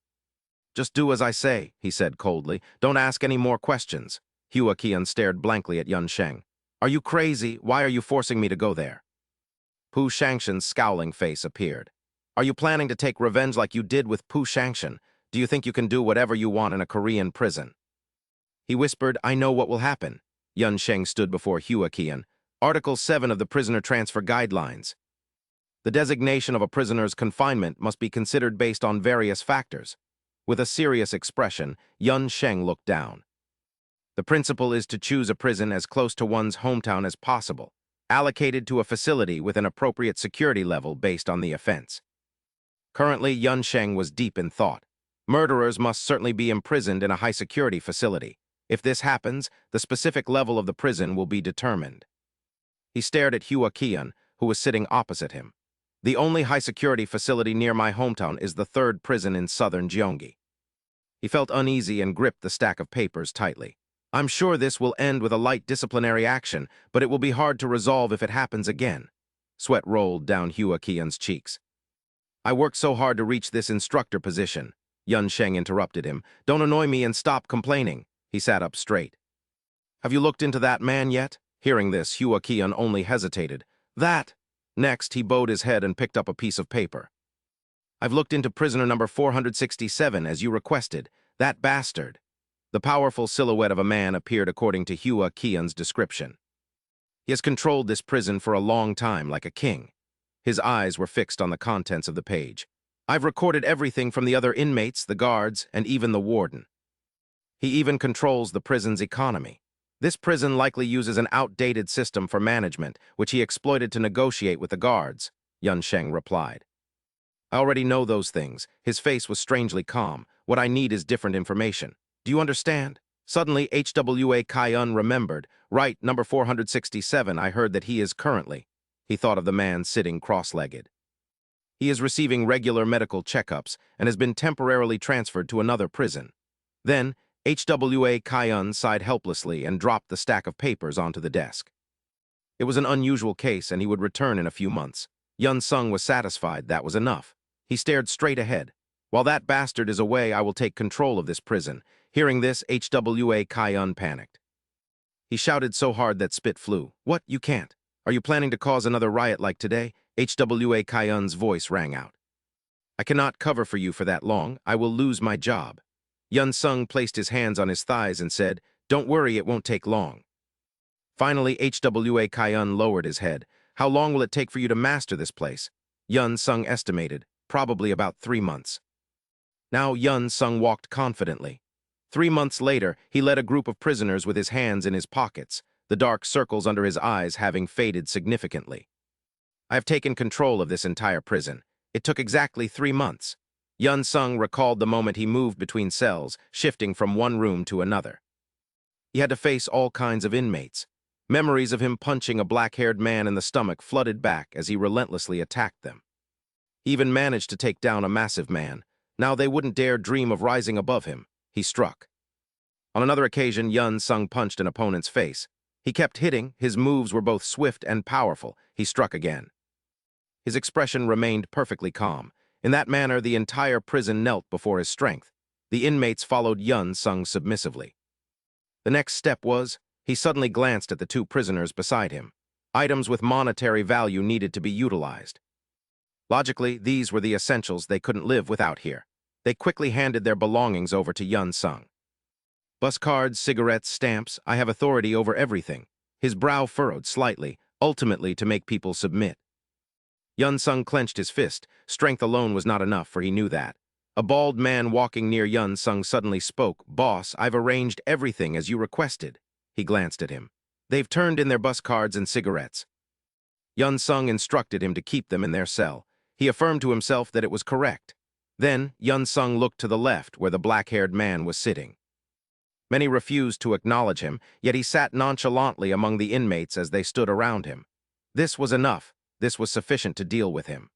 Speaker 1: "Just do as I say," he said coldly. "Don't ask any more questions." Hua Qian stared blankly at Yun Sheng. "Are you crazy? Why are you forcing me to go there?" Pu Shangshan's scowling face appeared. "Are you planning to take revenge like you did with Pu Shangshan? Do you think you can do whatever you want in a Korean prison?" He whispered, "I know what will happen." Yun Sheng stood before Hua Qian. "Article 7 of the Prisoner Transfer Guidelines. The designation of a prisoner's confinement must be considered based on various factors." With a serious expression, Yun Sheng looked down. "The principle is to choose a prison as close to one's hometown as possible, allocated to a facility with an appropriate security level based on the offense." Currently, Yun Sheng was deep in thought. Murderers must certainly be imprisoned in a high-security facility. If this happens, the specific level of the prison will be determined. He stared at Hua Qian, who was sitting opposite him. "The only high-security facility near my hometown is the 3rd prison in southern Gyeonggi." He felt uneasy and gripped the stack of papers tightly. "I'm sure this will end with a light disciplinary action, but it will be hard to resolve if it happens again." Sweat rolled down Hua Qian's cheeks. "I worked so hard to reach this instructor position." Yun Sheng interrupted him. "Don't annoy me and stop complaining." He sat up straight. "Have you looked into that man yet?" Hearing this, Hua Qian only hesitated. "That?" Next, he bowed his head and picked up a piece of paper. "I've looked into prisoner number 467, as you requested. That bastard." The powerful silhouette of a man appeared according to Hua Qian's description. "He has controlled this prison for a long time, like a king." His eyes were fixed on the contents of the page. "I've recorded everything from the other inmates, the guards, and even the warden. He even controls the prison's economy. This prison likely uses an outdated system for management, which he exploited to negotiate with the guards," Yun Sheng replied. I already know those things. His face was strangely calm. What I need is different information. Do you understand? Suddenly, HWA Kai-un remembered. Right, number 467, I heard that he is currently. He thought of the man sitting cross-legged. He is receiving regular medical checkups and has been temporarily transferred to another prison. Then, HWA Kai-un sighed helplessly and dropped the stack of papers onto the desk. It was an unusual case and he would return in a few months. Yun Sung was satisfied that was enough. He stared straight ahead. While that bastard is away, I will take control of this prison. Hearing this, HWA Kai-un panicked. He shouted so hard that spit flew. What? You can't. Are you planning to cause another riot like today? HWA Kai-un's voice rang out. I cannot cover for you for that long. I will lose my job. Yun Sung placed his hands on his thighs and said, Don't worry, it won't take long. Finally, HWA Kai-un lowered his head. How long will it take for you to master this place? Yun Sung estimated, probably about 3 months. Now Yun Sung walked confidently. 3 months later, he led a group of prisoners with his hands in his pockets, the dark circles under his eyes having faded significantly. I have taken control of this entire prison. It took exactly 3 months. Yun Sung recalled the moment he moved between cells, shifting from one room to another. He had to face all kinds of inmates. Memories of him punching a black-haired man in the stomach flooded back as he relentlessly attacked them. He even managed to take down a massive man. Now they wouldn't dare dream of rising above him. He struck. On another occasion, Yun Sung punched an opponent's face. He kept hitting. His moves were both swift and powerful. He struck again. His expression remained perfectly calm. In that manner, the entire prison knelt before his strength. The inmates followed Yun Sung submissively. The next step was, he suddenly glanced at the 2 prisoners beside him. Items with monetary value needed to be utilized. Logically, these were the essentials they couldn't live without here. They quickly handed their belongings over to Yun Sung. Bus cards, cigarettes, stamps, I have authority over everything. His brow furrowed slightly, ultimately to make people submit. Yun Sung clenched his fist. Strength alone was not enough, for he knew that. A bald man walking near Yun Sung suddenly spoke. Boss, I've arranged everything as you requested. He glanced at him. They've turned in their bus cards and cigarettes. Yun Sung instructed him to keep them in their cell. He affirmed to himself that it was correct. Then, Yun Sung looked to the left, where the black-haired man was sitting. Many refused to acknowledge him, yet he sat nonchalantly among the inmates as they stood around him. This was enough. This was sufficient to deal with him.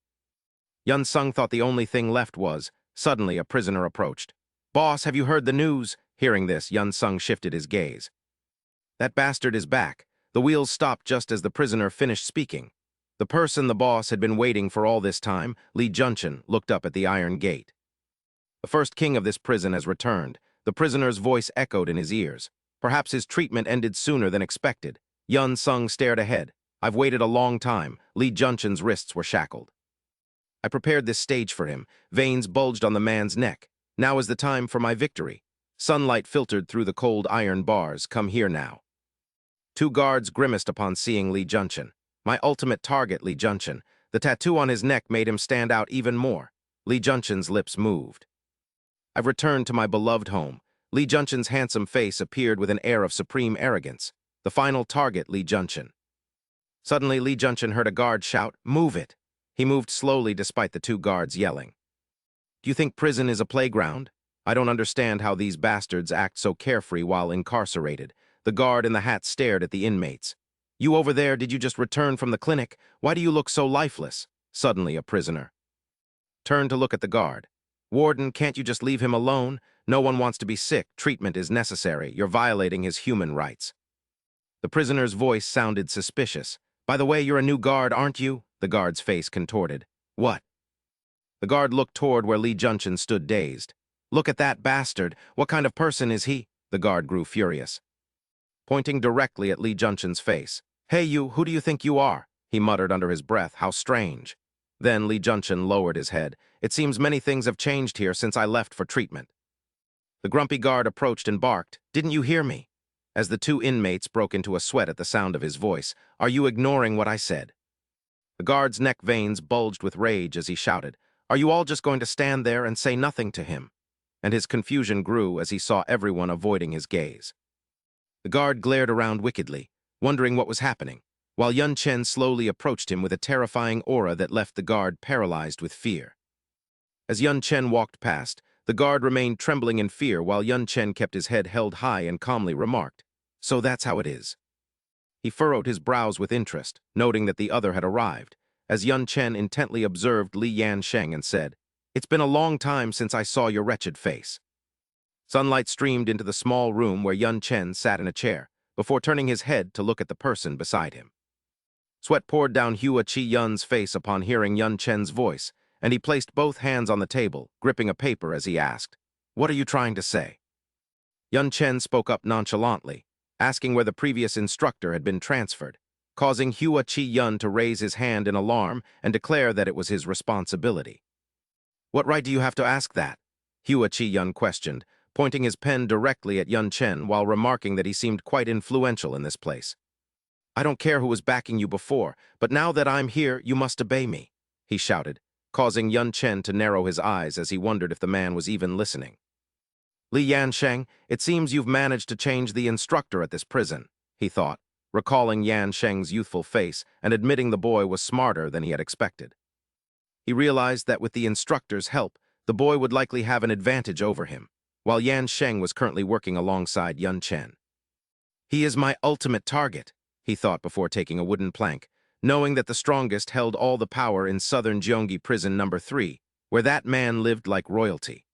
Speaker 1: Yun Sung thought the only thing left was, suddenly a prisoner approached. Boss, have you heard the news? Hearing this, Yun Sung shifted his gaze. That bastard is back. The wheels stopped just as the prisoner finished speaking. The person the boss had been waiting for all this time, Lee Juncheon, looked up at the iron gate. The first king of this prison has returned. The prisoner's voice echoed in his ears. Perhaps his treatment ended sooner than expected. Yun Sung stared ahead. I've waited a long time. Lee Juncheon's wrists were shackled. I prepared this stage for him. Veins bulged on the man's neck. Now is the time for my victory. Sunlight filtered through the cold iron bars. Come here now. 2 guards grimaced upon seeing Lee Juncheon. My ultimate target, Lee Juncheon. The tattoo on his neck made him stand out even more. Lee Juncheon's lips moved. I've returned to my beloved home. Lee Juncheon's handsome face appeared with an air of supreme arrogance. The final target, Lee Juncheon. Suddenly, Lee Juncheon heard a guard shout, Move it! He moved slowly despite the 2 guards yelling. Do you think prison is a playground? I don't understand how these bastards act so carefree while incarcerated. The guard in the hat stared at the inmates. You over there, did you just return from the clinic? Why do you look so lifeless? Suddenly, a prisoner turned to look at the guard. Warden, can't you just leave him alone? No one wants to be sick. Treatment is necessary. You're violating his human rights. The prisoner's voice sounded suspicious. By the way, you're a new guard, aren't you? The guard's face contorted. What? The guard looked toward where Lee Juncheon stood dazed. Look at that bastard. What kind of person is he? The guard grew furious, pointing directly at Lee Juncheon's face. Hey you, who do you think you are? He muttered under his breath. How strange. Then Lee Juncheon lowered his head. It seems many things have changed here since I left for treatment. The grumpy guard approached and barked. Didn't you hear me? As the 2 inmates broke into a sweat at the sound of his voice. Are you ignoring what I said? The guard's neck veins bulged with rage as he shouted. Are you all just going to stand there and say nothing to him? And his confusion grew as he saw everyone avoiding his gaze. The guard glared around wickedly, wondering what was happening, while Yun Chen slowly approached him with a terrifying aura that left the guard paralyzed with fear. As Yun Chen walked past, the guard remained trembling in fear while Yun Chen kept his head held high and calmly remarked, "So that's how it is." He furrowed his brows with interest, noting that the other had arrived, as Yun Chen intently observed Li Yansheng and said, "It's been a long time since I saw your wretched face." Sunlight streamed into the small room where Yun Chen sat in a chair, before turning his head to look at the person beside him. Sweat poured down Hua Chi Yun's face upon hearing Yun Chen's voice, and he placed both hands on the table, gripping a paper as he asked, "What are you trying to say?" Yun Chen spoke up nonchalantly, asking where the previous instructor had been transferred, causing Hua Chi Yun to raise his hand in alarm and declare that it was his responsibility. "What right do you have to ask that?" Hua Chi Yun questioned, pointing his pen directly at Yun Chen while remarking that he seemed quite influential in this place. "I don't care who was backing you before, but now that I'm here, you must obey me," he shouted, causing Yun Chen to narrow his eyes as he wondered if the man was even listening. "Li Yansheng, it seems you've managed to change the instructor at this prison," he thought, recalling Yansheng's youthful face and admitting the boy was smarter than he had expected. He realized that with the instructor's help, the boy would likely have an advantage over him, while Yansheng was currently working alongside Yun Chen. "He is my ultimate target," he thought before taking a wooden plank, knowing that the strongest held all the power in southern Gyeonggi Prison No. 3, where that man lived like royalty.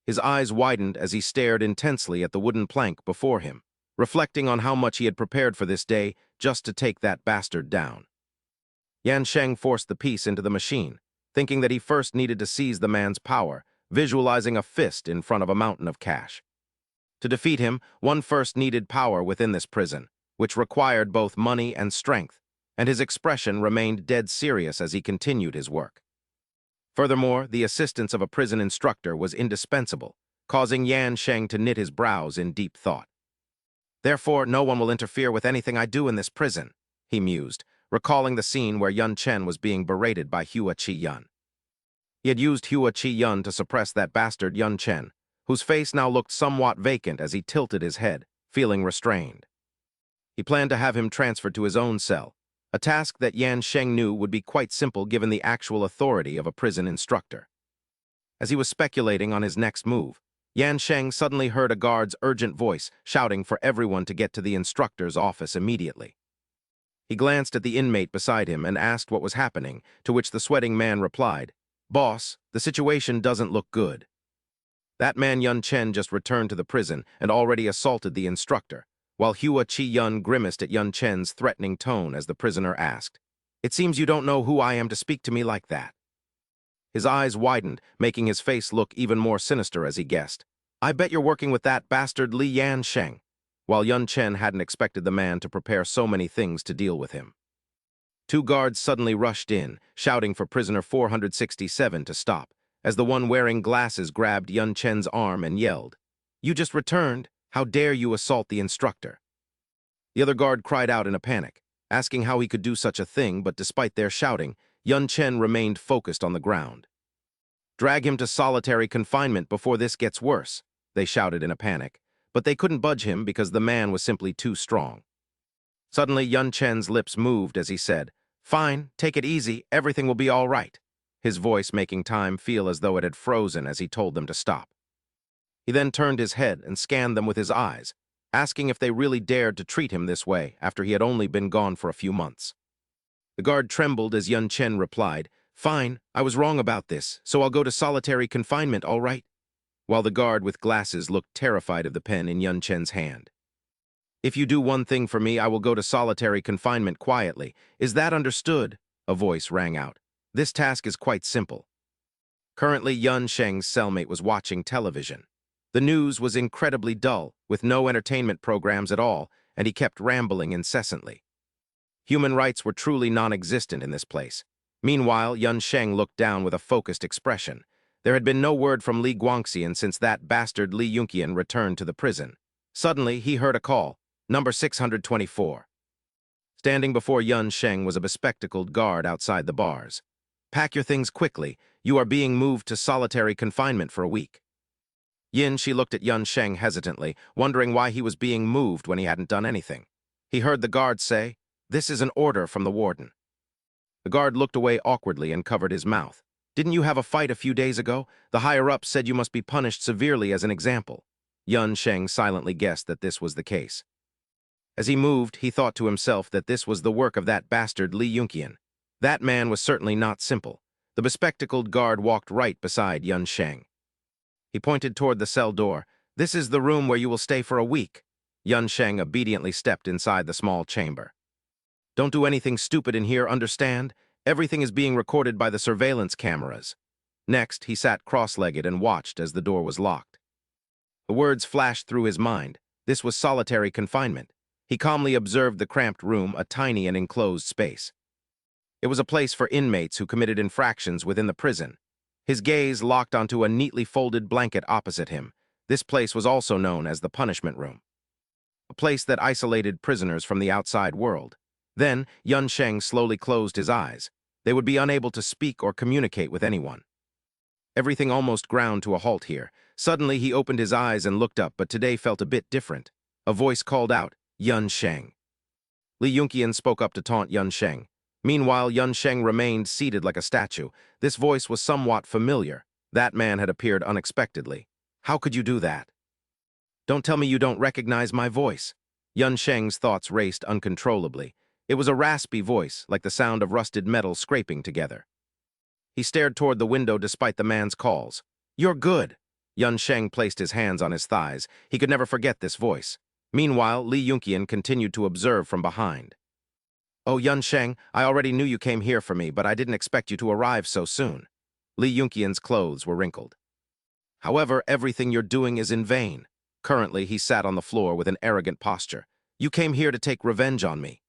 Speaker 1: His eyes widened as he stared intensely at the wooden plank before him, reflecting on how much he had prepared for this day just to take that bastard down. Yansheng forced the piece into the machine, thinking that he first needed to seize the man's power, visualizing a fist in front of a mountain of cash. To defeat him, one first needed power within this prison, which required both money and strength, and his expression remained dead serious as he continued his work. Furthermore, the assistance of a prison instructor was indispensable, causing Yansheng to knit his brows in deep thought. "Therefore, no one will interfere with anything I do in this prison," he mused, recalling the scene where Yun Chen was being berated by Hua Chi Yun. He had used Hua Chi Yun to suppress that bastard Yun Chen, whose face now looked somewhat vacant as he tilted his head, feeling restrained. He planned to have him transferred to his own cell, a task that Yansheng knew would be quite simple given the actual authority of a prison instructor. As he was speculating on his next move, Yansheng suddenly heard a guard's urgent voice shouting for everyone to get to the instructor's office immediately. He glanced at the inmate beside him and asked what was happening, to which the sweating man replied, "Boss, the situation doesn't look good." That man Yun Chen just returned to the prison and already assaulted the instructor, while Hua Chi Yun grimaced at Yun Chen's threatening tone as the prisoner asked, "It seems you don't know who I am to speak to me like that." His eyes widened, making his face look even more sinister as he guessed, "I bet you're working with that bastard Li Yansheng," while Yun Chen hadn't expected the man to prepare so many things to deal with him. Two guards suddenly rushed in, shouting for prisoner 467 to stop, as the one wearing glasses grabbed Yun Chen's arm and yelled, "You just returned. How dare you assault the instructor?" The other guard cried out in a panic, asking how he could do such a thing, but despite their shouting, Yun Chen remained focused on the ground. "Drag him to solitary confinement before this gets worse," they shouted in a panic, but they couldn't budge him because the man was simply too strong. Suddenly, Yun Chen's lips moved as he said, "Fine, take it easy, everything will be all right," his voice making time feel as though it had frozen as he told them to stop. He then turned his head and scanned them with his eyes, asking if they really dared to treat him this way after he had only been gone for a few months. The guard trembled as Yun Chen replied, "Fine, I was wrong about this, so I'll go to solitary confinement, all right?" While the guard with glasses looked terrified of the pen in Yun Chen's hand. "If you do one thing for me, I will go to solitary confinement quietly. Is that understood?" a voice rang out. "This task is quite simple." Currently, Yun Sheng's cellmate was watching television. The news was incredibly dull, with no entertainment programs at all, and he kept rambling incessantly. Human rights were truly non-existent in this place. Meanwhile, Yun Sheng looked down with a focused expression. There had been no word from Li Guangxian since that bastard Li Yunqian returned to the prison. Suddenly, he heard a call, "Number 624. Standing before Yun Sheng was a bespectacled guard outside the bars. "Pack your things quickly. You are being moved to solitary confinement for a week." She looked at Yun Sheng hesitantly, wondering why he was being moved when he hadn't done anything. He heard the guard say, "This is an order from the warden." The guard looked away awkwardly and covered his mouth. Didn't you have a fight a few days ago? The higher-ups said you must be punished severely as an example. Yun Sheng silently guessed that this was the case. As he moved, he thought to himself that this was the work of that bastard Li Yunqian. That man was certainly not simple. The bespectacled guard walked right beside Yun Sheng. He pointed toward the cell door. "This is the room where you will stay for a week." Yun Sheng obediently stepped inside the small chamber. "Don't do anything stupid in here, understand? Everything is being recorded by the surveillance cameras." Next, he sat cross-legged and watched as the door was locked. The words flashed through his mind. This was solitary confinement. He calmly observed the cramped room, a tiny and enclosed space. It was a place for inmates who committed infractions within the prison. His gaze locked onto a neatly folded blanket opposite him. This place was also known as the punishment room, a place that isolated prisoners from the outside world. Then, Yun Sheng slowly closed his eyes. They would be unable to speak or communicate with anyone. Everything almost ground to a halt here. Suddenly, he opened his eyes and looked up, but today felt a bit different. A voice called out, "Yun Sheng." Li Yunqian spoke up to taunt Yun Sheng. Meanwhile, Yun Sheng remained seated like a statue. This voice was somewhat familiar. That man had appeared unexpectedly. "How could you do that? Don't tell me you don't recognize my voice." Yun Sheng's thoughts raced uncontrollably. It was a raspy voice, like the sound of rusted metal scraping together. He stared toward the window despite the man's calls. "You're good." Yun Sheng placed his hands on his thighs. He could never forget this voice. Meanwhile, Li Yunqian continued to observe from behind. "Oh, Yun Sheng, I already knew you came here for me, but I didn't expect you to arrive so soon." Li Yunqian's clothes were wrinkled. "However, everything you're doing is in vain." Currently, he sat on the floor with an arrogant posture. "You came here to take revenge on me.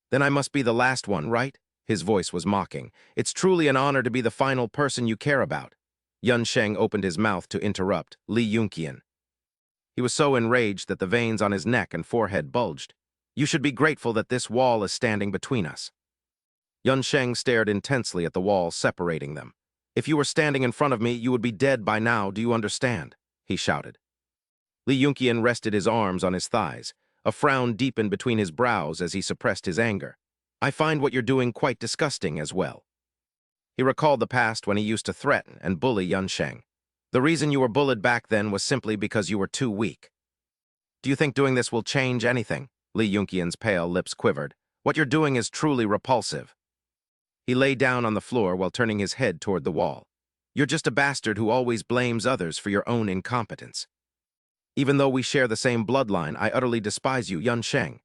Speaker 1: Then I must be the last one, right?" His voice was mocking. "It's truly an honor to be the final person you care about." Yun Sheng opened his mouth to interrupt Li Yunqian. He was so enraged that the veins on his neck and forehead bulged. "You should be grateful that this wall is standing between us." Yun Sheng stared intensely at the wall separating them. "If you were standing in front of me, you would be dead by now, do you understand?" he shouted. Li Yunqian rested his arms on his thighs. A frown deepened between his brows as he suppressed his anger. "I find what you're doing quite disgusting as well." He recalled the past when he used to threaten and bully Yun Sheng. "The reason you were bullied back then was simply because you were too weak. Do you think doing this will change anything?" Li Yunqian's pale lips quivered. "What you're doing is truly repulsive." He lay down on the floor while turning his head toward the wall. "You're just a bastard who always blames others for your own incompetence. Even though we share the same bloodline, I utterly despise you, Yun Sheng."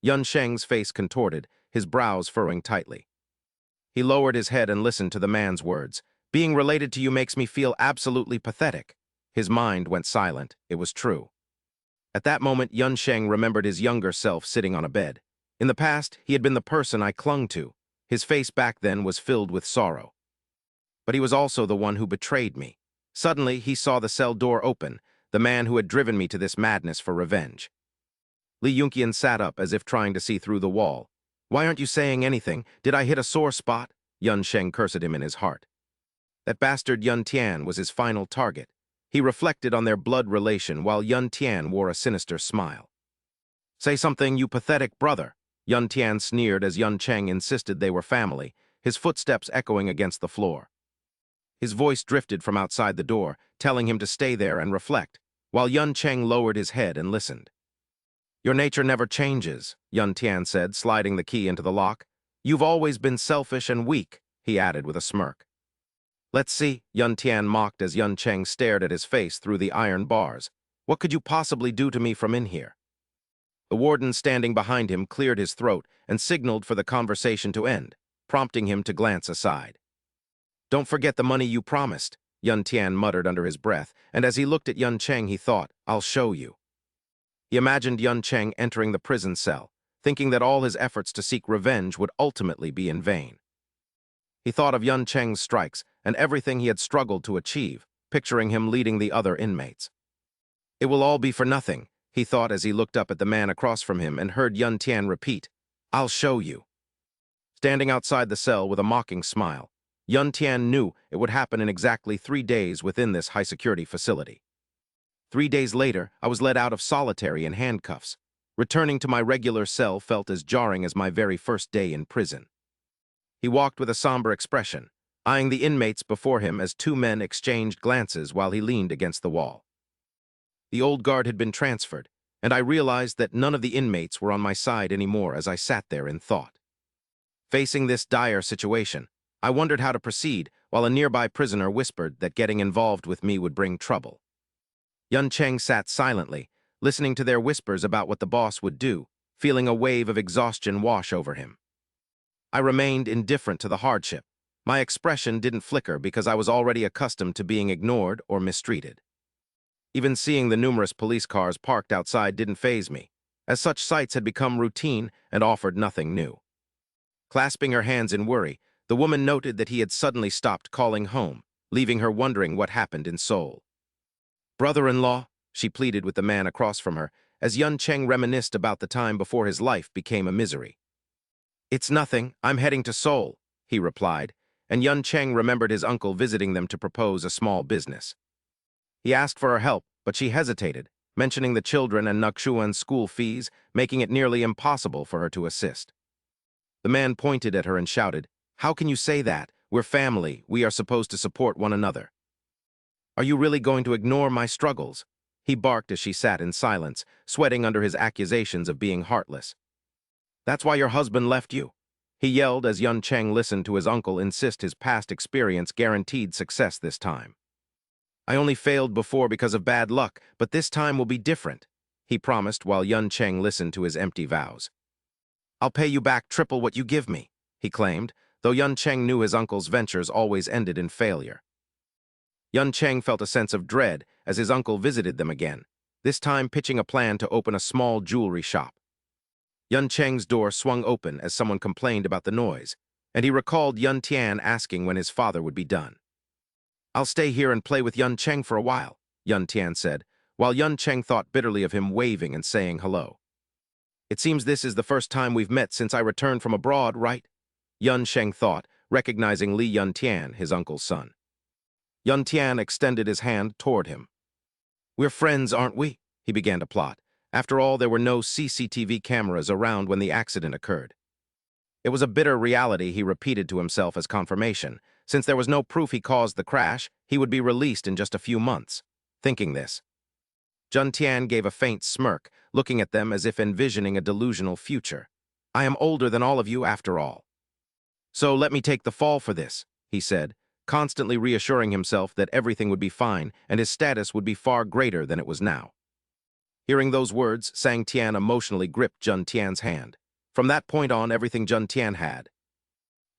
Speaker 1: Yun Sheng's face contorted, his brows furrowing tightly. He lowered his head and listened to the man's words. "Being related to you makes me feel absolutely pathetic." His mind went silent. It was true. At that moment, Yun Sheng remembered his younger self sitting on a bed. In the past, he had been the person I clung to. His face back then was filled with sorrow. But he was also the one who betrayed me. Suddenly, he saw the cell door open, the man who had driven me to this madness for revenge. Li Yunqian sat up as if trying to see through the wall. "Why aren't you saying anything? Did I hit a sore spot?" Yun Sheng cursed him in his heart. That bastard Yun Tian was his final target. He reflected on their blood relation while Yun Tian wore a sinister smile. "Say something, you pathetic brother." Yun Tian sneered as Yun Sheng insisted they were family, his footsteps echoing against the floor. His voice drifted from outside the door, telling him to stay there and reflect, while Yun Sheng lowered his head and listened. "Your nature never changes," Yun Tian said, sliding the key into the lock. "You've always been selfish and weak," he added with a smirk. "Let's see," Yun Tian mocked as Yun Sheng stared at his face through the iron bars. "What could you possibly do to me from in here?" The warden standing behind him cleared his throat and signaled for the conversation to end, prompting him to glance aside. "Don't forget the money you promised," Yun Tian muttered under his breath, and as he looked at Yun Sheng he thought, "I'll show you." He imagined Yun Sheng entering the prison cell, thinking that all his efforts to seek revenge would ultimately be in vain. He thought of Yun Sheng's strikes and everything he had struggled to achieve, picturing him leading the other inmates. "It will all be for nothing," he thought as he looked up at the man across from him and heard Yun Tian repeat, "I'll show you." Standing outside the cell with a mocking smile, Yun Tian knew it would happen in exactly 3 days within this high-security facility. 3 days later, I was led out of solitary in handcuffs. Returning to my regular cell felt as jarring as my very first day in prison. He walked with a somber expression. eyeing the inmates before him as two men exchanged glances while he leaned against the wall. The old guard had been transferred, and I realized that none of the inmates were on my side anymore as I sat there in thought. Facing this dire situation, I wondered how to proceed, while a nearby prisoner whispered that getting involved with me would bring trouble. Yun Cheng sat silently, listening to their whispers about what the boss would do, feeling a wave of exhaustion wash over him. I remained indifferent to the hardship. My expression didn't flicker because I was already accustomed to being ignored or mistreated. Even seeing the numerous police cars parked outside didn't faze me, as such sights had become routine and offered nothing new. Clasping her hands in worry, the woman noted that he had suddenly stopped calling home, leaving her wondering what happened in Seoul. "Brother-in-law," she pleaded with the man across from her, as Yun Cheng reminisced about the time before his life became a misery. "It's nothing, I'm heading to Seoul," he replied, and Yun Cheng remembered his uncle visiting them to propose a small business. He asked for her help, but she hesitated, mentioning the children and Nakshuan's school fees, making it nearly impossible for her to assist. The man pointed at her and shouted, "How can you say that? We're family, we are supposed to support one another." "Are you really going to ignore my struggles?" he barked as she sat in silence, sweating under his accusations of being heartless. "That's why your husband left you," he yelled as Yun Cheng listened to his uncle insist his past experience guaranteed success this time. "I only failed before because of bad luck, but this time will be different," he promised while Yun Cheng listened to his empty vows. "I'll pay you back triple what you give me," he claimed, though Yun Cheng knew his uncle's ventures always ended in failure. Yun Cheng felt a sense of dread as his uncle visited them again, this time pitching a plan to open a small jewelry shop. Yun Cheng's door swung open as someone complained about the noise, and he recalled Yun Tian asking when his father would be done. "I'll stay here and play with Yun Cheng for a while," Yun Tian said, while Yun Cheng thought bitterly of him waving and saying hello. "It seems this is the first time we've met since I returned from abroad, right?" Yun Cheng thought, recognizing Li Yun Tian, his uncle's son. Yun Tian extended his hand toward him. "We're friends, aren't we?" he began to plot. After all, there were no CCTV cameras around when the accident occurred. It was a bitter reality he repeated to himself as confirmation. Since there was no proof he caused the crash, he would be released in just a few months. Thinking this, Jun Tian gave a faint smirk, looking at them as if envisioning a delusional future. "I am older than all of you after all. So let me take the fall for this," he said, constantly reassuring himself that everything would be fine and his status would be far greater than it was now. Hearing those words, Sang Tian emotionally gripped Jun Tian's hand. From that point on, everything Jun Tian had.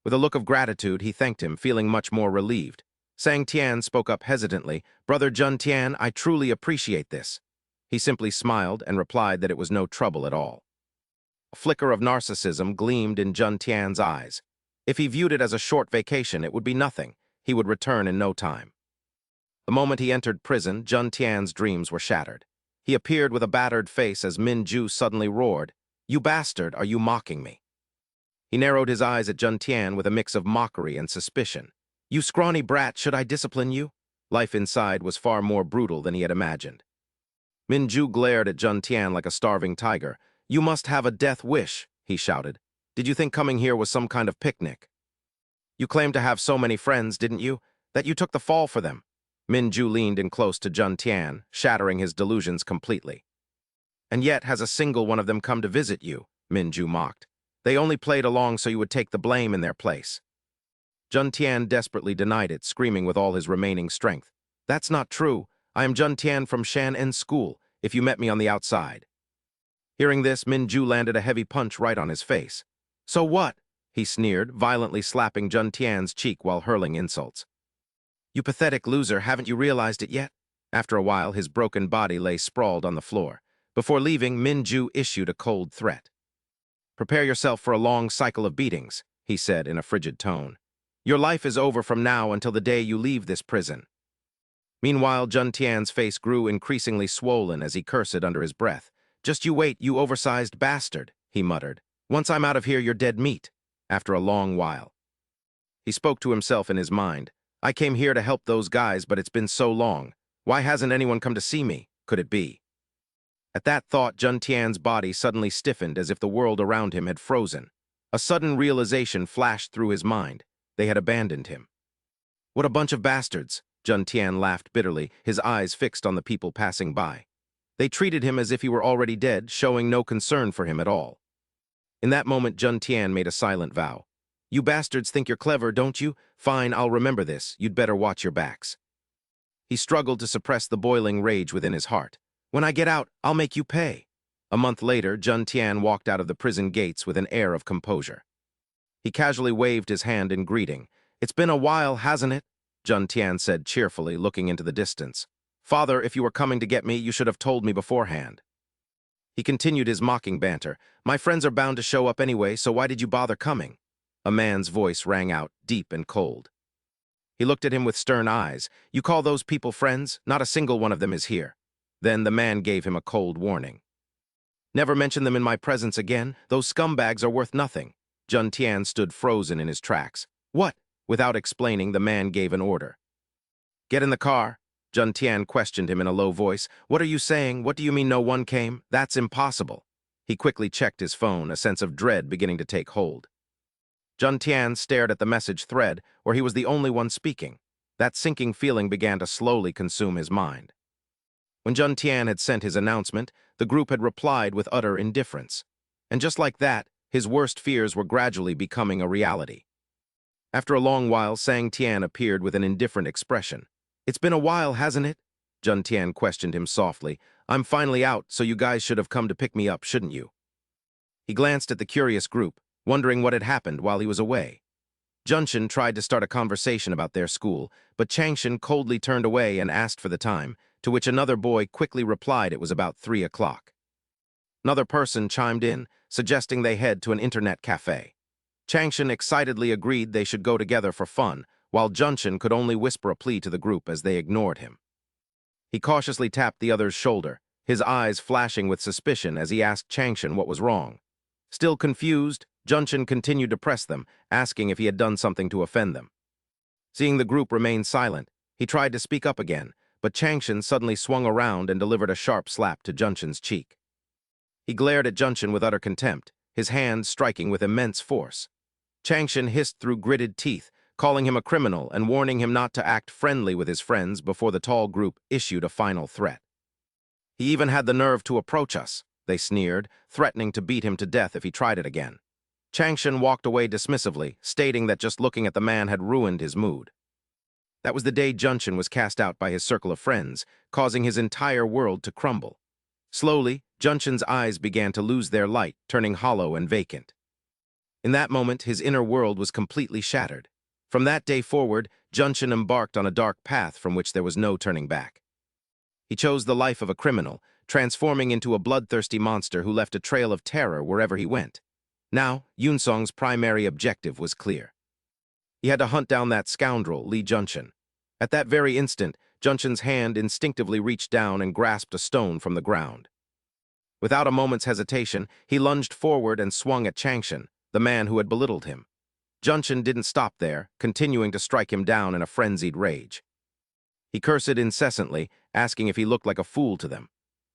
Speaker 1: With a look of gratitude, he thanked him, feeling much more relieved. Sang Tian spoke up hesitantly, "Brother Jun Tian, I truly appreciate this." He simply smiled and replied that it was no trouble at all. A flicker of narcissism gleamed in Jun Tian's eyes. If he viewed it as a short vacation, it would be nothing. He would return in no time. The moment he entered prison, Jun Tian's dreams were shattered. He appeared with a battered face as Min Ju suddenly roared, "You bastard, are you mocking me?" He narrowed his eyes at Jun Tian with a mix of mockery and suspicion. "You scrawny brat, should I discipline you?" Life inside was far more brutal than he had imagined. Min Ju glared at Jun Tian like a starving tiger. "You must have a death wish," he shouted. "Did you think coming here was some kind of picnic? You claimed to have so many friends, didn't you, that you took the fall for them?" Min Ju leaned in close to Jun Tian, shattering his delusions completely. "And yet has a single one of them come to visit you?" Min Ju mocked. "They only played along so you would take the blame in their place." Jun Tian desperately denied it, screaming with all his remaining strength. "That's not true. I am Jun Tian from Shan En School, if you met me on the outside." Hearing this, Min Ju landed a heavy punch right on his face. "So what?" he sneered, violently slapping Jun Tian's cheek while hurling insults. "You pathetic loser, haven't you realized it yet?" After a while, his broken body lay sprawled on the floor. Before leaving, Min Ju issued a cold threat. "Prepare yourself for a long cycle of beatings," he said in a frigid tone. "Your life is over from now until the day you leave this prison." Meanwhile, Jun Tian's face grew increasingly swollen as he cursed under his breath. "Just you wait, you oversized bastard," he muttered. "Once I'm out of here, you're dead meat." After a long while, he spoke to himself in his mind. "I came here to help those guys, but it's been so long. Why hasn't anyone come to see me? Could it be?" At that thought, Jun Tian's body suddenly stiffened as if the world around him had frozen. A sudden realization flashed through his mind. They had abandoned him. What a bunch of bastards, Jun Tian laughed bitterly, his eyes fixed on the people passing by. They treated him as if he were already dead, showing no concern for him at all. In that moment, Jun Tian made a silent vow. You bastards think you're clever, don't you? Fine, I'll remember this. You'd better watch your backs. He struggled to suppress the boiling rage within his heart. When I get out, I'll make you pay. A month later, Jun Tian walked out of the prison gates with an air of composure. He casually waved his hand in greeting. It's been a while, hasn't it? Jun Tian said cheerfully, looking into the distance. Father, if you were coming to get me, you should have told me beforehand. He continued his mocking banter. My friends are bound to show up anyway, so why did you bother coming? A man's voice rang out, deep and cold. He looked at him with stern eyes. You call those people friends? Not a single one of them is here. Then the man gave him a cold warning. Never mention them in my presence again. Those scumbags are worth nothing. Jun Tian stood frozen in his tracks. What? Without explaining, the man gave an order. Get in the car. Jun Tian questioned him in a low voice. What are you saying? What do you mean no one came? That's impossible. He quickly checked his phone, a sense of dread beginning to take hold. Jun Tian stared at the message thread, where he was the only one speaking. That sinking feeling began to slowly consume his mind. When Jun Tian had sent his announcement, the group had replied with utter indifference. And just like that, his worst fears were gradually becoming a reality. After a long while, Sang Tian appeared with an indifferent expression. It's been a while, hasn't it? Jun Tian questioned him softly. I'm finally out, so you guys should have come to pick me up, shouldn't you? He glanced at the curious group, wondering what had happened while he was away. Junshin tried to start a conversation about their school, but Changshin coldly turned away and asked for the time, to which another boy quickly replied it was about 3 o'clock. Another person chimed in, suggesting they head to an internet cafe. Changshin excitedly agreed they should go together for fun, while Junshin could only whisper a plea to the group as they ignored him. He cautiously tapped the other's shoulder, his eyes flashing with suspicion as he asked Changshin what was wrong. Still confused, Junshin continued to press them, asking if he had done something to offend them. Seeing the group remain silent, he tried to speak up again, but Changshin suddenly swung around and delivered a sharp slap to Junshin's cheek. He glared at Junshin with utter contempt, his hand striking with immense force. Changshin hissed through gritted teeth, calling him a criminal and warning him not to act friendly with his friends before the tall group issued a final threat. He even had the nerve to approach us, they sneered, threatening to beat him to death if he tried it again. Changshin walked away dismissively, stating that just looking at the man had ruined his mood. That was the day Junshin was cast out by his circle of friends, causing his entire world to crumble. Slowly, Junshin's eyes began to lose their light, turning hollow and vacant. In that moment, his inner world was completely shattered. From that day forward, Junshin embarked on a dark path from which there was no turning back. He chose the life of a criminal, transforming into a bloodthirsty monster who left a trail of terror wherever he went. Now, Yunsong's primary objective was clear. He had to hunt down that scoundrel, Lee Junshin. At that very instant, Junshin's hand instinctively reached down and grasped a stone from the ground. Without a moment's hesitation, he lunged forward and swung at Changshin, the man who had belittled him. Junshin didn't stop there, continuing to strike him down in a frenzied rage. He cursed incessantly, asking if he looked like a fool to them.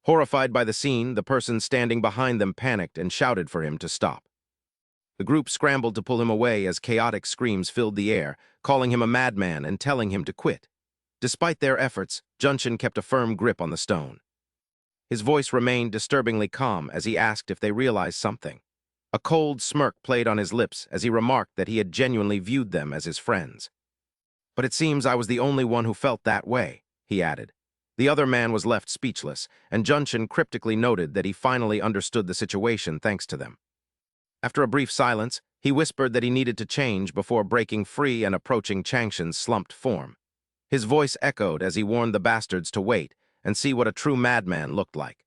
Speaker 1: Horrified by the scene, the person standing behind them panicked and shouted for him to stop. The group scrambled to pull him away as chaotic screams filled the air, calling him a madman and telling him to quit. Despite their efforts, Junshin kept a firm grip on the stone. His voice remained disturbingly calm as he asked if they realized something. A cold smirk played on his lips as he remarked that he had genuinely viewed them as his friends. But it seems I was the only one who felt that way, he added. The other man was left speechless, and Junshin cryptically noted that he finally understood the situation thanks to them. After a brief silence, he whispered that he needed to change before breaking free and approaching Changshin's slumped form. His voice echoed as he warned the bastards to wait and see what a true madman looked like.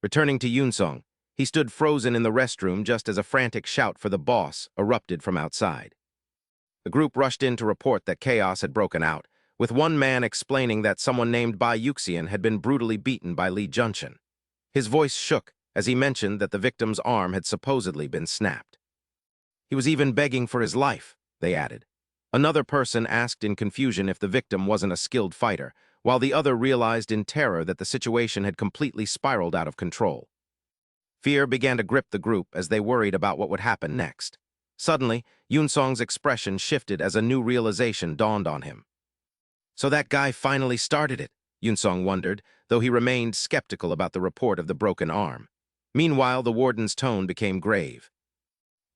Speaker 1: Returning to Yunsong, he stood frozen in the restroom just as a frantic shout for the boss erupted from outside. The group rushed in to report that chaos had broken out, with one man explaining that someone named Bai Yuxian had been brutally beaten by Lee Junshin. His voice shook as he mentioned that the victim's arm had supposedly been snapped. He was even begging for his life, they added. Another person asked in confusion if the victim wasn't a skilled fighter, while the other realized in terror that the situation had completely spiraled out of control. Fear began to grip the group as they worried about what would happen next. Suddenly, Yunsong's expression shifted as a new realization dawned on him. So that guy finally started it, Yunsong wondered, though he remained skeptical about the report of the broken arm. Meanwhile, the warden's tone became grave.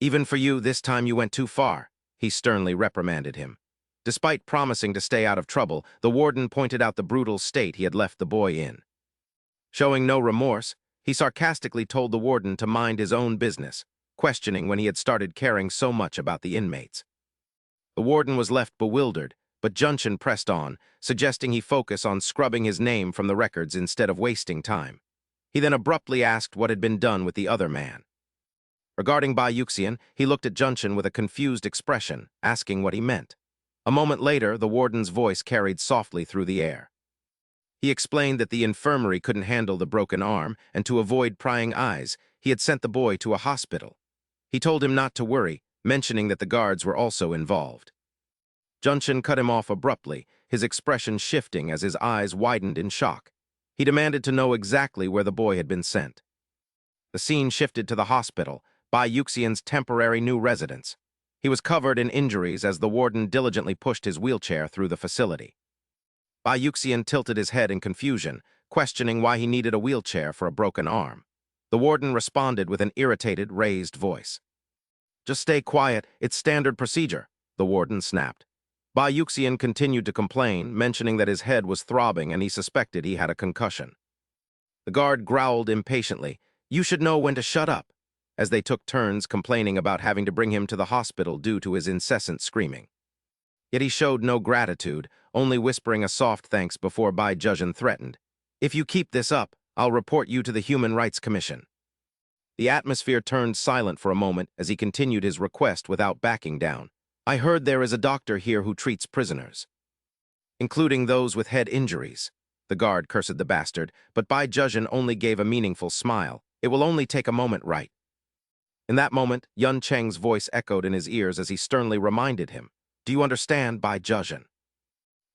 Speaker 1: Even for you, this time you went too far, he sternly reprimanded him. Despite promising to stay out of trouble, the warden pointed out the brutal state he had left the boy in. Showing no remorse, he sarcastically told the warden to mind his own business, questioning when he had started caring so much about the inmates. The warden was left bewildered, but Junshin pressed on, suggesting he focus on scrubbing his name from the records instead of wasting time. He then abruptly asked what had been done with the other man. Regarding Bai Yuxian, he looked at Junshin with a confused expression, asking what he meant. A moment later, the warden's voice carried softly through the air. He explained that the infirmary couldn't handle the broken arm, and to avoid prying eyes, he had sent the boy to a hospital. He told him not to worry, mentioning that the guards were also involved. Junshin cut him off abruptly, his expression shifting as his eyes widened in shock. He demanded to know exactly where the boy had been sent. The scene shifted to the hospital, Bai Yuxian's temporary new residence. He was covered in injuries as the warden diligently pushed his wheelchair through the facility. Bai Yuxian tilted his head in confusion, questioning why he needed a wheelchair for a broken arm. The warden responded with an irritated, raised voice. "Just stay quiet, it's standard procedure," the warden snapped. Bai Yuxian continued to complain, mentioning that his head was throbbing and he suspected he had a concussion. The guard growled impatiently, "You should know when to shut up," as they took turns complaining about having to bring him to the hospital due to his incessant screaming. Yet he showed no gratitude, only whispering a soft thanks before Bai Zhezhen threatened, "If you keep this up, I'll report you to the Human Rights Commission." The atmosphere turned silent for a moment as he continued his request without backing down. "I heard there is a doctor here who treats prisoners, including those with head injuries." The guard cursed the bastard, but Bai Zhezhen only gave a meaningful smile. "It will only take a moment, right?" In that moment, Yun Cheng's voice echoed in his ears as he sternly reminded him, "Do you understand, Bai Zhezhen?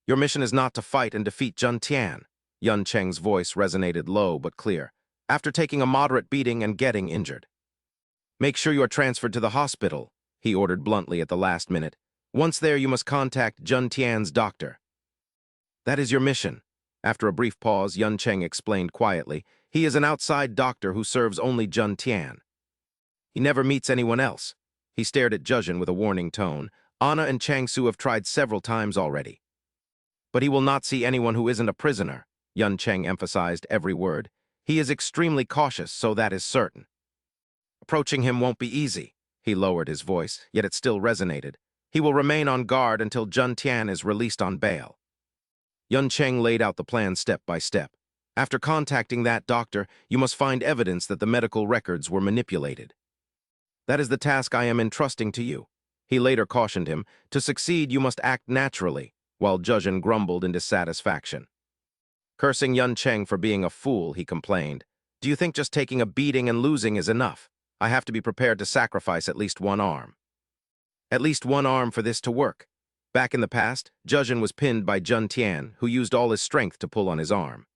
Speaker 1: Your mission is not to fight and defeat Jun Tian." Yun Cheng's voice resonated low but clear. "After taking a moderate beating and getting injured, make sure you are transferred to the hospital," he ordered bluntly at the last minute. "Once there, you must contact Jun Tian's doctor. That is your mission." After a brief pause, Yun Cheng explained quietly, "He is an outside doctor who serves only Jun Tian. He never meets anyone else." He stared at Zhezhen with a warning tone. "Anna and Changsu have tried several times already. But he will not see anyone who isn't a prisoner." Yun Cheng emphasized every word. "He is extremely cautious, so that is certain. Approaching him won't be easy." He lowered his voice, yet it still resonated. "He will remain on guard until Jun Tian is released on bail." Yun Cheng laid out the plan step by step. "After contacting that doctor, you must find evidence that the medical records were manipulated. That is the task I am entrusting to you." He later cautioned him, "To succeed, you must act naturally," while Zhezhen grumbled in dissatisfaction. Cursing Yun Cheng for being a fool, he complained, "Do you think just taking a beating and losing is enough? I have to be prepared to sacrifice at least one arm. At least one arm for this to work." Back in the past, Zhezhen was pinned by Jun Tian, who used all his strength to pull on his arm.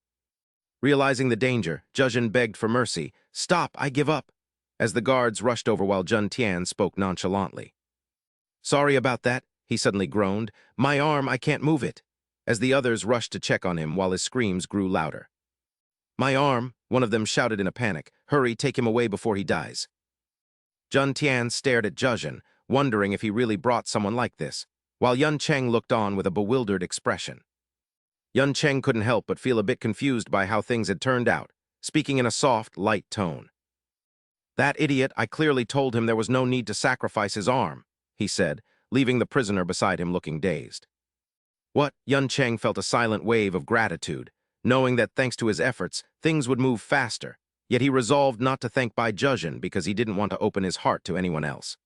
Speaker 1: Realizing the danger, Zhezhen begged for mercy. "Stop, I give up," as the guards rushed over while Jun Tian spoke nonchalantly. "Sorry about that," he suddenly groaned. "My arm, I can't move it," as the others rushed to check on him while his screams grew louder. "My arm," one of them shouted in a panic. "Hurry, take him away before he dies." Jun Tian stared at Zhezhen, wondering if he really brought someone like this, while Yun Cheng looked on with a bewildered expression. Yun Cheng couldn't help but feel a bit confused by how things had turned out, speaking in a soft, light tone. "That idiot, I clearly told him there was no need to sacrifice his arm," he said, leaving the prisoner beside him looking dazed. What? Yun Cheng felt a silent wave of gratitude, knowing that thanks to his efforts, things would move faster, yet he resolved not to thank Bai Zhezhen because he didn't want to open his heart to anyone else.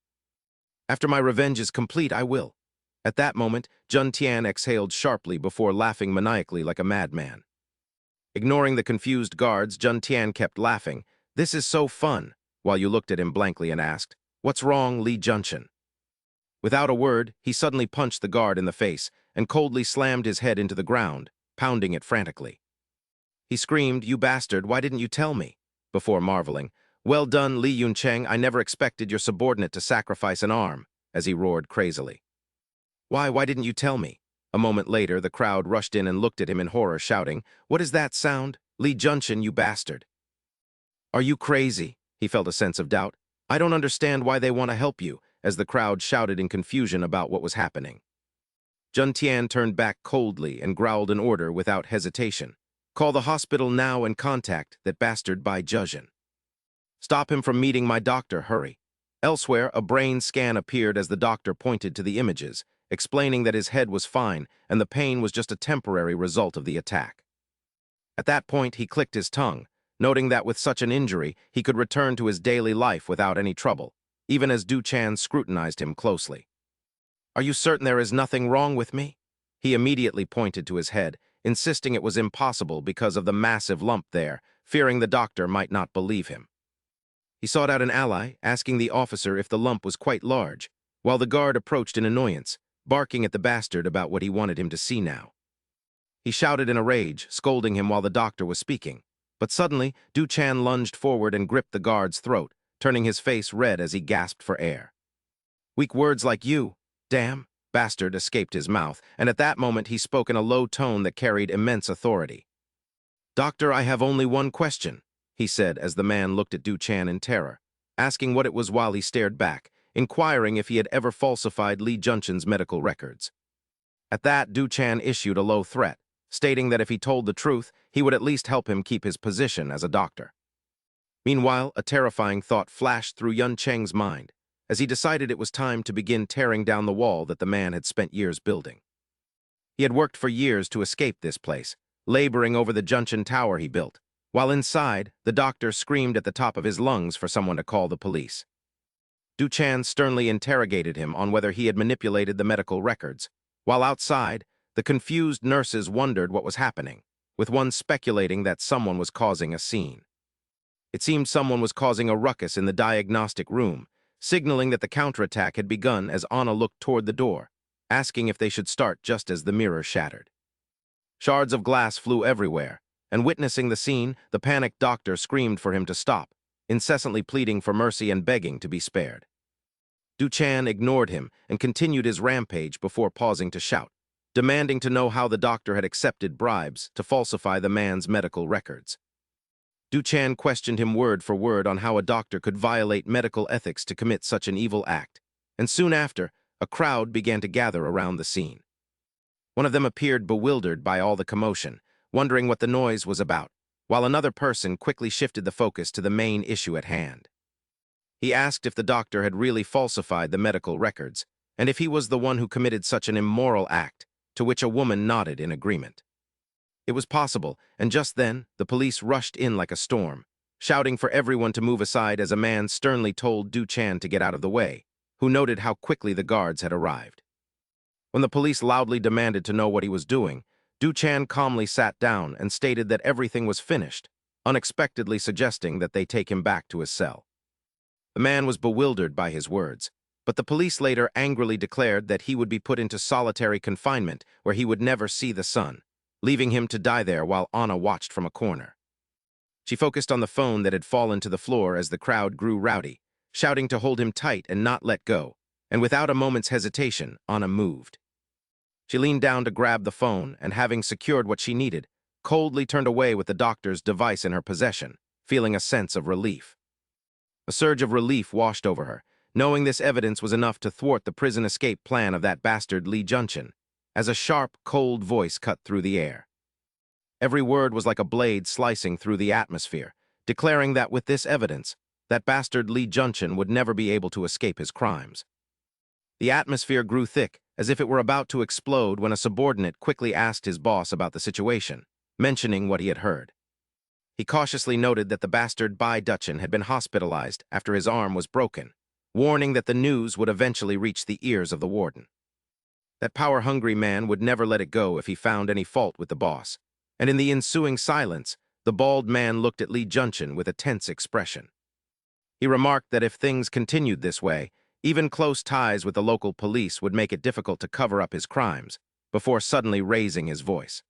Speaker 1: "After my revenge is complete, I will." At that moment, Jun Tian exhaled sharply before laughing maniacally like a madman. Ignoring the confused guards, Jun Tian kept laughing. "This is so fun," while you looked at him blankly and asked, "What's wrong, Li Junshin?" Without a word, he suddenly punched the guard in the face and coldly slammed his head into the ground, pounding it frantically. He screamed, "You bastard, why didn't you tell me?" before marveling, Well done, Li Yuncheng. I never expected your subordinate to sacrifice an arm, as he roared crazily. Why didn't you tell me? A moment later, the crowd rushed in and looked at him in horror, shouting, What is that sound? Li Junchen, you bastard. Are you crazy? He felt a sense of doubt. I don't understand why they want to help you, as the crowd shouted in confusion about what was happening. Jun Tian turned back coldly and growled an order without hesitation. Call the hospital now and contact that bastard Bai Zhezhen. Stop him from meeting my doctor, hurry. Elsewhere, a brain scan appeared as the doctor pointed to the images, explaining that his head was fine and the pain was just a temporary result of the attack. At that point, he clicked his tongue, noting that with such an injury, he could return to his daily life without any trouble, even as Du Chan scrutinized him closely. Are you certain there is nothing wrong with me? He immediately pointed to his head, insisting it was impossible because of the massive lump there, fearing the doctor might not believe him. He sought out an ally, asking the officer if the lump was quite large, while the guard approached in annoyance, barking at the bastard about what he wanted him to see now. He shouted in a rage, scolding him while the doctor was speaking. But suddenly, Du Chan lunged forward and gripped the guard's throat, turning his face red as he gasped for air. Weak words like you, damn, bastard, escaped his mouth, and at that moment he spoke in a low tone that carried immense authority. Doctor, I have only one question, he said as the man looked at Du Chan in terror, asking what it was while he stared back, inquiring if he had ever falsified Li Junchen's medical records. At that, Du Chan issued a low threat, stating that if he told the truth, he would at least help him keep his position as a doctor. Meanwhile, a terrifying thought flashed through Yun Cheng's mind, as he decided it was time to begin tearing down the wall that the man had spent years building. He had worked for years to escape this place, laboring over the Junchen Tower he built, while inside, the doctor screamed at the top of his lungs for someone to call the police. Du Chan sternly interrogated him on whether he had manipulated the medical records, while outside, the confused nurses wondered what was happening, with one speculating that someone was causing a scene. It seemed someone was causing a ruckus in the diagnostic room, signaling that the counterattack had begun as Anna looked toward the door, asking if they should start just as the mirror shattered. Shards of glass flew everywhere, and witnessing the scene, the panicked doctor screamed for him to stop, incessantly pleading for mercy and begging to be spared. Du Chan ignored him and continued his rampage before pausing to shout, demanding to know how the doctor had accepted bribes to falsify the man's medical records. Du Chan questioned him word for word on how a doctor could violate medical ethics to commit such an evil act, and soon after, a crowd began to gather around the scene. One of them appeared bewildered by all the commotion, wondering what the noise was about, while another person quickly shifted the focus to the main issue at hand. He asked if the doctor had really falsified the medical records, and if he was the one who committed such an immoral act, to which a woman nodded in agreement. It was possible, and just then, the police rushed in like a storm, shouting for everyone to move aside as a man sternly told Du Chan to get out of the way, who noted how quickly the guards had arrived. When the police loudly demanded to know what he was doing, Du Chan calmly sat down and stated that everything was finished, unexpectedly suggesting that they take him back to his cell. The man was bewildered by his words, but the police later angrily declared that he would be put into solitary confinement where he would never see the sun, leaving him to die there while Anna watched from a corner. She focused on the phone that had fallen to the floor as the crowd grew rowdy, shouting to hold him tight and not let go, and without a moment's hesitation, Anna moved. She leaned down to grab the phone and, having secured what she needed, coldly turned away with the doctor's device in her possession, feeling a sense of relief. A surge of relief washed over her, knowing this evidence was enough to thwart the prison escape plan of that bastard Li Junchen, as a sharp, cold voice cut through the air. Every word was like a blade slicing through the atmosphere, declaring that with this evidence, that bastard Li Junchen would never be able to escape his crimes. The atmosphere grew thick, as if it were about to explode when a subordinate quickly asked his boss about the situation, mentioning what he had heard. He cautiously noted that the bastard Bai Zhezhen had been hospitalized after his arm was broken, warning that the news would eventually reach the ears of the warden. That power-hungry man would never let it go if he found any fault with the boss, and in the ensuing silence, the bald man looked at Li Junchen with a tense expression. He remarked that if things continued this way, even close ties with the local police would make it difficult to cover up his crimes, before suddenly raising his voice.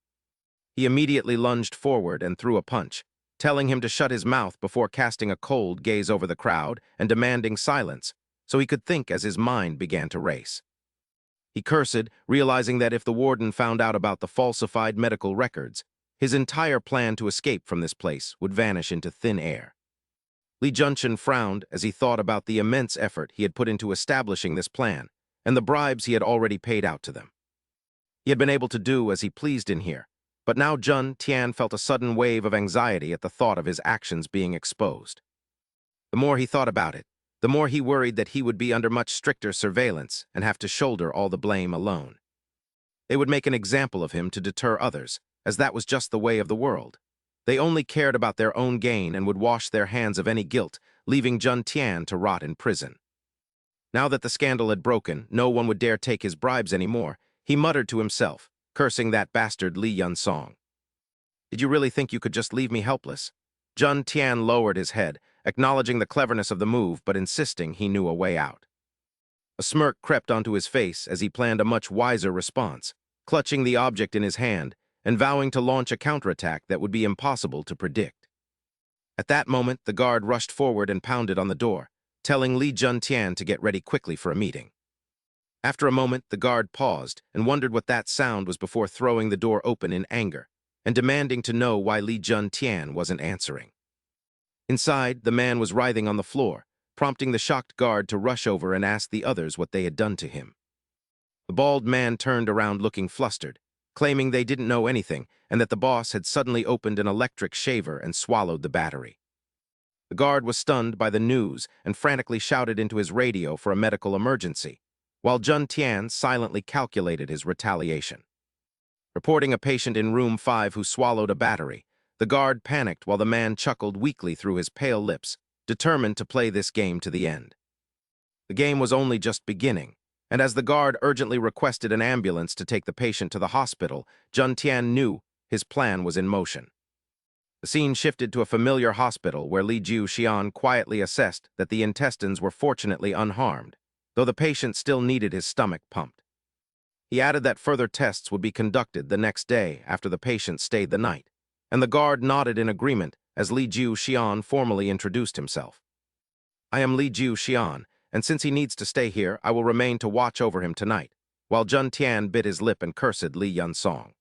Speaker 1: He immediately lunged forward and threw a punch, telling him to shut his mouth before casting a cold gaze over the crowd and demanding silence so he could think as his mind began to race. He cursed, realizing that if the warden found out about the falsified medical records, his entire plan to escape from this place would vanish into thin air. Lee Junchen frowned as he thought about the immense effort he had put into establishing this plan and the bribes he had already paid out to them. He had been able to do as he pleased in here, but now Jun Tian felt a sudden wave of anxiety at the thought of his actions being exposed. The more he thought about it, the more he worried that he would be under much stricter surveillance and have to shoulder all the blame alone. They would make an example of him to deter others, as that was just the way of the world. They only cared about their own gain and would wash their hands of any guilt, leaving Jun Tian to rot in prison. Now that the scandal had broken, no one would dare take his bribes anymore. He muttered to himself, cursing that bastard Li Yunsong. Did you really think you could just leave me helpless? Jun Tian lowered his head, acknowledging the cleverness of the move but insisting he knew a way out. A smirk crept onto his face as he planned a much wiser response, clutching the object in his hand and vowing to launch a counterattack that would be impossible to predict. At that moment, the guard rushed forward and pounded on the door, telling Li Juntian to get ready quickly for a meeting. After a moment, the guard paused and wondered what that sound was before throwing the door open in anger and demanding to know why Li Juntian wasn't answering. Inside, the man was writhing on the floor, prompting the shocked guard to rush over and ask the others what they had done to him. The bald man turned around looking flustered, claiming they didn't know anything and that the boss had suddenly opened an electric shaver and swallowed the battery. The guard was stunned by the news and frantically shouted into his radio for a medical emergency, while Jun Tian silently calculated his retaliation. Reporting a patient in room 5 who swallowed a battery, the guard panicked while the man chuckled weakly through his pale lips, determined to play this game to the end. The game was only just beginning, and as the guard urgently requested an ambulance to take the patient to the hospital, Jun Tian knew his plan was in motion. The scene shifted to a familiar hospital where Li Jiu Xian quietly assessed that the intestines were fortunately unharmed, though the patient still needed his stomach pumped. He added that further tests would be conducted the next day after the patient stayed the night, and the guard nodded in agreement as Li Jiu Xian formally introduced himself. I am Li Jiu Xian, and since he needs to stay here, I will remain to watch over him tonight, while Jun Tian bit his lip and cursed Li Yunsong.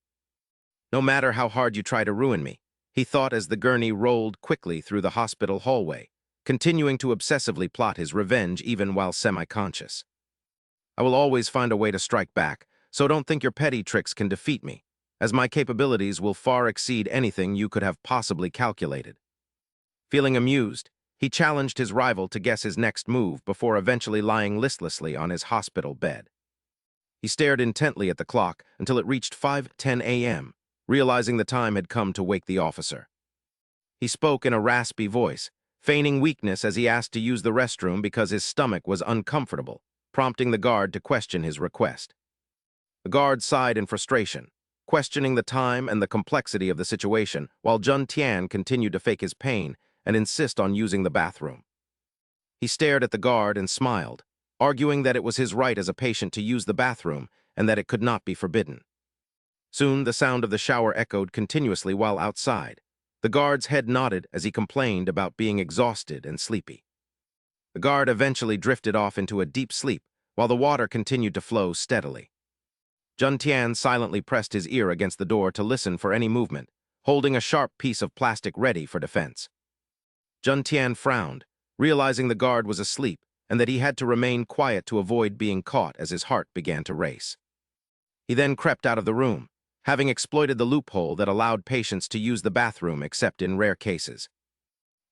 Speaker 1: No matter how hard you try to ruin me, he thought as the gurney rolled quickly through the hospital hallway, continuing to obsessively plot his revenge even while semi-conscious. I will always find a way to strike back, so don't think your petty tricks can defeat me, as my capabilities will far exceed anything you could have possibly calculated. Feeling amused, he challenged his rival to guess his next move before eventually lying listlessly on his hospital bed. He stared intently at the clock until it reached 5:10 a.m., realizing the time had come to wake the officer. He spoke in a raspy voice, feigning weakness as he asked to use the restroom because his stomach was uncomfortable, prompting the guard to question his request. The guard sighed in frustration, questioning the time and the complexity of the situation, while Jun Tian continued to fake his pain and insist on using the bathroom. He stared at the guard and smiled, arguing that it was his right as a patient to use the bathroom and that it could not be forbidden. Soon, the sound of the shower echoed continuously while outside. The guard's head nodded as he complained about being exhausted and sleepy. The guard eventually drifted off into a deep sleep while the water continued to flow steadily. Jun Tian silently pressed his ear against the door to listen for any movement, holding a sharp piece of plastic ready for defense. Jun Tian frowned, realizing the guard was asleep and that he had to remain quiet to avoid being caught as his heart began to race. He then crept out of the room, having exploited the loophole that allowed patients to use the bathroom except in rare cases.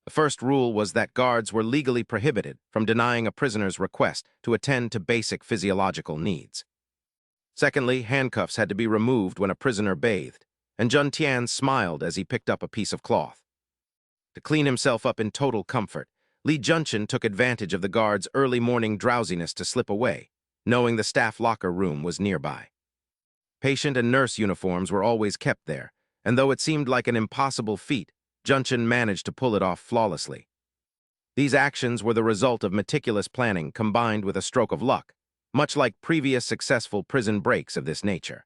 Speaker 1: The first rule was that guards were legally prohibited from denying a prisoner's request to attend to basic physiological needs. Secondly, handcuffs had to be removed when a prisoner bathed, and Jun Tian smiled as he picked up a piece of cloth. To clean himself up in total comfort, Li Junchen took advantage of the guard's early morning drowsiness to slip away, knowing the staff locker room was nearby. Patient and nurse uniforms were always kept there, and though it seemed like an impossible feat, Junchen managed to pull it off flawlessly. These actions were the result of meticulous planning combined with a stroke of luck, much like previous successful prison breaks of this nature.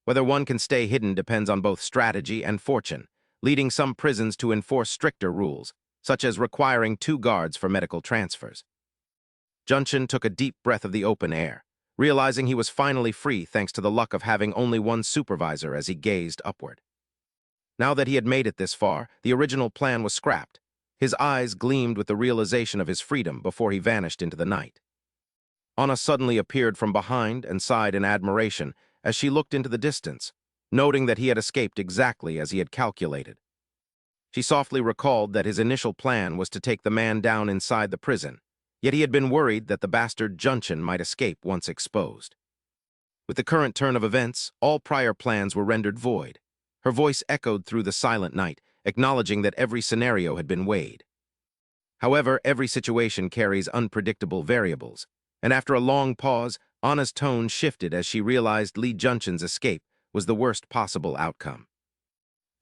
Speaker 1: Whether one can stay hidden depends on both strategy and fortune. leading some prisons to enforce stricter rules, such as requiring 2 guards for medical transfers. Junshin took a deep breath of the open air, realizing he was finally free thanks to the luck of having only one supervisor as he gazed upward. Now that he had made it this far, the original plan was scrapped. His eyes gleamed with the realization of his freedom before he vanished into the night. Anna suddenly appeared from behind and sighed in admiration as she looked into the distance, noting that he had escaped exactly as he had calculated. She softly recalled that his initial plan was to take the man down inside the prison, yet he had been worried that the bastard Junshin might escape once exposed. With the current turn of events, all prior plans were rendered void. Her voice echoed through the silent night, acknowledging that every scenario had been weighed. However, every situation carries unpredictable variables, and after a long pause, Anna's tone shifted as she realized Lee Junshin's escape was the worst possible outcome.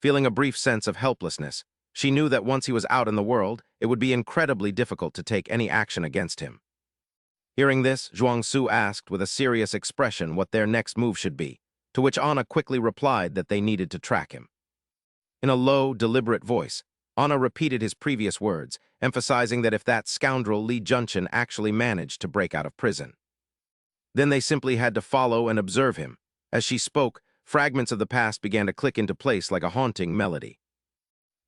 Speaker 1: Feeling a brief sense of helplessness, she knew that once he was out in the world, it would be incredibly difficult to take any action against him. Hearing this, Zhuangsu asked with a serious expression what their next move should be, to which Anna quickly replied that they needed to track him. In a low, deliberate voice, Anna repeated his previous words, emphasizing that if that scoundrel Lee Junshin actually managed to break out of prison, then they simply had to follow and observe him. As she spoke, fragments of the past began to click into place like a haunting melody.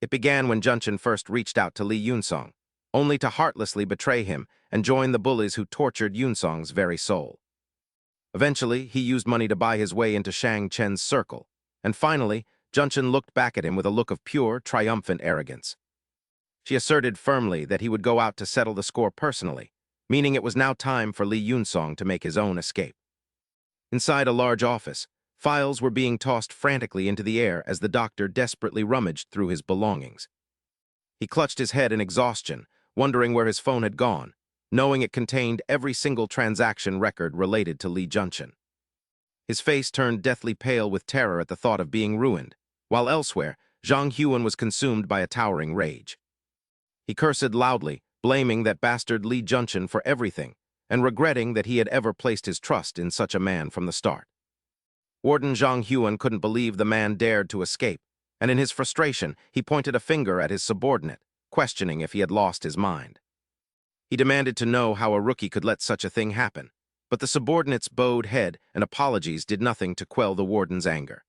Speaker 1: It began when Junshin first reached out to Lee Yunsong, only to heartlessly betray him and join the bullies who tortured Yunsong's very soul. Eventually, he used money to buy his way into Shang Chen's circle, and finally, Junshin looked back at him with a look of pure, triumphant arrogance. She asserted firmly that he would go out to settle the score personally, meaning it was now time for Lee Yunsong to make his own escape. Inside a large office, files were being tossed frantically into the air as the doctor desperately rummaged through his belongings. He clutched his head in exhaustion, wondering where his phone had gone, knowing it contained every single transaction record related to Lee Junshin. His face turned deathly pale with terror at the thought of being ruined, while elsewhere, Zhang Huan was consumed by a towering rage. He cursed loudly, blaming that bastard Lee Junshin for everything, and regretting that he had ever placed his trust in such a man from the start. Warden Zhang Huan couldn't believe the man dared to escape, and in his frustration, he pointed a finger at his subordinate, questioning if he had lost his mind. He demanded to know how a rookie could let such a thing happen, but the subordinate's bowed head and apologies did nothing to quell the warden's anger.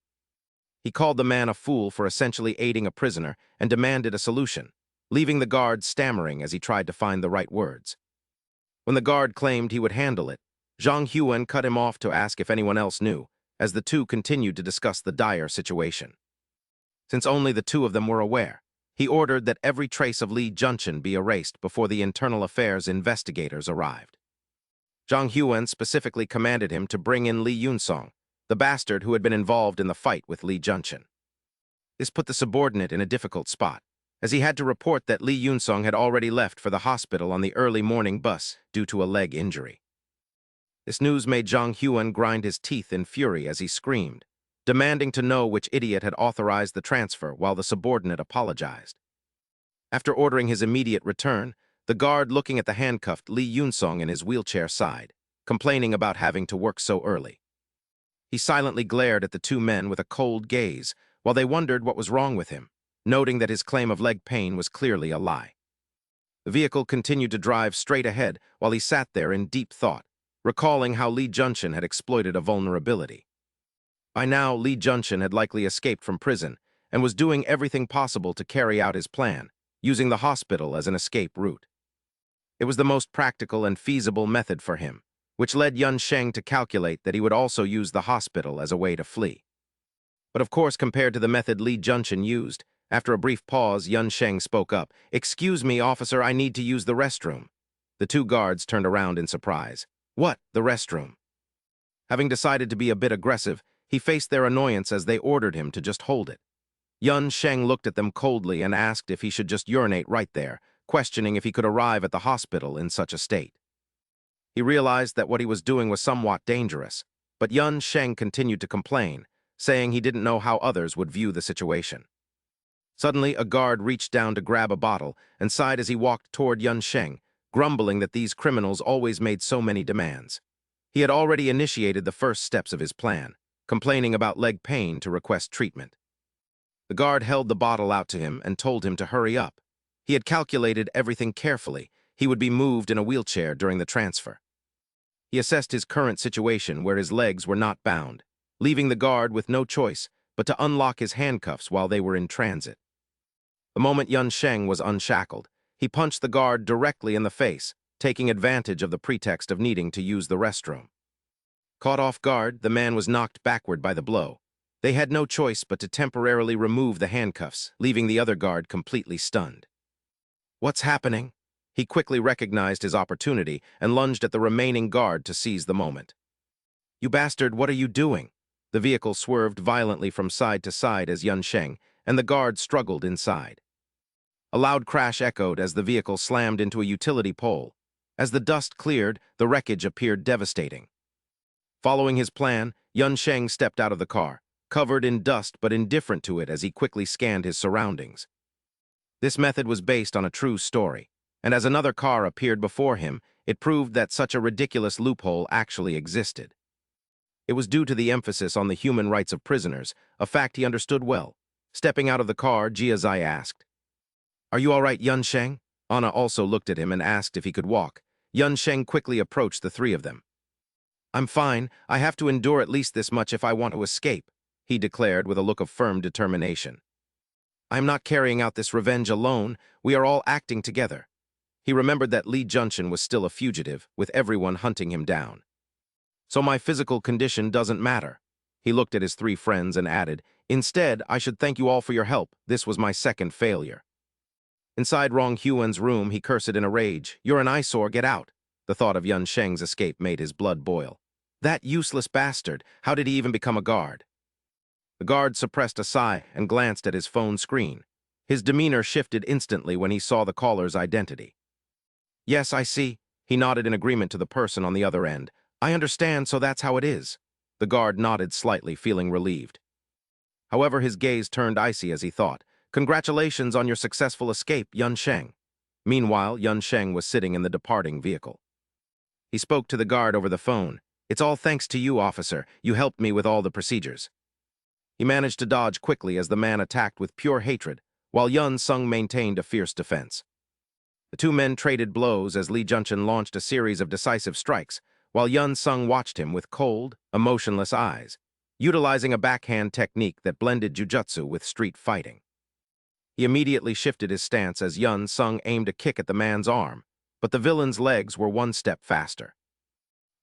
Speaker 1: He called the man a fool for essentially aiding a prisoner and demanded a solution, leaving the guard stammering as he tried to find the right words. When the guard claimed he would handle it, Zhang Huan cut him off to ask if anyone else knew, as the two continued to discuss the dire situation. Since only the two of them were aware, he ordered that every trace of Lee Junshin be erased before the internal affairs investigators arrived. Zhang Huan specifically commanded him to bring in Lee Yunsong, the bastard who had been involved in the fight with Lee Junshin. This put the subordinate in a difficult spot, as he had to report that Lee Yunsong had already left for the hospital on the early morning bus due to a leg injury. This news made Zhang Huan grind his teeth in fury as he screamed, demanding to know which idiot had authorized the transfer while the subordinate apologized. After ordering his immediate return, the guard looking at the handcuffed Lee Yunsong in his wheelchair sighed, complaining about having to work so early. He silently glared at the two men with a cold gaze while they wondered what was wrong with him, noting that his claim of leg pain was clearly a lie. The vehicle continued to drive straight ahead while he sat there in deep thought, recalling how Lee Junshin had exploited a vulnerability. By now, Lee Junshin had likely escaped from prison and was doing everything possible to carry out his plan, using the hospital as an escape route. It was the most practical and feasible method for him, which led Yun Sheng to calculate that he would also use the hospital as a way to flee. But of course, compared to the method Lee Junshin used, after a brief pause, Yun Sheng spoke up. "Excuse me, officer, I need to use the restroom." The two guards turned around in surprise. "What, the restroom?" Having decided to be a bit aggressive, he faced their annoyance as they ordered him to just hold it. Yun Sheng looked at them coldly and asked if he should just urinate right there, questioning if he could arrive at the hospital in such a state. He realized that what he was doing was somewhat dangerous, but Yun Sheng continued to complain, saying he didn't know how others would view the situation. Suddenly, a guard reached down to grab a bottle and sighed as he walked toward Yun Sheng, grumbling that these criminals always made so many demands. He had already initiated the first steps of his plan, complaining about leg pain to request treatment. The The guard held the bottle out to him and told him to hurry up. He had calculated everything carefully. He would be moved in a wheelchair during the transfer. He assessed his current situation where his legs were not bound, leaving the guard with no choice but to unlock his handcuffs while they were in transit. The moment Yun Sheng was unshackled, he punched the guard directly in the face, taking advantage of the pretext of needing to use the restroom. Caught off guard, the man was knocked backward by the blow. They had no choice but to temporarily remove the handcuffs, leaving the other guard completely stunned. What's happening? He quickly recognized his opportunity and lunged at the remaining guard to seize the moment. You bastard, what are you doing? The vehicle swerved violently from side to side as Yun Sheng, and the guard struggled inside. A loud crash echoed as the vehicle slammed into a utility pole. As the dust cleared, the wreckage appeared devastating. Following his plan, Yun Sheng stepped out of the car, covered in dust but indifferent to it as he quickly scanned his surroundings. This method was based on a true story, and as another car appeared before him, it proved that such a ridiculous loophole actually existed. It was due to the emphasis on the human rights of prisoners, a fact he understood well. Stepping out of the car, Jiazai asked, "Are you all right, Yun Sheng?" Anna also looked at him and asked if he could walk. Yun Sheng quickly approached the three of them. "I'm fine. I have to endure at least this much if I want to escape," he declared with a look of firm determination. "I'm not carrying out this revenge alone. We are all acting together." He remembered that Li Junchen was still a fugitive, with everyone hunting him down. "So my physical condition doesn't matter." He looked at his three friends and added, "Instead, I should thank you all for your help. This was my second failure." Inside Rong Huan's room, he cursed in a rage. "You're an eyesore, get out." The thought of Yun Sheng's escape made his blood boil. That useless bastard, how did he even become a guard? The guard suppressed a sigh and glanced at his phone screen. His demeanor shifted instantly when he saw the caller's identity. "Yes, I see." He nodded in agreement to the person on the other end. "I understand, so that's how it is." The guard nodded slightly, feeling relieved. However, his gaze turned icy as he thought, "Congratulations on your successful escape, Yun Sheng." Meanwhile, Yun Sheng was sitting in the departing vehicle. He spoke to the guard over the phone. "It's all thanks to you, officer. You helped me with all the procedures." He managed to dodge quickly as the man attacked with pure hatred, while Yun Sung maintained a fierce defense. The two men traded blows as Li Junchen launched a series of decisive strikes, while Yun Sung watched him with cold, emotionless eyes, utilizing a backhand technique that blended jujutsu with street fighting. He immediately shifted his stance as Yun Sung aimed a kick at the man's arm, but the villain's legs were one step faster.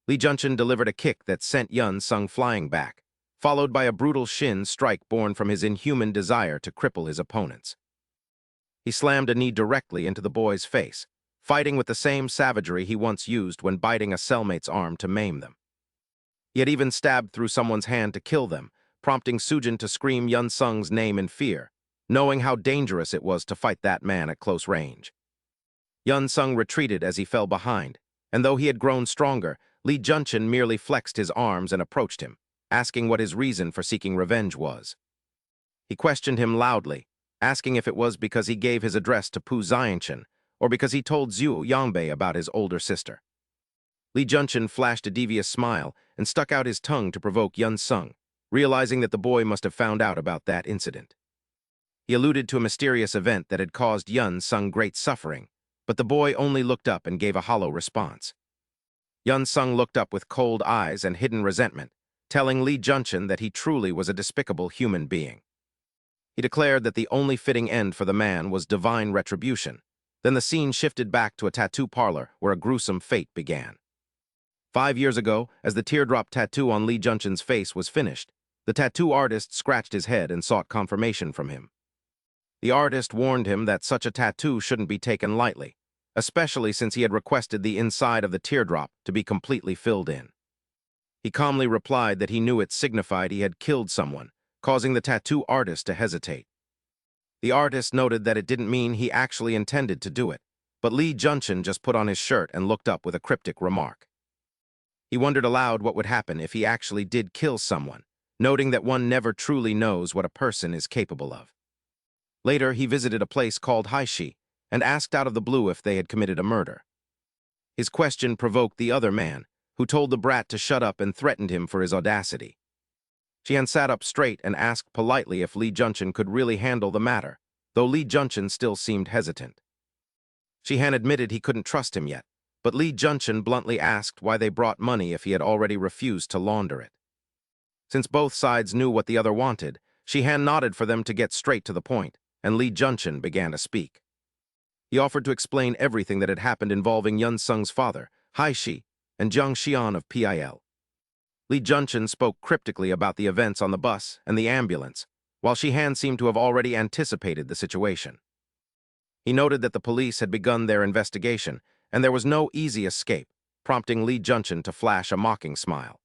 Speaker 1: Li Junchen delivered a kick that sent Yun Sung flying back, followed by a brutal shin strike born from his inhuman desire to cripple his opponents. He slammed a knee directly into the boy's face, fighting with the same savagery he once used when biting a cellmate's arm to maim them. He had even stabbed through someone's hand to kill them, prompting Sujin to scream Yun Sung's name in fear, knowing how dangerous it was to fight that man at close range. Yun Sung retreated as he fell behind, and though he had grown stronger, Li Junchen merely flexed his arms and approached him, asking what his reason for seeking revenge was. He questioned him loudly, asking if it was because he gave his address to Pu Zianchen or because he told Zhu Yangbei about his older sister. Li Junchen flashed a devious smile and stuck out his tongue to provoke Yun Sung, realizing that the boy must have found out about that incident. He alluded to a mysterious event that had caused Yun Sung great suffering, but the boy only looked up and gave a hollow response. Yun Sung looked up with cold eyes and hidden resentment, telling Li Junchen that he truly was a despicable human being. He declared that the only fitting end for the man was divine retribution. Then the scene shifted back to a tattoo parlor where a gruesome fate began. 5 years ago, as the teardrop tattoo on Li Junchen's face was finished, the tattoo artist scratched his head and sought confirmation from him. The artist warned him that such a tattoo shouldn't be taken lightly, especially since he had requested the inside of the teardrop to be completely filled in. He calmly replied that he knew it signified he had killed someone, causing the tattoo artist to hesitate. The artist noted that it didn't mean he actually intended to do it, but Li Junchen just put on his shirt and looked up with a cryptic remark. He wondered aloud what would happen if he actually did kill someone, noting that one never truly knows what a person is capable of. Later, he visited a place called Haishi and asked out of the blue if they had committed a murder. His question provoked the other man, who told the brat to shut up and threatened him for his audacity. Shihan sat up straight and asked politely if Lee Junchen could really handle the matter, though Lee Junchen still seemed hesitant. Shihan admitted he couldn't trust him yet, but Lee Junchen bluntly asked why they brought money if he had already refused to launder it. Since both sides knew what the other wanted, Shihan nodded for them to get straight to the point, and Lee Junchen began to speak. He offered to explain everything that had happened involving Yun Sung's father, Hai Shi, and Jiang Xian of PIL. Lee Junchen spoke cryptically about the events on the bus and the ambulance, while Shihan seemed to have already anticipated the situation. He noted that the police had begun their investigation, and there was no easy escape, prompting Lee Junchen to flash a mocking smile.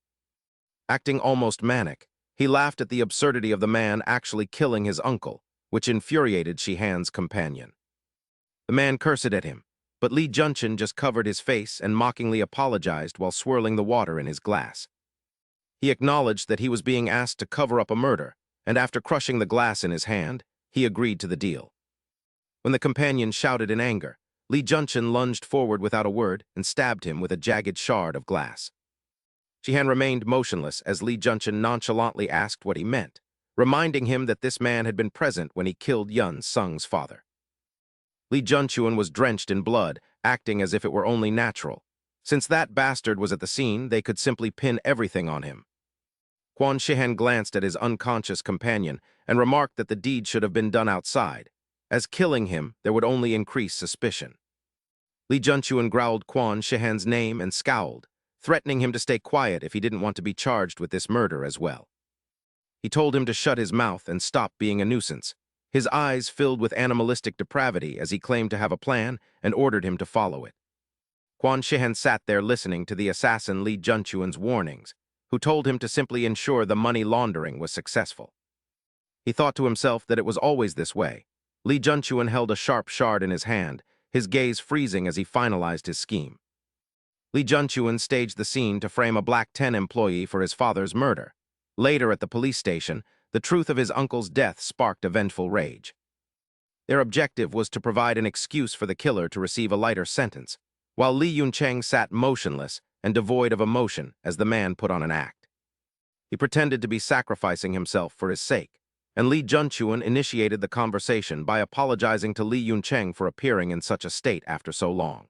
Speaker 1: Acting almost manic, he laughed at the absurdity of the man actually killing his uncle, which infuriated Shihan's companion. The man cursed at him, but Lee Junchen just covered his face and mockingly apologized while swirling the water in his glass. He acknowledged that he was being asked to cover up a murder, and after crushing the glass in his hand, he agreed to the deal. When the companion shouted in anger, Lee Junchen lunged forward without a word and stabbed him with a jagged shard of glass. Shihan remained motionless as Lee Junchen nonchalantly asked what he meant, reminding him that this man had been present when he killed Yun Sung's father. Lee Junchen was drenched in blood, acting as if it were only natural. Since that bastard was at the scene, they could simply pin everything on him. Quan Shihan glanced at his unconscious companion and remarked that the deed should have been done outside, as killing him there would only increase suspicion. Lee Junchen growled Quan Shihan's name and scowled, threatening him to stay quiet if he didn't want to be charged with this murder as well. He told him to shut his mouth and stop being a nuisance, his eyes filled with animalistic depravity as he claimed to have a plan and ordered him to follow it. Quan Shihan sat there listening to the assassin Lee Junchen's warnings, who told him to simply ensure the money laundering was successful. He thought to himself that it was always this way. Lee Junchen held a sharp shard in his hand, his gaze freezing as he finalized his scheme. Lee Junchen staged the scene to frame a Black 10 employee for his father's murder. Later at the police station, the truth of his uncle's death sparked a vengeful rage. Their objective was to provide an excuse for the killer to receive a lighter sentence, while Lee Yuncheng sat motionless and devoid of emotion as the man put on an act. He pretended to be sacrificing himself for his sake, and Lee Junchen initiated the conversation by apologizing to Lee Yuncheng for appearing in such a state after so long.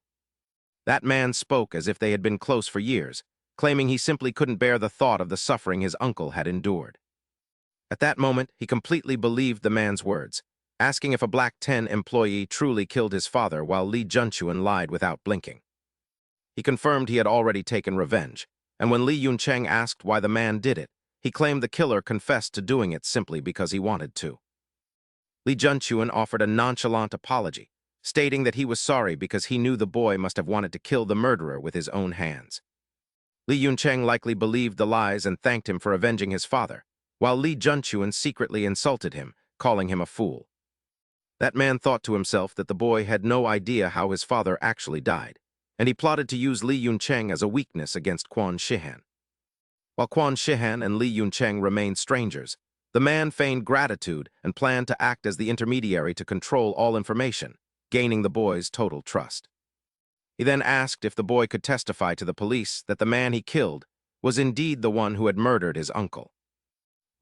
Speaker 1: That man spoke as if they had been close for years, claiming he simply couldn't bear the thought of the suffering his uncle had endured. At that moment, he completely believed the man's words, asking if a Black 10 employee truly killed his father while Lee Junchen lied without blinking. He confirmed he had already taken revenge, and when Lee Yuncheng asked why the man did it, he claimed the killer confessed to doing it simply because he wanted to. Lee Junchen offered a nonchalant apology, stating that he was sorry because he knew the boy must have wanted to kill the murderer with his own hands. Lee Yuncheng likely believed the lies and thanked him for avenging his father, while Lee Junchen secretly insulted him, calling him a fool. That man thought to himself that the boy had no idea how his father actually died, and he plotted to use Lee Yuncheng as a weakness against Quan Shihan. While Quan Shihan and Lee Yuncheng remained strangers, the man feigned gratitude and planned to act as the intermediary to control all information, gaining the boy's total trust. He then asked if the boy could testify to the police that the man he killed was indeed the one who had murdered his uncle.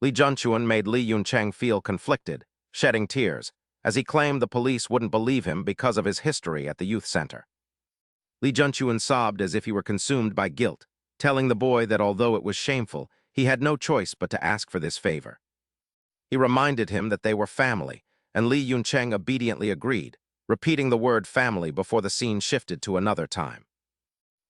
Speaker 1: Lee Junchen made Lee Yuncheng feel conflicted, shedding tears, as he claimed the police wouldn't believe him because of his history at the youth center. Lee Junchen sobbed as if he were consumed by guilt, telling the boy that although it was shameful, he had no choice but to ask for this favor. He reminded him that they were family, and Lee Yuncheng obediently agreed, repeating the word family before the scene shifted to another time.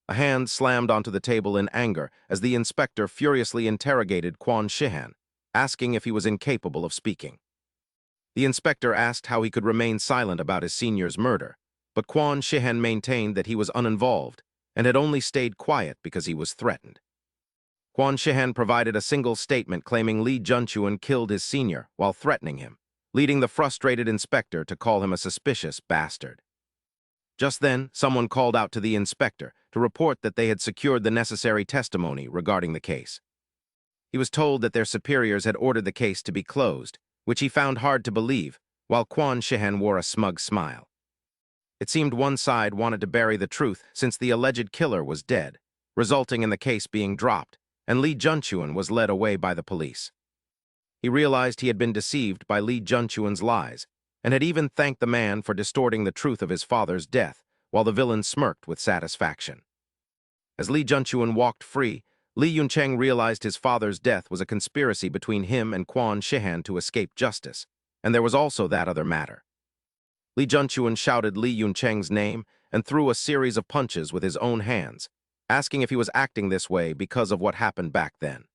Speaker 1: A hand slammed onto the table in anger as the inspector furiously interrogated Quan Shihan, asking if he was incapable of speaking. The inspector asked how he could remain silent about his senior's murder, but Quan Shihan maintained that he was uninvolved and had only stayed quiet because he was threatened. Quan Shihan provided a single statement claiming Lee Junchen killed his senior while threatening him, leading the frustrated inspector to call him a suspicious bastard. Just then, someone called out to the inspector to report that they had secured the necessary testimony regarding the case. He was told that their superiors had ordered the case to be closed, which he found hard to believe, while Quan Shihan wore a smug smile. It seemed one side wanted to bury the truth since the alleged killer was dead, resulting in the case being dropped, and Lee Junchen was led away by the police. He realized he had been deceived by Li Junquan's lies, and had even thanked the man for distorting the truth of his father's death, while the villain smirked with satisfaction. As Li Junquan walked free, Li Yuncheng realized his father's death was a conspiracy between him and Quan Shihan to escape justice, and there was also that other matter. Li Junquan shouted Li Yuncheng's name and threw a series of punches with his own hands, asking if he was acting this way because of what happened back then.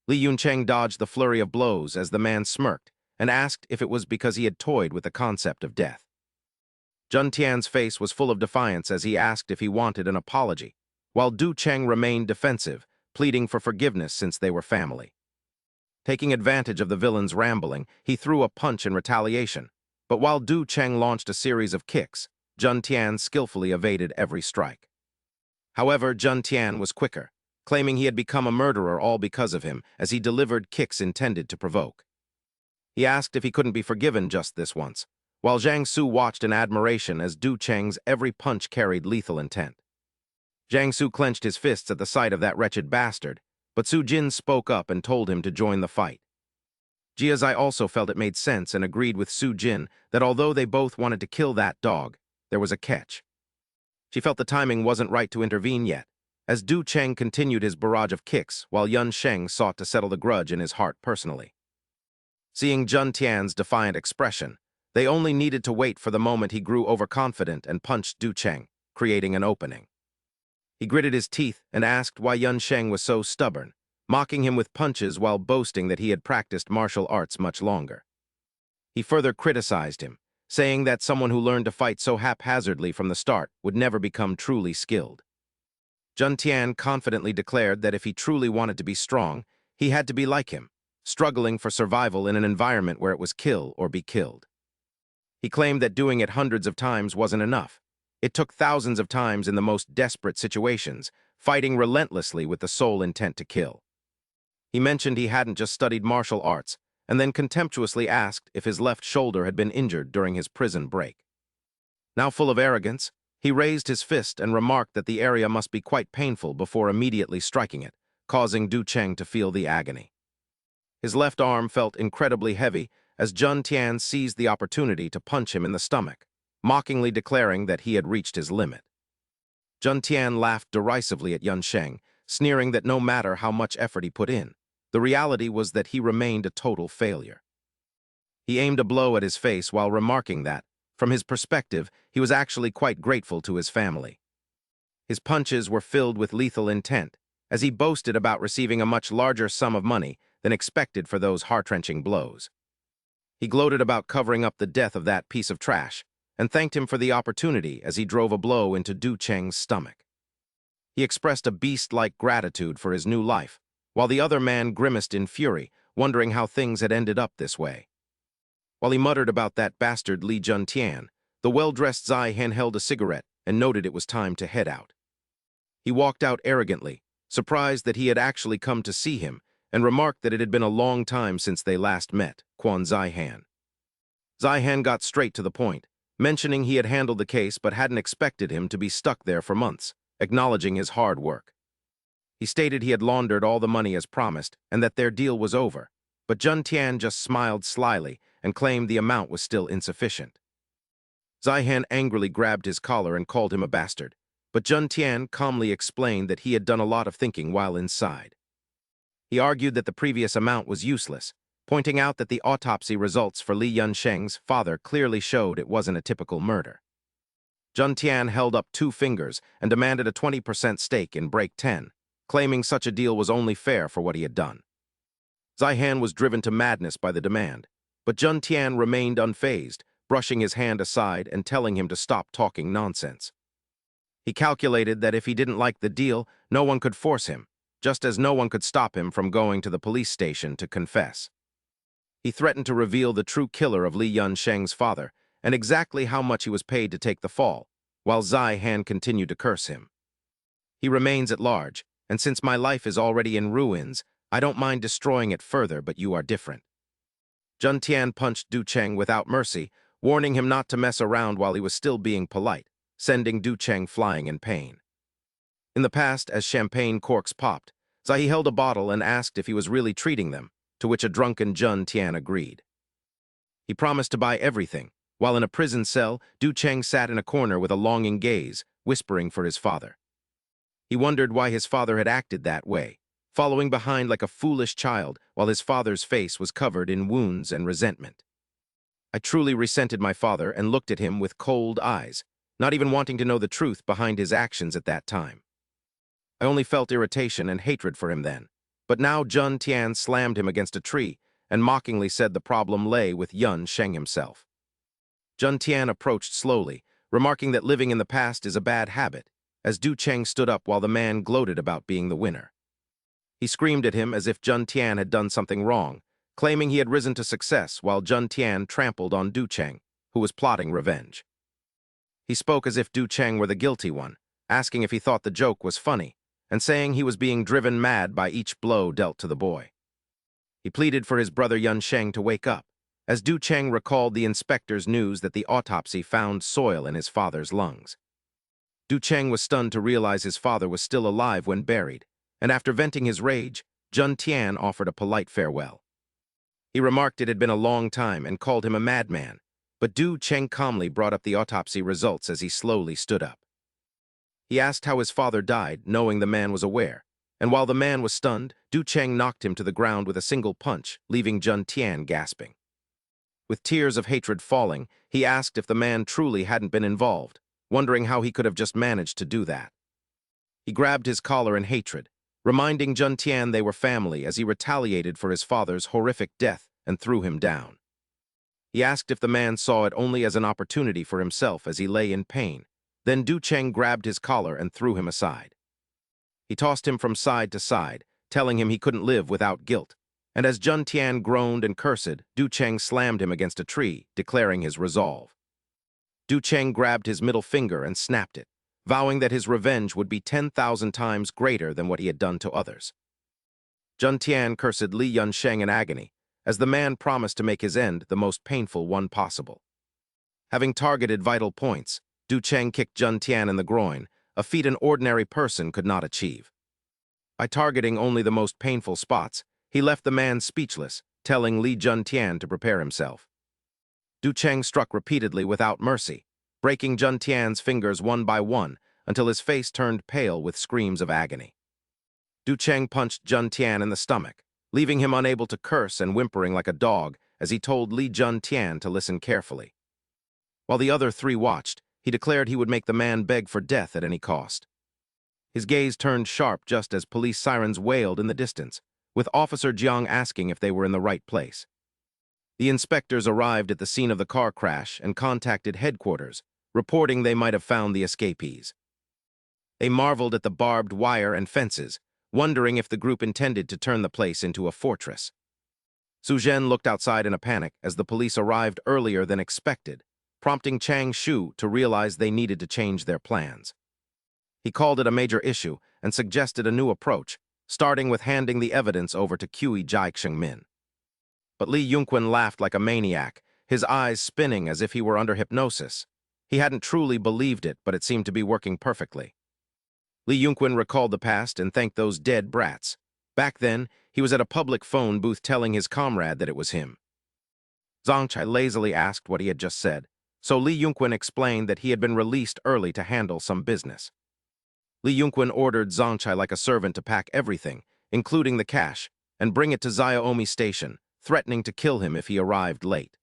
Speaker 1: Li Yuncheng dodged the flurry of blows as the man smirked and asked if it was because he had toyed with the concept of death. Jun Tian's face was full of defiance as he asked if he wanted an apology, while Du Cheng remained defensive, pleading for forgiveness since they were family. Taking advantage of the villain's rambling, he threw a punch in retaliation, but while Du Cheng launched a series of kicks, Jun Tian skillfully evaded every strike. However, Jun Tian was quicker, claiming he had become a murderer all because of him, as he delivered kicks intended to provoke. He asked if he couldn't be forgiven just this once, while Zhang Su watched in admiration as Du Cheng's every punch carried lethal intent. Zhang Su clenched his fists at the sight of that wretched bastard, but Su Jin spoke up and told him to join the fight. Jia Zai also felt it made sense and agreed with Su Jin that although they both wanted to kill that dog, there was a catch. She felt the timing wasn't right to intervene yet, as Du Cheng continued his barrage of kicks while Yun Sheng sought to settle the grudge in his heart personally. Seeing Jun Tian's defiant expression, they only needed to wait for the moment he grew overconfident and punched Du Cheng, creating an opening. He gritted his teeth and asked why Yun Sheng was so stubborn, mocking him with punches while boasting that he had practiced martial arts much longer. He further criticized him, saying that someone who learned to fight so haphazardly from the start would never become truly skilled. Jun Tian confidently declared that if he truly wanted to be strong, he had to be like him, struggling for survival in an environment where it was kill or be killed. He claimed that doing it hundreds of times wasn't enough. It took thousands of times in the most desperate situations, fighting relentlessly with the sole intent to kill. He mentioned he hadn't just studied martial arts, and then contemptuously asked if his left shoulder had been injured during his prison break. Now full of arrogance, he raised his fist and remarked that the area must be quite painful before immediately striking it, causing Du Cheng to feel the agony. His left arm felt incredibly heavy as Jun Tian seized the opportunity to punch him in the stomach, mockingly declaring that he had reached his limit. Jun Tian laughed derisively at Yun Sheng, sneering that no matter how much effort he put in, the reality was that he remained a total failure. He aimed a blow at his face while remarking that, from his perspective, he was actually quite grateful to his family. His punches were filled with lethal intent, as he boasted about receiving a much larger sum of money than expected for those heart-wrenching blows. He gloated about covering up the death of that piece of trash, and thanked him for the opportunity as he drove a blow into Du Cheng's stomach. He expressed a beast-like gratitude for his new life, while the other man grimaced in fury, wondering how things had ended up this way. While he muttered about that bastard Li Jun Tian, the well-dressed Zai Han held a cigarette and noted it was time to head out. He walked out arrogantly, surprised that he had actually come to see him, and remarked that it had been a long time since they last met, Quan Zai Han. Zai Han got straight to the point, mentioning he had handled the case but hadn't expected him to be stuck there for months, acknowledging his hard work. He stated he had laundered all the money as promised and that their deal was over, but Jun Tian just smiled slyly and claimed the amount was still insufficient. Zai Han angrily grabbed his collar and called him a bastard, but Jun Tian calmly explained that he had done a lot of thinking while inside. He argued that the previous amount was useless, pointing out that the autopsy results for Li Yunsheng's father clearly showed it wasn't a typical murder. Jun Tian held up 2 fingers and demanded a 20% stake in Break 10, claiming such a deal was only fair for what he had done. Zai Han was driven to madness by the demand, but Jun Tian remained unfazed, brushing his hand aside and telling him to stop talking nonsense. He calculated that if he didn't like the deal, no one could force him, just as no one could stop him from going to the police station to confess. He threatened to reveal the true killer of Li Yunsheng's father and exactly how much he was paid to take the fall, while Zai Han continued to curse him. He remains at large, and since my life is already in ruins, I don't mind destroying it further, but you are different. Jun Tian punched Du Cheng without mercy, warning him not to mess around while he was still being polite, sending Du Cheng flying in pain. In the past, as champagne corks popped, Zai held a bottle and asked if he was really treating them, to which a drunken Jun Tian agreed. He promised to buy everything. While in a prison cell, Du Cheng sat in a corner with a longing gaze, whispering for his father. He wondered why his father had acted that way, following behind like a foolish child while his father's face was covered in wounds and resentment. I truly resented my father and looked at him with cold eyes, not even wanting to know the truth behind his actions at that time. I only felt irritation and hatred for him then. But now Jun Tian slammed him against a tree and mockingly said the problem lay with Yun Sheng himself. Jun Tian approached slowly, remarking that living in the past is a bad habit, as Du Cheng stood up while the man gloated about being the winner. He screamed at him as if Jun Tian had done something wrong, claiming he had risen to success while Jun Tian trampled on Du Cheng, who was plotting revenge. He spoke as if Du Cheng were the guilty one, asking if he thought the joke was funny, and saying he was being driven mad by each blow dealt to the boy. He pleaded for his brother Yun Sheng to wake up, as Du Cheng recalled the inspector's news that the autopsy found soil in his father's lungs. Du Cheng was stunned to realize his father was still alive when buried, and after venting his rage, Jun Tian offered a polite farewell. He remarked it had been a long time and called him a madman, but Du Cheng calmly brought up the autopsy results as he slowly stood up. He asked how his father died, knowing the man was aware, and while the man was stunned, Du Cheng knocked him to the ground with a single punch, leaving Jun Tian gasping. With tears of hatred falling, he asked if the man truly hadn't been involved, wondering how he could have just managed to do that. He grabbed his collar in hatred, reminding Jun Tian they were family as he retaliated for his father's horrific death and threw him down. He asked if the man saw it only as an opportunity for himself as he lay in pain. Then Du Cheng grabbed his collar and threw him aside. He tossed him from side to side, telling him he couldn't live without guilt, and as Jun Tian groaned and cursed, Du Cheng slammed him against a tree, declaring his resolve. Du Cheng grabbed his middle finger and snapped it, vowing that his revenge would be 10,000 times greater than what he had done to others. Jun Tian cursed Li Yun Sheng in agony, as the man promised to make his end the most painful one possible. Having targeted vital points, Du Cheng kicked Jun Tian in the groin, a feat an ordinary person could not achieve. By targeting only the most painful spots, he left the man speechless, telling Li Jun Tian to prepare himself. Du Cheng struck repeatedly without mercy, breaking Jun Tian's fingers one by one until his face turned pale with screams of agony. Du Cheng punched Jun Tian in the stomach, leaving him unable to curse and whimpering like a dog as he told Li Jun Tian to listen carefully. While the other three watched, he declared he would make the man beg for death at any cost. His gaze turned sharp just as police sirens wailed in the distance, with Officer Jiang asking if they were in the right place. The inspectors arrived at the scene of the car crash and contacted headquarters, reporting they might have found the escapees. They marveled at the barbed wire and fences, wondering if the group intended to turn the place into a fortress. Su Zhen looked outside in a panic as the police arrived earlier than expected, prompting Chang Shu to realize they needed to change their plans. He called it a major issue and suggested a new approach, starting with handing the evidence over to Qi Jiaxingmin. But Li Yunquan laughed like a maniac, his eyes spinning as if he were under hypnosis. He hadn't truly believed it, but it seemed to be working perfectly. Li Yunquan recalled the past and thanked those dead brats. Back then, he was at a public phone booth telling his comrade that it was him. Zhang Chai lazily asked what he had just said, so Li Yunquan explained that he had been released early to handle some business. Li Yunquan ordered Zhang Chai like a servant to pack everything, including the cash, and bring it to Xiaomi Station, threatening to kill him if he arrived late.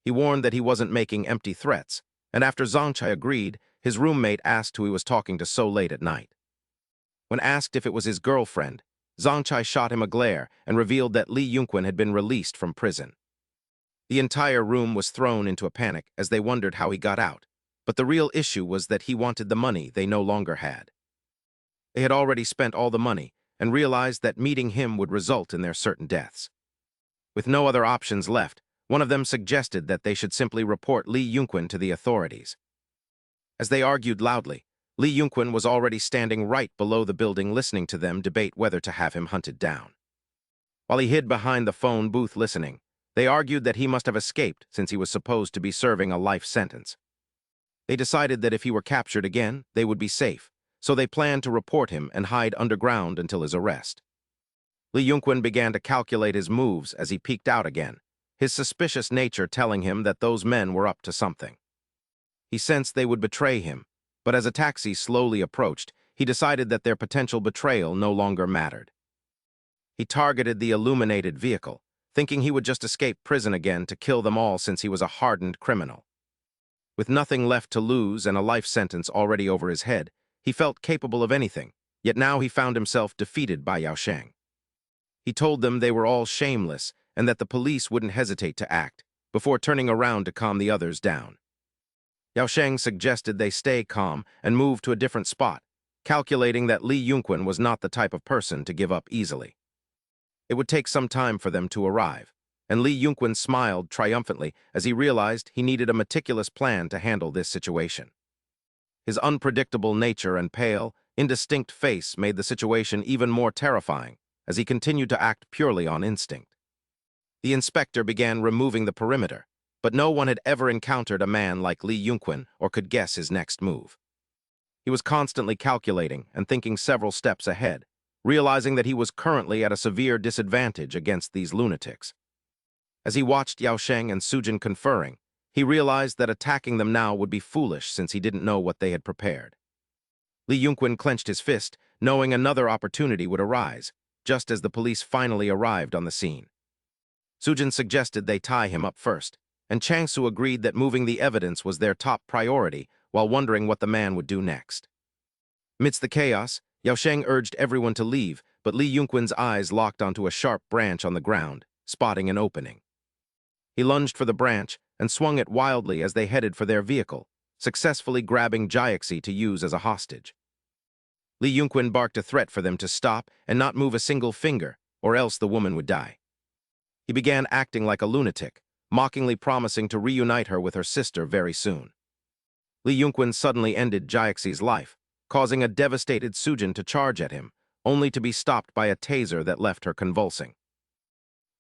Speaker 1: He warned that he wasn't making empty threats, and after Zhang Chai agreed, his roommate asked who he was talking to so late at night. When asked if it was his girlfriend, Zhang Chai shot him a glare and revealed that Li Yunquan had been released from prison. The entire room was thrown into a panic as they wondered how he got out, but the real issue was that he wanted the money they no longer had. They had already spent all the money and realized that meeting him would result in their certain deaths. With no other options left, one of them suggested that they should simply report Li Yunquan to the authorities. As they argued loudly, Li Yunquan was already standing right below the building listening to them debate whether to have him hunted down. While he hid behind the phone booth listening, they argued that he must have escaped since he was supposed to be serving a life sentence. They decided that if he were captured again, they would be safe, so they planned to report him and hide underground until his arrest. Li Yunquin began to calculate his moves as he peeked out again, his suspicious nature telling him that those men were up to something. He sensed they would betray him, but as a taxi slowly approached, he decided that their potential betrayal no longer mattered. He targeted the illuminated vehicle, thinking he would just escape prison again to kill them all since he was a hardened criminal. With nothing left to lose and a life sentence already over his head, he felt capable of anything, yet now he found himself defeated by Yao Sheng. He told them they were all shameless and that the police wouldn't hesitate to act, before turning around to calm the others down. Yao Sheng suggested they stay calm and move to a different spot, calculating that Li Yunquin was not the type of person to give up easily. It would take some time for them to arrive, and Li Yunquin smiled triumphantly as he realized he needed a meticulous plan to handle this situation. His unpredictable nature and pale, indistinct face made the situation even more terrifying as he continued to act purely on instinct. The inspector began removing the perimeter, but no one had ever encountered a man like Li Yunquin or could guess his next move. He was constantly calculating and thinking several steps ahead, realizing that he was currently at a severe disadvantage against these lunatics. As he watched Yao Sheng and Sujin conferring, he realized that attacking them now would be foolish since he didn't know what they had prepared. Li Yunquin clenched his fist, knowing another opportunity would arise, just as the police finally arrived on the scene. Sujin suggested they tie him up first, and Changsu agreed that moving the evidence was their top priority while wondering what the man would do next. Amidst the chaos, Yao Sheng urged everyone to leave, but Li Yunquin's eyes locked onto a sharp branch on the ground, spotting an opening. He lunged for the branch and swung it wildly as they headed for their vehicle, successfully grabbing Jiaxi to use as a hostage. Li Yunquin barked a threat for them to stop and not move a single finger, or else the woman would die. He began acting like a lunatic, mockingly promising to reunite her with her sister very soon. Li Yunquin suddenly ended Jiaxi's life, causing a devastated Sujin to charge at him, only to be stopped by a taser that left her convulsing.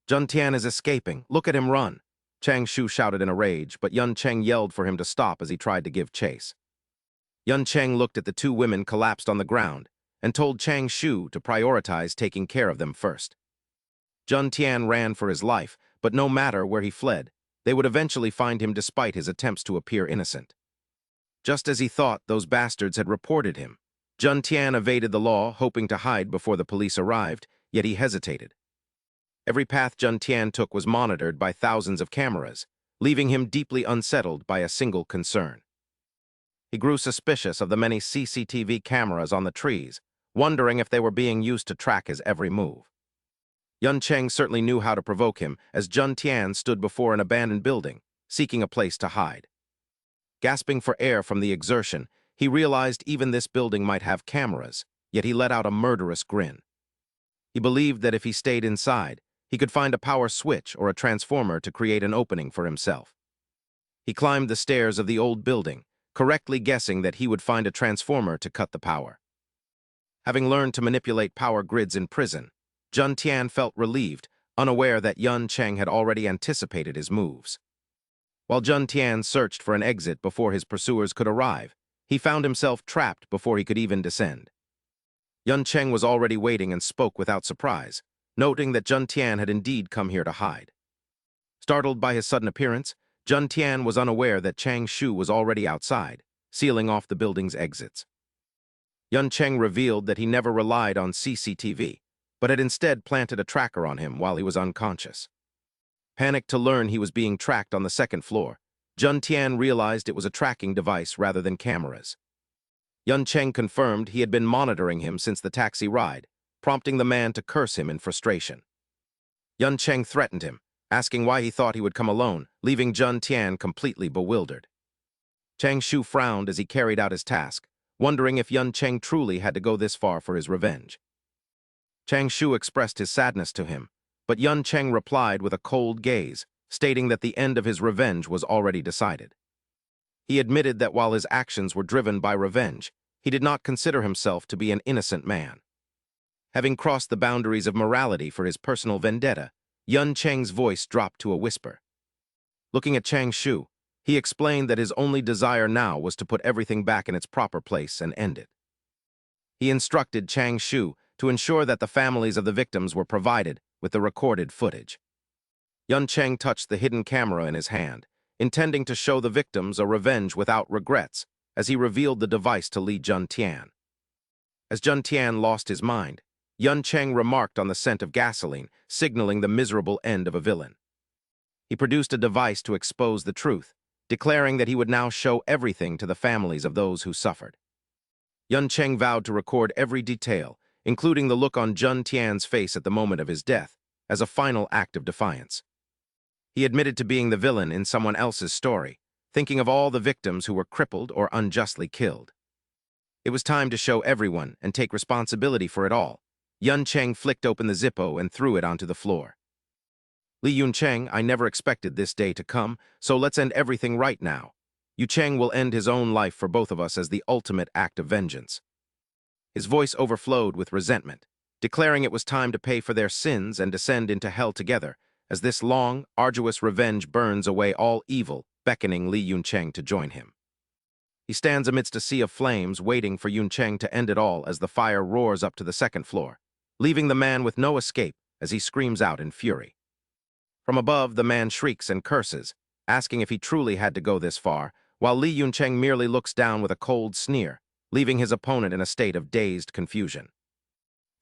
Speaker 1: "Jun Tian is escaping. Look at him run!" Chang Shu shouted in a rage, but Yun Cheng yelled for him to stop as he tried to give chase. Yun Cheng looked at the two women collapsed on the ground and told Chang Shu to prioritize taking care of them first. Jun Tian ran for his life, but no matter where he fled, they would eventually find him despite his attempts to appear innocent. Just as he thought those bastards had reported him, Jun Tian evaded the law, hoping to hide before the police arrived, yet he hesitated. Every path Jun Tian took was monitored by thousands of cameras, leaving him deeply unsettled by a single concern. He grew suspicious of the many CCTV cameras on the trees, wondering if they were being used to track his every move. Yun Cheng certainly knew how to provoke him as Jun Tian stood before an abandoned building, seeking a place to hide. Gasping for air from the exertion, he realized even this building might have cameras, yet he let out a murderous grin. He believed that if he stayed inside, he could find a power switch or a transformer to create an opening for himself. He climbed the stairs of the old building, correctly guessing that he would find a transformer to cut the power. Having learned to manipulate power grids in prison, Jun Tian felt relieved, unaware that Yun Cheng had already anticipated his moves. While Jun Tian searched for an exit before his pursuers could arrive, he found himself trapped before he could even descend. Yun Cheng was already waiting and spoke without surprise, noting that Jun Tian had indeed come here to hide. Startled by his sudden appearance, Jun Tian was unaware that Chang Shu was already outside, sealing off the building's exits. Yun Cheng revealed that he never relied on CCTV, but had instead planted a tracker on him while he was unconscious. Panicked to learn he was being tracked on the second floor, Jun Tian realized it was a tracking device rather than cameras. Yun Cheng confirmed he had been monitoring him since the taxi ride, prompting the man to curse him in frustration. Yun Cheng threatened him, asking why he thought he would come alone, leaving Jun Tian completely bewildered. Chang Shu frowned as he carried out his task, wondering if Yun Cheng truly had to go this far for his revenge. Chang Shu expressed his sadness to him, but Yun Cheng replied with a cold gaze, stating that the end of his revenge was already decided. He admitted that while his actions were driven by revenge, he did not consider himself to be an innocent man. Having crossed the boundaries of morality for his personal vendetta, Yun Cheng's voice dropped to a whisper. Looking at Chang Shu, he explained that his only desire now was to put everything back in its proper place and end it. He instructed Chang Shu to ensure that the families of the victims were provided with the recorded footage. Yun Cheng touched the hidden camera in his hand, intending to show the victims a revenge without regrets, as he revealed the device to Li Juntian. As Juntian lost his mind, Yun Cheng remarked on the scent of gasoline, signaling the miserable end of a villain. He produced a device to expose the truth, declaring that he would now show everything to the families of those who suffered. Yun Cheng vowed to record every detail, including the look on Jun Tian's face at the moment of his death, as a final act of defiance. He admitted to being the villain in someone else's story, thinking of all the victims who were crippled or unjustly killed. It was time to show everyone and take responsibility for it all. Yun Cheng flicked open the Zippo and threw it onto the floor. Li Yun Cheng, I never expected this day to come, so let's end everything right now. Yu Cheng will end his own life for both of us as the ultimate act of vengeance. His voice overflowed with resentment, declaring it was time to pay for their sins and descend into hell together, as this long, arduous revenge burns away all evil, beckoning Li Yun Cheng to join him. He stands amidst a sea of flames, waiting for Yun Cheng to end it all as the fire roars up to the second floor, leaving the man with no escape as he screams out in fury. From above, the man shrieks and curses, asking if he truly had to go this far, while Li Yun Cheng merely looks down with a cold sneer, leaving his opponent in a state of dazed confusion.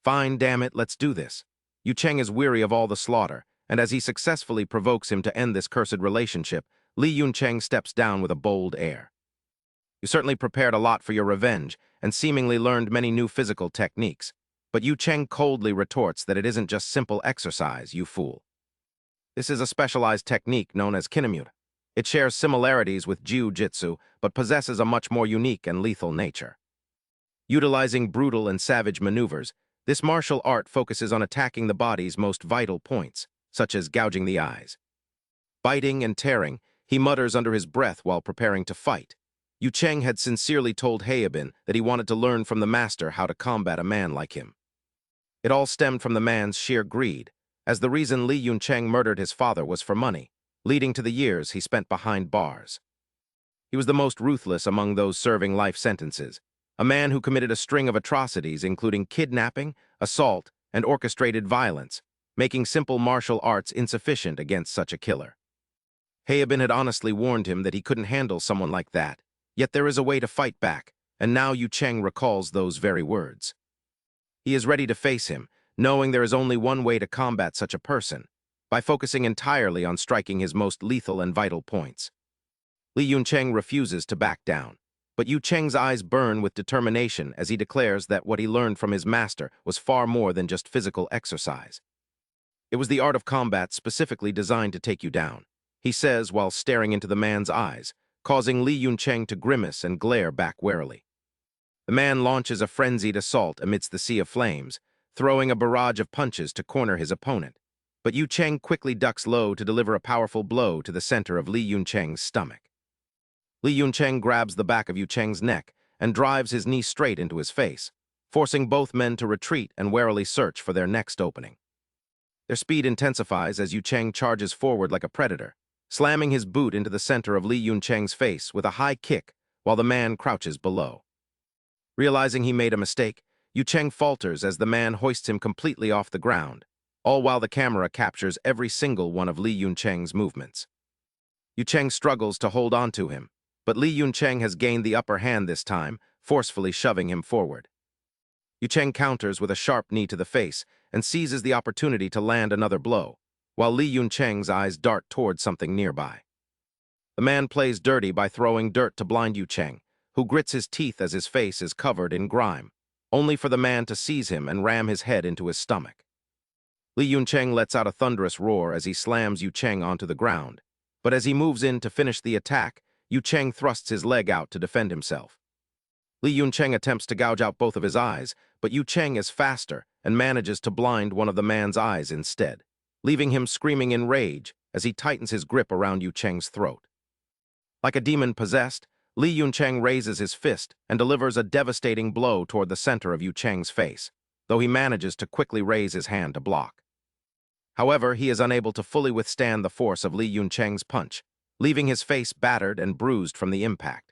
Speaker 1: Fine, damn it, let's do this. Yu Cheng is weary of all the slaughter, and as he successfully provokes him to end this cursed relationship, Li Yun Cheng steps down with a bold air. You certainly prepared a lot for your revenge, and seemingly learned many new physical techniques, but Yu Cheng coldly retorts that it isn't just simple exercise, you fool. This is a specialized technique known as kinemute. It shares similarities with jiu-jitsu, but possesses a much more unique and lethal nature. Utilizing brutal and savage maneuvers, this martial art focuses on attacking the body's most vital points, such as gouging the eyes. Biting and tearing, he mutters under his breath while preparing to fight. Yu Cheng had sincerely told Hayabin that he wanted to learn from the master how to combat a man like him. It all stemmed from the man's sheer greed, as the reason Li Yun Cheng murdered his father was for money, leading to the years he spent behind bars. He was the most ruthless among those serving life sentences, a man who committed a string of atrocities including kidnapping, assault, and orchestrated violence, making simple martial arts insufficient against such a killer. Hayabin had honestly warned him that he couldn't handle someone like that, yet there is a way to fight back, and now Yu Cheng recalls those very words. He is ready to face him, knowing there is only one way to combat such a person, by focusing entirely on striking his most lethal and vital points. Li Yun Cheng refuses to back down, but Yu Cheng's eyes burn with determination as he declares that what he learned from his master was far more than just physical exercise. It was the art of combat specifically designed to take you down, he says while staring into the man's eyes, causing Li Yun Cheng to grimace and glare back warily. The man launches a frenzied assault amidst the sea of flames, throwing a barrage of punches to corner his opponent, but Yu Cheng quickly ducks low to deliver a powerful blow to the center of Li Yun Cheng's stomach. Li Yun Cheng grabs the back of Yu Cheng's neck and drives his knee straight into his face, forcing both men to retreat and warily search for their next opening. Their speed intensifies as Yu Cheng charges forward like a predator, slamming his boot into the center of Li Yun Cheng's face with a high kick while the man crouches below. Realizing he made a mistake, Yu Cheng falters as the man hoists him completely off the ground, all while the camera captures every single one of Li Yun Cheng's movements. Yu Cheng struggles to hold on to him, but Li Yun Cheng has gained the upper hand this time, forcefully shoving him forward. Yu Cheng counters with a sharp knee to the face and seizes the opportunity to land another blow, while Li Yun Cheng's eyes dart towards something nearby. The man plays dirty by throwing dirt to blind Yu Cheng, who grits his teeth as his face is covered in grime, only for the man to seize him and ram his head into his stomach. Li Yun Cheng lets out a thunderous roar as he slams Yu Cheng onto the ground, but as he moves in to finish the attack, Yu Cheng thrusts his leg out to defend himself. Li Yun Cheng attempts to gouge out both of his eyes, but Yu Cheng is faster and manages to blind one of the man's eyes instead, leaving him screaming in rage as he tightens his grip around Yu Cheng's throat. Like a demon possessed, Li Yun Cheng raises his fist and delivers a devastating blow toward the center of Yu Cheng's face, though he manages to quickly raise his hand to block. However, he is unable to fully withstand the force of Li Yun Cheng's punch, leaving his face battered and bruised from the impact.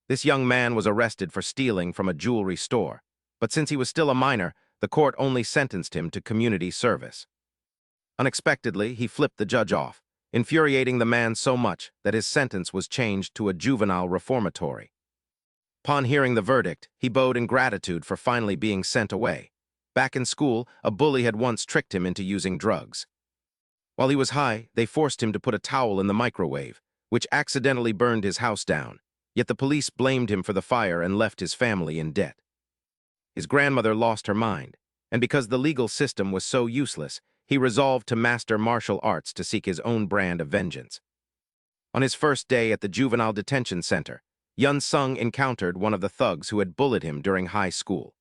Speaker 1: This young man was arrested for stealing from a jewelry store, but since he was still a minor, the court only sentenced him to community service. Unexpectedly, he flipped the judge off, infuriating the man so much that his sentence was changed to a juvenile reformatory. Upon hearing the verdict, he bowed in gratitude for finally being sent away. Back in school, a bully had once tricked him into using drugs. While he was high, they forced him to put a towel in the microwave, which accidentally burned his house down, yet the police blamed him for the fire and left his family in debt. His grandmother lost her mind, and because the legal system was so useless, he resolved to master martial arts to seek his own brand of vengeance. On his first day at the juvenile detention center, Yun Sung encountered one of the thugs who had bullied him during high school.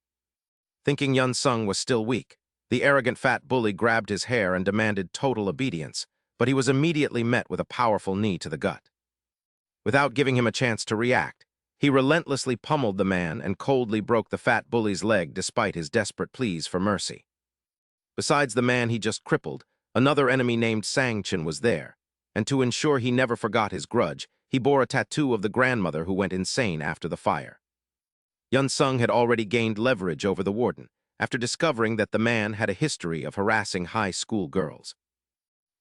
Speaker 1: Thinking Yun Sung was still weak, the arrogant fat bully grabbed his hair and demanded total obedience, but he was immediately met with a powerful knee to the gut. Without giving him a chance to react, he relentlessly pummeled the man and coldly broke the fat bully's leg despite his desperate pleas for mercy. Besides the man he just crippled, another enemy named Sang-chin was there, and to ensure he never forgot his grudge, he bore a tattoo of the grandmother who went insane after the fire. Yun Sung had already gained leverage over the warden, after discovering that the man had a history of harassing high school girls.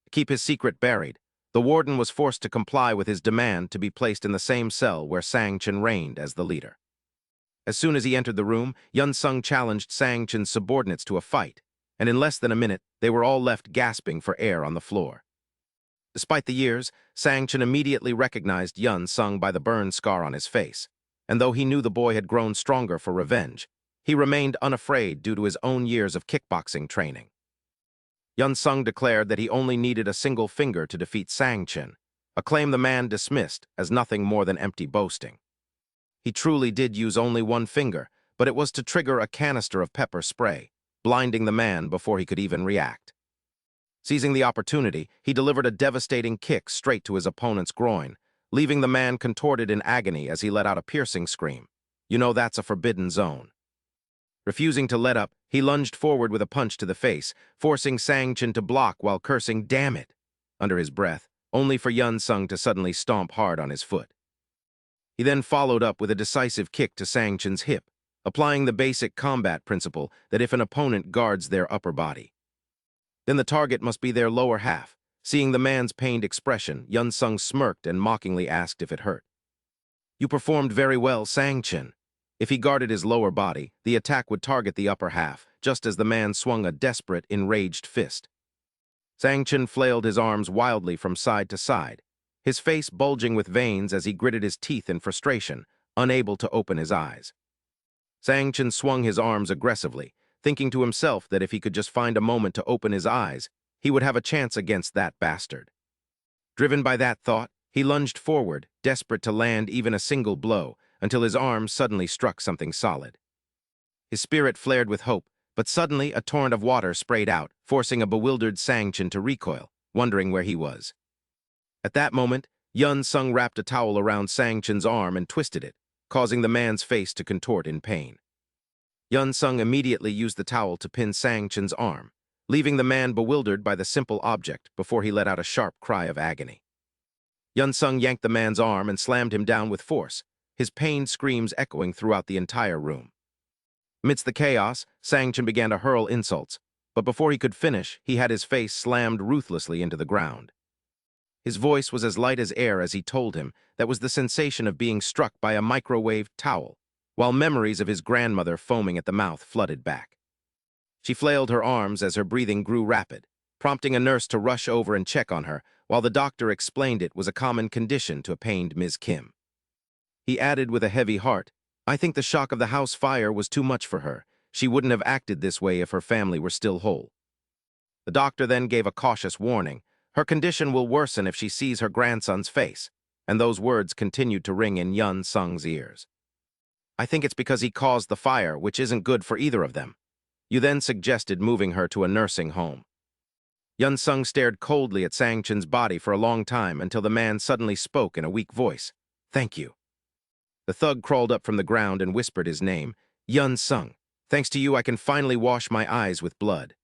Speaker 1: To keep his secret buried, the warden was forced to comply with his demand to be placed in the same cell where Sang-chin reigned as the leader. As soon as he entered the room, Yun Sung challenged Sang-chin's subordinates to a fight, and in less than a minute, they were all left gasping for air on the floor. Despite the years, Sang-chin immediately recognized Yun Sung by the burn scar on his face, and though he knew the boy had grown stronger for revenge, he remained unafraid due to his own years of kickboxing training. Yun Sung declared that he only needed a single finger to defeat Sang-chin, a claim the man dismissed as nothing more than empty boasting. He truly did use only one finger, but it was to trigger a canister of pepper spray, blinding the man before he could even react. Seizing the opportunity, he delivered a devastating kick straight to his opponent's groin, leaving the man contorted in agony as he let out a piercing scream. You know that's a forbidden zone. Refusing to let up, he lunged forward with a punch to the face, forcing Sang-chin to block while cursing, "Damn it," under his breath, only for Yun Sung to suddenly stomp hard on his foot. He then followed up with a decisive kick to Sang-chin's hip, applying the basic combat principle that if an opponent guards their upper body, then the target must be their lower half. Seeing the man's pained expression, Yun Sung smirked and mockingly asked if it hurt. "You performed very well, Sang-chin." If he guarded his lower body, the attack would target the upper half, just as the man swung a desperate, enraged fist. Sang-chin flailed his arms wildly from side to side, his face bulging with veins as he gritted his teeth in frustration, unable to open his eyes. Sang-chin swung his arms aggressively, thinking to himself that if he could just find a moment to open his eyes, he would have a chance against that bastard. Driven by that thought, he lunged forward, desperate to land even a single blow, until his arm suddenly struck something solid. His spirit flared with hope, but suddenly a torrent of water sprayed out, forcing a bewildered Sang-chin to recoil, wondering where he was. At that moment, Yun Sung wrapped a towel around Sang-chin's arm and twisted it, causing the man's face to contort in pain. Yun Sung immediately used the towel to pin Sang-chin's arm, leaving the man bewildered by the simple object before he let out a sharp cry of agony. Yun Sung yanked the man's arm and slammed him down with force, his pained screams echoing throughout the entire room. Amidst the chaos, Sang-chin began to hurl insults, but before he could finish, he had his face slammed ruthlessly into the ground. His voice was as light as air as he told him that was the sensation of being struck by a microwave towel, while memories of his grandmother foaming at the mouth flooded back. She flailed her arms as her breathing grew rapid, prompting a nurse to rush over and check on her, while the doctor explained it was a common condition to a pained Ms. Kim. He added with a heavy heart, "I think the shock of the house fire was too much for her. She wouldn't have acted this way if her family were still whole." The doctor then gave a cautious warning. Her condition will worsen if she sees her grandson's face, and those words continued to ring in Yun Sung's ears. "I think it's because he caused the fire, which isn't good for either of them. You then suggested moving her to a nursing home." Yun Sung stared coldly at Sang-chin's body for a long time until the man suddenly spoke in a weak voice. "Thank you." The thug crawled up from the ground and whispered his name, "Yun Sung. Thanks to you, I can finally wash my eyes with blood."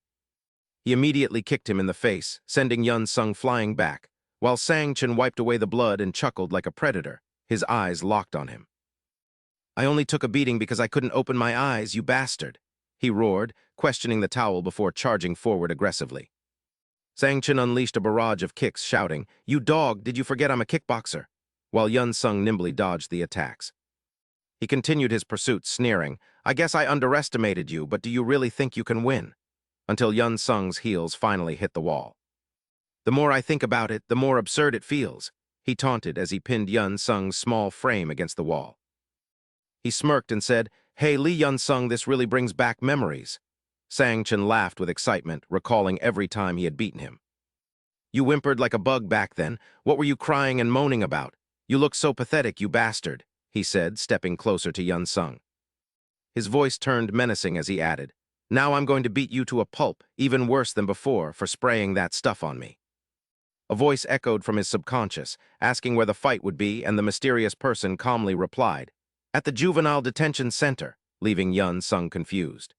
Speaker 1: He immediately kicked him in the face, sending Yun Sung flying back, while Sang-chin wiped away the blood and chuckled like a predator, his eyes locked on him. "I only took a beating because I couldn't open my eyes, you bastard." he roared, questioning the towel before charging forward aggressively. Sang-Chen unleashed a barrage of kicks, shouting, "You dog, did you forget I'm a kickboxer?" while Yun-Sung nimbly dodged the attacks. He continued his pursuit, sneering, "I guess I underestimated you, but do you really think you can win?" Until Yun-Sung's heels finally hit the wall. "The more I think about it, the more absurd it feels," he taunted as he pinned Yun-Sung's small frame against the wall. He smirked and said, "Hey, Lee Yun-Sung, this really brings back memories." Sang-Chen laughed with excitement, recalling every time he had beaten him. "You whimpered like a bug back then. What were you crying and moaning about? You look so pathetic, you bastard," he said, stepping closer to Yun-Sung. His voice turned menacing as he added, "Now I'm going to beat you to a pulp, even worse than before, for spraying that stuff on me." A voice echoed from his subconscious, asking where the fight would be, and the mysterious person calmly replied, "At the Juvenile Detention Center," leaving Yun-Sung confused.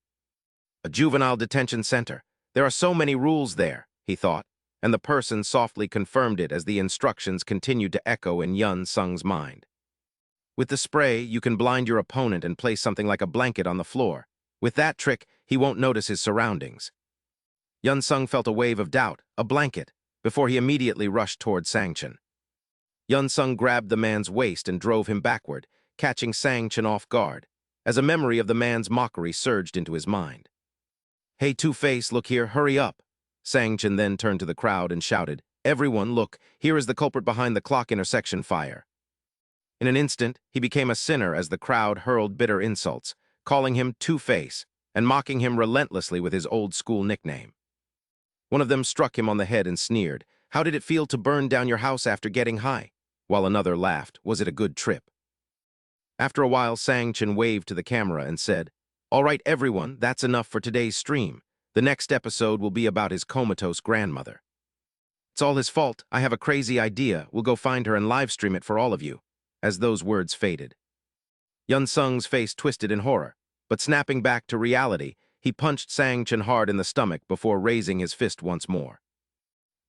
Speaker 1: A juvenile detention center. There are so many rules there, he thought, and the person softly confirmed it as the instructions continued to echo in Yun-Sung's mind. "With the spray, you can blind your opponent and place something like a blanket on the floor. With that trick, he won't notice his surroundings." Yun-Sung felt a wave of doubt, a blanket, before he immediately rushed toward Sang-Chen. Yun-Sung grabbed the man's waist and drove him backward, catching Sang-Chen off guard, as a memory of the man's mockery surged into his mind. "Hey, Two-Face, look here, hurry up." Sang-Chen then turned to the crowd and shouted, "Everyone, look, here is the culprit behind the clock intersection fire." In an instant, he became a sinner as the crowd hurled bitter insults, calling him Two-Face and mocking him relentlessly with his old-school nickname. One of them struck him on the head and sneered, "How did it feel to burn down your house after getting high?" While another laughed, "Was it a good trip?" After a while, Sang-Chen waved to the camera and said, "All right, everyone, that's enough for today's stream. The next episode will be about his comatose grandmother. It's all his fault. I have a crazy idea. We'll go find her and live stream it for all of you." As those words faded, Yun-Sung's face twisted in horror, but snapping back to reality, he punched Sang-Chen hard in the stomach before raising his fist once more.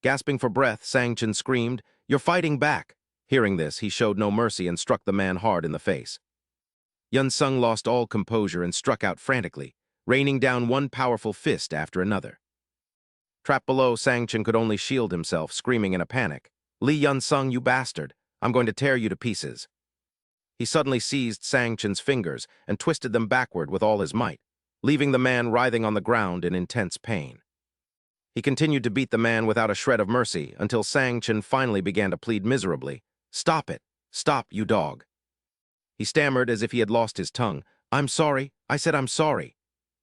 Speaker 1: Gasping for breath, Sang-Chen screamed, "You're fighting back!" Hearing this, he showed no mercy and struck the man hard in the face. Yun-Sung lost all composure and struck out frantically, raining down one powerful fist after another. Trapped below, Sang-Chen could only shield himself, screaming in a panic, "Lee Yun-Sung, you bastard! I'm going to tear you to pieces." He suddenly seized Sang-Chen's fingers and twisted them backward with all his might, leaving the man writhing on the ground in intense pain. He continued to beat the man without a shred of mercy until Sang-Chen finally began to plead miserably, "Stop it! Stop, you dog!" He stammered as if he had lost his tongue, "I'm sorry, I said I'm sorry,"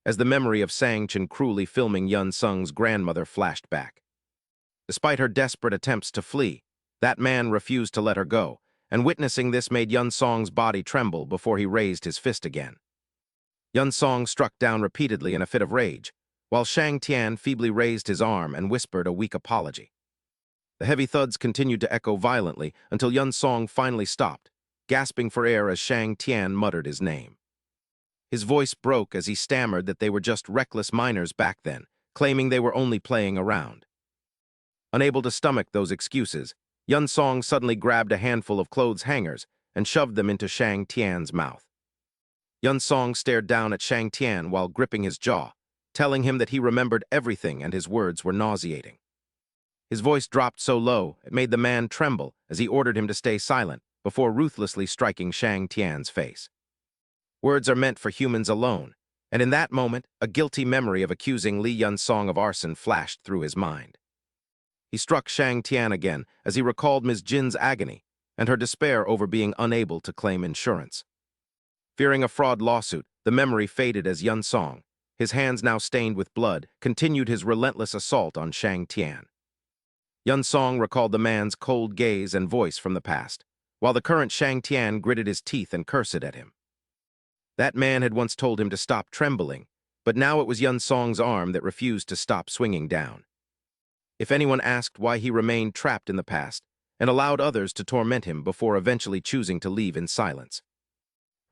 Speaker 1: as the memory of Sang-Chen cruelly filming Yun-Sung's grandmother flashed back. Despite her desperate attempts to flee, that man refused to let her go, and witnessing this made Yun-Sung's body tremble before he raised his fist again. Yun-Sung struck down repeatedly in a fit of rage, while Shang Tian feebly raised his arm and whispered a weak apology. The heavy thuds continued to echo violently until Yun-Sung finally stopped, gasping for air as Shang Tian muttered his name. His voice broke as he stammered that they were just reckless minors back then, claiming they were only playing around. Unable to stomach those excuses, Yun-Sung suddenly grabbed a handful of clothes hangers and shoved them into Shang Tian's mouth. Yun-Sung stared down at Shang Tian while gripping his jaw, telling him that he remembered everything and his words were nauseating. His voice dropped so low it made the man tremble as he ordered him to stay silent before ruthlessly striking Shang Tian's face. Words are meant for humans alone, and in that moment, a guilty memory of accusing Lee Yun-Sung of arson flashed through his mind. He struck Shang Tian again as he recalled Ms. Jin's agony and her despair over being unable to claim insurance. Fearing a fraud lawsuit, the memory faded as Yun-Sung, his hands now stained with blood, continued his relentless assault on Shang Tian. Yun-Sung recalled the man's cold gaze and voice from the past, while the current Shang Tian gritted his teeth and cursed at him. That man had once told him to stop trembling, but now it was Yun-Sung's arm that refused to stop swinging down. If anyone asked why he remained trapped in the past and allowed others to torment him before eventually choosing to leave in silence.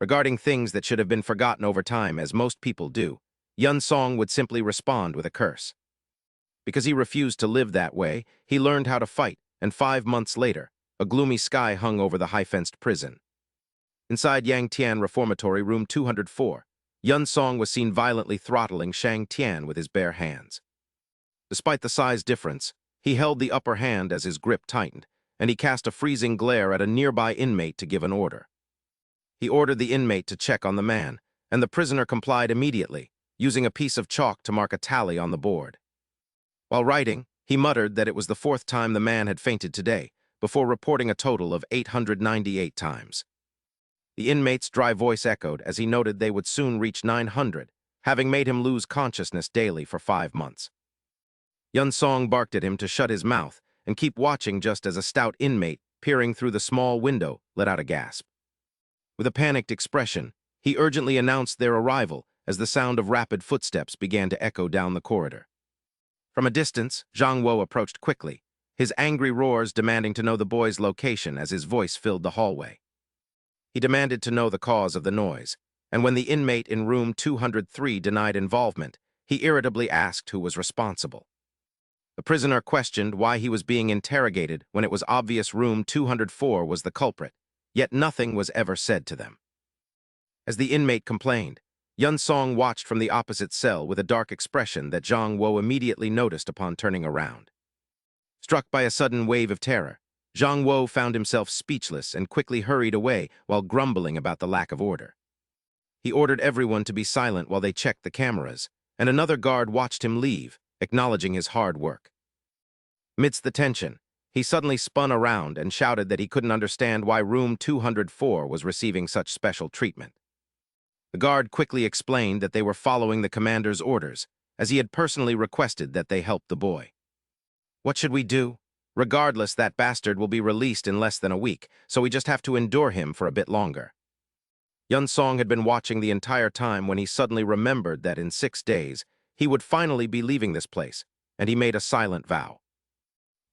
Speaker 1: Regarding things that should have been forgotten over time, as most people do, Yun-Sung would simply respond with a curse. Because he refused to live that way, he learned how to fight, and 5 months later, a gloomy sky hung over the high-fenced prison. Inside Yang Tian Reformatory Room 204, Yun Song was seen violently throttling Shang Tian with his bare hands. Despite the size difference, he held the upper hand as his grip tightened, and he cast a freezing glare at a nearby inmate to give an order. He ordered the inmate to check on the man, and the prisoner complied immediately, using a piece of chalk to mark a tally on the board. While writing, he muttered that it was the 4th time the man had fainted today, before reporting a total of 898 times. The inmate's dry voice echoed as he noted they would soon reach 900, having made him lose consciousness daily for 5 months. Yun Song barked at him to shut his mouth and keep watching just as a stout inmate, peering through the small window, let out a gasp. With a panicked expression, he urgently announced their arrival as the sound of rapid footsteps began to echo down the corridor. From a distance, Zhang Wo approached quickly, his angry roars demanding to know the boy's location as his voice filled the hallway. He demanded to know the cause of the noise, and when the inmate in room 203 denied involvement, he irritably asked who was responsible. The prisoner questioned why he was being interrogated when it was obvious room 204 was the culprit, yet nothing was ever said to them. As the inmate complained, Yun Song watched from the opposite cell with a dark expression that Zhang Wo immediately noticed upon turning around. Struck by a sudden wave of terror, Zhang Wo found himself speechless and quickly hurried away while grumbling about the lack of order. He ordered everyone to be silent while they checked the cameras, and another guard watched him leave, acknowledging his hard work. Amidst the tension, he suddenly spun around and shouted that he couldn't understand why room 204 was receiving such special treatment. The guard quickly explained that they were following the commander's orders, as he had personally requested that they help the boy. "What should we do? Regardless, that bastard will be released in less than a week, so we just have to endure him for a bit longer." Yun Song had been watching the entire time when he suddenly remembered that in 6 days, he would finally be leaving this place, and he made a silent vow.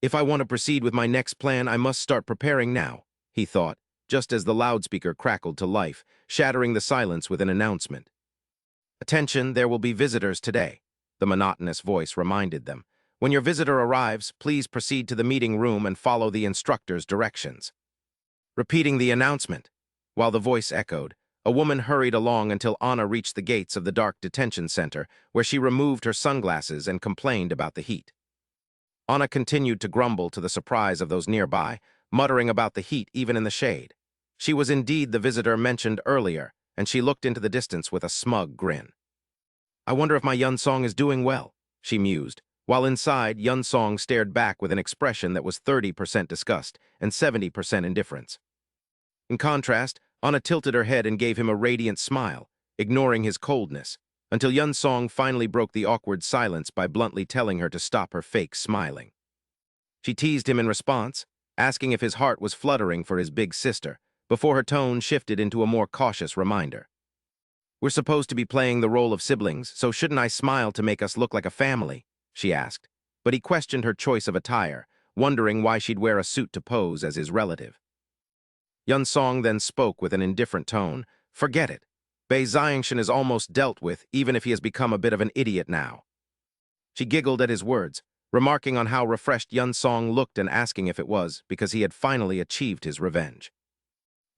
Speaker 1: "If I want to proceed with my next plan, I must start preparing now," he thought, just as the loudspeaker crackled to life, shattering the silence with an announcement. "Attention, there will be visitors today," the monotonous voice reminded them. "When your visitor arrives, please proceed to the meeting room and follow the instructor's directions." Repeating the announcement, while the voice echoed, a woman hurried along until Anna reached the gates of the dark detention center, where she removed her sunglasses and complained about the heat. Anna continued to grumble to the surprise of those nearby, muttering about the heat even in the shade. She was indeed the visitor mentioned earlier, and she looked into the distance with a smug grin. "I wonder if my Yun Song is doing well," she mused, while inside, Yun Song stared back with an expression that was 30% disgust and 70% indifference. In contrast, Anna tilted her head and gave him a radiant smile, ignoring his coldness, until Yun Song finally broke the awkward silence by bluntly telling her to stop her fake smiling. She teased him in response, asking if his heart was fluttering for his big sister, before her tone shifted into a more cautious reminder. "We're supposed to be playing the role of siblings, so shouldn't I smile to make us look like a family?" she asked, but he questioned her choice of attire, wondering why she'd wear a suit to pose as his relative. Yun Song then spoke with an indifferent tone. "Forget it. Bei Xiangshan is almost dealt with, even if he has become a bit of an idiot now." She giggled at his words, remarking on how refreshed Yun Song looked and asking if it was because he had finally achieved his revenge.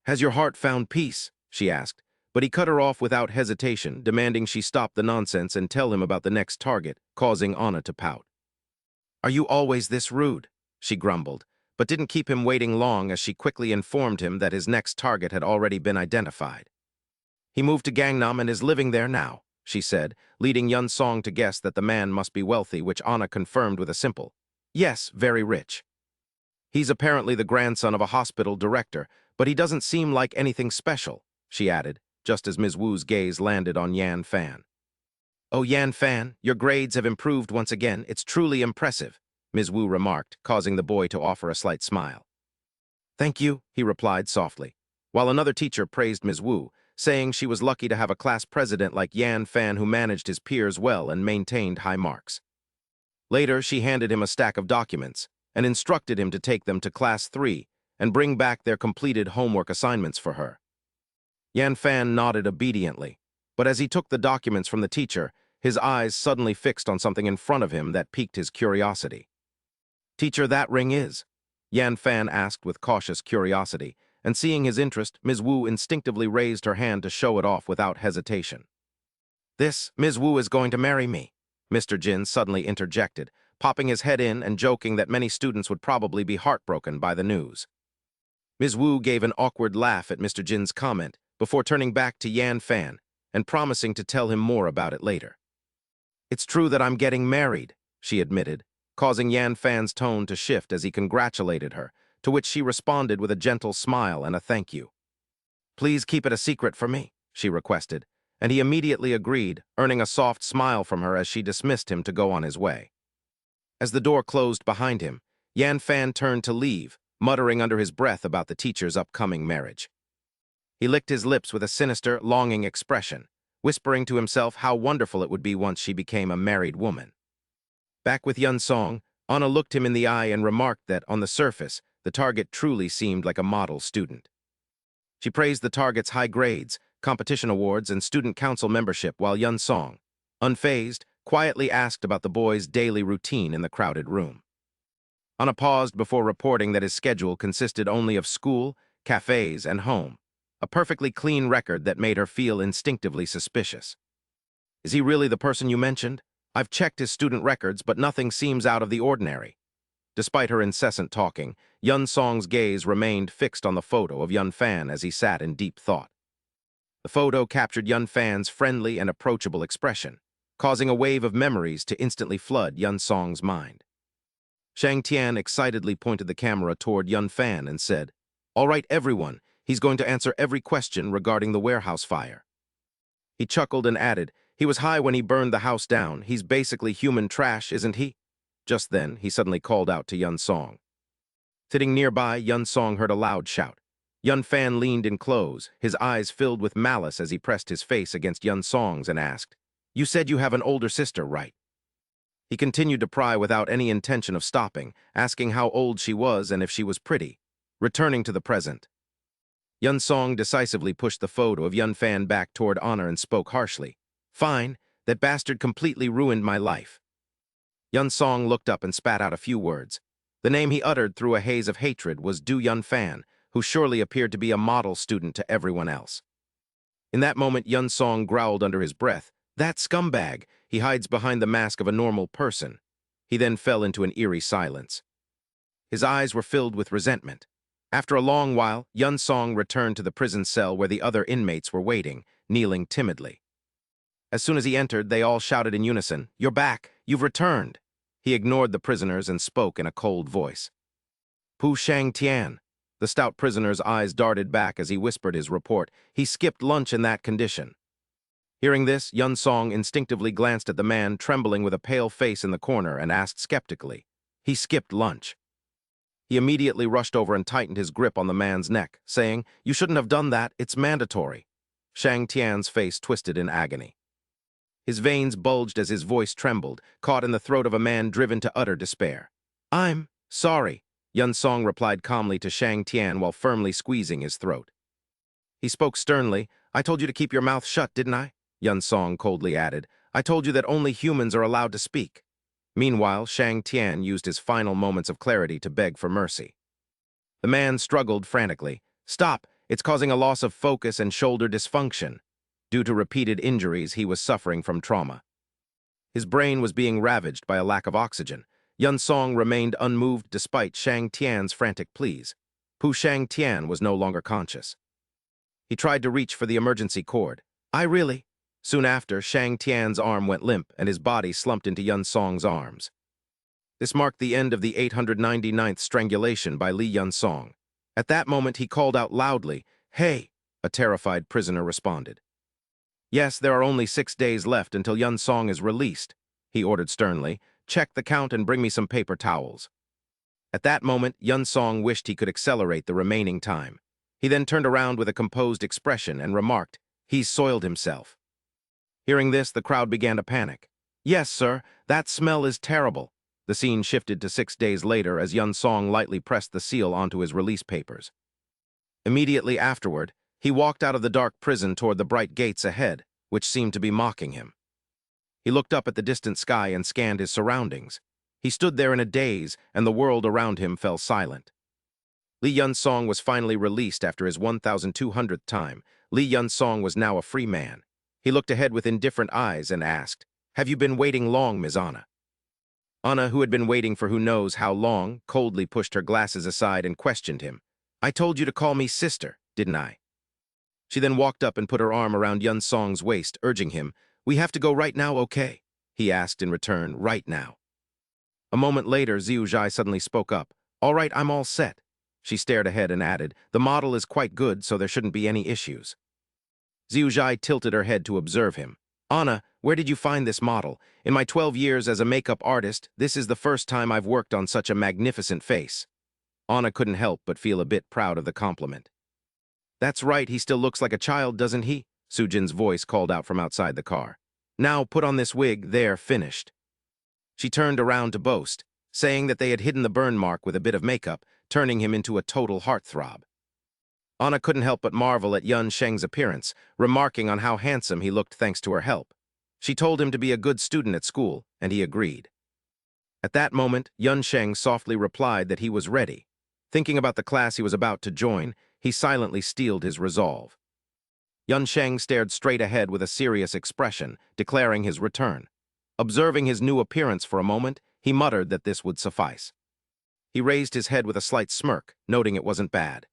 Speaker 1: "Has your heart found peace?" she asked, but he cut her off without hesitation, demanding she stop the nonsense and tell him about the next target, causing Anna to pout. "Are you always this rude?" she grumbled, but didn't keep him waiting long as she quickly informed him that his next target had already been identified. "He moved to Gangnam and is living there now," she said, leading Yun Song to guess that the man must be wealthy, which Anna confirmed with a simple, "Yes, very rich. He's apparently the grandson of a hospital director, but he doesn't seem like anything special," she added, just as Ms. Wu's gaze landed on Yan Fan. "Oh, Yan Fan, your grades have improved once again. It's truly impressive," Ms. Wu remarked, causing the boy to offer a slight smile. "Thank you," he replied softly, while another teacher praised Ms. Wu, saying she was lucky to have a class president like Yan Fan who managed his peers well and maintained high marks. Later, she handed him a stack of documents and instructed him to take them to Class 3 and bring back their completed homework assignments for her. Yan Fan nodded obediently, but as he took the documents from the teacher, his eyes suddenly fixed on something in front of him that piqued his curiosity. "Teacher, that ring is?" Yan Fan asked with cautious curiosity, and seeing his interest, Ms. Wu instinctively raised her hand to show it off without hesitation. This Ms. Wu is going to marry me, Mr. Jin suddenly interjected, popping his head in and joking that many students would probably be heartbroken by the news. Ms. Wu gave an awkward laugh at Mr. Jin's comment before turning back to Yan Fan and promising to tell him more about it later. It's true that I'm getting married, she admitted, causing Yan Fan's tone to shift as he congratulated her, to which she responded with a gentle smile and a thank you. Please keep it a secret for me, she requested, and he immediately agreed, earning a soft smile from her as she dismissed him to go on his way. As the door closed behind him, Yan Fan turned to leave, muttering under his breath about the teacher's upcoming marriage. He licked his lips with a sinister, longing expression, whispering to himself how wonderful it would be once she became a married woman. Back with Yun Song, Anna looked him in the eye and remarked that, on the surface, the target truly seemed like a model student. She praised the target's high grades, competition awards, and student council membership while Yun Song, unfazed, quietly asked about the boy's daily routine in the crowded room. Anna paused before reporting that his schedule consisted only of school, cafes, and home, a perfectly clean record that made her feel instinctively suspicious. Is he really the person you mentioned? I've checked his student records, but nothing seems out of the ordinary. Despite her incessant talking, Yun Song's gaze remained fixed on the photo of Yun Fan as he sat in deep thought. The photo captured Yun Fan's friendly and approachable expression, causing a wave of memories to instantly flood Yun Song's mind. Shang Tian excitedly pointed the camera toward Yun Fan and said, "All right, everyone, he's going to answer every question regarding the warehouse fire." He chuckled and added, "He was high when he burned the house down. He's basically human trash, isn't he?" Just then, he suddenly called out to Yun Song. Sitting nearby, Yun Song heard a loud shout. Yun Fan leaned in close, his eyes filled with malice as he pressed his face against Yun Song's and asked, "You said you have an older sister, right?" He continued to pry without any intention of stopping, asking how old she was and if she was pretty, returning to the present. Yun Song decisively pushed the photo of Yun Fan back toward Honor and spoke harshly. "Fine, that bastard completely ruined my life." Yun Song looked up and spat out a few words. The name he uttered through a haze of hatred was Du Yun Fan, who surely appeared to be a model student to everyone else. In that moment, Yun Song growled under his breath, "That scumbag! He hides behind the mask of a normal person." He then fell into an eerie silence. His eyes were filled with resentment. After a long while, Yun Song returned to the prison cell where the other inmates were waiting, kneeling timidly. As soon as he entered, they all shouted in unison, "You're back! You've returned!" He ignored the prisoners and spoke in a cold voice. "Pu Shang Tian." The stout prisoner's eyes darted back as he whispered his report. "He skipped lunch in that condition." Hearing this, Yun Song instinctively glanced at the man trembling with a pale face in the corner and asked skeptically, "He skipped lunch?" He immediately rushed over and tightened his grip on the man's neck, saying, "You shouldn't have done that, it's mandatory." Shang Tian's face twisted in agony. His veins bulged as his voice trembled, caught in the throat of a man driven to utter despair. "I'm sorry," Yun Song replied calmly to Shang Tian while firmly squeezing his throat. He spoke sternly. "I told you to keep your mouth shut, didn't I?" Yun Song coldly added. "I told you that only humans are allowed to speak." Meanwhile, Shang Tian used his final moments of clarity to beg for mercy. The man struggled frantically. "Stop! It's causing a loss of focus and shoulder dysfunction." Due to repeated injuries, he was suffering from trauma. His brain was being ravaged by a lack of oxygen. Yun Song remained unmoved despite Shang Tian's frantic pleas. Pu Shang Tian was no longer conscious. He tried to reach for the emergency cord. "I really—" Soon after, Shang Tian's arm went limp and his body slumped into Yun Song's arms. This marked the end of the 899th strangulation by Li Yun Song. At that moment, he called out loudly, "Hey!" A terrified prisoner responded. "Yes, there are only 6 days left until Yun Song is released," he ordered sternly. "Check the count and bring me some paper towels." At that moment, Yun Song wished he could accelerate the remaining time. He then turned around with a composed expression and remarked, "He's soiled himself." Hearing this, the crowd began to panic. "Yes, sir, that smell is terrible." The scene shifted to 6 days later as Yun Song lightly pressed the seal onto his release papers. Immediately afterward, he walked out of the dark prison toward the bright gates ahead, which seemed to be mocking him. He looked up at the distant sky and scanned his surroundings. He stood there in a daze, and the world around him fell silent. Li Yun Song was finally released after his 1,200th time. Li Yun Song was now a free man. He looked ahead with indifferent eyes and asked, "Have you been waiting long, Ms. Anna?" Anna, who had been waiting for who knows how long, coldly pushed her glasses aside and questioned him. "I told you to call me sister, didn't I?" She then walked up and put her arm around Yun Song's waist, urging him. "We have to go right now, okay?" he asked in return, "right now." A moment later, Xiu Zhai suddenly spoke up. "All right, I'm all set." She stared ahead and added, "The model is quite good, so there shouldn't be any issues." Xiu Zhai tilted her head to observe him. "Anna, where did you find this model? In my 12 years as a makeup artist, this is the first time I've worked on such a magnificent face." Anna couldn't help but feel a bit proud of the compliment. "That's right, he still looks like a child, doesn't he?" Sujin's voice called out from outside the car. "Now put on this wig, there, finished." She turned around to boast, saying that they had hidden the burn mark with a bit of makeup, turning him into a total heartthrob. Anna couldn't help but marvel at Yun Sheng's appearance, remarking on how handsome he looked thanks to her help. She told him to be a good student at school, and he agreed. At that moment, Yun Sheng softly replied that he was ready. Thinking about the class he was about to join, he silently steeled his resolve. Yun Sheng stared straight ahead with a serious expression, declaring his return. Observing his new appearance for a moment, he muttered that this would suffice. He raised his head with a slight smirk, noting it wasn't bad.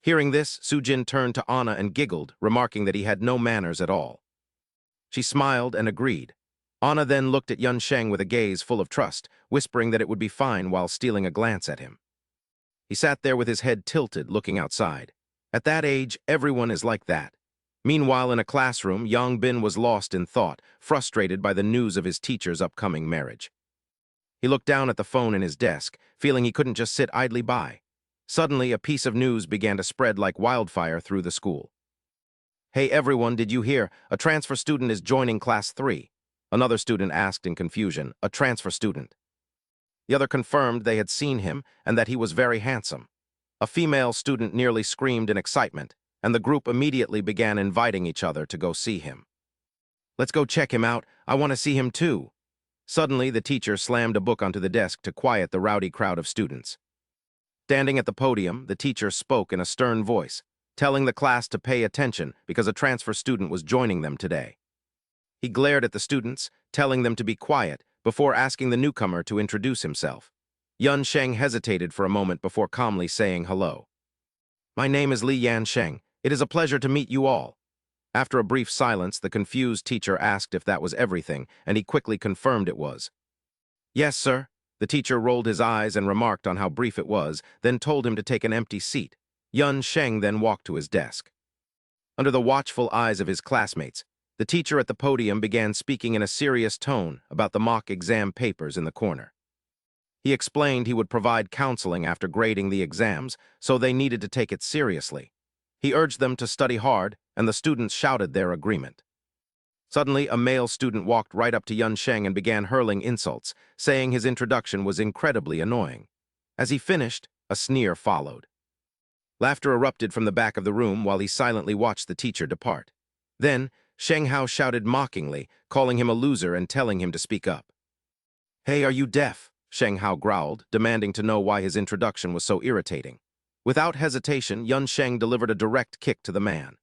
Speaker 1: Hearing this, Sujin turned to Anna and giggled, remarking that he had no manners at all. She smiled and agreed. Anna then looked at Yun Sheng with a gaze full of trust, whispering that it would be fine while stealing a glance at him. He sat there with his head tilted, looking outside. At that age, everyone is like that. Meanwhile, in a classroom, Yang Bin was lost in thought, frustrated by the news of his teacher's upcoming marriage. He looked down at the phone in his desk, feeling he couldn't just sit idly by. Suddenly, a piece of news began to spread like wildfire through the school. "Hey everyone, did you hear? A transfer student is joining class 3. Another student asked in confusion. "A transfer student?" The other confirmed they had seen him and that he was very handsome. A female student nearly screamed in excitement, and the group immediately began inviting each other to go see him. "Let's go check him out. I want to see him too." Suddenly, the teacher slammed a book onto the desk to quiet the rowdy crowd of students. Standing at the podium, the teacher spoke in a stern voice, telling the class to pay attention because a transfer student was joining them today. He glared at the students, telling them to be quiet, before asking the newcomer to introduce himself. Yun Sheng hesitated for a moment before calmly saying hello. "My name is Li Yan Sheng. It is a pleasure to meet you all." After a brief silence, the confused teacher asked if that was everything, and he quickly confirmed it was. "Yes, sir." The teacher rolled his eyes and remarked on how brief it was, then told him to take an empty seat. Yun Sheng then walked to his desk. Under the watchful eyes of his classmates, the teacher at the podium began speaking in a serious tone about the mock exam papers in the corner. He explained he would provide counseling after grading the exams, so they needed to take it seriously. He urged them to study hard, and the students shouted their agreement. Suddenly, a male student walked right up to Yun Sheng and began hurling insults, saying his introduction was incredibly annoying. As he finished, a sneer followed. Laughter erupted from the back of the room while he silently watched the teacher depart. Then, Sheng Hao shouted mockingly, calling him a loser and telling him to speak up. "Hey, are you deaf?" Sheng Hao growled, demanding to know why his introduction was so irritating. Without hesitation, Yun Sheng delivered a direct kick to the man.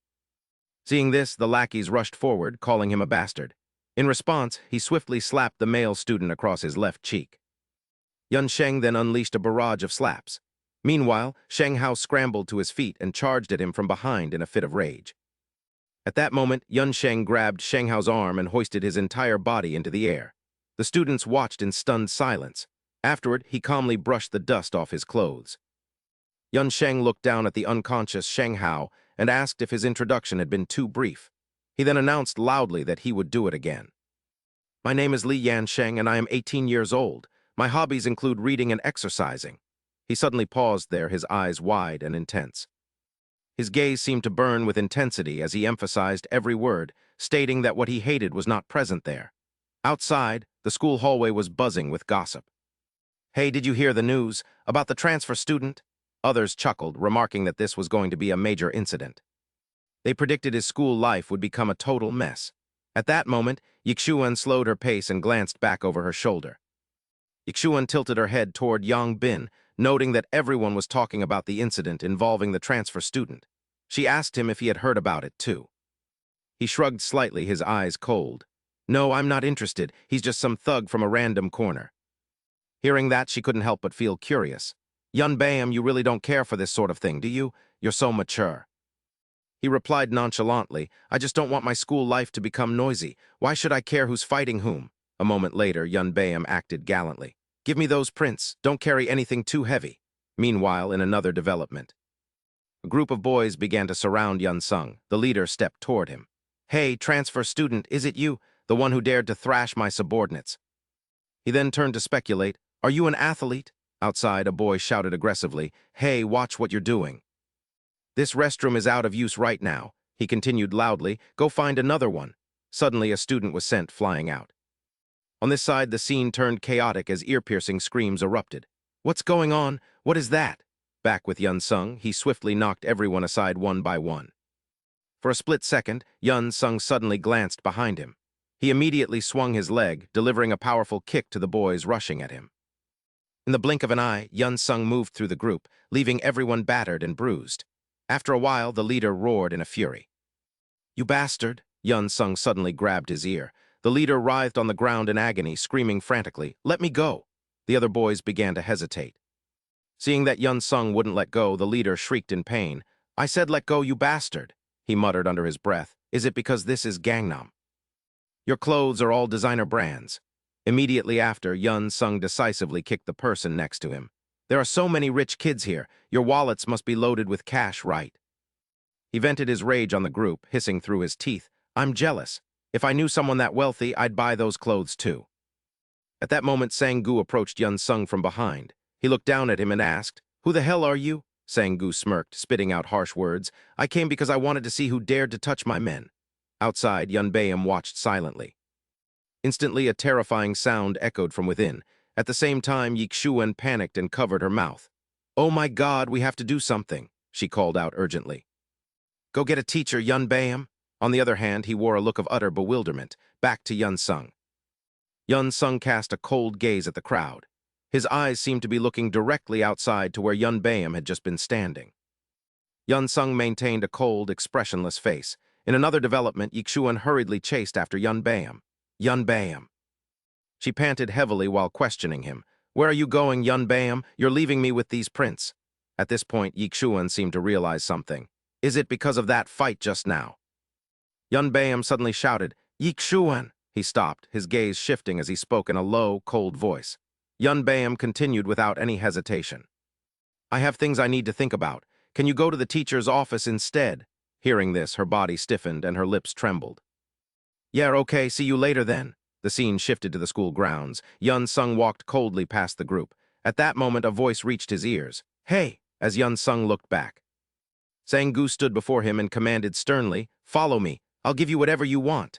Speaker 1: Seeing this, the lackeys rushed forward, calling him a bastard. In response, he swiftly slapped the male student across his left cheek. Yun Sheng then unleashed a barrage of slaps. Meanwhile, Sheng Hao scrambled to his feet and charged at him from behind in a fit of rage. At that moment, Yun Sheng grabbed Sheng Hao's arm and hoisted his entire body into the air. The students watched in stunned silence. Afterward, he calmly brushed the dust off his clothes. Yun Sheng looked down at the unconscious Sheng Hao and asked if his introduction had been too brief. He then announced loudly that he would do it again. "My name is Li Yan Sheng and I am 18 years old. My hobbies include reading and exercising." He suddenly paused there, his eyes wide and intense. His gaze seemed to burn with intensity as he emphasized every word, stating that what he hated was not present there. Outside, the school hallway was buzzing with gossip. "Hey, did you hear the news about the transfer student?" Others chuckled, remarking that this was going to be a major incident. They predicted his school life would become a total mess. At that moment, Yixuan slowed her pace and glanced back over her shoulder. Yixuan tilted her head toward Yang Bin, noting that everyone was talking about the incident involving the transfer student. She asked him if he had heard about it too. He shrugged slightly, his eyes cold. No, I'm not interested. He's just some thug from a random corner. Hearing that, she couldn't help but feel curious. Yun Bayam, you really don't care for this sort of thing, do you? You're so mature. He replied nonchalantly, I just don't want my school life to become noisy. Why should I care who's fighting whom? A moment later, Yun Bayam acted gallantly. Give me those prints. Don't carry anything too heavy. Meanwhile, in another development, a group of boys began to surround Yun Sung. The leader stepped toward him. Hey, transfer student, is it you? The one who dared to thrash my subordinates. He then turned to speculate. Are you an athlete? Outside, a boy shouted aggressively. Hey, watch what you're doing. This restroom is out of use right now. He continued loudly. Go find another one. Suddenly, a student was sent flying out. On this side, the scene turned chaotic as ear-piercing screams erupted. What's going on? What is that? Back with Yun Sung, he swiftly knocked everyone aside one by one. For a split second, Yun Sung suddenly glanced behind him. He immediately swung his leg, delivering a powerful kick to the boys rushing at him. In the blink of an eye, Yun Sung moved through the group, leaving everyone battered and bruised. After a while, the leader roared in a fury. You bastard! Yun Sung suddenly grabbed his ear. The leader writhed on the ground in agony, screaming frantically, Let me go! The other boys began to hesitate. Seeing that Yun Sung wouldn't let go, the leader shrieked in pain. I said let go, you bastard! He muttered under his breath. Is it because this is Gangnam? Your clothes are all designer brands. Immediately after, Yun Sung decisively kicked the person next to him. There are so many rich kids here. Your wallets must be loaded with cash, right? He vented his rage on the group, hissing through his teeth. I'm jealous. If I knew someone that wealthy, I'd buy those clothes too. At that moment, Sang-gu approached Yun Sung from behind. He looked down at him and asked, Who the hell are you? Sang-gu smirked, spitting out harsh words. I came because I wanted to see who dared to touch my men. Outside, Yun Bayam watched silently. Instantly, a terrifying sound echoed from within. At the same time, Yixuan panicked and covered her mouth. Oh my God, we have to do something, she called out urgently. Go get a teacher, Yun Bayam. On the other hand, he wore a look of utter bewilderment. Back to Yun Sung. Yun Sung cast a cold gaze at the crowd. His eyes seemed to be looking directly outside to where Yun Bayam had just been standing. Yun Sung maintained a cold, expressionless face. In another development, Yixuan hurriedly chased after Yun Bayam. Yun Bayam. She panted heavily while questioning him. Where are you going, Yun Bayam? You're leaving me with these prints. At this point, Yixuan seemed to realize something. Is it because of that fight just now? Yun Bayam suddenly shouted, Yixuan! He stopped, his gaze shifting as he spoke in a low, cold voice. Yun Bayam continued without any hesitation. I have things I need to think about. Can you go to the teacher's office instead? Hearing this, her body stiffened and her lips trembled. Yeah, okay, see you later then. The scene shifted to the school grounds. Yun Sung walked coldly past the group. At that moment, a voice reached his ears. Hey! As Yun Sung looked back. Sang-gu stood before him and commanded sternly, Follow me. I'll give you whatever you want.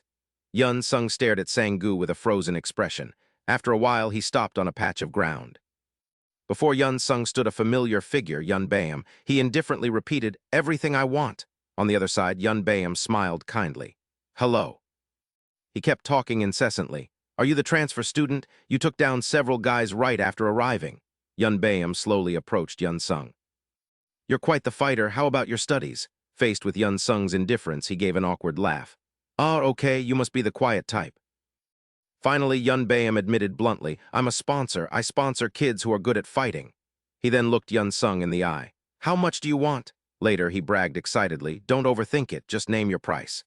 Speaker 1: Yun Sung stared at Sang-gu with a frozen expression. After a while, he stopped on a patch of ground. Before Yun Sung stood a familiar figure, Yun Bayam. He indifferently repeated, Everything I want. On the other side, Yun Bayam smiled kindly. Hello. He kept talking incessantly. Are you the transfer student? You took down several guys right after arriving. Yun Bayam slowly approached Yun Sung. You're quite the fighter. How about your studies? Faced with Yun Sung's indifference, he gave an awkward laugh. Ah, okay, you must be the quiet type. Finally, Yun Bayam admitted bluntly, I'm a sponsor. I sponsor kids who are good at fighting. He then looked Yun Sung in the eye. How much do you want? Later, he bragged excitedly. Don't overthink it. Just name your price.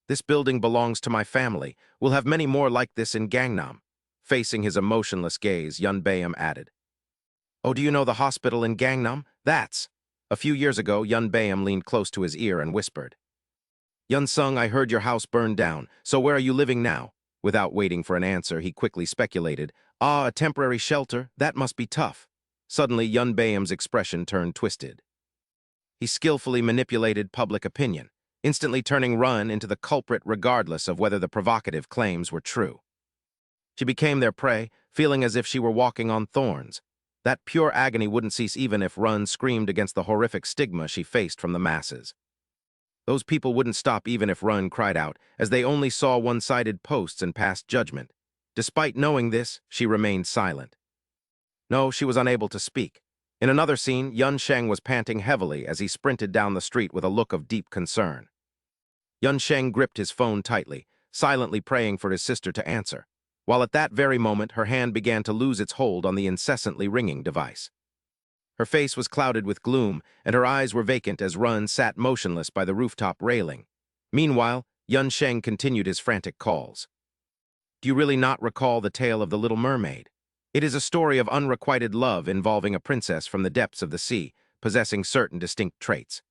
Speaker 1: This building belongs to my family. We'll have many more like this in Gangnam. Facing his emotionless gaze, Yun Bayam added. Oh, do you know the hospital in Gangnam? That's. A few years ago, Yun Bayam leaned close to his ear and whispered. Yun Sung, I heard your house burned down. So where are you living now? Without waiting for an answer, he quickly speculated. Ah, a temporary shelter? That must be tough. Suddenly, Yun Bayam's expression turned twisted. He skillfully manipulated public opinion, instantly turning Run into the culprit regardless of whether the provocative claims were true. She became their prey, feeling as if she were walking on thorns. That pure agony wouldn't cease even if Run screamed against the horrific stigma she faced from the masses. Those people wouldn't stop even if Run cried out, as they only saw one-sided posts and passed judgment. Despite knowing this, she remained silent. No, she was unable to speak. In another scene, Yun Sheng was panting heavily as he sprinted down the street with a look of deep concern. Yun Sheng gripped his phone tightly, silently praying for his sister to answer, while at that very moment her hand began to lose its hold on the incessantly ringing device. Her face was clouded with gloom, and her eyes were vacant as Run sat motionless by the rooftop railing. Meanwhile, Yun Sheng continued his frantic calls. Do you really not recall the tale of the Little Mermaid? It is a story of unrequited love involving a princess from the depths of the sea, possessing certain distinct traits.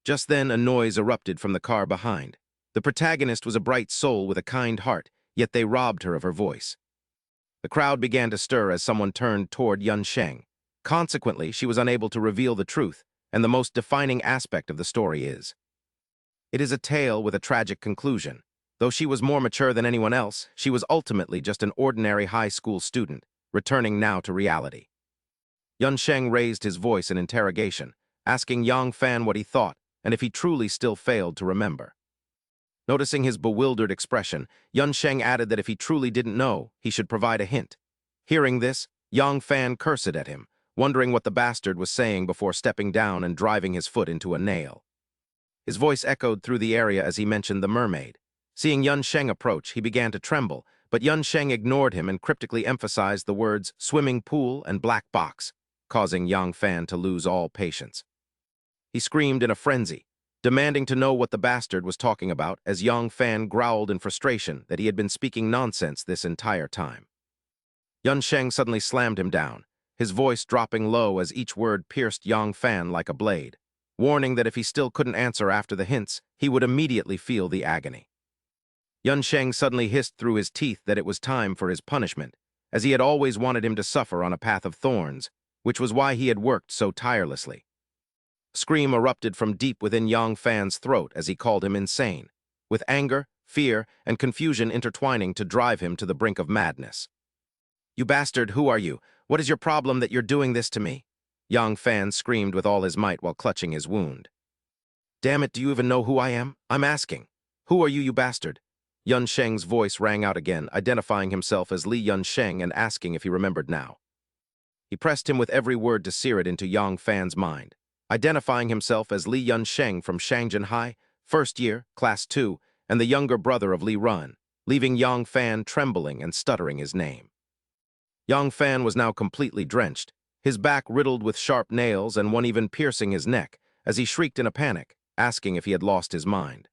Speaker 1: Just then, a noise erupted from the car behind. The protagonist was a bright soul with a kind heart, yet they robbed her of her voice. The crowd began to stir as someone turned toward Yun Sheng. Consequently, she was unable to reveal the truth, and the most defining aspect of the story is. It is a tale with a tragic conclusion. Though she was more mature than anyone else, she was ultimately just an ordinary high school student, returning now to reality. Yun Sheng raised his voice in interrogation, asking Yang Fan what he thought, and if he truly still failed to remember. Noticing his bewildered expression, Yun Sheng added that if he truly didn't know, he should provide a hint. Hearing this, Yang Fan cursed at him, wondering what the bastard was saying before stepping down and driving his foot into a nail. His voice echoed through the area as he mentioned the mermaid. Seeing Yun Sheng approach, he began to tremble, but Yun Sheng ignored him and cryptically emphasized the words swimming pool and black box, causing Yang Fan to lose all patience. He screamed in a frenzy, demanding to know what the bastard was talking about as Yang Fan growled in frustration that he had been speaking nonsense this entire time. Yun Sheng suddenly slammed him down, his voice dropping low as each word pierced Yang Fan like a blade, warning that if he still couldn't answer after the hints, he would immediately feel the agony. Yun Sheng suddenly hissed through his teeth that it was time for his punishment, as he had always wanted him to suffer on a path of thorns, which was why he had worked so tirelessly. A scream erupted from deep within Yang Fan's throat as he called him insane, with anger, fear, and confusion intertwining to drive him to the brink of madness. You bastard, who are you? What is your problem that you're doing this to me? Yang Fan screamed with all his might while clutching his wound. Damn it, do you even know who I am? I'm asking. Who are you, you bastard? Yun Sheng's voice rang out again, identifying himself as Li Yun Sheng and asking if he remembered now. He pressed him with every word to sear it into Yang Fan's mind, identifying himself as Li Yun Sheng from Shangjian High, first year, class 2, and the younger brother of Li Run, leaving Yang Fan trembling and stuttering his name. Yang Fan was now completely drenched, his back riddled with sharp nails and one even piercing his neck, as he shrieked in a panic, asking if he had lost his mind.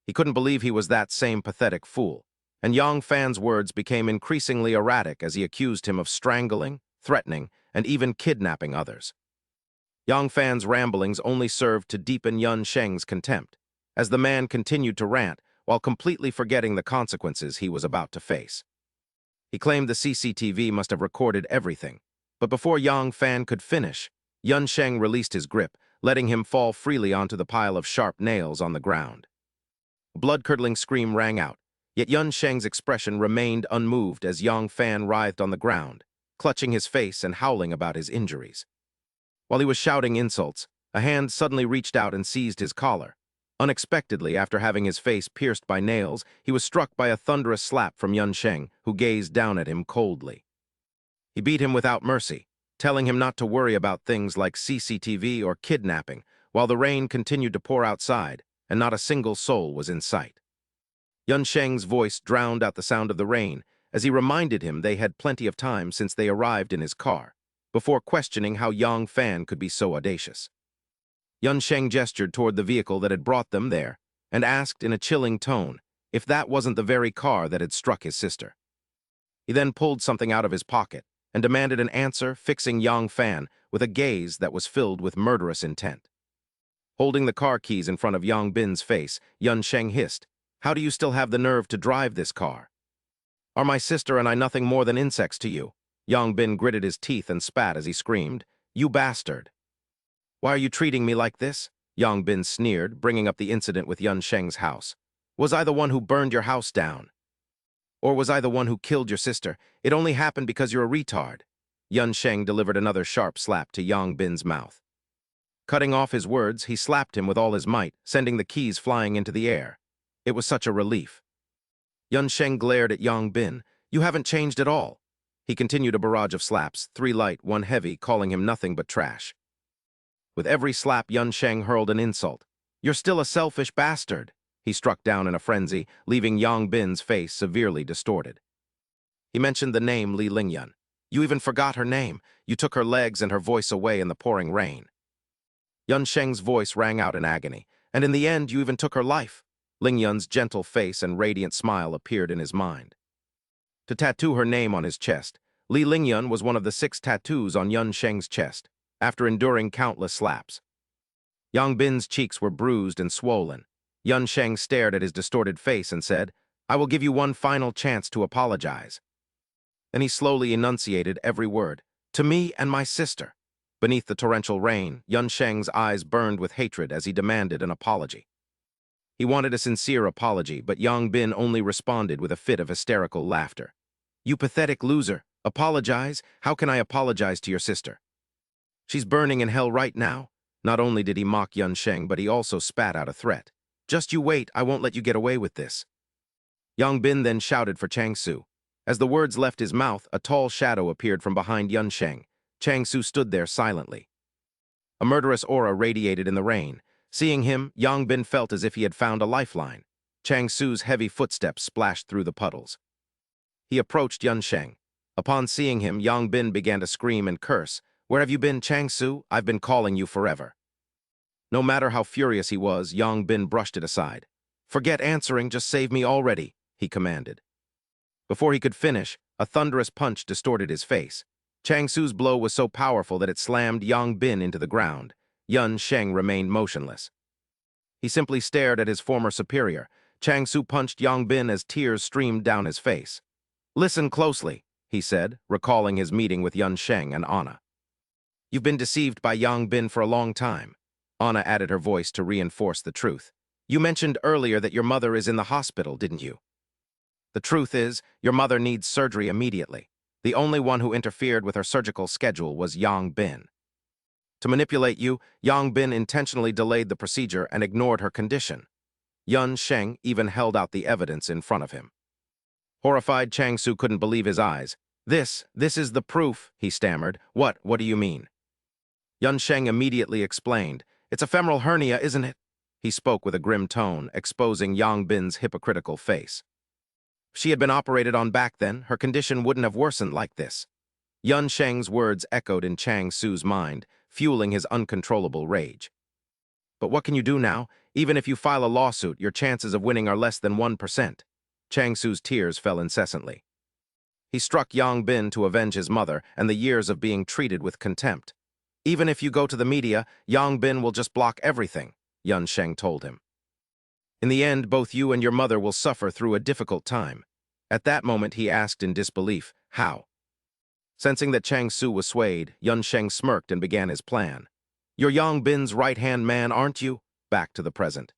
Speaker 1: He couldn't believe he was that same pathetic fool, and Yang Fan's words became increasingly erratic as he accused him of strangling, threatening, and even kidnapping others. Yang Fan's ramblings only served to deepen Yun Sheng's contempt, as the man continued to rant while completely forgetting the consequences he was about to face. He claimed the CCTV must have recorded everything, but before Yang Fan could finish, Yun Sheng released his grip, letting him fall freely onto the pile of sharp nails on the ground. A blood-curdling scream rang out, yet Yun Sheng's expression remained unmoved as Yang Fan writhed on the ground, clutching his face and howling about his injuries. While he was shouting insults, a hand suddenly reached out and seized his collar. Unexpectedly, after having his face pierced by nails, he was struck by a thunderous slap from Yun Sheng, who gazed down at him coldly. He beat him without mercy, telling him not to worry about things like CCTV or kidnapping, while the rain continued to pour outside, and not a single soul was in sight. Yun Sheng's voice drowned out the sound of the rain, as he reminded him they had plenty of time since they arrived in his car, before questioning how Yang Fan could be so audacious. Yun Sheng gestured toward the vehicle that had brought them there, and asked in a chilling tone if that wasn't the very car that had struck his sister. He then pulled something out of his pocket and demanded an answer, fixing Yang Fan with a gaze that was filled with murderous intent. Holding the car keys in front of Yang Bin's face, Yun Sheng hissed, "How do you still have the nerve to drive this car? Are my sister and I nothing more than insects to you?" Yang Bin gritted his teeth and spat as he screamed, "You bastard! Why are you treating me like this?" Yang Bin sneered, bringing up the incident with Yun Sheng's house. "Was I the one who burned your house down? Or was I the one who killed your sister? It only happened because you're a retard." Yun Sheng delivered another sharp slap to Yang Bin's mouth. Cutting off his words, he slapped him with all his might, sending the keys flying into the air. It was such a relief. Yun Sheng glared at Yang Bin. "You haven't changed at all." He continued a barrage of slaps, 3 light, 1 heavy, calling him nothing but trash. With every slap, Yun Sheng hurled an insult. "You're still a selfish bastard." He struck down in a frenzy, leaving Yang Bin's face severely distorted. He mentioned the name Li Lingyun. You even forgot her name. You took her legs and her voice away in the pouring rain. Yun Sheng's voice rang out in agony. And in the end, you even took her life. Lingyun's gentle face and radiant smile appeared in his mind. To tattoo her name on his chest, Li Lingyun was one of the 6 tattoos on Yun Sheng's chest, after enduring countless slaps. Yang Bin's cheeks were bruised and swollen. Yun Sheng stared at his distorted face and said, I will give you one final chance to apologize. Then he slowly enunciated every word. To me and my sister. Beneath the torrential rain, Yun Sheng's eyes burned with hatred as he demanded an apology. He wanted a sincere apology, but Yang Bin only responded with a fit of hysterical laughter. You pathetic loser. Apologize? How can I apologize to your sister? She's burning in hell right now. Not only did he mock Yun Sheng, but he also spat out a threat. Just you wait, I won't let you get away with this. Yang Bin then shouted for Chang Su. As the words left his mouth, a tall shadow appeared from behind Yun Sheng. Chang Su stood there silently. A murderous aura radiated in the rain. Seeing him, Yang Bin felt as if he had found a lifeline. Chang Su's heavy footsteps splashed through the puddles. He approached Yun Sheng. Upon seeing him, Yang Bin began to scream and curse. Where have you been, Chang Su? I've been calling you forever. No matter how furious he was, Yang Bin brushed it aside. Forget answering, just save me already, he commanded. Before he could finish, a thunderous punch distorted his face. Chang Su's blow was so powerful that it slammed Yang Bin into the ground. Yun Sheng remained motionless. He simply stared at his former superior. Chang Su punched Yang Bin as tears streamed down his face. Listen closely, he said, recalling his meeting with Yun Sheng and Anna. You've been deceived by Yang Bin for a long time. Anna added her voice to reinforce the truth. You mentioned earlier that your mother is in the hospital, didn't you? The truth is, your mother needs surgery immediately. The only one who interfered with her surgical schedule was Yang Bin. To manipulate you, Yang Bin intentionally delayed the procedure and ignored her condition. Yun Sheng even held out the evidence in front of him. Horrified, Chang Su couldn't believe his eyes. This is the proof, he stammered. What do you mean? Yun Sheng immediately explained. It's a femoral hernia, isn't it? He spoke with a grim tone, exposing Yang Bin's hypocritical face. If she had been operated on back then, her condition wouldn't have worsened like this. Yun Sheng's words echoed in Chang Su's mind, fueling his uncontrollable rage. But what can you do now? Even if you file a lawsuit, your chances of winning are less than 1%. Chang Su's tears fell incessantly. He struck Yang Bin to avenge his mother and the years of being treated with contempt. Even if you go to the media, Yang Bin will just block everything, Yun Sheng told him. In the end, both you and your mother will suffer through a difficult time. At that moment, he asked in disbelief, how? Sensing that Chang Su was swayed, Yun Sheng smirked and began his plan. You're Yang Bin's right-hand man, aren't you? Back to the present.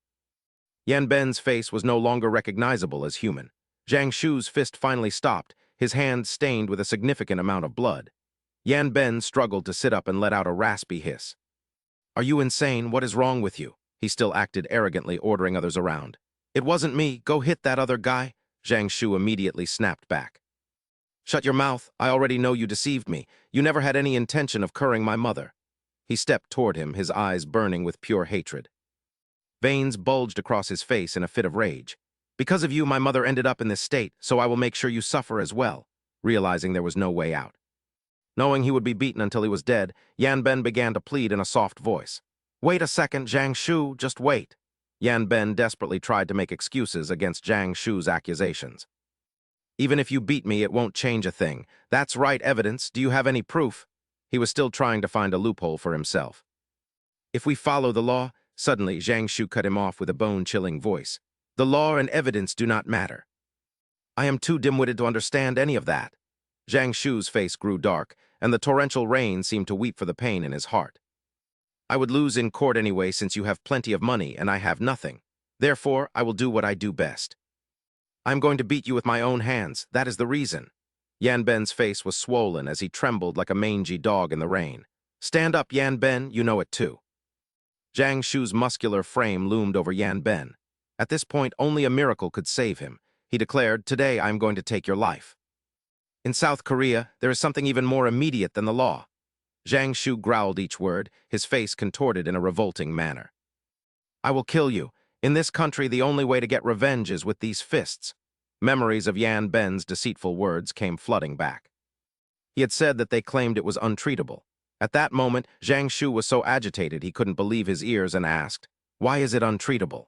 Speaker 1: Yan Ben's face was no longer recognizable as human. Zhang Shu's fist finally stopped, his hand stained with a significant amount of blood. Yan Ben struggled to sit up and let out a raspy hiss. Are you insane? What is wrong with you? He still acted arrogantly, ordering others around. It wasn't me. Go hit that other guy. Zhang Shu immediately snapped back. Shut your mouth. I already know you deceived me. You never had any intention of curing my mother. He stepped toward him, his eyes burning with pure hatred. Veins bulged across his face in a fit of rage. Because of you, my mother ended up in this state, so I will make sure you suffer as well, realizing there was no way out. Knowing he would be beaten until he was dead, Yan Ben began to plead in a soft voice. Wait a second, Zhang Shu, just wait. Yan Ben desperately tried to make excuses against Zhang Shu's accusations. Even if you beat me, it won't change a thing. That's right, evidence. Do you have any proof? He was still trying to find a loophole for himself. If we follow the law, suddenly Zhang Shu cut him off with a bone-chilling voice. The law and evidence do not matter. I am too dim-witted to understand any of that. Zhang Shu's face grew dark, and the torrential rain seemed to weep for the pain in his heart. I would lose in court anyway since you have plenty of money and I have nothing. Therefore, I will do what I do best. I'm going to beat you with my own hands. That is the reason. Yan Ben's face was swollen as he trembled like a mangy dog in the rain. Stand up, Yan Ben, you know it too. Zhang Shu's muscular frame loomed over Yan Ben. At this point, only a miracle could save him. He declared, Today I'm going to take your life. In South Korea, there is something even more immediate than the law. Zhang Shu growled each word, his face contorted in a revolting manner. I will kill you. In this country, the only way to get revenge is with these fists. Memories of Yan Ben's deceitful words came flooding back. He had said that they claimed it was untreatable. At that moment, Zhang Shu was so agitated he couldn't believe his ears and asked, "Why is it untreatable?"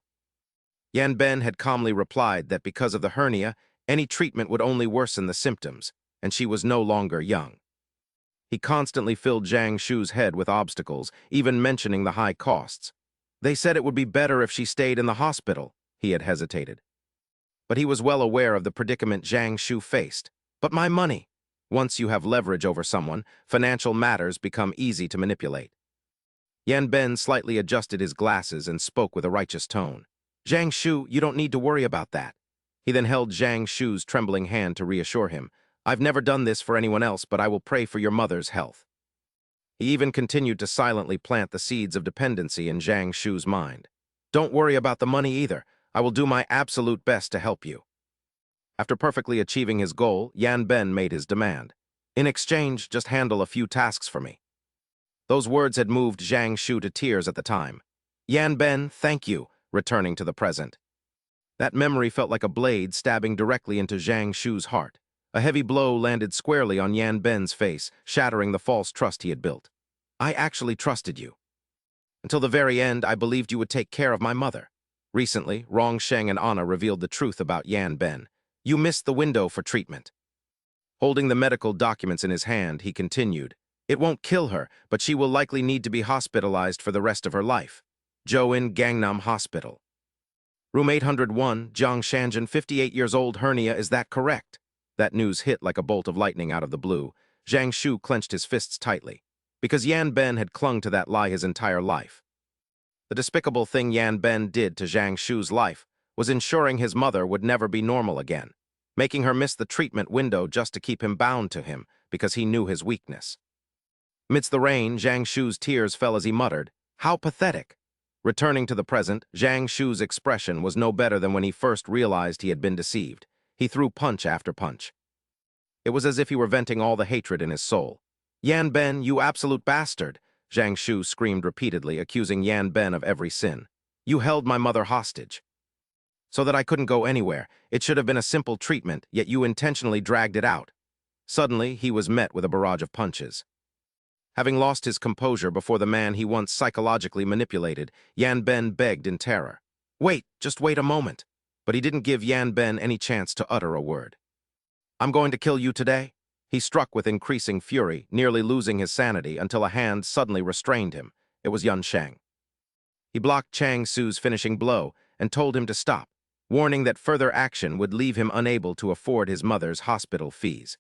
Speaker 1: Yan Ben had calmly replied that because of the hernia, any treatment would only worsen the symptoms, and she was no longer young. He constantly filled Zhang Shu's head with obstacles, even mentioning the high costs. They said it would be better if she stayed in the hospital, he had hesitated. But he was well aware of the predicament Zhang Shu faced. But my money! Once you have leverage over someone, financial matters become easy to manipulate. Yan Ben slightly adjusted his glasses and spoke with a righteous tone. Zhang Shu, you don't need to worry about that. He then held Zhang Shu's trembling hand to reassure him. I've never done this for anyone else, but I will pray for your mother's health. He even continued to silently plant the seeds of dependency in Zhang Shu's mind. Don't worry about the money either. I will do my absolute best to help you. After perfectly achieving his goal, Yan Ben made his demand. In exchange, just handle a few tasks for me. Those words had moved Zhang Shu to tears at the time. Yan Ben, thank you, returning to the present. That memory felt like a blade stabbing directly into Zhang Shu's heart. A heavy blow landed squarely on Yan Ben's face, shattering the false trust he had built. I actually trusted you. Until the very end, I believed you would take care of my mother. Recently, Rongsheng and Anna revealed the truth about Yan Ben. You missed the window for treatment. Holding the medical documents in his hand, he continued, It won't kill her, but she will likely need to be hospitalized for the rest of her life. Join Gangnam Hospital. Room 801, Jiang Shanjin, 58 years old, hernia, is that correct? That news hit like a bolt of lightning out of the blue. Zhang Shu clenched his fists tightly, because Yan Ben had clung to that lie his entire life. The despicable thing Yan Ben did to Zhang Shu's life was ensuring his mother would never be normal again, making her miss the treatment window just to keep him bound to him because he knew his weakness. Amidst the rain, Zhang Shu's tears fell as he muttered, How pathetic! Returning to the present, Zhang Shu's expression was no better than when he first realized he had been deceived. He threw punch after punch. It was as if he were venting all the hatred in his soul. Yan Ben, you absolute bastard! Zhang Shu screamed repeatedly, accusing Yan Ben of every sin. You held my mother hostage, so that I couldn't go anywhere. It should have been a simple treatment, yet you intentionally dragged it out. Suddenly, he was met with a barrage of punches. Having lost his composure before the man he once psychologically manipulated, Yan Ben begged in terror. Wait, just wait a moment. But he didn't give Yan Ben any chance to utter a word. I'm going to kill you today? He struck with increasing fury, nearly losing his sanity until a hand suddenly restrained him. It was Yun Sheng. He blocked Chang Su's finishing blow and told him to stop, warning that further action would leave him unable to afford his mother's hospital fees.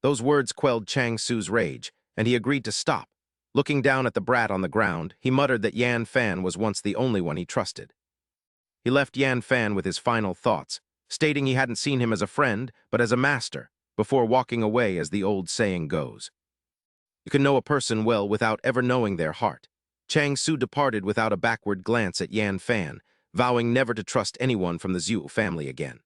Speaker 1: Those words quelled Chang Su's rage, and he agreed to stop. Looking down at the brat on the ground, he muttered that Yan Fan was once the only one he trusted. He left Yan Fan with his final thoughts, stating he hadn't seen him as a friend, but as a master, before walking away as the old saying goes. You can know a person well without ever knowing their heart. Chang Su departed without a backward glance at Yan Fan, vowing never to trust anyone from the Zhu family again.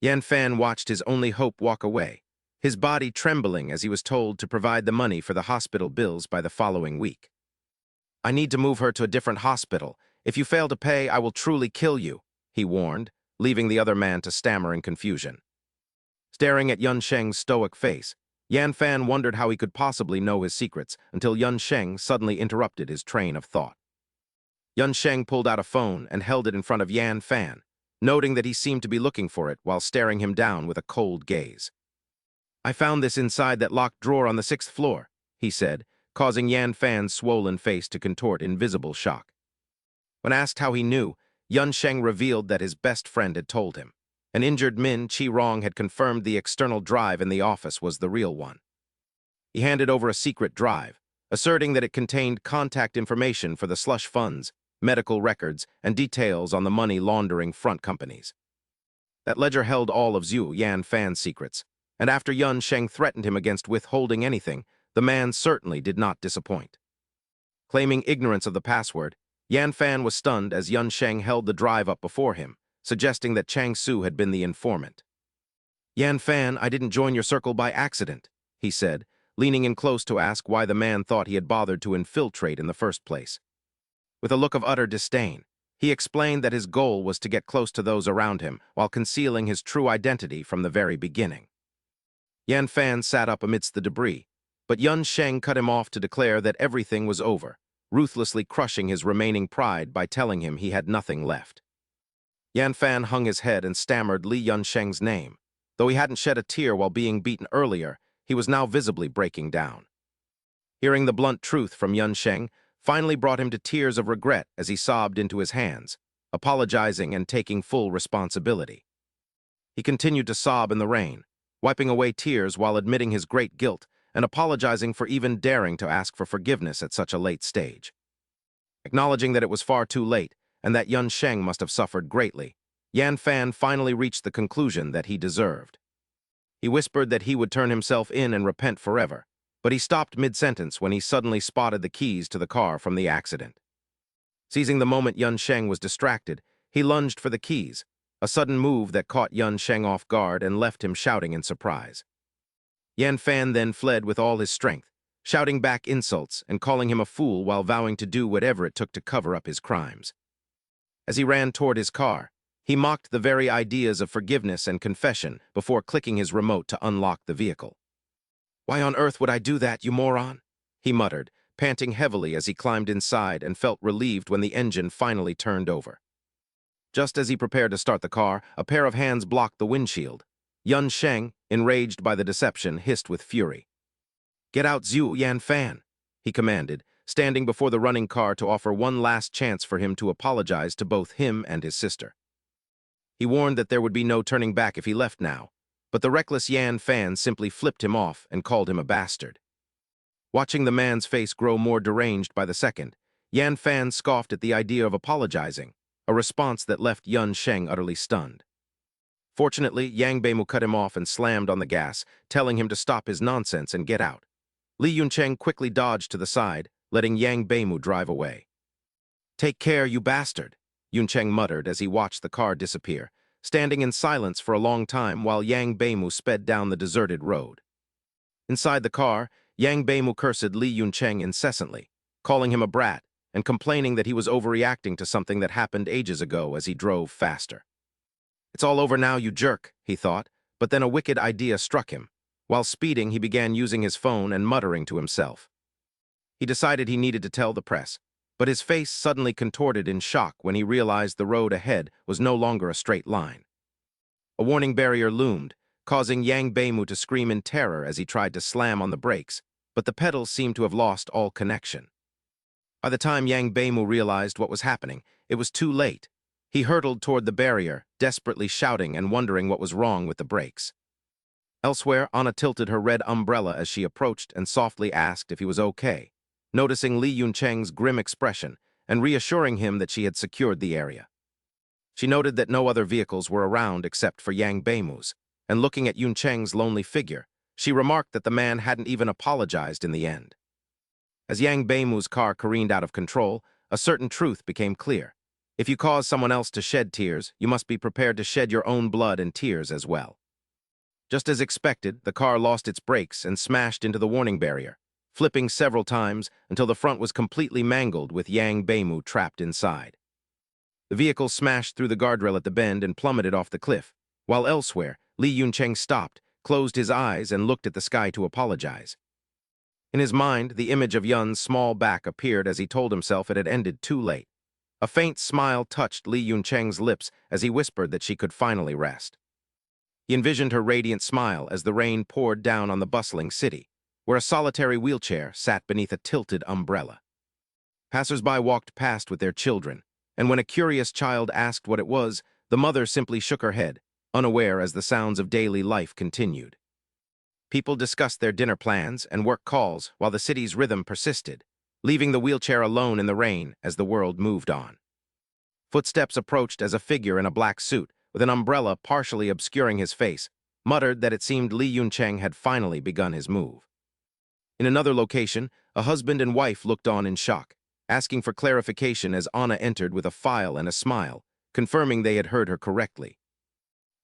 Speaker 1: Yan Fan watched his only hope walk away, his body trembling as he was told to provide the money for the hospital bills by the following week. I need to move her to a different hospital. If you fail to pay, I will truly kill you, he warned, leaving the other man to stammer in confusion. Staring at Yun Sheng's stoic face, Yan Fan wondered how he could possibly know his secrets until Yun Sheng suddenly interrupted his train of thought. Yun Sheng pulled out a phone and held it in front of Yan Fan, noting that he seemed to be looking for it while staring him down with a cold gaze. I found this inside that locked drawer on the 6th floor, he said, causing Yan Fan's swollen face to contort in visible shock. When asked how he knew, Yun Sheng revealed that his best friend had told him. An injured Min Chi-rong had confirmed the external drive in the office was the real one. He handed over a secret drive, asserting that it contained contact information for the slush funds, medical records, and details on the money laundering front companies. That ledger held all of Zhu Yan Fan's secrets, and after Yun Sheng threatened him against withholding anything, the man certainly did not disappoint. Claiming ignorance of the password, Yan Fan was stunned as Yun Sheng held the drive up before him, suggesting that Chang Su had been the informant. Yan Fan, I didn't join your circle by accident, he said, leaning in close to ask why the man thought he had bothered to infiltrate in the first place. With a look of utter disdain, He explained that his goal was to get close to those around him while concealing his true identity from the very beginning. Yan Fan sat up amidst the debris, but Yun Sheng cut him off to declare that everything was over, ruthlessly crushing his remaining pride by telling him he had nothing left. Yan Fan hung his head and stammered Li Yunsheng's name. Though he hadn't shed a tear while being beaten earlier, he was now visibly breaking down. Hearing the blunt truth from Yun Sheng finally brought him to tears of regret as he sobbed into his hands, apologizing and taking full responsibility. He continued to sob in the rain, wiping away tears while admitting his great guilt and apologizing for even daring to ask for forgiveness at such a late stage. Acknowledging that it was far too late and that Yun Sheng must have suffered greatly, Yan Fan finally reached the conclusion that he deserved. He whispered that he would turn himself in and repent forever, but he stopped mid-sentence when he suddenly spotted the keys to the car from the accident. Seizing the moment Yun Sheng was distracted, he lunged for the keys, a sudden move that caught Yun Sheng off guard and left him shouting in surprise. Yan Fan then fled with all his strength, shouting back insults and calling him a fool while vowing to do whatever it took to cover up his crimes. As he ran toward his car, he mocked the very ideas of forgiveness and confession before clicking his remote to unlock the vehicle. "Why on earth would I do that, you moron?" he muttered, panting heavily as he climbed inside and felt relieved when the engine finally turned over. Just as he prepared to start the car, a pair of hands blocked the windshield. Yun Sheng, enraged by the deception, hissed with fury. "Get out, Zhu Yan Fan," he commanded, standing before the running car to offer one last chance for him to apologize to both him and his sister. He warned that there would be no turning back if he left now, but the reckless Yan Fan simply flipped him off and called him a bastard. Watching the man's face grow more deranged by the second, Yan Fan scoffed at the idea of apologizing, a response that left Yun Sheng utterly stunned. Fortunately, Yang Beimu cut him off and slammed on the gas, telling him to stop his nonsense and get out. Li Yuncheng quickly dodged to the side, letting Yang Beimu drive away. "Take care, you bastard," Yuncheng muttered as he watched the car disappear, standing in silence for a long time while Yang Beimu sped down the deserted road. Inside the car, Yang Beimu cursed Li Yuncheng incessantly, calling him a brat and complaining that he was overreacting to something that happened ages ago as he drove faster. "It's all over now, you jerk," he thought, but then a wicked idea struck him. While speeding, he began using his phone and muttering to himself. He decided he needed to tell the press, but his face suddenly contorted in shock when he realized the road ahead was no longer a straight line. A warning barrier loomed, causing Yang Beimu to scream in terror as he tried to slam on the brakes, but the pedals seemed to have lost all connection. By the time Yang Beimu realized what was happening, it was too late. He hurtled toward the barrier, desperately shouting and wondering what was wrong with the brakes. Elsewhere, Anna tilted her red umbrella as she approached and softly asked if he was okay, noticing Li Yuncheng's grim expression and reassuring him that she had secured the area. She noted that no other vehicles were around except for Yang Beimu's, and looking at Yuncheng's lonely figure, she remarked that the man hadn't even apologized in the end. As Yang Beimu's car careened out of control, a certain truth became clear. If you cause someone else to shed tears, you must be prepared to shed your own blood and tears as well. Just as expected, the car lost its brakes and smashed into the warning barrier, flipping several times until the front was completely mangled with Yang Beimu trapped inside. The vehicle smashed through the guardrail at the bend and plummeted off the cliff, while elsewhere, Li Yuncheng stopped, closed his eyes, and looked at the sky to apologize. In his mind, the image of Yun's small back appeared as he told himself it had ended too late. A faint smile touched Li Yuncheng's lips as he whispered that she could finally rest. He envisioned her radiant smile as the rain poured down on the bustling city, where a solitary wheelchair sat beneath a tilted umbrella. Passers-by walked past with their children, and when a curious child asked what it was, the mother simply shook her head, unaware as the sounds of daily life continued. People discussed their dinner plans and work calls while the city's rhythm persisted, leaving the wheelchair alone in the rain as the world moved on. Footsteps approached as a figure in a black suit, with an umbrella partially obscuring his face, muttered that it seemed Li Yuncheng had finally begun his move. In another location, a husband and wife looked on in shock, asking for clarification as Anna entered with a file and a smile, confirming they had heard her correctly.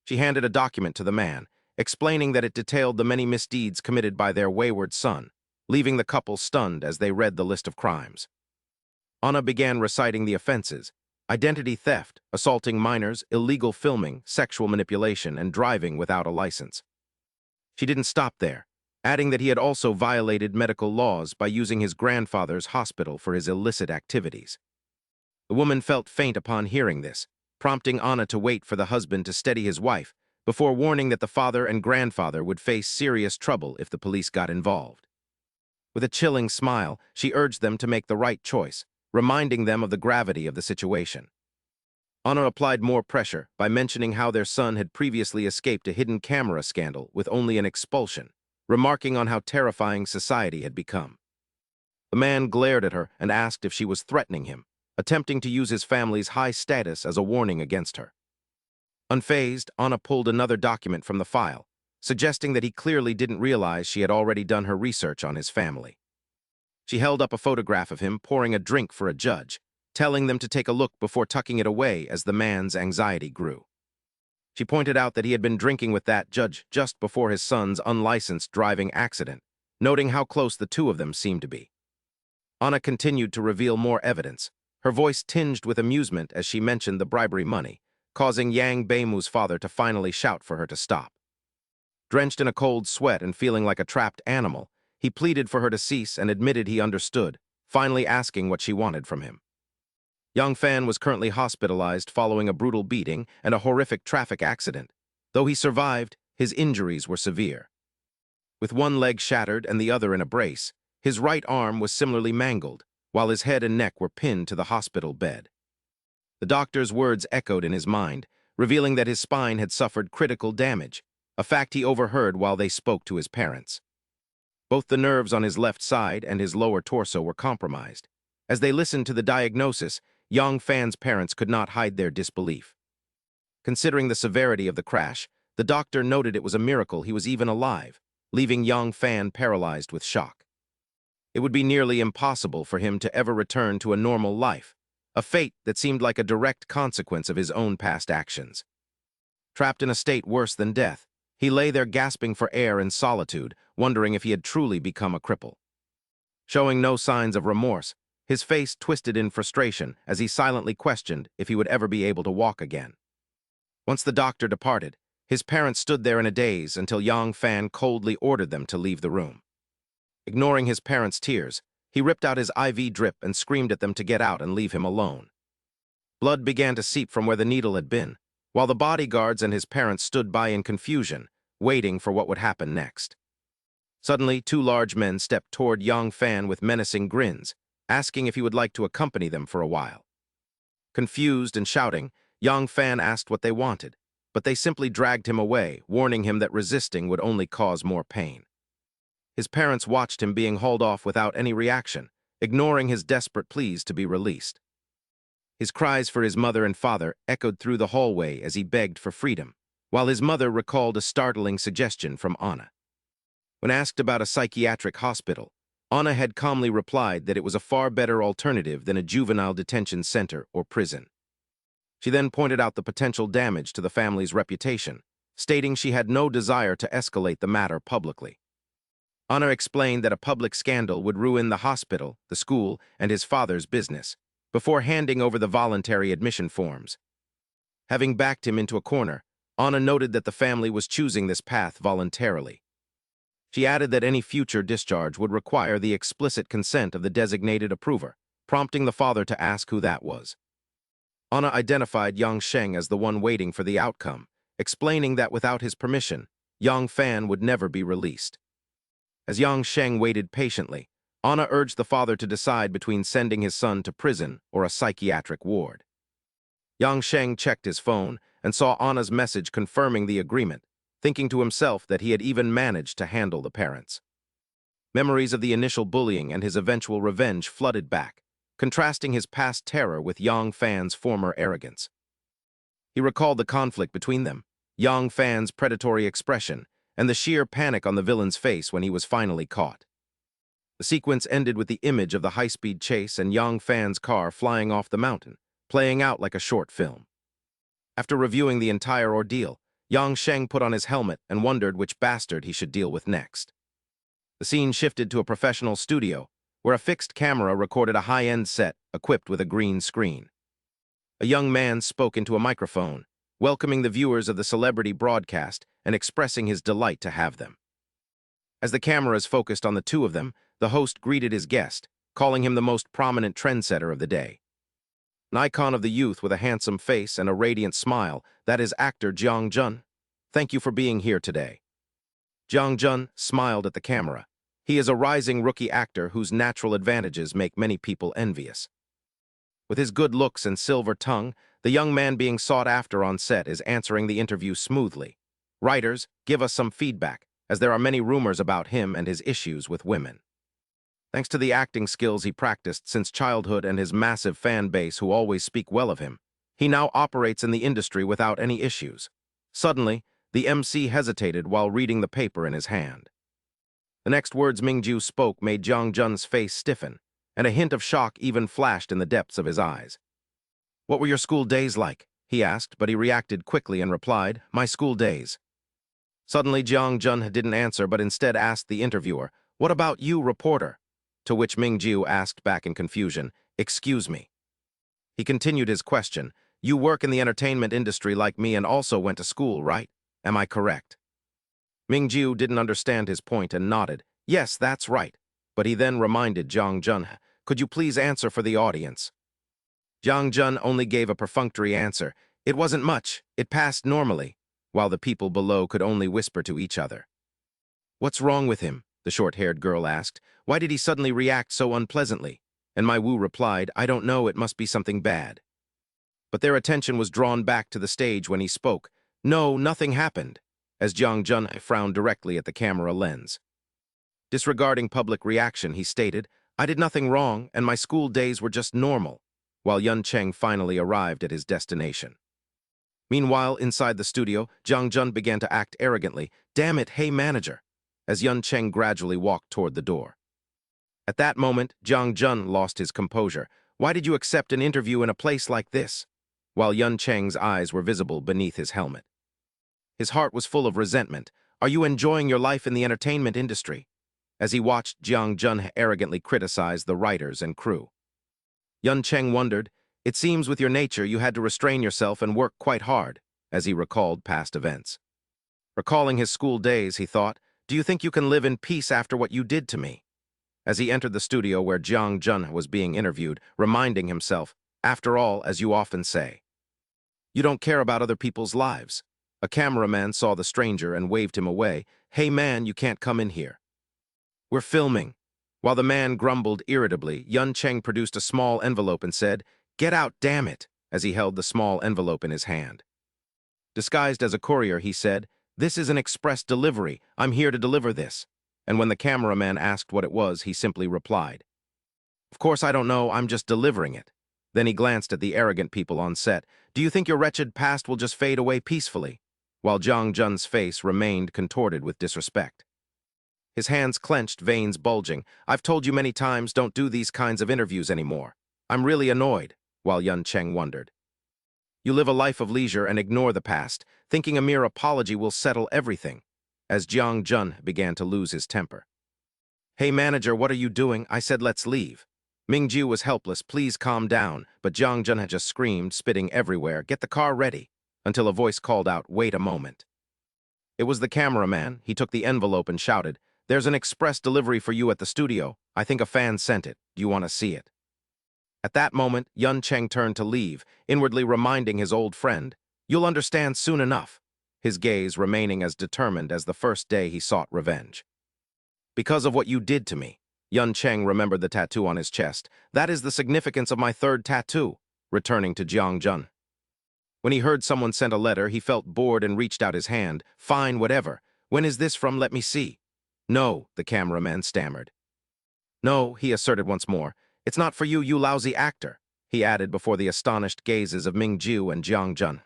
Speaker 1: She handed a document to the man, explaining that it detailed the many misdeeds committed by their wayward son, leaving the couple stunned as they read the list of crimes. Anna began reciting the offenses, identity theft, assaulting minors, illegal filming, sexual manipulation, and driving without a license. She didn't stop there, adding that he had also violated medical laws by using his grandfather's hospital for his illicit activities. The woman felt faint upon hearing this, prompting Anna to wait for the husband to steady his wife, before warning that the father and grandfather would face serious trouble if the police got involved. With a chilling smile, she urged them to make the right choice, reminding them of the gravity of the situation. Anna applied more pressure by mentioning how their son had previously escaped a hidden camera scandal with only an expulsion, remarking on how terrifying society had become. The man glared at her and asked if she was threatening him, attempting to use his family's high status as a warning against her. Unfazed, Anna pulled another document from the file, suggesting that he clearly didn't realize she had already done her research on his family. She held up a photograph of him pouring a drink for a judge, telling them to take a look before tucking it away as the man's anxiety grew. She pointed out that he had been drinking with that judge just before his son's unlicensed driving accident, noting how close the two of them seemed to be. Anna continued to reveal more evidence, her voice tinged with amusement as she mentioned the bribery money, causing Yang Beimu's father to finally shout for her to stop. Drenched in a cold sweat and feeling like a trapped animal, he pleaded for her to cease and admitted he understood, finally asking what she wanted from him. Yang Fan was currently hospitalized following a brutal beating and a horrific traffic accident. Though he survived, his injuries were severe. With one leg shattered and the other in a brace, his right arm was similarly mangled, while his head and neck were pinned to the hospital bed. The doctor's words echoed in his mind, revealing that his spine had suffered critical damage, a fact he overheard while they spoke to his parents. Both the nerves on his left side and his lower torso were compromised. As they listened to the diagnosis, Yang Fan's parents could not hide their disbelief. Considering the severity of the crash, the doctor noted it was a miracle he was even alive, leaving Yang Fan paralyzed with shock. It would be nearly impossible for him to ever return to a normal life, a fate that seemed like a direct consequence of his own past actions. Trapped in a state worse than death, he lay there gasping for air in solitude, wondering if he had truly become a cripple. Showing no signs of remorse, his face twisted in frustration as he silently questioned if he would ever be able to walk again. Once the doctor departed, his parents stood there in a daze until Yang Fan coldly ordered them to leave the room. Ignoring his parents' tears, he ripped out his IV drip and screamed at them to get out and leave him alone. Blood began to seep from where the needle had been, while the bodyguards and his parents stood by in confusion, waiting for what would happen next. Suddenly, two large men stepped toward Yang Fan with menacing grins, asking if he would like to accompany them for a while. Confused and shouting, Yang Fan asked what they wanted, but they simply dragged him away, warning him that resisting would only cause more pain. His parents watched him being hauled off without any reaction, ignoring his desperate pleas to be released. His cries for his mother and father echoed through the hallway as he begged for freedom, while his mother recalled a startling suggestion from Anna. When asked about a psychiatric hospital, Anna had calmly replied that it was a far better alternative than a juvenile detention center or prison. She then pointed out the potential damage to the family's reputation, stating she had no desire to escalate the matter publicly. Anna explained that a public scandal would ruin the hospital, the school, and his father's business, before handing over the voluntary admission forms. Having backed him into a corner, Anna noted that the family was choosing this path voluntarily. She added that any future discharge would require the explicit consent of the designated approver, prompting the father to ask who that was. Anna identified Yang Sheng as the one waiting for the outcome, explaining that without his permission, Yang Fan would never be released. As Yang Sheng waited patiently, Anna urged the father to decide between sending his son to prison or a psychiatric ward. Yang Sheng checked his phone and saw Anna's message confirming the agreement, thinking to himself that he had even managed to handle the parents. Memories of the initial bullying and his eventual revenge flooded back, contrasting his past terror with Yang Fan's former arrogance. He recalled the conflict between them, Yang Fan's predatory expression, and the sheer panic on the villain's face when he was finally caught. The sequence ended with the image of the high-speed chase and Yang Fan's car flying off the mountain, playing out like a short film. After reviewing the entire ordeal, Yang Sheng put on his helmet and wondered which bastard he should deal with next. The scene shifted to a professional studio, where a fixed camera recorded a high-end set equipped with a green screen. A young man spoke into a microphone, welcoming the viewers of the celebrity broadcast and expressing his delight to have them. As the cameras focused on the two of them, the host greeted his guest, calling him the most prominent trendsetter of the day. An icon of the youth with a handsome face and a radiant smile, that is actor Jeong Jun. Thank you for being here today. Jeong Jun smiled at the camera. He is a rising rookie actor whose natural advantages make many people envious. With his good looks and silver tongue, the young man being sought after on set is answering the interview smoothly. Writers, give us some feedback, as there are many rumors about him and his issues with women. Thanks to the acting skills he practiced since childhood and his massive fan base who always speak well of him, he now operates in the industry without any issues. Suddenly, the MC hesitated while reading the paper in his hand. The next words Mingju spoke made Jeong Jun's face stiffen, and a hint of shock even flashed in the depths of his eyes. "What were your school days like?" he asked, but he reacted quickly and replied, "My school days." Suddenly, Jeong Jun didn't answer, but instead asked the interviewer, "What about you, reporter?" To which Mingju asked back in confusion, "Excuse me." He continued his question, "You work in the entertainment industry like me and also went to school, right? Am I correct?" Mingju didn't understand his point and nodded, "Yes, that's right." But he then reminded Jeong Jun, "Could you please answer for the audience?" Jeong Jun only gave a perfunctory answer. It wasn't much, it passed normally, while the people below could only whisper to each other. "What's wrong with him?" the short-haired girl asked. "Why did he suddenly react so unpleasantly?" And Mai Wu replied, "I don't know, it must be something bad." But their attention was drawn back to the stage when he spoke. "No, nothing happened," as Jeong Jun frowned directly at the camera lens. Disregarding public reaction, he stated, "I did nothing wrong, and my school days were just normal," while Yun Cheng finally arrived at his destination. Meanwhile, inside the studio, Jeong Jun began to act arrogantly. "Damn it, hey manager," as Yun Cheng gradually walked toward the door. At that moment, Jeong Jun lost his composure. "Why did you accept an interview in a place like this?" While Yun Cheng's eyes were visible beneath his helmet. His heart was full of resentment. "Are you enjoying your life in the entertainment industry?" As he watched Jeong Jun arrogantly criticize the writers and crew. Yun Cheng wondered, "It seems with your nature you had to restrain yourself and work quite hard," as he recalled past events. Recalling his school days, he thought, "Do you think you can live in peace after what you did to me?" As he entered the studio where Jeong Jun was being interviewed, reminding himself, "After all, as you often say, you don't care about other people's lives." A cameraman saw the stranger and waved him away. "Hey man, you can't come in here. We're filming." While the man grumbled irritably, Yun Cheng produced a small envelope and said, "Get out, damn it," as he held the small envelope in his hand. Disguised as a courier, he said, "This is an express delivery. I'm here to deliver this." And when the cameraman asked what it was, he simply replied, "Of course I don't know, I'm just delivering it." Then he glanced at the arrogant people on set. "Do you think your wretched past will just fade away peacefully?" While Jeong Jun's face remained contorted with disrespect. His hands clenched, veins bulging. "I've told you many times, don't do these kinds of interviews anymore. I'm really annoyed," while Yun Cheng wondered. "You live a life of leisure and ignore the past, thinking a mere apology will settle everything," as Jeong Jun began to lose his temper. "Hey manager, what are you doing? I said let's leave." Mingju was helpless. "Please calm down," but Jeong Jun had just screamed, spitting everywhere, "Get the car ready," until a voice called out, "Wait a moment." It was the cameraman. He took the envelope and shouted, "There's an express delivery for you at the studio. I think a fan sent it. Do you want to see it?" At that moment, Yun Cheng turned to leave, inwardly reminding his old friend, "You'll understand soon enough," his gaze remaining as determined as the first day he sought revenge. "Because of what you did to me." Yun Cheng remembered the tattoo on his chest. "That is the significance of my third tattoo," returning to Jeong Jun. When he heard someone sent a letter, he felt bored and reached out his hand. "Fine, whatever. When is this from? Let me see." "No," the cameraman stammered. "No," he asserted once more. "It's not for you, you lousy actor," he added before the astonished gazes of Mingju and Jeong Jun.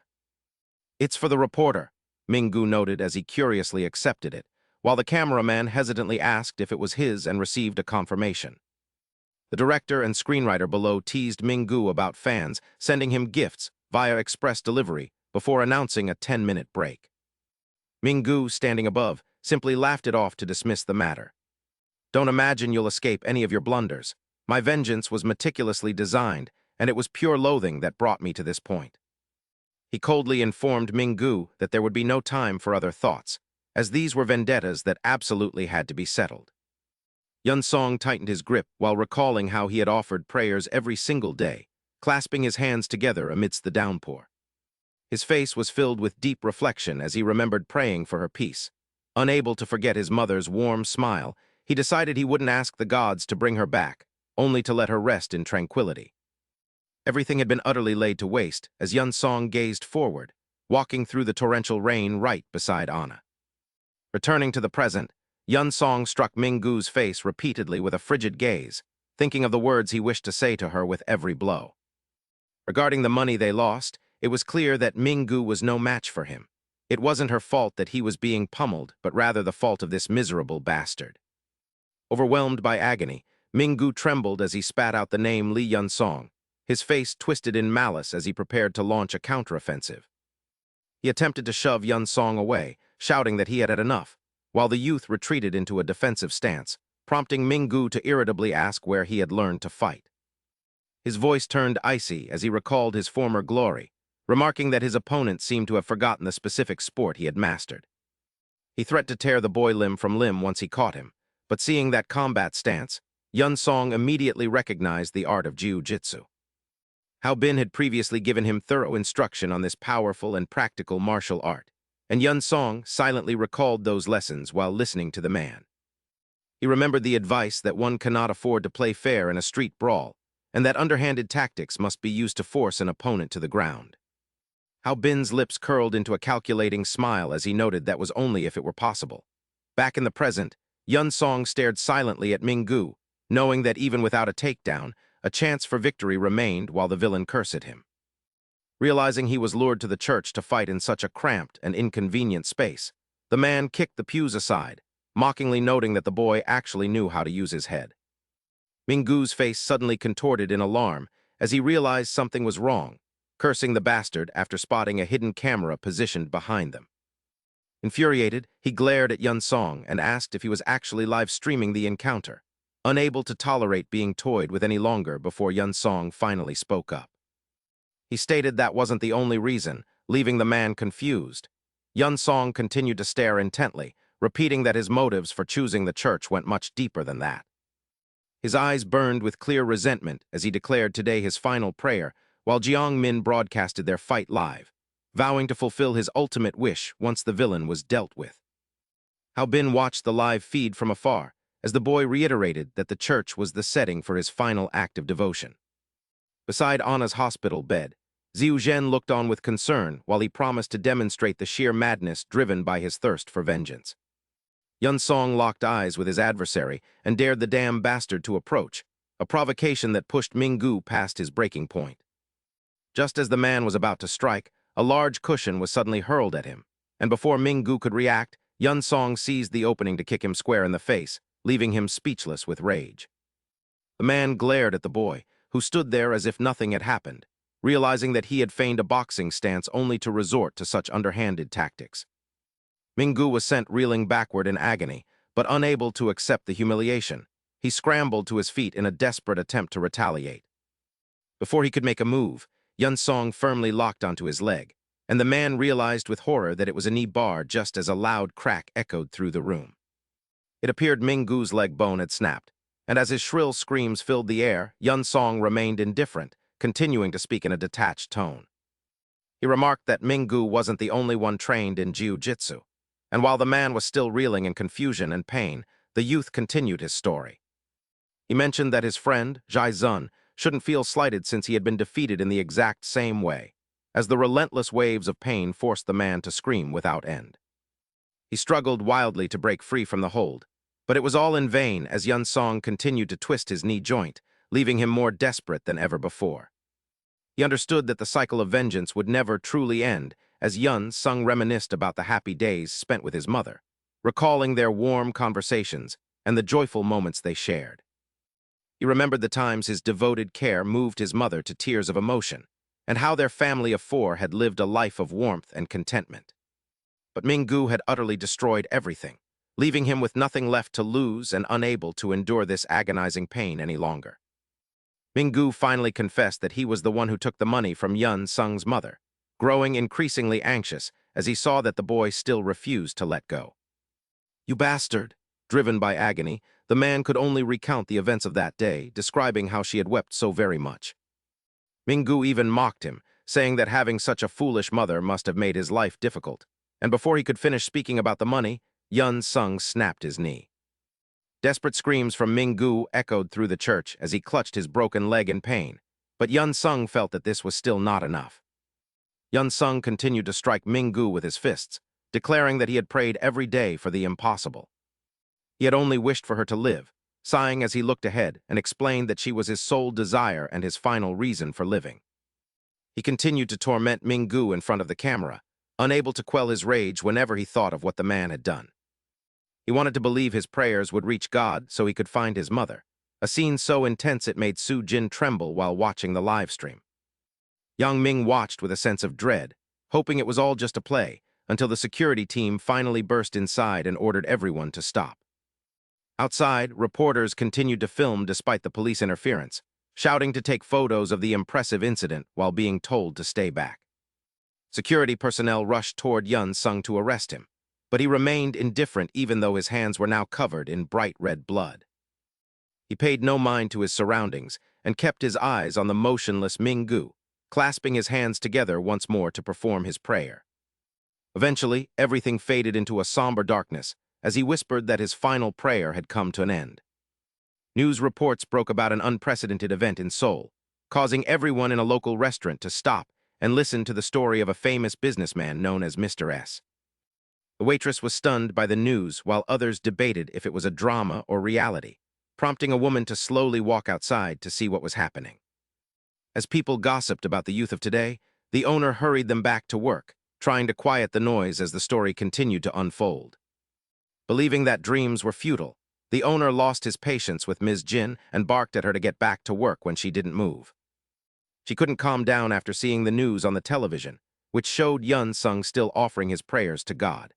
Speaker 1: "It's for the reporter," Minggu noted as he curiously accepted it, while the cameraman hesitantly asked if it was his and received a confirmation. The director and screenwriter below teased Minggu about fans, sending him gifts via express delivery before announcing a 10-minute break. Minggu, standing above, simply laughed it off to dismiss the matter. "Don't imagine you'll escape any of your blunders. My vengeance was meticulously designed, and it was pure loathing that brought me to this point. He coldly informed Minggu that there would be no time for other thoughts, as these were vendettas that absolutely had to be settled. Yun Song tightened his grip while recalling how he had offered prayers every single day, clasping his hands together amidst the downpour. His face was filled with deep reflection as he remembered praying for her peace. Unable to forget his mother's warm smile, he decided he wouldn't ask the gods to bring her back, only to let her rest in tranquility. Everything had been utterly laid to waste as Yun Song gazed forward, walking through the torrential rain right beside Anna. Returning to the present, Yun Song struck Minggu's face repeatedly with a frigid gaze, thinking of the words he wished to say to her with every blow. Regarding the money they lost, it was clear that Minggu was no match for him. It wasn't her fault that he was being pummeled, but rather the fault of this miserable bastard. Overwhelmed by agony, Minggu trembled as he spat out the name Li Yun Song, his face twisted in malice as he prepared to launch a counteroffensive. He attempted to shove Yun Song away, shouting that he had had enough, while the youth retreated into a defensive stance, prompting Minggu to irritably ask where he had learned to fight. His voice turned icy as he recalled his former glory, remarking that his opponent seemed to have forgotten the specific sport he had mastered. He threatened to tear the boy limb from limb once he caught him, but seeing that combat stance, Yun Song immediately recognized the art of jiu-jitsu. Hao Bin had previously given him thorough instruction on this powerful and practical martial art, and Yun Song silently recalled those lessons while listening to the man. He remembered the advice that one cannot afford to play fair in a street brawl, and that underhanded tactics must be used to force an opponent to the ground. Hao Bin's lips curled into a calculating smile as he noted that was only if it were possible. Back in the present, Yun Song stared silently at Minggu, knowing that even without a takedown, a chance for victory remained while the villain cursed him. Realizing he was lured to the church to fight in such a cramped and inconvenient space, the man kicked the pews aside, mockingly noting that the boy actually knew how to use his head. Minggu's face suddenly contorted in alarm as he realized something was wrong, cursing the bastard after spotting a hidden camera positioned behind them. Infuriated, he glared at Yun Song and asked if he was actually live-streaming the encounter, unable to tolerate being toyed with any longer before Yun Song finally spoke up. He stated that wasn't the only reason, leaving the man confused. Yun Song continued to stare intently, repeating that his motives for choosing the church went much deeper than that. His eyes burned with clear resentment as he declared today his final prayer, while Jiang Min broadcasted their fight live, vowing to fulfill his ultimate wish once the villain was dealt with. Hao Bin watched the live feed from afar, as the boy reiterated that the church was the setting for his final act of devotion. Beside Anna's hospital bed, Xiu Zhen looked on with concern while he promised to demonstrate the sheer madness driven by his thirst for vengeance. Yun Song locked eyes with his adversary and dared the damn bastard to approach, a provocation that pushed Minggu past his breaking point. Just as the man was about to strike, a large cushion was suddenly hurled at him, and before Minggu could react, Yun Song seized the opening to kick him square in the face, leaving him speechless with rage. The man glared at the boy, who stood there as if nothing had happened, realizing that he had feigned a boxing stance only to resort to such underhanded tactics. Minggu was sent reeling backward in agony, but unable to accept the humiliation. He scrambled to his feet in a desperate attempt to retaliate. Before he could make a move, Yun Song firmly locked onto his leg, and the man realized with horror that it was a knee bar just as a loud crack echoed through the room. It appeared Minggu's leg bone had snapped, and as his shrill screams filled the air, Yun Song remained indifferent, continuing to speak in a detached tone. He remarked that Minggu wasn't the only one trained in jiu-jitsu, and while the man was still reeling in confusion and pain, the youth continued his story. He mentioned that his friend, Zhai Zun, shouldn't feel slighted since he had been defeated in the exact same way, as the relentless waves of pain forced the man to scream without end. He struggled wildly to break free from the hold, but it was all in vain as Yun Song continued to twist his knee joint, leaving him more desperate than ever before. He understood that the cycle of vengeance would never truly end, as Yun Sung reminisced about the happy days spent with his mother, recalling their warm conversations and the joyful moments they shared. He remembered the times his devoted care moved his mother to tears of emotion, and how their family of four had lived a life of warmth and contentment. But Minggu had utterly destroyed everything, leaving him with nothing left to lose and unable to endure this agonizing pain any longer. Minggu finally confessed that he was the one who took the money from Yun Sung's mother, growing increasingly anxious as he saw that the boy still refused to let go. "You bastard!" Driven by agony, the man could only recount the events of that day, describing how she had wept so very much. Minggu even mocked him, saying that having such a foolish mother must have made his life difficult, and before he could finish speaking about the money, Yun Sung snapped his knee. Desperate screams from Minggu echoed through the church as he clutched his broken leg in pain, but Yun Sung felt that this was still not enough. Yun Sung continued to strike Minggu with his fists, declaring that he had prayed every day for the impossible. He had only wished for her to live, sighing as he looked ahead and explained that she was his sole desire and his final reason for living. He continued to torment Minggu in front of the camera, unable to quell his rage whenever he thought of what the man had done. He wanted to believe his prayers would reach God so he could find his mother, a scene so intense it made Su Jin tremble while watching the live stream. Yang Ming watched with a sense of dread, hoping it was all just a play, until the security team finally burst inside and ordered everyone to stop. Outside, reporters continued to film despite the police interference, shouting to take photos of the impressive incident while being told to stay back. Security personnel rushed toward Yun Sung to arrest him, but he remained indifferent even though his hands were now covered in bright red blood. He paid no mind to his surroundings and kept his eyes on the motionless Minggu, clasping his hands together once more to perform his prayer. Eventually, everything faded into a somber darkness as he whispered that his final prayer had come to an end. News reports broke about an unprecedented event in Seoul, causing everyone in a local restaurant to stop and listen to the story of a famous businessman known as Mr. S. The waitress was stunned by the news while others debated if it was a drama or reality, prompting a woman to slowly walk outside to see what was happening. As people gossiped about the youth of today, the owner hurried them back to work, trying to quiet the noise as the story continued to unfold. Believing that dreams were futile, the owner lost his patience with Ms. Jin and barked at her to get back to work when she didn't move. She couldn't calm down after seeing the news on the television, which showed Yun Sung still offering his prayers to God.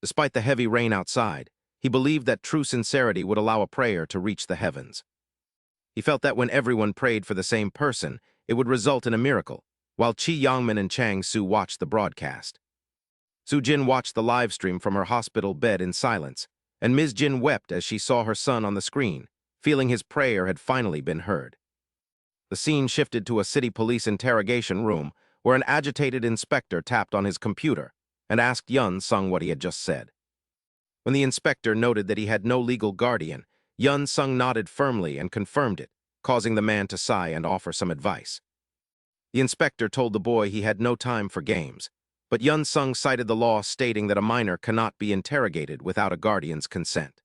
Speaker 1: Despite the heavy rain outside, he believed that true sincerity would allow a prayer to reach the heavens. He felt that when everyone prayed for the same person, it would result in a miracle, while Chi Yongmin and Chang Su watched the broadcast. Su Jin watched the live stream from her hospital bed in silence, and Ms. Jin wept as she saw her son on the screen, feeling his prayer had finally been heard. The scene shifted to a city police interrogation room where an agitated inspector tapped on his computer and asked Yun Sung what he had just said. When the inspector noted that he had no legal guardian, Yun Sung nodded firmly and confirmed it, causing the man to sigh and offer some advice. The inspector told the boy he had no time for games, but Yun Sung cited the law stating that a minor cannot be interrogated without a guardian's consent.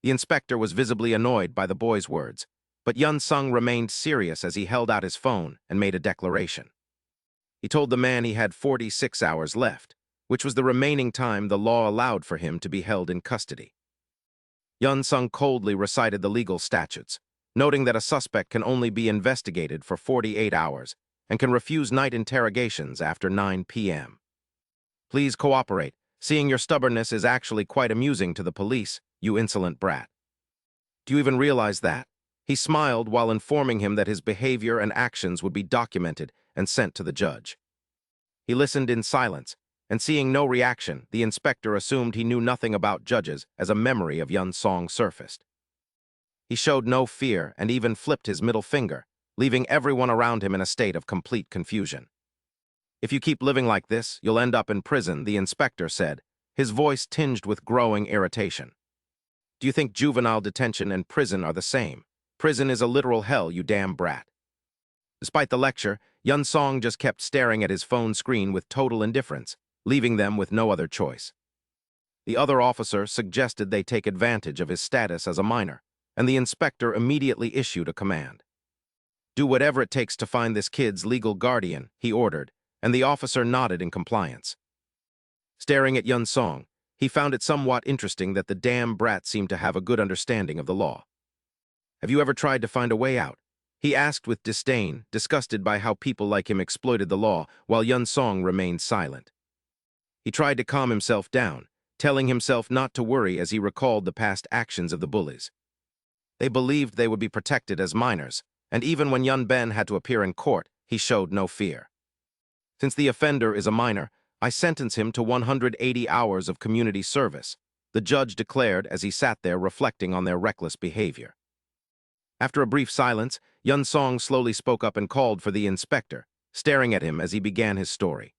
Speaker 1: The inspector was visibly annoyed by the boy's words, but Yun Sung remained serious as he held out his phone and made a declaration. He told the man he had 46 hours left, which was the remaining time the law allowed for him to be held in custody. Yun Sung coldly recited the legal statutes, noting that a suspect can only be investigated for 48 hours and can refuse night interrogations after 9 p.m. "Please cooperate. Seeing your stubbornness is actually quite amusing to the police, you insolent brat. Do you even realize that?" He smiled while informing him that his behavior and actions would be documented and sent to the judge. He listened in silence, and seeing no reaction, the inspector assumed he knew nothing about judges as a memory of Yun Song surfaced. He showed no fear and even flipped his middle finger, leaving everyone around him in a state of complete confusion. "If you keep living like this, you'll end up in prison," the inspector said, his voice tinged with growing irritation. "Do you think juvenile detention and prison are the same? Prison is a literal hell, you damn brat." Despite the lecture, Yun Song just kept staring at his phone screen with total indifference, leaving them with no other choice. The other officer suggested they take advantage of his status as a minor, and the inspector immediately issued a command. "Do whatever it takes to find this kid's legal guardian," he ordered, and the officer nodded in compliance. Staring at Yun Song, he found it somewhat interesting that the damn brat seemed to have a good understanding of the law. "Have you ever tried to find a way out?" he asked with disdain, disgusted by how people like him exploited the law, while Yun Song remained silent. He tried to calm himself down, telling himself not to worry as he recalled the past actions of the bullies. They believed they would be protected as minors, and even when Yun Ben had to appear in court, he showed no fear. Since the offender is a minor, I sentence him to 180 hours of community service, the judge declared as he sat there reflecting on their reckless behavior. After a brief silence, Yun Song slowly spoke up and called for the inspector, staring at him as he began his story.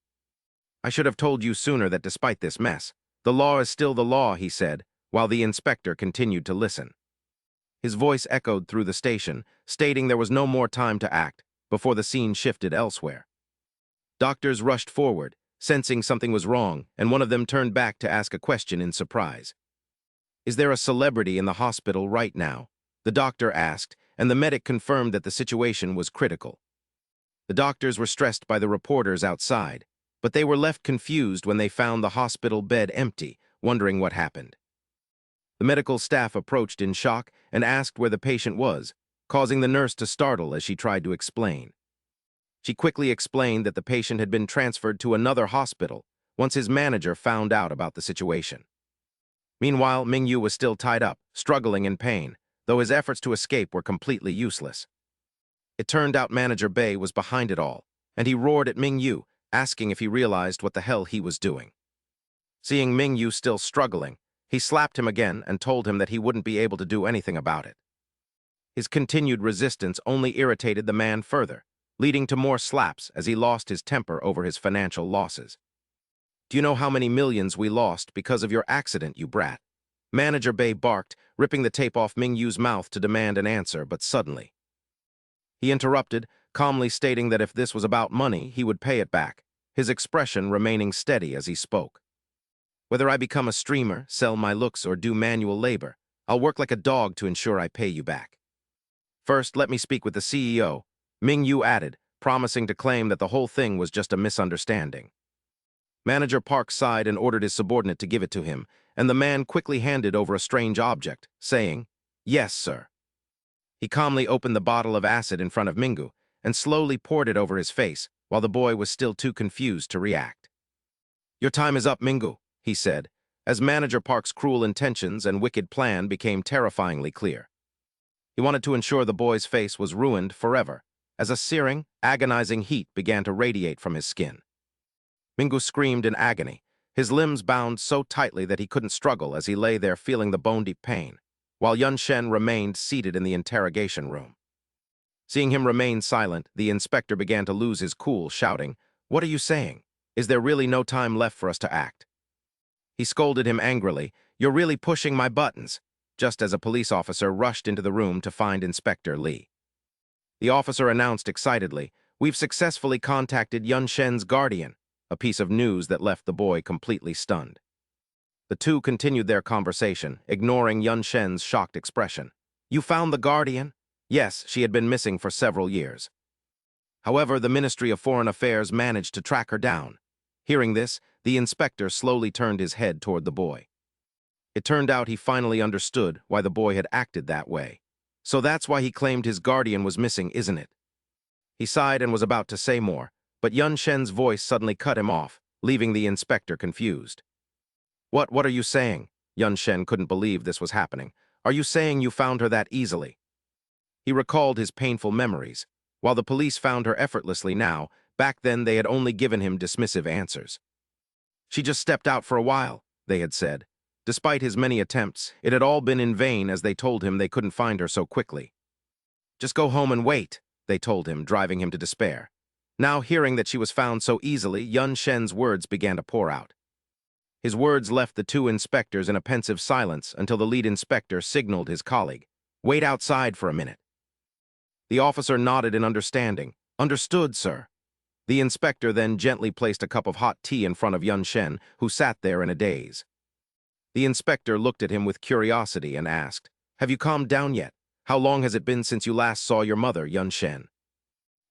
Speaker 1: I should have told you sooner that despite this mess, the law is still the law, he said, while the inspector continued to listen. His voice echoed through the station, stating there was no more time to act before the scene shifted elsewhere. Doctors rushed forward, sensing something was wrong, and one of them turned back to ask a question in surprise. Is there a celebrity in the hospital right now? The doctor asked, and the medic confirmed that the situation was critical. The doctors were stressed by the reporters outside, but they were left confused when they found the hospital bed empty, wondering what happened. The medical staff approached in shock and asked where the patient was, causing the nurse to startle as she tried to explain. She quickly explained that the patient had been transferred to another hospital once his manager found out about the situation. Meanwhile, Mingyu was still tied up, struggling in pain, though his efforts to escape were completely useless. It turned out Manager Bei was behind it all, and he roared at Mingyu, asking if he realized what the hell he was doing. Seeing Mingyu still struggling, he slapped him again and told him that he wouldn't be able to do anything about it. His continued resistance only irritated the man further, leading to more slaps as he lost his temper over his financial losses. Do you know how many millions we lost because of your accident, you brat? Manager Bei barked, ripping the tape off Mingyu's mouth to demand an answer, but suddenly he interrupted, calmly stating that if this was about money, he would pay it back, his expression remaining steady as he spoke. Whether I become a streamer, sell my looks, or do manual labor, I'll work like a dog to ensure I pay you back. First, let me speak with the CEO, Mingyu added, promising to claim that the whole thing was just a misunderstanding. Manager Park sighed and ordered his subordinate to give it to him, and the man quickly handed over a strange object, saying, "Yes, sir." He calmly opened the bottle of acid in front of Mingyu and slowly poured it over his face, while the boy was still too confused to react. "Your time is up, Mingyu," he said, as Manager Park's cruel intentions and wicked plan became terrifyingly clear. He wanted to ensure the boy's face was ruined forever, as a searing, agonizing heat began to radiate from his skin. Mingyu screamed in agony, his limbs bound so tightly that he couldn't struggle as he lay there feeling the bone-deep pain, while Yun Shen remained seated in the interrogation room. Seeing him remain silent, the inspector began to lose his cool, shouting, "What are you saying? Is there really no time left for us to act?" He scolded him angrily, "You're really pushing my buttons," just as a police officer rushed into the room to find Inspector Li. The officer announced excitedly, "We've successfully contacted Yun Shen's guardian," a piece of news that left the boy completely stunned. The two continued their conversation, ignoring Yun Shen's shocked expression. "You found the guardian?" Yes, she had been missing for several years. However, the Ministry of Foreign Affairs managed to track her down. Hearing this, the inspector slowly turned his head toward the boy. It turned out he finally understood why the boy had acted that way. So that's why he claimed his guardian was missing, isn't it? He sighed and was about to say more, but Yun Shen's voice suddenly cut him off, leaving the inspector confused. What are you saying?" Yun Shen couldn't believe this was happening. "Are you saying you found her that easily?" He recalled his painful memories. While the police found her effortlessly now, back then they had only given him dismissive answers. "She just stepped out for a while," they had said. Despite his many attempts, it had all been in vain as they told him they couldn't find her so quickly. "Just go home and wait," they told him, driving him to despair. Now, hearing that she was found so easily, Yun Shen's words began to pour out. His words left the two inspectors in a pensive silence until the lead inspector signaled his colleague, "Wait outside for a minute." The officer nodded in understanding. "Understood, sir." The inspector then gently placed a cup of hot tea in front of Yun Shen, who sat there in a daze. The inspector looked at him with curiosity and asked, "Have you calmed down yet? How long has it been since you last saw your mother, Yun Shen?"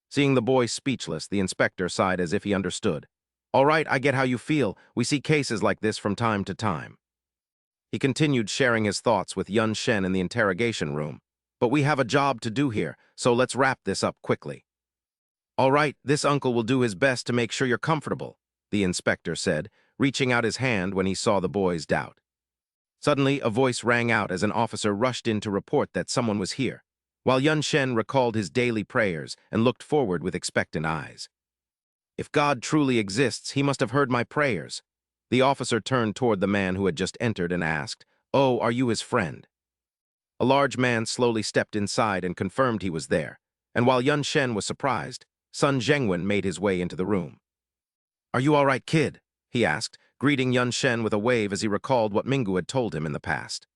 Speaker 1: Seeing the boy speechless, the inspector sighed as if he understood. "All right, I get how you feel. We see cases like this from time to time." He continued sharing his thoughts with Yun Shen in the interrogation room. "But we have a job to do here, so let's wrap this up quickly." "All right, this uncle will do his best to make sure you're comfortable," the inspector said, reaching out his hand when he saw the boy's doubt. Suddenly, a voice rang out as an officer rushed in to report that someone was here, while Yun Shen recalled his daily prayers and looked forward with expectant eyes. If God truly exists, he must have heard my prayers. The officer turned toward the man who had just entered and asked, "Oh, are you his friend?" A large man slowly stepped inside and confirmed he was there, and while Yun Shen was surprised, Sun Zhengwen made his way into the room. "Are you all right, kid?" he asked, greeting Yun Shen with a wave as he recalled what Minggu had told him in the past.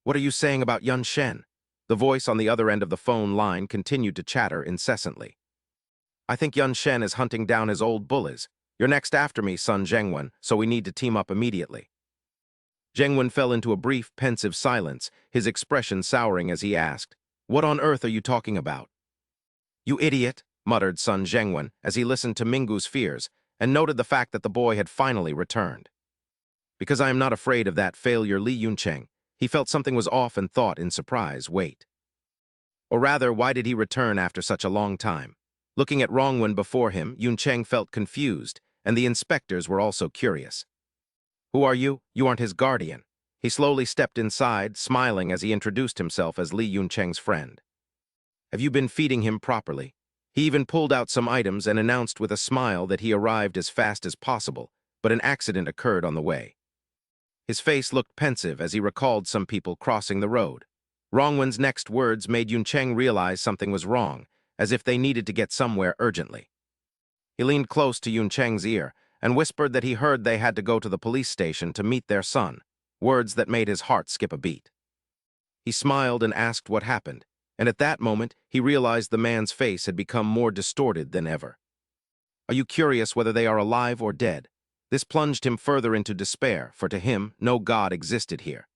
Speaker 1: "What are you saying about Yun Shen?" The voice on the other end of the phone line continued to chatter incessantly. "I think Yun Shen is hunting down his old bullies. You're next after me, Sun Zhengwen, so we need to team up immediately." Zhengwen fell into a brief, pensive silence, his expression souring as he asked, "What on earth are you talking about?" "You idiot," muttered Sun Zhengwen as he listened to Minggu's fears and noted the fact that the boy had finally returned. "Because I am not afraid of that failure Li Yuncheng." He felt something was off and thought in surprise, wait. Or rather, why did he return after such a long time? Looking at Rongwen before him, Yuncheng felt confused, and the inspectors were also curious. "Who are you? You aren't his guardian." He slowly stepped inside, smiling as he introduced himself as Li Yuncheng's friend. "Have you been feeding him properly?" He even pulled out some items and announced with a smile that he arrived as fast as possible, but an accident occurred on the way. His face looked pensive as he recalled some people crossing the road. Rongwen's next words made Yuncheng realize something was wrong, as if they needed to get somewhere urgently. He leaned close to Yuncheng's ear and whispered that he heard they had to go to the police station to meet their son, words that made his heart skip a beat. He smiled and asked what happened, and at that moment he realized the man's face had become more distorted than ever. "Are you curious whether they are alive or dead?" This plunged him further into despair, for to him, no God existed here.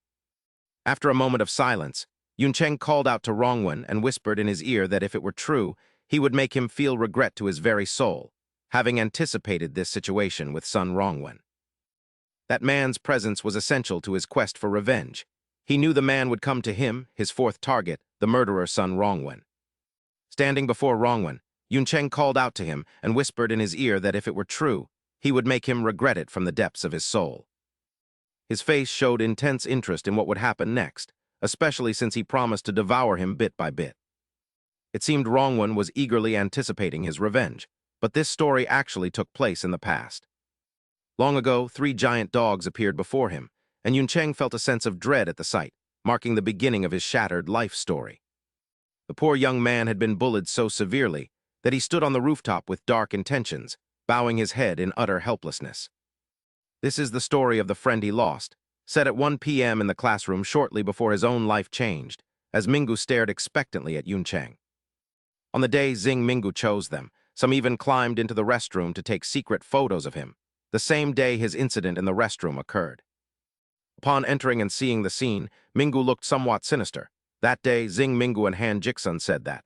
Speaker 1: After a moment of silence, Yuncheng called out to Rongwen and whispered in his ear that if it were true, he would make him feel regret to his very soul, having anticipated this situation with son Rongwen. That man's presence was essential to his quest for revenge. He knew the man would come to him, his fourth target, the murderer son Rongwen. Standing before Rongwen, Yuncheng called out to him and whispered in his ear that if it were true, he would make him regret it from the depths of his soul. His face showed intense interest in what would happen next, especially since he promised to devour him bit by bit. It seemed Rongwen was eagerly anticipating his revenge, but this story actually took place in the past. Long ago, 3 giant dogs appeared before him, and Yuncheng felt a sense of dread at the sight, marking the beginning of his shattered life story. The poor young man had been bullied so severely that he stood on the rooftop with dark intentions, bowing his head in utter helplessness. This is the story of the friend he lost, said at 1 p.m. in the classroom shortly before his own life changed, as Minggu stared expectantly at Yuncheng. On the day Xing Minggu chose them, some even climbed into the restroom to take secret photos of him, the same day his incident in the restroom occurred. Upon entering and seeing the scene, Minggu looked somewhat sinister. That day, Xing Minggu and Han Jixun said that.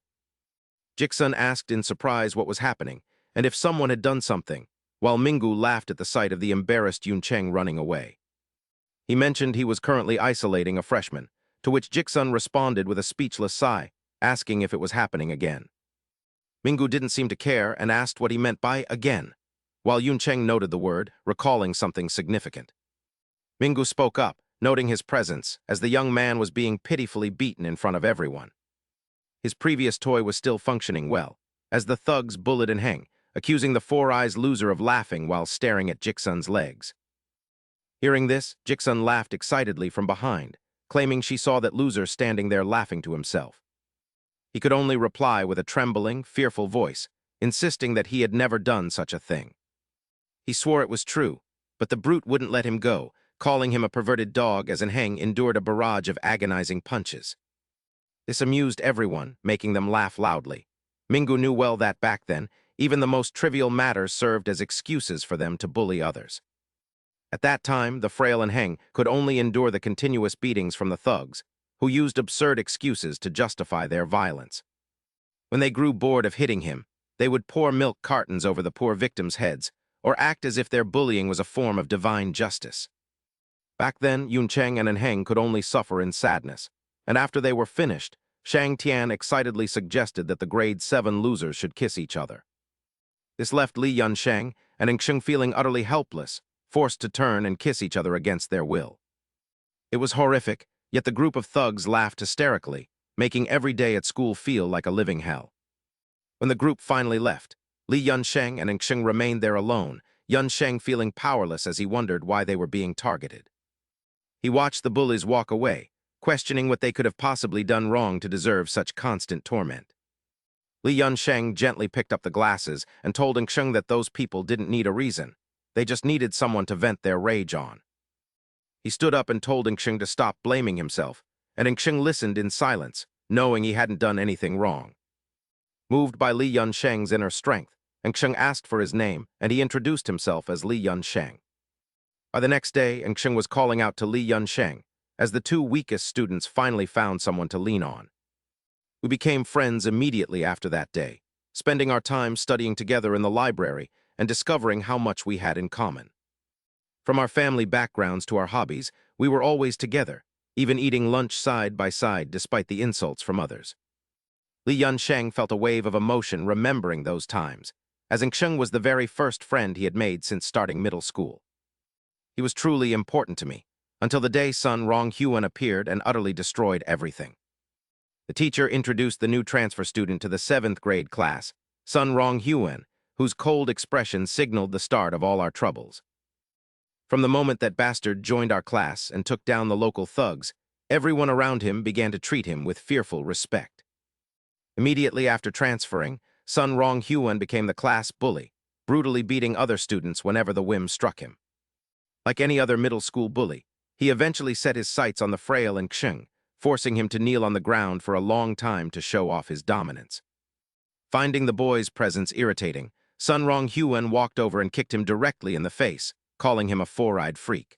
Speaker 1: Jixun asked in surprise what was happening, and if someone had done something, while Minggu laughed at the sight of the embarrassed Yuncheng running away. He mentioned he was currently isolating a freshman, to which Jixun responded with a speechless sigh, asking if it was happening again. Minggu didn't seem to care and asked what he meant by again, while Yuncheng noted the word, recalling something significant. Minggu spoke up, noting his presence, as the young man was being pitifully beaten in front of everyone. His previous toy was still functioning well, as the thugs bullied and hang, accusing the four-eyes loser of laughing while staring at Jixun's legs. Hearing this, Jixun laughed excitedly from behind, claiming she saw that loser standing there laughing to himself. He could only reply with a trembling, fearful voice, insisting that he had never done such a thing. He swore it was true, but the brute wouldn't let him go, calling him a perverted dog as Heng endured a barrage of agonizing punches. This amused everyone, making them laugh loudly. Minggu knew well that back then, even the most trivial matters served as excuses for them to bully others. At that time, the frail Heng could only endure the continuous beatings from the thugs, who used absurd excuses to justify their violence. When they grew bored of hitting him, they would pour milk cartons over the poor victims' heads, or act as if their bullying was a form of divine justice. Back then, Yuncheng and Heng could only suffer in sadness, and after they were finished, Shang Tian excitedly suggested that the grade 7 losers should kiss each other. This left Li Yunsheng and Xing feeling utterly helpless, forced to turn and kiss each other against their will. It was horrific, yet the group of thugs laughed hysterically, making every day at school feel like a living hell. When the group finally left, Li Yunsheng and Ngsheng remained there alone, Yunsheng feeling powerless as he wondered why they were being targeted. He watched the bullies walk away, questioning what they could have possibly done wrong to deserve such constant torment. Li Yunsheng gently picked up the glasses and told Ngsheng that those people didn't need a reason. They just needed someone to vent their rage on. He stood up and told Ngsheng to stop blaming himself, and Ngsheng listened in silence, knowing he hadn't done anything wrong. Moved by Li Yunsheng's inner strength, Ngsheng asked for his name, and he introduced himself as Li Yunsheng. By the next day, Ngsheng was calling out to Li Yunsheng, as the two weakest students finally found someone to lean on. We became friends immediately after that day, spending our time studying together in the library and discovering how much we had in common. From our family backgrounds to our hobbies, we were always together, even eating lunch side by side despite the insults from others. Li Yunsheng felt a wave of emotion remembering those times, as Ngsheng was the very first friend he had made since starting middle school. He was truly important to me, until the day Sun Ronghyun appeared and utterly destroyed everything. The teacher introduced the new transfer student to the 7th grade class, Sun Ronghyun, whose cold expression signaled the start of all our troubles. From the moment that bastard joined our class and took down the local thugs, everyone around him began to treat him with fearful respect. Immediately after transferring, Sun Ronghyun became the class bully, brutally beating other students whenever the whim struck him. Like any other middle school bully, he eventually set his sights on the frail Ngsheng, forcing him to kneel on the ground for a long time to show off his dominance. Finding the boy's presence irritating, Sun Ronghyun walked over and kicked him directly in the face, calling him a four-eyed freak.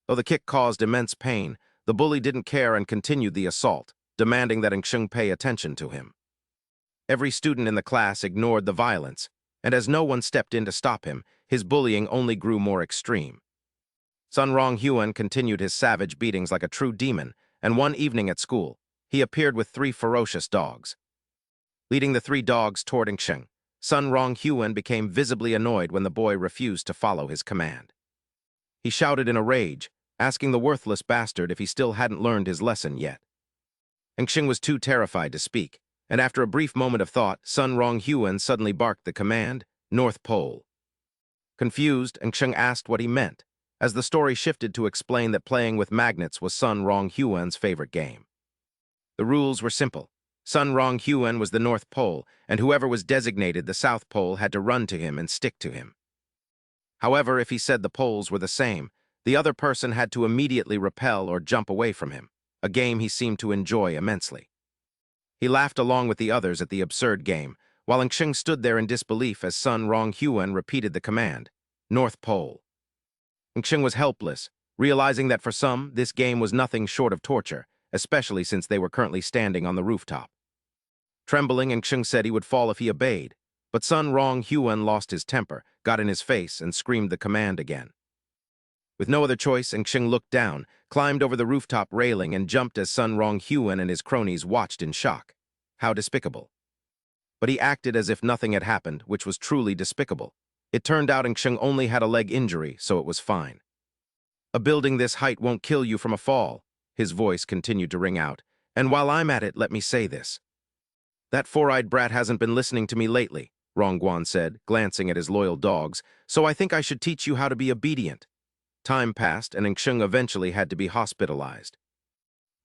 Speaker 1: Though the kick caused immense pain, the bully didn't care and continued the assault, demanding that Ngsheng pay attention to him. Every student in the class ignored the violence, and as no one stepped in to stop him, his bullying only grew more extreme. Sun Ronghyun continued his savage beatings like a true demon, and one evening at school, he appeared with 3 ferocious dogs. Leading the 3 dogs toward Ngsheng, Sun Ronghyun became visibly annoyed when the boy refused to follow his command. He shouted in a rage, asking the worthless bastard if he still hadn't learned his lesson yet. Ngsheng was too terrified to speak, and after a brief moment of thought, Sun Ronghyun suddenly barked the command, North Pole. Confused, Ngsheng asked what he meant, as the story shifted to explain that playing with magnets was Sun Ronghyun's favorite game. The rules were simple. Sun Ronghyun was the North Pole, and whoever was designated the South Pole had to run to him and stick to him. However, if he said the poles were the same, the other person had to immediately repel or jump away from him, a game he seemed to enjoy immensely. He laughed along with the others at the absurd game, while Ngsheng stood there in disbelief as Sun Ronghyun repeated the command, North Pole. Ngsheng was helpless, realizing that for some, this game was nothing short of torture, especially since they were currently standing on the rooftop. Trembling, Ngsheng said he would fall if he obeyed, but Sun Ronghyun lost his temper, got in his face, and screamed the command again. With no other choice, Ngsheng looked down, climbed over the rooftop railing, and jumped as Sun Ronghyun and his cronies watched in shock. How despicable. But he acted as if nothing had happened, which was truly despicable. It turned out Ngsheng only had a leg injury, so it was fine. A building this height won't kill you from a fall, his voice continued to ring out. And while I'm at it, let me say this. That four-eyed brat hasn't been listening to me lately, Rongguan said, glancing at his loyal dogs, so I think I should teach you how to be obedient. Time passed, and Ngsheng eventually had to be hospitalized.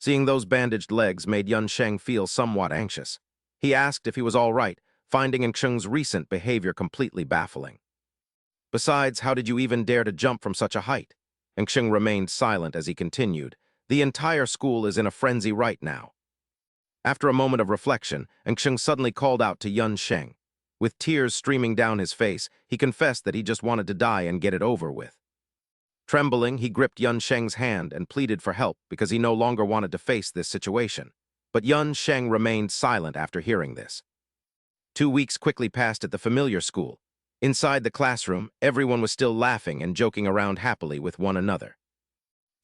Speaker 1: Seeing those bandaged legs made Yunsheng feel somewhat anxious. He asked if he was all right, finding Ngsheng's recent behavior completely baffling. Besides, how did you even dare to jump from such a height? Ngsheng remained silent as he continued. The entire school is in a frenzy right now. After a moment of reflection, Ngsheng suddenly called out to Yunsheng. With tears streaming down his face, he confessed that he just wanted to die and get it over with. Trembling, he gripped Yunsheng's hand and pleaded for help because he no longer wanted to face this situation. But Yunsheng remained silent after hearing this. 2 weeks quickly passed at the familiar school. Inside the classroom, everyone was still laughing and joking around happily with one another.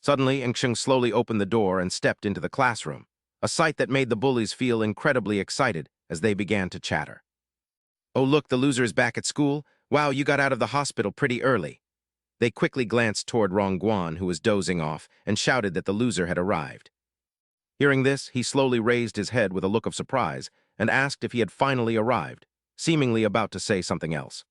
Speaker 1: Suddenly, Ngsheng slowly opened the door and stepped into the classroom, a sight that made the bullies feel incredibly excited as they began to chatter. Oh look, the loser is back at school. Wow, you got out of the hospital pretty early. They quickly glanced toward Rongguan, who was dozing off, and shouted that the loser had arrived. Hearing this, he slowly raised his head with a look of surprise and asked if he had finally arrived, seemingly about to say something else.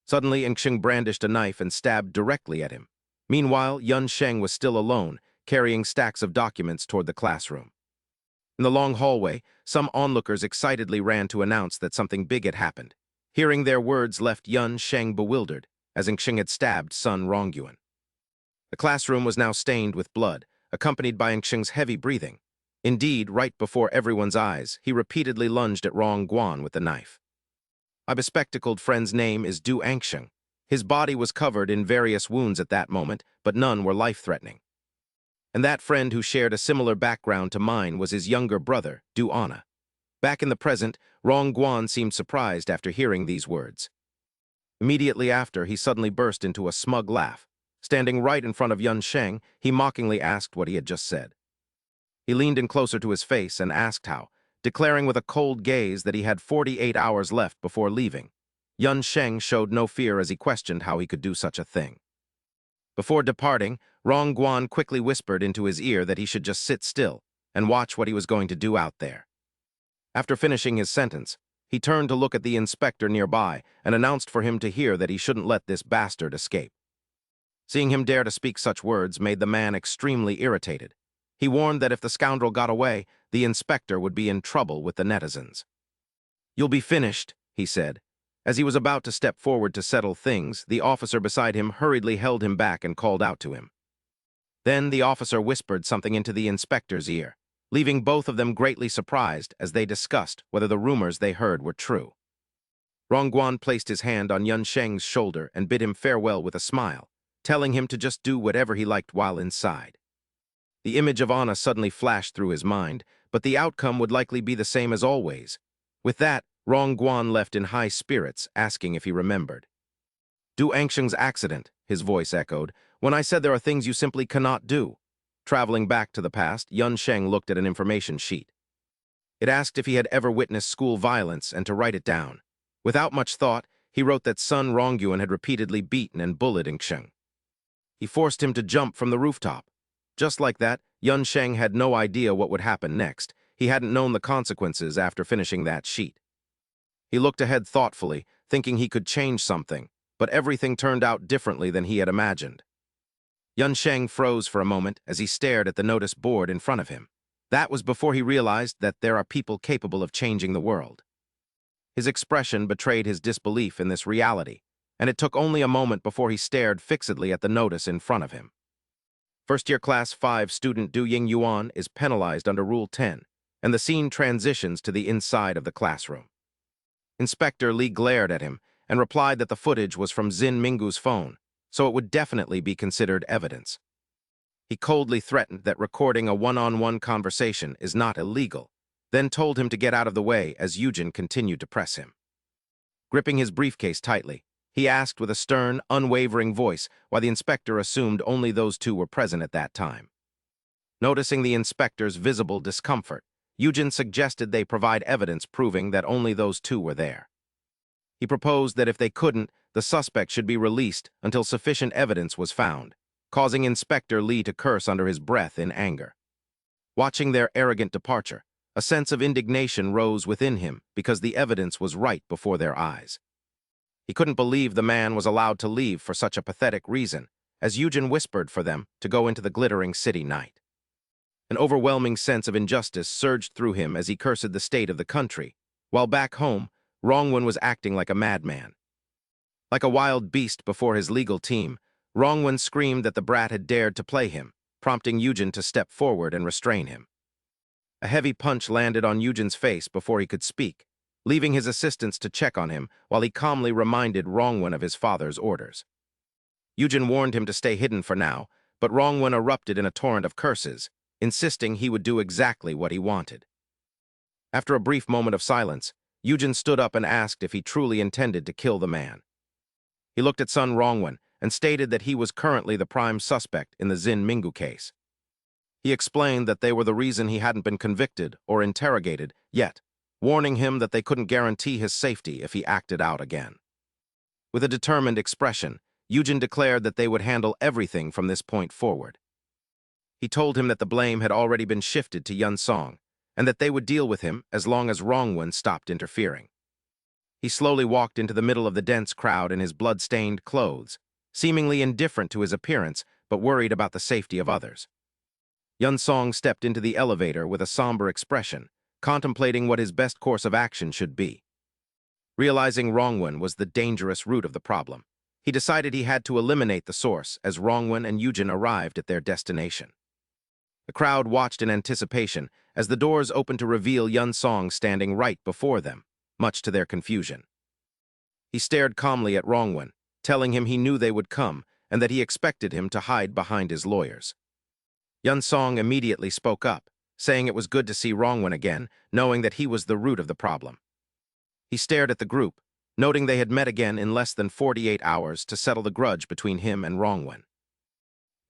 Speaker 1: Suddenly, Xing brandished a knife and stabbed directly at him. Meanwhile, Yun Sheng was still alone, carrying stacks of documents toward the classroom. In the long hallway, some onlookers excitedly ran to announce that something big had happened. Hearing their words left Yun Sheng bewildered, as Xing had stabbed Sun Rongyuan. The classroom was now stained with blood, accompanied by Xing's heavy breathing. Indeed, right before everyone's eyes, he repeatedly lunged at Rongguan with the knife. My bespectacled friend's name is Du Anxing. His body was covered in various wounds at that moment, but none were life-threatening. And that friend who shared a similar background to mine was his younger brother, Du Anna. Back in the present, Rongguan seemed surprised after hearing these words. Immediately after, he suddenly burst into a smug laugh. Standing right in front of Yun Sheng, he mockingly asked what he had just said. He leaned in closer to his face and asked how, declaring with a cold gaze that he had 48 hours left before leaving. Yun Sheng showed no fear as he questioned how he could do such a thing. Before departing, Rongguan quickly whispered into his ear that he should just sit still and watch what he was going to do out there. After finishing his sentence, he turned to look at the inspector nearby and announced for him to hear that he shouldn't let this bastard escape. Seeing him dare to speak such words made the man extremely irritated. He warned that if the scoundrel got away, the inspector would be in trouble with the netizens. "You'll be finished," he said. As he was about to step forward to settle things, the officer beside him hurriedly held him back and called out to him. Then the officer whispered something into the inspector's ear, leaving both of them greatly surprised as they discussed whether the rumors they heard were true. Rongguan placed his hand on Yun Sheng's shoulder and bid him farewell with a smile, telling him to just do whatever he liked while inside. The image of Anna suddenly flashed through his mind, but the outcome would likely be the same as always. With that, Rongguan left in high spirits, asking if he remembered. "Du Anxing's accident," his voice echoed, "when I said there are things you simply cannot do." Traveling back to the past, Yun Sheng looked at an information sheet. It asked if he had ever witnessed school violence and to write it down. Without much thought, he wrote that Sun Rongyuan had repeatedly beaten and bullied Xing. He forced him to jump from the rooftop. Just like that, Yun Sheng had no idea what would happen next. He hadn't known the consequences after finishing that sheet. He looked ahead thoughtfully, thinking he could change something, but everything turned out differently than he had imagined. Yun Sheng froze for a moment as he stared at the notice board in front of him. That was before he realized that there are people capable of changing the world. His expression betrayed his disbelief in this reality, and it took only a moment before he stared fixedly at the notice in front of him. First-year Class 5 student Du Ying Yuan is penalized under Rule 10, and the scene transitions to the inside of the classroom. Inspector Li glared at him and replied that the footage was from Xin Mingu's phone, so it would definitely be considered evidence. He coldly threatened that recording a one-on-one conversation is not illegal, then told him to get out of the way as Yujin continued to press him. Gripping his briefcase tightly, he asked with a stern, unwavering voice why the inspector assumed only those two were present at that time. Noticing the inspector's visible discomfort, Yujin suggested they provide evidence proving that only those two were there. He proposed that if they couldn't, the suspect should be released until sufficient evidence was found, causing Inspector Li to curse under his breath in anger. Watching their arrogant departure, a sense of indignation rose within him because the evidence was right before their eyes. He couldn't believe the man was allowed to leave for such a pathetic reason, as Yujin whispered for them to go into the glittering city night. An overwhelming sense of injustice surged through him as he cursed the state of the country, while back home, Rongwen was acting like a madman. Like a wild beast before his legal team, Rongwen screamed that the brat had dared to play him, prompting Yujin to step forward and restrain him. A heavy punch landed on Yujin's face before he could speak, leaving his assistants to check on him while he calmly reminded Rongwen of his father's orders. Yujin warned him to stay hidden for now, but Rongwen erupted in a torrent of curses, insisting he would do exactly what he wanted. After a brief moment of silence, Yujin stood up and asked if he truly intended to kill the man. He looked at Sun Rongwen and stated that he was currently the prime suspect in the Xin Mingu case. He explained that they were the reason he hadn't been convicted or interrogated yet, warning him that they couldn't guarantee his safety if he acted out again. With a determined expression, Yujin declared that they would handle everything from this point forward. He told him that the blame had already been shifted to Yun Song, and that they would deal with him as long as Rongwen stopped interfering. He slowly walked into the middle of the dense crowd in his blood-stained clothes, seemingly indifferent to his appearance but worried about the safety of others. Yun Song stepped into the elevator with a somber expression, contemplating what his best course of action should be. Realizing Rongwen was the dangerous root of the problem, he decided he had to eliminate the source as Rongwen and Yujin arrived at their destination. The crowd watched in anticipation as the doors opened to reveal Yun Song standing right before them, much to their confusion. He stared calmly at Rongwen, telling him he knew they would come and that he expected him to hide behind his lawyers. Yun Song immediately spoke up, saying it was good to see Rongwen again, knowing that he was the root of the problem. He stared at the group, noting they had met again in less than 48 hours to settle the grudge between him and Rongwen.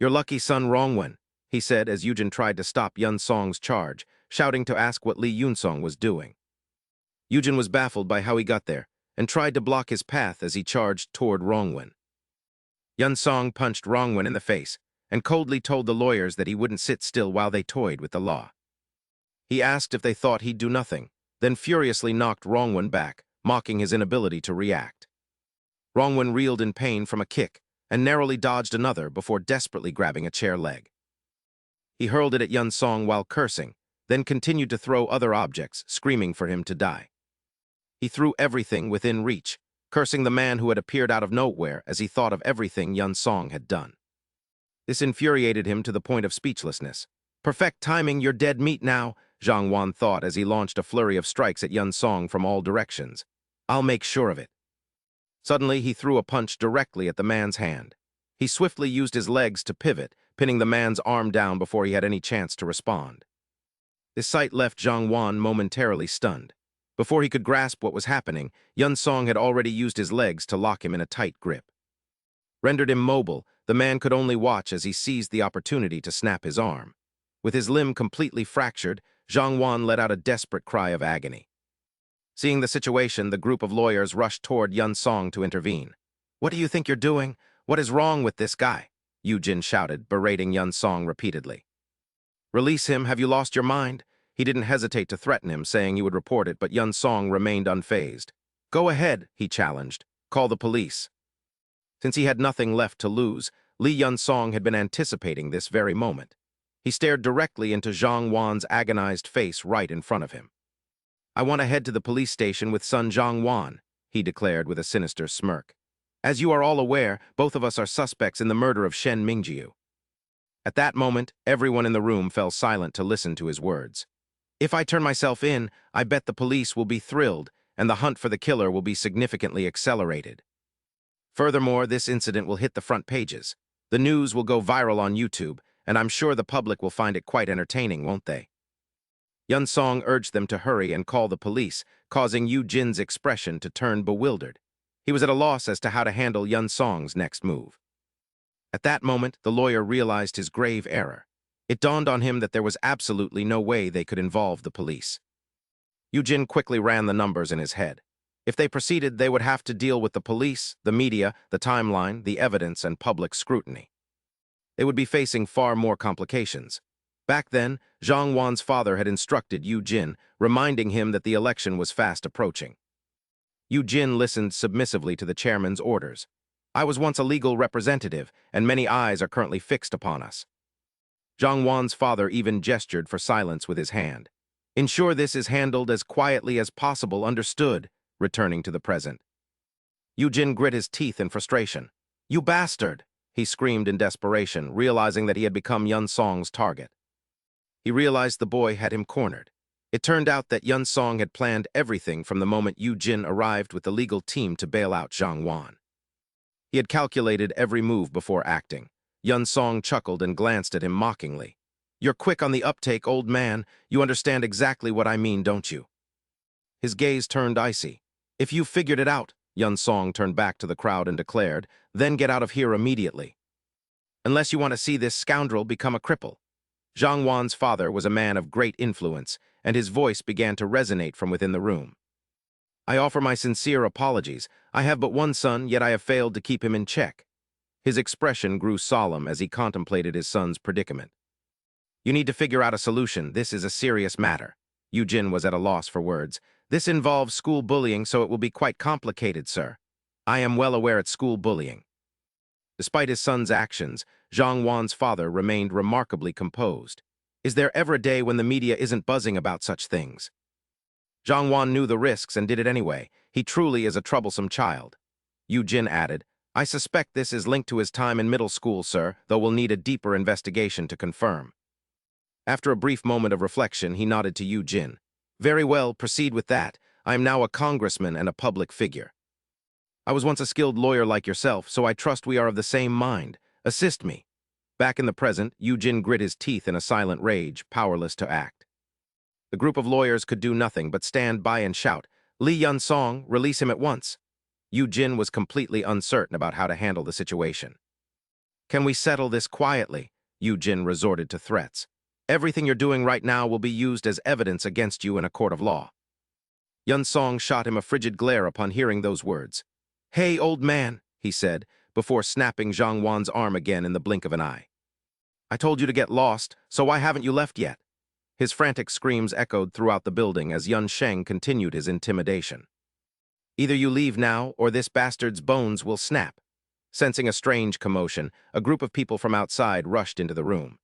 Speaker 1: "Your lucky son Rongwen," he said as Yujin tried to stop Yun Song's charge, shouting to ask what Lee Yun Song was doing. Yujin was baffled by how he got there and tried to block his path as he charged toward Rongwen. Yun Song punched Rongwen in the face and coldly told the lawyers that he wouldn't sit still while they toyed with the law. He asked if they thought he'd do nothing, then furiously knocked Rongwen back, mocking his inability to react. Rongwen reeled in pain from a kick and narrowly dodged another before desperately grabbing a chair leg. He hurled it at Yun Song while cursing, then continued to throw other objects, screaming for him to die. He threw everything within reach, cursing the man who had appeared out of nowhere as he thought of everything Yun Song had done. This infuriated him to the point of speechlessness. "Perfect timing, you're dead meat now," Zhang Wan thought as he launched a flurry of strikes at Yun Song from all directions. "I'll make sure of it." Suddenly, he threw a punch directly at the man's hand. He swiftly used his legs to pivot, pinning the man's arm down before he had any chance to respond. This sight left Zhang Wan momentarily stunned. Before he could grasp what was happening, Yun Song had already used his legs to lock him in a tight grip. Rendered immobile, the man could only watch as he seized the opportunity to snap his arm. With his limb completely fractured, Zhang Wan let out a desperate cry of agony. Seeing the situation, the group of lawyers rushed toward Yun Song to intervene. "What do you think you're doing? What is wrong with this guy?" Yujin shouted, berating Yun Song repeatedly. "Release him, have you lost your mind?" He didn't hesitate to threaten him, saying he would report it, but Yun Song remained unfazed. "Go ahead," he challenged. "Call the police." Since he had nothing left to lose, Lee Yun Song had been anticipating this very moment. He stared directly into Zhang Wan's agonized face right in front of him. "I want to head to the police station with son Zhang Wan," he declared with a sinister smirk. "As you are all aware, both of us are suspects in the murder of Shen Mingjiu." At that moment, everyone in the room fell silent to listen to his words. "If I turn myself in, I bet the police will be thrilled, and the hunt for the killer will be significantly accelerated. Furthermore, this incident will hit the front pages. The news will go viral on YouTube, and I'm sure the public will find it quite entertaining, won't they?" Yun Song urged them to hurry and call the police, causing Yu Jin's expression to turn bewildered. He was at a loss as to how to handle Yun Song's next move. At that moment, the lawyer realized his grave error. It dawned on him that there was absolutely no way they could involve the police. Yu Jin quickly ran the numbers in his head. If they proceeded, they would have to deal with the police, the media, the timeline, the evidence, and public scrutiny. They would be facing far more complications. Back then, Zhang Wan's father had instructed Yu Jin, reminding him that the election was fast approaching. Yu Jin listened submissively to the chairman's orders. "I was once a legal representative, and many eyes are currently fixed upon us." Zhang Wan's father even gestured for silence with his hand. "Ensure this is handled as quietly as possible, understood," returning to the present. Yu Jin grit his teeth in frustration. "You bastard!" he screamed in desperation, realizing that he had become Yun Song's target. He realized the boy had him cornered. It turned out that Yun Song had planned everything from the moment Yu Jin arrived with the legal team to bail out Zhang Wan. He had calculated every move before acting. Yun Song chuckled and glanced at him mockingly. "You're quick on the uptake, old man. You understand exactly what I mean, don't you?" His gaze turned icy. "If you figured it out," Yun Song turned back to the crowd and declared, "then get out of here immediately. Unless you want to see this scoundrel become a cripple." Zhang Wan's father was a man of great influence, and his voice began to resonate from within the room. "I offer my sincere apologies. I have but one son, yet I have failed to keep him in check." His expression grew solemn as he contemplated his son's predicament. You need to figure out a solution. This is a serious matter. Jin was at a loss for words. This involves school bullying, so it will be quite complicated, sir. I am well aware it's school bullying. Despite his son's actions, Zhang Wan's father remained remarkably composed. Is there ever a day when the media isn't buzzing about such things? Zhang Wan knew the risks and did it anyway. He truly is a troublesome child. Jin added, I suspect this is linked to his time in middle school, sir, though we'll need a deeper investigation to confirm. After a brief moment of reflection, he nodded to Jin. Very well, proceed with that. I am now a congressman and a public figure. I was once a skilled lawyer like yourself, so I trust we are of the same mind. Assist me. Back in the present, Jin grit his teeth in a silent rage, powerless to act. The group of lawyers could do nothing but stand by and shout, Li Yunsong, release him at once. Jin was completely uncertain about how to handle the situation. Can we settle this quietly? Jin resorted to threats. Everything you're doing right now will be used as evidence against you in a court of law. Yunsong shot him a frigid glare upon hearing those words. Hey, old man, he said, before snapping Zhang Wan's arm again in the blink of an eye. I told you to get lost, so why haven't you left yet? His frantic screams echoed throughout the building as Yun Sheng continued his intimidation. Either you leave now, or this bastard's bones will snap. Sensing a strange commotion, a group of people from outside rushed into the room.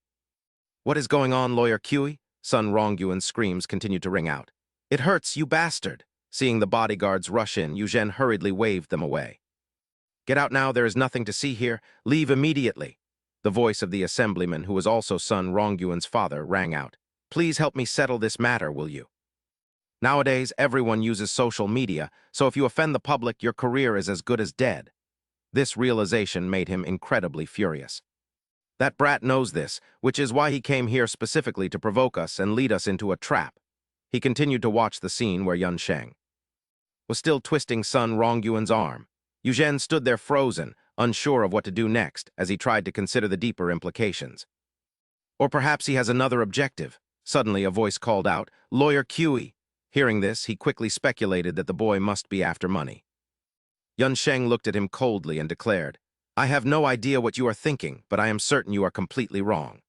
Speaker 1: What is going on, Lawyer Kui? Sun Rongyuan's screams continued to ring out. It hurts, you bastard! Seeing the bodyguards rush in, Zhen hurriedly waved them away. Get out now, there is nothing to see here. Leave immediately. The voice of the assemblyman, who was also Sun Rongyuan's father, rang out. Please help me settle this matter, will you? Nowadays, everyone uses social media, so if you offend the public, your career is as good as dead. This realization made him incredibly furious. That brat knows this, which is why he came here specifically to provoke us and lead us into a trap. He continued to watch the scene where Yun Sheng was still twisting Sun Rongyuan's arm. Zhen stood there frozen, unsure of what to do next, as he tried to consider the deeper implications. Or perhaps he has another objective. Suddenly, a voice called out, Lawyer Kui. Hearing this, he quickly speculated that the boy must be after money. Yun Sheng looked at him coldly and declared, I have no idea what you are thinking, but I am certain you are completely wrong.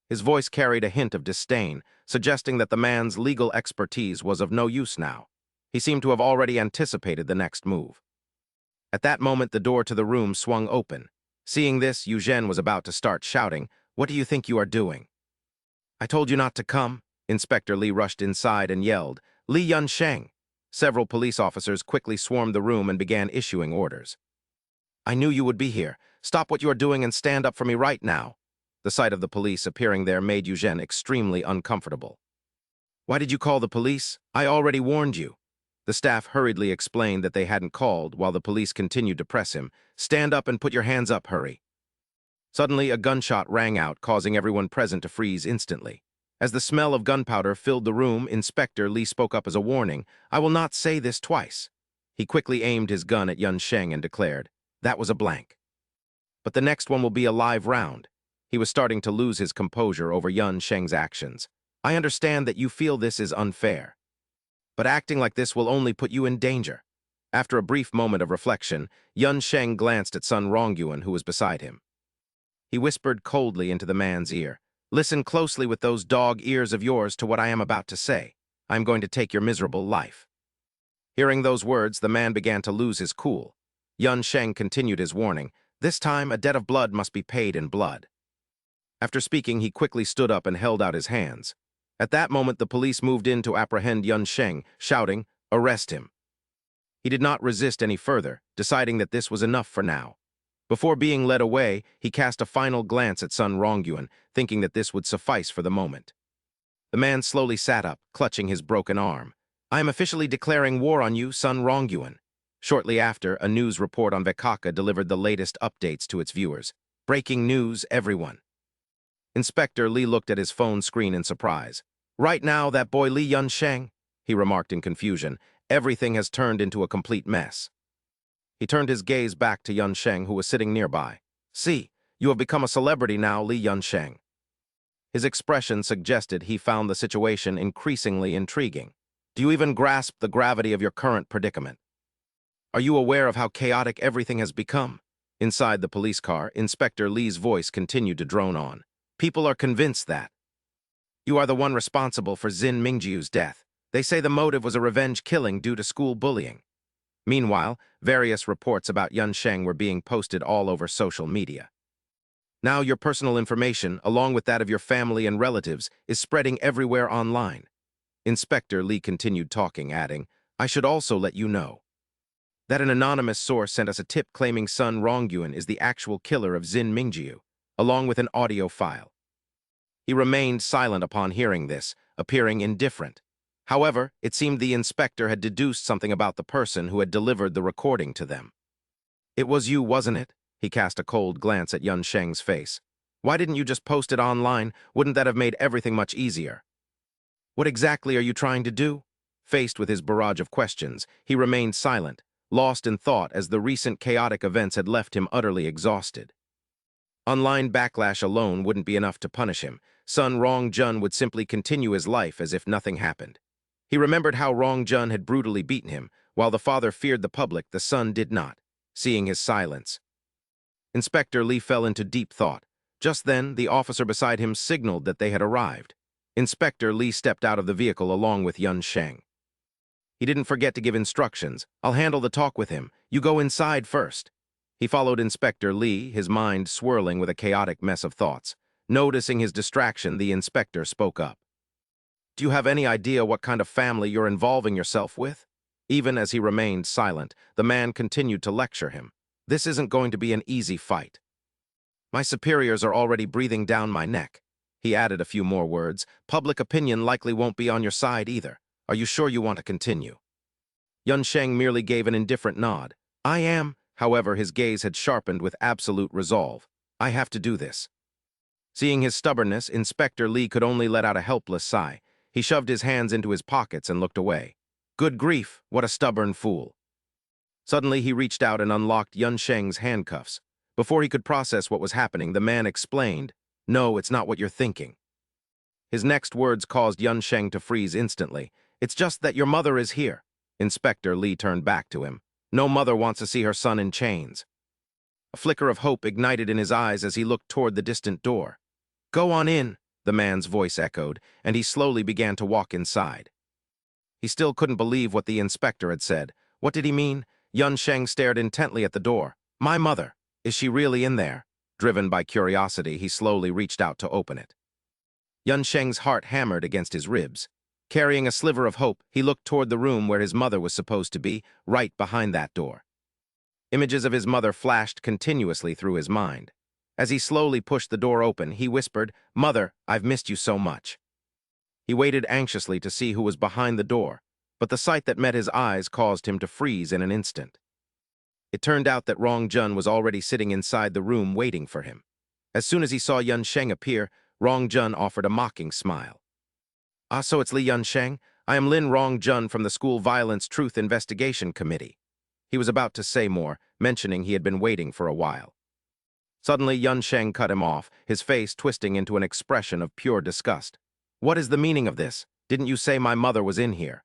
Speaker 1: His voice carried a hint of disdain, suggesting that the man's legal expertise was of no use now. He seemed to have already anticipated the next move. At that moment, the door to the room swung open. Seeing this, Zhen was about to start shouting, What do you think you are doing? I told you not to come. Inspector Li rushed inside and yelled, Li Yun Sheng. Several police officers quickly swarmed the room and began issuing orders. I knew you would be here. Stop what you are doing and stand up for me right now. The sight of the police appearing there made Zhen extremely uncomfortable. Why did you call the police? I already warned you. The staff hurriedly explained that they hadn't called, while the police continued to press him. Stand up and put your hands up, hurry. Suddenly, a gunshot rang out, causing everyone present to freeze instantly. As the smell of gunpowder filled the room, Inspector Li spoke up as a warning, I will not say this twice. He quickly aimed his gun at Yun Sheng and declared, that was a blank. But the next one will be a live round. He was starting to lose his composure over Yun Sheng's actions. I understand that you feel this is unfair. But acting like this will only put you in danger. After a brief moment of reflection, Yun Sheng glanced at Sun Rongyuan, who was beside him. He whispered coldly into the man's ear, Listen closely with those dog ears of yours to what I am about to say. I am going to take your miserable life. Hearing those words, the man began to lose his cool. Yun Sheng continued his warning, This time a debt of blood must be paid in blood. After speaking, he quickly stood up and held out his hands. At that moment, the police moved in to apprehend Yun Sheng, shouting, Arrest him. He did not resist any further, deciding that this was enough for now. Before being led away, he cast a final glance at Sun Rongyuan, thinking that this would suffice for the moment. The man slowly sat up, clutching his broken arm. I am officially declaring war on you, Sun Rongyuan. Shortly after, a news report on Vekaka delivered the latest updates to its viewers. Breaking news, everyone. Inspector Li looked at his phone screen in surprise. Right now, that boy Li Yun Sheng, he remarked in confusion, everything has turned into a complete mess. He turned his gaze back to Yun Sheng, who was sitting nearby. See, you have become a celebrity now, Li Yun Sheng. His expression suggested he found the situation increasingly intriguing. Do you even grasp the gravity of your current predicament? Are you aware of how chaotic everything has become? Inside the police car, Inspector Lee's voice continued to drone on. People are convinced that you are the one responsible for Jin Mingjiu's death. They say the motive was a revenge killing due to school bullying. Meanwhile, various reports about Yun Sheng were being posted all over social media. Now your personal information, along with that of your family and relatives, is spreading everywhere online. Inspector Lee continued talking, adding, I should also let you know that an anonymous source sent us a tip claiming Sun Rongyun is the actual killer of Jin Mingjiu, along with an audio file. He remained silent upon hearing this, appearing indifferent. However, it seemed the inspector had deduced something about the person who had delivered the recording to them. It was you, wasn't it? He cast a cold glance at Yun Sheng's face. Why didn't you just post it online? Wouldn't that have made everything much easier? What exactly are you trying to do? Faced with his barrage of questions, he remained silent, lost in thought as the recent chaotic events had left him utterly exhausted. Online backlash alone wouldn't be enough to punish him. Sun Rongjun would simply continue his life as if nothing happened. He remembered how Rongjun had brutally beaten him. While the father feared the public, the son did not. Seeing his silence, Inspector Lee fell into deep thought. Just then, the officer beside him signaled that they had arrived. Inspector Lee stepped out of the vehicle along with Yun Sheng. He didn't forget to give instructions. I'll handle the talk with him. You go inside first. He followed Inspector Lee, his mind swirling with a chaotic mess of thoughts. Noticing his distraction, the inspector spoke up. Do you have any idea what kind of family you're involving yourself with? Even as he remained silent, the man continued to lecture him. This isn't going to be an easy fight. My superiors are already breathing down my neck. He added a few more words. Public opinion likely won't be on your side either. Are you sure you want to continue? Yun Sheng merely gave an indifferent nod. I am. However, his gaze had sharpened with absolute resolve. I have to do this. Seeing his stubbornness, Inspector Lee could only let out a helpless sigh. He shoved his hands into his pockets and looked away. Good grief, what a stubborn fool. Suddenly, he reached out and unlocked Yun Sheng's handcuffs. Before he could process what was happening, the man explained, No, it's not what you're thinking. His next words caused Yun Sheng to freeze instantly. It's just that your mother is here. Inspector Lee turned back to him. No mother wants to see her son in chains. A flicker of hope ignited in his eyes as he looked toward the distant door. Go on in, the man's voice echoed, and he slowly began to walk inside. He still couldn't believe what the inspector had said. What did he mean? Yun Sheng stared intently at the door. My mother. Is she really in there? Driven by curiosity, he slowly reached out to open it. Yun Sheng's heart hammered against his ribs. Carrying a sliver of hope, he looked toward the room where his mother was supposed to be, right behind that door. Images of his mother flashed continuously through his mind. As he slowly pushed the door open, he whispered, Mother, I've missed you so much. He waited anxiously to see who was behind the door, but the sight that met his eyes caused him to freeze in an instant. It turned out that Rongjun was already sitting inside the room waiting for him. As soon as he saw Yun Sheng appear, Rongjun offered a mocking smile. Ah, so it's Li Yun Sheng? I am Lin Rongjun from the School Violence Truth Investigation Committee. He was about to say more, mentioning he had been waiting for a while. Suddenly, Yun Sheng cut him off, his face twisting into an expression of pure disgust. What is the meaning of this? Didn't you say my mother was in here?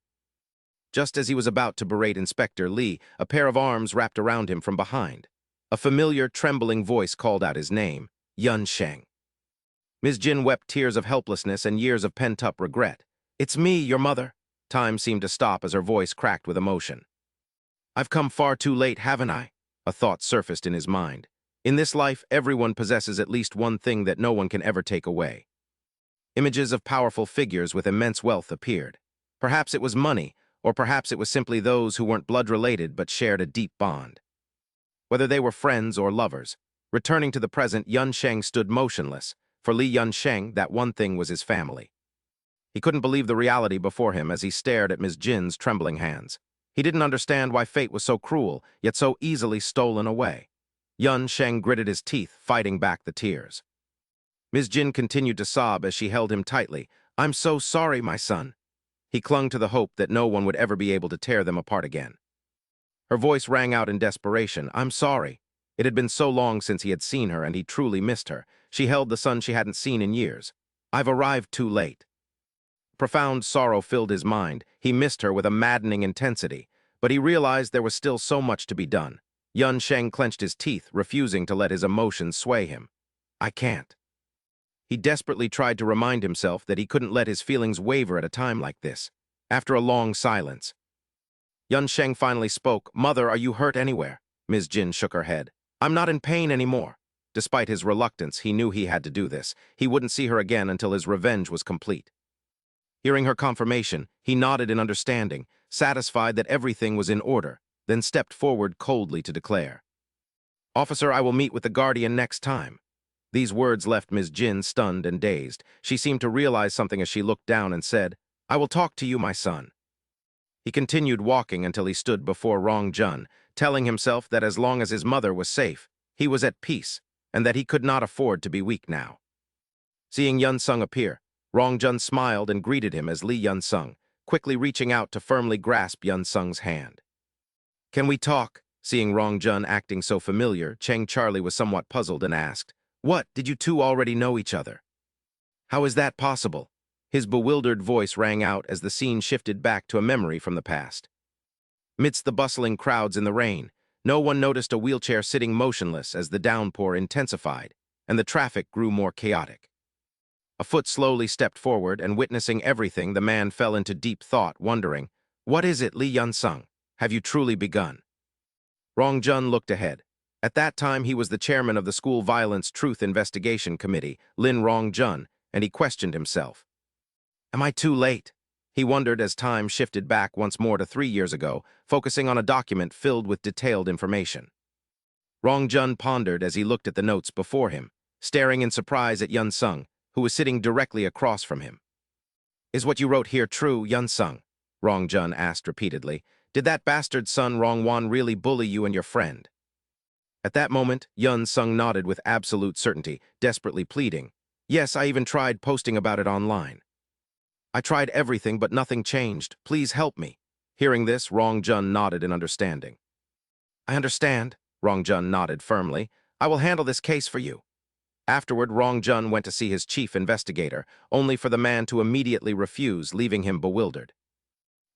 Speaker 1: Just as he was about to berate Inspector Lee, a pair of arms wrapped around him from behind. A familiar, trembling voice called out his name, Yun Sheng. Ms. Jin wept tears of helplessness and years of pent-up regret. It's me, your mother. Time seemed to stop as her voice cracked with emotion. I've come far too late, haven't I? A thought surfaced in his mind. In this life, everyone possesses at least one thing that no one can ever take away. Images of powerful figures with immense wealth appeared. Perhaps it was money, or perhaps it was simply those who weren't blood-related but shared a deep bond. Whether they were friends or lovers, returning to the present, Yun Sheng stood motionless. For Li Yun Sheng, that one thing was his family. He couldn't believe the reality before him as he stared at Ms. Jin's trembling hands. He didn't understand why fate was so cruel, yet so easily stolen away. Yun Sheng gritted his teeth, fighting back the tears. Ms. Jin continued to sob as she held him tightly. I'm so sorry, my son. He clung to the hope that no one would ever be able to tear them apart again. Her voice rang out in desperation. I'm sorry. It had been so long since he had seen her, and he truly missed her. She held the son she hadn't seen in years. I've arrived too late. Profound sorrow filled his mind. He missed her with a maddening intensity, but he realized there was still so much to be done. Yun Sheng clenched his teeth, refusing to let his emotions sway him. I can't. He desperately tried to remind himself that he couldn't let his feelings waver at a time like this. After a long silence, Yun Sheng finally spoke. Mother, are you hurt anywhere? Ms. Jin shook her head. I'm not in pain anymore. Despite his reluctance, he knew he had to do this. He wouldn't see her again until his revenge was complete. Hearing her confirmation, he nodded in understanding, satisfied that everything was in order, then stepped forward coldly to declare, Officer, I will meet with the Guardian next time. These words left Ms. Jin stunned and dazed. She seemed to realize something as she looked down and said, I will talk to you, my son. He continued walking until he stood before Rong Jun, telling himself that as long as his mother was safe, he was at peace, and that he could not afford to be weak now. Seeing Yun Sung appear, Rong Jun smiled and greeted him as Lee Yun Sung, quickly reaching out to firmly grasp Yun Sung's hand. Can we talk? Seeing Rong Jun acting so familiar, Cheng Charlie was somewhat puzzled and asked, What, did you two already know each other? How is that possible? His bewildered voice rang out as the scene shifted back to a memory from the past. Midst the bustling crowds in the rain, no one noticed a wheelchair sitting motionless as the downpour intensified, and the traffic grew more chaotic. A foot slowly stepped forward, and witnessing everything, the man fell into deep thought, wondering, What is it, Lee Yun Sung? Have you truly begun? Rong Jun looked ahead. At that time, he was the chairman of the School Violence Truth Investigation Committee, Lin Rong Jun, and he questioned himself. Am I too late? He wondered as time shifted back once more to 3 years ago, focusing on a document filled with detailed information. Rong Jun pondered as he looked at the notes before him, staring in surprise at Yun Sung, who was sitting directly across from him. Is what you wrote here true, Yun Sung? Rong Jun asked repeatedly. Did that bastard son Rong Wan really bully you and your friend? At that moment, Yun Sung nodded with absolute certainty, desperately pleading. Yes, I even tried posting about it online. I tried everything, but nothing changed. Please help me. Hearing this, Rong Jun nodded in understanding. I understand, Rong Jun nodded firmly. I will handle this case for you. Afterward, Rong Jun went to see his chief investigator, only for the man to immediately refuse, leaving him bewildered.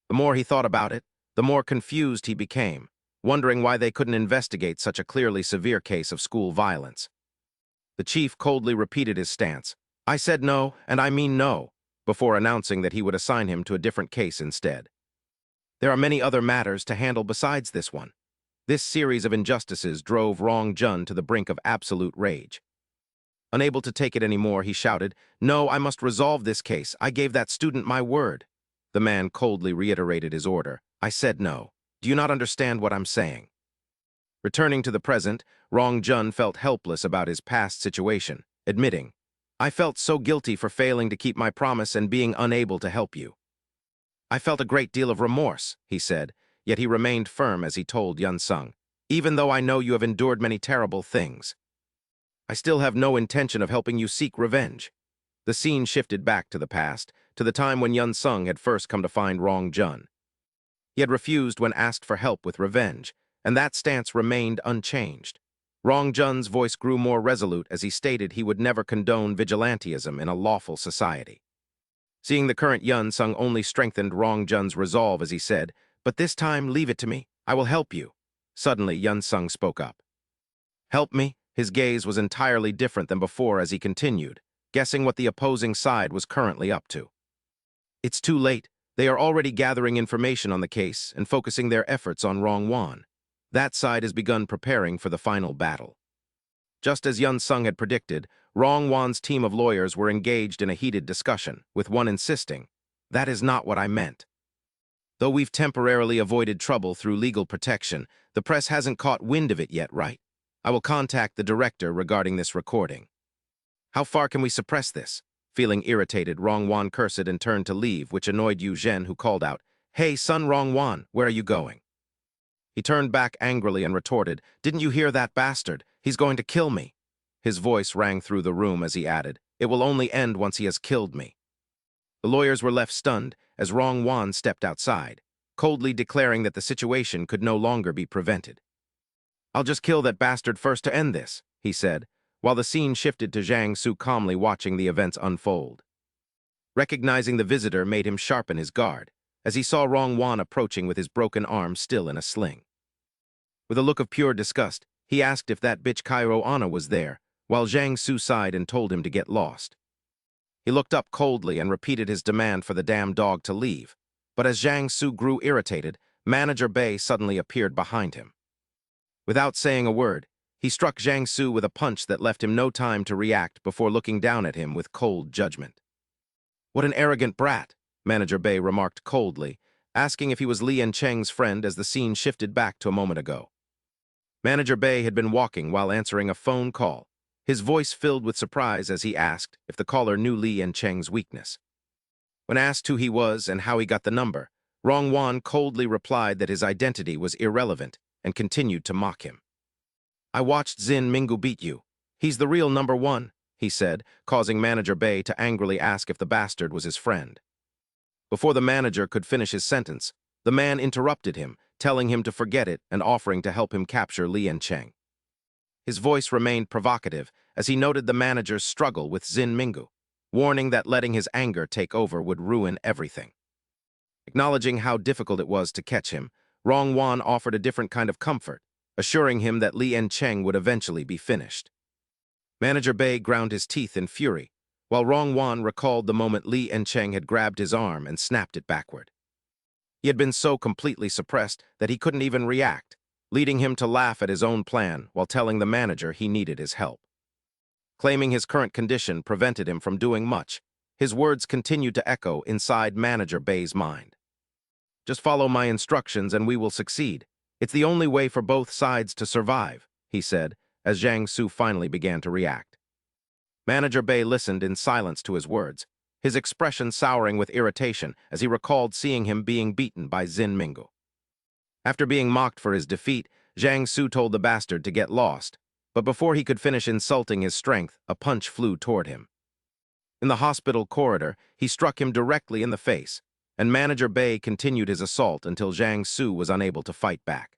Speaker 1: The more he thought about it, the more confused he became, wondering why they couldn't investigate such a clearly severe case of school violence. The chief coldly repeated his stance. I said no, and I mean no, before announcing that he would assign him to a different case instead. There are many other matters to handle besides this one. This series of injustices drove Rong Jun to the brink of absolute rage. Unable to take it anymore, he shouted, No, I must resolve this case. I gave that student my word. The man coldly reiterated his order. I said no. Do you not understand what I'm saying? Returning to the present, Rong Jun felt helpless about his past situation, admitting, I felt so guilty for failing to keep my promise and being unable to help you. I felt a great deal of remorse, he said, yet he remained firm as he told Yun Sung, even though I know you have endured many terrible things. I still have no intention of helping you seek revenge. The scene shifted back to the past, to the time when Yun Sung had first come to find Rong Jun. He had refused when asked for help with revenge, and that stance remained unchanged. Rong Jun's voice grew more resolute as he stated he would never condone vigilantism in a lawful society. Seeing the current Yun Sung only strengthened Rong Jun's resolve as he said, But this time, leave it to me. I will help you. Suddenly, Yun Sung spoke up. Help me? His gaze was entirely different than before as he continued, guessing what the opposing side was currently up to. It's too late. They are already gathering information on the case and focusing their efforts on Rong Wan. That side has begun preparing for the final battle. Just as Yun Sung had predicted, Rong Wan's team of lawyers were engaged in a heated discussion, with one insisting, That is not what I meant. Though we've temporarily avoided trouble through legal protection, the press hasn't caught wind of it yet, right? I will contact the director regarding this recording. How far can we suppress this? Feeling irritated, Rong Wan cursed and turned to leave, which annoyed Yu Zhen, who called out, Hey, son Rong Wan, where are you going? He turned back angrily and retorted, Didn't you hear that bastard? He's going to kill me. His voice rang through the room as he added, It will only end once he has killed me. The lawyers were left stunned as Rong Wan stepped outside, coldly declaring that the situation could no longer be prevented. I'll just kill that bastard first to end this, he said, while the scene shifted to Zhang Su calmly watching the events unfold. Recognizing the visitor made him sharpen his guard, as he saw Rong Wan approaching with his broken arm still in a sling. With a look of pure disgust, he asked if that bitch Cairo Anna was there, while Zhang Su sighed and told him to get lost. He looked up coldly and repeated his demand for the damn dog to leave. But as Zhang Su grew irritated, Manager Bei suddenly appeared behind him. Without saying a word, he struck Zhang Su with a punch that left him no time to react before looking down at him with cold judgment. "What an arrogant brat," Manager Bei remarked coldly, asking if he was Li Yancheng's friend as the scene shifted back to a moment ago. Manager Bei had been walking while answering a phone call, his voice filled with surprise as he asked if the caller knew Li Yancheng's weakness. When asked who he was and how he got the number, Rongwan coldly replied that his identity was irrelevant and continued to mock him. "I watched Zin Minggu beat you. He's the real number one," he said, causing Manager Bei to angrily ask if the bastard was his friend. Before the manager could finish his sentence, the man interrupted him, telling him to forget it and offering to help him capture Li Yancheng. His voice remained provocative as he noted the manager's struggle with Zin Minggu, warning that letting his anger take over would ruin everything. Acknowledging how difficult it was to catch him, Rongwan offered a different kind of comfort, assuring him that Li Yancheng would eventually be finished. Manager Bei ground his teeth in fury, while Rongwan recalled the moment Li Yancheng had grabbed his arm and snapped it backward. He had been so completely suppressed that he couldn't even react, leading him to laugh at his own plan while telling the manager he needed his help. Claiming his current condition prevented him from doing much, his words continued to echo inside Manager Bei's mind. "Just follow my instructions and we will succeed. It's the only way for both sides to survive," he said, as Zhang Su finally began to react. Manager Bei listened in silence to his words, his expression souring with irritation as he recalled seeing him being beaten by Zin Minggu. After being mocked for his defeat, Zhang Su told the bastard to get lost, but before he could finish insulting his strength, a punch flew toward him. In the hospital corridor, he struck him directly in the face, and Manager Bei continued his assault until Zhang Su was unable to fight back.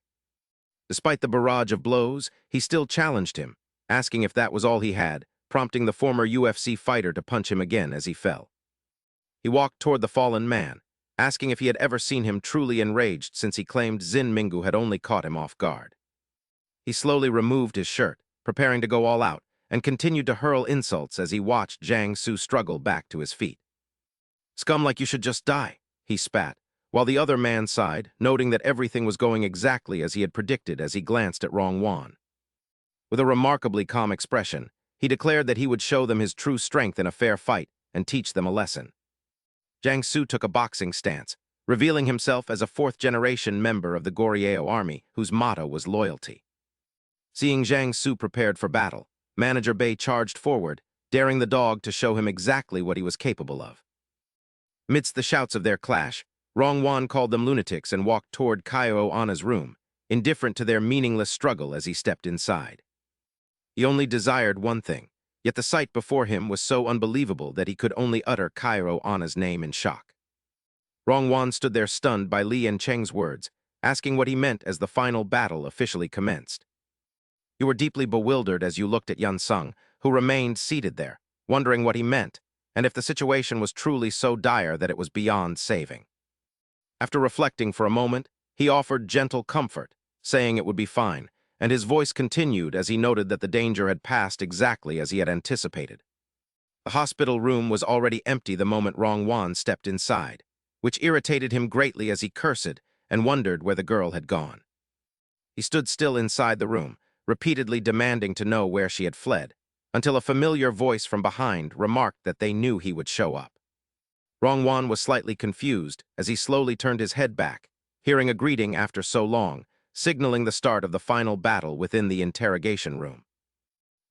Speaker 1: Despite the barrage of blows, he still challenged him, asking if that was all he had, prompting the former UFC fighter to punch him again as he fell. He walked toward the fallen man, asking if he had ever seen him truly enraged since he claimed Zin Minggu had only caught him off guard. He slowly removed his shirt, preparing to go all out, and continued to hurl insults as he watched Zhang Su struggle back to his feet. "Scum like you should just die," he spat, while the other man sighed, noting that everything was going exactly as he had predicted as he glanced at Rongwan. With a remarkably calm expression, he declared that he would show them his true strength in a fair fight and teach them a lesson. Zhang Su took a boxing stance, revealing himself as a fourth-generation member of the Goryeo army whose motto was loyalty. Seeing Zhang Su prepared for battle, Manager Bei charged forward, daring the dog to show him exactly what he was capable of. Amidst the shouts of their clash, Rongwan called them lunatics and walked toward Cairo Anna's room, indifferent to their meaningless struggle as he stepped inside. He only desired one thing, yet the sight before him was so unbelievable that he could only utter Cairo Anna's name in shock. Rongwan stood there stunned by Li Yancheng's words, asking what he meant as the final battle officially commenced. You were deeply bewildered as you looked at Yun Sung, who remained seated there, wondering what he meant, and if the situation was truly so dire that it was beyond saving. After reflecting for a moment, he offered gentle comfort, saying it would be fine, and his voice continued as he noted that the danger had passed exactly as he had anticipated. The hospital room was already empty the moment Rongwan stepped inside, which irritated him greatly as he cursed and wondered where the girl had gone. He stood still inside the room, repeatedly demanding to know where she had fled, until a familiar voice from behind remarked that they knew he would show up. Rongwan was slightly confused as he slowly turned his head back, hearing a greeting after so long, signaling the start of the final battle within the interrogation room.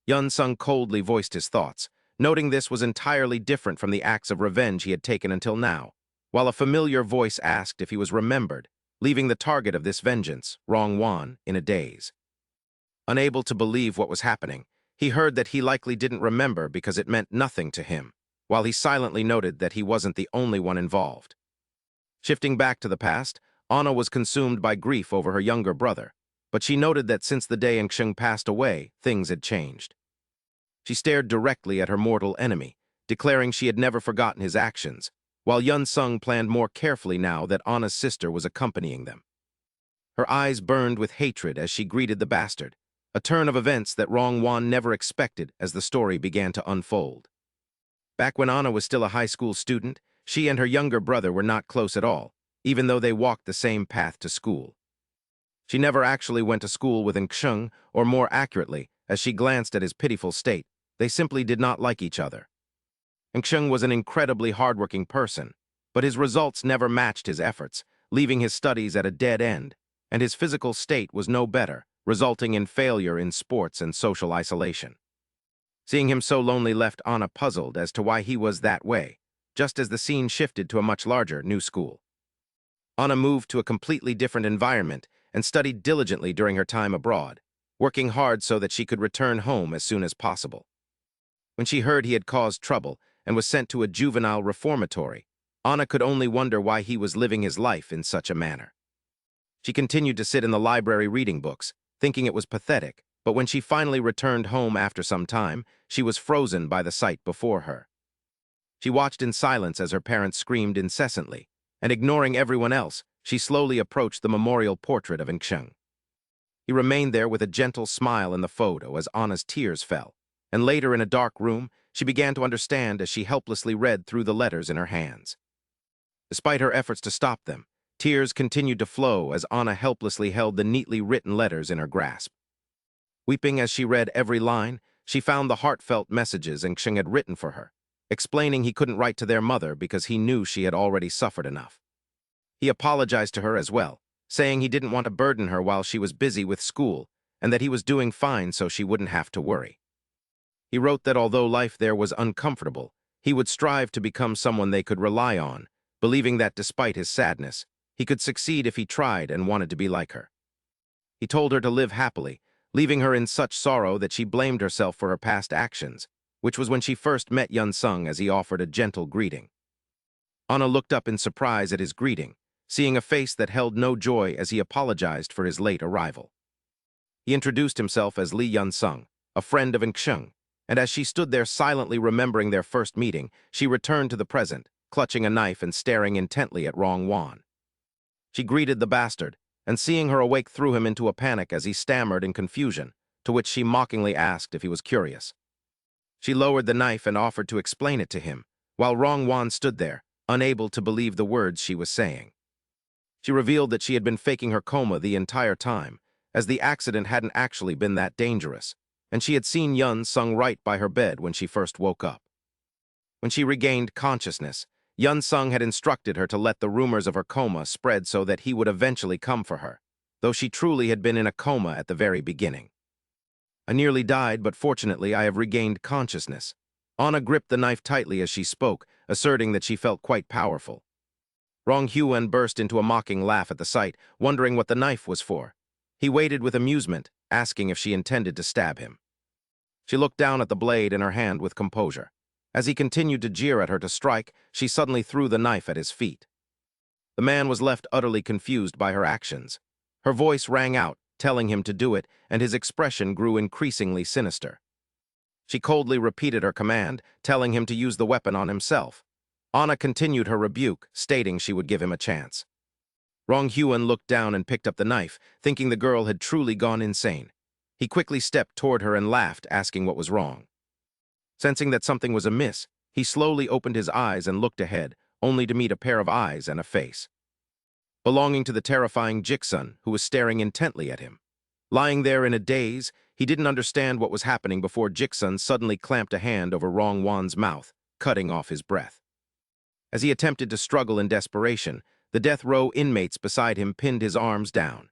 Speaker 1: Yun Sung coldly voiced his thoughts, noting this was entirely different from the acts of revenge he had taken until now, while a familiar voice asked if he was remembered, leaving the target of this vengeance, Rongwan, in a daze. Unable to believe what was happening, he heard that he likely didn't remember because it meant nothing to him, while he silently noted that he wasn't the only one involved. Shifting back to the past, Anna was consumed by grief over her younger brother, but she noted that since the day Ngsheng passed away, things had changed. She stared directly at her mortal enemy, declaring she had never forgotten his actions, while Yun Sung planned more carefully now that Anna's sister was accompanying them. Her eyes burned with hatred as she greeted the bastard, a turn of events that Rong-Wan never expected as the story began to unfold. Back when Anna was still a high school student, she and her younger brother were not close at all, even though they walked the same path to school. She never actually went to school with Nkshung, or more accurately, as she glanced at his pitiful state, they simply did not like each other. Nkshung was an incredibly hardworking person, but his results never matched his efforts, leaving his studies at a dead end, and his physical state was no better, resulting in failure in sports and social isolation. Seeing him so lonely left Anna puzzled as to why he was that way, just as the scene shifted to a much larger new school. Anna moved to a completely different environment and studied diligently during her time abroad, working hard so that she could return home as soon as possible. When she heard he had caused trouble and was sent to a juvenile reformatory, Anna could only wonder why he was living his life in such a manner. She continued to sit in the library reading books, thinking it was pathetic, but when she finally returned home after some time, she was frozen by the sight before her. She watched in silence as her parents screamed incessantly, and ignoring everyone else, she slowly approached the memorial portrait of Nkshung. He remained there with a gentle smile in the photo as Anna's tears fell, and later in a dark room, she began to understand as she helplessly read through the letters in her hands. Despite her efforts to stop them, tears continued to flow as Anna helplessly held the neatly written letters in her grasp. Weeping as she read every line, she found the heartfelt messages Nkshung had written for her, explaining he couldn't write to their mother because he knew she had already suffered enough. He apologized to her as well, saying he didn't want to burden her while she was busy with school and that he was doing fine so she wouldn't have to worry. He wrote that although life there was uncomfortable, he would strive to become someone they could rely on, believing that despite his sadness, he could succeed if he tried and wanted to be like her. He told her to live happily, leaving her in such sorrow that she blamed herself for her past actions, which was when she first met Yun Sung as he offered a gentle greeting. Anna looked up in surprise at his greeting, seeing a face that held no joy as he apologized for his late arrival. He introduced himself as Lee Yun Sung, a friend of Nkshung, and as she stood there silently remembering their first meeting, she returned to the present, clutching a knife and staring intently at Rong-Wan. She greeted the bastard, and seeing her awake threw him into a panic as he stammered in confusion, to which she mockingly asked if he was curious. She lowered the knife and offered to explain it to him, while Rong-Wan stood there, unable to believe the words she was saying. She revealed that she had been faking her coma the entire time, as the accident hadn't actually been that dangerous, and she had seen Yun Sung right by her bed when she first woke up. When she regained consciousness, Yun Sung had instructed her to let the rumors of her coma spread so that he would eventually come for her, though she truly had been in a coma at the very beginning. I nearly died, but fortunately I have regained consciousness. Anna gripped the knife tightly as she spoke, asserting that she felt quite powerful. Rong Huan burst into a mocking laugh at the sight, wondering what the knife was for. He waited with amusement, asking if she intended to stab him. She looked down at the blade in her hand with composure. As he continued to jeer at her to strike, she suddenly threw the knife at his feet. The man was left utterly confused by her actions. Her voice rang out, telling him to do it, and his expression grew increasingly sinister. She coldly repeated her command, telling him to use the weapon on himself. Anna continued her rebuke, stating she would give him a chance. Rong Huan looked down and picked up the knife, thinking the girl had truly gone insane. He quickly stepped toward her and laughed, asking what was wrong. Sensing that something was amiss, he slowly opened his eyes and looked ahead, only to meet a pair of eyes and a face belonging to the terrifying Jiksun, who was staring intently at him. Lying there in a daze, he didn't understand what was happening before Jiksun suddenly clamped a hand over Rong-Wan's mouth, cutting off his breath. As he attempted to struggle in desperation, the death row inmates beside him pinned his arms down.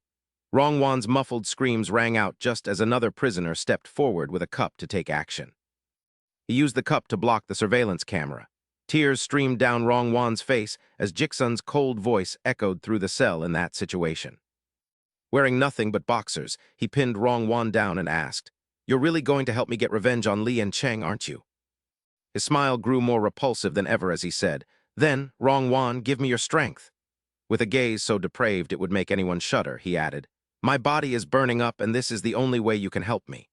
Speaker 1: Rong-Wan's muffled screams rang out just as another prisoner stepped forward with a cup to take action. He used the cup to block the surveillance camera. Tears streamed down Rong-Wan's face as Jiksun's cold voice echoed through the cell in that situation. Wearing nothing but boxers, he pinned Rong-Wan down and asked, "You're really going to help me get revenge on Li and Cheng, aren't you?" His smile grew more repulsive than ever as he said, "Then, Rong-Wan, give me your strength." With a gaze so depraved it would make anyone shudder, he added, "My body is burning up and this is the only way you can help me."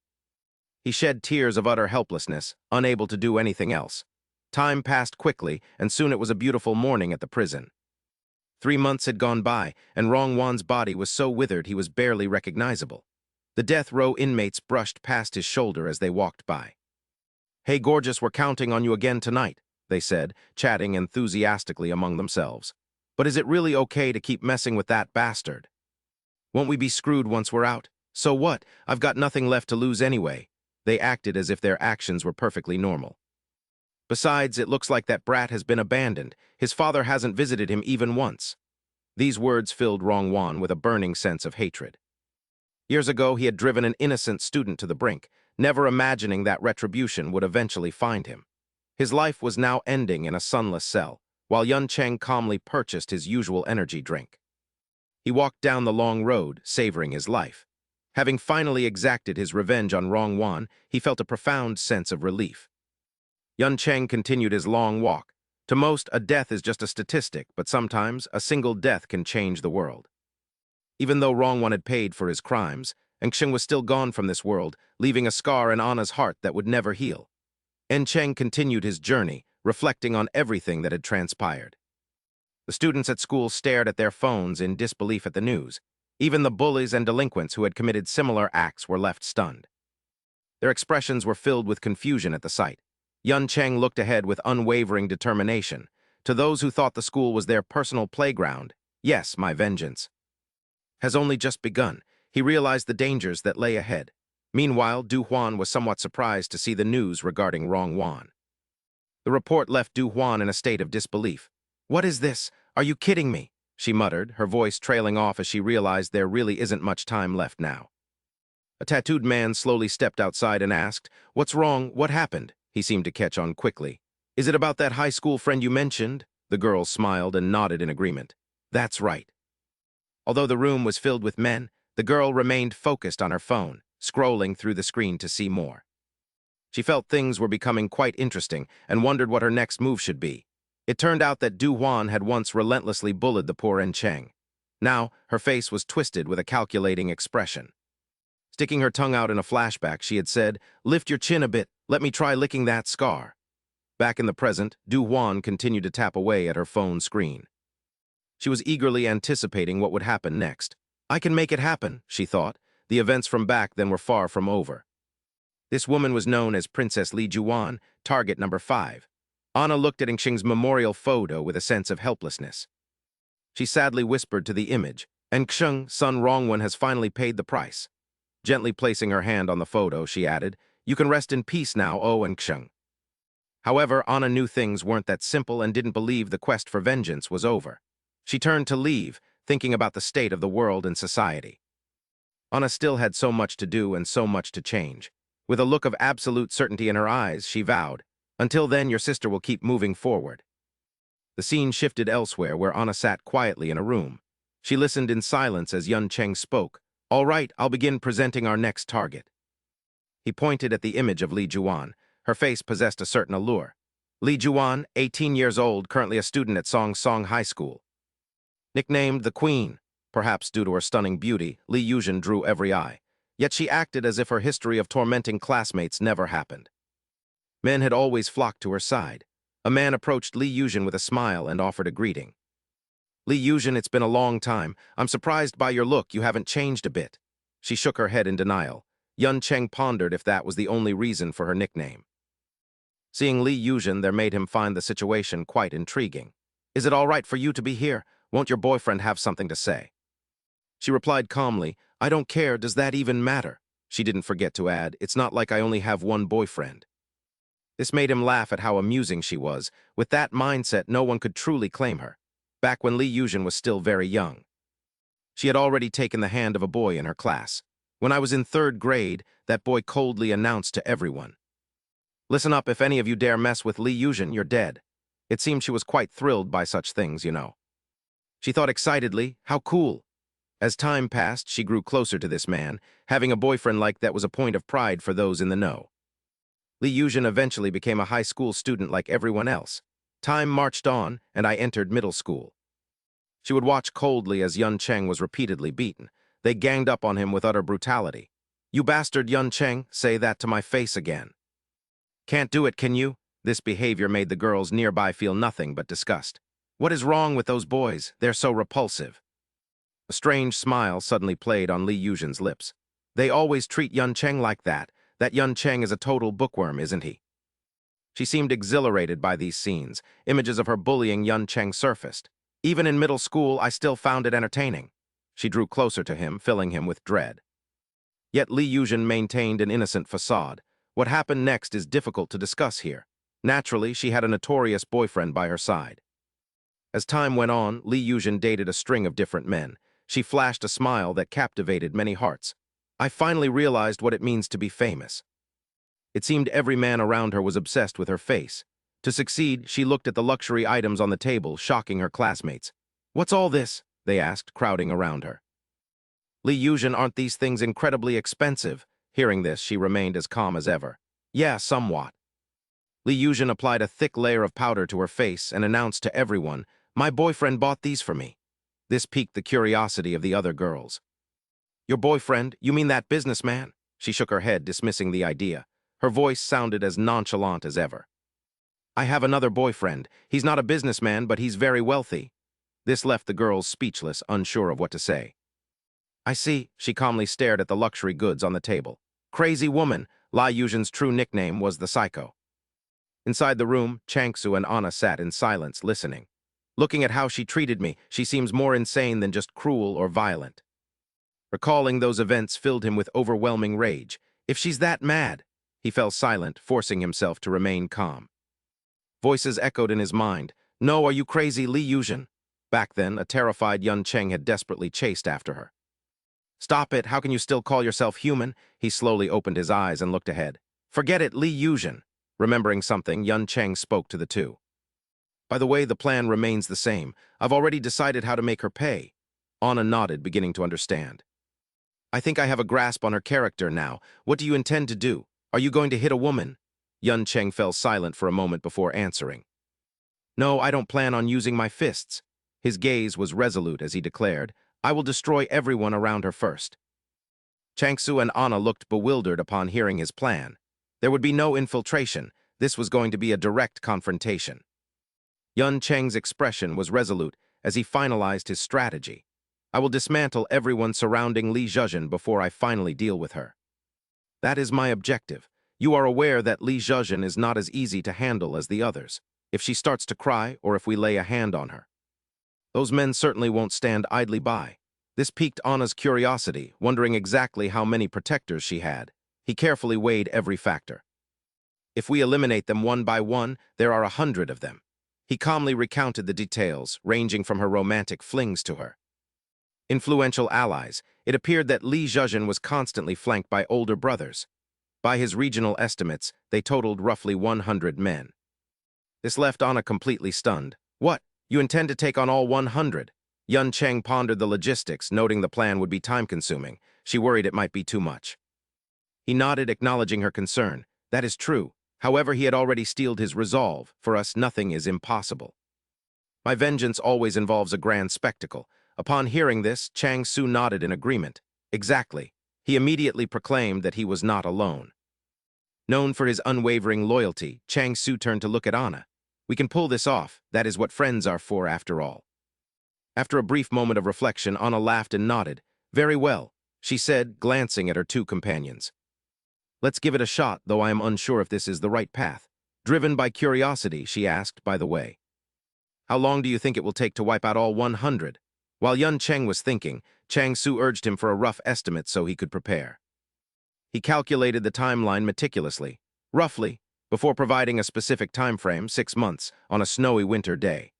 Speaker 1: He shed tears of utter helplessness, unable to do anything else. Time passed quickly, and soon it was a beautiful morning at the prison. 3 months had gone by, and Rongwan's body was so withered he was barely recognizable. The death row inmates brushed past his shoulder as they walked by. "Hey, gorgeous, we're counting on you again tonight," they said, chatting enthusiastically among themselves. "But is it really okay to keep messing with that bastard? Won't we be screwed once we're out? So what? I've got nothing left to lose anyway." They acted as if their actions were perfectly normal. "Besides, it looks like that brat has been abandoned. His father hasn't visited him even once." These words filled Rongwan with a burning sense of hatred. Years ago, he had driven an innocent student to the brink, never imagining that retribution would eventually find him. His life was now ending in a sunless cell, while Yun Cheng calmly purchased his usual energy drink. He walked down the long road, savoring his life. Having finally exacted his revenge on Rongwan, he felt a profound sense of relief. Yun Cheng continued his long walk. To most, a death is just a statistic, but sometimes a single death can change the world. Even though Rongwan had paid for his crimes, Encheng was still gone from this world, leaving a scar in Anna's heart that would never heal. Encheng continued his journey, reflecting on everything that had transpired. The students at school stared at their phones in disbelief at the news. Even the bullies and delinquents who had committed similar acts were left stunned. Their expressions were filled with confusion at the sight. Yun Cheng looked ahead with unwavering determination. To those who thought the school was their personal playground, yes, my vengeance has only just begun. He realized the dangers that lay ahead. Meanwhile, Du Huan was somewhat surprised to see the news regarding Rongwan. The report left Du Huan in a state of disbelief. "What is this? Are you kidding me?" she muttered, her voice trailing off as she realized there really isn't much time left now. A tattooed man slowly stepped outside and asked, "What's wrong? What happened?" He seemed to catch on quickly. "Is it about that high school friend you mentioned?" The girl smiled and nodded in agreement. "That's right." Although the room was filled with men, the girl remained focused on her phone, scrolling through the screen to see more. She felt things were becoming quite interesting and wondered what her next move should be. It turned out that Du Huan had once relentlessly bullied the poor Encheng. Now, her face was twisted with a calculating expression. Sticking her tongue out in a flashback, she had said, "Lift your chin a bit, let me try licking that scar." Back in the present, Du Huan continued to tap away at her phone screen. She was eagerly anticipating what would happen next. "I can make it happen," she thought. The events from back then were far from over. This woman was known as Princess Li Juan, target number 5. Anna looked at Encheng's memorial photo with a sense of helplessness. She sadly whispered to the image, "Encheng, son Rongwan has finally paid the price." Gently placing her hand on the photo, she added, "You can rest in peace now, oh Encheng." However, Anna knew things weren't that simple and didn't believe the quest for vengeance was over. She turned to leave, thinking about the state of the world and society. Anna still had so much to do and so much to change. With a look of absolute certainty in her eyes, she vowed, "Until then, your sister will keep moving forward." The scene shifted elsewhere, where Anna sat quietly in a room. She listened in silence as Yun Cheng spoke. "All right, I'll begin presenting our next target." He pointed at the image of Li Juan. Her face possessed a certain allure. Li Juan, 18 years old, currently a student at Song Song High School. Nicknamed the Queen, perhaps due to her stunning beauty, Li Yuzhen drew every eye. Yet she acted as if her history of tormenting classmates never happened. Men had always flocked to her side. A man approached Li Yuzhen with a smile and offered a greeting. "Li Yuzhen, it's been a long time. I'm surprised by your look, you haven't changed a bit." She shook her head in denial. Yun Cheng pondered if that was the only reason for her nickname. Seeing Li Yuzhen there made him find the situation quite intriguing. "Is it all right for you to be here? Won't your boyfriend have something to say?" She replied calmly, "I don't care, does that even matter?" She didn't forget to add, "It's not like I only have one boyfriend." This made him laugh at how amusing she was. With that mindset, no one could truly claim her. Back when Li Yuzhen was still very young, she had already taken the hand of a boy in her class. "When I was in 3rd grade, that boy coldly announced to everyone, 'Listen up, if any of you dare mess with Li Yuzhen, you're dead.' It seemed she was quite thrilled by such things, you know." She thought excitedly, "How cool." As time passed, she grew closer to this man. Having a boyfriend like that was a point of pride for those in the know. Li Yuzhen eventually became a high school student like everyone else. Time marched on, and I entered middle school. She would watch coldly as Yun Cheng was repeatedly beaten. They ganged up on him with utter brutality. "You bastard, Yun Cheng, say that to my face again." "Can't do it, can you?" This behavior made the girls nearby feel nothing but disgust. What is wrong with those boys? They're so repulsive. A strange smile suddenly played on Li Yuzhen's lips. They always treat Yun Cheng like that. That Yun Cheng is a total bookworm, isn't he? She seemed exhilarated by these scenes. Images of her bullying Yun Cheng surfaced. Even in middle school, I still found it entertaining. She drew closer to him, filling him with dread. Yet Li Yuzhen maintained an innocent facade. What happened next is difficult to discuss here. Naturally, she had a notorious boyfriend by her side. As time went on, Li Yuzhen dated a string of different men. She flashed a smile that captivated many hearts. I finally realized what it means to be famous. It seemed every man around her was obsessed with her face. To succeed, she looked at the luxury items on the table, shocking her classmates. "What's all this?" they asked, crowding around her. "Li Yuzhen, aren't these things incredibly expensive?" Hearing this, she remained as calm as ever. "Yeah, somewhat." Li Yuzhen applied a thick layer of powder to her face and announced to everyone, "My boyfriend bought these for me." This piqued the curiosity of the other girls. "Your boyfriend? You mean that businessman?" She shook her head, dismissing the idea. Her voice sounded as nonchalant as ever. "I have another boyfriend. He's not a businessman, but he's very wealthy." This left the girls speechless, unsure of what to say. "I see." She calmly stared at the luxury goods on the table. "Crazy woman." Li Yuzhen's true nickname was the Psycho. Inside the room, Changsu and Anna sat in silence, listening. "Looking at how she treated me, she seems more insane than just cruel or violent." Recalling those events filled him with overwhelming rage. If she's that mad... He fell silent, forcing himself to remain calm. Voices echoed in his mind. "No, are you crazy, Li Yuzhen?" Back then, a terrified Yun Cheng had desperately chased after her. "Stop it, how can you still call yourself human?" He slowly opened his eyes and looked ahead. "Forget it, Li Yuzhen." Remembering something, Yun Cheng spoke to the two. "By the way, the plan remains the same. I've already decided how to make her pay." Anna nodded, beginning to understand. "I think I have a grasp on her character now. What do you intend to do? Are you going to hit a woman?" Yun Cheng fell silent for a moment before answering. "No, I don't plan on using my fists." His gaze was resolute as he declared, "I will destroy everyone around her first." Changsu and Anna looked bewildered upon hearing his plan. There would be no infiltration. This was going to be a direct confrontation. Yun Cheng's expression was resolute as he finalized his strategy. "I will dismantle everyone surrounding Li Yuzhen before I finally deal with her. That is my objective. You are aware that Li Yuzhen is not as easy to handle as the others. If she starts to cry or if we lay a hand on her, those men certainly won't stand idly by." This piqued Anna's curiosity, wondering exactly how many protectors she had. He carefully weighed every factor. "If we eliminate them one by one, there are 100 of them." He calmly recounted the details, ranging from her romantic flings to her influential allies. It appeared that Li Yuzhen was constantly flanked by older brothers. By his regional estimates, they totaled roughly 100 men. This left Anna completely stunned. "What? You intend to take on all 100? Yun Cheng pondered the logistics, noting the plan would be time-consuming. She worried it might be too much. He nodded, acknowledging her concern. "That is true. However, he had already steeled his resolve. For us, nothing is impossible. My vengeance always involves a grand spectacle." Upon hearing this, Chang Su nodded in agreement. "Exactly." He immediately proclaimed that he was not alone. Known for his unwavering loyalty, Chang Su turned to look at Anna. "We can pull this off. That is what friends are for, after all." After a brief moment of reflection, Anna laughed and nodded. "Very well," she said, glancing at her two companions. "Let's give it a shot, though I am unsure if this is the right path." Driven by curiosity, she asked, by the way, "How long do you think it will take to wipe out all 100? While Yun Cheng was thinking, Chang Su urged him for a rough estimate so he could prepare. He calculated the timeline meticulously, roughly, before providing a specific time frame, 6 months, on a snowy winter day.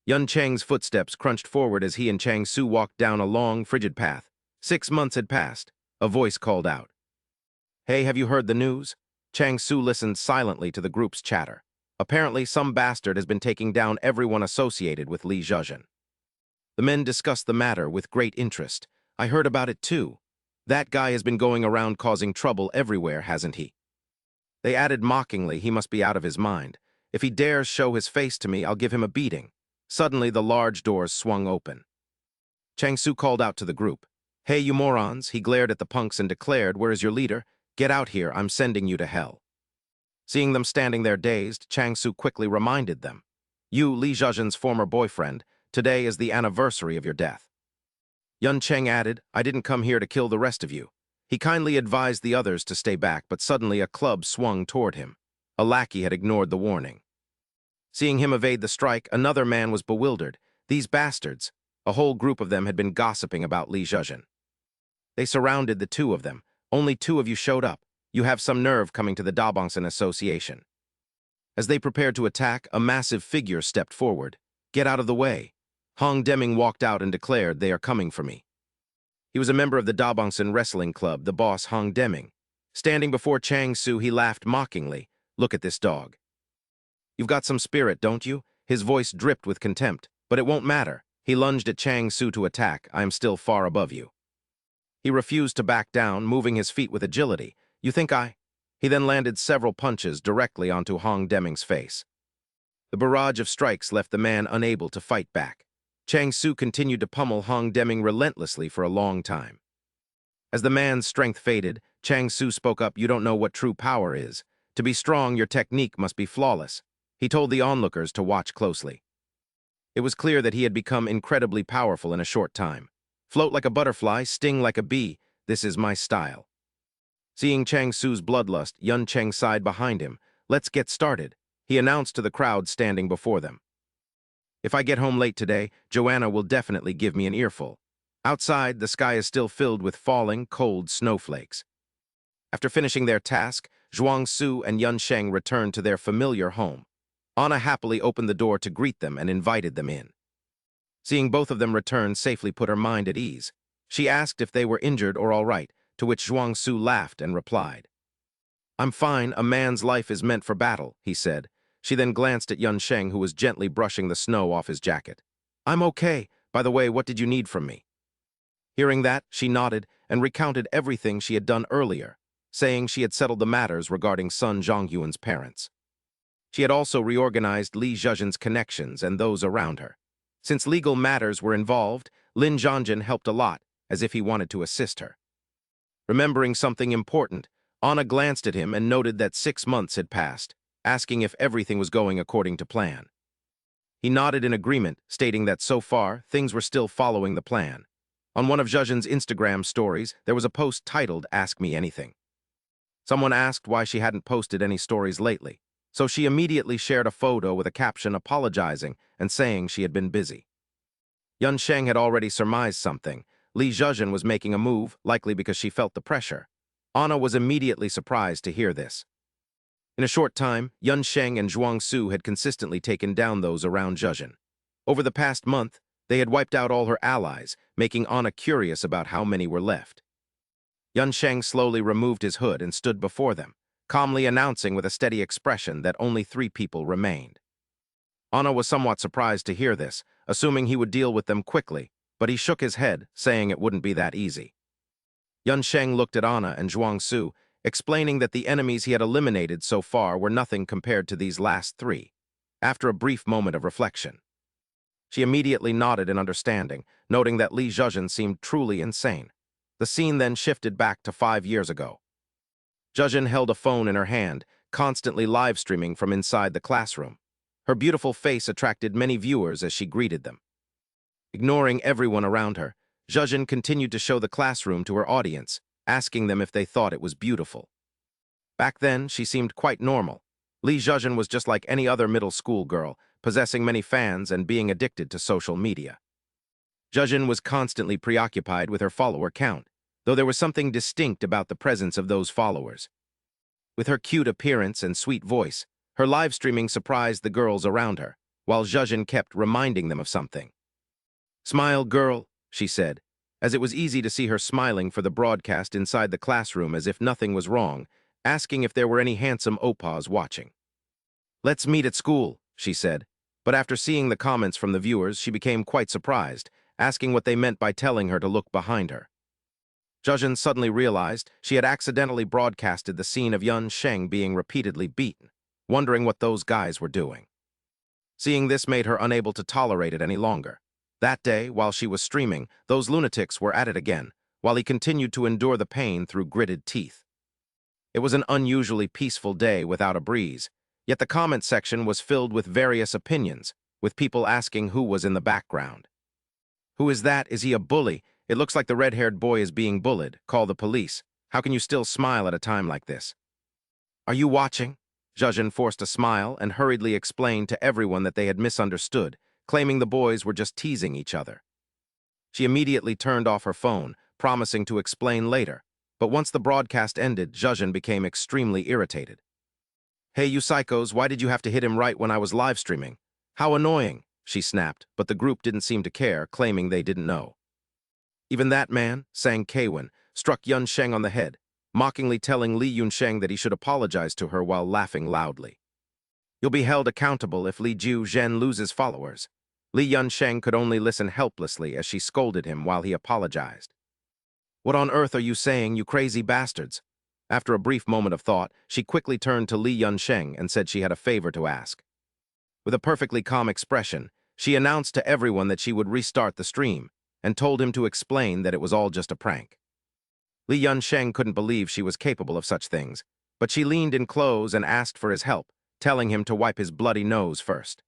Speaker 1: Yun Cheng's footsteps crunched forward as he and Chang Su walked down a long, frigid path. 6 months had passed. A voice called out. "Hey, have you heard the news?" Chang Su listened silently to the group's chatter. Apparently, some bastard has been taking down everyone associated with Li Yuzhen. The men discussed the matter with great interest. "I heard about it too. That guy has been going around causing trouble everywhere, hasn't he?" They added mockingly, "He must be out of his mind. If he dares show his face to me, I'll give him a beating." Suddenly, the large doors swung open. Chang Su called out to the group. "Hey, you morons!" He glared at the punks and declared, "Where is your leader? Get out here, I'm sending you to hell." Seeing them standing there dazed, Chang Su quickly reminded them. You, Li Zhezhen's former boyfriend, today is the anniversary of your death. Yun Cheng added, I didn't come here to kill the rest of you. He kindly advised the others to stay back, but suddenly a club swung toward him. A lackey had ignored the warning. Seeing him evade the strike, another man was bewildered. These bastards, a whole group of them had been gossiping about Li Zhezhen. They surrounded the two of them. Only two of you showed up. You have some nerve coming to the Dabongson Association. As they prepared to attack, a massive figure stepped forward. Get out of the way. Hong Deming walked out and declared, they are coming for me. He was a member of the Dabongson Wrestling Club, the boss Hong Deming. Standing before Chang Su, he laughed mockingly. Look at this dog. You've got some spirit, don't you? His voice dripped with contempt. But it won't matter. He lunged at Chang Su to attack. I am still far above you. He refused to back down, moving his feet with agility. You think I? He then landed several punches directly onto Hong Deming's face. The barrage of strikes left the man unable to fight back. Chang Su continued to pummel Hong Deming relentlessly for a long time. As the man's strength faded, Chang Su spoke up, you don't know what true power is. To be strong, your technique must be flawless. He told the onlookers to watch closely. It was clear that he had become incredibly powerful in a short time. Float like a butterfly, sting like a bee. This is my style. Seeing Chang Su's bloodlust, Yun Cheng sighed behind him. Let's get started, he announced to the crowd standing before them. If I get home late today, Joanna will definitely give me an earful. Outside, the sky is still filled with falling, cold snowflakes. After finishing their task, Zhuang Su and Yun Sheng returned to their familiar home. Anna happily opened the door to greet them and invited them in. Seeing both of them return safely put her mind at ease. She asked if they were injured or all right, to which Zhuang Su laughed and replied. I'm fine, a man's life is meant for battle, he said. She then glanced at Yun Sheng, who was gently brushing the snow off his jacket. I'm okay. By the way, what did you need from me? Hearing that, she nodded and recounted everything she had done earlier, saying she had settled the matters regarding Sun Zhongyuan's parents. She had also reorganized Li Zhezhen's connections and those around her. Since legal matters were involved, Lin Zhangjin helped a lot, as if he wanted to assist her. Remembering something important, Anna glanced at him and noted that 6 months had passed, asking if everything was going according to plan. He nodded in agreement, stating that so far, things were still following the plan. On one of Zhezhen's Instagram stories, there was a post titled, Ask Me Anything. Someone asked why she hadn't posted any stories lately, so she immediately shared a photo with a caption apologizing and saying she had been busy. Yun Sheng had already surmised something. Li Zhezhen was making a move, likely because she felt the pressure. Anna was immediately surprised to hear this. In a short time, Yun Sheng and Zhuang Su had consistently taken down those around Zhezhen. Over the past month, they had wiped out all her allies, making Anna curious about how many were left. Yun Sheng slowly removed his hood and stood before them, calmly announcing with a steady expression that only 3 people remained. Anna was somewhat surprised to hear this, assuming he would deal with them quickly, but he shook his head, saying it wouldn't be that easy. Yun Sheng looked at Anna and Zhuang Su, explaining that the enemies he had eliminated so far were nothing compared to these last 3, after a brief moment of reflection. She immediately nodded in understanding, noting that Li Zhezhen seemed truly insane. The scene then shifted back to 5 years ago. Zhezhen held a phone in her hand, constantly live-streaming from inside the classroom. Her beautiful face attracted many viewers as she greeted them. Ignoring everyone around her, Zhezhen continued to show the classroom to her audience, asking them if they thought it was beautiful. Back then, she seemed quite normal. Li Zhezhen was just like any other middle school girl, possessing many fans and being addicted to social media. Zhezhen was constantly preoccupied with her follower count, though there was something distinct about the presence of those followers. With her cute appearance and sweet voice, her live streaming surprised the girls around her, while Zhezhen kept reminding them of something. Smile, girl, she said, as it was easy to see her smiling for the broadcast inside the classroom as if nothing was wrong, asking if there were any handsome oppas watching. Let's meet at school, she said, but after seeing the comments from the viewers, she became quite surprised, asking what they meant by telling her to look behind her. Zhezhen suddenly realized she had accidentally broadcasted the scene of Yun Sheng being repeatedly beaten, wondering what those guys were doing. Seeing this made her unable to tolerate it any longer. That day, while she was streaming, those lunatics were at it again, while he continued to endure the pain through gritted teeth. It was an unusually peaceful day without a breeze. Yet the comment section was filled with various opinions, with people asking who was in the background. Who is that? Is he a bully? It looks like the red-haired boy is being bullied. Call the police. How can you still smile at a time like this? Are you watching? Zhuzhen forced a smile and hurriedly explained to everyone that they had misunderstood, claiming the boys were just teasing each other. She immediately turned off her phone, promising to explain later, but once the broadcast ended, Zhuzhen became extremely irritated. Hey, you psychos, why did you have to hit him right when I was live streaming? How annoying, she snapped, but the group didn't seem to care, claiming they didn't know. Even that man, sang Kaiwen, struck Yun Sheng on the head, mockingly telling Li Yunsheng that he should apologize to her while laughing loudly. You'll be held accountable if Li Ju Zhen loses followers. Li Yunsheng could only listen helplessly as she scolded him while he apologized. What on earth are you saying, you crazy bastards? After a brief moment of thought, she quickly turned to Li Yunsheng and said she had a favor to ask. With a perfectly calm expression, she announced to everyone that she would restart the stream and told him to explain that it was all just a prank. Li Yunsheng couldn't believe she was capable of such things, but she leaned in close and asked for his help, telling him to wipe his bloody nose first.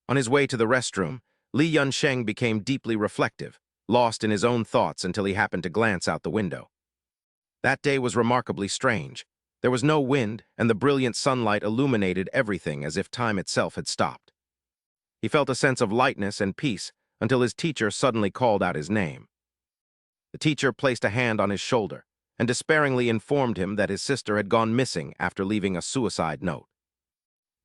Speaker 1: On his way to the restroom, Li Yunsheng became deeply reflective, lost in his own thoughts until he happened to glance out the window. That day was remarkably strange. There was no wind, and the brilliant sunlight illuminated everything as if time itself had stopped. He felt a sense of lightness and peace until his teacher suddenly called out his name. The teacher placed a hand on his shoulder and despairingly informed him that his sister had gone missing after leaving a suicide note.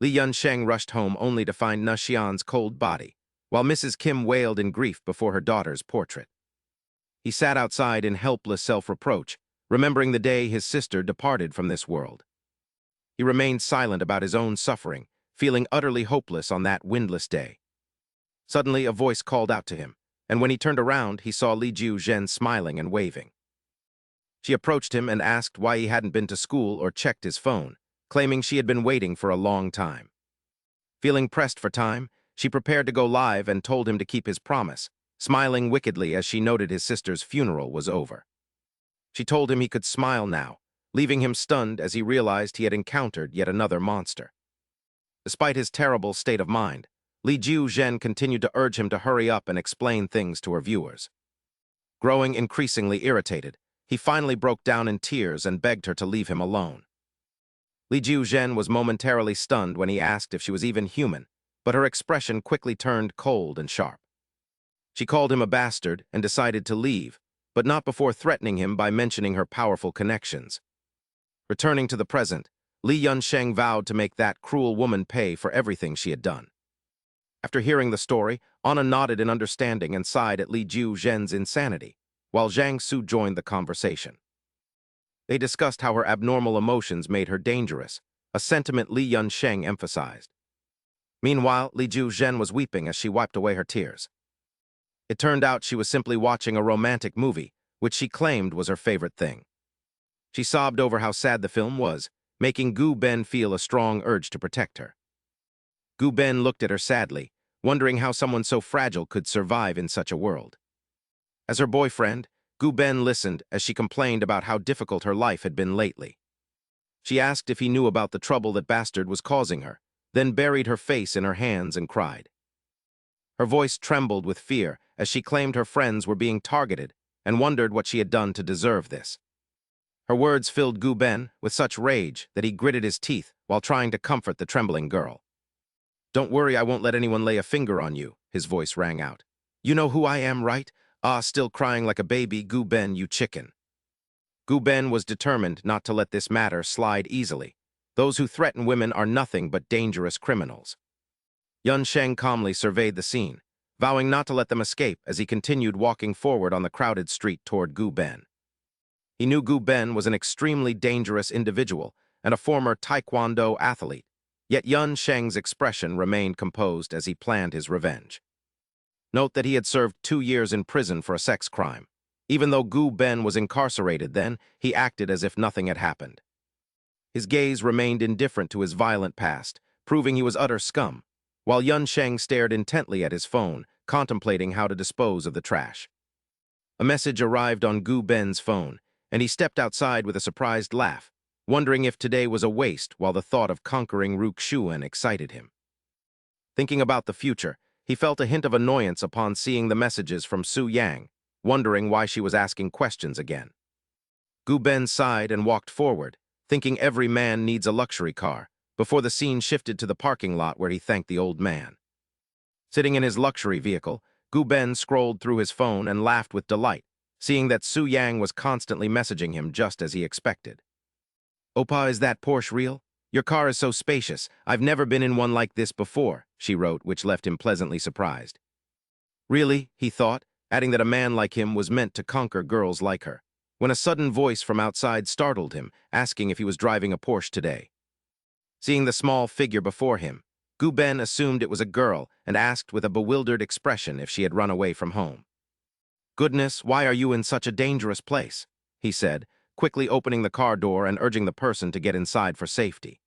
Speaker 1: Li Yunsheng rushed home only to find Na Xian's cold body, while Mrs. Kim wailed in grief before her daughter's portrait. He sat outside in helpless self-reproach, remembering the day his sister departed from this world. He remained silent about his own suffering, feeling utterly hopeless on that windless day. Suddenly, a voice called out to him, and when he turned around, he saw Li Ju Zhen smiling and waving. She approached him and asked why he hadn't been to school or checked his phone, claiming she had been waiting for a long time. Feeling pressed for time, she prepared to go live and told him to keep his promise, smiling wickedly as she noted his sister's funeral was over. She told him he could smile now, leaving him stunned as he realized he had encountered yet another monster. Despite his terrible state of mind, Li Ju Zhen continued to urge him to hurry up and explain things to her viewers. Growing increasingly irritated, he finally broke down in tears and begged her to leave him alone. Li Ju Zhen was momentarily stunned when he asked if she was even human, but her expression quickly turned cold and sharp. She called him a bastard and decided to leave, but not before threatening him by mentioning her powerful connections. Returning to the present, Li Yunsheng vowed to make that cruel woman pay for everything she had done. After hearing the story, Anna nodded in understanding and sighed at Li Ju Zhen's insanity, while Zhang Su joined the conversation. They discussed how her abnormal emotions made her dangerous, a sentiment Li Yunsheng emphasized. Meanwhile, Li Ju Zhen was weeping as she wiped away her tears. It turned out she was simply watching a romantic movie, which she claimed was her favorite thing. She sobbed over how sad the film was, making Gu Ben feel a strong urge to protect her. Gu Ben looked at her sadly, wondering how someone so fragile could survive in such a world. As her boyfriend, Gu Ben listened as she complained about how difficult her life had been lately. She asked if he knew about the trouble that Bastard was causing her, then buried her face in her hands and cried. Her voice trembled with fear as she claimed her friends were being targeted and wondered what she had done to deserve this. Her words filled Gu Ben with such rage that he gritted his teeth while trying to comfort the trembling girl. "Don't worry, I won't let anyone lay a finger on you," his voice rang out. "You know who I am, right? Ah, still crying like a baby, Gu Ben, you chicken." Gu Ben was determined not to let this matter slide easily. Those who threaten women are nothing but dangerous criminals. Yun Sheng calmly surveyed the scene, vowing not to let them escape as he continued walking forward on the crowded street toward Gu Ben. He knew Gu Ben was an extremely dangerous individual and a former Taekwondo athlete, yet Yun Sheng's expression remained composed as he planned his revenge. Note that he had served 2 years in prison for a sex crime. Even though Gu Ben was incarcerated then, he acted as if nothing had happened. His gaze remained indifferent to his violent past, proving he was utter scum, while Yun Sheng stared intently at his phone, contemplating how to dispose of the trash. A message arrived on Gu Ben's phone, and he stepped outside with a surprised laugh, wondering if today was a waste while the thought of conquering Rukshuan excited him. Thinking about the future, he felt a hint of annoyance upon seeing the messages from Su Yang, wondering why she was asking questions again. Gu Ben sighed and walked forward, thinking every man needs a luxury car, before the scene shifted to the parking lot where he thanked the old man. Sitting in his luxury vehicle, Gu Ben scrolled through his phone and laughed with delight, seeing that Su Yang was constantly messaging him just as he expected. "Opa, is that Porsche real? Your car is so spacious. I've never been in one like this before," she wrote, which left him pleasantly surprised. Really, he thought, adding that a man like him was meant to conquer girls like her, when a sudden voice from outside startled him, asking if he was driving a Porsche today. Seeing the small figure before him, Gu Ben assumed it was a girl and asked with a bewildered expression if she had run away from home. "Goodness, why are you in such a dangerous place?" he said, quickly opening the car door and urging the person to get inside for safety.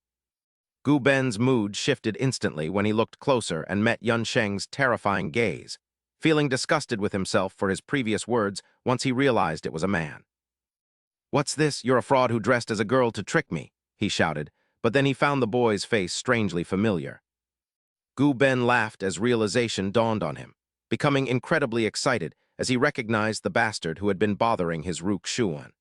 Speaker 1: Gu Ben's mood shifted instantly when he looked closer and met Yun Sheng's terrifying gaze, feeling disgusted with himself for his previous words once he realized it was a man. "What's this? You're a fraud who dressed as a girl to trick me," he shouted, but then he found the boy's face strangely familiar. Gu Ben laughed as realization dawned on him, becoming incredibly excited as he recognized the bastard who had been bothering his Rukshuan.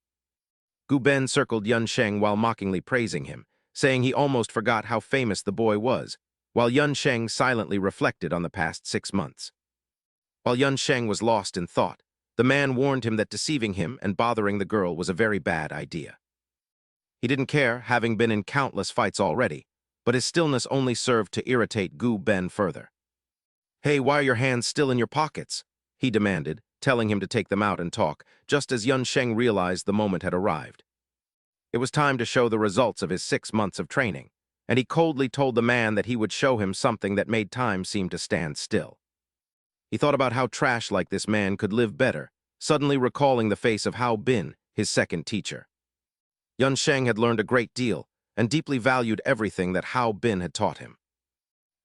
Speaker 1: Gu Ben circled Yun Sheng while mockingly praising him, saying he almost forgot how famous the boy was, while Yun Sheng silently reflected on the past 6 months. While Yun Sheng was lost in thought, the man warned him that deceiving him and bothering the girl was a very bad idea. He didn't care, having been in countless fights already, but his stillness only served to irritate Gu Ben further. "Hey, why are your hands still in your pockets?" he demanded, telling him to take them out and talk, just as Yun Sheng realized the moment had arrived. It was time to show the results of his 6 months of training, and he coldly told the man that he would show him something that made time seem to stand still. He thought about how trash like this man could live better, suddenly recalling the face of Hao Bin, his second teacher. Yun Sheng had learned a great deal, and deeply valued everything that Hao Bin had taught him.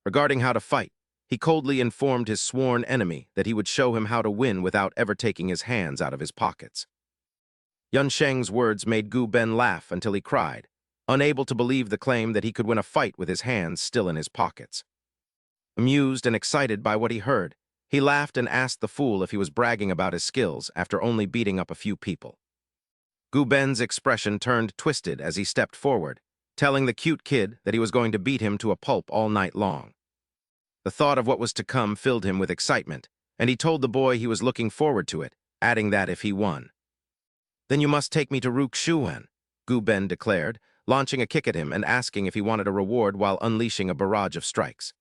Speaker 1: Regarding how to fight, he coldly informed his sworn enemy that he would show him how to win without ever taking his hands out of his pockets. Yun Sheng's words made Gu Ben laugh until he cried, unable to believe the claim that he could win a fight with his hands still in his pockets. Amused and excited by what he heard, he laughed and asked the fool if he was bragging about his skills after only beating up a few people. Gu Ben's expression turned twisted as he stepped forward, telling the cute kid that he was going to beat him to a pulp all night long. The thought of what was to come filled him with excitement, and he told the boy he was looking forward to it, adding that if he won. "Then you must take me to Rukshuan," Gu Ben declared, launching a kick at him and asking if he wanted a reward while unleashing a barrage of strikes.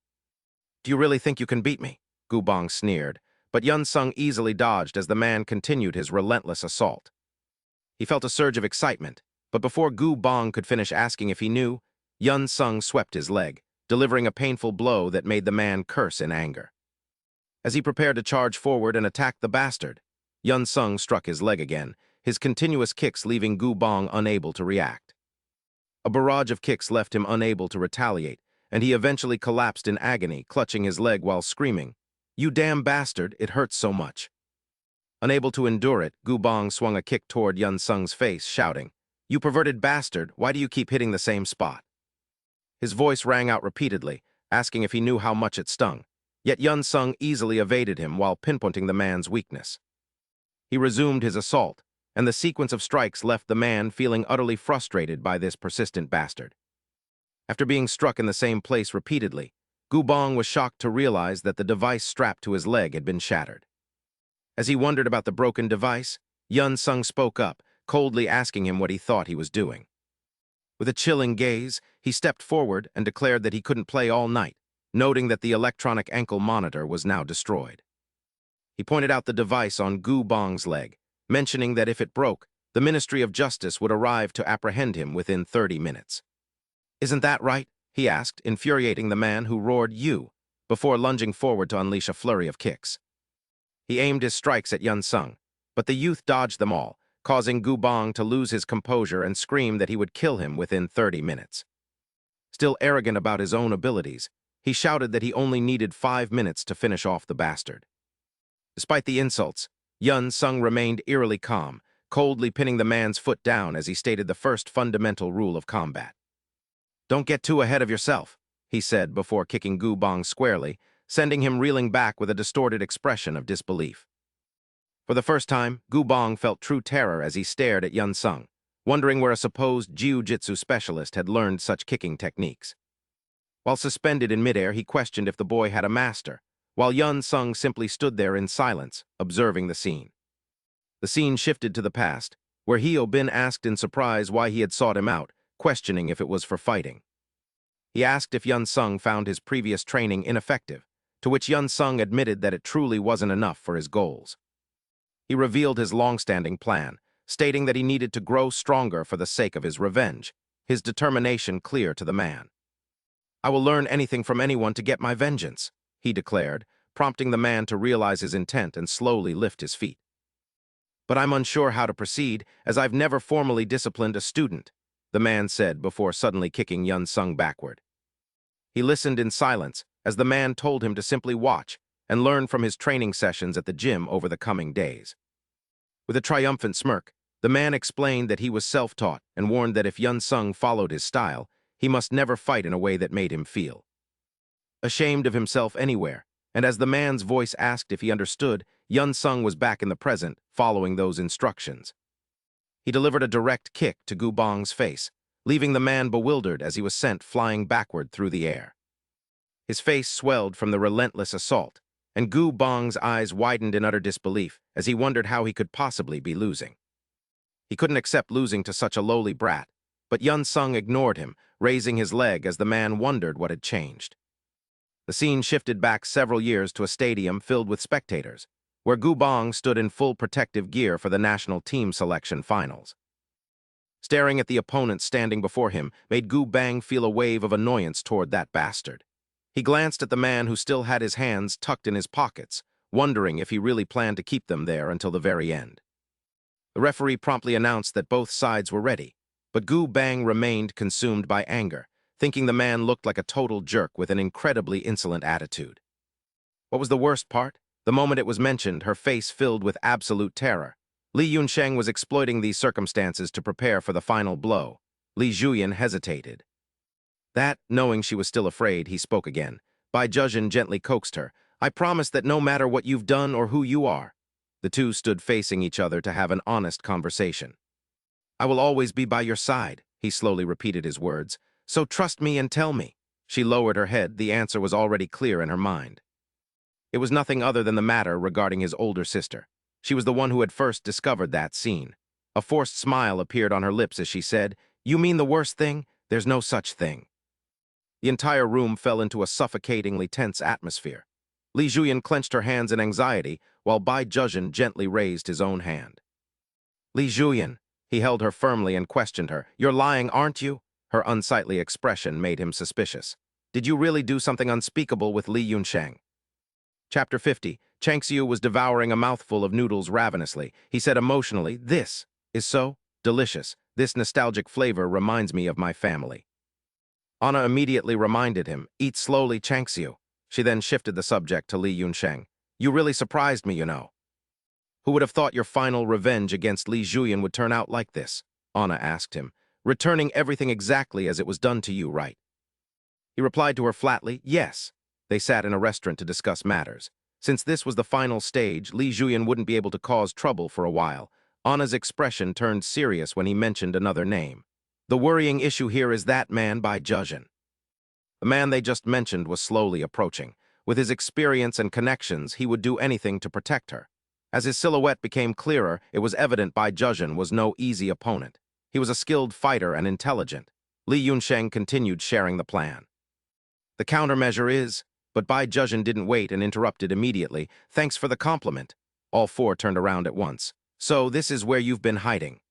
Speaker 1: "Do you really think you can beat me?" Gu Bong sneered, but Yun Sung easily dodged as the man continued his relentless assault. He felt a surge of excitement, but before Gu Bong could finish asking if he knew, Yun Sung swept his leg, delivering a painful blow that made the man curse in anger. As he prepared to charge forward and attack the bastard, Yun Sung struck his leg again, his continuous kicks leaving Gu Bong unable to react. A barrage of kicks left him unable to retaliate, and he eventually collapsed in agony, clutching his leg while screaming, "You damn bastard, it hurts so much." Unable to endure it, Gu Bong swung a kick toward Yun Sung's face, shouting, "You perverted bastard, why do you keep hitting the same spot?" His voice rang out repeatedly, asking if he knew how much it stung, yet Yun Sung easily evaded him while pinpointing the man's weakness. He resumed his assault, and the sequence of strikes left the man feeling utterly frustrated by this persistent bastard. After being struck in the same place repeatedly, Gu Bong was shocked to realize that the device strapped to his leg had been shattered. As he wondered about the broken device, Yun Sung spoke up, coldly asking him what he thought he was doing. With a chilling gaze, he stepped forward and declared that he couldn't play all night, noting that the electronic ankle monitor was now destroyed. He pointed out the device on Gu Bong's leg, mentioning that if it broke, the Ministry of Justice would arrive to apprehend him within 30 minutes. "Isn't that right?" he asked, infuriating the man who roared "You," before lunging forward to unleash a flurry of kicks. He aimed his strikes at Yun Sung, but the youth dodged them all, causing Gu Bong to lose his composure and scream that he would kill him within 30 minutes. Still arrogant about his own abilities, he shouted that he only needed 5 minutes to finish off the bastard. Despite the insults, Yun Sung remained eerily calm, coldly pinning the man's foot down as he stated the first fundamental rule of combat. "Don't get too ahead of yourself," he said before kicking Gu Bong squarely, sending him reeling back with a distorted expression of disbelief. For the first time, Gu Bong felt true terror as he stared at Yun Sung, wondering where a supposed jiu-jitsu specialist had learned such kicking techniques. While suspended in midair, he questioned if the boy had a master, while Yun Sung simply stood there in silence, observing the scene. The scene shifted to the past, where Hyo Bin asked in surprise why he had sought him out, questioning if it was for fighting. He asked if Yun Sung found his previous training ineffective, to which Yun Sung admitted that it truly wasn't enough for his goals. He revealed his long-standing plan, stating that he needed to grow stronger for the sake of his revenge, his determination clear to the man. "I will learn anything from anyone to get my vengeance," he declared, prompting the man to realize his intent and slowly lift his feet. "But I'm unsure how to proceed, as I've never formally disciplined a student," the man said before suddenly kicking Yun Sung backward. He listened in silence as the man told him to simply watch and learn from his training sessions at the gym over the coming days. With a triumphant smirk, the man explained that he was self-taught and warned that if Yun Sung followed his style, he must never fight in a way that made him feel ashamed of himself anywhere, and as the man's voice asked if he understood, Yun Sung was back in the present, following those instructions. He delivered a direct kick to Gu Bong's face, leaving the man bewildered as he was sent flying backward through the air. His face swelled from the relentless assault, and Gu Bong's eyes widened in utter disbelief as he wondered how he could possibly be losing. He couldn't accept losing to such a lowly brat, but Yun Sung ignored him, raising his leg as the man wondered what had changed. The scene shifted back several years to a stadium filled with spectators, where Gu Bong stood in full protective gear for the national team selection finals. Staring at the opponent standing before him made Gu Bang feel a wave of annoyance toward that bastard. He glanced at the man who still had his hands tucked in his pockets, wondering if he really planned to keep them there until the very end. The referee promptly announced that both sides were ready, but Gu Bang remained consumed by anger, thinking the man looked like a total jerk with an incredibly insolent attitude. What was the worst part? The moment it was mentioned, her face filled with absolute terror. Li Yunsheng was exploiting these circumstances to prepare for the final blow. Li Zhuyan hesitated. Knowing she was still afraid, he spoke again. Bai Zhezhen gently coaxed her. "I promise that no matter what you've done or who you are." The two stood facing each other to have an honest conversation. "I will always be by your side," he slowly repeated his words. "So trust me and tell me." She lowered her head, the answer was already clear in her mind. It was nothing other than the matter regarding his older sister. She was the one who had first discovered that scene. A forced smile appeared on her lips as she said, "You mean the worst thing? There's no such thing." The entire room fell into a suffocatingly tense atmosphere. Li Zhuyan clenched her hands in anxiety, while Bai Zhezhen gently raised his own hand. "Li Zhuyan," he held her firmly and questioned her. "You're lying, aren't you?" Her unsightly expression made him suspicious. "Did you really do something unspeakable with Li Yunsheng?" Chapter 50. Changxiu was devouring a mouthful of noodles ravenously. He said emotionally, "This is so delicious. This nostalgic flavor reminds me of my family." Anna immediately reminded him, "Eat slowly, Changxiu." She then shifted the subject to Li Yunsheng. "You really surprised me, you know." "Who would have thought your final revenge against Li Zhuyan would turn out like this?" Anna asked him, "returning everything exactly as it was done to you, right?" He replied to her flatly, "Yes." They sat in a restaurant to discuss matters. Since this was the final stage, Li Zhuyan wouldn't be able to cause trouble for a while. Anna's expression turned serious when he mentioned another name. "The worrying issue here is that man Bai Zhezhen." The man they just mentioned was slowly approaching. With his experience and connections, he would do anything to protect her. As his silhouette became clearer, it was evident Bai Zhezhen was no easy opponent. He was a skilled fighter and intelligent. Li Yunsheng continued sharing the plan. "The countermeasure is..." But Bai Zhezhen didn't wait and interrupted immediately. "Thanks for the compliment." All four turned around at once. "So this is where you've been hiding."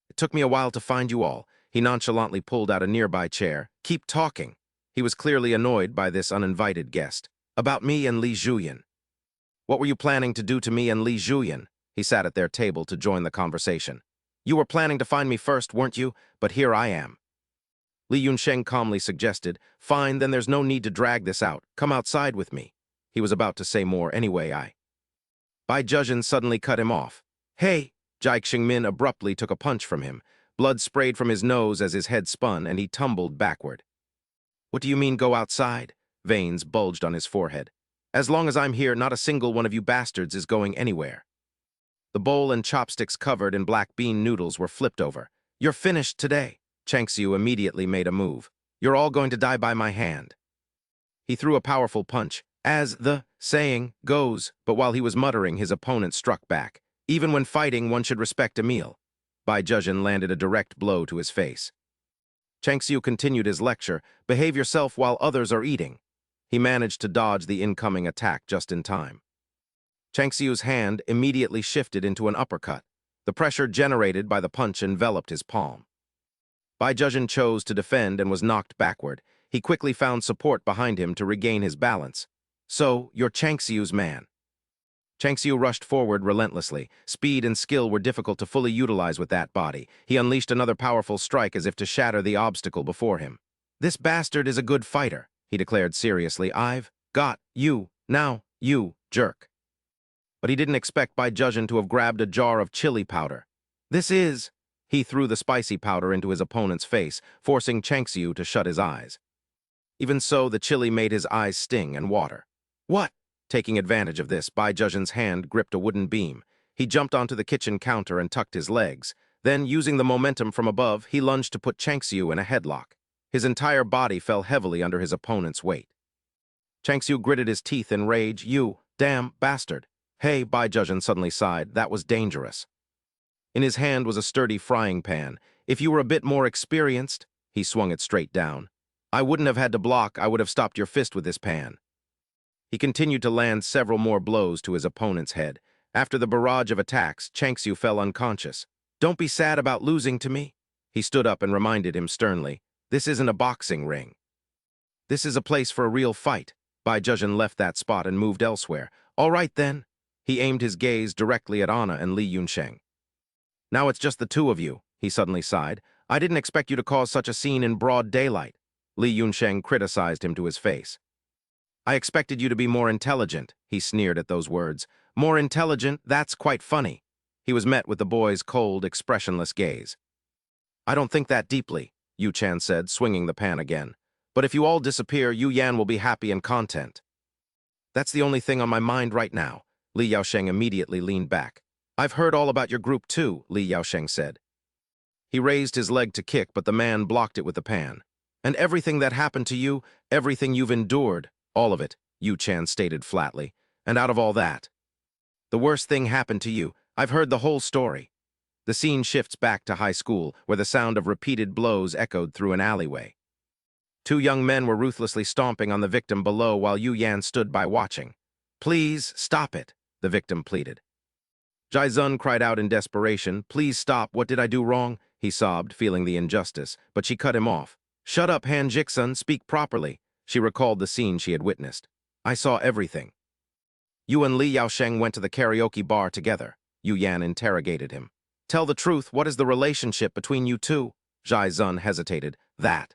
Speaker 1: "It took me a while to find you all." He nonchalantly pulled out a nearby chair. "Keep talking." He was clearly annoyed by this uninvited guest. "About me and Li Zhuyan." "What were you planning to do to me and Li Zhuyan?" He sat at their table to join the conversation. "You were planning to find me first, weren't you? But here I am." Li Yunsheng calmly suggested, "Fine, then there's no need to drag this out. Come outside with me." He was about to say more anyway. Bai Zhezhen suddenly cut him off. "Hey, Jai Xingmin abruptly took a punch from him. Blood sprayed from his nose as his head spun, and he tumbled backward. "What do you mean, go outside?" Veins bulged on his forehead. "As long as I'm here, not a single one of you bastards is going anywhere." The bowl and chopsticks covered in black bean noodles were flipped over. "You're finished today." Changxiu immediately made a move. "You're all going to die by my hand." He threw a powerful punch, as the saying goes, but while he was muttering, his opponent struck back. Even when fighting, one should respect a meal. Bai Zhezhen landed a direct blow to his face. Changxiu continued his lecture, "Behave yourself while others are eating." He managed to dodge the incoming attack just in time. Changxiu's hand immediately shifted into an uppercut. The pressure generated by the punch enveloped his palm. Bai Zhezhen chose to defend and was knocked backward. He quickly found support behind him to regain his balance. "So, you're Changxiu's man." Changxiu rushed forward relentlessly. Speed and skill were difficult to fully utilize with that body. He unleashed another powerful strike as if to shatter the obstacle before him. "This bastard is a good fighter," he declared seriously. "I've got you. Now, you jerk." But he didn't expect Bai Zhezhen to have grabbed a jar of chili powder. "This is—" He threw the spicy powder into his opponent's face, forcing Changxiu to shut his eyes. Even so, the chili made his eyes sting and water. "What?" Taking advantage of this, Bai Zhezhen's hand gripped a wooden beam. He jumped onto the kitchen counter and tucked his legs. Then, using the momentum from above, he lunged to put Changxiu in a headlock. His entire body fell heavily under his opponent's weight. Changxiu gritted his teeth in rage. "You damn bastard." "Hey," Bai Zhezhen suddenly sighed. "That was dangerous." In his hand was a sturdy frying pan. "If you were a bit more experienced," he swung it straight down. "I wouldn't have had to block. I would have stopped your fist with this pan." He continued to land several more blows to his opponent's head. After the barrage of attacks, Changxiu fell unconscious. "Don't be sad about losing to me." He stood up and reminded him sternly, "This isn't a boxing ring. This is a place for a real fight." Bai Zhezhen left that spot and moved elsewhere. "All right, then." He aimed his gaze directly at Anna and Li Yunsheng. "Now it's just the two of you," he suddenly sighed. "I didn't expect you to cause such a scene in broad daylight." Li Yunsheng criticized him to his face. "I expected you to be more intelligent," he sneered at those words. "More intelligent? That's quite funny." He was met with the boy's cold, expressionless gaze. "I don't think that deeply," Yu Chan said, swinging the pan again. "But if you all disappear, Yu Yan will be happy and content." "That's the only thing on my mind right now." Li Yaosheng immediately leaned back. "I've heard all about your group too," Li Yaosheng said. He raised his leg to kick, but the man blocked it with the pan. "And everything that happened to you, everything you've endured, all of it," Yu Chan stated flatly. "And out of all that, the worst thing happened to you. I've heard the whole story." The scene shifts back to high school, where the sound of repeated blows echoed through an alleyway. Two young men were ruthlessly stomping on the victim below while Yu Yan stood by watching. "Please, stop it," the victim pleaded. Jai Zun cried out in desperation. "Please stop, what did I do wrong?" he sobbed, feeling the injustice, but she cut him off. "Shut up, Han Jiksun, speak properly." She recalled the scene she had witnessed. "I saw everything." "You and Li Yaosheng went to the karaoke bar together." Yu Yan interrogated him. "Tell the truth, what is the relationship between you two?" Jai Zun hesitated. "That."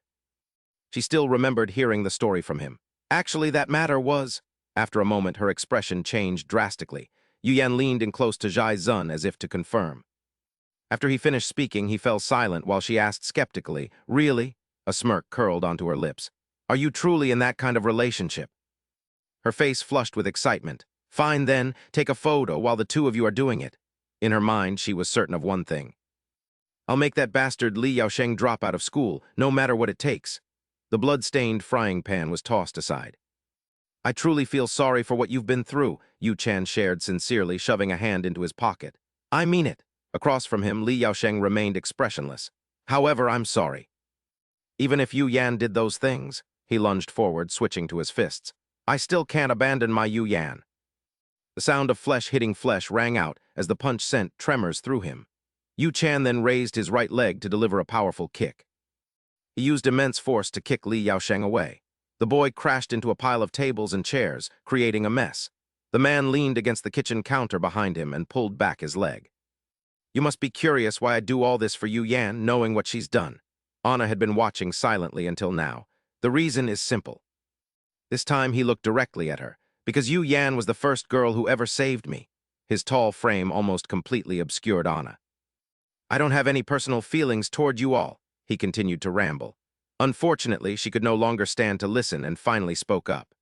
Speaker 1: She still remembered hearing the story from him. "Actually, that matter was—" After a moment, her expression changed drastically. Yu Yan leaned in close to Jai Zun as if to confirm. After he finished speaking, he fell silent while she asked skeptically, "Really?" A smirk curled onto her lips. "Are you truly in that kind of relationship?" Her face flushed with excitement. "Fine then, take a photo while the two of you are doing it." In her mind, she was certain of one thing. "I'll make that bastard Li Yaosheng drop out of school, no matter what it takes." The blood-stained frying pan was tossed aside. "I truly feel sorry for what you've been through," Yu Chan shared sincerely, shoving a hand into his pocket. "I mean it." Across from him, Li Yaosheng remained expressionless. "However, I'm sorry. Even if Yu Yan did those things," he lunged forward, switching to his fists, "I still can't abandon my Yu Yan." The sound of flesh hitting flesh rang out as the punch sent tremors through him. Yu Chan then raised his right leg to deliver a powerful kick. He used immense force to kick Li Yaosheng away. The boy crashed into a pile of tables and chairs, creating a mess. The man leaned against the kitchen counter behind him and pulled back his leg. "You must be curious why I do all this for Yu Yan, knowing what she's done." Anna had been watching silently until now. "The reason is simple." This time he looked directly at her. "Because Yu Yan was the first girl who ever saved me." his tall frame almost completely obscured Anna. "I don't have any personal feelings toward you all," he continued to ramble. Unfortunately, she could no longer stand to listen and finally spoke up.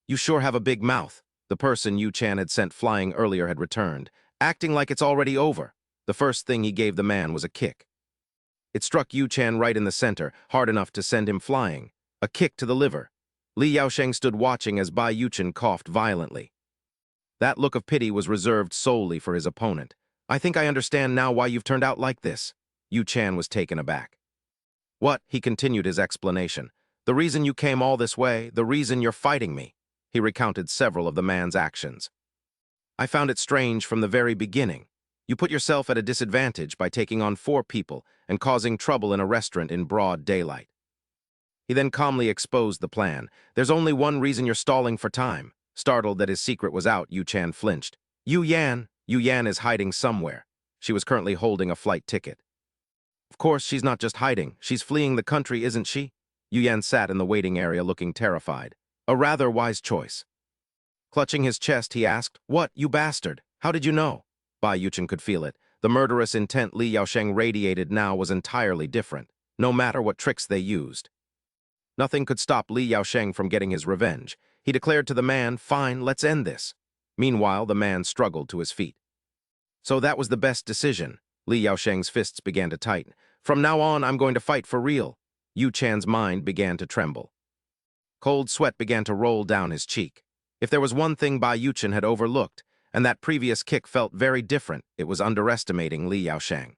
Speaker 1: "You sure have a big mouth." The person Yu Chan had sent flying earlier had returned, acting like it's already over. The first thing he gave the man was a kick. It struck Yu Chan right in the center, hard enough to send him flying. A kick to the liver. Li Yaosheng stood watching as Bai Yuchen coughed violently. That look of pity was reserved solely for his opponent. "I think I understand now why you've turned out like this." Yu Chan was taken aback. "What?" He continued his explanation. "The reason you came all this way, the reason you're fighting me." He recounted several of the man's actions. "I found it strange from the very beginning. You put yourself at a disadvantage by taking on 4 people and causing trouble in a restaurant in broad daylight." He then calmly exposed the plan. "There's only one reason you're stalling for time." Startled that his secret was out, Yu Chan flinched. Yu Yan is hiding somewhere. She was currently holding a flight ticket. "Of course, she's not just hiding. She's fleeing the country, isn't she?" Yu Yan sat in the waiting area looking terrified. A rather wise choice. Clutching his chest, he asked, "What, you bastard? How did you know?" Bai Yuchen could feel it. The murderous intent Li Yaosheng radiated now was entirely different, no matter what tricks they used. Nothing could stop Li Yaosheng from getting his revenge. He declared to the man, "Fine, let's end this." Meanwhile, the man struggled to his feet. "So that was the best decision." Li Yaosheng's fists began to tighten. "From now on, I'm going to fight for real." Yu Chan's mind began to tremble. Cold sweat began to roll down his cheek. If there was one thing Bai Yuchen had overlooked, and that previous kick felt very different, it was underestimating Li Yaosheng.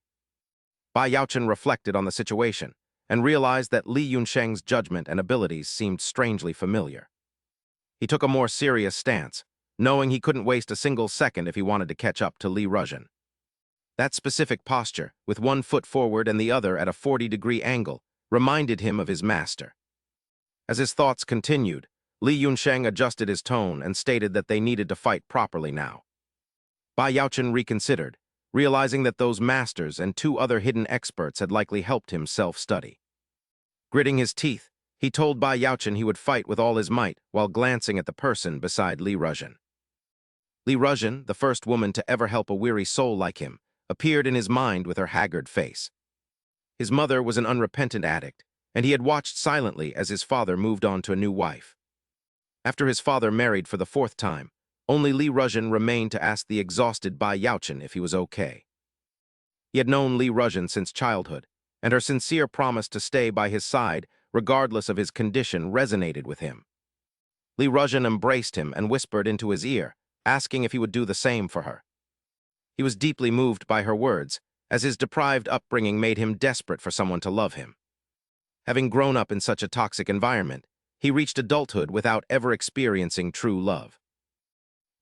Speaker 1: Bai Yaochen reflected on the situation and realized that Li Yunsheng's judgment and abilities seemed strangely familiar. He took a more serious stance, knowing he couldn't waste a single second if he wanted to catch up to Li Ruzhen. That specific posture, with one foot forward and the other at a 40-degree angle, reminded him of his master. As his thoughts continued, Li Yunsheng adjusted his tone and stated that they needed to fight properly now. Bai Yaochen reconsidered, realizing that those masters and 2 other hidden experts had likely helped him self-study. Gritting his teeth, he told Bai Yaochen he would fight with all his might while glancing at the person beside Li Ruzhen. Li Ruzhen, the first woman to ever help a weary soul like him, appeared in his mind with her haggard face. His mother was an unrepentant addict, and he had watched silently as his father moved on to a new wife. After his father married for the 4th time, only Li Ruzhen remained to ask the exhausted Bai Yaochen if he was okay. He had known Li Ruzhen since childhood, and her sincere promise to stay by his side, regardless of his condition, resonated with him. Li Ruzhen embraced him and whispered into his ear, asking if he would do the same for her. He was deeply moved by her words, as his deprived upbringing made him desperate for someone to love him. Having grown up in such a toxic environment, he reached adulthood without ever experiencing true love.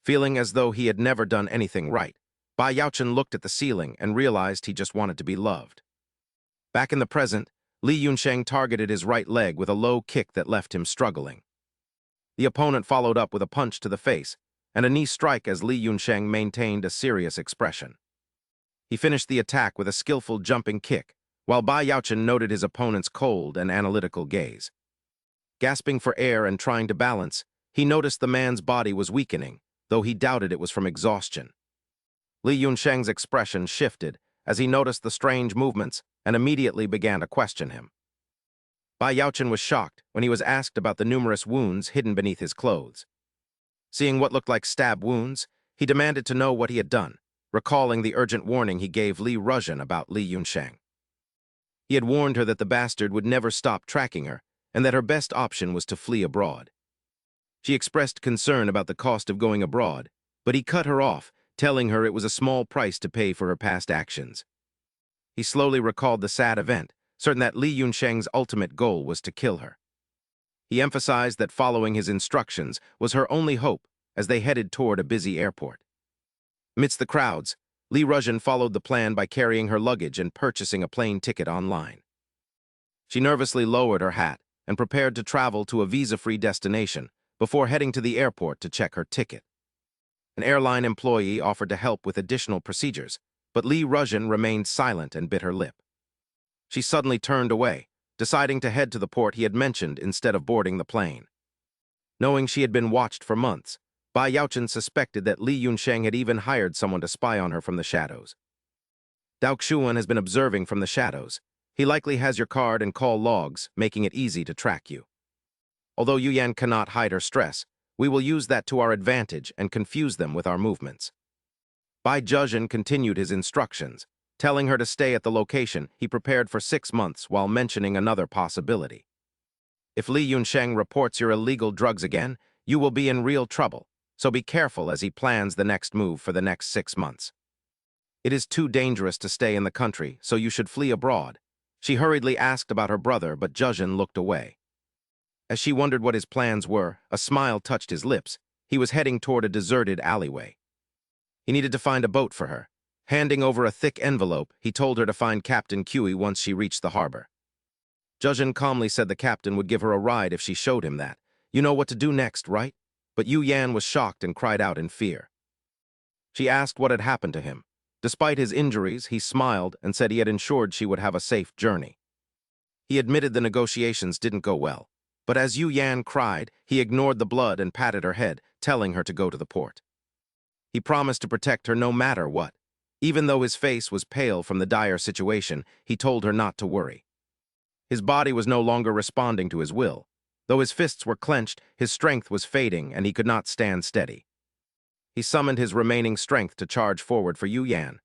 Speaker 1: Feeling as though he had never done anything right, Bai Yaochen looked at the ceiling and realized he just wanted to be loved. Back in the present, Li Yunsheng targeted his right leg with a low kick that left him struggling. The opponent followed up with a punch to the face and a knee strike as Li Yunsheng maintained a serious expression. He finished the attack with a skillful jumping kick, while Bai Yaochen noted his opponent's cold and analytical gaze. Gasping for air and trying to balance, he noticed the man's body was weakening, though he doubted it was from exhaustion. Li Yunsheng's expression shifted as he noticed the strange movements and immediately began to question him. Bai Yaochen was shocked when he was asked about the numerous wounds hidden beneath his clothes. Seeing what looked like stab wounds, he demanded to know what he had done, recalling the urgent warning he gave Li Ruzhen about Li Yunsheng. He had warned her that the bastard would never stop tracking her, and that her best option was to flee abroad. She expressed concern about the cost of going abroad, but he cut her off, telling her it was a small price to pay for her past actions. He slowly recalled the sad event, certain that Li Yunsheng's ultimate goal was to kill her. He emphasized that following his instructions was her only hope as they headed toward a busy airport. Amidst the crowds, Li Ruzhen followed the plan by carrying her luggage and purchasing a plane ticket online. She nervously lowered her hat and prepared to travel to a visa-free destination before heading to the airport to check her ticket. An airline employee offered to help with additional procedures, but Li Ruzhen remained silent and bit her lip. She suddenly turned away, deciding to head to the port he had mentioned instead of boarding the plane. Knowing she had been watched for months, Bai Yaochen suspected that Li Yunsheng had even hired someone to spy on her from the shadows. Dao Xuan has been observing from the shadows. He likely has your card and call logs, making it easy to track you. Although Yu Yan cannot hide her stress, we will use that to our advantage and confuse them with our movements. Bai Zhezhen continued his instructions, telling her to stay at the location he prepared for 6 months while mentioning another possibility. If Li Yunsheng reports your illegal drugs again, you will be in real trouble, so be careful as he plans the next move for the next 6 months. It is too dangerous to stay in the country, so you should flee abroad. She hurriedly asked about her brother, but Zhezhen looked away. As she wondered what his plans were, a smile touched his lips. He was heading toward a deserted alleyway. He needed to find a boat for her. Handing over a thick envelope, he told her to find Captain Cui once she reached the harbor. Zhezhen calmly said the captain would give her a ride if she showed him that. You know what to do next, right? But Yu Yan was shocked and cried out in fear. She asked what had happened to him. Despite his injuries, he smiled and said he had ensured she would have a safe journey. He admitted the negotiations didn't go well, but as Yu Yan cried, he ignored the blood and patted her head, telling her to go to the port. He promised to protect her no matter what. Even though his face was pale from the dire situation, he told her not to worry. His body was no longer responding to his will. Though his fists were clenched, his strength was fading and he could not stand steady. He summoned his remaining strength to charge forward for Yu Yan.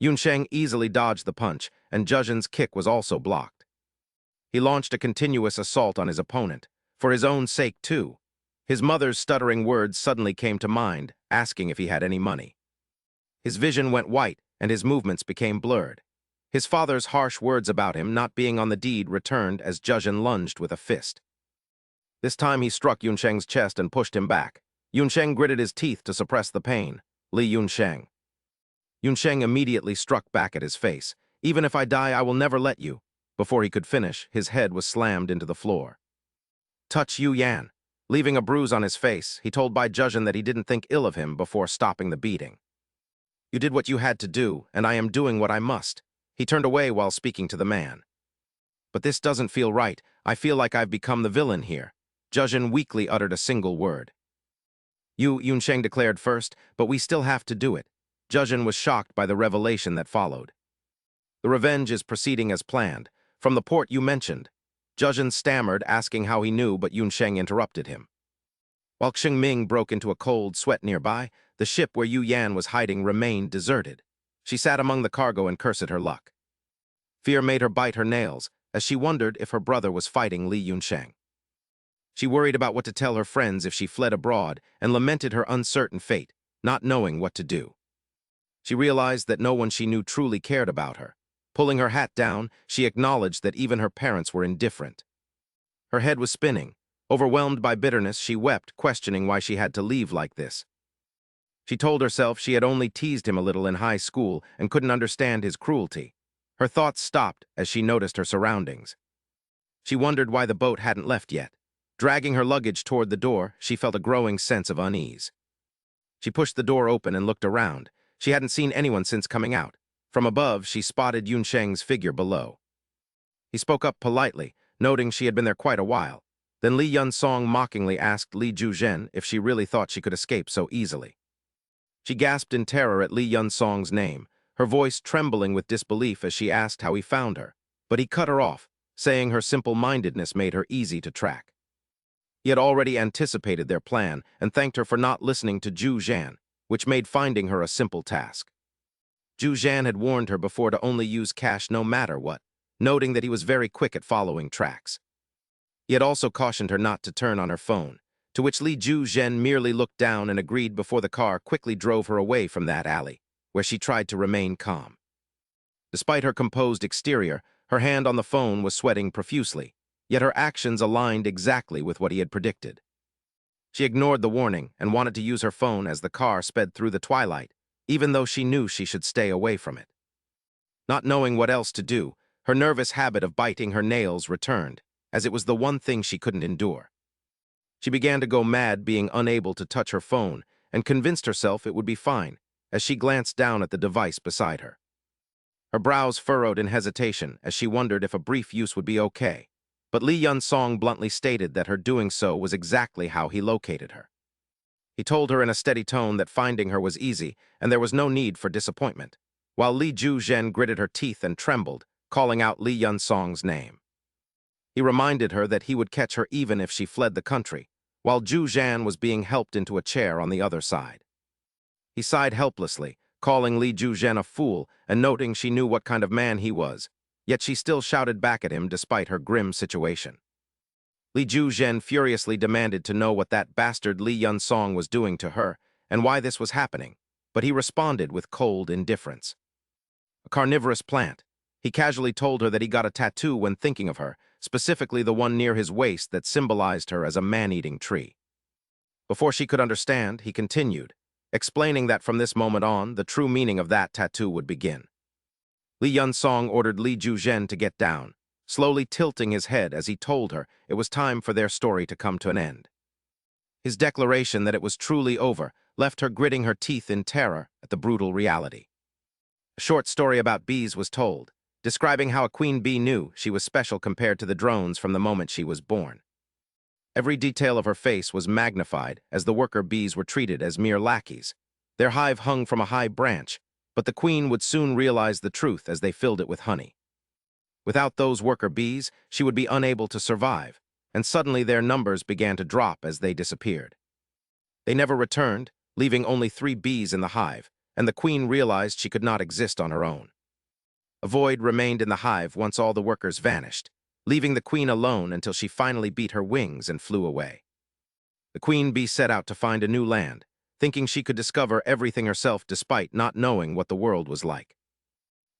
Speaker 1: Yunsheng easily dodged the punch, and Zhezhen's kick was also blocked. He launched a continuous assault on his opponent, for his own sake too. His mother's stuttering words suddenly came to mind, asking if he had any money. His vision went white, and his movements became blurred. His father's harsh words about him not being on the deed returned as Zhezhen lunged with a fist. This time he struck Yunsheng's chest and pushed him back. Yunsheng gritted his teeth to suppress the pain. Li Yunsheng. Yunsheng immediately struck back at his face. Even if I die, I will never let you. Before he could finish, his head was slammed into the floor. Touch Yu Yan. Leaving a bruise on his face, he told Bai Zhezhen that he didn't think ill of him before stopping the beating. You did what you had to do, and I am doing what I must. He turned away while speaking to the man. But this doesn't feel right. I feel like I've become the villain here. Zhezhen weakly uttered a single word. Yunsheng declared first, but we still have to do it. Zhezhen was shocked by the revelation that followed. The revenge is proceeding as planned. From the port you mentioned. Zhezhen stammered, asking how he knew, but Yunsheng interrupted him. While Xingming broke into a cold sweat nearby, the ship where Yu Yan was hiding remained deserted. She sat among the cargo and cursed her luck. Fear made her bite her nails, as she wondered if her brother was fighting Li Yunsheng. She worried about what to tell her friends if she fled abroad and lamented her uncertain fate, not knowing what to do. She realized that no one she knew truly cared about her. Pulling her hat down, she acknowledged that even her parents were indifferent. Her head was spinning. Overwhelmed by bitterness, she wept, questioning why she had to leave like this. She told herself she had only teased him a little in high school and couldn't understand his cruelty. Her thoughts stopped as she noticed her surroundings. She wondered why the boat hadn't left yet. Dragging her luggage toward the door, she felt a growing sense of unease. She pushed the door open and looked around. She hadn't seen anyone since coming out. From above, she spotted Yunsheng's figure below. He spoke up politely, noting she had been there quite a while. Then Li Yunsong mockingly asked Li Zhezhen if she really thought she could escape so easily. She gasped in terror at Li Yunsong's name, her voice trembling with disbelief as she asked how he found her. But he cut her off, saying her simple-mindedness made her easy to track. He had already anticipated their plan and thanked her for not listening to Zhu Zhan, which made finding her a simple task. Zhu Zhan had warned her before to only use cash no matter what, noting that he was very quick at following tracks. He had also cautioned her not to turn on her phone, to which Li Zhezhen merely looked down and agreed before the car quickly drove her away from that alley, where she tried to remain calm. Despite her composed exterior, her hand on the phone was sweating profusely, yet her actions aligned exactly with what he had predicted. She ignored the warning and wanted to use her phone as the car sped through the twilight, even though she knew she should stay away from it. Not knowing what else to do, her nervous habit of biting her nails returned, as it was the one thing she couldn't endure. She began to go mad being unable to touch her phone and convinced herself it would be fine as she glanced down at the device beside her. Her brows furrowed in hesitation as she wondered if a brief use would be okay, but Li Yunsong bluntly stated that her doing so was exactly how he located her. He told her in a steady tone that finding her was easy, and there was no need for disappointment, while Li Ju-zhen gritted her teeth and trembled, calling out Li Yun-song's name. He reminded her that he would catch her even if she fled the country, while Ju-zhan was being helped into a chair on the other side. He sighed helplessly, calling Li Ju-zhen a fool and noting she knew what kind of man he was, yet she still shouted back at him despite her grim situation. Li Ju-zhen furiously demanded to know what that bastard Li Yun-song was doing to her and why this was happening, but he responded with cold indifference. A carnivorous plant. He casually told her that he got a tattoo when thinking of her, specifically the one near his waist that symbolized her as a man-eating tree. Before she could understand, he continued, explaining that from this moment on, the true meaning of that tattoo would begin. Li Yun-song ordered Li Ju-zhen to get down, slowly tilting his head as he told her it was time for their story to come to an end. His declaration that it was truly over left her gritting her teeth in terror at the brutal reality. A short story about bees was told, describing how a queen bee knew she was special compared to the drones from the moment she was born. Every detail of her face was magnified as the worker bees were treated as mere lackeys. Their hive hung from a high branch, but the queen would soon realize the truth as they filled it with honey. Without those worker bees, she would be unable to survive, and suddenly their numbers began to drop as they disappeared. They never returned, leaving only 3 bees in the hive, and the queen realized she could not exist on her own. A void remained in the hive once all the workers vanished, leaving the queen alone until she finally beat her wings and flew away. The queen bee set out to find a new land, thinking she could discover everything herself despite not knowing what the world was like.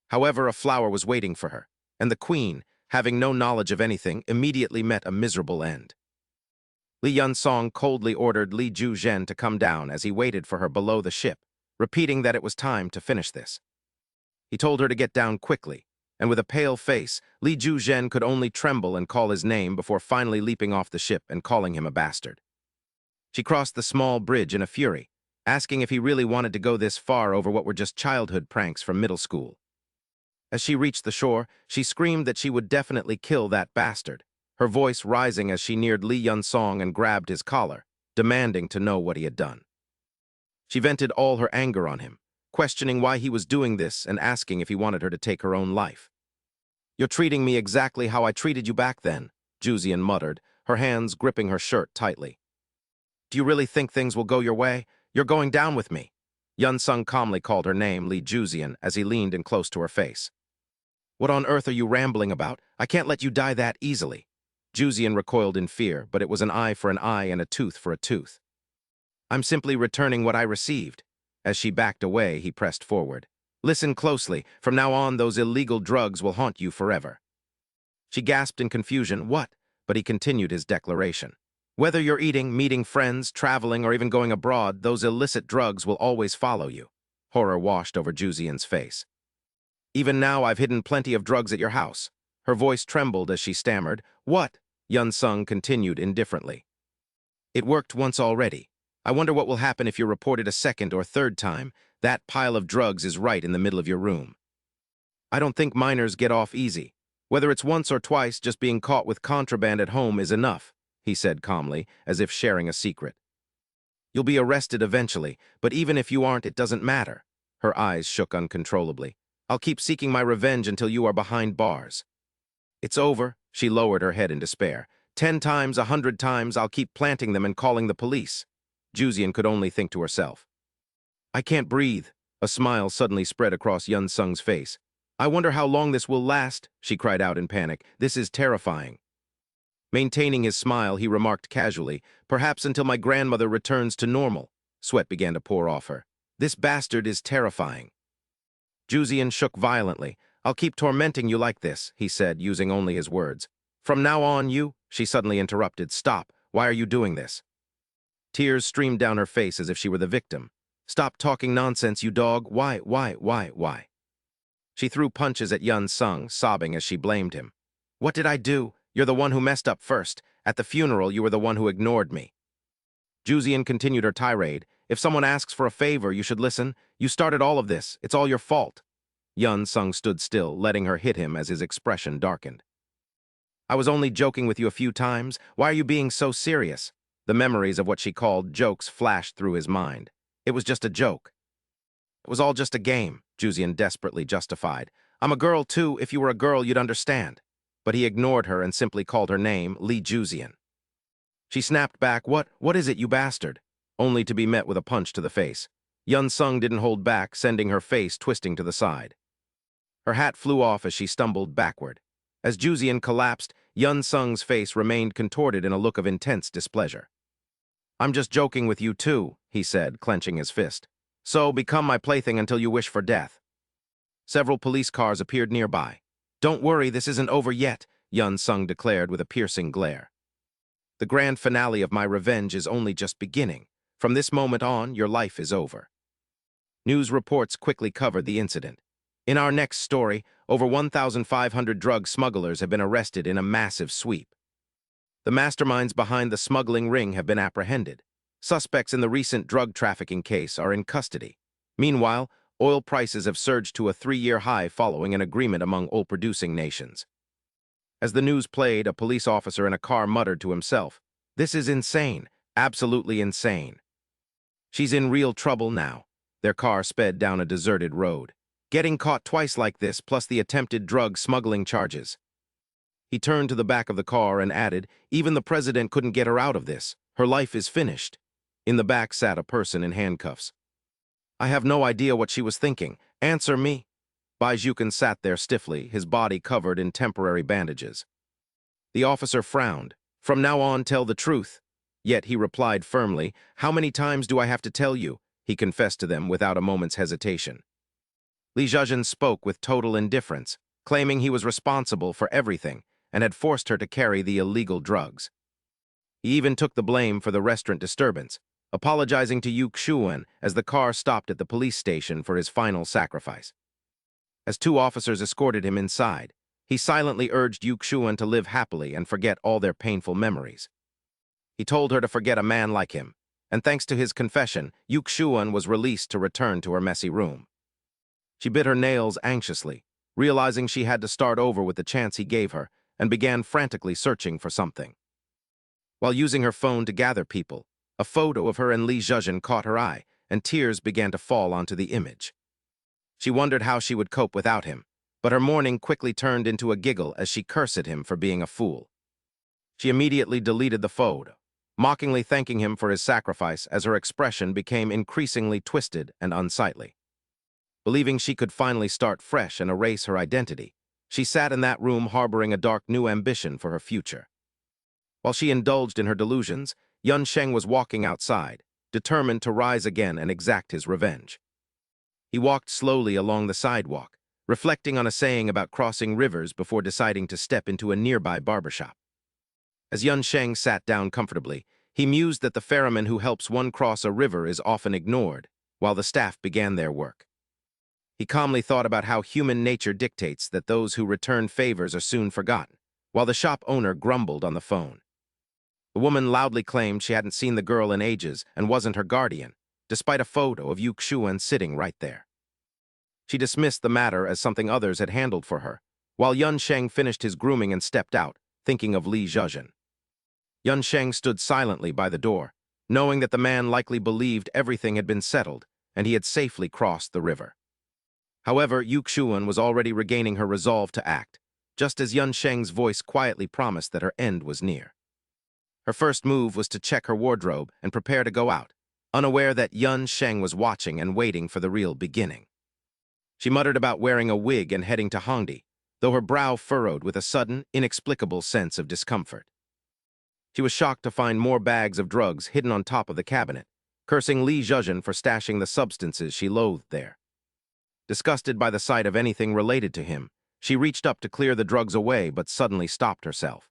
Speaker 1: However, a flower was waiting for her, and the queen, having no knowledge of anything, immediately met a miserable end. Li Yun-song coldly ordered Li Ju-zhen to come down as he waited for her below the ship, repeating that it was time to finish this. He told her to get down quickly, and with a pale face, Li Ju-zhen could only tremble and call his name before finally leaping off the ship and calling him a bastard. She crossed the small bridge in a fury, asking if he really wanted to go this far over what were just childhood pranks from middle school. As she reached the shore, she screamed that she would definitely kill that bastard, her voice rising as she neared Li Yun-song and grabbed his collar, demanding to know what he had done. She vented all her anger on him, questioning why he was doing this and asking if he wanted her to take her own life. "You're treating me exactly how I treated you back then," Juzian muttered, her hands gripping her shirt tightly. "Do you really think things will go your way? You're going down with me." Yun-sung calmly called her name, Li Juzian, as he leaned in close to her face. "What on earth are you rambling about? I can't let you die that easily." Juzian recoiled in fear, but it was an eye for an eye and a tooth for a tooth. "I'm simply returning what I received." As she backed away, he pressed forward. "Listen closely. From now on, those illegal drugs will haunt you forever." She gasped in confusion. "What?" But he continued his declaration. "Whether you're eating, meeting friends, traveling, or even going abroad, those illicit drugs will always follow you." Horror washed over Juzian's face. "Even now, I've hidden plenty of drugs at your house." Her voice trembled as she stammered. "What?" Yun-sung continued indifferently. "It worked once already. I wonder what will happen if you're reported a second or third time. That pile of drugs is right in the middle of your room. I don't think minors get off easy. Whether it's once or twice, just being caught with contraband at home is enough," he said calmly, as if sharing a secret. "You'll be arrested eventually, but even if you aren't, it doesn't matter." Her eyes shook uncontrollably. "I'll keep seeking my revenge until you are behind bars." "It's over," she lowered her head in despair. 10 times, 100 times, I'll keep planting them and calling the police." Juzian could only think to herself. "I can't breathe." A smile suddenly spread across Yun-sung's face. "I wonder how long this will last," she cried out in panic. "This is terrifying." Maintaining his smile, he remarked casually, "Perhaps until my grandmother returns to normal." Sweat began to pour off her. "This bastard is terrifying." Juzian shook violently. "I'll keep tormenting you like this," he said, using only his words. "From now on, you—" She suddenly interrupted. "Stop. Why are you doing this?" Tears streamed down her face as if she were the victim. "Stop talking nonsense, you dog. Why? She threw punches at Yun-sung, sobbing as she blamed him. "What did I do? You're the one who messed up first. At the funeral, you were the one who ignored me." Juzian continued her tirade. "If someone asks for a favor, you should listen. You started all of this. It's all your fault." Yun-sung stood still, letting her hit him as his expression darkened. "I was only joking with you a few times. Why are you being so serious?" The memories of what she called jokes flashed through his mind. It was just a joke. It was all just a game, Juzian desperately justified. I'm a girl too. If you were a girl, you'd understand. But he ignored her and simply called her name Lee Juzian. She snapped back, What is it, you bastard? Only to be met with a punch to the face. Yun Sung didn't hold back, sending her face twisting to the side. Her hat flew off as she stumbled backward. As Juzian collapsed, Yun Sung's face remained contorted in a look of intense displeasure. I'm just joking with you too, he said, clenching his fist. So become my plaything until you wish for death. Several police cars appeared nearby. Don't worry, this isn't over yet, Yun Sung declared with a piercing glare. The grand finale of my revenge is only just beginning. From this moment on, your life is over. News reports quickly covered the incident. In our next story, over 1,500 drug smugglers have been arrested in a massive sweep. The masterminds behind the smuggling ring have been apprehended. Suspects in the recent drug trafficking case are in custody. Meanwhile, oil prices have surged to a 3-year high following an agreement among oil-producing nations. As the news played, a police officer in a car muttered to himself, "This is insane, absolutely insane." She's in real trouble now. Their car sped down a deserted road. Getting caught twice like this, plus the attempted drug smuggling charges. He turned to the back of the car and added, even the president couldn't get her out of this. Her life is finished. In the back sat a person in handcuffs. I have no idea what she was thinking. Answer me. Baijukan sat there stiffly, his body covered in temporary bandages. The officer frowned. From now on, tell the truth. Yet he replied firmly, how many times do I have to tell you? He confessed to them without a moment's hesitation. Li Zhezhen spoke with total indifference, claiming he was responsible for everything and had forced her to carry the illegal drugs. He even took the blame for the restaurant disturbance, apologizing to Yu Xuan as the car stopped at the police station for his final sacrifice. As 2 officers escorted him inside, he silently urged Yu Xuan to live happily and forget all their painful memories. He told her to forget a man like him, and thanks to his confession, Yu Xuan was released to return to her messy room. She bit her nails anxiously, realizing she had to start over with the chance he gave her, and began frantically searching for something. While using her phone to gather people, a photo of her and Li Zhezhen caught her eye, and tears began to fall onto the image. She wondered how she would cope without him, but her mourning quickly turned into a giggle as she cursed him for being a fool. She immediately deleted the photo, mockingly thanking him for his sacrifice as her expression became increasingly twisted and unsightly. Believing she could finally start fresh and erase her identity, she sat in that room harboring a dark new ambition for her future. While she indulged in her delusions, Yun Sheng was walking outside, determined to rise again and exact his revenge. He walked slowly along the sidewalk, reflecting on a saying about crossing rivers before deciding to step into a nearby barbershop. As Yun Sheng sat down comfortably, he mused that the ferryman who helps one cross a river is often ignored, while the staff began their work. He calmly thought about how human nature dictates that those who return favors are soon forgotten, while the shop owner grumbled on the phone. The woman loudly claimed she hadn't seen the girl in ages and wasn't her guardian, despite a photo of Yu Xuan sitting right there. She dismissed the matter as something others had handled for her, while Yun Sheng finished his grooming and stepped out, thinking of Li Zhezhen. Yun Sheng stood silently by the door, knowing that the man likely believed everything had been settled and he had safely crossed the river. However, Yu Xuan was already regaining her resolve to act, just as Yun Sheng's voice quietly promised that her end was near. Her first move was to check her wardrobe and prepare to go out, unaware that Yun Sheng was watching and waiting for the real beginning. She muttered about wearing a wig and heading to Hongdi, though her brow furrowed with a sudden, inexplicable sense of discomfort. She was shocked to find more bags of drugs hidden on top of the cabinet, cursing Li Zhezhen for stashing the substances she loathed there. Disgusted by the sight of anything related to him, she reached up to clear the drugs away but suddenly stopped herself.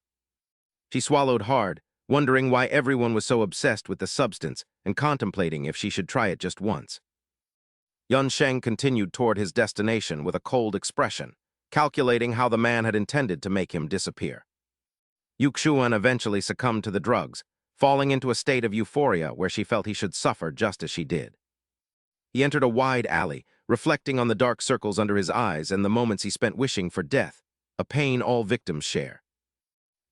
Speaker 1: She swallowed hard, wondering why everyone was so obsessed with the substance and contemplating if she should try it just once. Yun Sheng continued toward his destination with a cold expression, calculating how the man had intended to make him disappear. Yu Xuan eventually succumbed to the drugs, falling into a state of euphoria where she felt he should suffer just as she did. He entered a wide alley, reflecting on the dark circles under his eyes and the moments he spent wishing for death, a pain all victims share.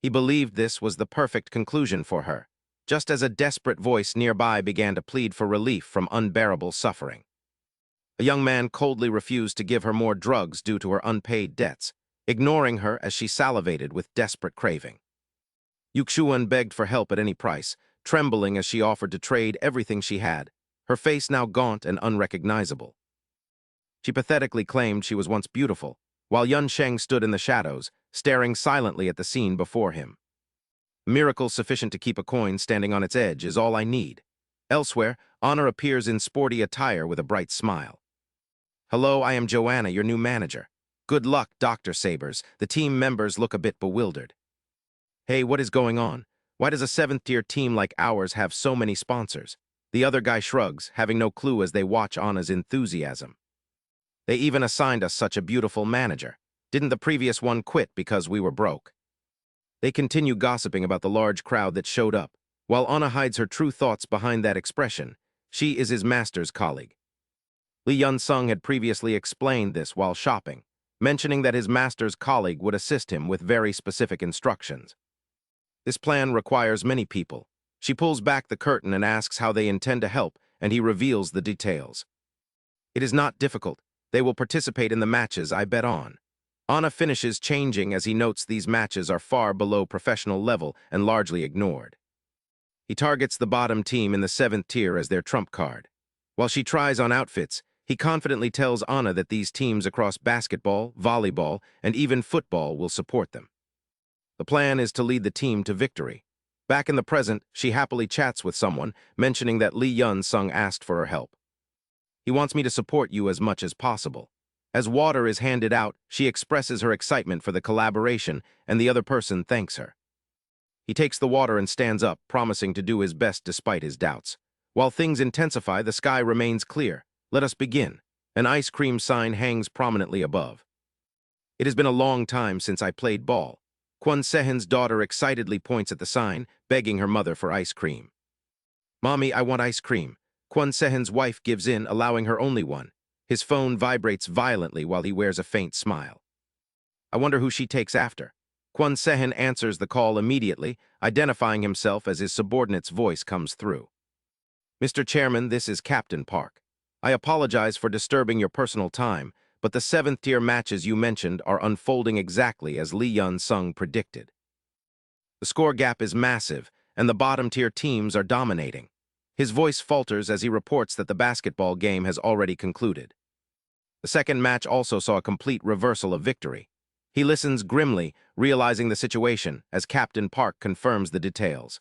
Speaker 1: He believed this was the perfect conclusion for her, just as a desperate voice nearby began to plead for relief from unbearable suffering. A young man coldly refused to give her more drugs due to her unpaid debts, ignoring her as she salivated with desperate craving. Yuxuan begged for help at any price, trembling as she offered to trade everything she had, her face now gaunt and unrecognizable. She pathetically claimed she was once beautiful, while Yun Sheng stood in the shadows, staring silently at the scene before him. A miracle sufficient to keep a coin standing on its edge is all I need. Elsewhere, Honor appears in sporty attire with a bright smile. Hello, I am Joanna, your new manager. Good luck, Dr. Sabers. The team members look a bit bewildered. Hey, what is going on? Why does a 7th-tier team like ours have so many sponsors? The other guy shrugs, having no clue as they watch Anna's enthusiasm. They even assigned us such a beautiful manager. Didn't the previous one quit because we were broke? They continue gossiping about the large crowd that showed up, while Anna hides her true thoughts behind that expression. She is his master's colleague. Lee Yun-sung had previously explained this while shopping, mentioning that his master's colleague would assist him with very specific instructions. This plan requires many people. She pulls back the curtain and asks how they intend to help, and he reveals the details. It is not difficult. They will participate in the matches I bet on. Anna finishes changing as he notes these matches are far below professional level and largely ignored. He targets the bottom team in the 7th tier as their trump card. While she tries on outfits, he confidently tells Anna that these teams across basketball, volleyball, and even football will support them. The plan is to lead the team to victory. Back in the present, she happily chats with someone, mentioning that Lee Yun-sung asked for her help. He wants me to support you as much as possible. As water is handed out, she expresses her excitement for the collaboration, and the other person thanks her. He takes the water and stands up, promising to do his best despite his doubts. While things intensify, the sky remains clear. Let us begin. An ice cream sign hangs prominently above. It has been a long time since I played ball. Kwon Sehin's daughter excitedly points at the sign, begging her mother for ice cream. Mommy, I want ice cream. Kwon Sehin's wife gives in, allowing her only one. His phone vibrates violently while he wears a faint smile. I wonder who she takes after. Kwon Sehin answers the call immediately, identifying himself as his subordinate's voice comes through. Mr. Chairman, this is Captain Park. I apologize for disturbing your personal time, but the 7th-tier matches you mentioned are unfolding exactly as Lee Yun-sung predicted. The score gap is massive, and the bottom-tier teams are dominating. His voice falters as he reports that the basketball game has already concluded. The second match also saw a complete reversal of victory. He listens grimly, realizing the situation, as Captain Park confirms the details.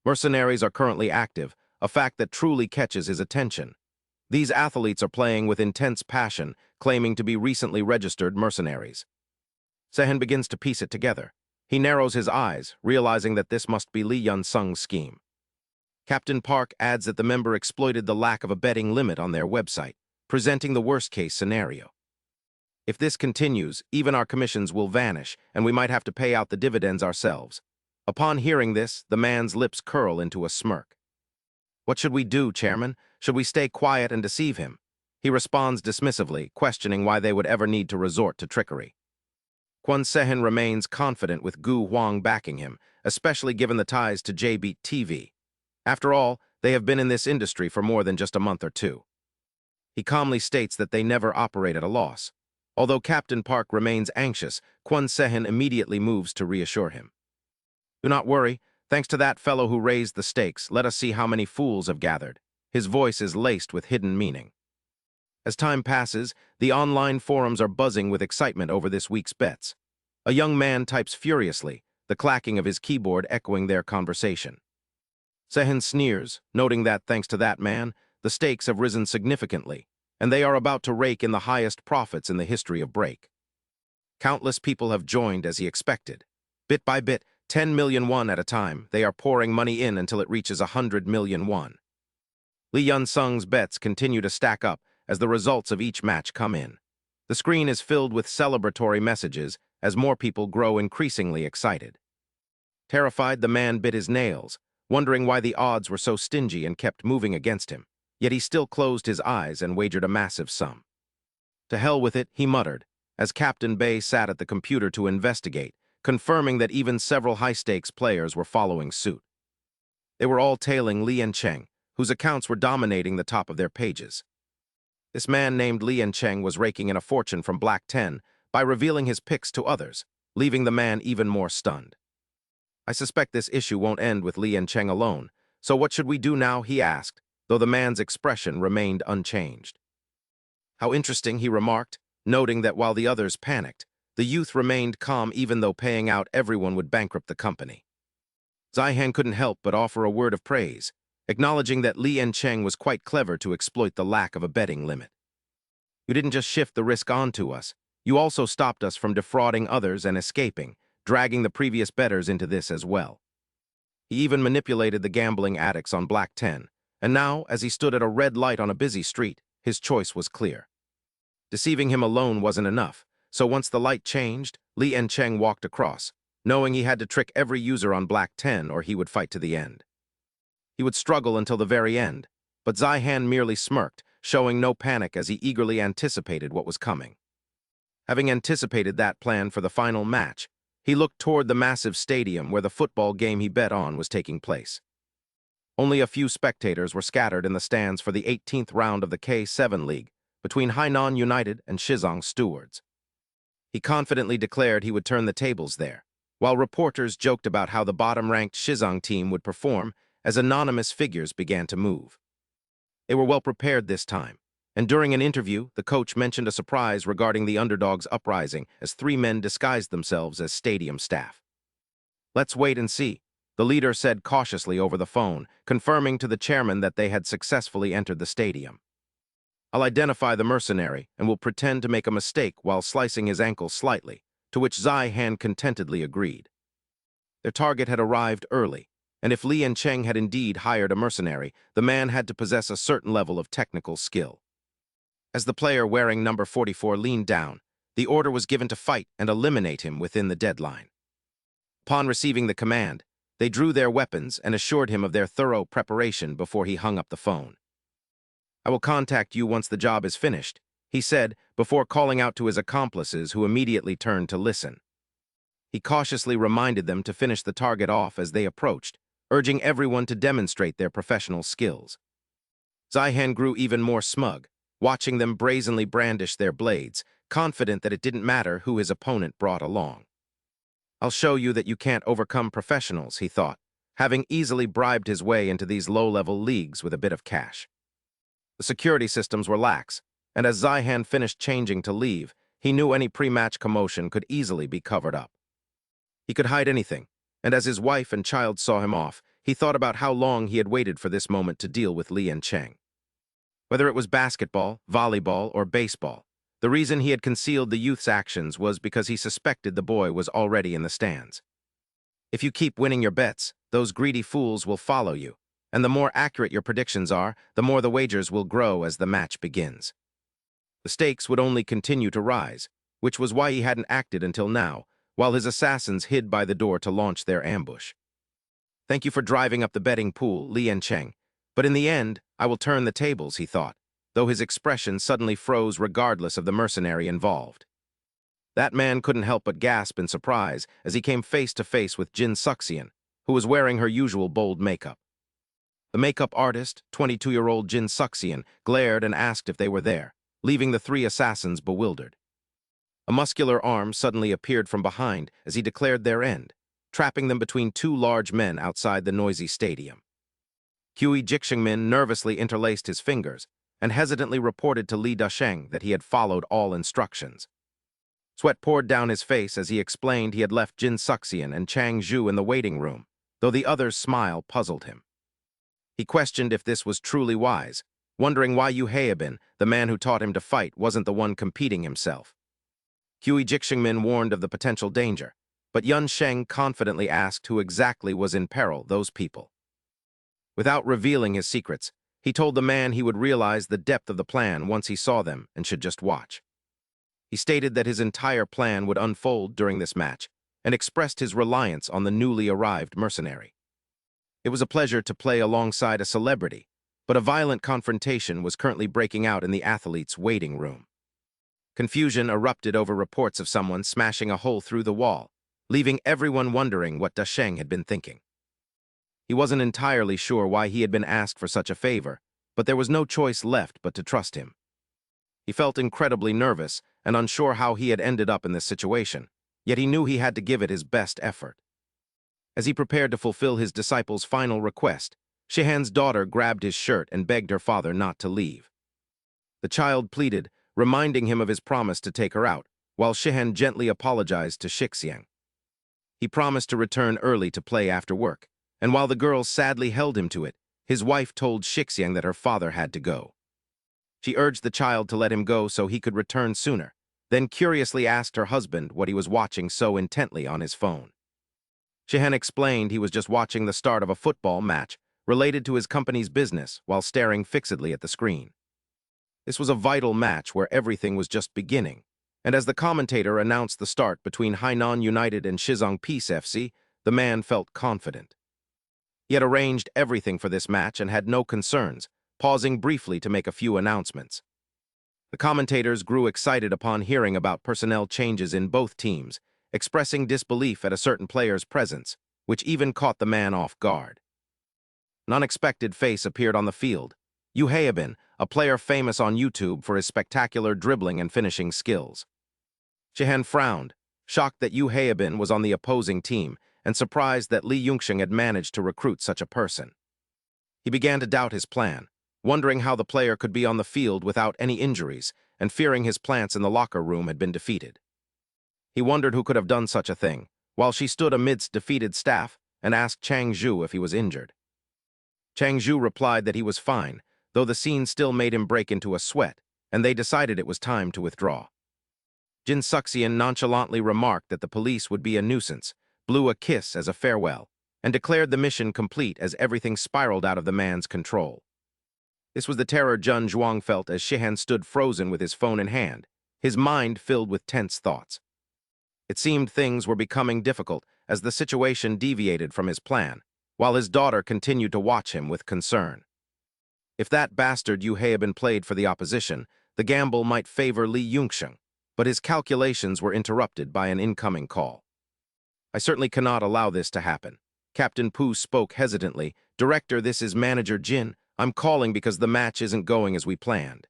Speaker 1: Mercenaries are currently active, a fact that truly catches his attention. These athletes are playing with intense passion, claiming to be recently registered mercenaries. Sehin begins to piece it together. He narrows his eyes, realizing that this must be Lee Yun-sung's scheme. Captain Park adds that the member exploited the lack of a betting limit on their website, presenting the worst-case scenario. If this continues, even our commissions will vanish, and we might have to pay out the dividends ourselves. Upon hearing this, the man's lips curl into a smirk. What should we do, Chairman? Should we stay quiet and deceive him? He responds dismissively, questioning why they would ever need to resort to trickery. Kwon Sehin remains confident with Gu Huang backing him, especially given the ties to JBeat TV. After all, they have been in this industry for more than just a month or two. He calmly states that they never operate at a loss. Although Captain Park remains anxious, Kwon Sehin immediately moves to reassure him. Do not worry. Thanks to that fellow who raised the stakes, let us see how many fools have gathered. His voice is laced with hidden meaning. As time passes, the online forums are buzzing with excitement over this week's bets. A young man types furiously, the clacking of his keyboard echoing their conversation. Sehin sneers, noting that, thanks to that man, the stakes have risen significantly, and they are about to rake in the highest profits in the history of break. Countless people have joined as he expected. Bit by bit, 10 million won at a time, they are pouring money in until it reaches 100 million won. Lee Yun-sung's bets continue to stack up as the results of each match come in. The screen is filled with celebratory messages as more people grow increasingly excited. Terrified, the man bit his nails, wondering why the odds were so stingy and kept moving against him, yet he still closed his eyes and wagered a massive sum. To hell with it, he muttered, as Captain Bay sat at the computer to investigate, confirming that even several high-stakes players were following suit. They were all tailing Li Cheng, whose accounts were dominating the top of their pages. This man named Li Cheng was raking in a fortune from Black 10 by revealing his picks to others, leaving the man even more stunned. I suspect this issue won't end with Li Cheng alone, so what should we do now, he asked, though the man's expression remained unchanged. How interesting, he remarked, noting that while the others panicked, the youth remained calm even though paying out everyone would bankrupt the company. Zihan couldn't help but offer a word of praise, acknowledging that Li Cheng was quite clever to exploit the lack of a betting limit. You didn't just shift the risk onto us, you also stopped us from defrauding others and escaping, dragging the previous bettors into this as well. He even manipulated the gambling addicts on Black 10, and now, as he stood at a red light on a busy street, his choice was clear. Deceiving him alone wasn't enough, so once the light changed, Li Cheng walked across, knowing he had to trick every user on Black 10 or he would fight to the end. He would struggle until the very end, but Zihan merely smirked, showing no panic as he eagerly anticipated what was coming. Having anticipated that plan for the final match, he looked toward the massive stadium where the football game he bet on was taking place. Only a few spectators were scattered in the stands for the 18th round of the K7 League between Hainan United and Shizong Stewards. He confidently declared he would turn the tables there, while reporters joked about how the bottom-ranked Shizong team would perform as anonymous figures began to move. They were well prepared this time, and during an interview, the coach mentioned a surprise regarding the underdog's uprising as 3 men disguised themselves as stadium staff. "Let's wait and see," the leader said cautiously over the phone, confirming to the chairman that they had successfully entered the stadium. "I'll identify the mercenary and will pretend to make a mistake while slicing his ankle slightly," to which Zihan contentedly agreed. Their target had arrived early, and if Li Cheng had indeed hired a mercenary, the man had to possess a certain level of technical skill. As the player wearing number 44 leaned down, the order was given to fight and eliminate him within the deadline. Upon receiving the command, they drew their weapons and assured him of their thorough preparation before he hung up the phone. "I will contact you once the job is finished," he said, before calling out to his accomplices who immediately turned to listen. He cautiously reminded them to finish the target off as they approached, urging everyone to demonstrate their professional skills. Zihan grew even more smug, watching them brazenly brandish their blades, confident that it didn't matter who his opponent brought along. "I'll show you that you can't overcome professionals," he thought, having easily bribed his way into these low-level leagues with a bit of cash. The security systems were lax, and as Zihan finished changing to leave, he knew any pre-match commotion could easily be covered up. He could hide anything, and as his wife and child saw him off, he thought about how long he had waited for this moment to deal with Li Cheng. Whether it was basketball, volleyball, or baseball, the reason he had concealed the youth's actions was because he suspected the boy was already in the stands. If you keep winning your bets, those greedy fools will follow you, and the more accurate your predictions are, the more the wagers will grow as the match begins. The stakes would only continue to rise, which was why he hadn't acted until now, while his assassins hid by the door to launch their ambush. "Thank you for driving up the betting pool, Li Cheng. But in the end, I will turn the tables," he thought, though his expression suddenly froze regardless of the mercenary involved. That man couldn't help but gasp in surprise as he came face to face with Jin Suxian, who was wearing her usual bold makeup. The makeup artist, 22-year-old Jin Suxian, glared and asked if they were there, leaving the 3 assassins bewildered. A muscular arm suddenly appeared from behind as he declared their end, trapping them between 2 large men outside the noisy stadium. Hui Jixingmin nervously interlaced his fingers and hesitantly reported to Li Dasheng that he had followed all instructions. Sweat poured down his face as he explained he had left Jin Suxian and Chang Zhu in the waiting room, though the other's smile puzzled him. He questioned if this was truly wise, wondering why Yu Heibin, the man who taught him to fight, wasn't the one competing himself. Hui Jixingmin warned of the potential danger, but Yun Sheng confidently asked who exactly was in peril, those people. Without revealing his secrets, he told the man he would realize the depth of the plan once he saw them and should just watch. He stated that his entire plan would unfold during this match and expressed his reliance on the newly arrived mercenary. It was a pleasure to play alongside a celebrity, but a violent confrontation was currently breaking out in the athlete's waiting room. Confusion erupted over reports of someone smashing a hole through the wall, leaving everyone wondering what Dasheng had been thinking. He wasn't entirely sure why he had been asked for such a favor, but there was no choice left but to trust him. He felt incredibly nervous and unsure how he had ended up in this situation, yet he knew he had to give it his best effort. As he prepared to fulfill his disciple's final request, Shihan's daughter grabbed his shirt and begged her father not to leave. The child pleaded, reminding him of his promise to take her out, while Shihan gently apologized to Shixiang. He promised to return early to play after work, and while the girl sadly held him to it, his wife told Shixiang that her father had to go. She urged the child to let him go so he could return sooner, then curiously asked her husband what he was watching so intently on his phone. Shihan explained he was just watching the start of a football match related to his company's business while staring fixedly at the screen. This was a vital match where everything was just beginning, and as the commentator announced the start between Hainan United and Shizong Peace FC, the man felt confident. He had arranged everything for this match and had no concerns, pausing briefly to make a few announcements. The commentators grew excited upon hearing about personnel changes in both teams, expressing disbelief at a certain player's presence, which even caught the man off guard. An unexpected face appeared on the field. Yu Haebin, a player famous on YouTube for his spectacular dribbling and finishing skills. Shihan frowned, shocked that Yu Haebin was on the opposing team and surprised that Li Yongsheng had managed to recruit such a person. He began to doubt his plan, wondering how the player could be on the field without any injuries and fearing his plants in the locker room had been defeated. He wondered who could have done such a thing, while she stood amidst defeated staff and asked Chang Zhu if he was injured. Chang Zhu replied that he was fine, though the scene still made him break into a sweat, and they decided it was time to withdraw. Jin Suxian nonchalantly remarked that the police would be a nuisance, blew a kiss as a farewell, and declared the mission complete as everything spiraled out of the man's control. This was the terror Jun Zhuang felt as Shihan stood frozen with his phone in hand, his mind filled with tense thoughts. It seemed things were becoming difficult as the situation deviated from his plan, while his daughter continued to watch him with concern. If that bastard Yu Haebin played for the opposition, the gamble might favor Li Yongsheng, but his calculations were interrupted by an incoming call. I certainly cannot allow this to happen. Captain Pu spoke hesitantly. Director, this is Manager Jin. I'm calling because the match isn't going as we planned.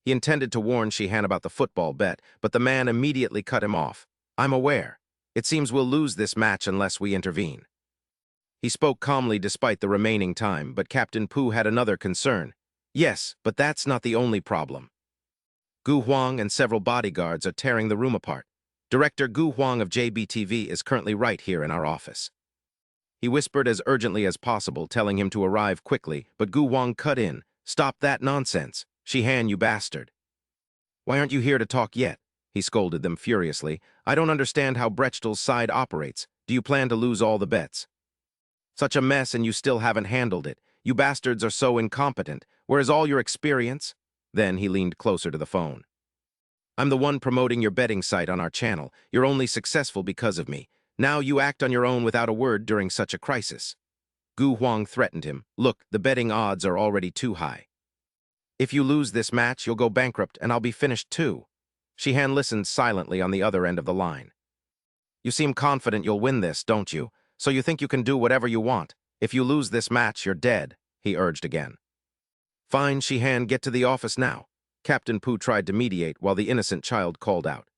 Speaker 1: He intended to warn Shihan about the football bet, but the man immediately cut him off. I'm aware. It seems we'll lose this match unless we intervene. He spoke calmly despite the remaining time, but Captain Pu had another concern. Yes, but that's not the only problem. Gu Huang and several bodyguards are tearing the room apart. Director Gu Huang of JBTV is currently right here in our office. He whispered as urgently as possible, telling him to arrive quickly, but Gu Huang cut in. Stop that nonsense. Shihan, you bastard. Why aren't you here to talk yet? He scolded them furiously. I don't understand how Brechtel's side operates. Do you plan to lose all the bets? Such a mess and you still haven't handled it. You bastards are so incompetent. Where is all your experience? Then he leaned closer to the phone. I'm the one promoting your betting site on our channel. You're only successful because of me. Now you act on your own without a word during such a crisis. Gu Huang threatened him. Look, the betting odds are already too high. If you lose this match, you'll go bankrupt and I'll be finished too. Shihan listened silently on the other end of the line. You seem confident you'll win this, don't you? So you think you can do whatever you want. If you lose this match, you're dead, he urged again. Fine, Shihan, get to the office now. Captain Pu tried to mediate while the innocent child called out.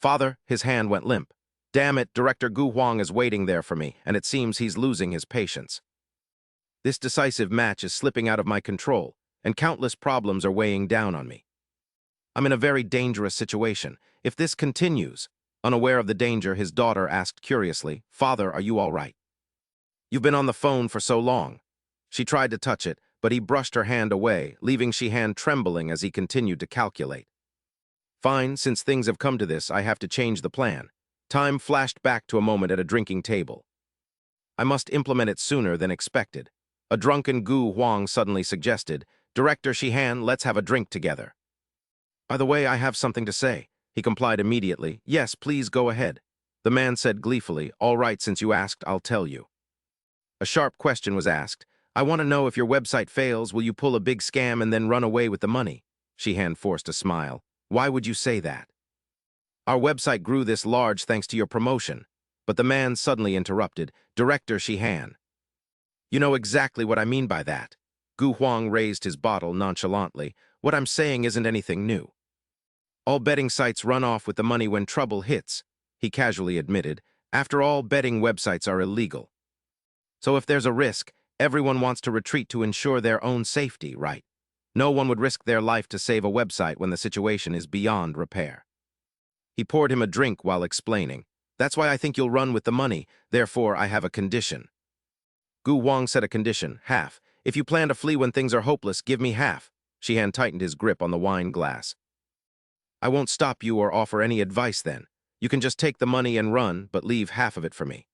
Speaker 1: Father, his hand went limp. Damn it, Director Gu Huang is waiting there for me, and it seems he's losing his patience. This decisive match is slipping out of my control, and countless problems are weighing down on me. I'm in a very dangerous situation. If this continues, unaware of the danger, his daughter asked curiously, Father, are you all right? You've been on the phone for so long. She tried to touch it, but he brushed her hand away, leaving Shihan trembling as he continued to calculate. Fine, since things have come to this, I have to change the plan. Time flashed back to a moment at a drinking table. I must implement it sooner than expected. A drunken Gu Huang suddenly suggested, Director Shihan, let's have a drink together. By the way, I have something to say. He complied immediately. Yes, please go ahead. The man said gleefully, all right, since you asked, I'll tell you. A sharp question was asked. I want to know if your website fails, will you pull a big scam and then run away with the money? Shihan forced a smile. Why would you say that? Our website grew this large thanks to your promotion. But the man suddenly interrupted. Director Shihan, You know exactly what I mean by that. Gu Huang raised his bottle nonchalantly. What I'm saying isn't anything new. All betting sites run off with the money when trouble hits, he casually admitted. After all, betting websites are illegal. So if there's a risk, everyone wants to retreat to ensure their own safety, right? No one would risk their life to save a website when the situation is beyond repair. He poured him a drink while explaining. That's why I think you'll run with the money. Therefore, I have a condition. Gu Wang said a condition, half. If you plan to flee when things are hopeless, give me half. Shihan tightened his grip on the wine glass. I won't stop you or offer any advice then. You can just take the money and run, but leave half of it for me.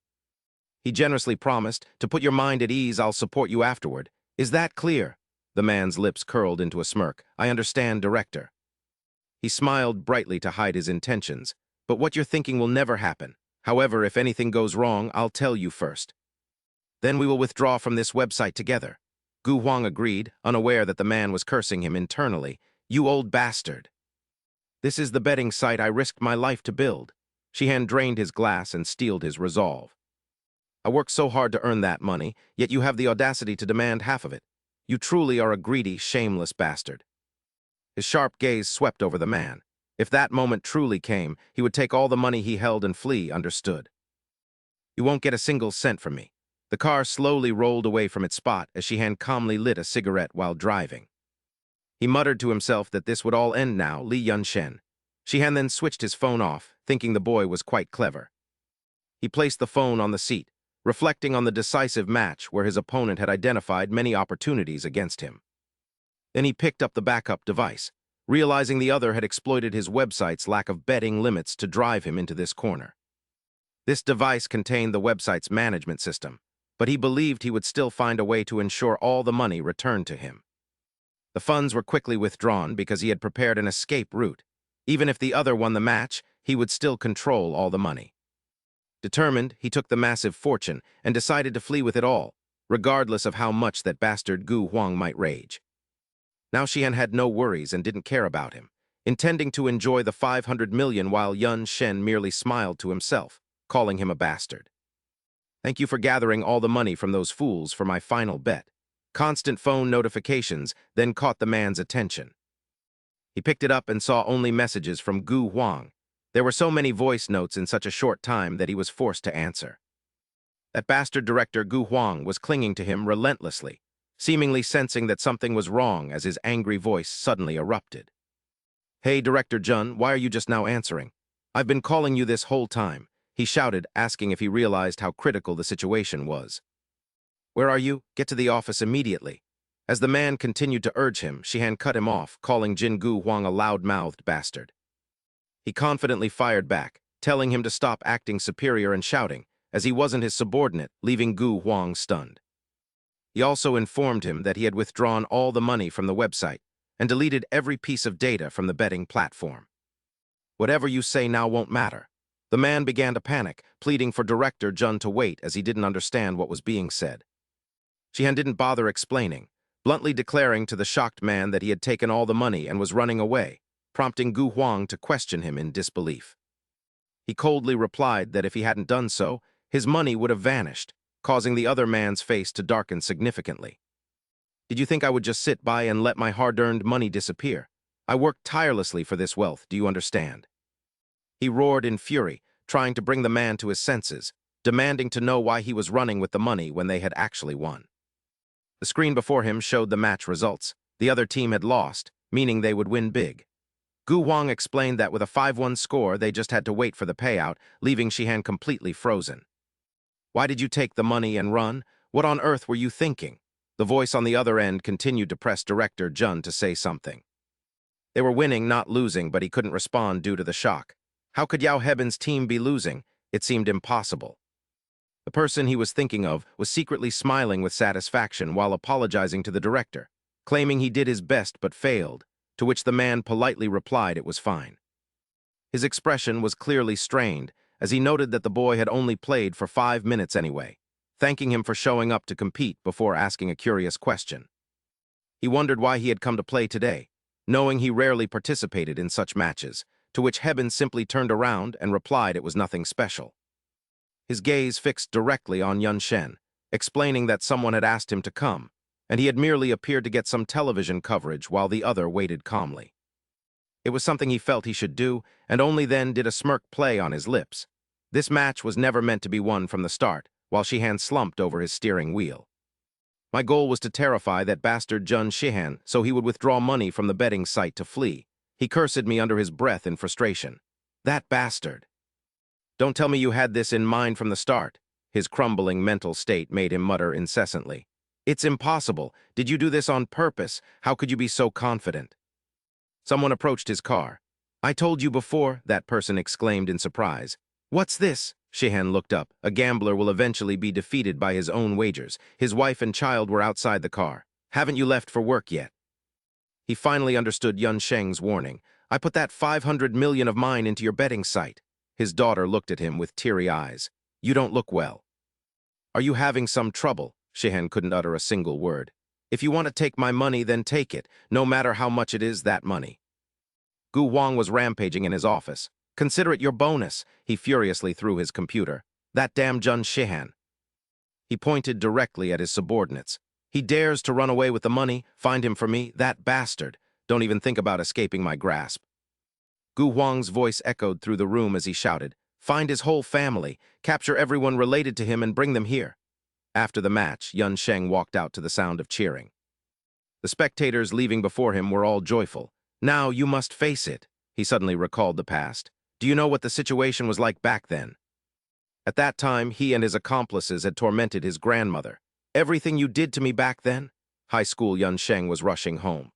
Speaker 1: He generously promised, to put your mind at ease, I'll support you afterward. Is that clear? The man's lips curled into a smirk. I understand, Director. He smiled brightly to hide his intentions. But what you're thinking will never happen. However, if anything goes wrong, I'll tell you first. Then we will withdraw from this website together. Gu Huang agreed, unaware that the man was cursing him internally. You old bastard. This is the betting site I risked my life to build. Shihan drained his glass and steeled his resolve. I worked so hard to earn that money, yet you have the audacity to demand half of it. You truly are a greedy, shameless bastard. His sharp gaze swept over the man. If that moment truly came, he would take all the money he held and flee, understood. You won't get a single cent from me. The car slowly rolled away from its spot as Shihan calmly lit a cigarette while driving. He muttered to himself that this would all end now, Li Yunshen. Shihan then switched his phone off, thinking the boy was quite clever. He placed the phone on the seat, reflecting on the decisive match where his opponent had identified many opportunities against him. Then he picked up the backup device, realizing the other had exploited his website's lack of betting limits to drive him into this corner. This device contained the website's management system, but he believed he would still find a way to ensure all the money returned to him. The funds were quickly withdrawn because he had prepared an escape route. Even if the other won the match, he would still control all the money. Determined, he took the massive fortune and decided to flee with it all, regardless of how much that bastard Gu Huang might rage. Now Shihan had no worries and didn't care about him, intending to enjoy the 500 million while Yun Shen merely smiled to himself, calling him a bastard. Thank you for gathering all the money from those fools for my final bet. Constant phone notifications then caught the man's attention. He picked it up and saw only messages from Gu Huang. There were so many voice notes in such a short time that he was forced to answer. That bastard director Gu Huang was clinging to him relentlessly, seemingly sensing that something was wrong as his angry voice suddenly erupted. Hey, Director Jun, why are you just now answering? I've been calling you this whole time, he shouted, asking if he realized how critical the situation was. Where are you? Get to the office immediately. As the man continued to urge him, Shihan cut him off, calling Jin Gu Huang a loud-mouthed bastard. He confidently fired back, telling him to stop acting superior and shouting, as he wasn't his subordinate, leaving Gu Huang stunned. He also informed him that he had withdrawn all the money from the website and deleted every piece of data from the betting platform. Whatever you say now won't matter. The man began to panic, pleading for Director Jun to wait as he didn't understand what was being said. Shihan didn't bother explaining, bluntly declaring to the shocked man that he had taken all the money and was running away, prompting Gu Huang to question him in disbelief. He coldly replied that if he hadn't done so, his money would have vanished, causing the other man's face to darken significantly. Did you think I would just sit by and let my hard-earned money disappear? I worked tirelessly for this wealth, do you understand? He roared in fury, trying to bring the man to his senses, demanding to know why he was running with the money when they had actually won. The screen before him showed the match results. The other team had lost, meaning they would win big. Gu Huang explained that with a 5-1 score, they just had to wait for the payout, leaving Shihan completely frozen. Why did you take the money and run? What on earth were you thinking? The voice on the other end continued to press Director Jun to say something. They were winning, not losing, but he couldn't respond due to the shock. How could Yao Heben's team be losing? It seemed impossible. The person he was thinking of was secretly smiling with satisfaction while apologizing to the director, claiming he did his best but failed, to which the man politely replied it was fine. His expression was clearly strained, as he noted that the boy had only played for 5 minutes anyway, thanking him for showing up to compete before asking a curious question. He wondered why he had come to play today, knowing he rarely participated in such matches, to which Heben simply turned around and replied it was nothing special. His gaze fixed directly on Yun Shen, explaining that someone had asked him to come, and he had merely appeared to get some television coverage while the other waited calmly. It was something he felt he should do, and only then did a smirk play on his lips. This match was never meant to be won from the start, while Shihan slumped over his steering wheel. My goal was to terrify that bastard Jun Shihan so he would withdraw money from the betting site to flee. He cursed me under his breath in frustration. That bastard. Don't tell me you had this in mind from the start. His crumbling mental state made him mutter incessantly. It's impossible. Did you do this on purpose? How could you be so confident? Someone approached his car. I told you before, that person exclaimed in surprise. What's this? Shihan looked up. A gambler will eventually be defeated by his own wagers. His wife and child were outside the car. Haven't you left for work yet? He finally understood Yun Sheng's warning. I put that 500 million of mine into your betting site. His daughter looked at him with teary eyes. You don't look well. Are you having some trouble? Shihan couldn't utter a single word. If you want to take my money, then take it, no matter how much it is, that money. Gu Wang was rampaging in his office. Consider it your bonus, he furiously threw his computer. That damn Jun Shihan. He pointed directly at his subordinates. He dares to run away with the money, find him for me, that bastard. Don't even think about escaping my grasp. Gu Wang's voice echoed through the room as he shouted, find his whole family, capture everyone related to him and bring them here. After the match, Yun Sheng walked out to the sound of cheering. The spectators leaving before him were all joyful. Now you must face it. He suddenly recalled the past. Do you know what the situation was like back then? At that time, he and his accomplices had tormented his grandmother. Everything you did to me back then? High school Yun Sheng was rushing home.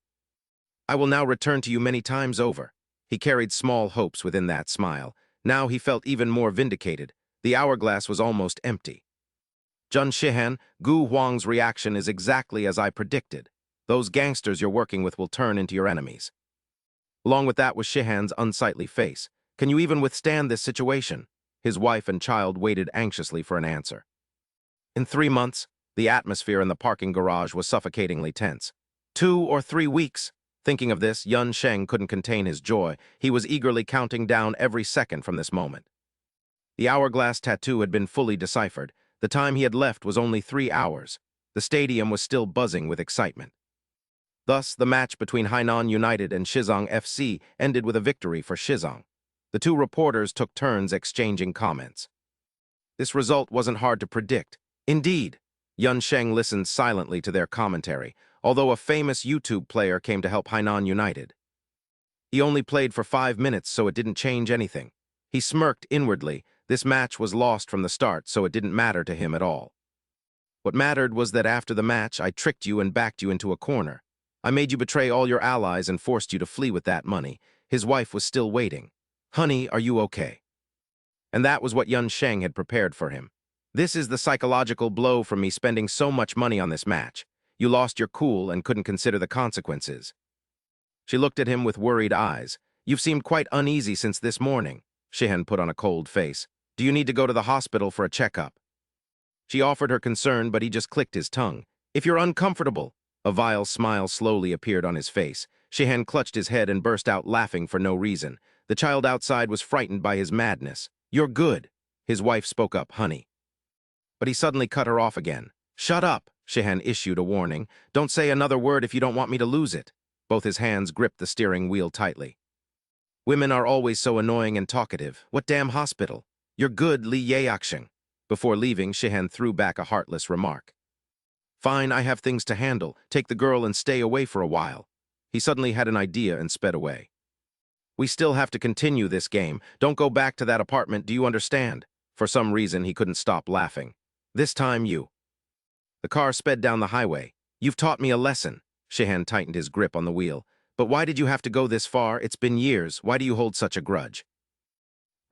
Speaker 1: I will now return to you many times over. He carried small hopes within that smile. Now he felt even more vindicated. The hourglass was almost empty. Jun Shihan, Gu Huang's reaction is exactly as I predicted. Those gangsters you're working with will turn into your enemies. Along with that was Shihan's unsightly face. Can you even withstand this situation? His wife and child waited anxiously for an answer. In 3 months, the atmosphere in the parking garage was suffocatingly tense. 2 or 3 weeks. Thinking of this, Yun Sheng couldn't contain his joy. He was eagerly counting down every second from this moment. The hourglass tattoo had been fully deciphered. The time he had left was only 3 hours. The stadium was still buzzing with excitement. Thus, the match between Hainan United and Shizong FC ended with a victory for Shizong. The two reporters took turns exchanging comments. This result wasn't hard to predict. Indeed, Yun Sheng listened silently to their commentary, although a famous YouTube player came to help Hainan United. He only played for 5 minutes, so it didn't change anything. He smirked inwardly. This match was lost from the start, so it didn't matter to him at all. What mattered was that after the match, I tricked you and backed you into a corner. I made you betray all your allies and forced you to flee with that money. His wife was still waiting. Honey, are you okay? And that was what Yun Sheng had prepared for him. This is the psychological blow from me spending so much money on this match. You lost your cool and couldn't consider the consequences. She looked at him with worried eyes. You've seemed quite uneasy since this morning. Shihan put on a cold face. Do you need to go to the hospital for a checkup? She offered her concern, but he just clicked his tongue. If you're uncomfortable. A vile smile slowly appeared on his face. Shihan clutched his head and burst out laughing for no reason. The child outside was frightened by his madness. You're good. His wife spoke up, honey. But he suddenly cut her off again. Shut up, Shihan issued a warning. Don't say another word if you don't want me to lose it. Both his hands gripped the steering wheel tightly. Women are always so annoying and talkative. What damn hospital? You're good, Li Yaoxing. Before leaving, Shihan threw back a heartless remark. Fine, I have things to handle. Take the girl and stay away for a while. He suddenly had an idea and sped away. We still have to continue this game. Don't go back to that apartment, do you understand? For some reason, he couldn't stop laughing. This time, you. The car sped down the highway. You've taught me a lesson. Shihan tightened his grip on the wheel. But why did you have to go this far? It's been years. Why do you hold such a grudge?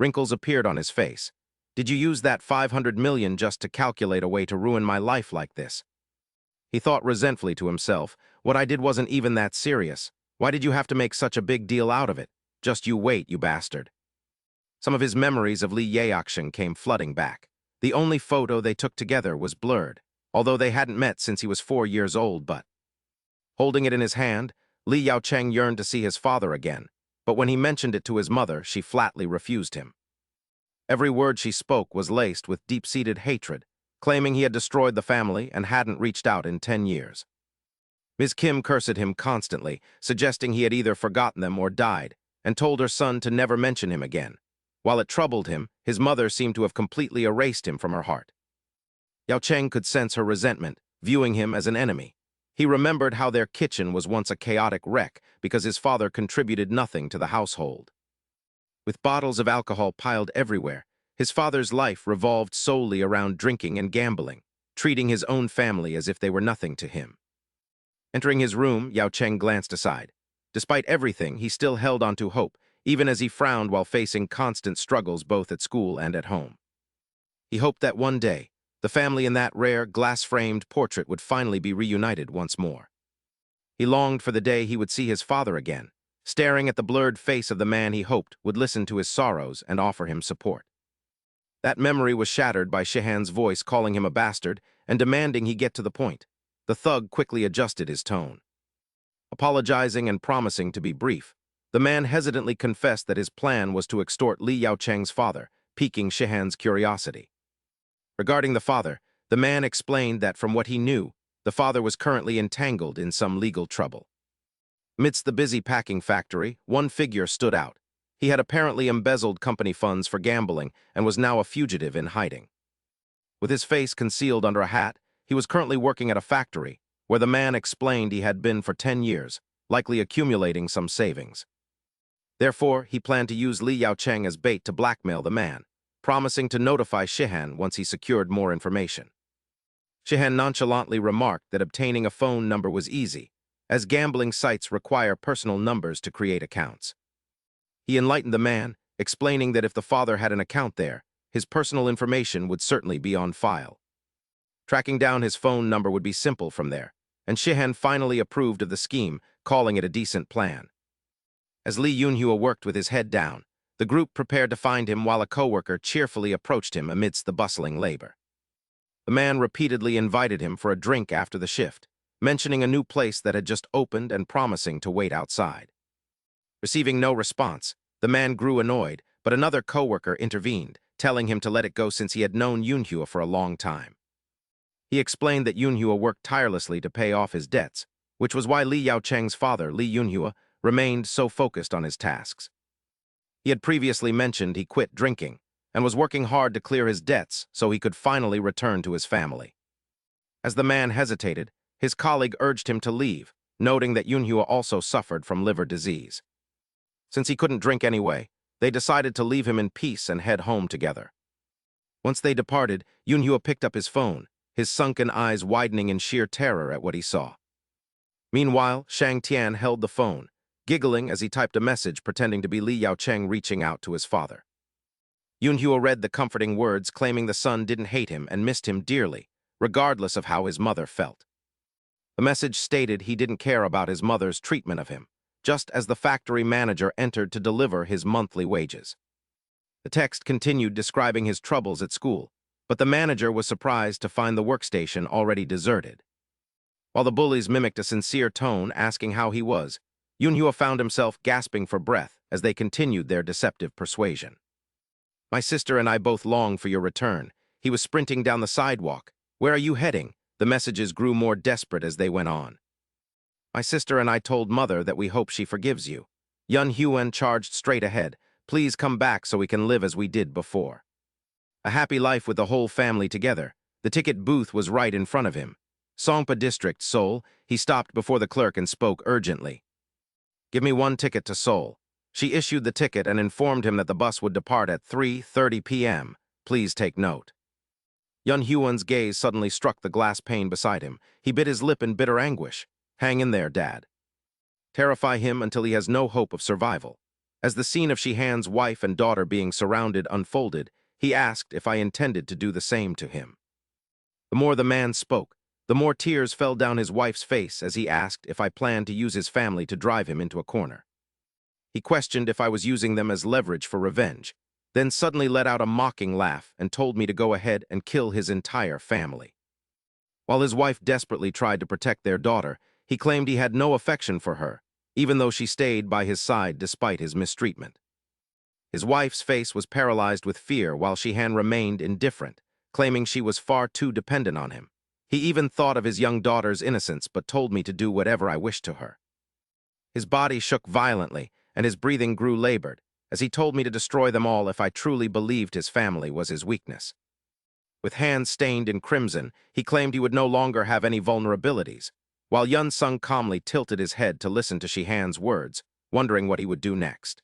Speaker 1: Wrinkles appeared on his face. Did you use that 500 million just to calculate a way to ruin my life like this? He thought resentfully to himself. What I did wasn't even that serious. Why did you have to make such a big deal out of it? Just you wait, you bastard. Some of his memories of Li Yaoxing came flooding back. The only photo they took together was blurred, although they hadn't met since he was 4 years old, but... Holding it in his hand, Li Yaocheng yearned to see his father again, but when he mentioned it to his mother, she flatly refused him. Every word she spoke was laced with deep-seated hatred. claiming he had destroyed the family and hadn't reached out in 10 years. Ms. Kim cursed him constantly, suggesting he had either forgotten them or died, and told her son to never mention him again. While it troubled him, his mother seemed to have completely erased him from her heart. Yao Cheng could sense her resentment, viewing him as an enemy. He remembered how their kitchen was once a chaotic wreck because his father contributed nothing to the household. With bottles of alcohol piled everywhere, his father's life revolved solely around drinking and gambling, treating his own family as if they were nothing to him. Entering his room, Yao Cheng glanced aside. Despite everything, he still held on to hope, even as he frowned while facing constant struggles both at school and at home. He hoped that one day, the family in that rare, glass-framed portrait would finally be reunited once more. He longed for the day he would see his father again, staring at the blurred face of the man he hoped would listen to his sorrows and offer him support. That memory was shattered by Shihan's voice calling him a bastard and demanding he get to the point. The thug quickly adjusted his tone. Apologizing and promising to be brief, the man hesitantly confessed that his plan was to extort Li Yaocheng's father, piquing Shihan's curiosity. Regarding the father, the man explained that from what he knew, the father was currently entangled in some legal trouble. Amidst the busy packing factory, one figure stood out. He had apparently embezzled company funds for gambling and was now a fugitive in hiding. With his face concealed under a hat, he was currently working at a factory, where the man explained he had been for 10 years, likely accumulating some savings. Therefore, he planned to use Li Yaocheng as bait to blackmail the man, promising to notify Shihan once he secured more information. Shihan nonchalantly remarked that obtaining a phone number was easy, as gambling sites require personal numbers to create accounts. He enlightened the man, explaining that if the father had an account there, his personal information would certainly be on file. Tracking down his phone number would be simple from there, and Shihan finally approved of the scheme, calling it a decent plan. As Li Yunhua worked with his head down, the group prepared to find him while a coworker cheerfully approached him amidst the bustling labor. The man repeatedly invited him for a drink after the shift, mentioning a new place that had just opened and promising to wait outside. Receiving no response, the man grew annoyed, but another coworker intervened, telling him to let it go since he had known Yunhua for a long time. He explained that Yunhua worked tirelessly to pay off his debts, which was why Li Yaocheng's father, Li Yunhua, remained so focused on his tasks. He had previously mentioned he quit drinking and was working hard to clear his debts so he could finally return to his family. As the man hesitated, his colleague urged him to leave, noting that Yunhua also suffered from liver disease. Since he couldn't drink anyway, they decided to leave him in peace and head home together. Once they departed, Yunhua picked up his phone, his sunken eyes widening in sheer terror at what he saw. Meanwhile, Shang Tian held the phone, giggling as he typed a message pretending to be Li Yaocheng reaching out to his father. Yunhua read the comforting words claiming the son didn't hate him and missed him dearly, regardless of how his mother felt. The message stated he didn't care about his mother's treatment of him, just as the factory manager entered to deliver his monthly wages. The text continued describing his troubles at school, but the manager was surprised to find the workstation already deserted. While the bullies mimicked a sincere tone asking how he was, Yunhua found himself gasping for breath as they continued their deceptive persuasion. "My sister and I both long for your return." He was sprinting down the sidewalk. "Where are you heading?" The messages grew more desperate as they went on. "My sister and I told Mother that we hope she forgives you." Yun Huan charged straight ahead. "Please come back so we can live as we did before." A happy life with the whole family together. The ticket booth was right in front of him. Songpa District, Seoul. He stopped before the clerk and spoke urgently. "Give me one ticket to Seoul." She issued the ticket and informed him that the bus would depart at 3:30 p.m. Please take note. Yun Huan's gaze suddenly struck the glass pane beside him. He bit his lip in bitter anguish. "Hang in there, Dad. Terrify him until he has no hope of survival." As the scene of Shihan's wife and daughter being surrounded unfolded, he asked if I intended to do the same to him. The more the man spoke, the more tears fell down his wife's face as he asked if I planned to use his family to drive him into a corner. He questioned if I was using them as leverage for revenge, then suddenly let out a mocking laugh and told me to go ahead and kill his entire family. While his wife desperately tried to protect their daughter, he claimed he had no affection for her, even though she stayed by his side despite his mistreatment. His wife's face was paralyzed with fear while Shihan remained indifferent, claiming she was far too dependent on him. He even thought of his young daughter's innocence but told me to do whatever I wished to her. His body shook violently, and his breathing grew labored, as he told me to destroy them all if I truly believed his family was his weakness. With hands stained in crimson, he claimed he would no longer have any vulnerabilities, while Yun Sung calmly tilted his head to listen to Shihan's words, wondering what he would do next.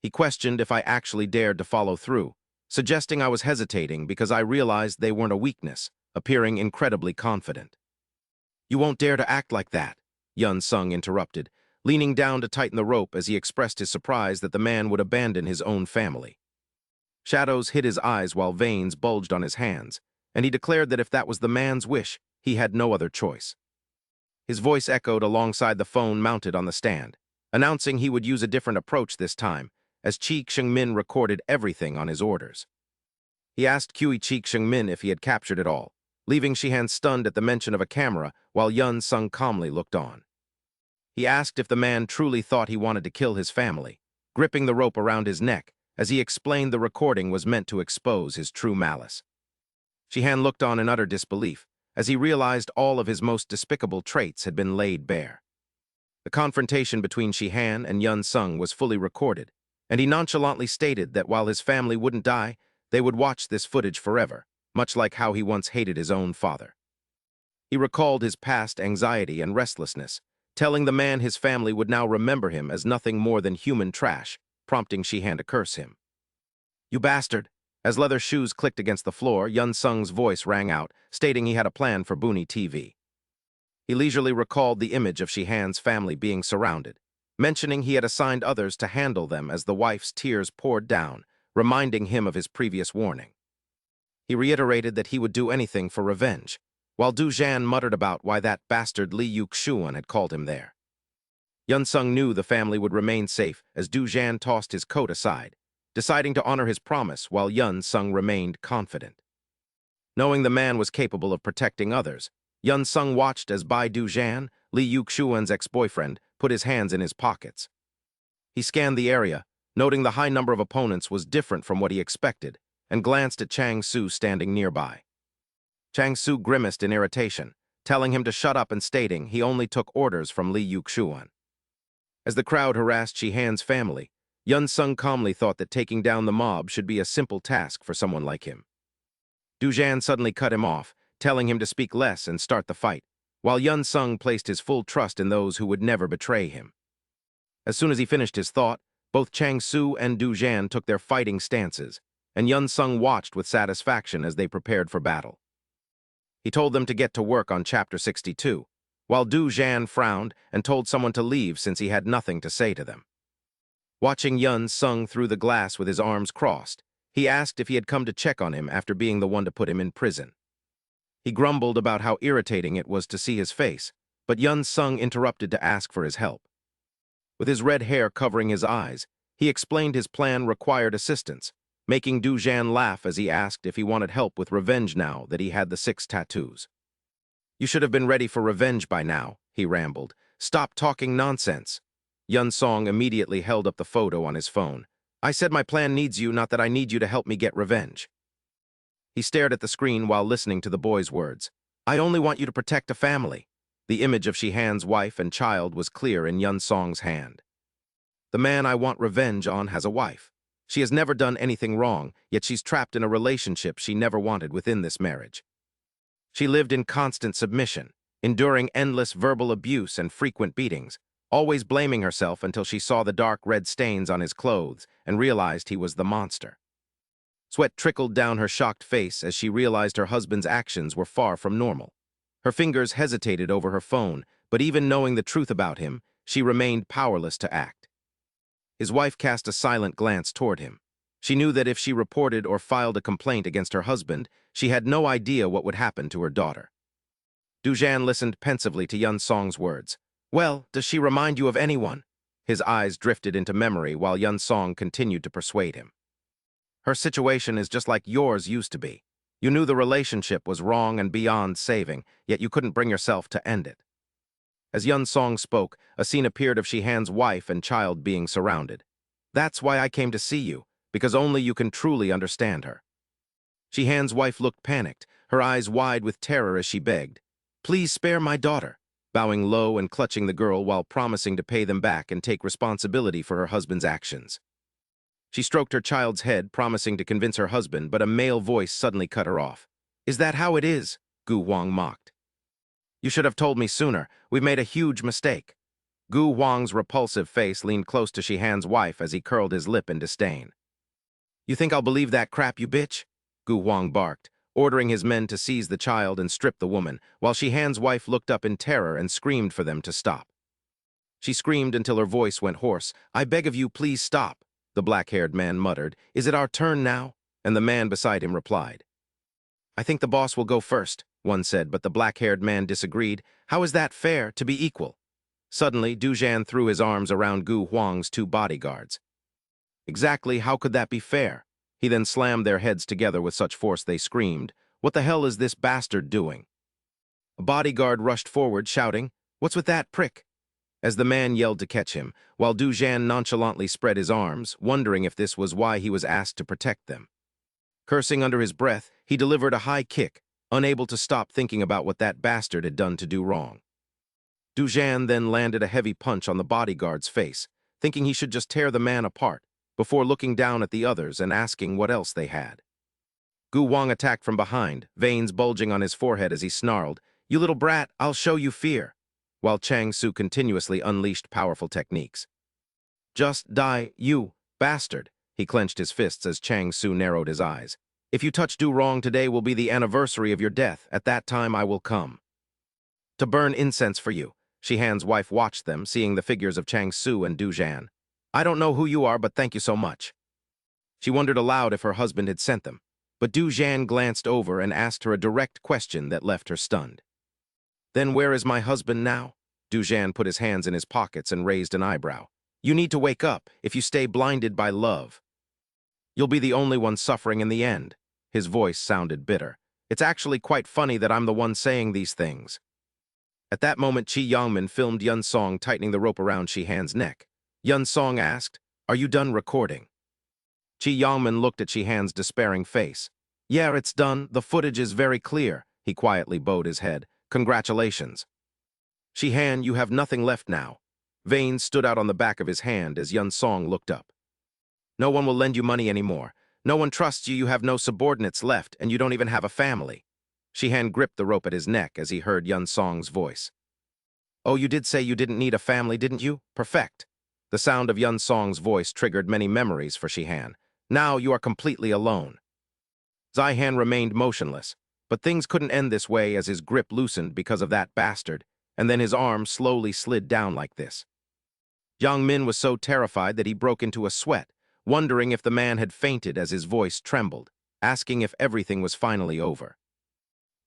Speaker 1: He questioned if I actually dared to follow through, suggesting I was hesitating because I realized they weren't a weakness, appearing incredibly confident. "You won't dare to act like that," Yun Sung interrupted, leaning down to tighten the rope as he expressed his surprise that the man would abandon his own family. Shadows hid his eyes while veins bulged on his hands, and he declared that if that was the man's wish, he had no other choice. His voice echoed alongside the phone mounted on the stand, announcing he would use a different approach this time, as Chi Cheng-min recorded everything on his orders. He asked Kui Chi Cheng-min if he had captured it all, leaving Shihan stunned at the mention of a camera while Yun Sung calmly looked on. He asked if the man truly thought he wanted to kill his family, gripping the rope around his neck as he explained the recording was meant to expose his true malice. Shihan looked on in utter disbelief as he realized all of his most despicable traits had been laid bare. The confrontation between Shihan and Yun Sung was fully recorded, and he nonchalantly stated that while his family wouldn't die, they would watch this footage forever, much like how he once hated his own father. He recalled his past anxiety and restlessness, telling the man his family would now remember him as nothing more than human trash, prompting Shihan to curse him. "You bastard!" As leather shoes clicked against the floor, Yun Sung's voice rang out, stating he had a plan for Booney TV. He leisurely recalled the image of Shihan's family being surrounded, mentioning he had assigned others to handle them as the wife's tears poured down, reminding him of his previous warning. He reiterated that he would do anything for revenge, while Du Zhan muttered about why that bastard Li Yuxuan had called him there. Yun Sung knew the family would remain safe as Du Zhan tossed his coat aside, deciding to honor his promise while Yun Sung remained confident. Knowing the man was capable of protecting others, Yun Sung watched as Bai Du Zhan, Li Yuxuan's ex-boyfriend, put his hands in his pockets. He scanned the area, noting the high number of opponents was different from what he expected, and glanced at Chang Su standing nearby. Chang Su grimaced in irritation, telling him to shut up and stating he only took orders from Li Yuxuan. As the crowd harassed Shihan's family, Yun Sung calmly thought that taking down the mob should be a simple task for someone like him. Du Zhan suddenly cut him off, telling him to speak less and start the fight, while Yun Sung placed his full trust in those who would never betray him. As soon as he finished his thought, both Chang Su and Du Zhan took their fighting stances, and Yun Sung watched with satisfaction as they prepared for battle. He told them to get to work on Chapter 62, while Du Zhan frowned and told someone to leave since he had nothing to say to them. Watching Yun Sung through the glass with his arms crossed, he asked if he had come to check on him after being the one to put him in prison. He grumbled about how irritating it was to see his face, but Yun Sung interrupted to ask for his help. With his red hair covering his eyes, he explained his plan required assistance, making Du Zhan laugh as he asked if he wanted help with revenge now that he had the 6 tattoos. "You should have been ready for revenge by now," he rambled. "Stop talking nonsense." Yun Song immediately held up the photo on his phone. "I said my plan needs you, not that I need you to help me get revenge." He stared at the screen while listening to the boy's words. "I only want you to protect a family." The image of Shihan's wife and child was clear in Yun Song's hand. "The man I want revenge on has a wife. She has never done anything wrong, yet she's trapped in a relationship she never wanted within this marriage. She lived in constant submission, enduring endless verbal abuse and frequent beatings, always blaming herself until she saw the dark red stains on his clothes and realized he was the monster. Sweat trickled down her shocked face as she realized her husband's actions were far from normal. Her fingers hesitated over her phone, but even knowing the truth about him, she remained powerless to act. His wife cast a silent glance toward him. She knew that if she reported or filed a complaint against her husband, she had no idea what would happen to her daughter. Du Zhan listened pensively to Yun Song's words. "Well, does she remind you of anyone?" His eyes drifted into memory while Yun Song continued to persuade him. "Her situation is just like yours used to be. You knew the relationship was wrong and beyond saving, yet you couldn't bring yourself to end it." As Yun Song spoke, a scene appeared of Shihan's wife and child being surrounded. "That's why I came to see you, because only you can truly understand her." Shihan's wife looked panicked, her eyes wide with terror as she begged, "Please spare my daughter," bowing low and clutching the girl while promising to pay them back and take responsibility for her husband's actions. She stroked her child's head, promising to convince her husband, but a male voice suddenly cut her off. "Is that how it is?" Gu Huang mocked. "You should have told me sooner. We've made a huge mistake." Gu Huang's repulsive face leaned close to Shihan's wife as he curled his lip in disdain. "You think I'll believe that crap, you bitch?" Gu Huang barked, ordering his men to seize the child and strip the woman, while Shihan's wife looked up in terror and screamed for them to stop. She screamed until her voice went hoarse. "I beg of you, please stop," the black-haired man muttered. "Is it our turn now?" And the man beside him replied. "I think the boss will go first," one said, but the black-haired man disagreed. "How is that fair, to be equal?" Suddenly, Dujan threw his arms around Gu Huang's two bodyguards. "Exactly, how could that be fair?" He then slammed their heads together with such force they screamed, "What the hell is this bastard doing?" A bodyguard rushed forward, shouting, "What's with that prick?" As the man yelled to catch him, while Dujan nonchalantly spread his arms, wondering if this was why he was asked to protect them. Cursing under his breath, he delivered a high kick, unable to stop thinking about what that bastard had done to do wrong. Dujan then landed a heavy punch on the bodyguard's face, thinking he should just tear the man apart, before looking down at the others and asking what else they had. Gu Wang attacked from behind, veins bulging on his forehead as he snarled, "You little brat, I'll show you fear," while Chang Su continuously unleashed powerful techniques. "Just die, you bastard," he clenched his fists as Chang Su narrowed his eyes. "If you touch Do wrong, today will be the anniversary of your death. At that time I will come to burn incense for you." Shihan's wife watched them, seeing the figures of Chang Su and Dujan. "I don't know who you are, but thank you so much." She wondered aloud if her husband had sent them, but Dujan glanced over and asked her a direct question that left her stunned. "Then where is my husband now?" Dujan put his hands in his pockets and raised an eyebrow. "You need to wake up. If you stay blinded by love, you'll be the only one suffering in the end." His voice sounded bitter. "It's actually quite funny that I'm the one saying these things." At that moment, Chi Yongmin filmed Yun Song tightening the rope around Shihan's neck. Yun Song asked, "Are you done recording?" Chi Yongmin looked at Shihan's despairing face. "Yeah, it's done. The footage is very clear." He quietly bowed his head. "Congratulations." "Shihan, you have nothing left now." Veins stood out on the back of his hand as Yun Song looked up. "No one will lend you money anymore. No one trusts you. You have no subordinates left, and you don't even have a family." Shihan gripped the rope at his neck as he heard Yun Song's voice. "Oh, you did say you didn't need a family, didn't you? Perfect." The sound of Yun Song's voice triggered many memories for Shihan. "Now you are completely alone." Zihan remained motionless, but things couldn't end this way as his grip loosened because of that bastard, and then his arm slowly slid down like this. Yang Min was so terrified that he broke into a sweat, wondering if the man had fainted as his voice trembled, asking if everything was finally over.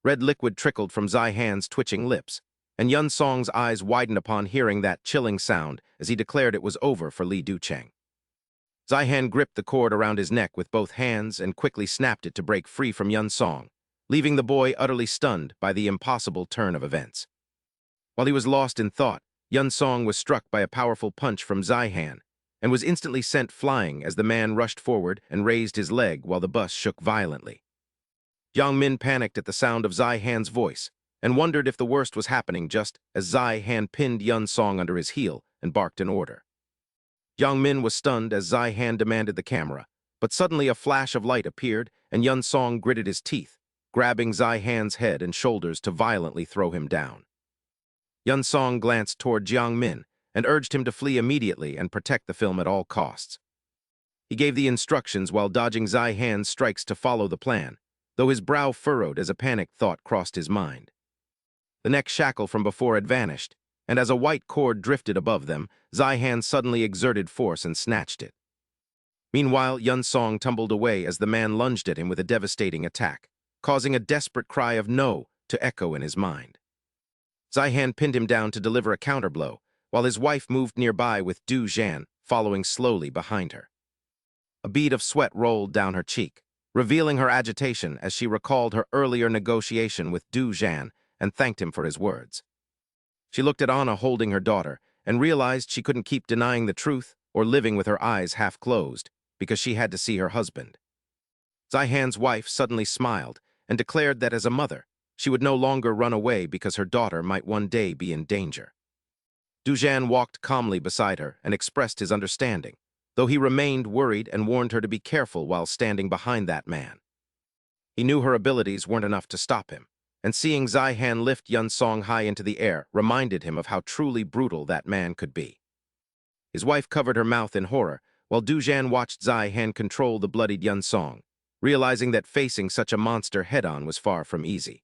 Speaker 1: Red liquid trickled from Zihan's twitching lips, and Yun Song's eyes widened upon hearing that chilling sound as he declared it was over for Li Ducheng. Zihan gripped the cord around his neck with both hands and quickly snapped it to break free from Yun Song, leaving the boy utterly stunned by the impossible turn of events. While he was lost in thought, Yun Song was struck by a powerful punch from Zihan and was instantly sent flying as the man rushed forward and raised his leg while the bus shook violently. Yang Min panicked at the sound of Zihan's voice and wondered if the worst was happening just as Zihan pinned Yun Song under his heel and barked an order. Yang Min was stunned as Zihan demanded the camera, but suddenly a flash of light appeared and Yun Song gritted his teeth, grabbing Zihan's head and shoulders to violently throw him down. Yun Song glanced toward Jiang Min and urged him to flee immediately and protect the film at all costs. He gave the instructions while dodging Zihan's strikes to follow the plan, though his brow furrowed as a panicked thought crossed his mind. The neck shackle from before had vanished, and as a white cord drifted above them, Zihan suddenly exerted force and snatched it. Meanwhile, Yun Song tumbled away as the man lunged at him with a devastating attack, causing a desperate cry of "no" to echo in his mind. Zihan pinned him down to deliver a counterblow, while his wife moved nearby with Du Zhan following slowly behind her. A bead of sweat rolled down her cheek, revealing her agitation as she recalled her earlier negotiation with Du Zhan and thanked him for his words. She looked at Anna holding her daughter and realized she couldn't keep denying the truth or living with her eyes half closed because she had to see her husband. Zihan's wife suddenly smiled and declared that as a mother, she would no longer run away because her daughter might one day be in danger. Dujan walked calmly beside her and expressed his understanding, though he remained worried and warned her to be careful while standing behind that man. He knew her abilities weren't enough to stop him, and seeing Zihan lift Yun Song high into the air reminded him of how truly brutal that man could be. His wife covered her mouth in horror, while Dujan watched Zihan control the bloodied Yun Song, realizing that facing such a monster head-on was far from easy.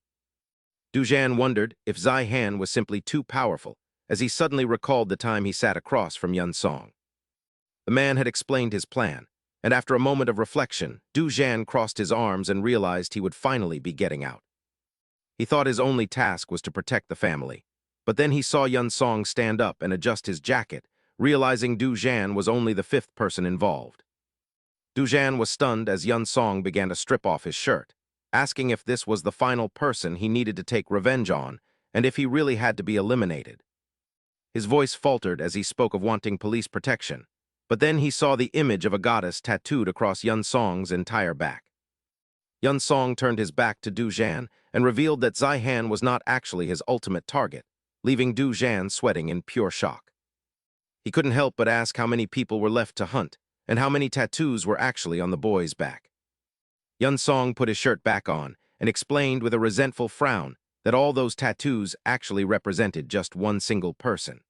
Speaker 1: Dujan wondered if Zihan was simply too powerful, as he suddenly recalled the time he sat across from Yun Song. The man had explained his plan, and after a moment of reflection, Dujan crossed his arms and realized he would finally be getting out. He thought his only task was to protect the family, but then he saw Yun Song stand up and adjust his jacket, realizing Dujan was only the fifth person involved. Dujan was stunned as Yun Song began to strip off his shirt, asking if this was the final person he needed to take revenge on and if he really had to be eliminated. His voice faltered as he spoke of wanting police protection, but then he saw the image of a goddess tattooed across Yun Song's entire back. Yun Song turned his back to Dujan and revealed that Zihan was not actually his ultimate target, leaving Dujan sweating in pure shock. He couldn't help but ask how many people were left to hunt and how many tattoos were actually on the boy's back. Yun Song put his shirt back on and explained with a resentful frown that all those tattoos actually represented just one single person.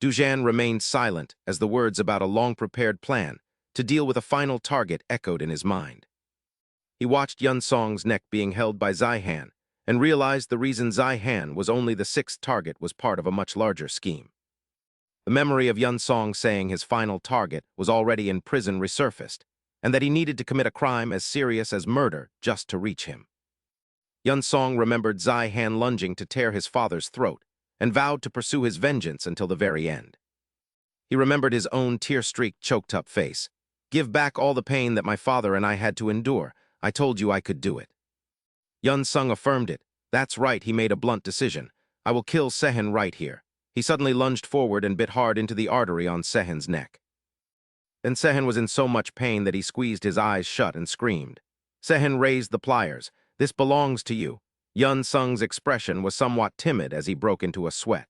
Speaker 1: Dujan remained silent as the words about a long-prepared plan to deal with a final target echoed in his mind. He watched Yun Song's neck being held by Zihan and realized the reason Zihan was only the sixth target was part of a much larger scheme. The memory of Yun Song saying his final target was already in prison resurfaced, and that he needed to commit a crime as serious as murder just to reach him. Yun Song remembered Zihan lunging to tear his father's throat and vowed to pursue his vengeance until the very end. He remembered his own tear-streaked, choked-up face. "Give back all the pain that my father and I had to endure. I told you I could do it." Yun Sung affirmed it. "That's right," he made a blunt decision. "I will kill Sehen right here." He suddenly lunged forward and bit hard into the artery on Sehen's neck. Then Sehen was in so much pain that he squeezed his eyes shut and screamed. Sehen raised the pliers. "This belongs to you." Yun Sung's expression was somewhat timid as he broke into a sweat.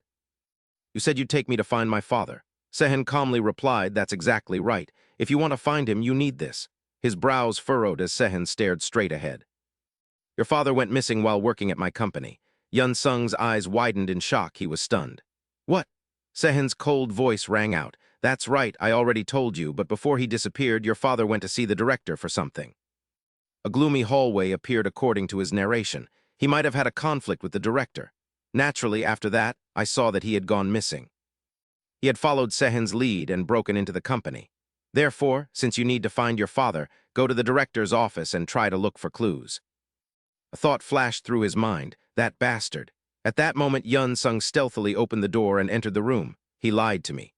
Speaker 1: "You said you'd take me to find my father." Sehen calmly replied, "That's exactly right. If you want to find him, you need this." His brows furrowed as Sehen stared straight ahead. "Your father went missing while working at my company." Yun Sung's eyes widened in shock. He was stunned. "What?" Sehen's cold voice rang out. "That's right, I already told you, but before he disappeared, your father went to see the director for something." A gloomy hallway appeared according to his narration. He might have had a conflict with the director. Naturally, after that, I saw that he had gone missing. He had followed Sehen's lead and broken into the company. Therefore, since you need to find your father, go to the director's office and try to look for clues. A thought flashed through his mind. That bastard. At that moment, Yun Sung stealthily opened the door and entered the room. He lied to me.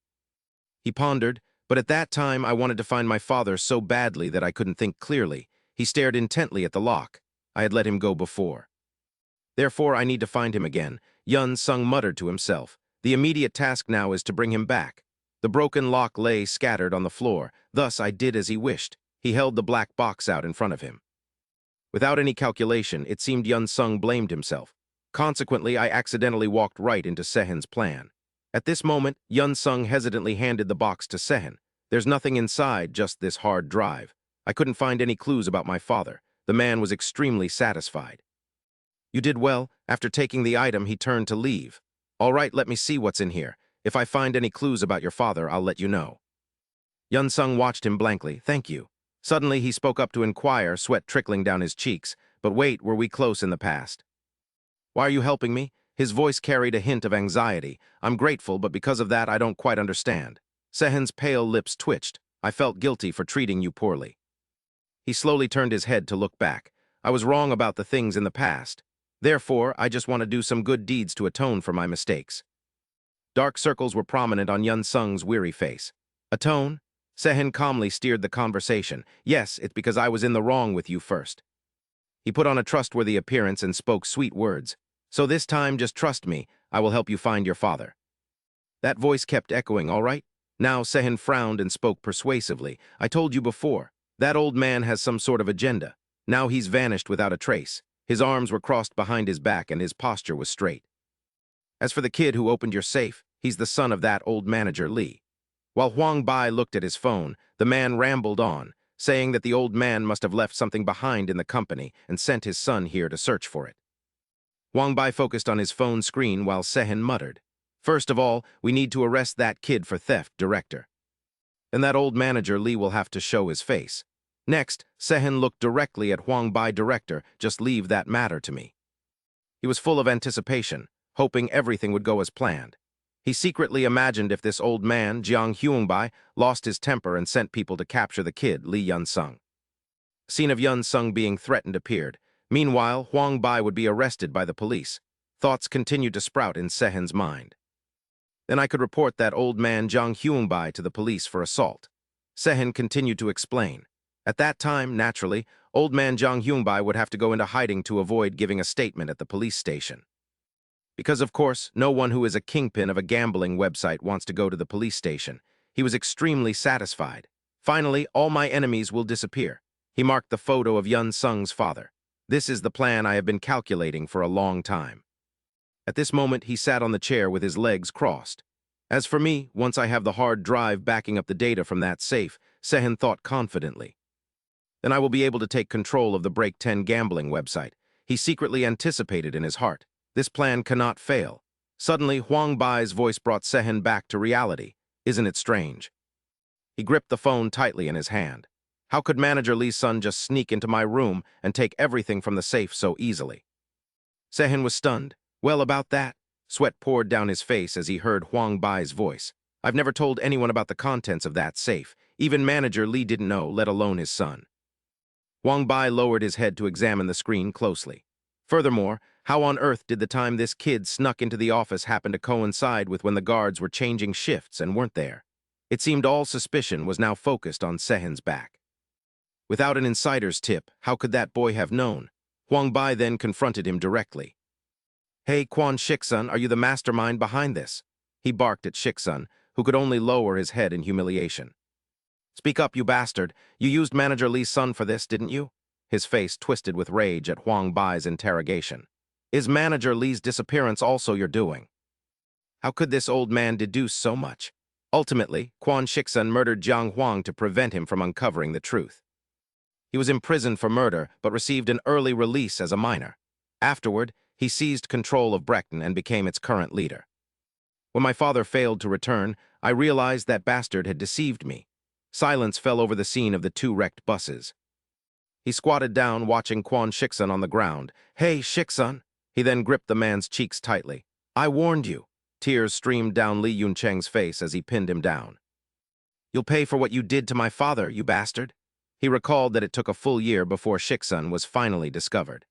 Speaker 1: He pondered, but at that time I wanted to find my father so badly that I couldn't think clearly. He stared intently at the lock. I had let him go before. Therefore, I need to find him again. Yun Sung muttered to himself. The immediate task now is to bring him back. The broken lock lay scattered on the floor. Thus, I did as he wished. He held the black box out in front of him. Without any calculation, it seemed Yun Sung blamed himself. Consequently, I accidentally walked right into Sehen's plan. At this moment, Yun Sung hesitantly handed the box to Sehen. "There's nothing inside, just this hard drive. I couldn't find any clues about my father." The man was extremely satisfied. "You did well." After taking the item, he turned to leave. "All right, let me see what's in here. If I find any clues about your father, I'll let you know." Yun Sung watched him blankly. "Thank you." Suddenly, he spoke up to inquire, sweat trickling down his cheeks. "But wait, were we close in the past?" "Why are you helping me?" His voice carried a hint of anxiety. "I'm grateful, but because of that, I don't quite understand." Sehen's pale lips twitched. "I felt guilty for treating you poorly." He slowly turned his head to look back. "I was wrong about the things in the past. Therefore, I just want to do some good deeds to atone for my mistakes." Dark circles were prominent on Yun Sung's weary face. "Atone?" Sehen calmly steered the conversation. "Yes, it's because I was in the wrong with you first." He put on a trustworthy appearance and spoke sweet words. "So this time, just trust me. I will help you find your father." That voice kept echoing, "All right?" Now Sehen frowned and spoke persuasively. "I told you before. That old man has some sort of agenda. Now he's vanished without a trace. His arms were crossed behind his back and his posture was straight. As for the kid who opened your safe, he's the son of that old manager, Lee. While Huang Bai looked at his phone, the man rambled on, saying that the old man must have left something behind in the company and sent his son here to search for it. Huang Bai focused on his phone screen while Sehen muttered, "First of all, we need to arrest that kid for theft, director. And that old manager Lee will have to show his face. Next, Sehen looked directly at Huang Bai, director, just leave that matter to me." He was full of anticipation, hoping everything would go as planned. He secretly imagined if this old man, Jiang Huangbai, lost his temper and sent people to capture the kid, Li Yun-sung. Scene of Yun-sung being threatened appeared. Meanwhile, Huang Bai would be arrested by the police. Thoughts continued to sprout in Sehen's mind. Then I could report that old man Jiang Huangbai to the police for assault. Sehen continued to explain. At that time, naturally, old man Jiang Huangbai would have to go into hiding to avoid giving a statement at the police station. Because, of course, no one who is a kingpin of a gambling website wants to go to the police station. He was extremely satisfied. Finally, all my enemies will disappear. He marked the photo of Yun-sung's father. This is the plan I have been calculating for a long time. At this moment, he sat on the chair with his legs crossed. As for me, once I have the hard drive backing up the data from that safe, Sehen thought confidently. Then I will be able to take control of the Break 10 gambling website. He secretly anticipated in his heart. This plan cannot fail. Suddenly, Huang Bai's voice brought Sehen back to reality. Isn't it strange? He gripped the phone tightly in his hand. How could Manager Lee's son just sneak into my room and take everything from the safe so easily? Sehen was stunned. Well, about that. Sweat poured down his face as he heard Huang Bai's voice. I've never told anyone about the contents of that safe. Even Manager Lee didn't know, let alone his son. Huang Bai lowered his head to examine the screen closely. Furthermore, how on earth did the time this kid snuck into the office happen to coincide with when the guards were changing shifts and weren't there? It seemed all suspicion was now focused on Sehen's back. Without an insider's tip, how could that boy have known? Huang Bai then confronted him directly. Hey, Quan Shiksun, are you the mastermind behind this? He barked at Shiksun, who could only lower his head in humiliation. Speak up, you bastard. You used Manager Lee's son for this, didn't you? His face twisted with rage at Huang Bai's interrogation. Is Manager Lee's disappearance also your doing? How could this old man deduce so much? Ultimately, Quan Shiksun murdered Jiang Huang to prevent him from uncovering the truth. He was imprisoned for murder, but received an early release as a minor. Afterward, he seized control of Breckton and became its current leader. When my father failed to return, I realized that bastard had deceived me. Silence fell over the scene of the two wrecked buses. He squatted down, watching Quan Shiksun on the ground. Hey, Shiksun! He then gripped the man's cheeks tightly. I warned you. Tears streamed down Li Yuncheng's face as he pinned him down. You'll pay for what you did to my father, you bastard. He recalled that it took a full year before Shiksun was finally discovered.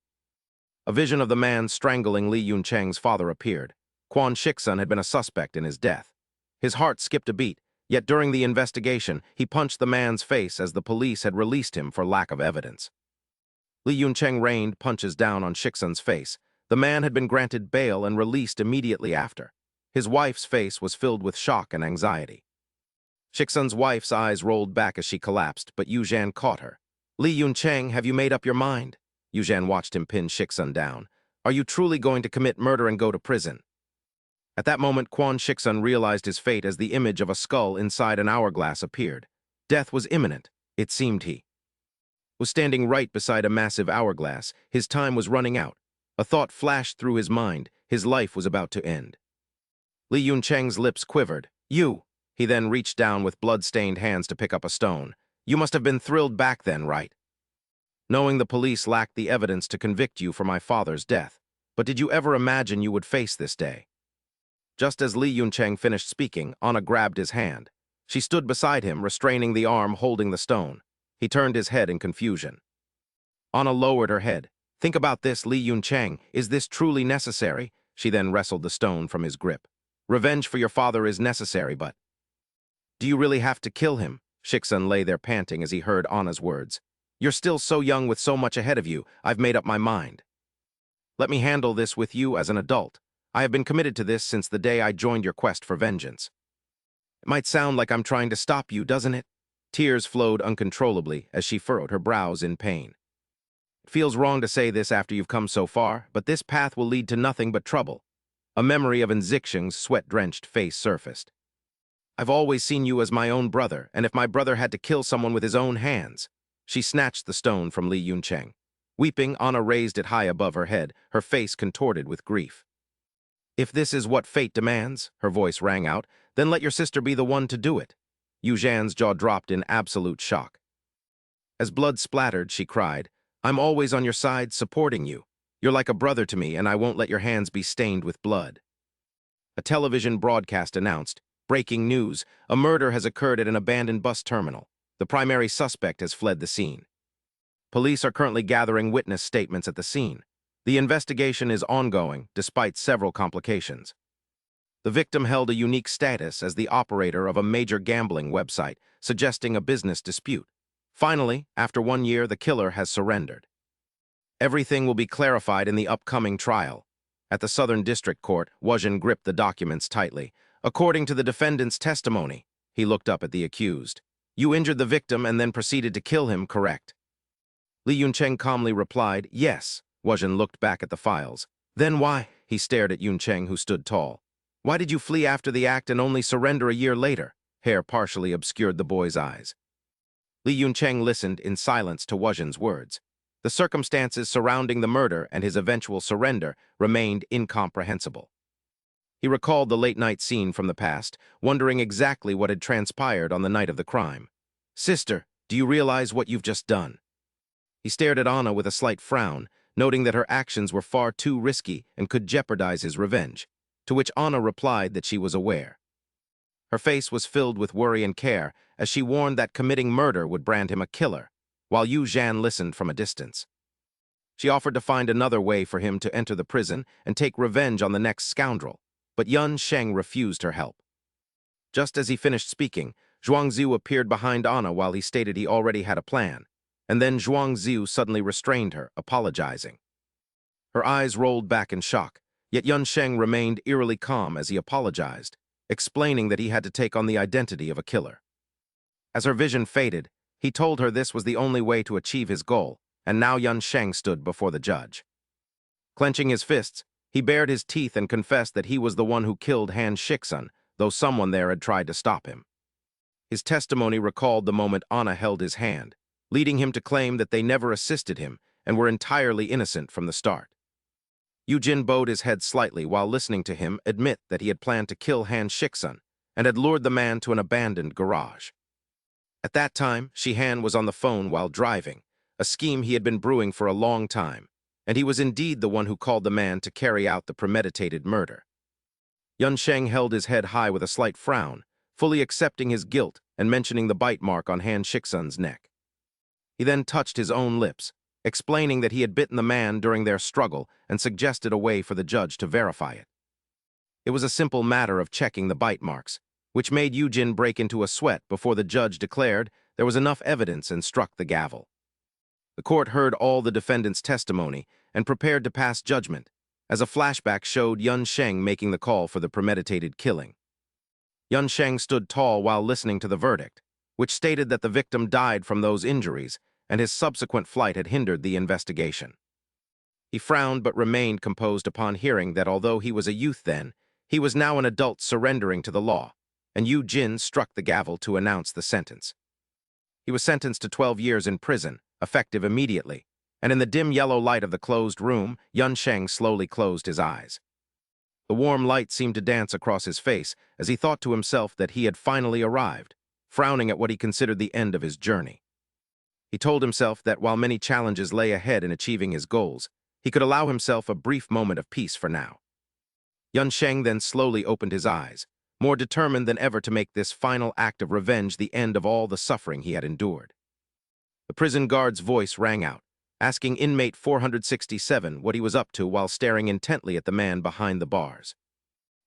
Speaker 1: A vision of the man strangling Li Yuncheng's father appeared. Quan Shiksun had been a suspect in his death. His heart skipped a beat, yet during the investigation, he punched the man's face as the police had released him for lack of evidence. Li Yuncheng rained punches down on Shiksun's face. The man had been granted bail and released immediately after. His wife's face was filled with shock and anxiety. Shiksun's wife's eyes rolled back as she collapsed, but Yuzhan caught her. Li Yuncheng, have you made up your mind? Yuzhan watched him pin Shiksun down. Are you truly going to commit murder and go to prison? At that moment, Quan Shiksun realized his fate as the image of a skull inside an hourglass appeared. Death was imminent, it seemed he was standing right beside a massive hourglass. His time was running out. A thought flashed through his mind. His life was about to end. Li Yuncheng's lips quivered. You! He then reached down with blood-stained hands to pick up a stone. You must have been thrilled back then, right? Knowing the police lacked the evidence to convict you for my father's death. But did you ever imagine you would face this day? Just as Li Yuncheng finished speaking, Anna grabbed his hand. She stood beside him, restraining the arm holding the stone. He turned his head in confusion. Anna lowered her head. Think about this, Li Yuncheng. Is this truly necessary? She then wrestled the stone from his grip. Revenge for your father is necessary, but... Do you really have to kill him? Shiksun lay there panting as he heard Anna's words. You're still so young with so much ahead of you. I've made up my mind. Let me handle this with you as an adult. I have been committed to this since the day I joined your quest for vengeance. It might sound like I'm trying to stop you, doesn't it? Tears flowed uncontrollably as she furrowed her brows in pain. It feels wrong to say this after you've come so far, but this path will lead to nothing but trouble. A memory of Nzixing's sweat-drenched face surfaced. I've always seen you as my own brother, and if my brother had to kill someone with his own hands. She snatched the stone from Li Yuncheng. Weeping, Anna raised it high above her head, her face contorted with grief. If this is what fate demands, her voice rang out, then let your sister be the one to do it. Yu Zhan's jaw dropped in absolute shock. As blood splattered, she cried, I'm always on your side, supporting you. You're like a brother to me, and I won't let your hands be stained with blood. A television broadcast announced, breaking news, a murder has occurred at an abandoned bus terminal. The primary suspect has fled the scene. Police are currently gathering witness statements at the scene. The investigation is ongoing, despite several complications. The victim held a unique status as the operator of a major gambling website, suggesting a business dispute. Finally, after 1 year, the killer has surrendered. Everything will be clarified in the upcoming trial. At the Southern District Court, Wuzhen gripped the documents tightly. According to the defendant's testimony, he looked up at the accused. You injured the victim and then proceeded to kill him, correct? Li Yuncheng calmly replied, yes. Wuzhen looked back at the files. Then why? He stared at Yuncheng, who stood tall. Why did you flee after the act and only surrender a year later? Hair partially obscured the boy's eyes. Li Yuncheng listened in silence to Wuzhen's words. The circumstances surrounding the murder and his eventual surrender remained incomprehensible. He recalled the late-night scene from the past, wondering exactly what had transpired on the night of the crime. Sister, do you realize what you've just done? He stared at Anna with a slight frown, noting that her actions were far too risky and could jeopardize his revenge, to which Anna replied that she was aware. Her face was filled with worry and care as she warned that committing murder would brand him a killer, while Yu Zhan listened from a distance. She offered to find another way for him to enter the prison and take revenge on the next scoundrel, but Yun Sheng refused her help. Just as he finished speaking, Zhuangziu appeared behind Anna while he stated he already had a plan, and then Zhuangziu suddenly restrained her, apologizing. Her eyes rolled back in shock, yet Yun Sheng remained eerily calm as he apologized, explaining that he had to take on the identity of a killer. As her vision faded, he told her this was the only way to achieve his goal, and now Yun Sheng stood before the judge. Clenching his fists, he bared his teeth and confessed that he was the one who killed Han Shixun, though someone there had tried to stop him. His testimony recalled the moment Anna held his hand, leading him to claim that they never assisted him and were entirely innocent from the start. Yujin bowed his head slightly while listening to him admit that he had planned to kill Han Shixun and had lured the man to an abandoned garage. At that time, Shihan was on the phone while driving, a scheme he had been brewing for a long time, and he was indeed the one who called the man to carry out the premeditated murder. Yun Sheng held his head high with a slight frown, fully accepting his guilt and mentioning the bite mark on Han Shixun's neck. He then touched his own lips, explaining that he had bitten the man during their struggle and suggested a way for the judge to verify it. It was a simple matter of checking the bite marks, which made Yujin break into a sweat before the judge declared there was enough evidence and struck the gavel. The court heard all the defendant's testimony and prepared to pass judgment, as a flashback showed Yun Sheng making the call for the premeditated killing. Yun Sheng stood tall while listening to the verdict, which stated that the victim died from those injuries and his subsequent flight had hindered the investigation. He frowned but remained composed upon hearing that although he was a youth then, he was now an adult surrendering to the law, and Yu Jin struck the gavel to announce the sentence. He was sentenced to 12 years in prison, effective immediately, and in the dim yellow light of the closed room, Yun Sheng slowly closed his eyes. The warm light seemed to dance across his face as he thought to himself that he had finally arrived, frowning at what he considered the end of his journey. He told himself that while many challenges lay ahead in achieving his goals, he could allow himself a brief moment of peace for now. Yun Sheng then slowly opened his eyes, more determined than ever to make this final act of revenge the end of all the suffering he had endured. The prison guard's voice rang out, asking inmate 467 what he was up to while staring intently at the man behind the bars.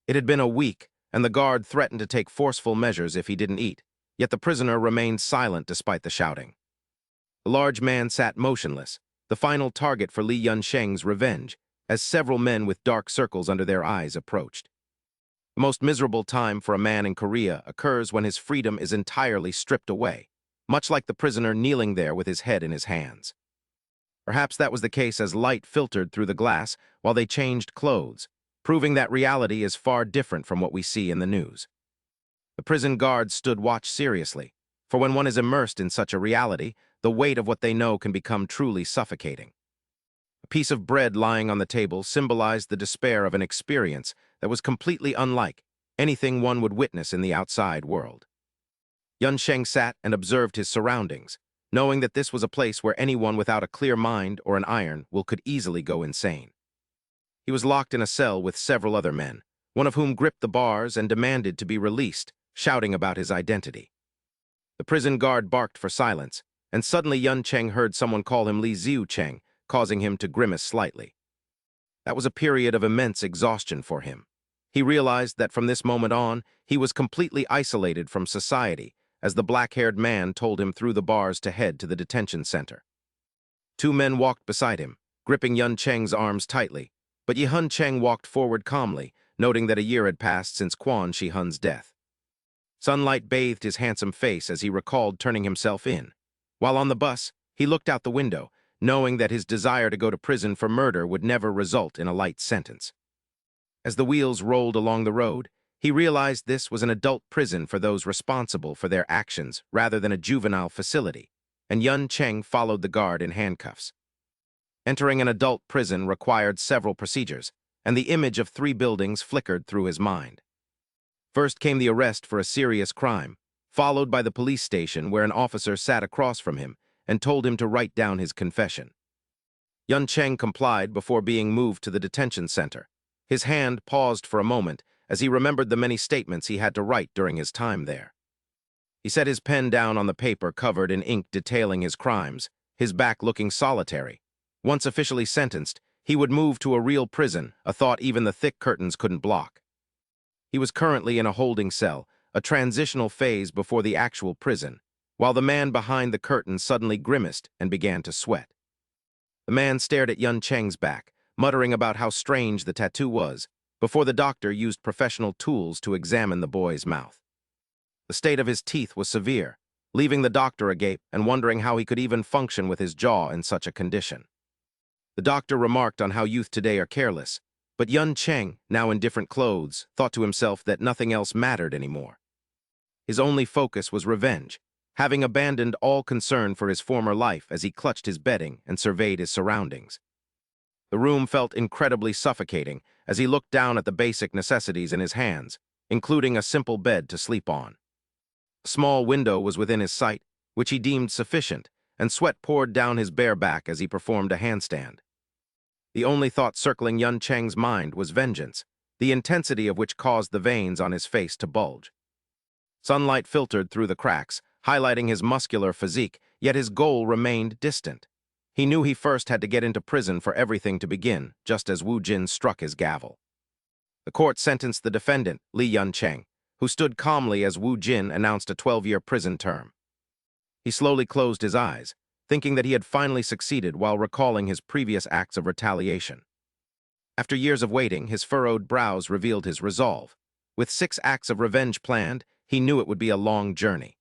Speaker 1: It had been a week, and the guard threatened to take forceful measures if he didn't eat, yet the prisoner remained silent despite the shouting. The large man sat motionless, the final target for Li Yun Sheng's revenge, as several men with dark circles under their eyes approached. The most miserable time for a man in Korea occurs when his freedom is entirely stripped away, much like the prisoner kneeling there with his head in his hands. Perhaps that was the case as light filtered through the glass while they changed clothes, proving that reality is far different from what we see in the news. The prison guards stood watch seriously, for when one is immersed in such a reality, the weight of what they know can become truly suffocating. A piece of bread lying on the table symbolized the despair of an experience that was completely unlike anything one would witness in the outside world. Yun Sheng sat and observed his surroundings, knowing that this was a place where anyone without a clear mind or an iron will could easily go insane. He was locked in a cell with several other men, one of whom gripped the bars and demanded to be released, shouting about his identity. The prison guard barked for silence, and suddenly Yun Cheng heard someone call him Li Ziu Cheng, causing him to grimace slightly. That was a period of immense exhaustion for him. He realized that from this moment on, he was completely isolated from society, as the black-haired man told him through the bars to head to the detention center. Two men walked beside him, gripping Yun Cheng's arms tightly, but Yihun Cheng walked forward calmly, noting that a year had passed since Quan Shihun's death. Sunlight bathed his handsome face as he recalled turning himself in. While on the bus, he looked out the window, knowing that his desire to go to prison for murder would never result in a light sentence. As the wheels rolled along the road, he realized this was an adult prison for those responsible for their actions rather than a juvenile facility, and Yun Cheng followed the guard in handcuffs. Entering an adult prison required several procedures, and the image of 3 buildings flickered through his mind. First came the arrest for a serious crime, followed by the police station where an officer sat across from him and told him to write down his confession. Yun Cheng complied before being moved to the detention center. His hand paused for a moment as he remembered the many statements he had to write during his time there. He set his pen down on the paper covered in ink detailing his crimes, his back looking solitary. Once officially sentenced, he would move to a real prison, a thought even the thick curtains couldn't block. He was currently in a holding cell, a transitional phase before the actual prison, while the man behind the curtain suddenly grimaced and began to sweat. The man stared at Yun Cheng's back, muttering about how strange the tattoo was, before the doctor used professional tools to examine the boy's mouth. The state of his teeth was severe, leaving the doctor agape and wondering how he could even function with his jaw in such a condition. The doctor remarked on how youth today are careless, but Yun Cheng, now in different clothes, thought to himself that nothing else mattered anymore. His only focus was revenge, having abandoned all concern for his former life as he clutched his bedding and surveyed his surroundings. The room felt incredibly suffocating as he looked down at the basic necessities in his hands, including a simple bed to sleep on. A small window was within his sight, which he deemed sufficient, and sweat poured down his bare back as he performed a handstand. The only thought circling Yun Cheng's mind was vengeance, the intensity of which caused the veins on his face to bulge. Sunlight filtered through the cracks, highlighting his muscular physique, yet his goal remained distant. He knew he first had to get into prison for everything to begin, just as Wu Jin struck his gavel. The court sentenced the defendant, Li Yun Cheng, who stood calmly as Wu Jin announced a 12-year prison term. He slowly closed his eyes, thinking that he had finally succeeded while recalling his previous acts of retaliation. After years of waiting, his furrowed brows revealed his resolve. With 6 acts of revenge planned, he knew it would be a long journey.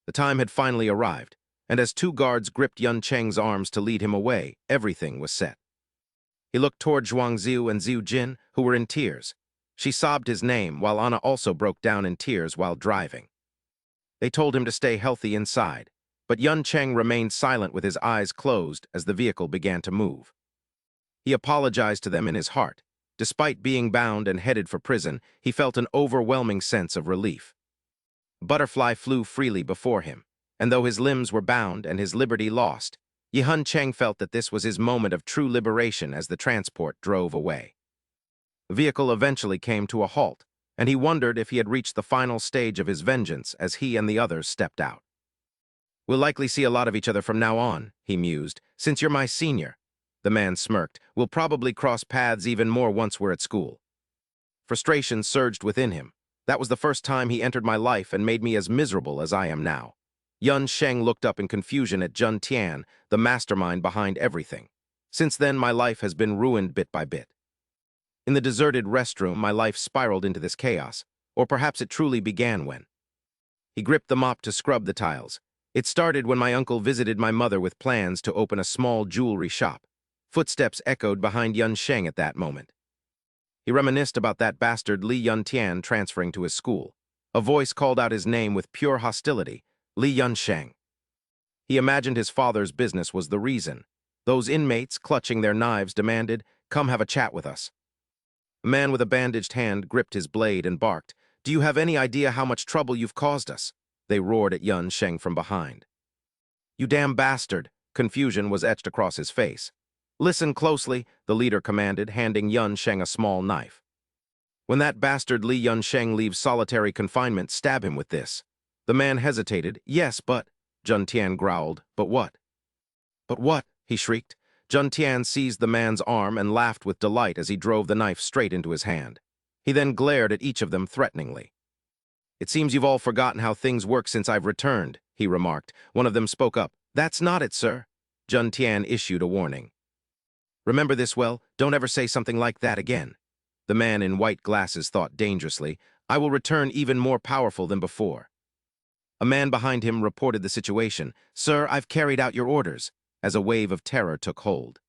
Speaker 1: The time had finally arrived, and as 2 guards gripped Yun Cheng's arms to lead him away, everything was set. He looked toward Zhuangziu and Ziu Jin, who were in tears. She sobbed his name, while Anna also broke down in tears while driving. They told him to stay healthy inside, but Yun Cheng remained silent with his eyes closed as the vehicle began to move. He apologized to them in his heart. Despite being bound and headed for prison, he felt an overwhelming sense of relief. A butterfly flew freely before him, and though his limbs were bound and his liberty lost, Yihun Cheng felt that this was his moment of true liberation as the transport drove away. The vehicle eventually came to a halt, and he wondered if he had reached the final stage of his vengeance as he and the others stepped out. "We'll likely see a lot of each other from now on," he mused, "since you're my senior." The man smirked. "We'll probably cross paths even more once we're at school." Frustration surged within him. That was the first time he entered my life and made me as miserable as I am now. Yun Sheng looked up in confusion at Jun Tian, the mastermind behind everything. Since then, my life has been ruined bit by bit. In the deserted restroom, my life spiraled into this chaos, or perhaps it truly began when. He gripped the mop to scrub the tiles, It started when my uncle visited my mother with plans to open a small jewelry shop. Footsteps echoed behind Yun Sheng at that moment. He reminisced about that bastard Li Yuntian transferring to his school. A voice called out his name with pure hostility, Li Yunsheng. He imagined his father's business was the reason. Those inmates, clutching their knives, demanded, "Come have a chat with us." A man with a bandaged hand gripped his blade and barked, "Do you have any idea how much trouble you've caused us?" They roared at Yun Sheng from behind. "You damn bastard!" Confusion was etched across his face. "Listen closely," the leader commanded, handing Yun Sheng a small knife. "When that bastard Li Yunsheng leaves solitary confinement, stab him with this." The man hesitated. "Yes, but—" Jun Tian growled. "But what?" "But what?" he shrieked. Jun Tian seized the man's arm and laughed with delight as he drove the knife straight into his hand. He then glared at each of them threateningly. "It seems you've all forgotten how things work since I've returned," he remarked. One of them spoke up. "That's not it, sir." Jun Tian issued a warning. "Remember this well, don't ever say something like that again." The man in white glasses thought dangerously, "I will return even more powerful than before." A man behind him reported the situation. "Sir, I've carried out your orders," as a wave of terror took hold.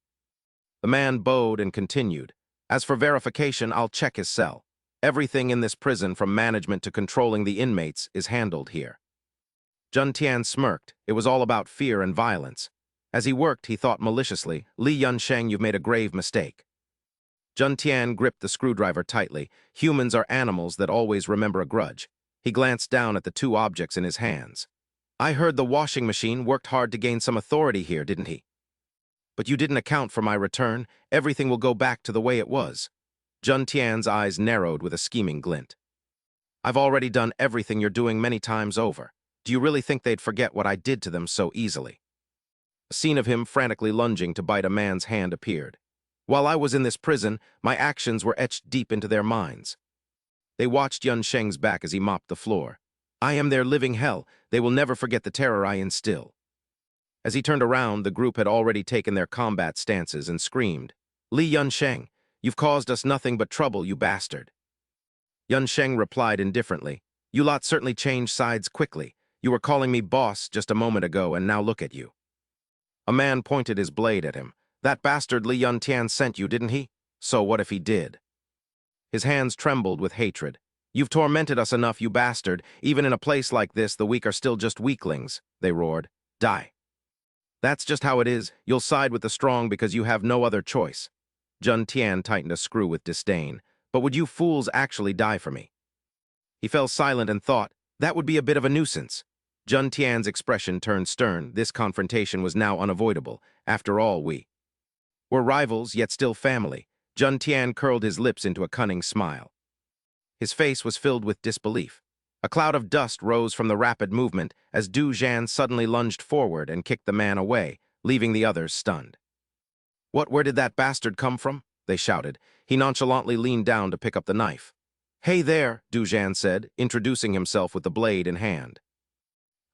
Speaker 1: The man bowed and continued, "As for verification, I'll check his cell. Everything in this prison, from management to controlling the inmates, is handled here." Jun Tian smirked. It was all about fear and violence. As he worked, he thought maliciously, "Li Yunsheng, you've made a grave mistake." Jun Tian gripped the screwdriver tightly. Humans are animals that always remember a grudge. He glanced down at the two objects in his hands. "I heard the washing machine worked hard to gain some authority here, didn't he? But you didn't account for my return. Everything will go back to the way it was." Jun Tian's eyes narrowed with a scheming glint. "I've already done everything you're doing many times over. Do you really think they'd forget what I did to them so easily?" A scene of him frantically lunging to bite a man's hand appeared. "While I was in this prison, my actions were etched deep into their minds." They watched Yun Sheng's back as he mopped the floor. "I am their living hell. They will never forget the terror I instill." As he turned around, the group had already taken their combat stances and screamed, "Li Yunsheng, you've caused us nothing but trouble, you bastard." Yun Sheng replied indifferently, "You lot certainly changed sides quickly. You were calling me boss just a moment ago, and now look at you." A man pointed his blade at him. "That bastard Li Yuntian sent you, didn't he? So what if he did?" His hands trembled with hatred. "You've tormented us enough, you bastard. Even in a place like this, the weak are still just weaklings," they roared. "Die." "That's just how it is. You'll side with the strong because you have no other choice." Jun Tian tightened a screw with disdain. "But would you fools actually die for me?" He fell silent and thought, that would be a bit of a nuisance. Jun Tian's expression turned stern. This confrontation was now unavoidable. After all, we're rivals, yet still family. Jun Tian curled his lips into a cunning smile. His face was filled with disbelief. A cloud of dust rose from the rapid movement as Du Zhan suddenly lunged forward and kicked the man away, leaving the others stunned. Where did that bastard come from?" they shouted. He nonchalantly leaned down to pick up the knife. "Hey there," Du Zhan said, introducing himself with the blade in hand.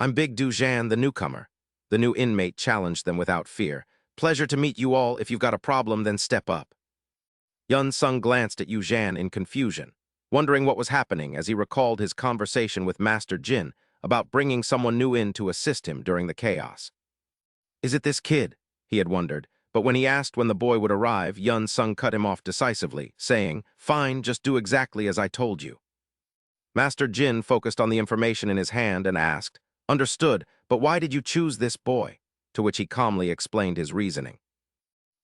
Speaker 1: "I'm Big Du Zhan, the newcomer." The new inmate challenged them without fear. "Pleasure to meet you all. If you've got a problem, then step up." Yun Sung glanced at Yu Zhan in confusion, wondering what was happening as he recalled his conversation with Master Jin about bringing someone new in to assist him during the chaos. "Is it this kid?" he had wondered, but when he asked when the boy would arrive, Yun Sung cut him off decisively, saying, "Fine, just do exactly as I told you." Master Jin focused on the information in his hand and asked, "Understood, but why did you choose this boy?" To which he calmly explained his reasoning.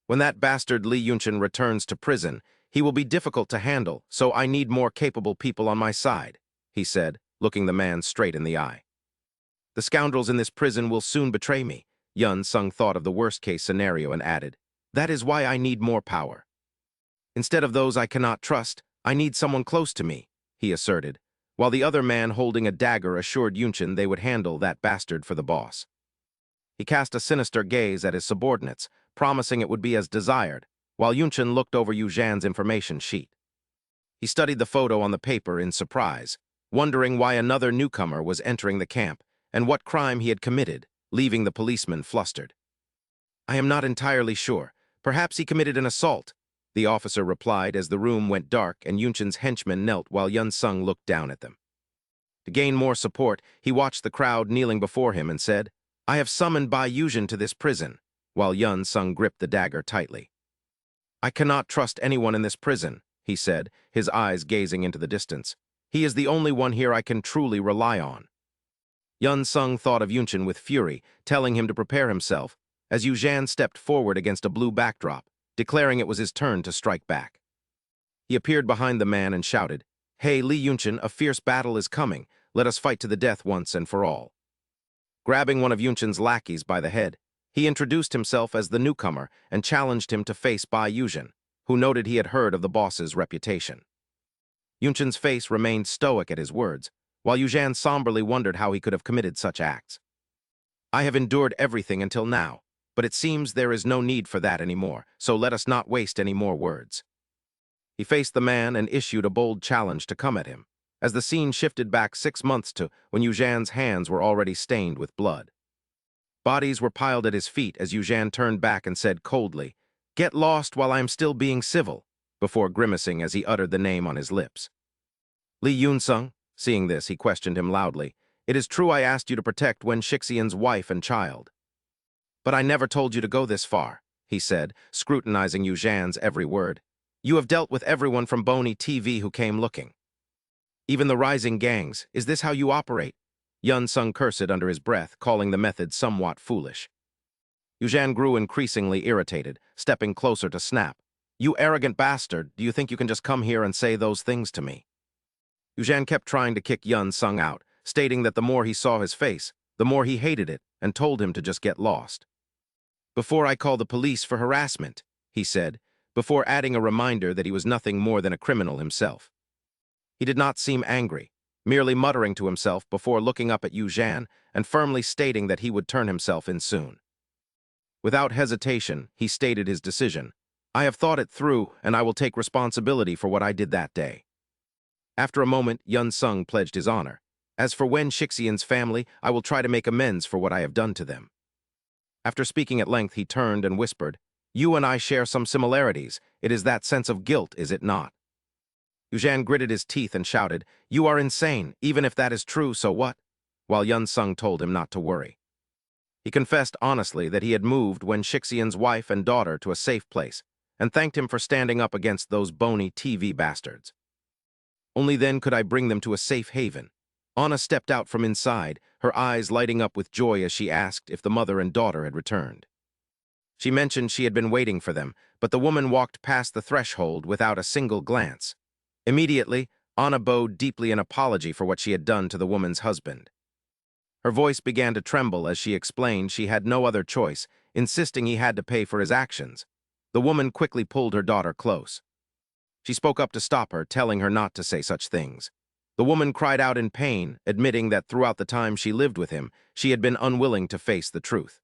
Speaker 1: "When that bastard Li Yunchen returns to prison, he will be difficult to handle, so I need more capable people on my side," he said, looking the man straight in the eye. "The scoundrels in this prison will soon betray me." Yun Sung thought of the worst-case scenario and added, "That is why I need more power. Instead of those I cannot trust, I need someone close to me," he asserted, while the other man holding a dagger assured Yunchen they would handle that bastard for the boss. He cast a sinister gaze at his subordinates, promising it would be as desired, while Yunchen looked over Yu Zhan's information sheet. He studied the photo on the paper in surprise, wondering why another newcomer was entering the camp and what crime he had committed, leaving the policeman flustered. "I am not entirely sure. Perhaps he committed an assault," the officer replied as the room went dark and Yunchen's henchmen knelt while Yun Sung looked down at them. To gain more support, he watched the crowd kneeling before him and said, "I have summoned Bai Yuzhen to this prison," while Yun Sung gripped the dagger tightly. "I cannot trust anyone in this prison," he said, his eyes gazing into the distance. "He is the only one here I can truly rely on." Yun Sung thought of Yunchen with fury, telling him to prepare himself, as Yu Zhan stepped forward against a blue backdrop, declaring it was his turn to strike back. He appeared behind the man and shouted, "Hey, Li Yunchen, a fierce battle is coming. Let us fight to the death once and for all." Grabbing one of Yunchen's lackeys by the head, he introduced himself as the newcomer and challenged him to face Bai Yuzhen, who noted he had heard of the boss's reputation. Yunchen's face remained stoic at his words, while Yu Zhan somberly wondered how he could have committed such acts. "I have endured everything until now, but it seems there is no need for that anymore, so let us not waste any more words." He faced the man and issued a bold challenge to come at him, as the scene shifted back 6 months to when Yu Zhan's hands were already stained with blood. Bodies were piled at his feet as Yu Zhan turned back and said coldly, "Get lost while I am still being civil," before grimacing as he uttered the name on his lips. "Li Yun-sung," seeing this, he questioned him loudly, "It is true I asked you to protect Wen Shixian's wife and child. But I never told you to go this far," he said, scrutinizing Yu Zhan's every word. "You have dealt with everyone from Bony TV who came looking. Even the rising gangs, is this how you operate?" Yun Sung cursed under his breath, calling the method somewhat foolish. Yu Zhan grew increasingly irritated, stepping closer to snap. "You arrogant bastard, do you think you can just come here and say those things to me?" Yu Zhan kept trying to kick Yun Sung out, stating that the more he saw his face, the more he hated it, and told him to just get lost. "Before I call the police for harassment," he said, before adding a reminder that he was nothing more than a criminal himself. He did not seem angry, merely muttering to himself before looking up at Yu Zhan and firmly stating that he would turn himself in soon. Without hesitation, he stated his decision. "I have thought it through, and I will take responsibility for what I did that day." After a moment, Yun Sung pledged his honor. "As for Wen Shixian's family, I will try to make amends for what I have done to them." After speaking at length, he turned and whispered, "You and I share some similarities. It is that sense of guilt, is it not?" Yu Zhan gritted his teeth and shouted, "You are insane. Even if that is true, so what?" While Yun Sung told him not to worry. He confessed honestly that he had moved Wen Shixian's wife and daughter to a safe place, and thanked him for standing up against those bony TV bastards. "Only then could I bring them to a safe haven." Anna stepped out from inside, her eyes lighting up with joy as she asked if the mother and daughter had returned. She mentioned she had been waiting for them, but the woman walked past the threshold without a single glance. Immediately, Anna bowed deeply in apology for what she had done to the woman's husband. Her voice began to tremble as she explained she had no other choice, insisting he had to pay for his actions. The woman quickly pulled her daughter close. She spoke up to stop her, telling her not to say such things. The woman cried out in pain, admitting that throughout the time she lived with him, she had been unwilling to face the truth.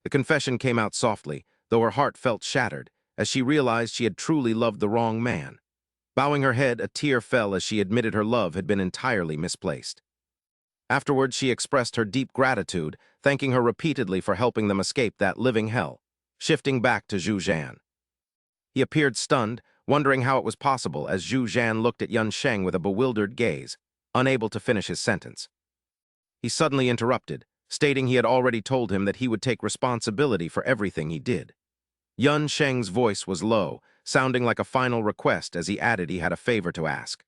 Speaker 1: The confession came out softly, though her heart felt shattered, as she realized she had truly loved the wrong man. Bowing her head, a tear fell as she admitted her love had been entirely misplaced. Afterwards, she expressed her deep gratitude, thanking her repeatedly for helping them escape that living hell, shifting back to Yu Zhan. He appeared stunned, wondering how it was possible as Yu Zhan looked at Yun Sheng with a bewildered gaze, unable to finish his sentence. He suddenly interrupted, stating he had already told him that he would take responsibility for everything he did. Yun Sheng's voice was low, sounding like a final request as he added he had a favor to ask.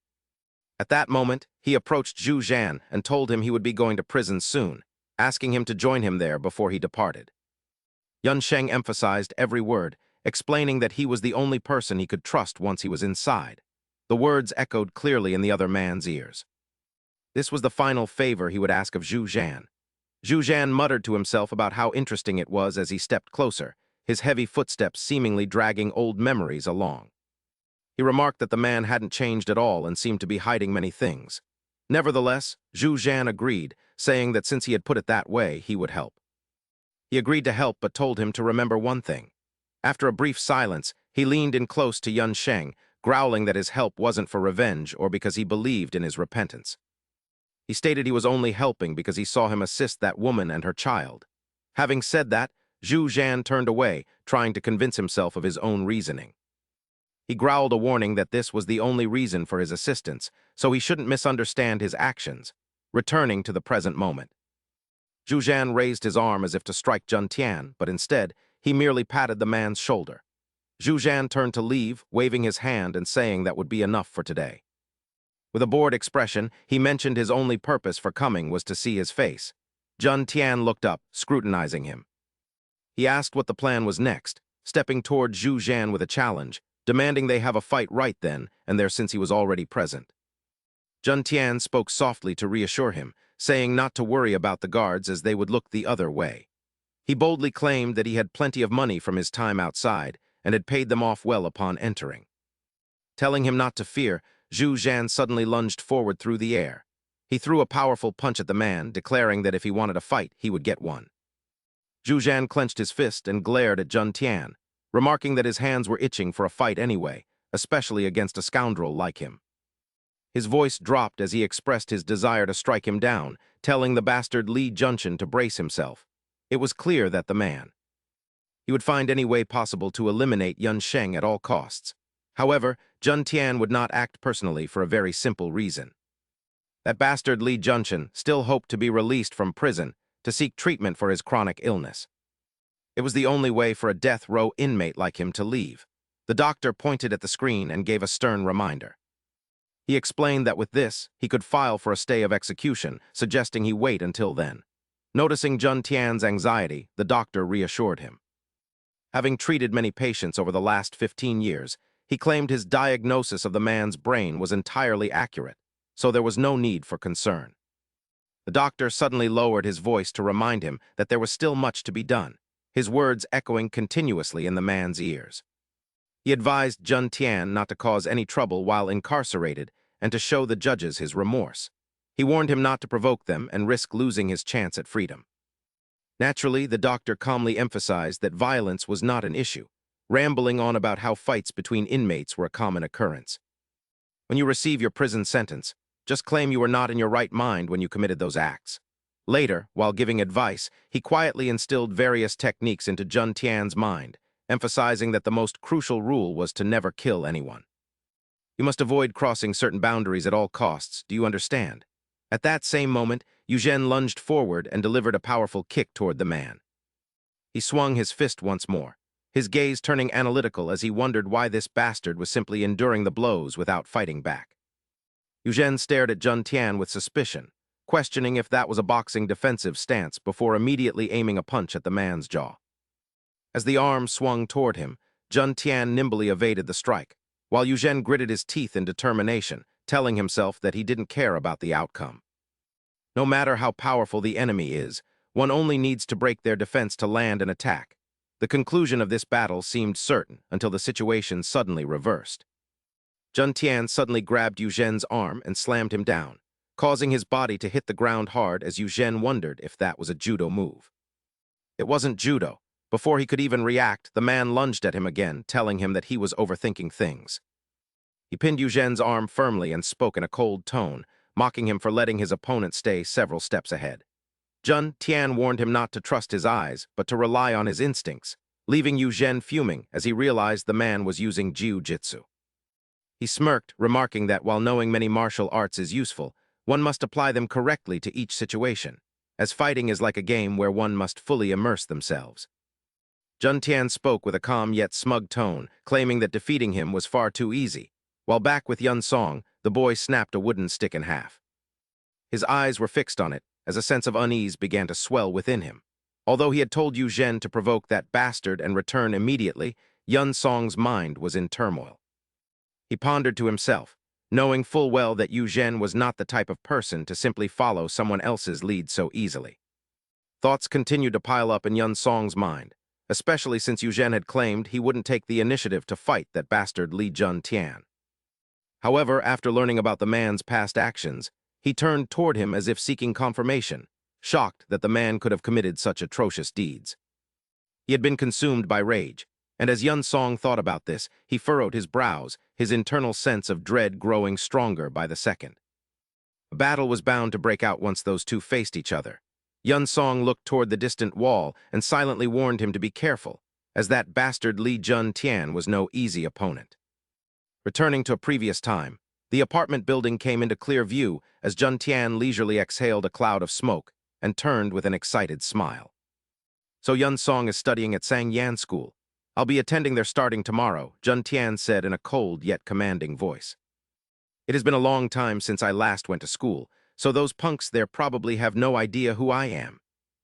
Speaker 1: At that moment, he approached Yu Zhan and told him he would be going to prison soon, asking him to join him there before he departed. Yun Sheng emphasized every word, explaining that he was the only person he could trust once he was inside. The words echoed clearly in the other man's ears. This was the final favor he would ask of Yu Zhan. Yu Zhan muttered to himself about how interesting it was as he stepped closer, his heavy footsteps seemingly dragging old memories along. He remarked that the man hadn't changed at all and seemed to be hiding many things. Nevertheless, Yu Zhan agreed, saying that since he had put it that way, he would help. He agreed to help but told him to remember one thing. After a brief silence, he leaned in close to Yun Sheng, growling that his help wasn't for revenge or because he believed in his repentance. He stated he was only helping because he saw him assist that woman and her child. Having said that, Yu Zhan turned away, trying to convince himself of his own reasoning. He growled a warning that this was the only reason for his assistance, so he shouldn't misunderstand his actions, returning to the present moment. Zhu Zhan raised his arm as if to strike Jun Tian, but instead, he merely patted the man's shoulder. Zhu Zhan turned to leave, waving his hand and saying that would be enough for today. With a bored expression, he mentioned his only purpose for coming was to see his face. Jun Tian looked up, scrutinizing him. He asked what the plan was next, stepping toward Zhu Zhan with a challenge, demanding they have a fight right then and there since he was already present. Jun Tian spoke softly to reassure him, saying not to worry about the guards as they would look the other way. He boldly claimed that he had plenty of money from his time outside and had paid them off well upon entering. Telling him not to fear, Zhu Zhan suddenly lunged forward through the air. He threw a powerful punch at the man, declaring that if he wanted a fight, he would get one. Zhu Zhan clenched his fist and glared at Jun Tian, remarking that his hands were itching for a fight anyway, especially against a scoundrel like him. His voice dropped as he expressed his desire to strike him down, telling the bastard Li Junchen to brace himself. It was clear that the man. He would find any way possible to eliminate Yun Sheng at all costs. However, Jun Tian would not act personally for a very simple reason. That bastard Li Junchen still hoped to be released from prison to seek treatment for his chronic illness. It was the only way for a death row inmate like him to leave. The doctor pointed at the screen and gave a stern reminder. He explained that with this, he could file for a stay of execution, suggesting he wait until then. Noticing Jun Tian's anxiety, the doctor reassured him. Having treated many patients over the last 15 years, he claimed his diagnosis of the man's brain was entirely accurate, so there was no need for concern. The doctor suddenly lowered his voice to remind him that there was still much to be done, his words echoing continuously in the man's ears. He advised Jun Tian not to cause any trouble while incarcerated and to show the judges his remorse. He warned him not to provoke them and risk losing his chance at freedom. Naturally, the doctor calmly emphasized that violence was not an issue, rambling on about how fights between inmates were a common occurrence. When you receive your prison sentence, just claim you were not in your right mind when you committed those acts. Later, while giving advice, he quietly instilled various techniques into Jun Tian's mind, emphasizing that the most crucial rule was to never kill anyone. You must avoid crossing certain boundaries at all costs, do you understand? At that same moment, Yu Zhen lunged forward and delivered a powerful kick toward the man. He swung his fist once more, his gaze turning analytical as he wondered why this bastard was simply enduring the blows without fighting back. Yu Zhen stared at Jun Tian with suspicion, questioning if that was a boxing defensive stance before immediately aiming a punch at the man's jaw. As the arm swung toward him, Jun Tian nimbly evaded the strike, while Yu Zhen gritted his teeth in determination, telling himself that he didn't care about the outcome. No matter how powerful the enemy is, one only needs to break their defense to land an attack. The conclusion of this battle seemed certain until the situation suddenly reversed. Jun Tian suddenly grabbed Yu Zhen's arm and slammed him down, causing his body to hit the ground hard as Yu Zhen wondered if that was a judo move. It wasn't judo. Before he could even react, the man lunged at him again, telling him that he was overthinking things. He pinned Yu Zhen's arm firmly and spoke in a cold tone, mocking him for letting his opponent stay several steps ahead. Jun Tian warned him not to trust his eyes, but to rely on his instincts, leaving Yu Zhen fuming as he realized the man was using jiu-jitsu. He smirked, remarking that while knowing many martial arts is useful, one must apply them correctly to each situation, as fighting is like a game where one must fully immerse themselves. Jun Tian spoke with a calm yet smug tone, claiming that defeating him was far too easy. While back with Yun Song, the boy snapped a wooden stick in half. His eyes were fixed on it, as a sense of unease began to swell within him. Although he had told Yu Zhen to provoke that bastard and return immediately, Yun Song's mind was in turmoil. He pondered to himself, knowing full well that Yu Zhen was not the type of person to simply follow someone else's lead so easily. Thoughts continued to pile up in Yun Song's mind, especially since Yu Zhen had claimed he wouldn't take the initiative to fight that bastard Li Jun Tian. However, after learning about the man's past actions, he turned toward him as if seeking confirmation, shocked that the man could have committed such atrocious deeds. He had been consumed by rage, and as Yun Song thought about this, he furrowed his brows, his internal sense of dread growing stronger by the second. A battle was bound to break out once those two faced each other. Yun Song looked toward the distant wall and silently warned him to be careful, as that bastard Li Jun Tian was no easy opponent. Returning to a previous time, The apartment building came into clear view as Jun Tian leisurely exhaled a cloud of smoke and turned with an excited smile. So Yun Song is studying at Sang Yan School. I'll be attending there starting tomorrow, Jun Tian said in a cold yet commanding voice. It has been a long time since I last went to school, so those punks there probably have no idea who I am.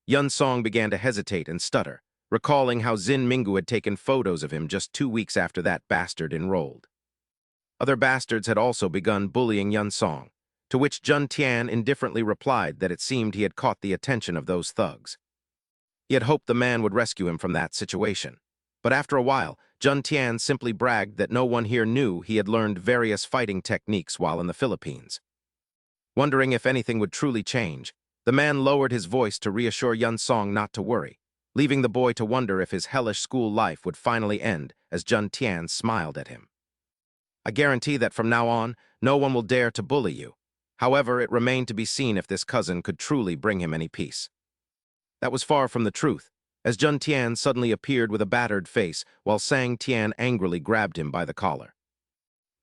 Speaker 1: Yun Song began to hesitate and stutter, recalling how Zin Mingu had taken photos of him just 2 weeks after that bastard enrolled. Other bastards had also begun bullying Yun Song, to which Jun Tian indifferently replied that it seemed he had caught the attention of those thugs. He had hoped the man would rescue him from that situation. But after a while, Jun Tian simply bragged that no one here knew he had learned various fighting techniques while in the Philippines. Wondering if anything would truly change, the man lowered his voice to reassure Yun Song not to worry, leaving the boy to wonder if his hellish school life would finally end as Jun Tian smiled at him. I guarantee that from now on, no one will dare to bully you. However, it remained to be seen if this cousin could truly bring him any peace. That was far from the truth, as Jun Tian suddenly appeared with a battered face while Sang Tian angrily grabbed him by the collar.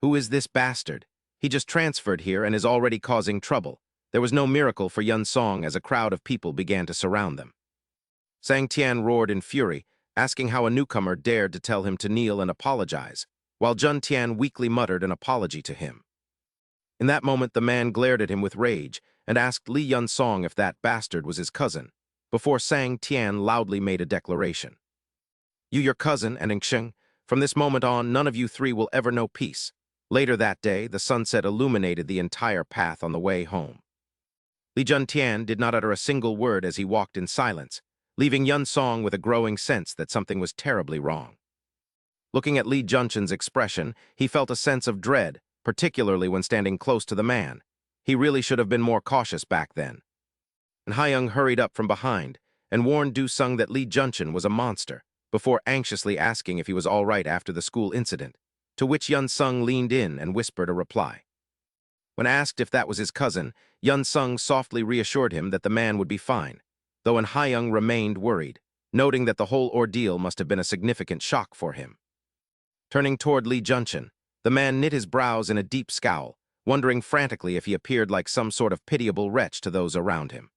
Speaker 1: Who is this bastard? He just transferred here and is already causing trouble. There was no miracle for Yun Song as a crowd of people began to surround them. Sang Tian roared in fury, asking how a newcomer dared to tell him to kneel and apologize, while Jun Tian weakly muttered an apology to him. In that moment, the man glared at him with rage and asked Li Yun Song if that bastard was his cousin, before Sang Tian loudly made a declaration. You, your cousin, and Ngsheng, from this moment on, none of you three will ever know peace. Later that day, the sunset illuminated the entire path on the way home. Li Jun Tian did not utter a single word as he walked in silence, leaving Yun Song with a growing sense that something was terribly wrong. Looking at Li Junshen's expression, he felt a sense of dread, particularly when standing close to the man. He really should have been more cautious back then. And Hayoung hurried up from behind and warned Du Sung that Li Junshen was a monster, before anxiously asking if he was all right after the school incident, to which Yun Sung leaned in and whispered a reply. When asked if that was his cousin, Yun Sung softly reassured him that the man would be fine, though Hayoung remained worried, noting that the whole ordeal must have been a significant shock for him. Turning toward Li Junshen, the man knit his brows in a deep scowl, wondering frantically if he appeared like some sort of pitiable wretch to those around him.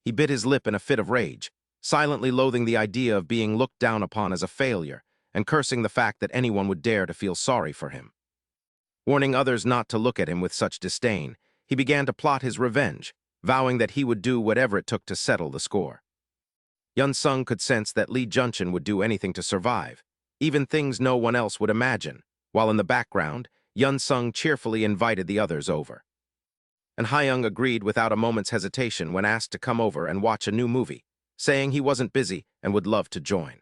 Speaker 1: He bit his lip in a fit of rage, silently loathing the idea of being looked down upon as a failure and cursing the fact that anyone would dare to feel sorry for him. Warning others not to look at him with such disdain, he began to plot his revenge, vowing that he would do whatever it took to settle the score. Yun Sung could sense that Li Junshen would do anything to survive, even things no one else would imagine, while in the background, Yun Sung cheerfully invited the others over. And Hayoung agreed without a moment's hesitation when asked to come over and watch a new movie, saying he wasn't busy and would love to join.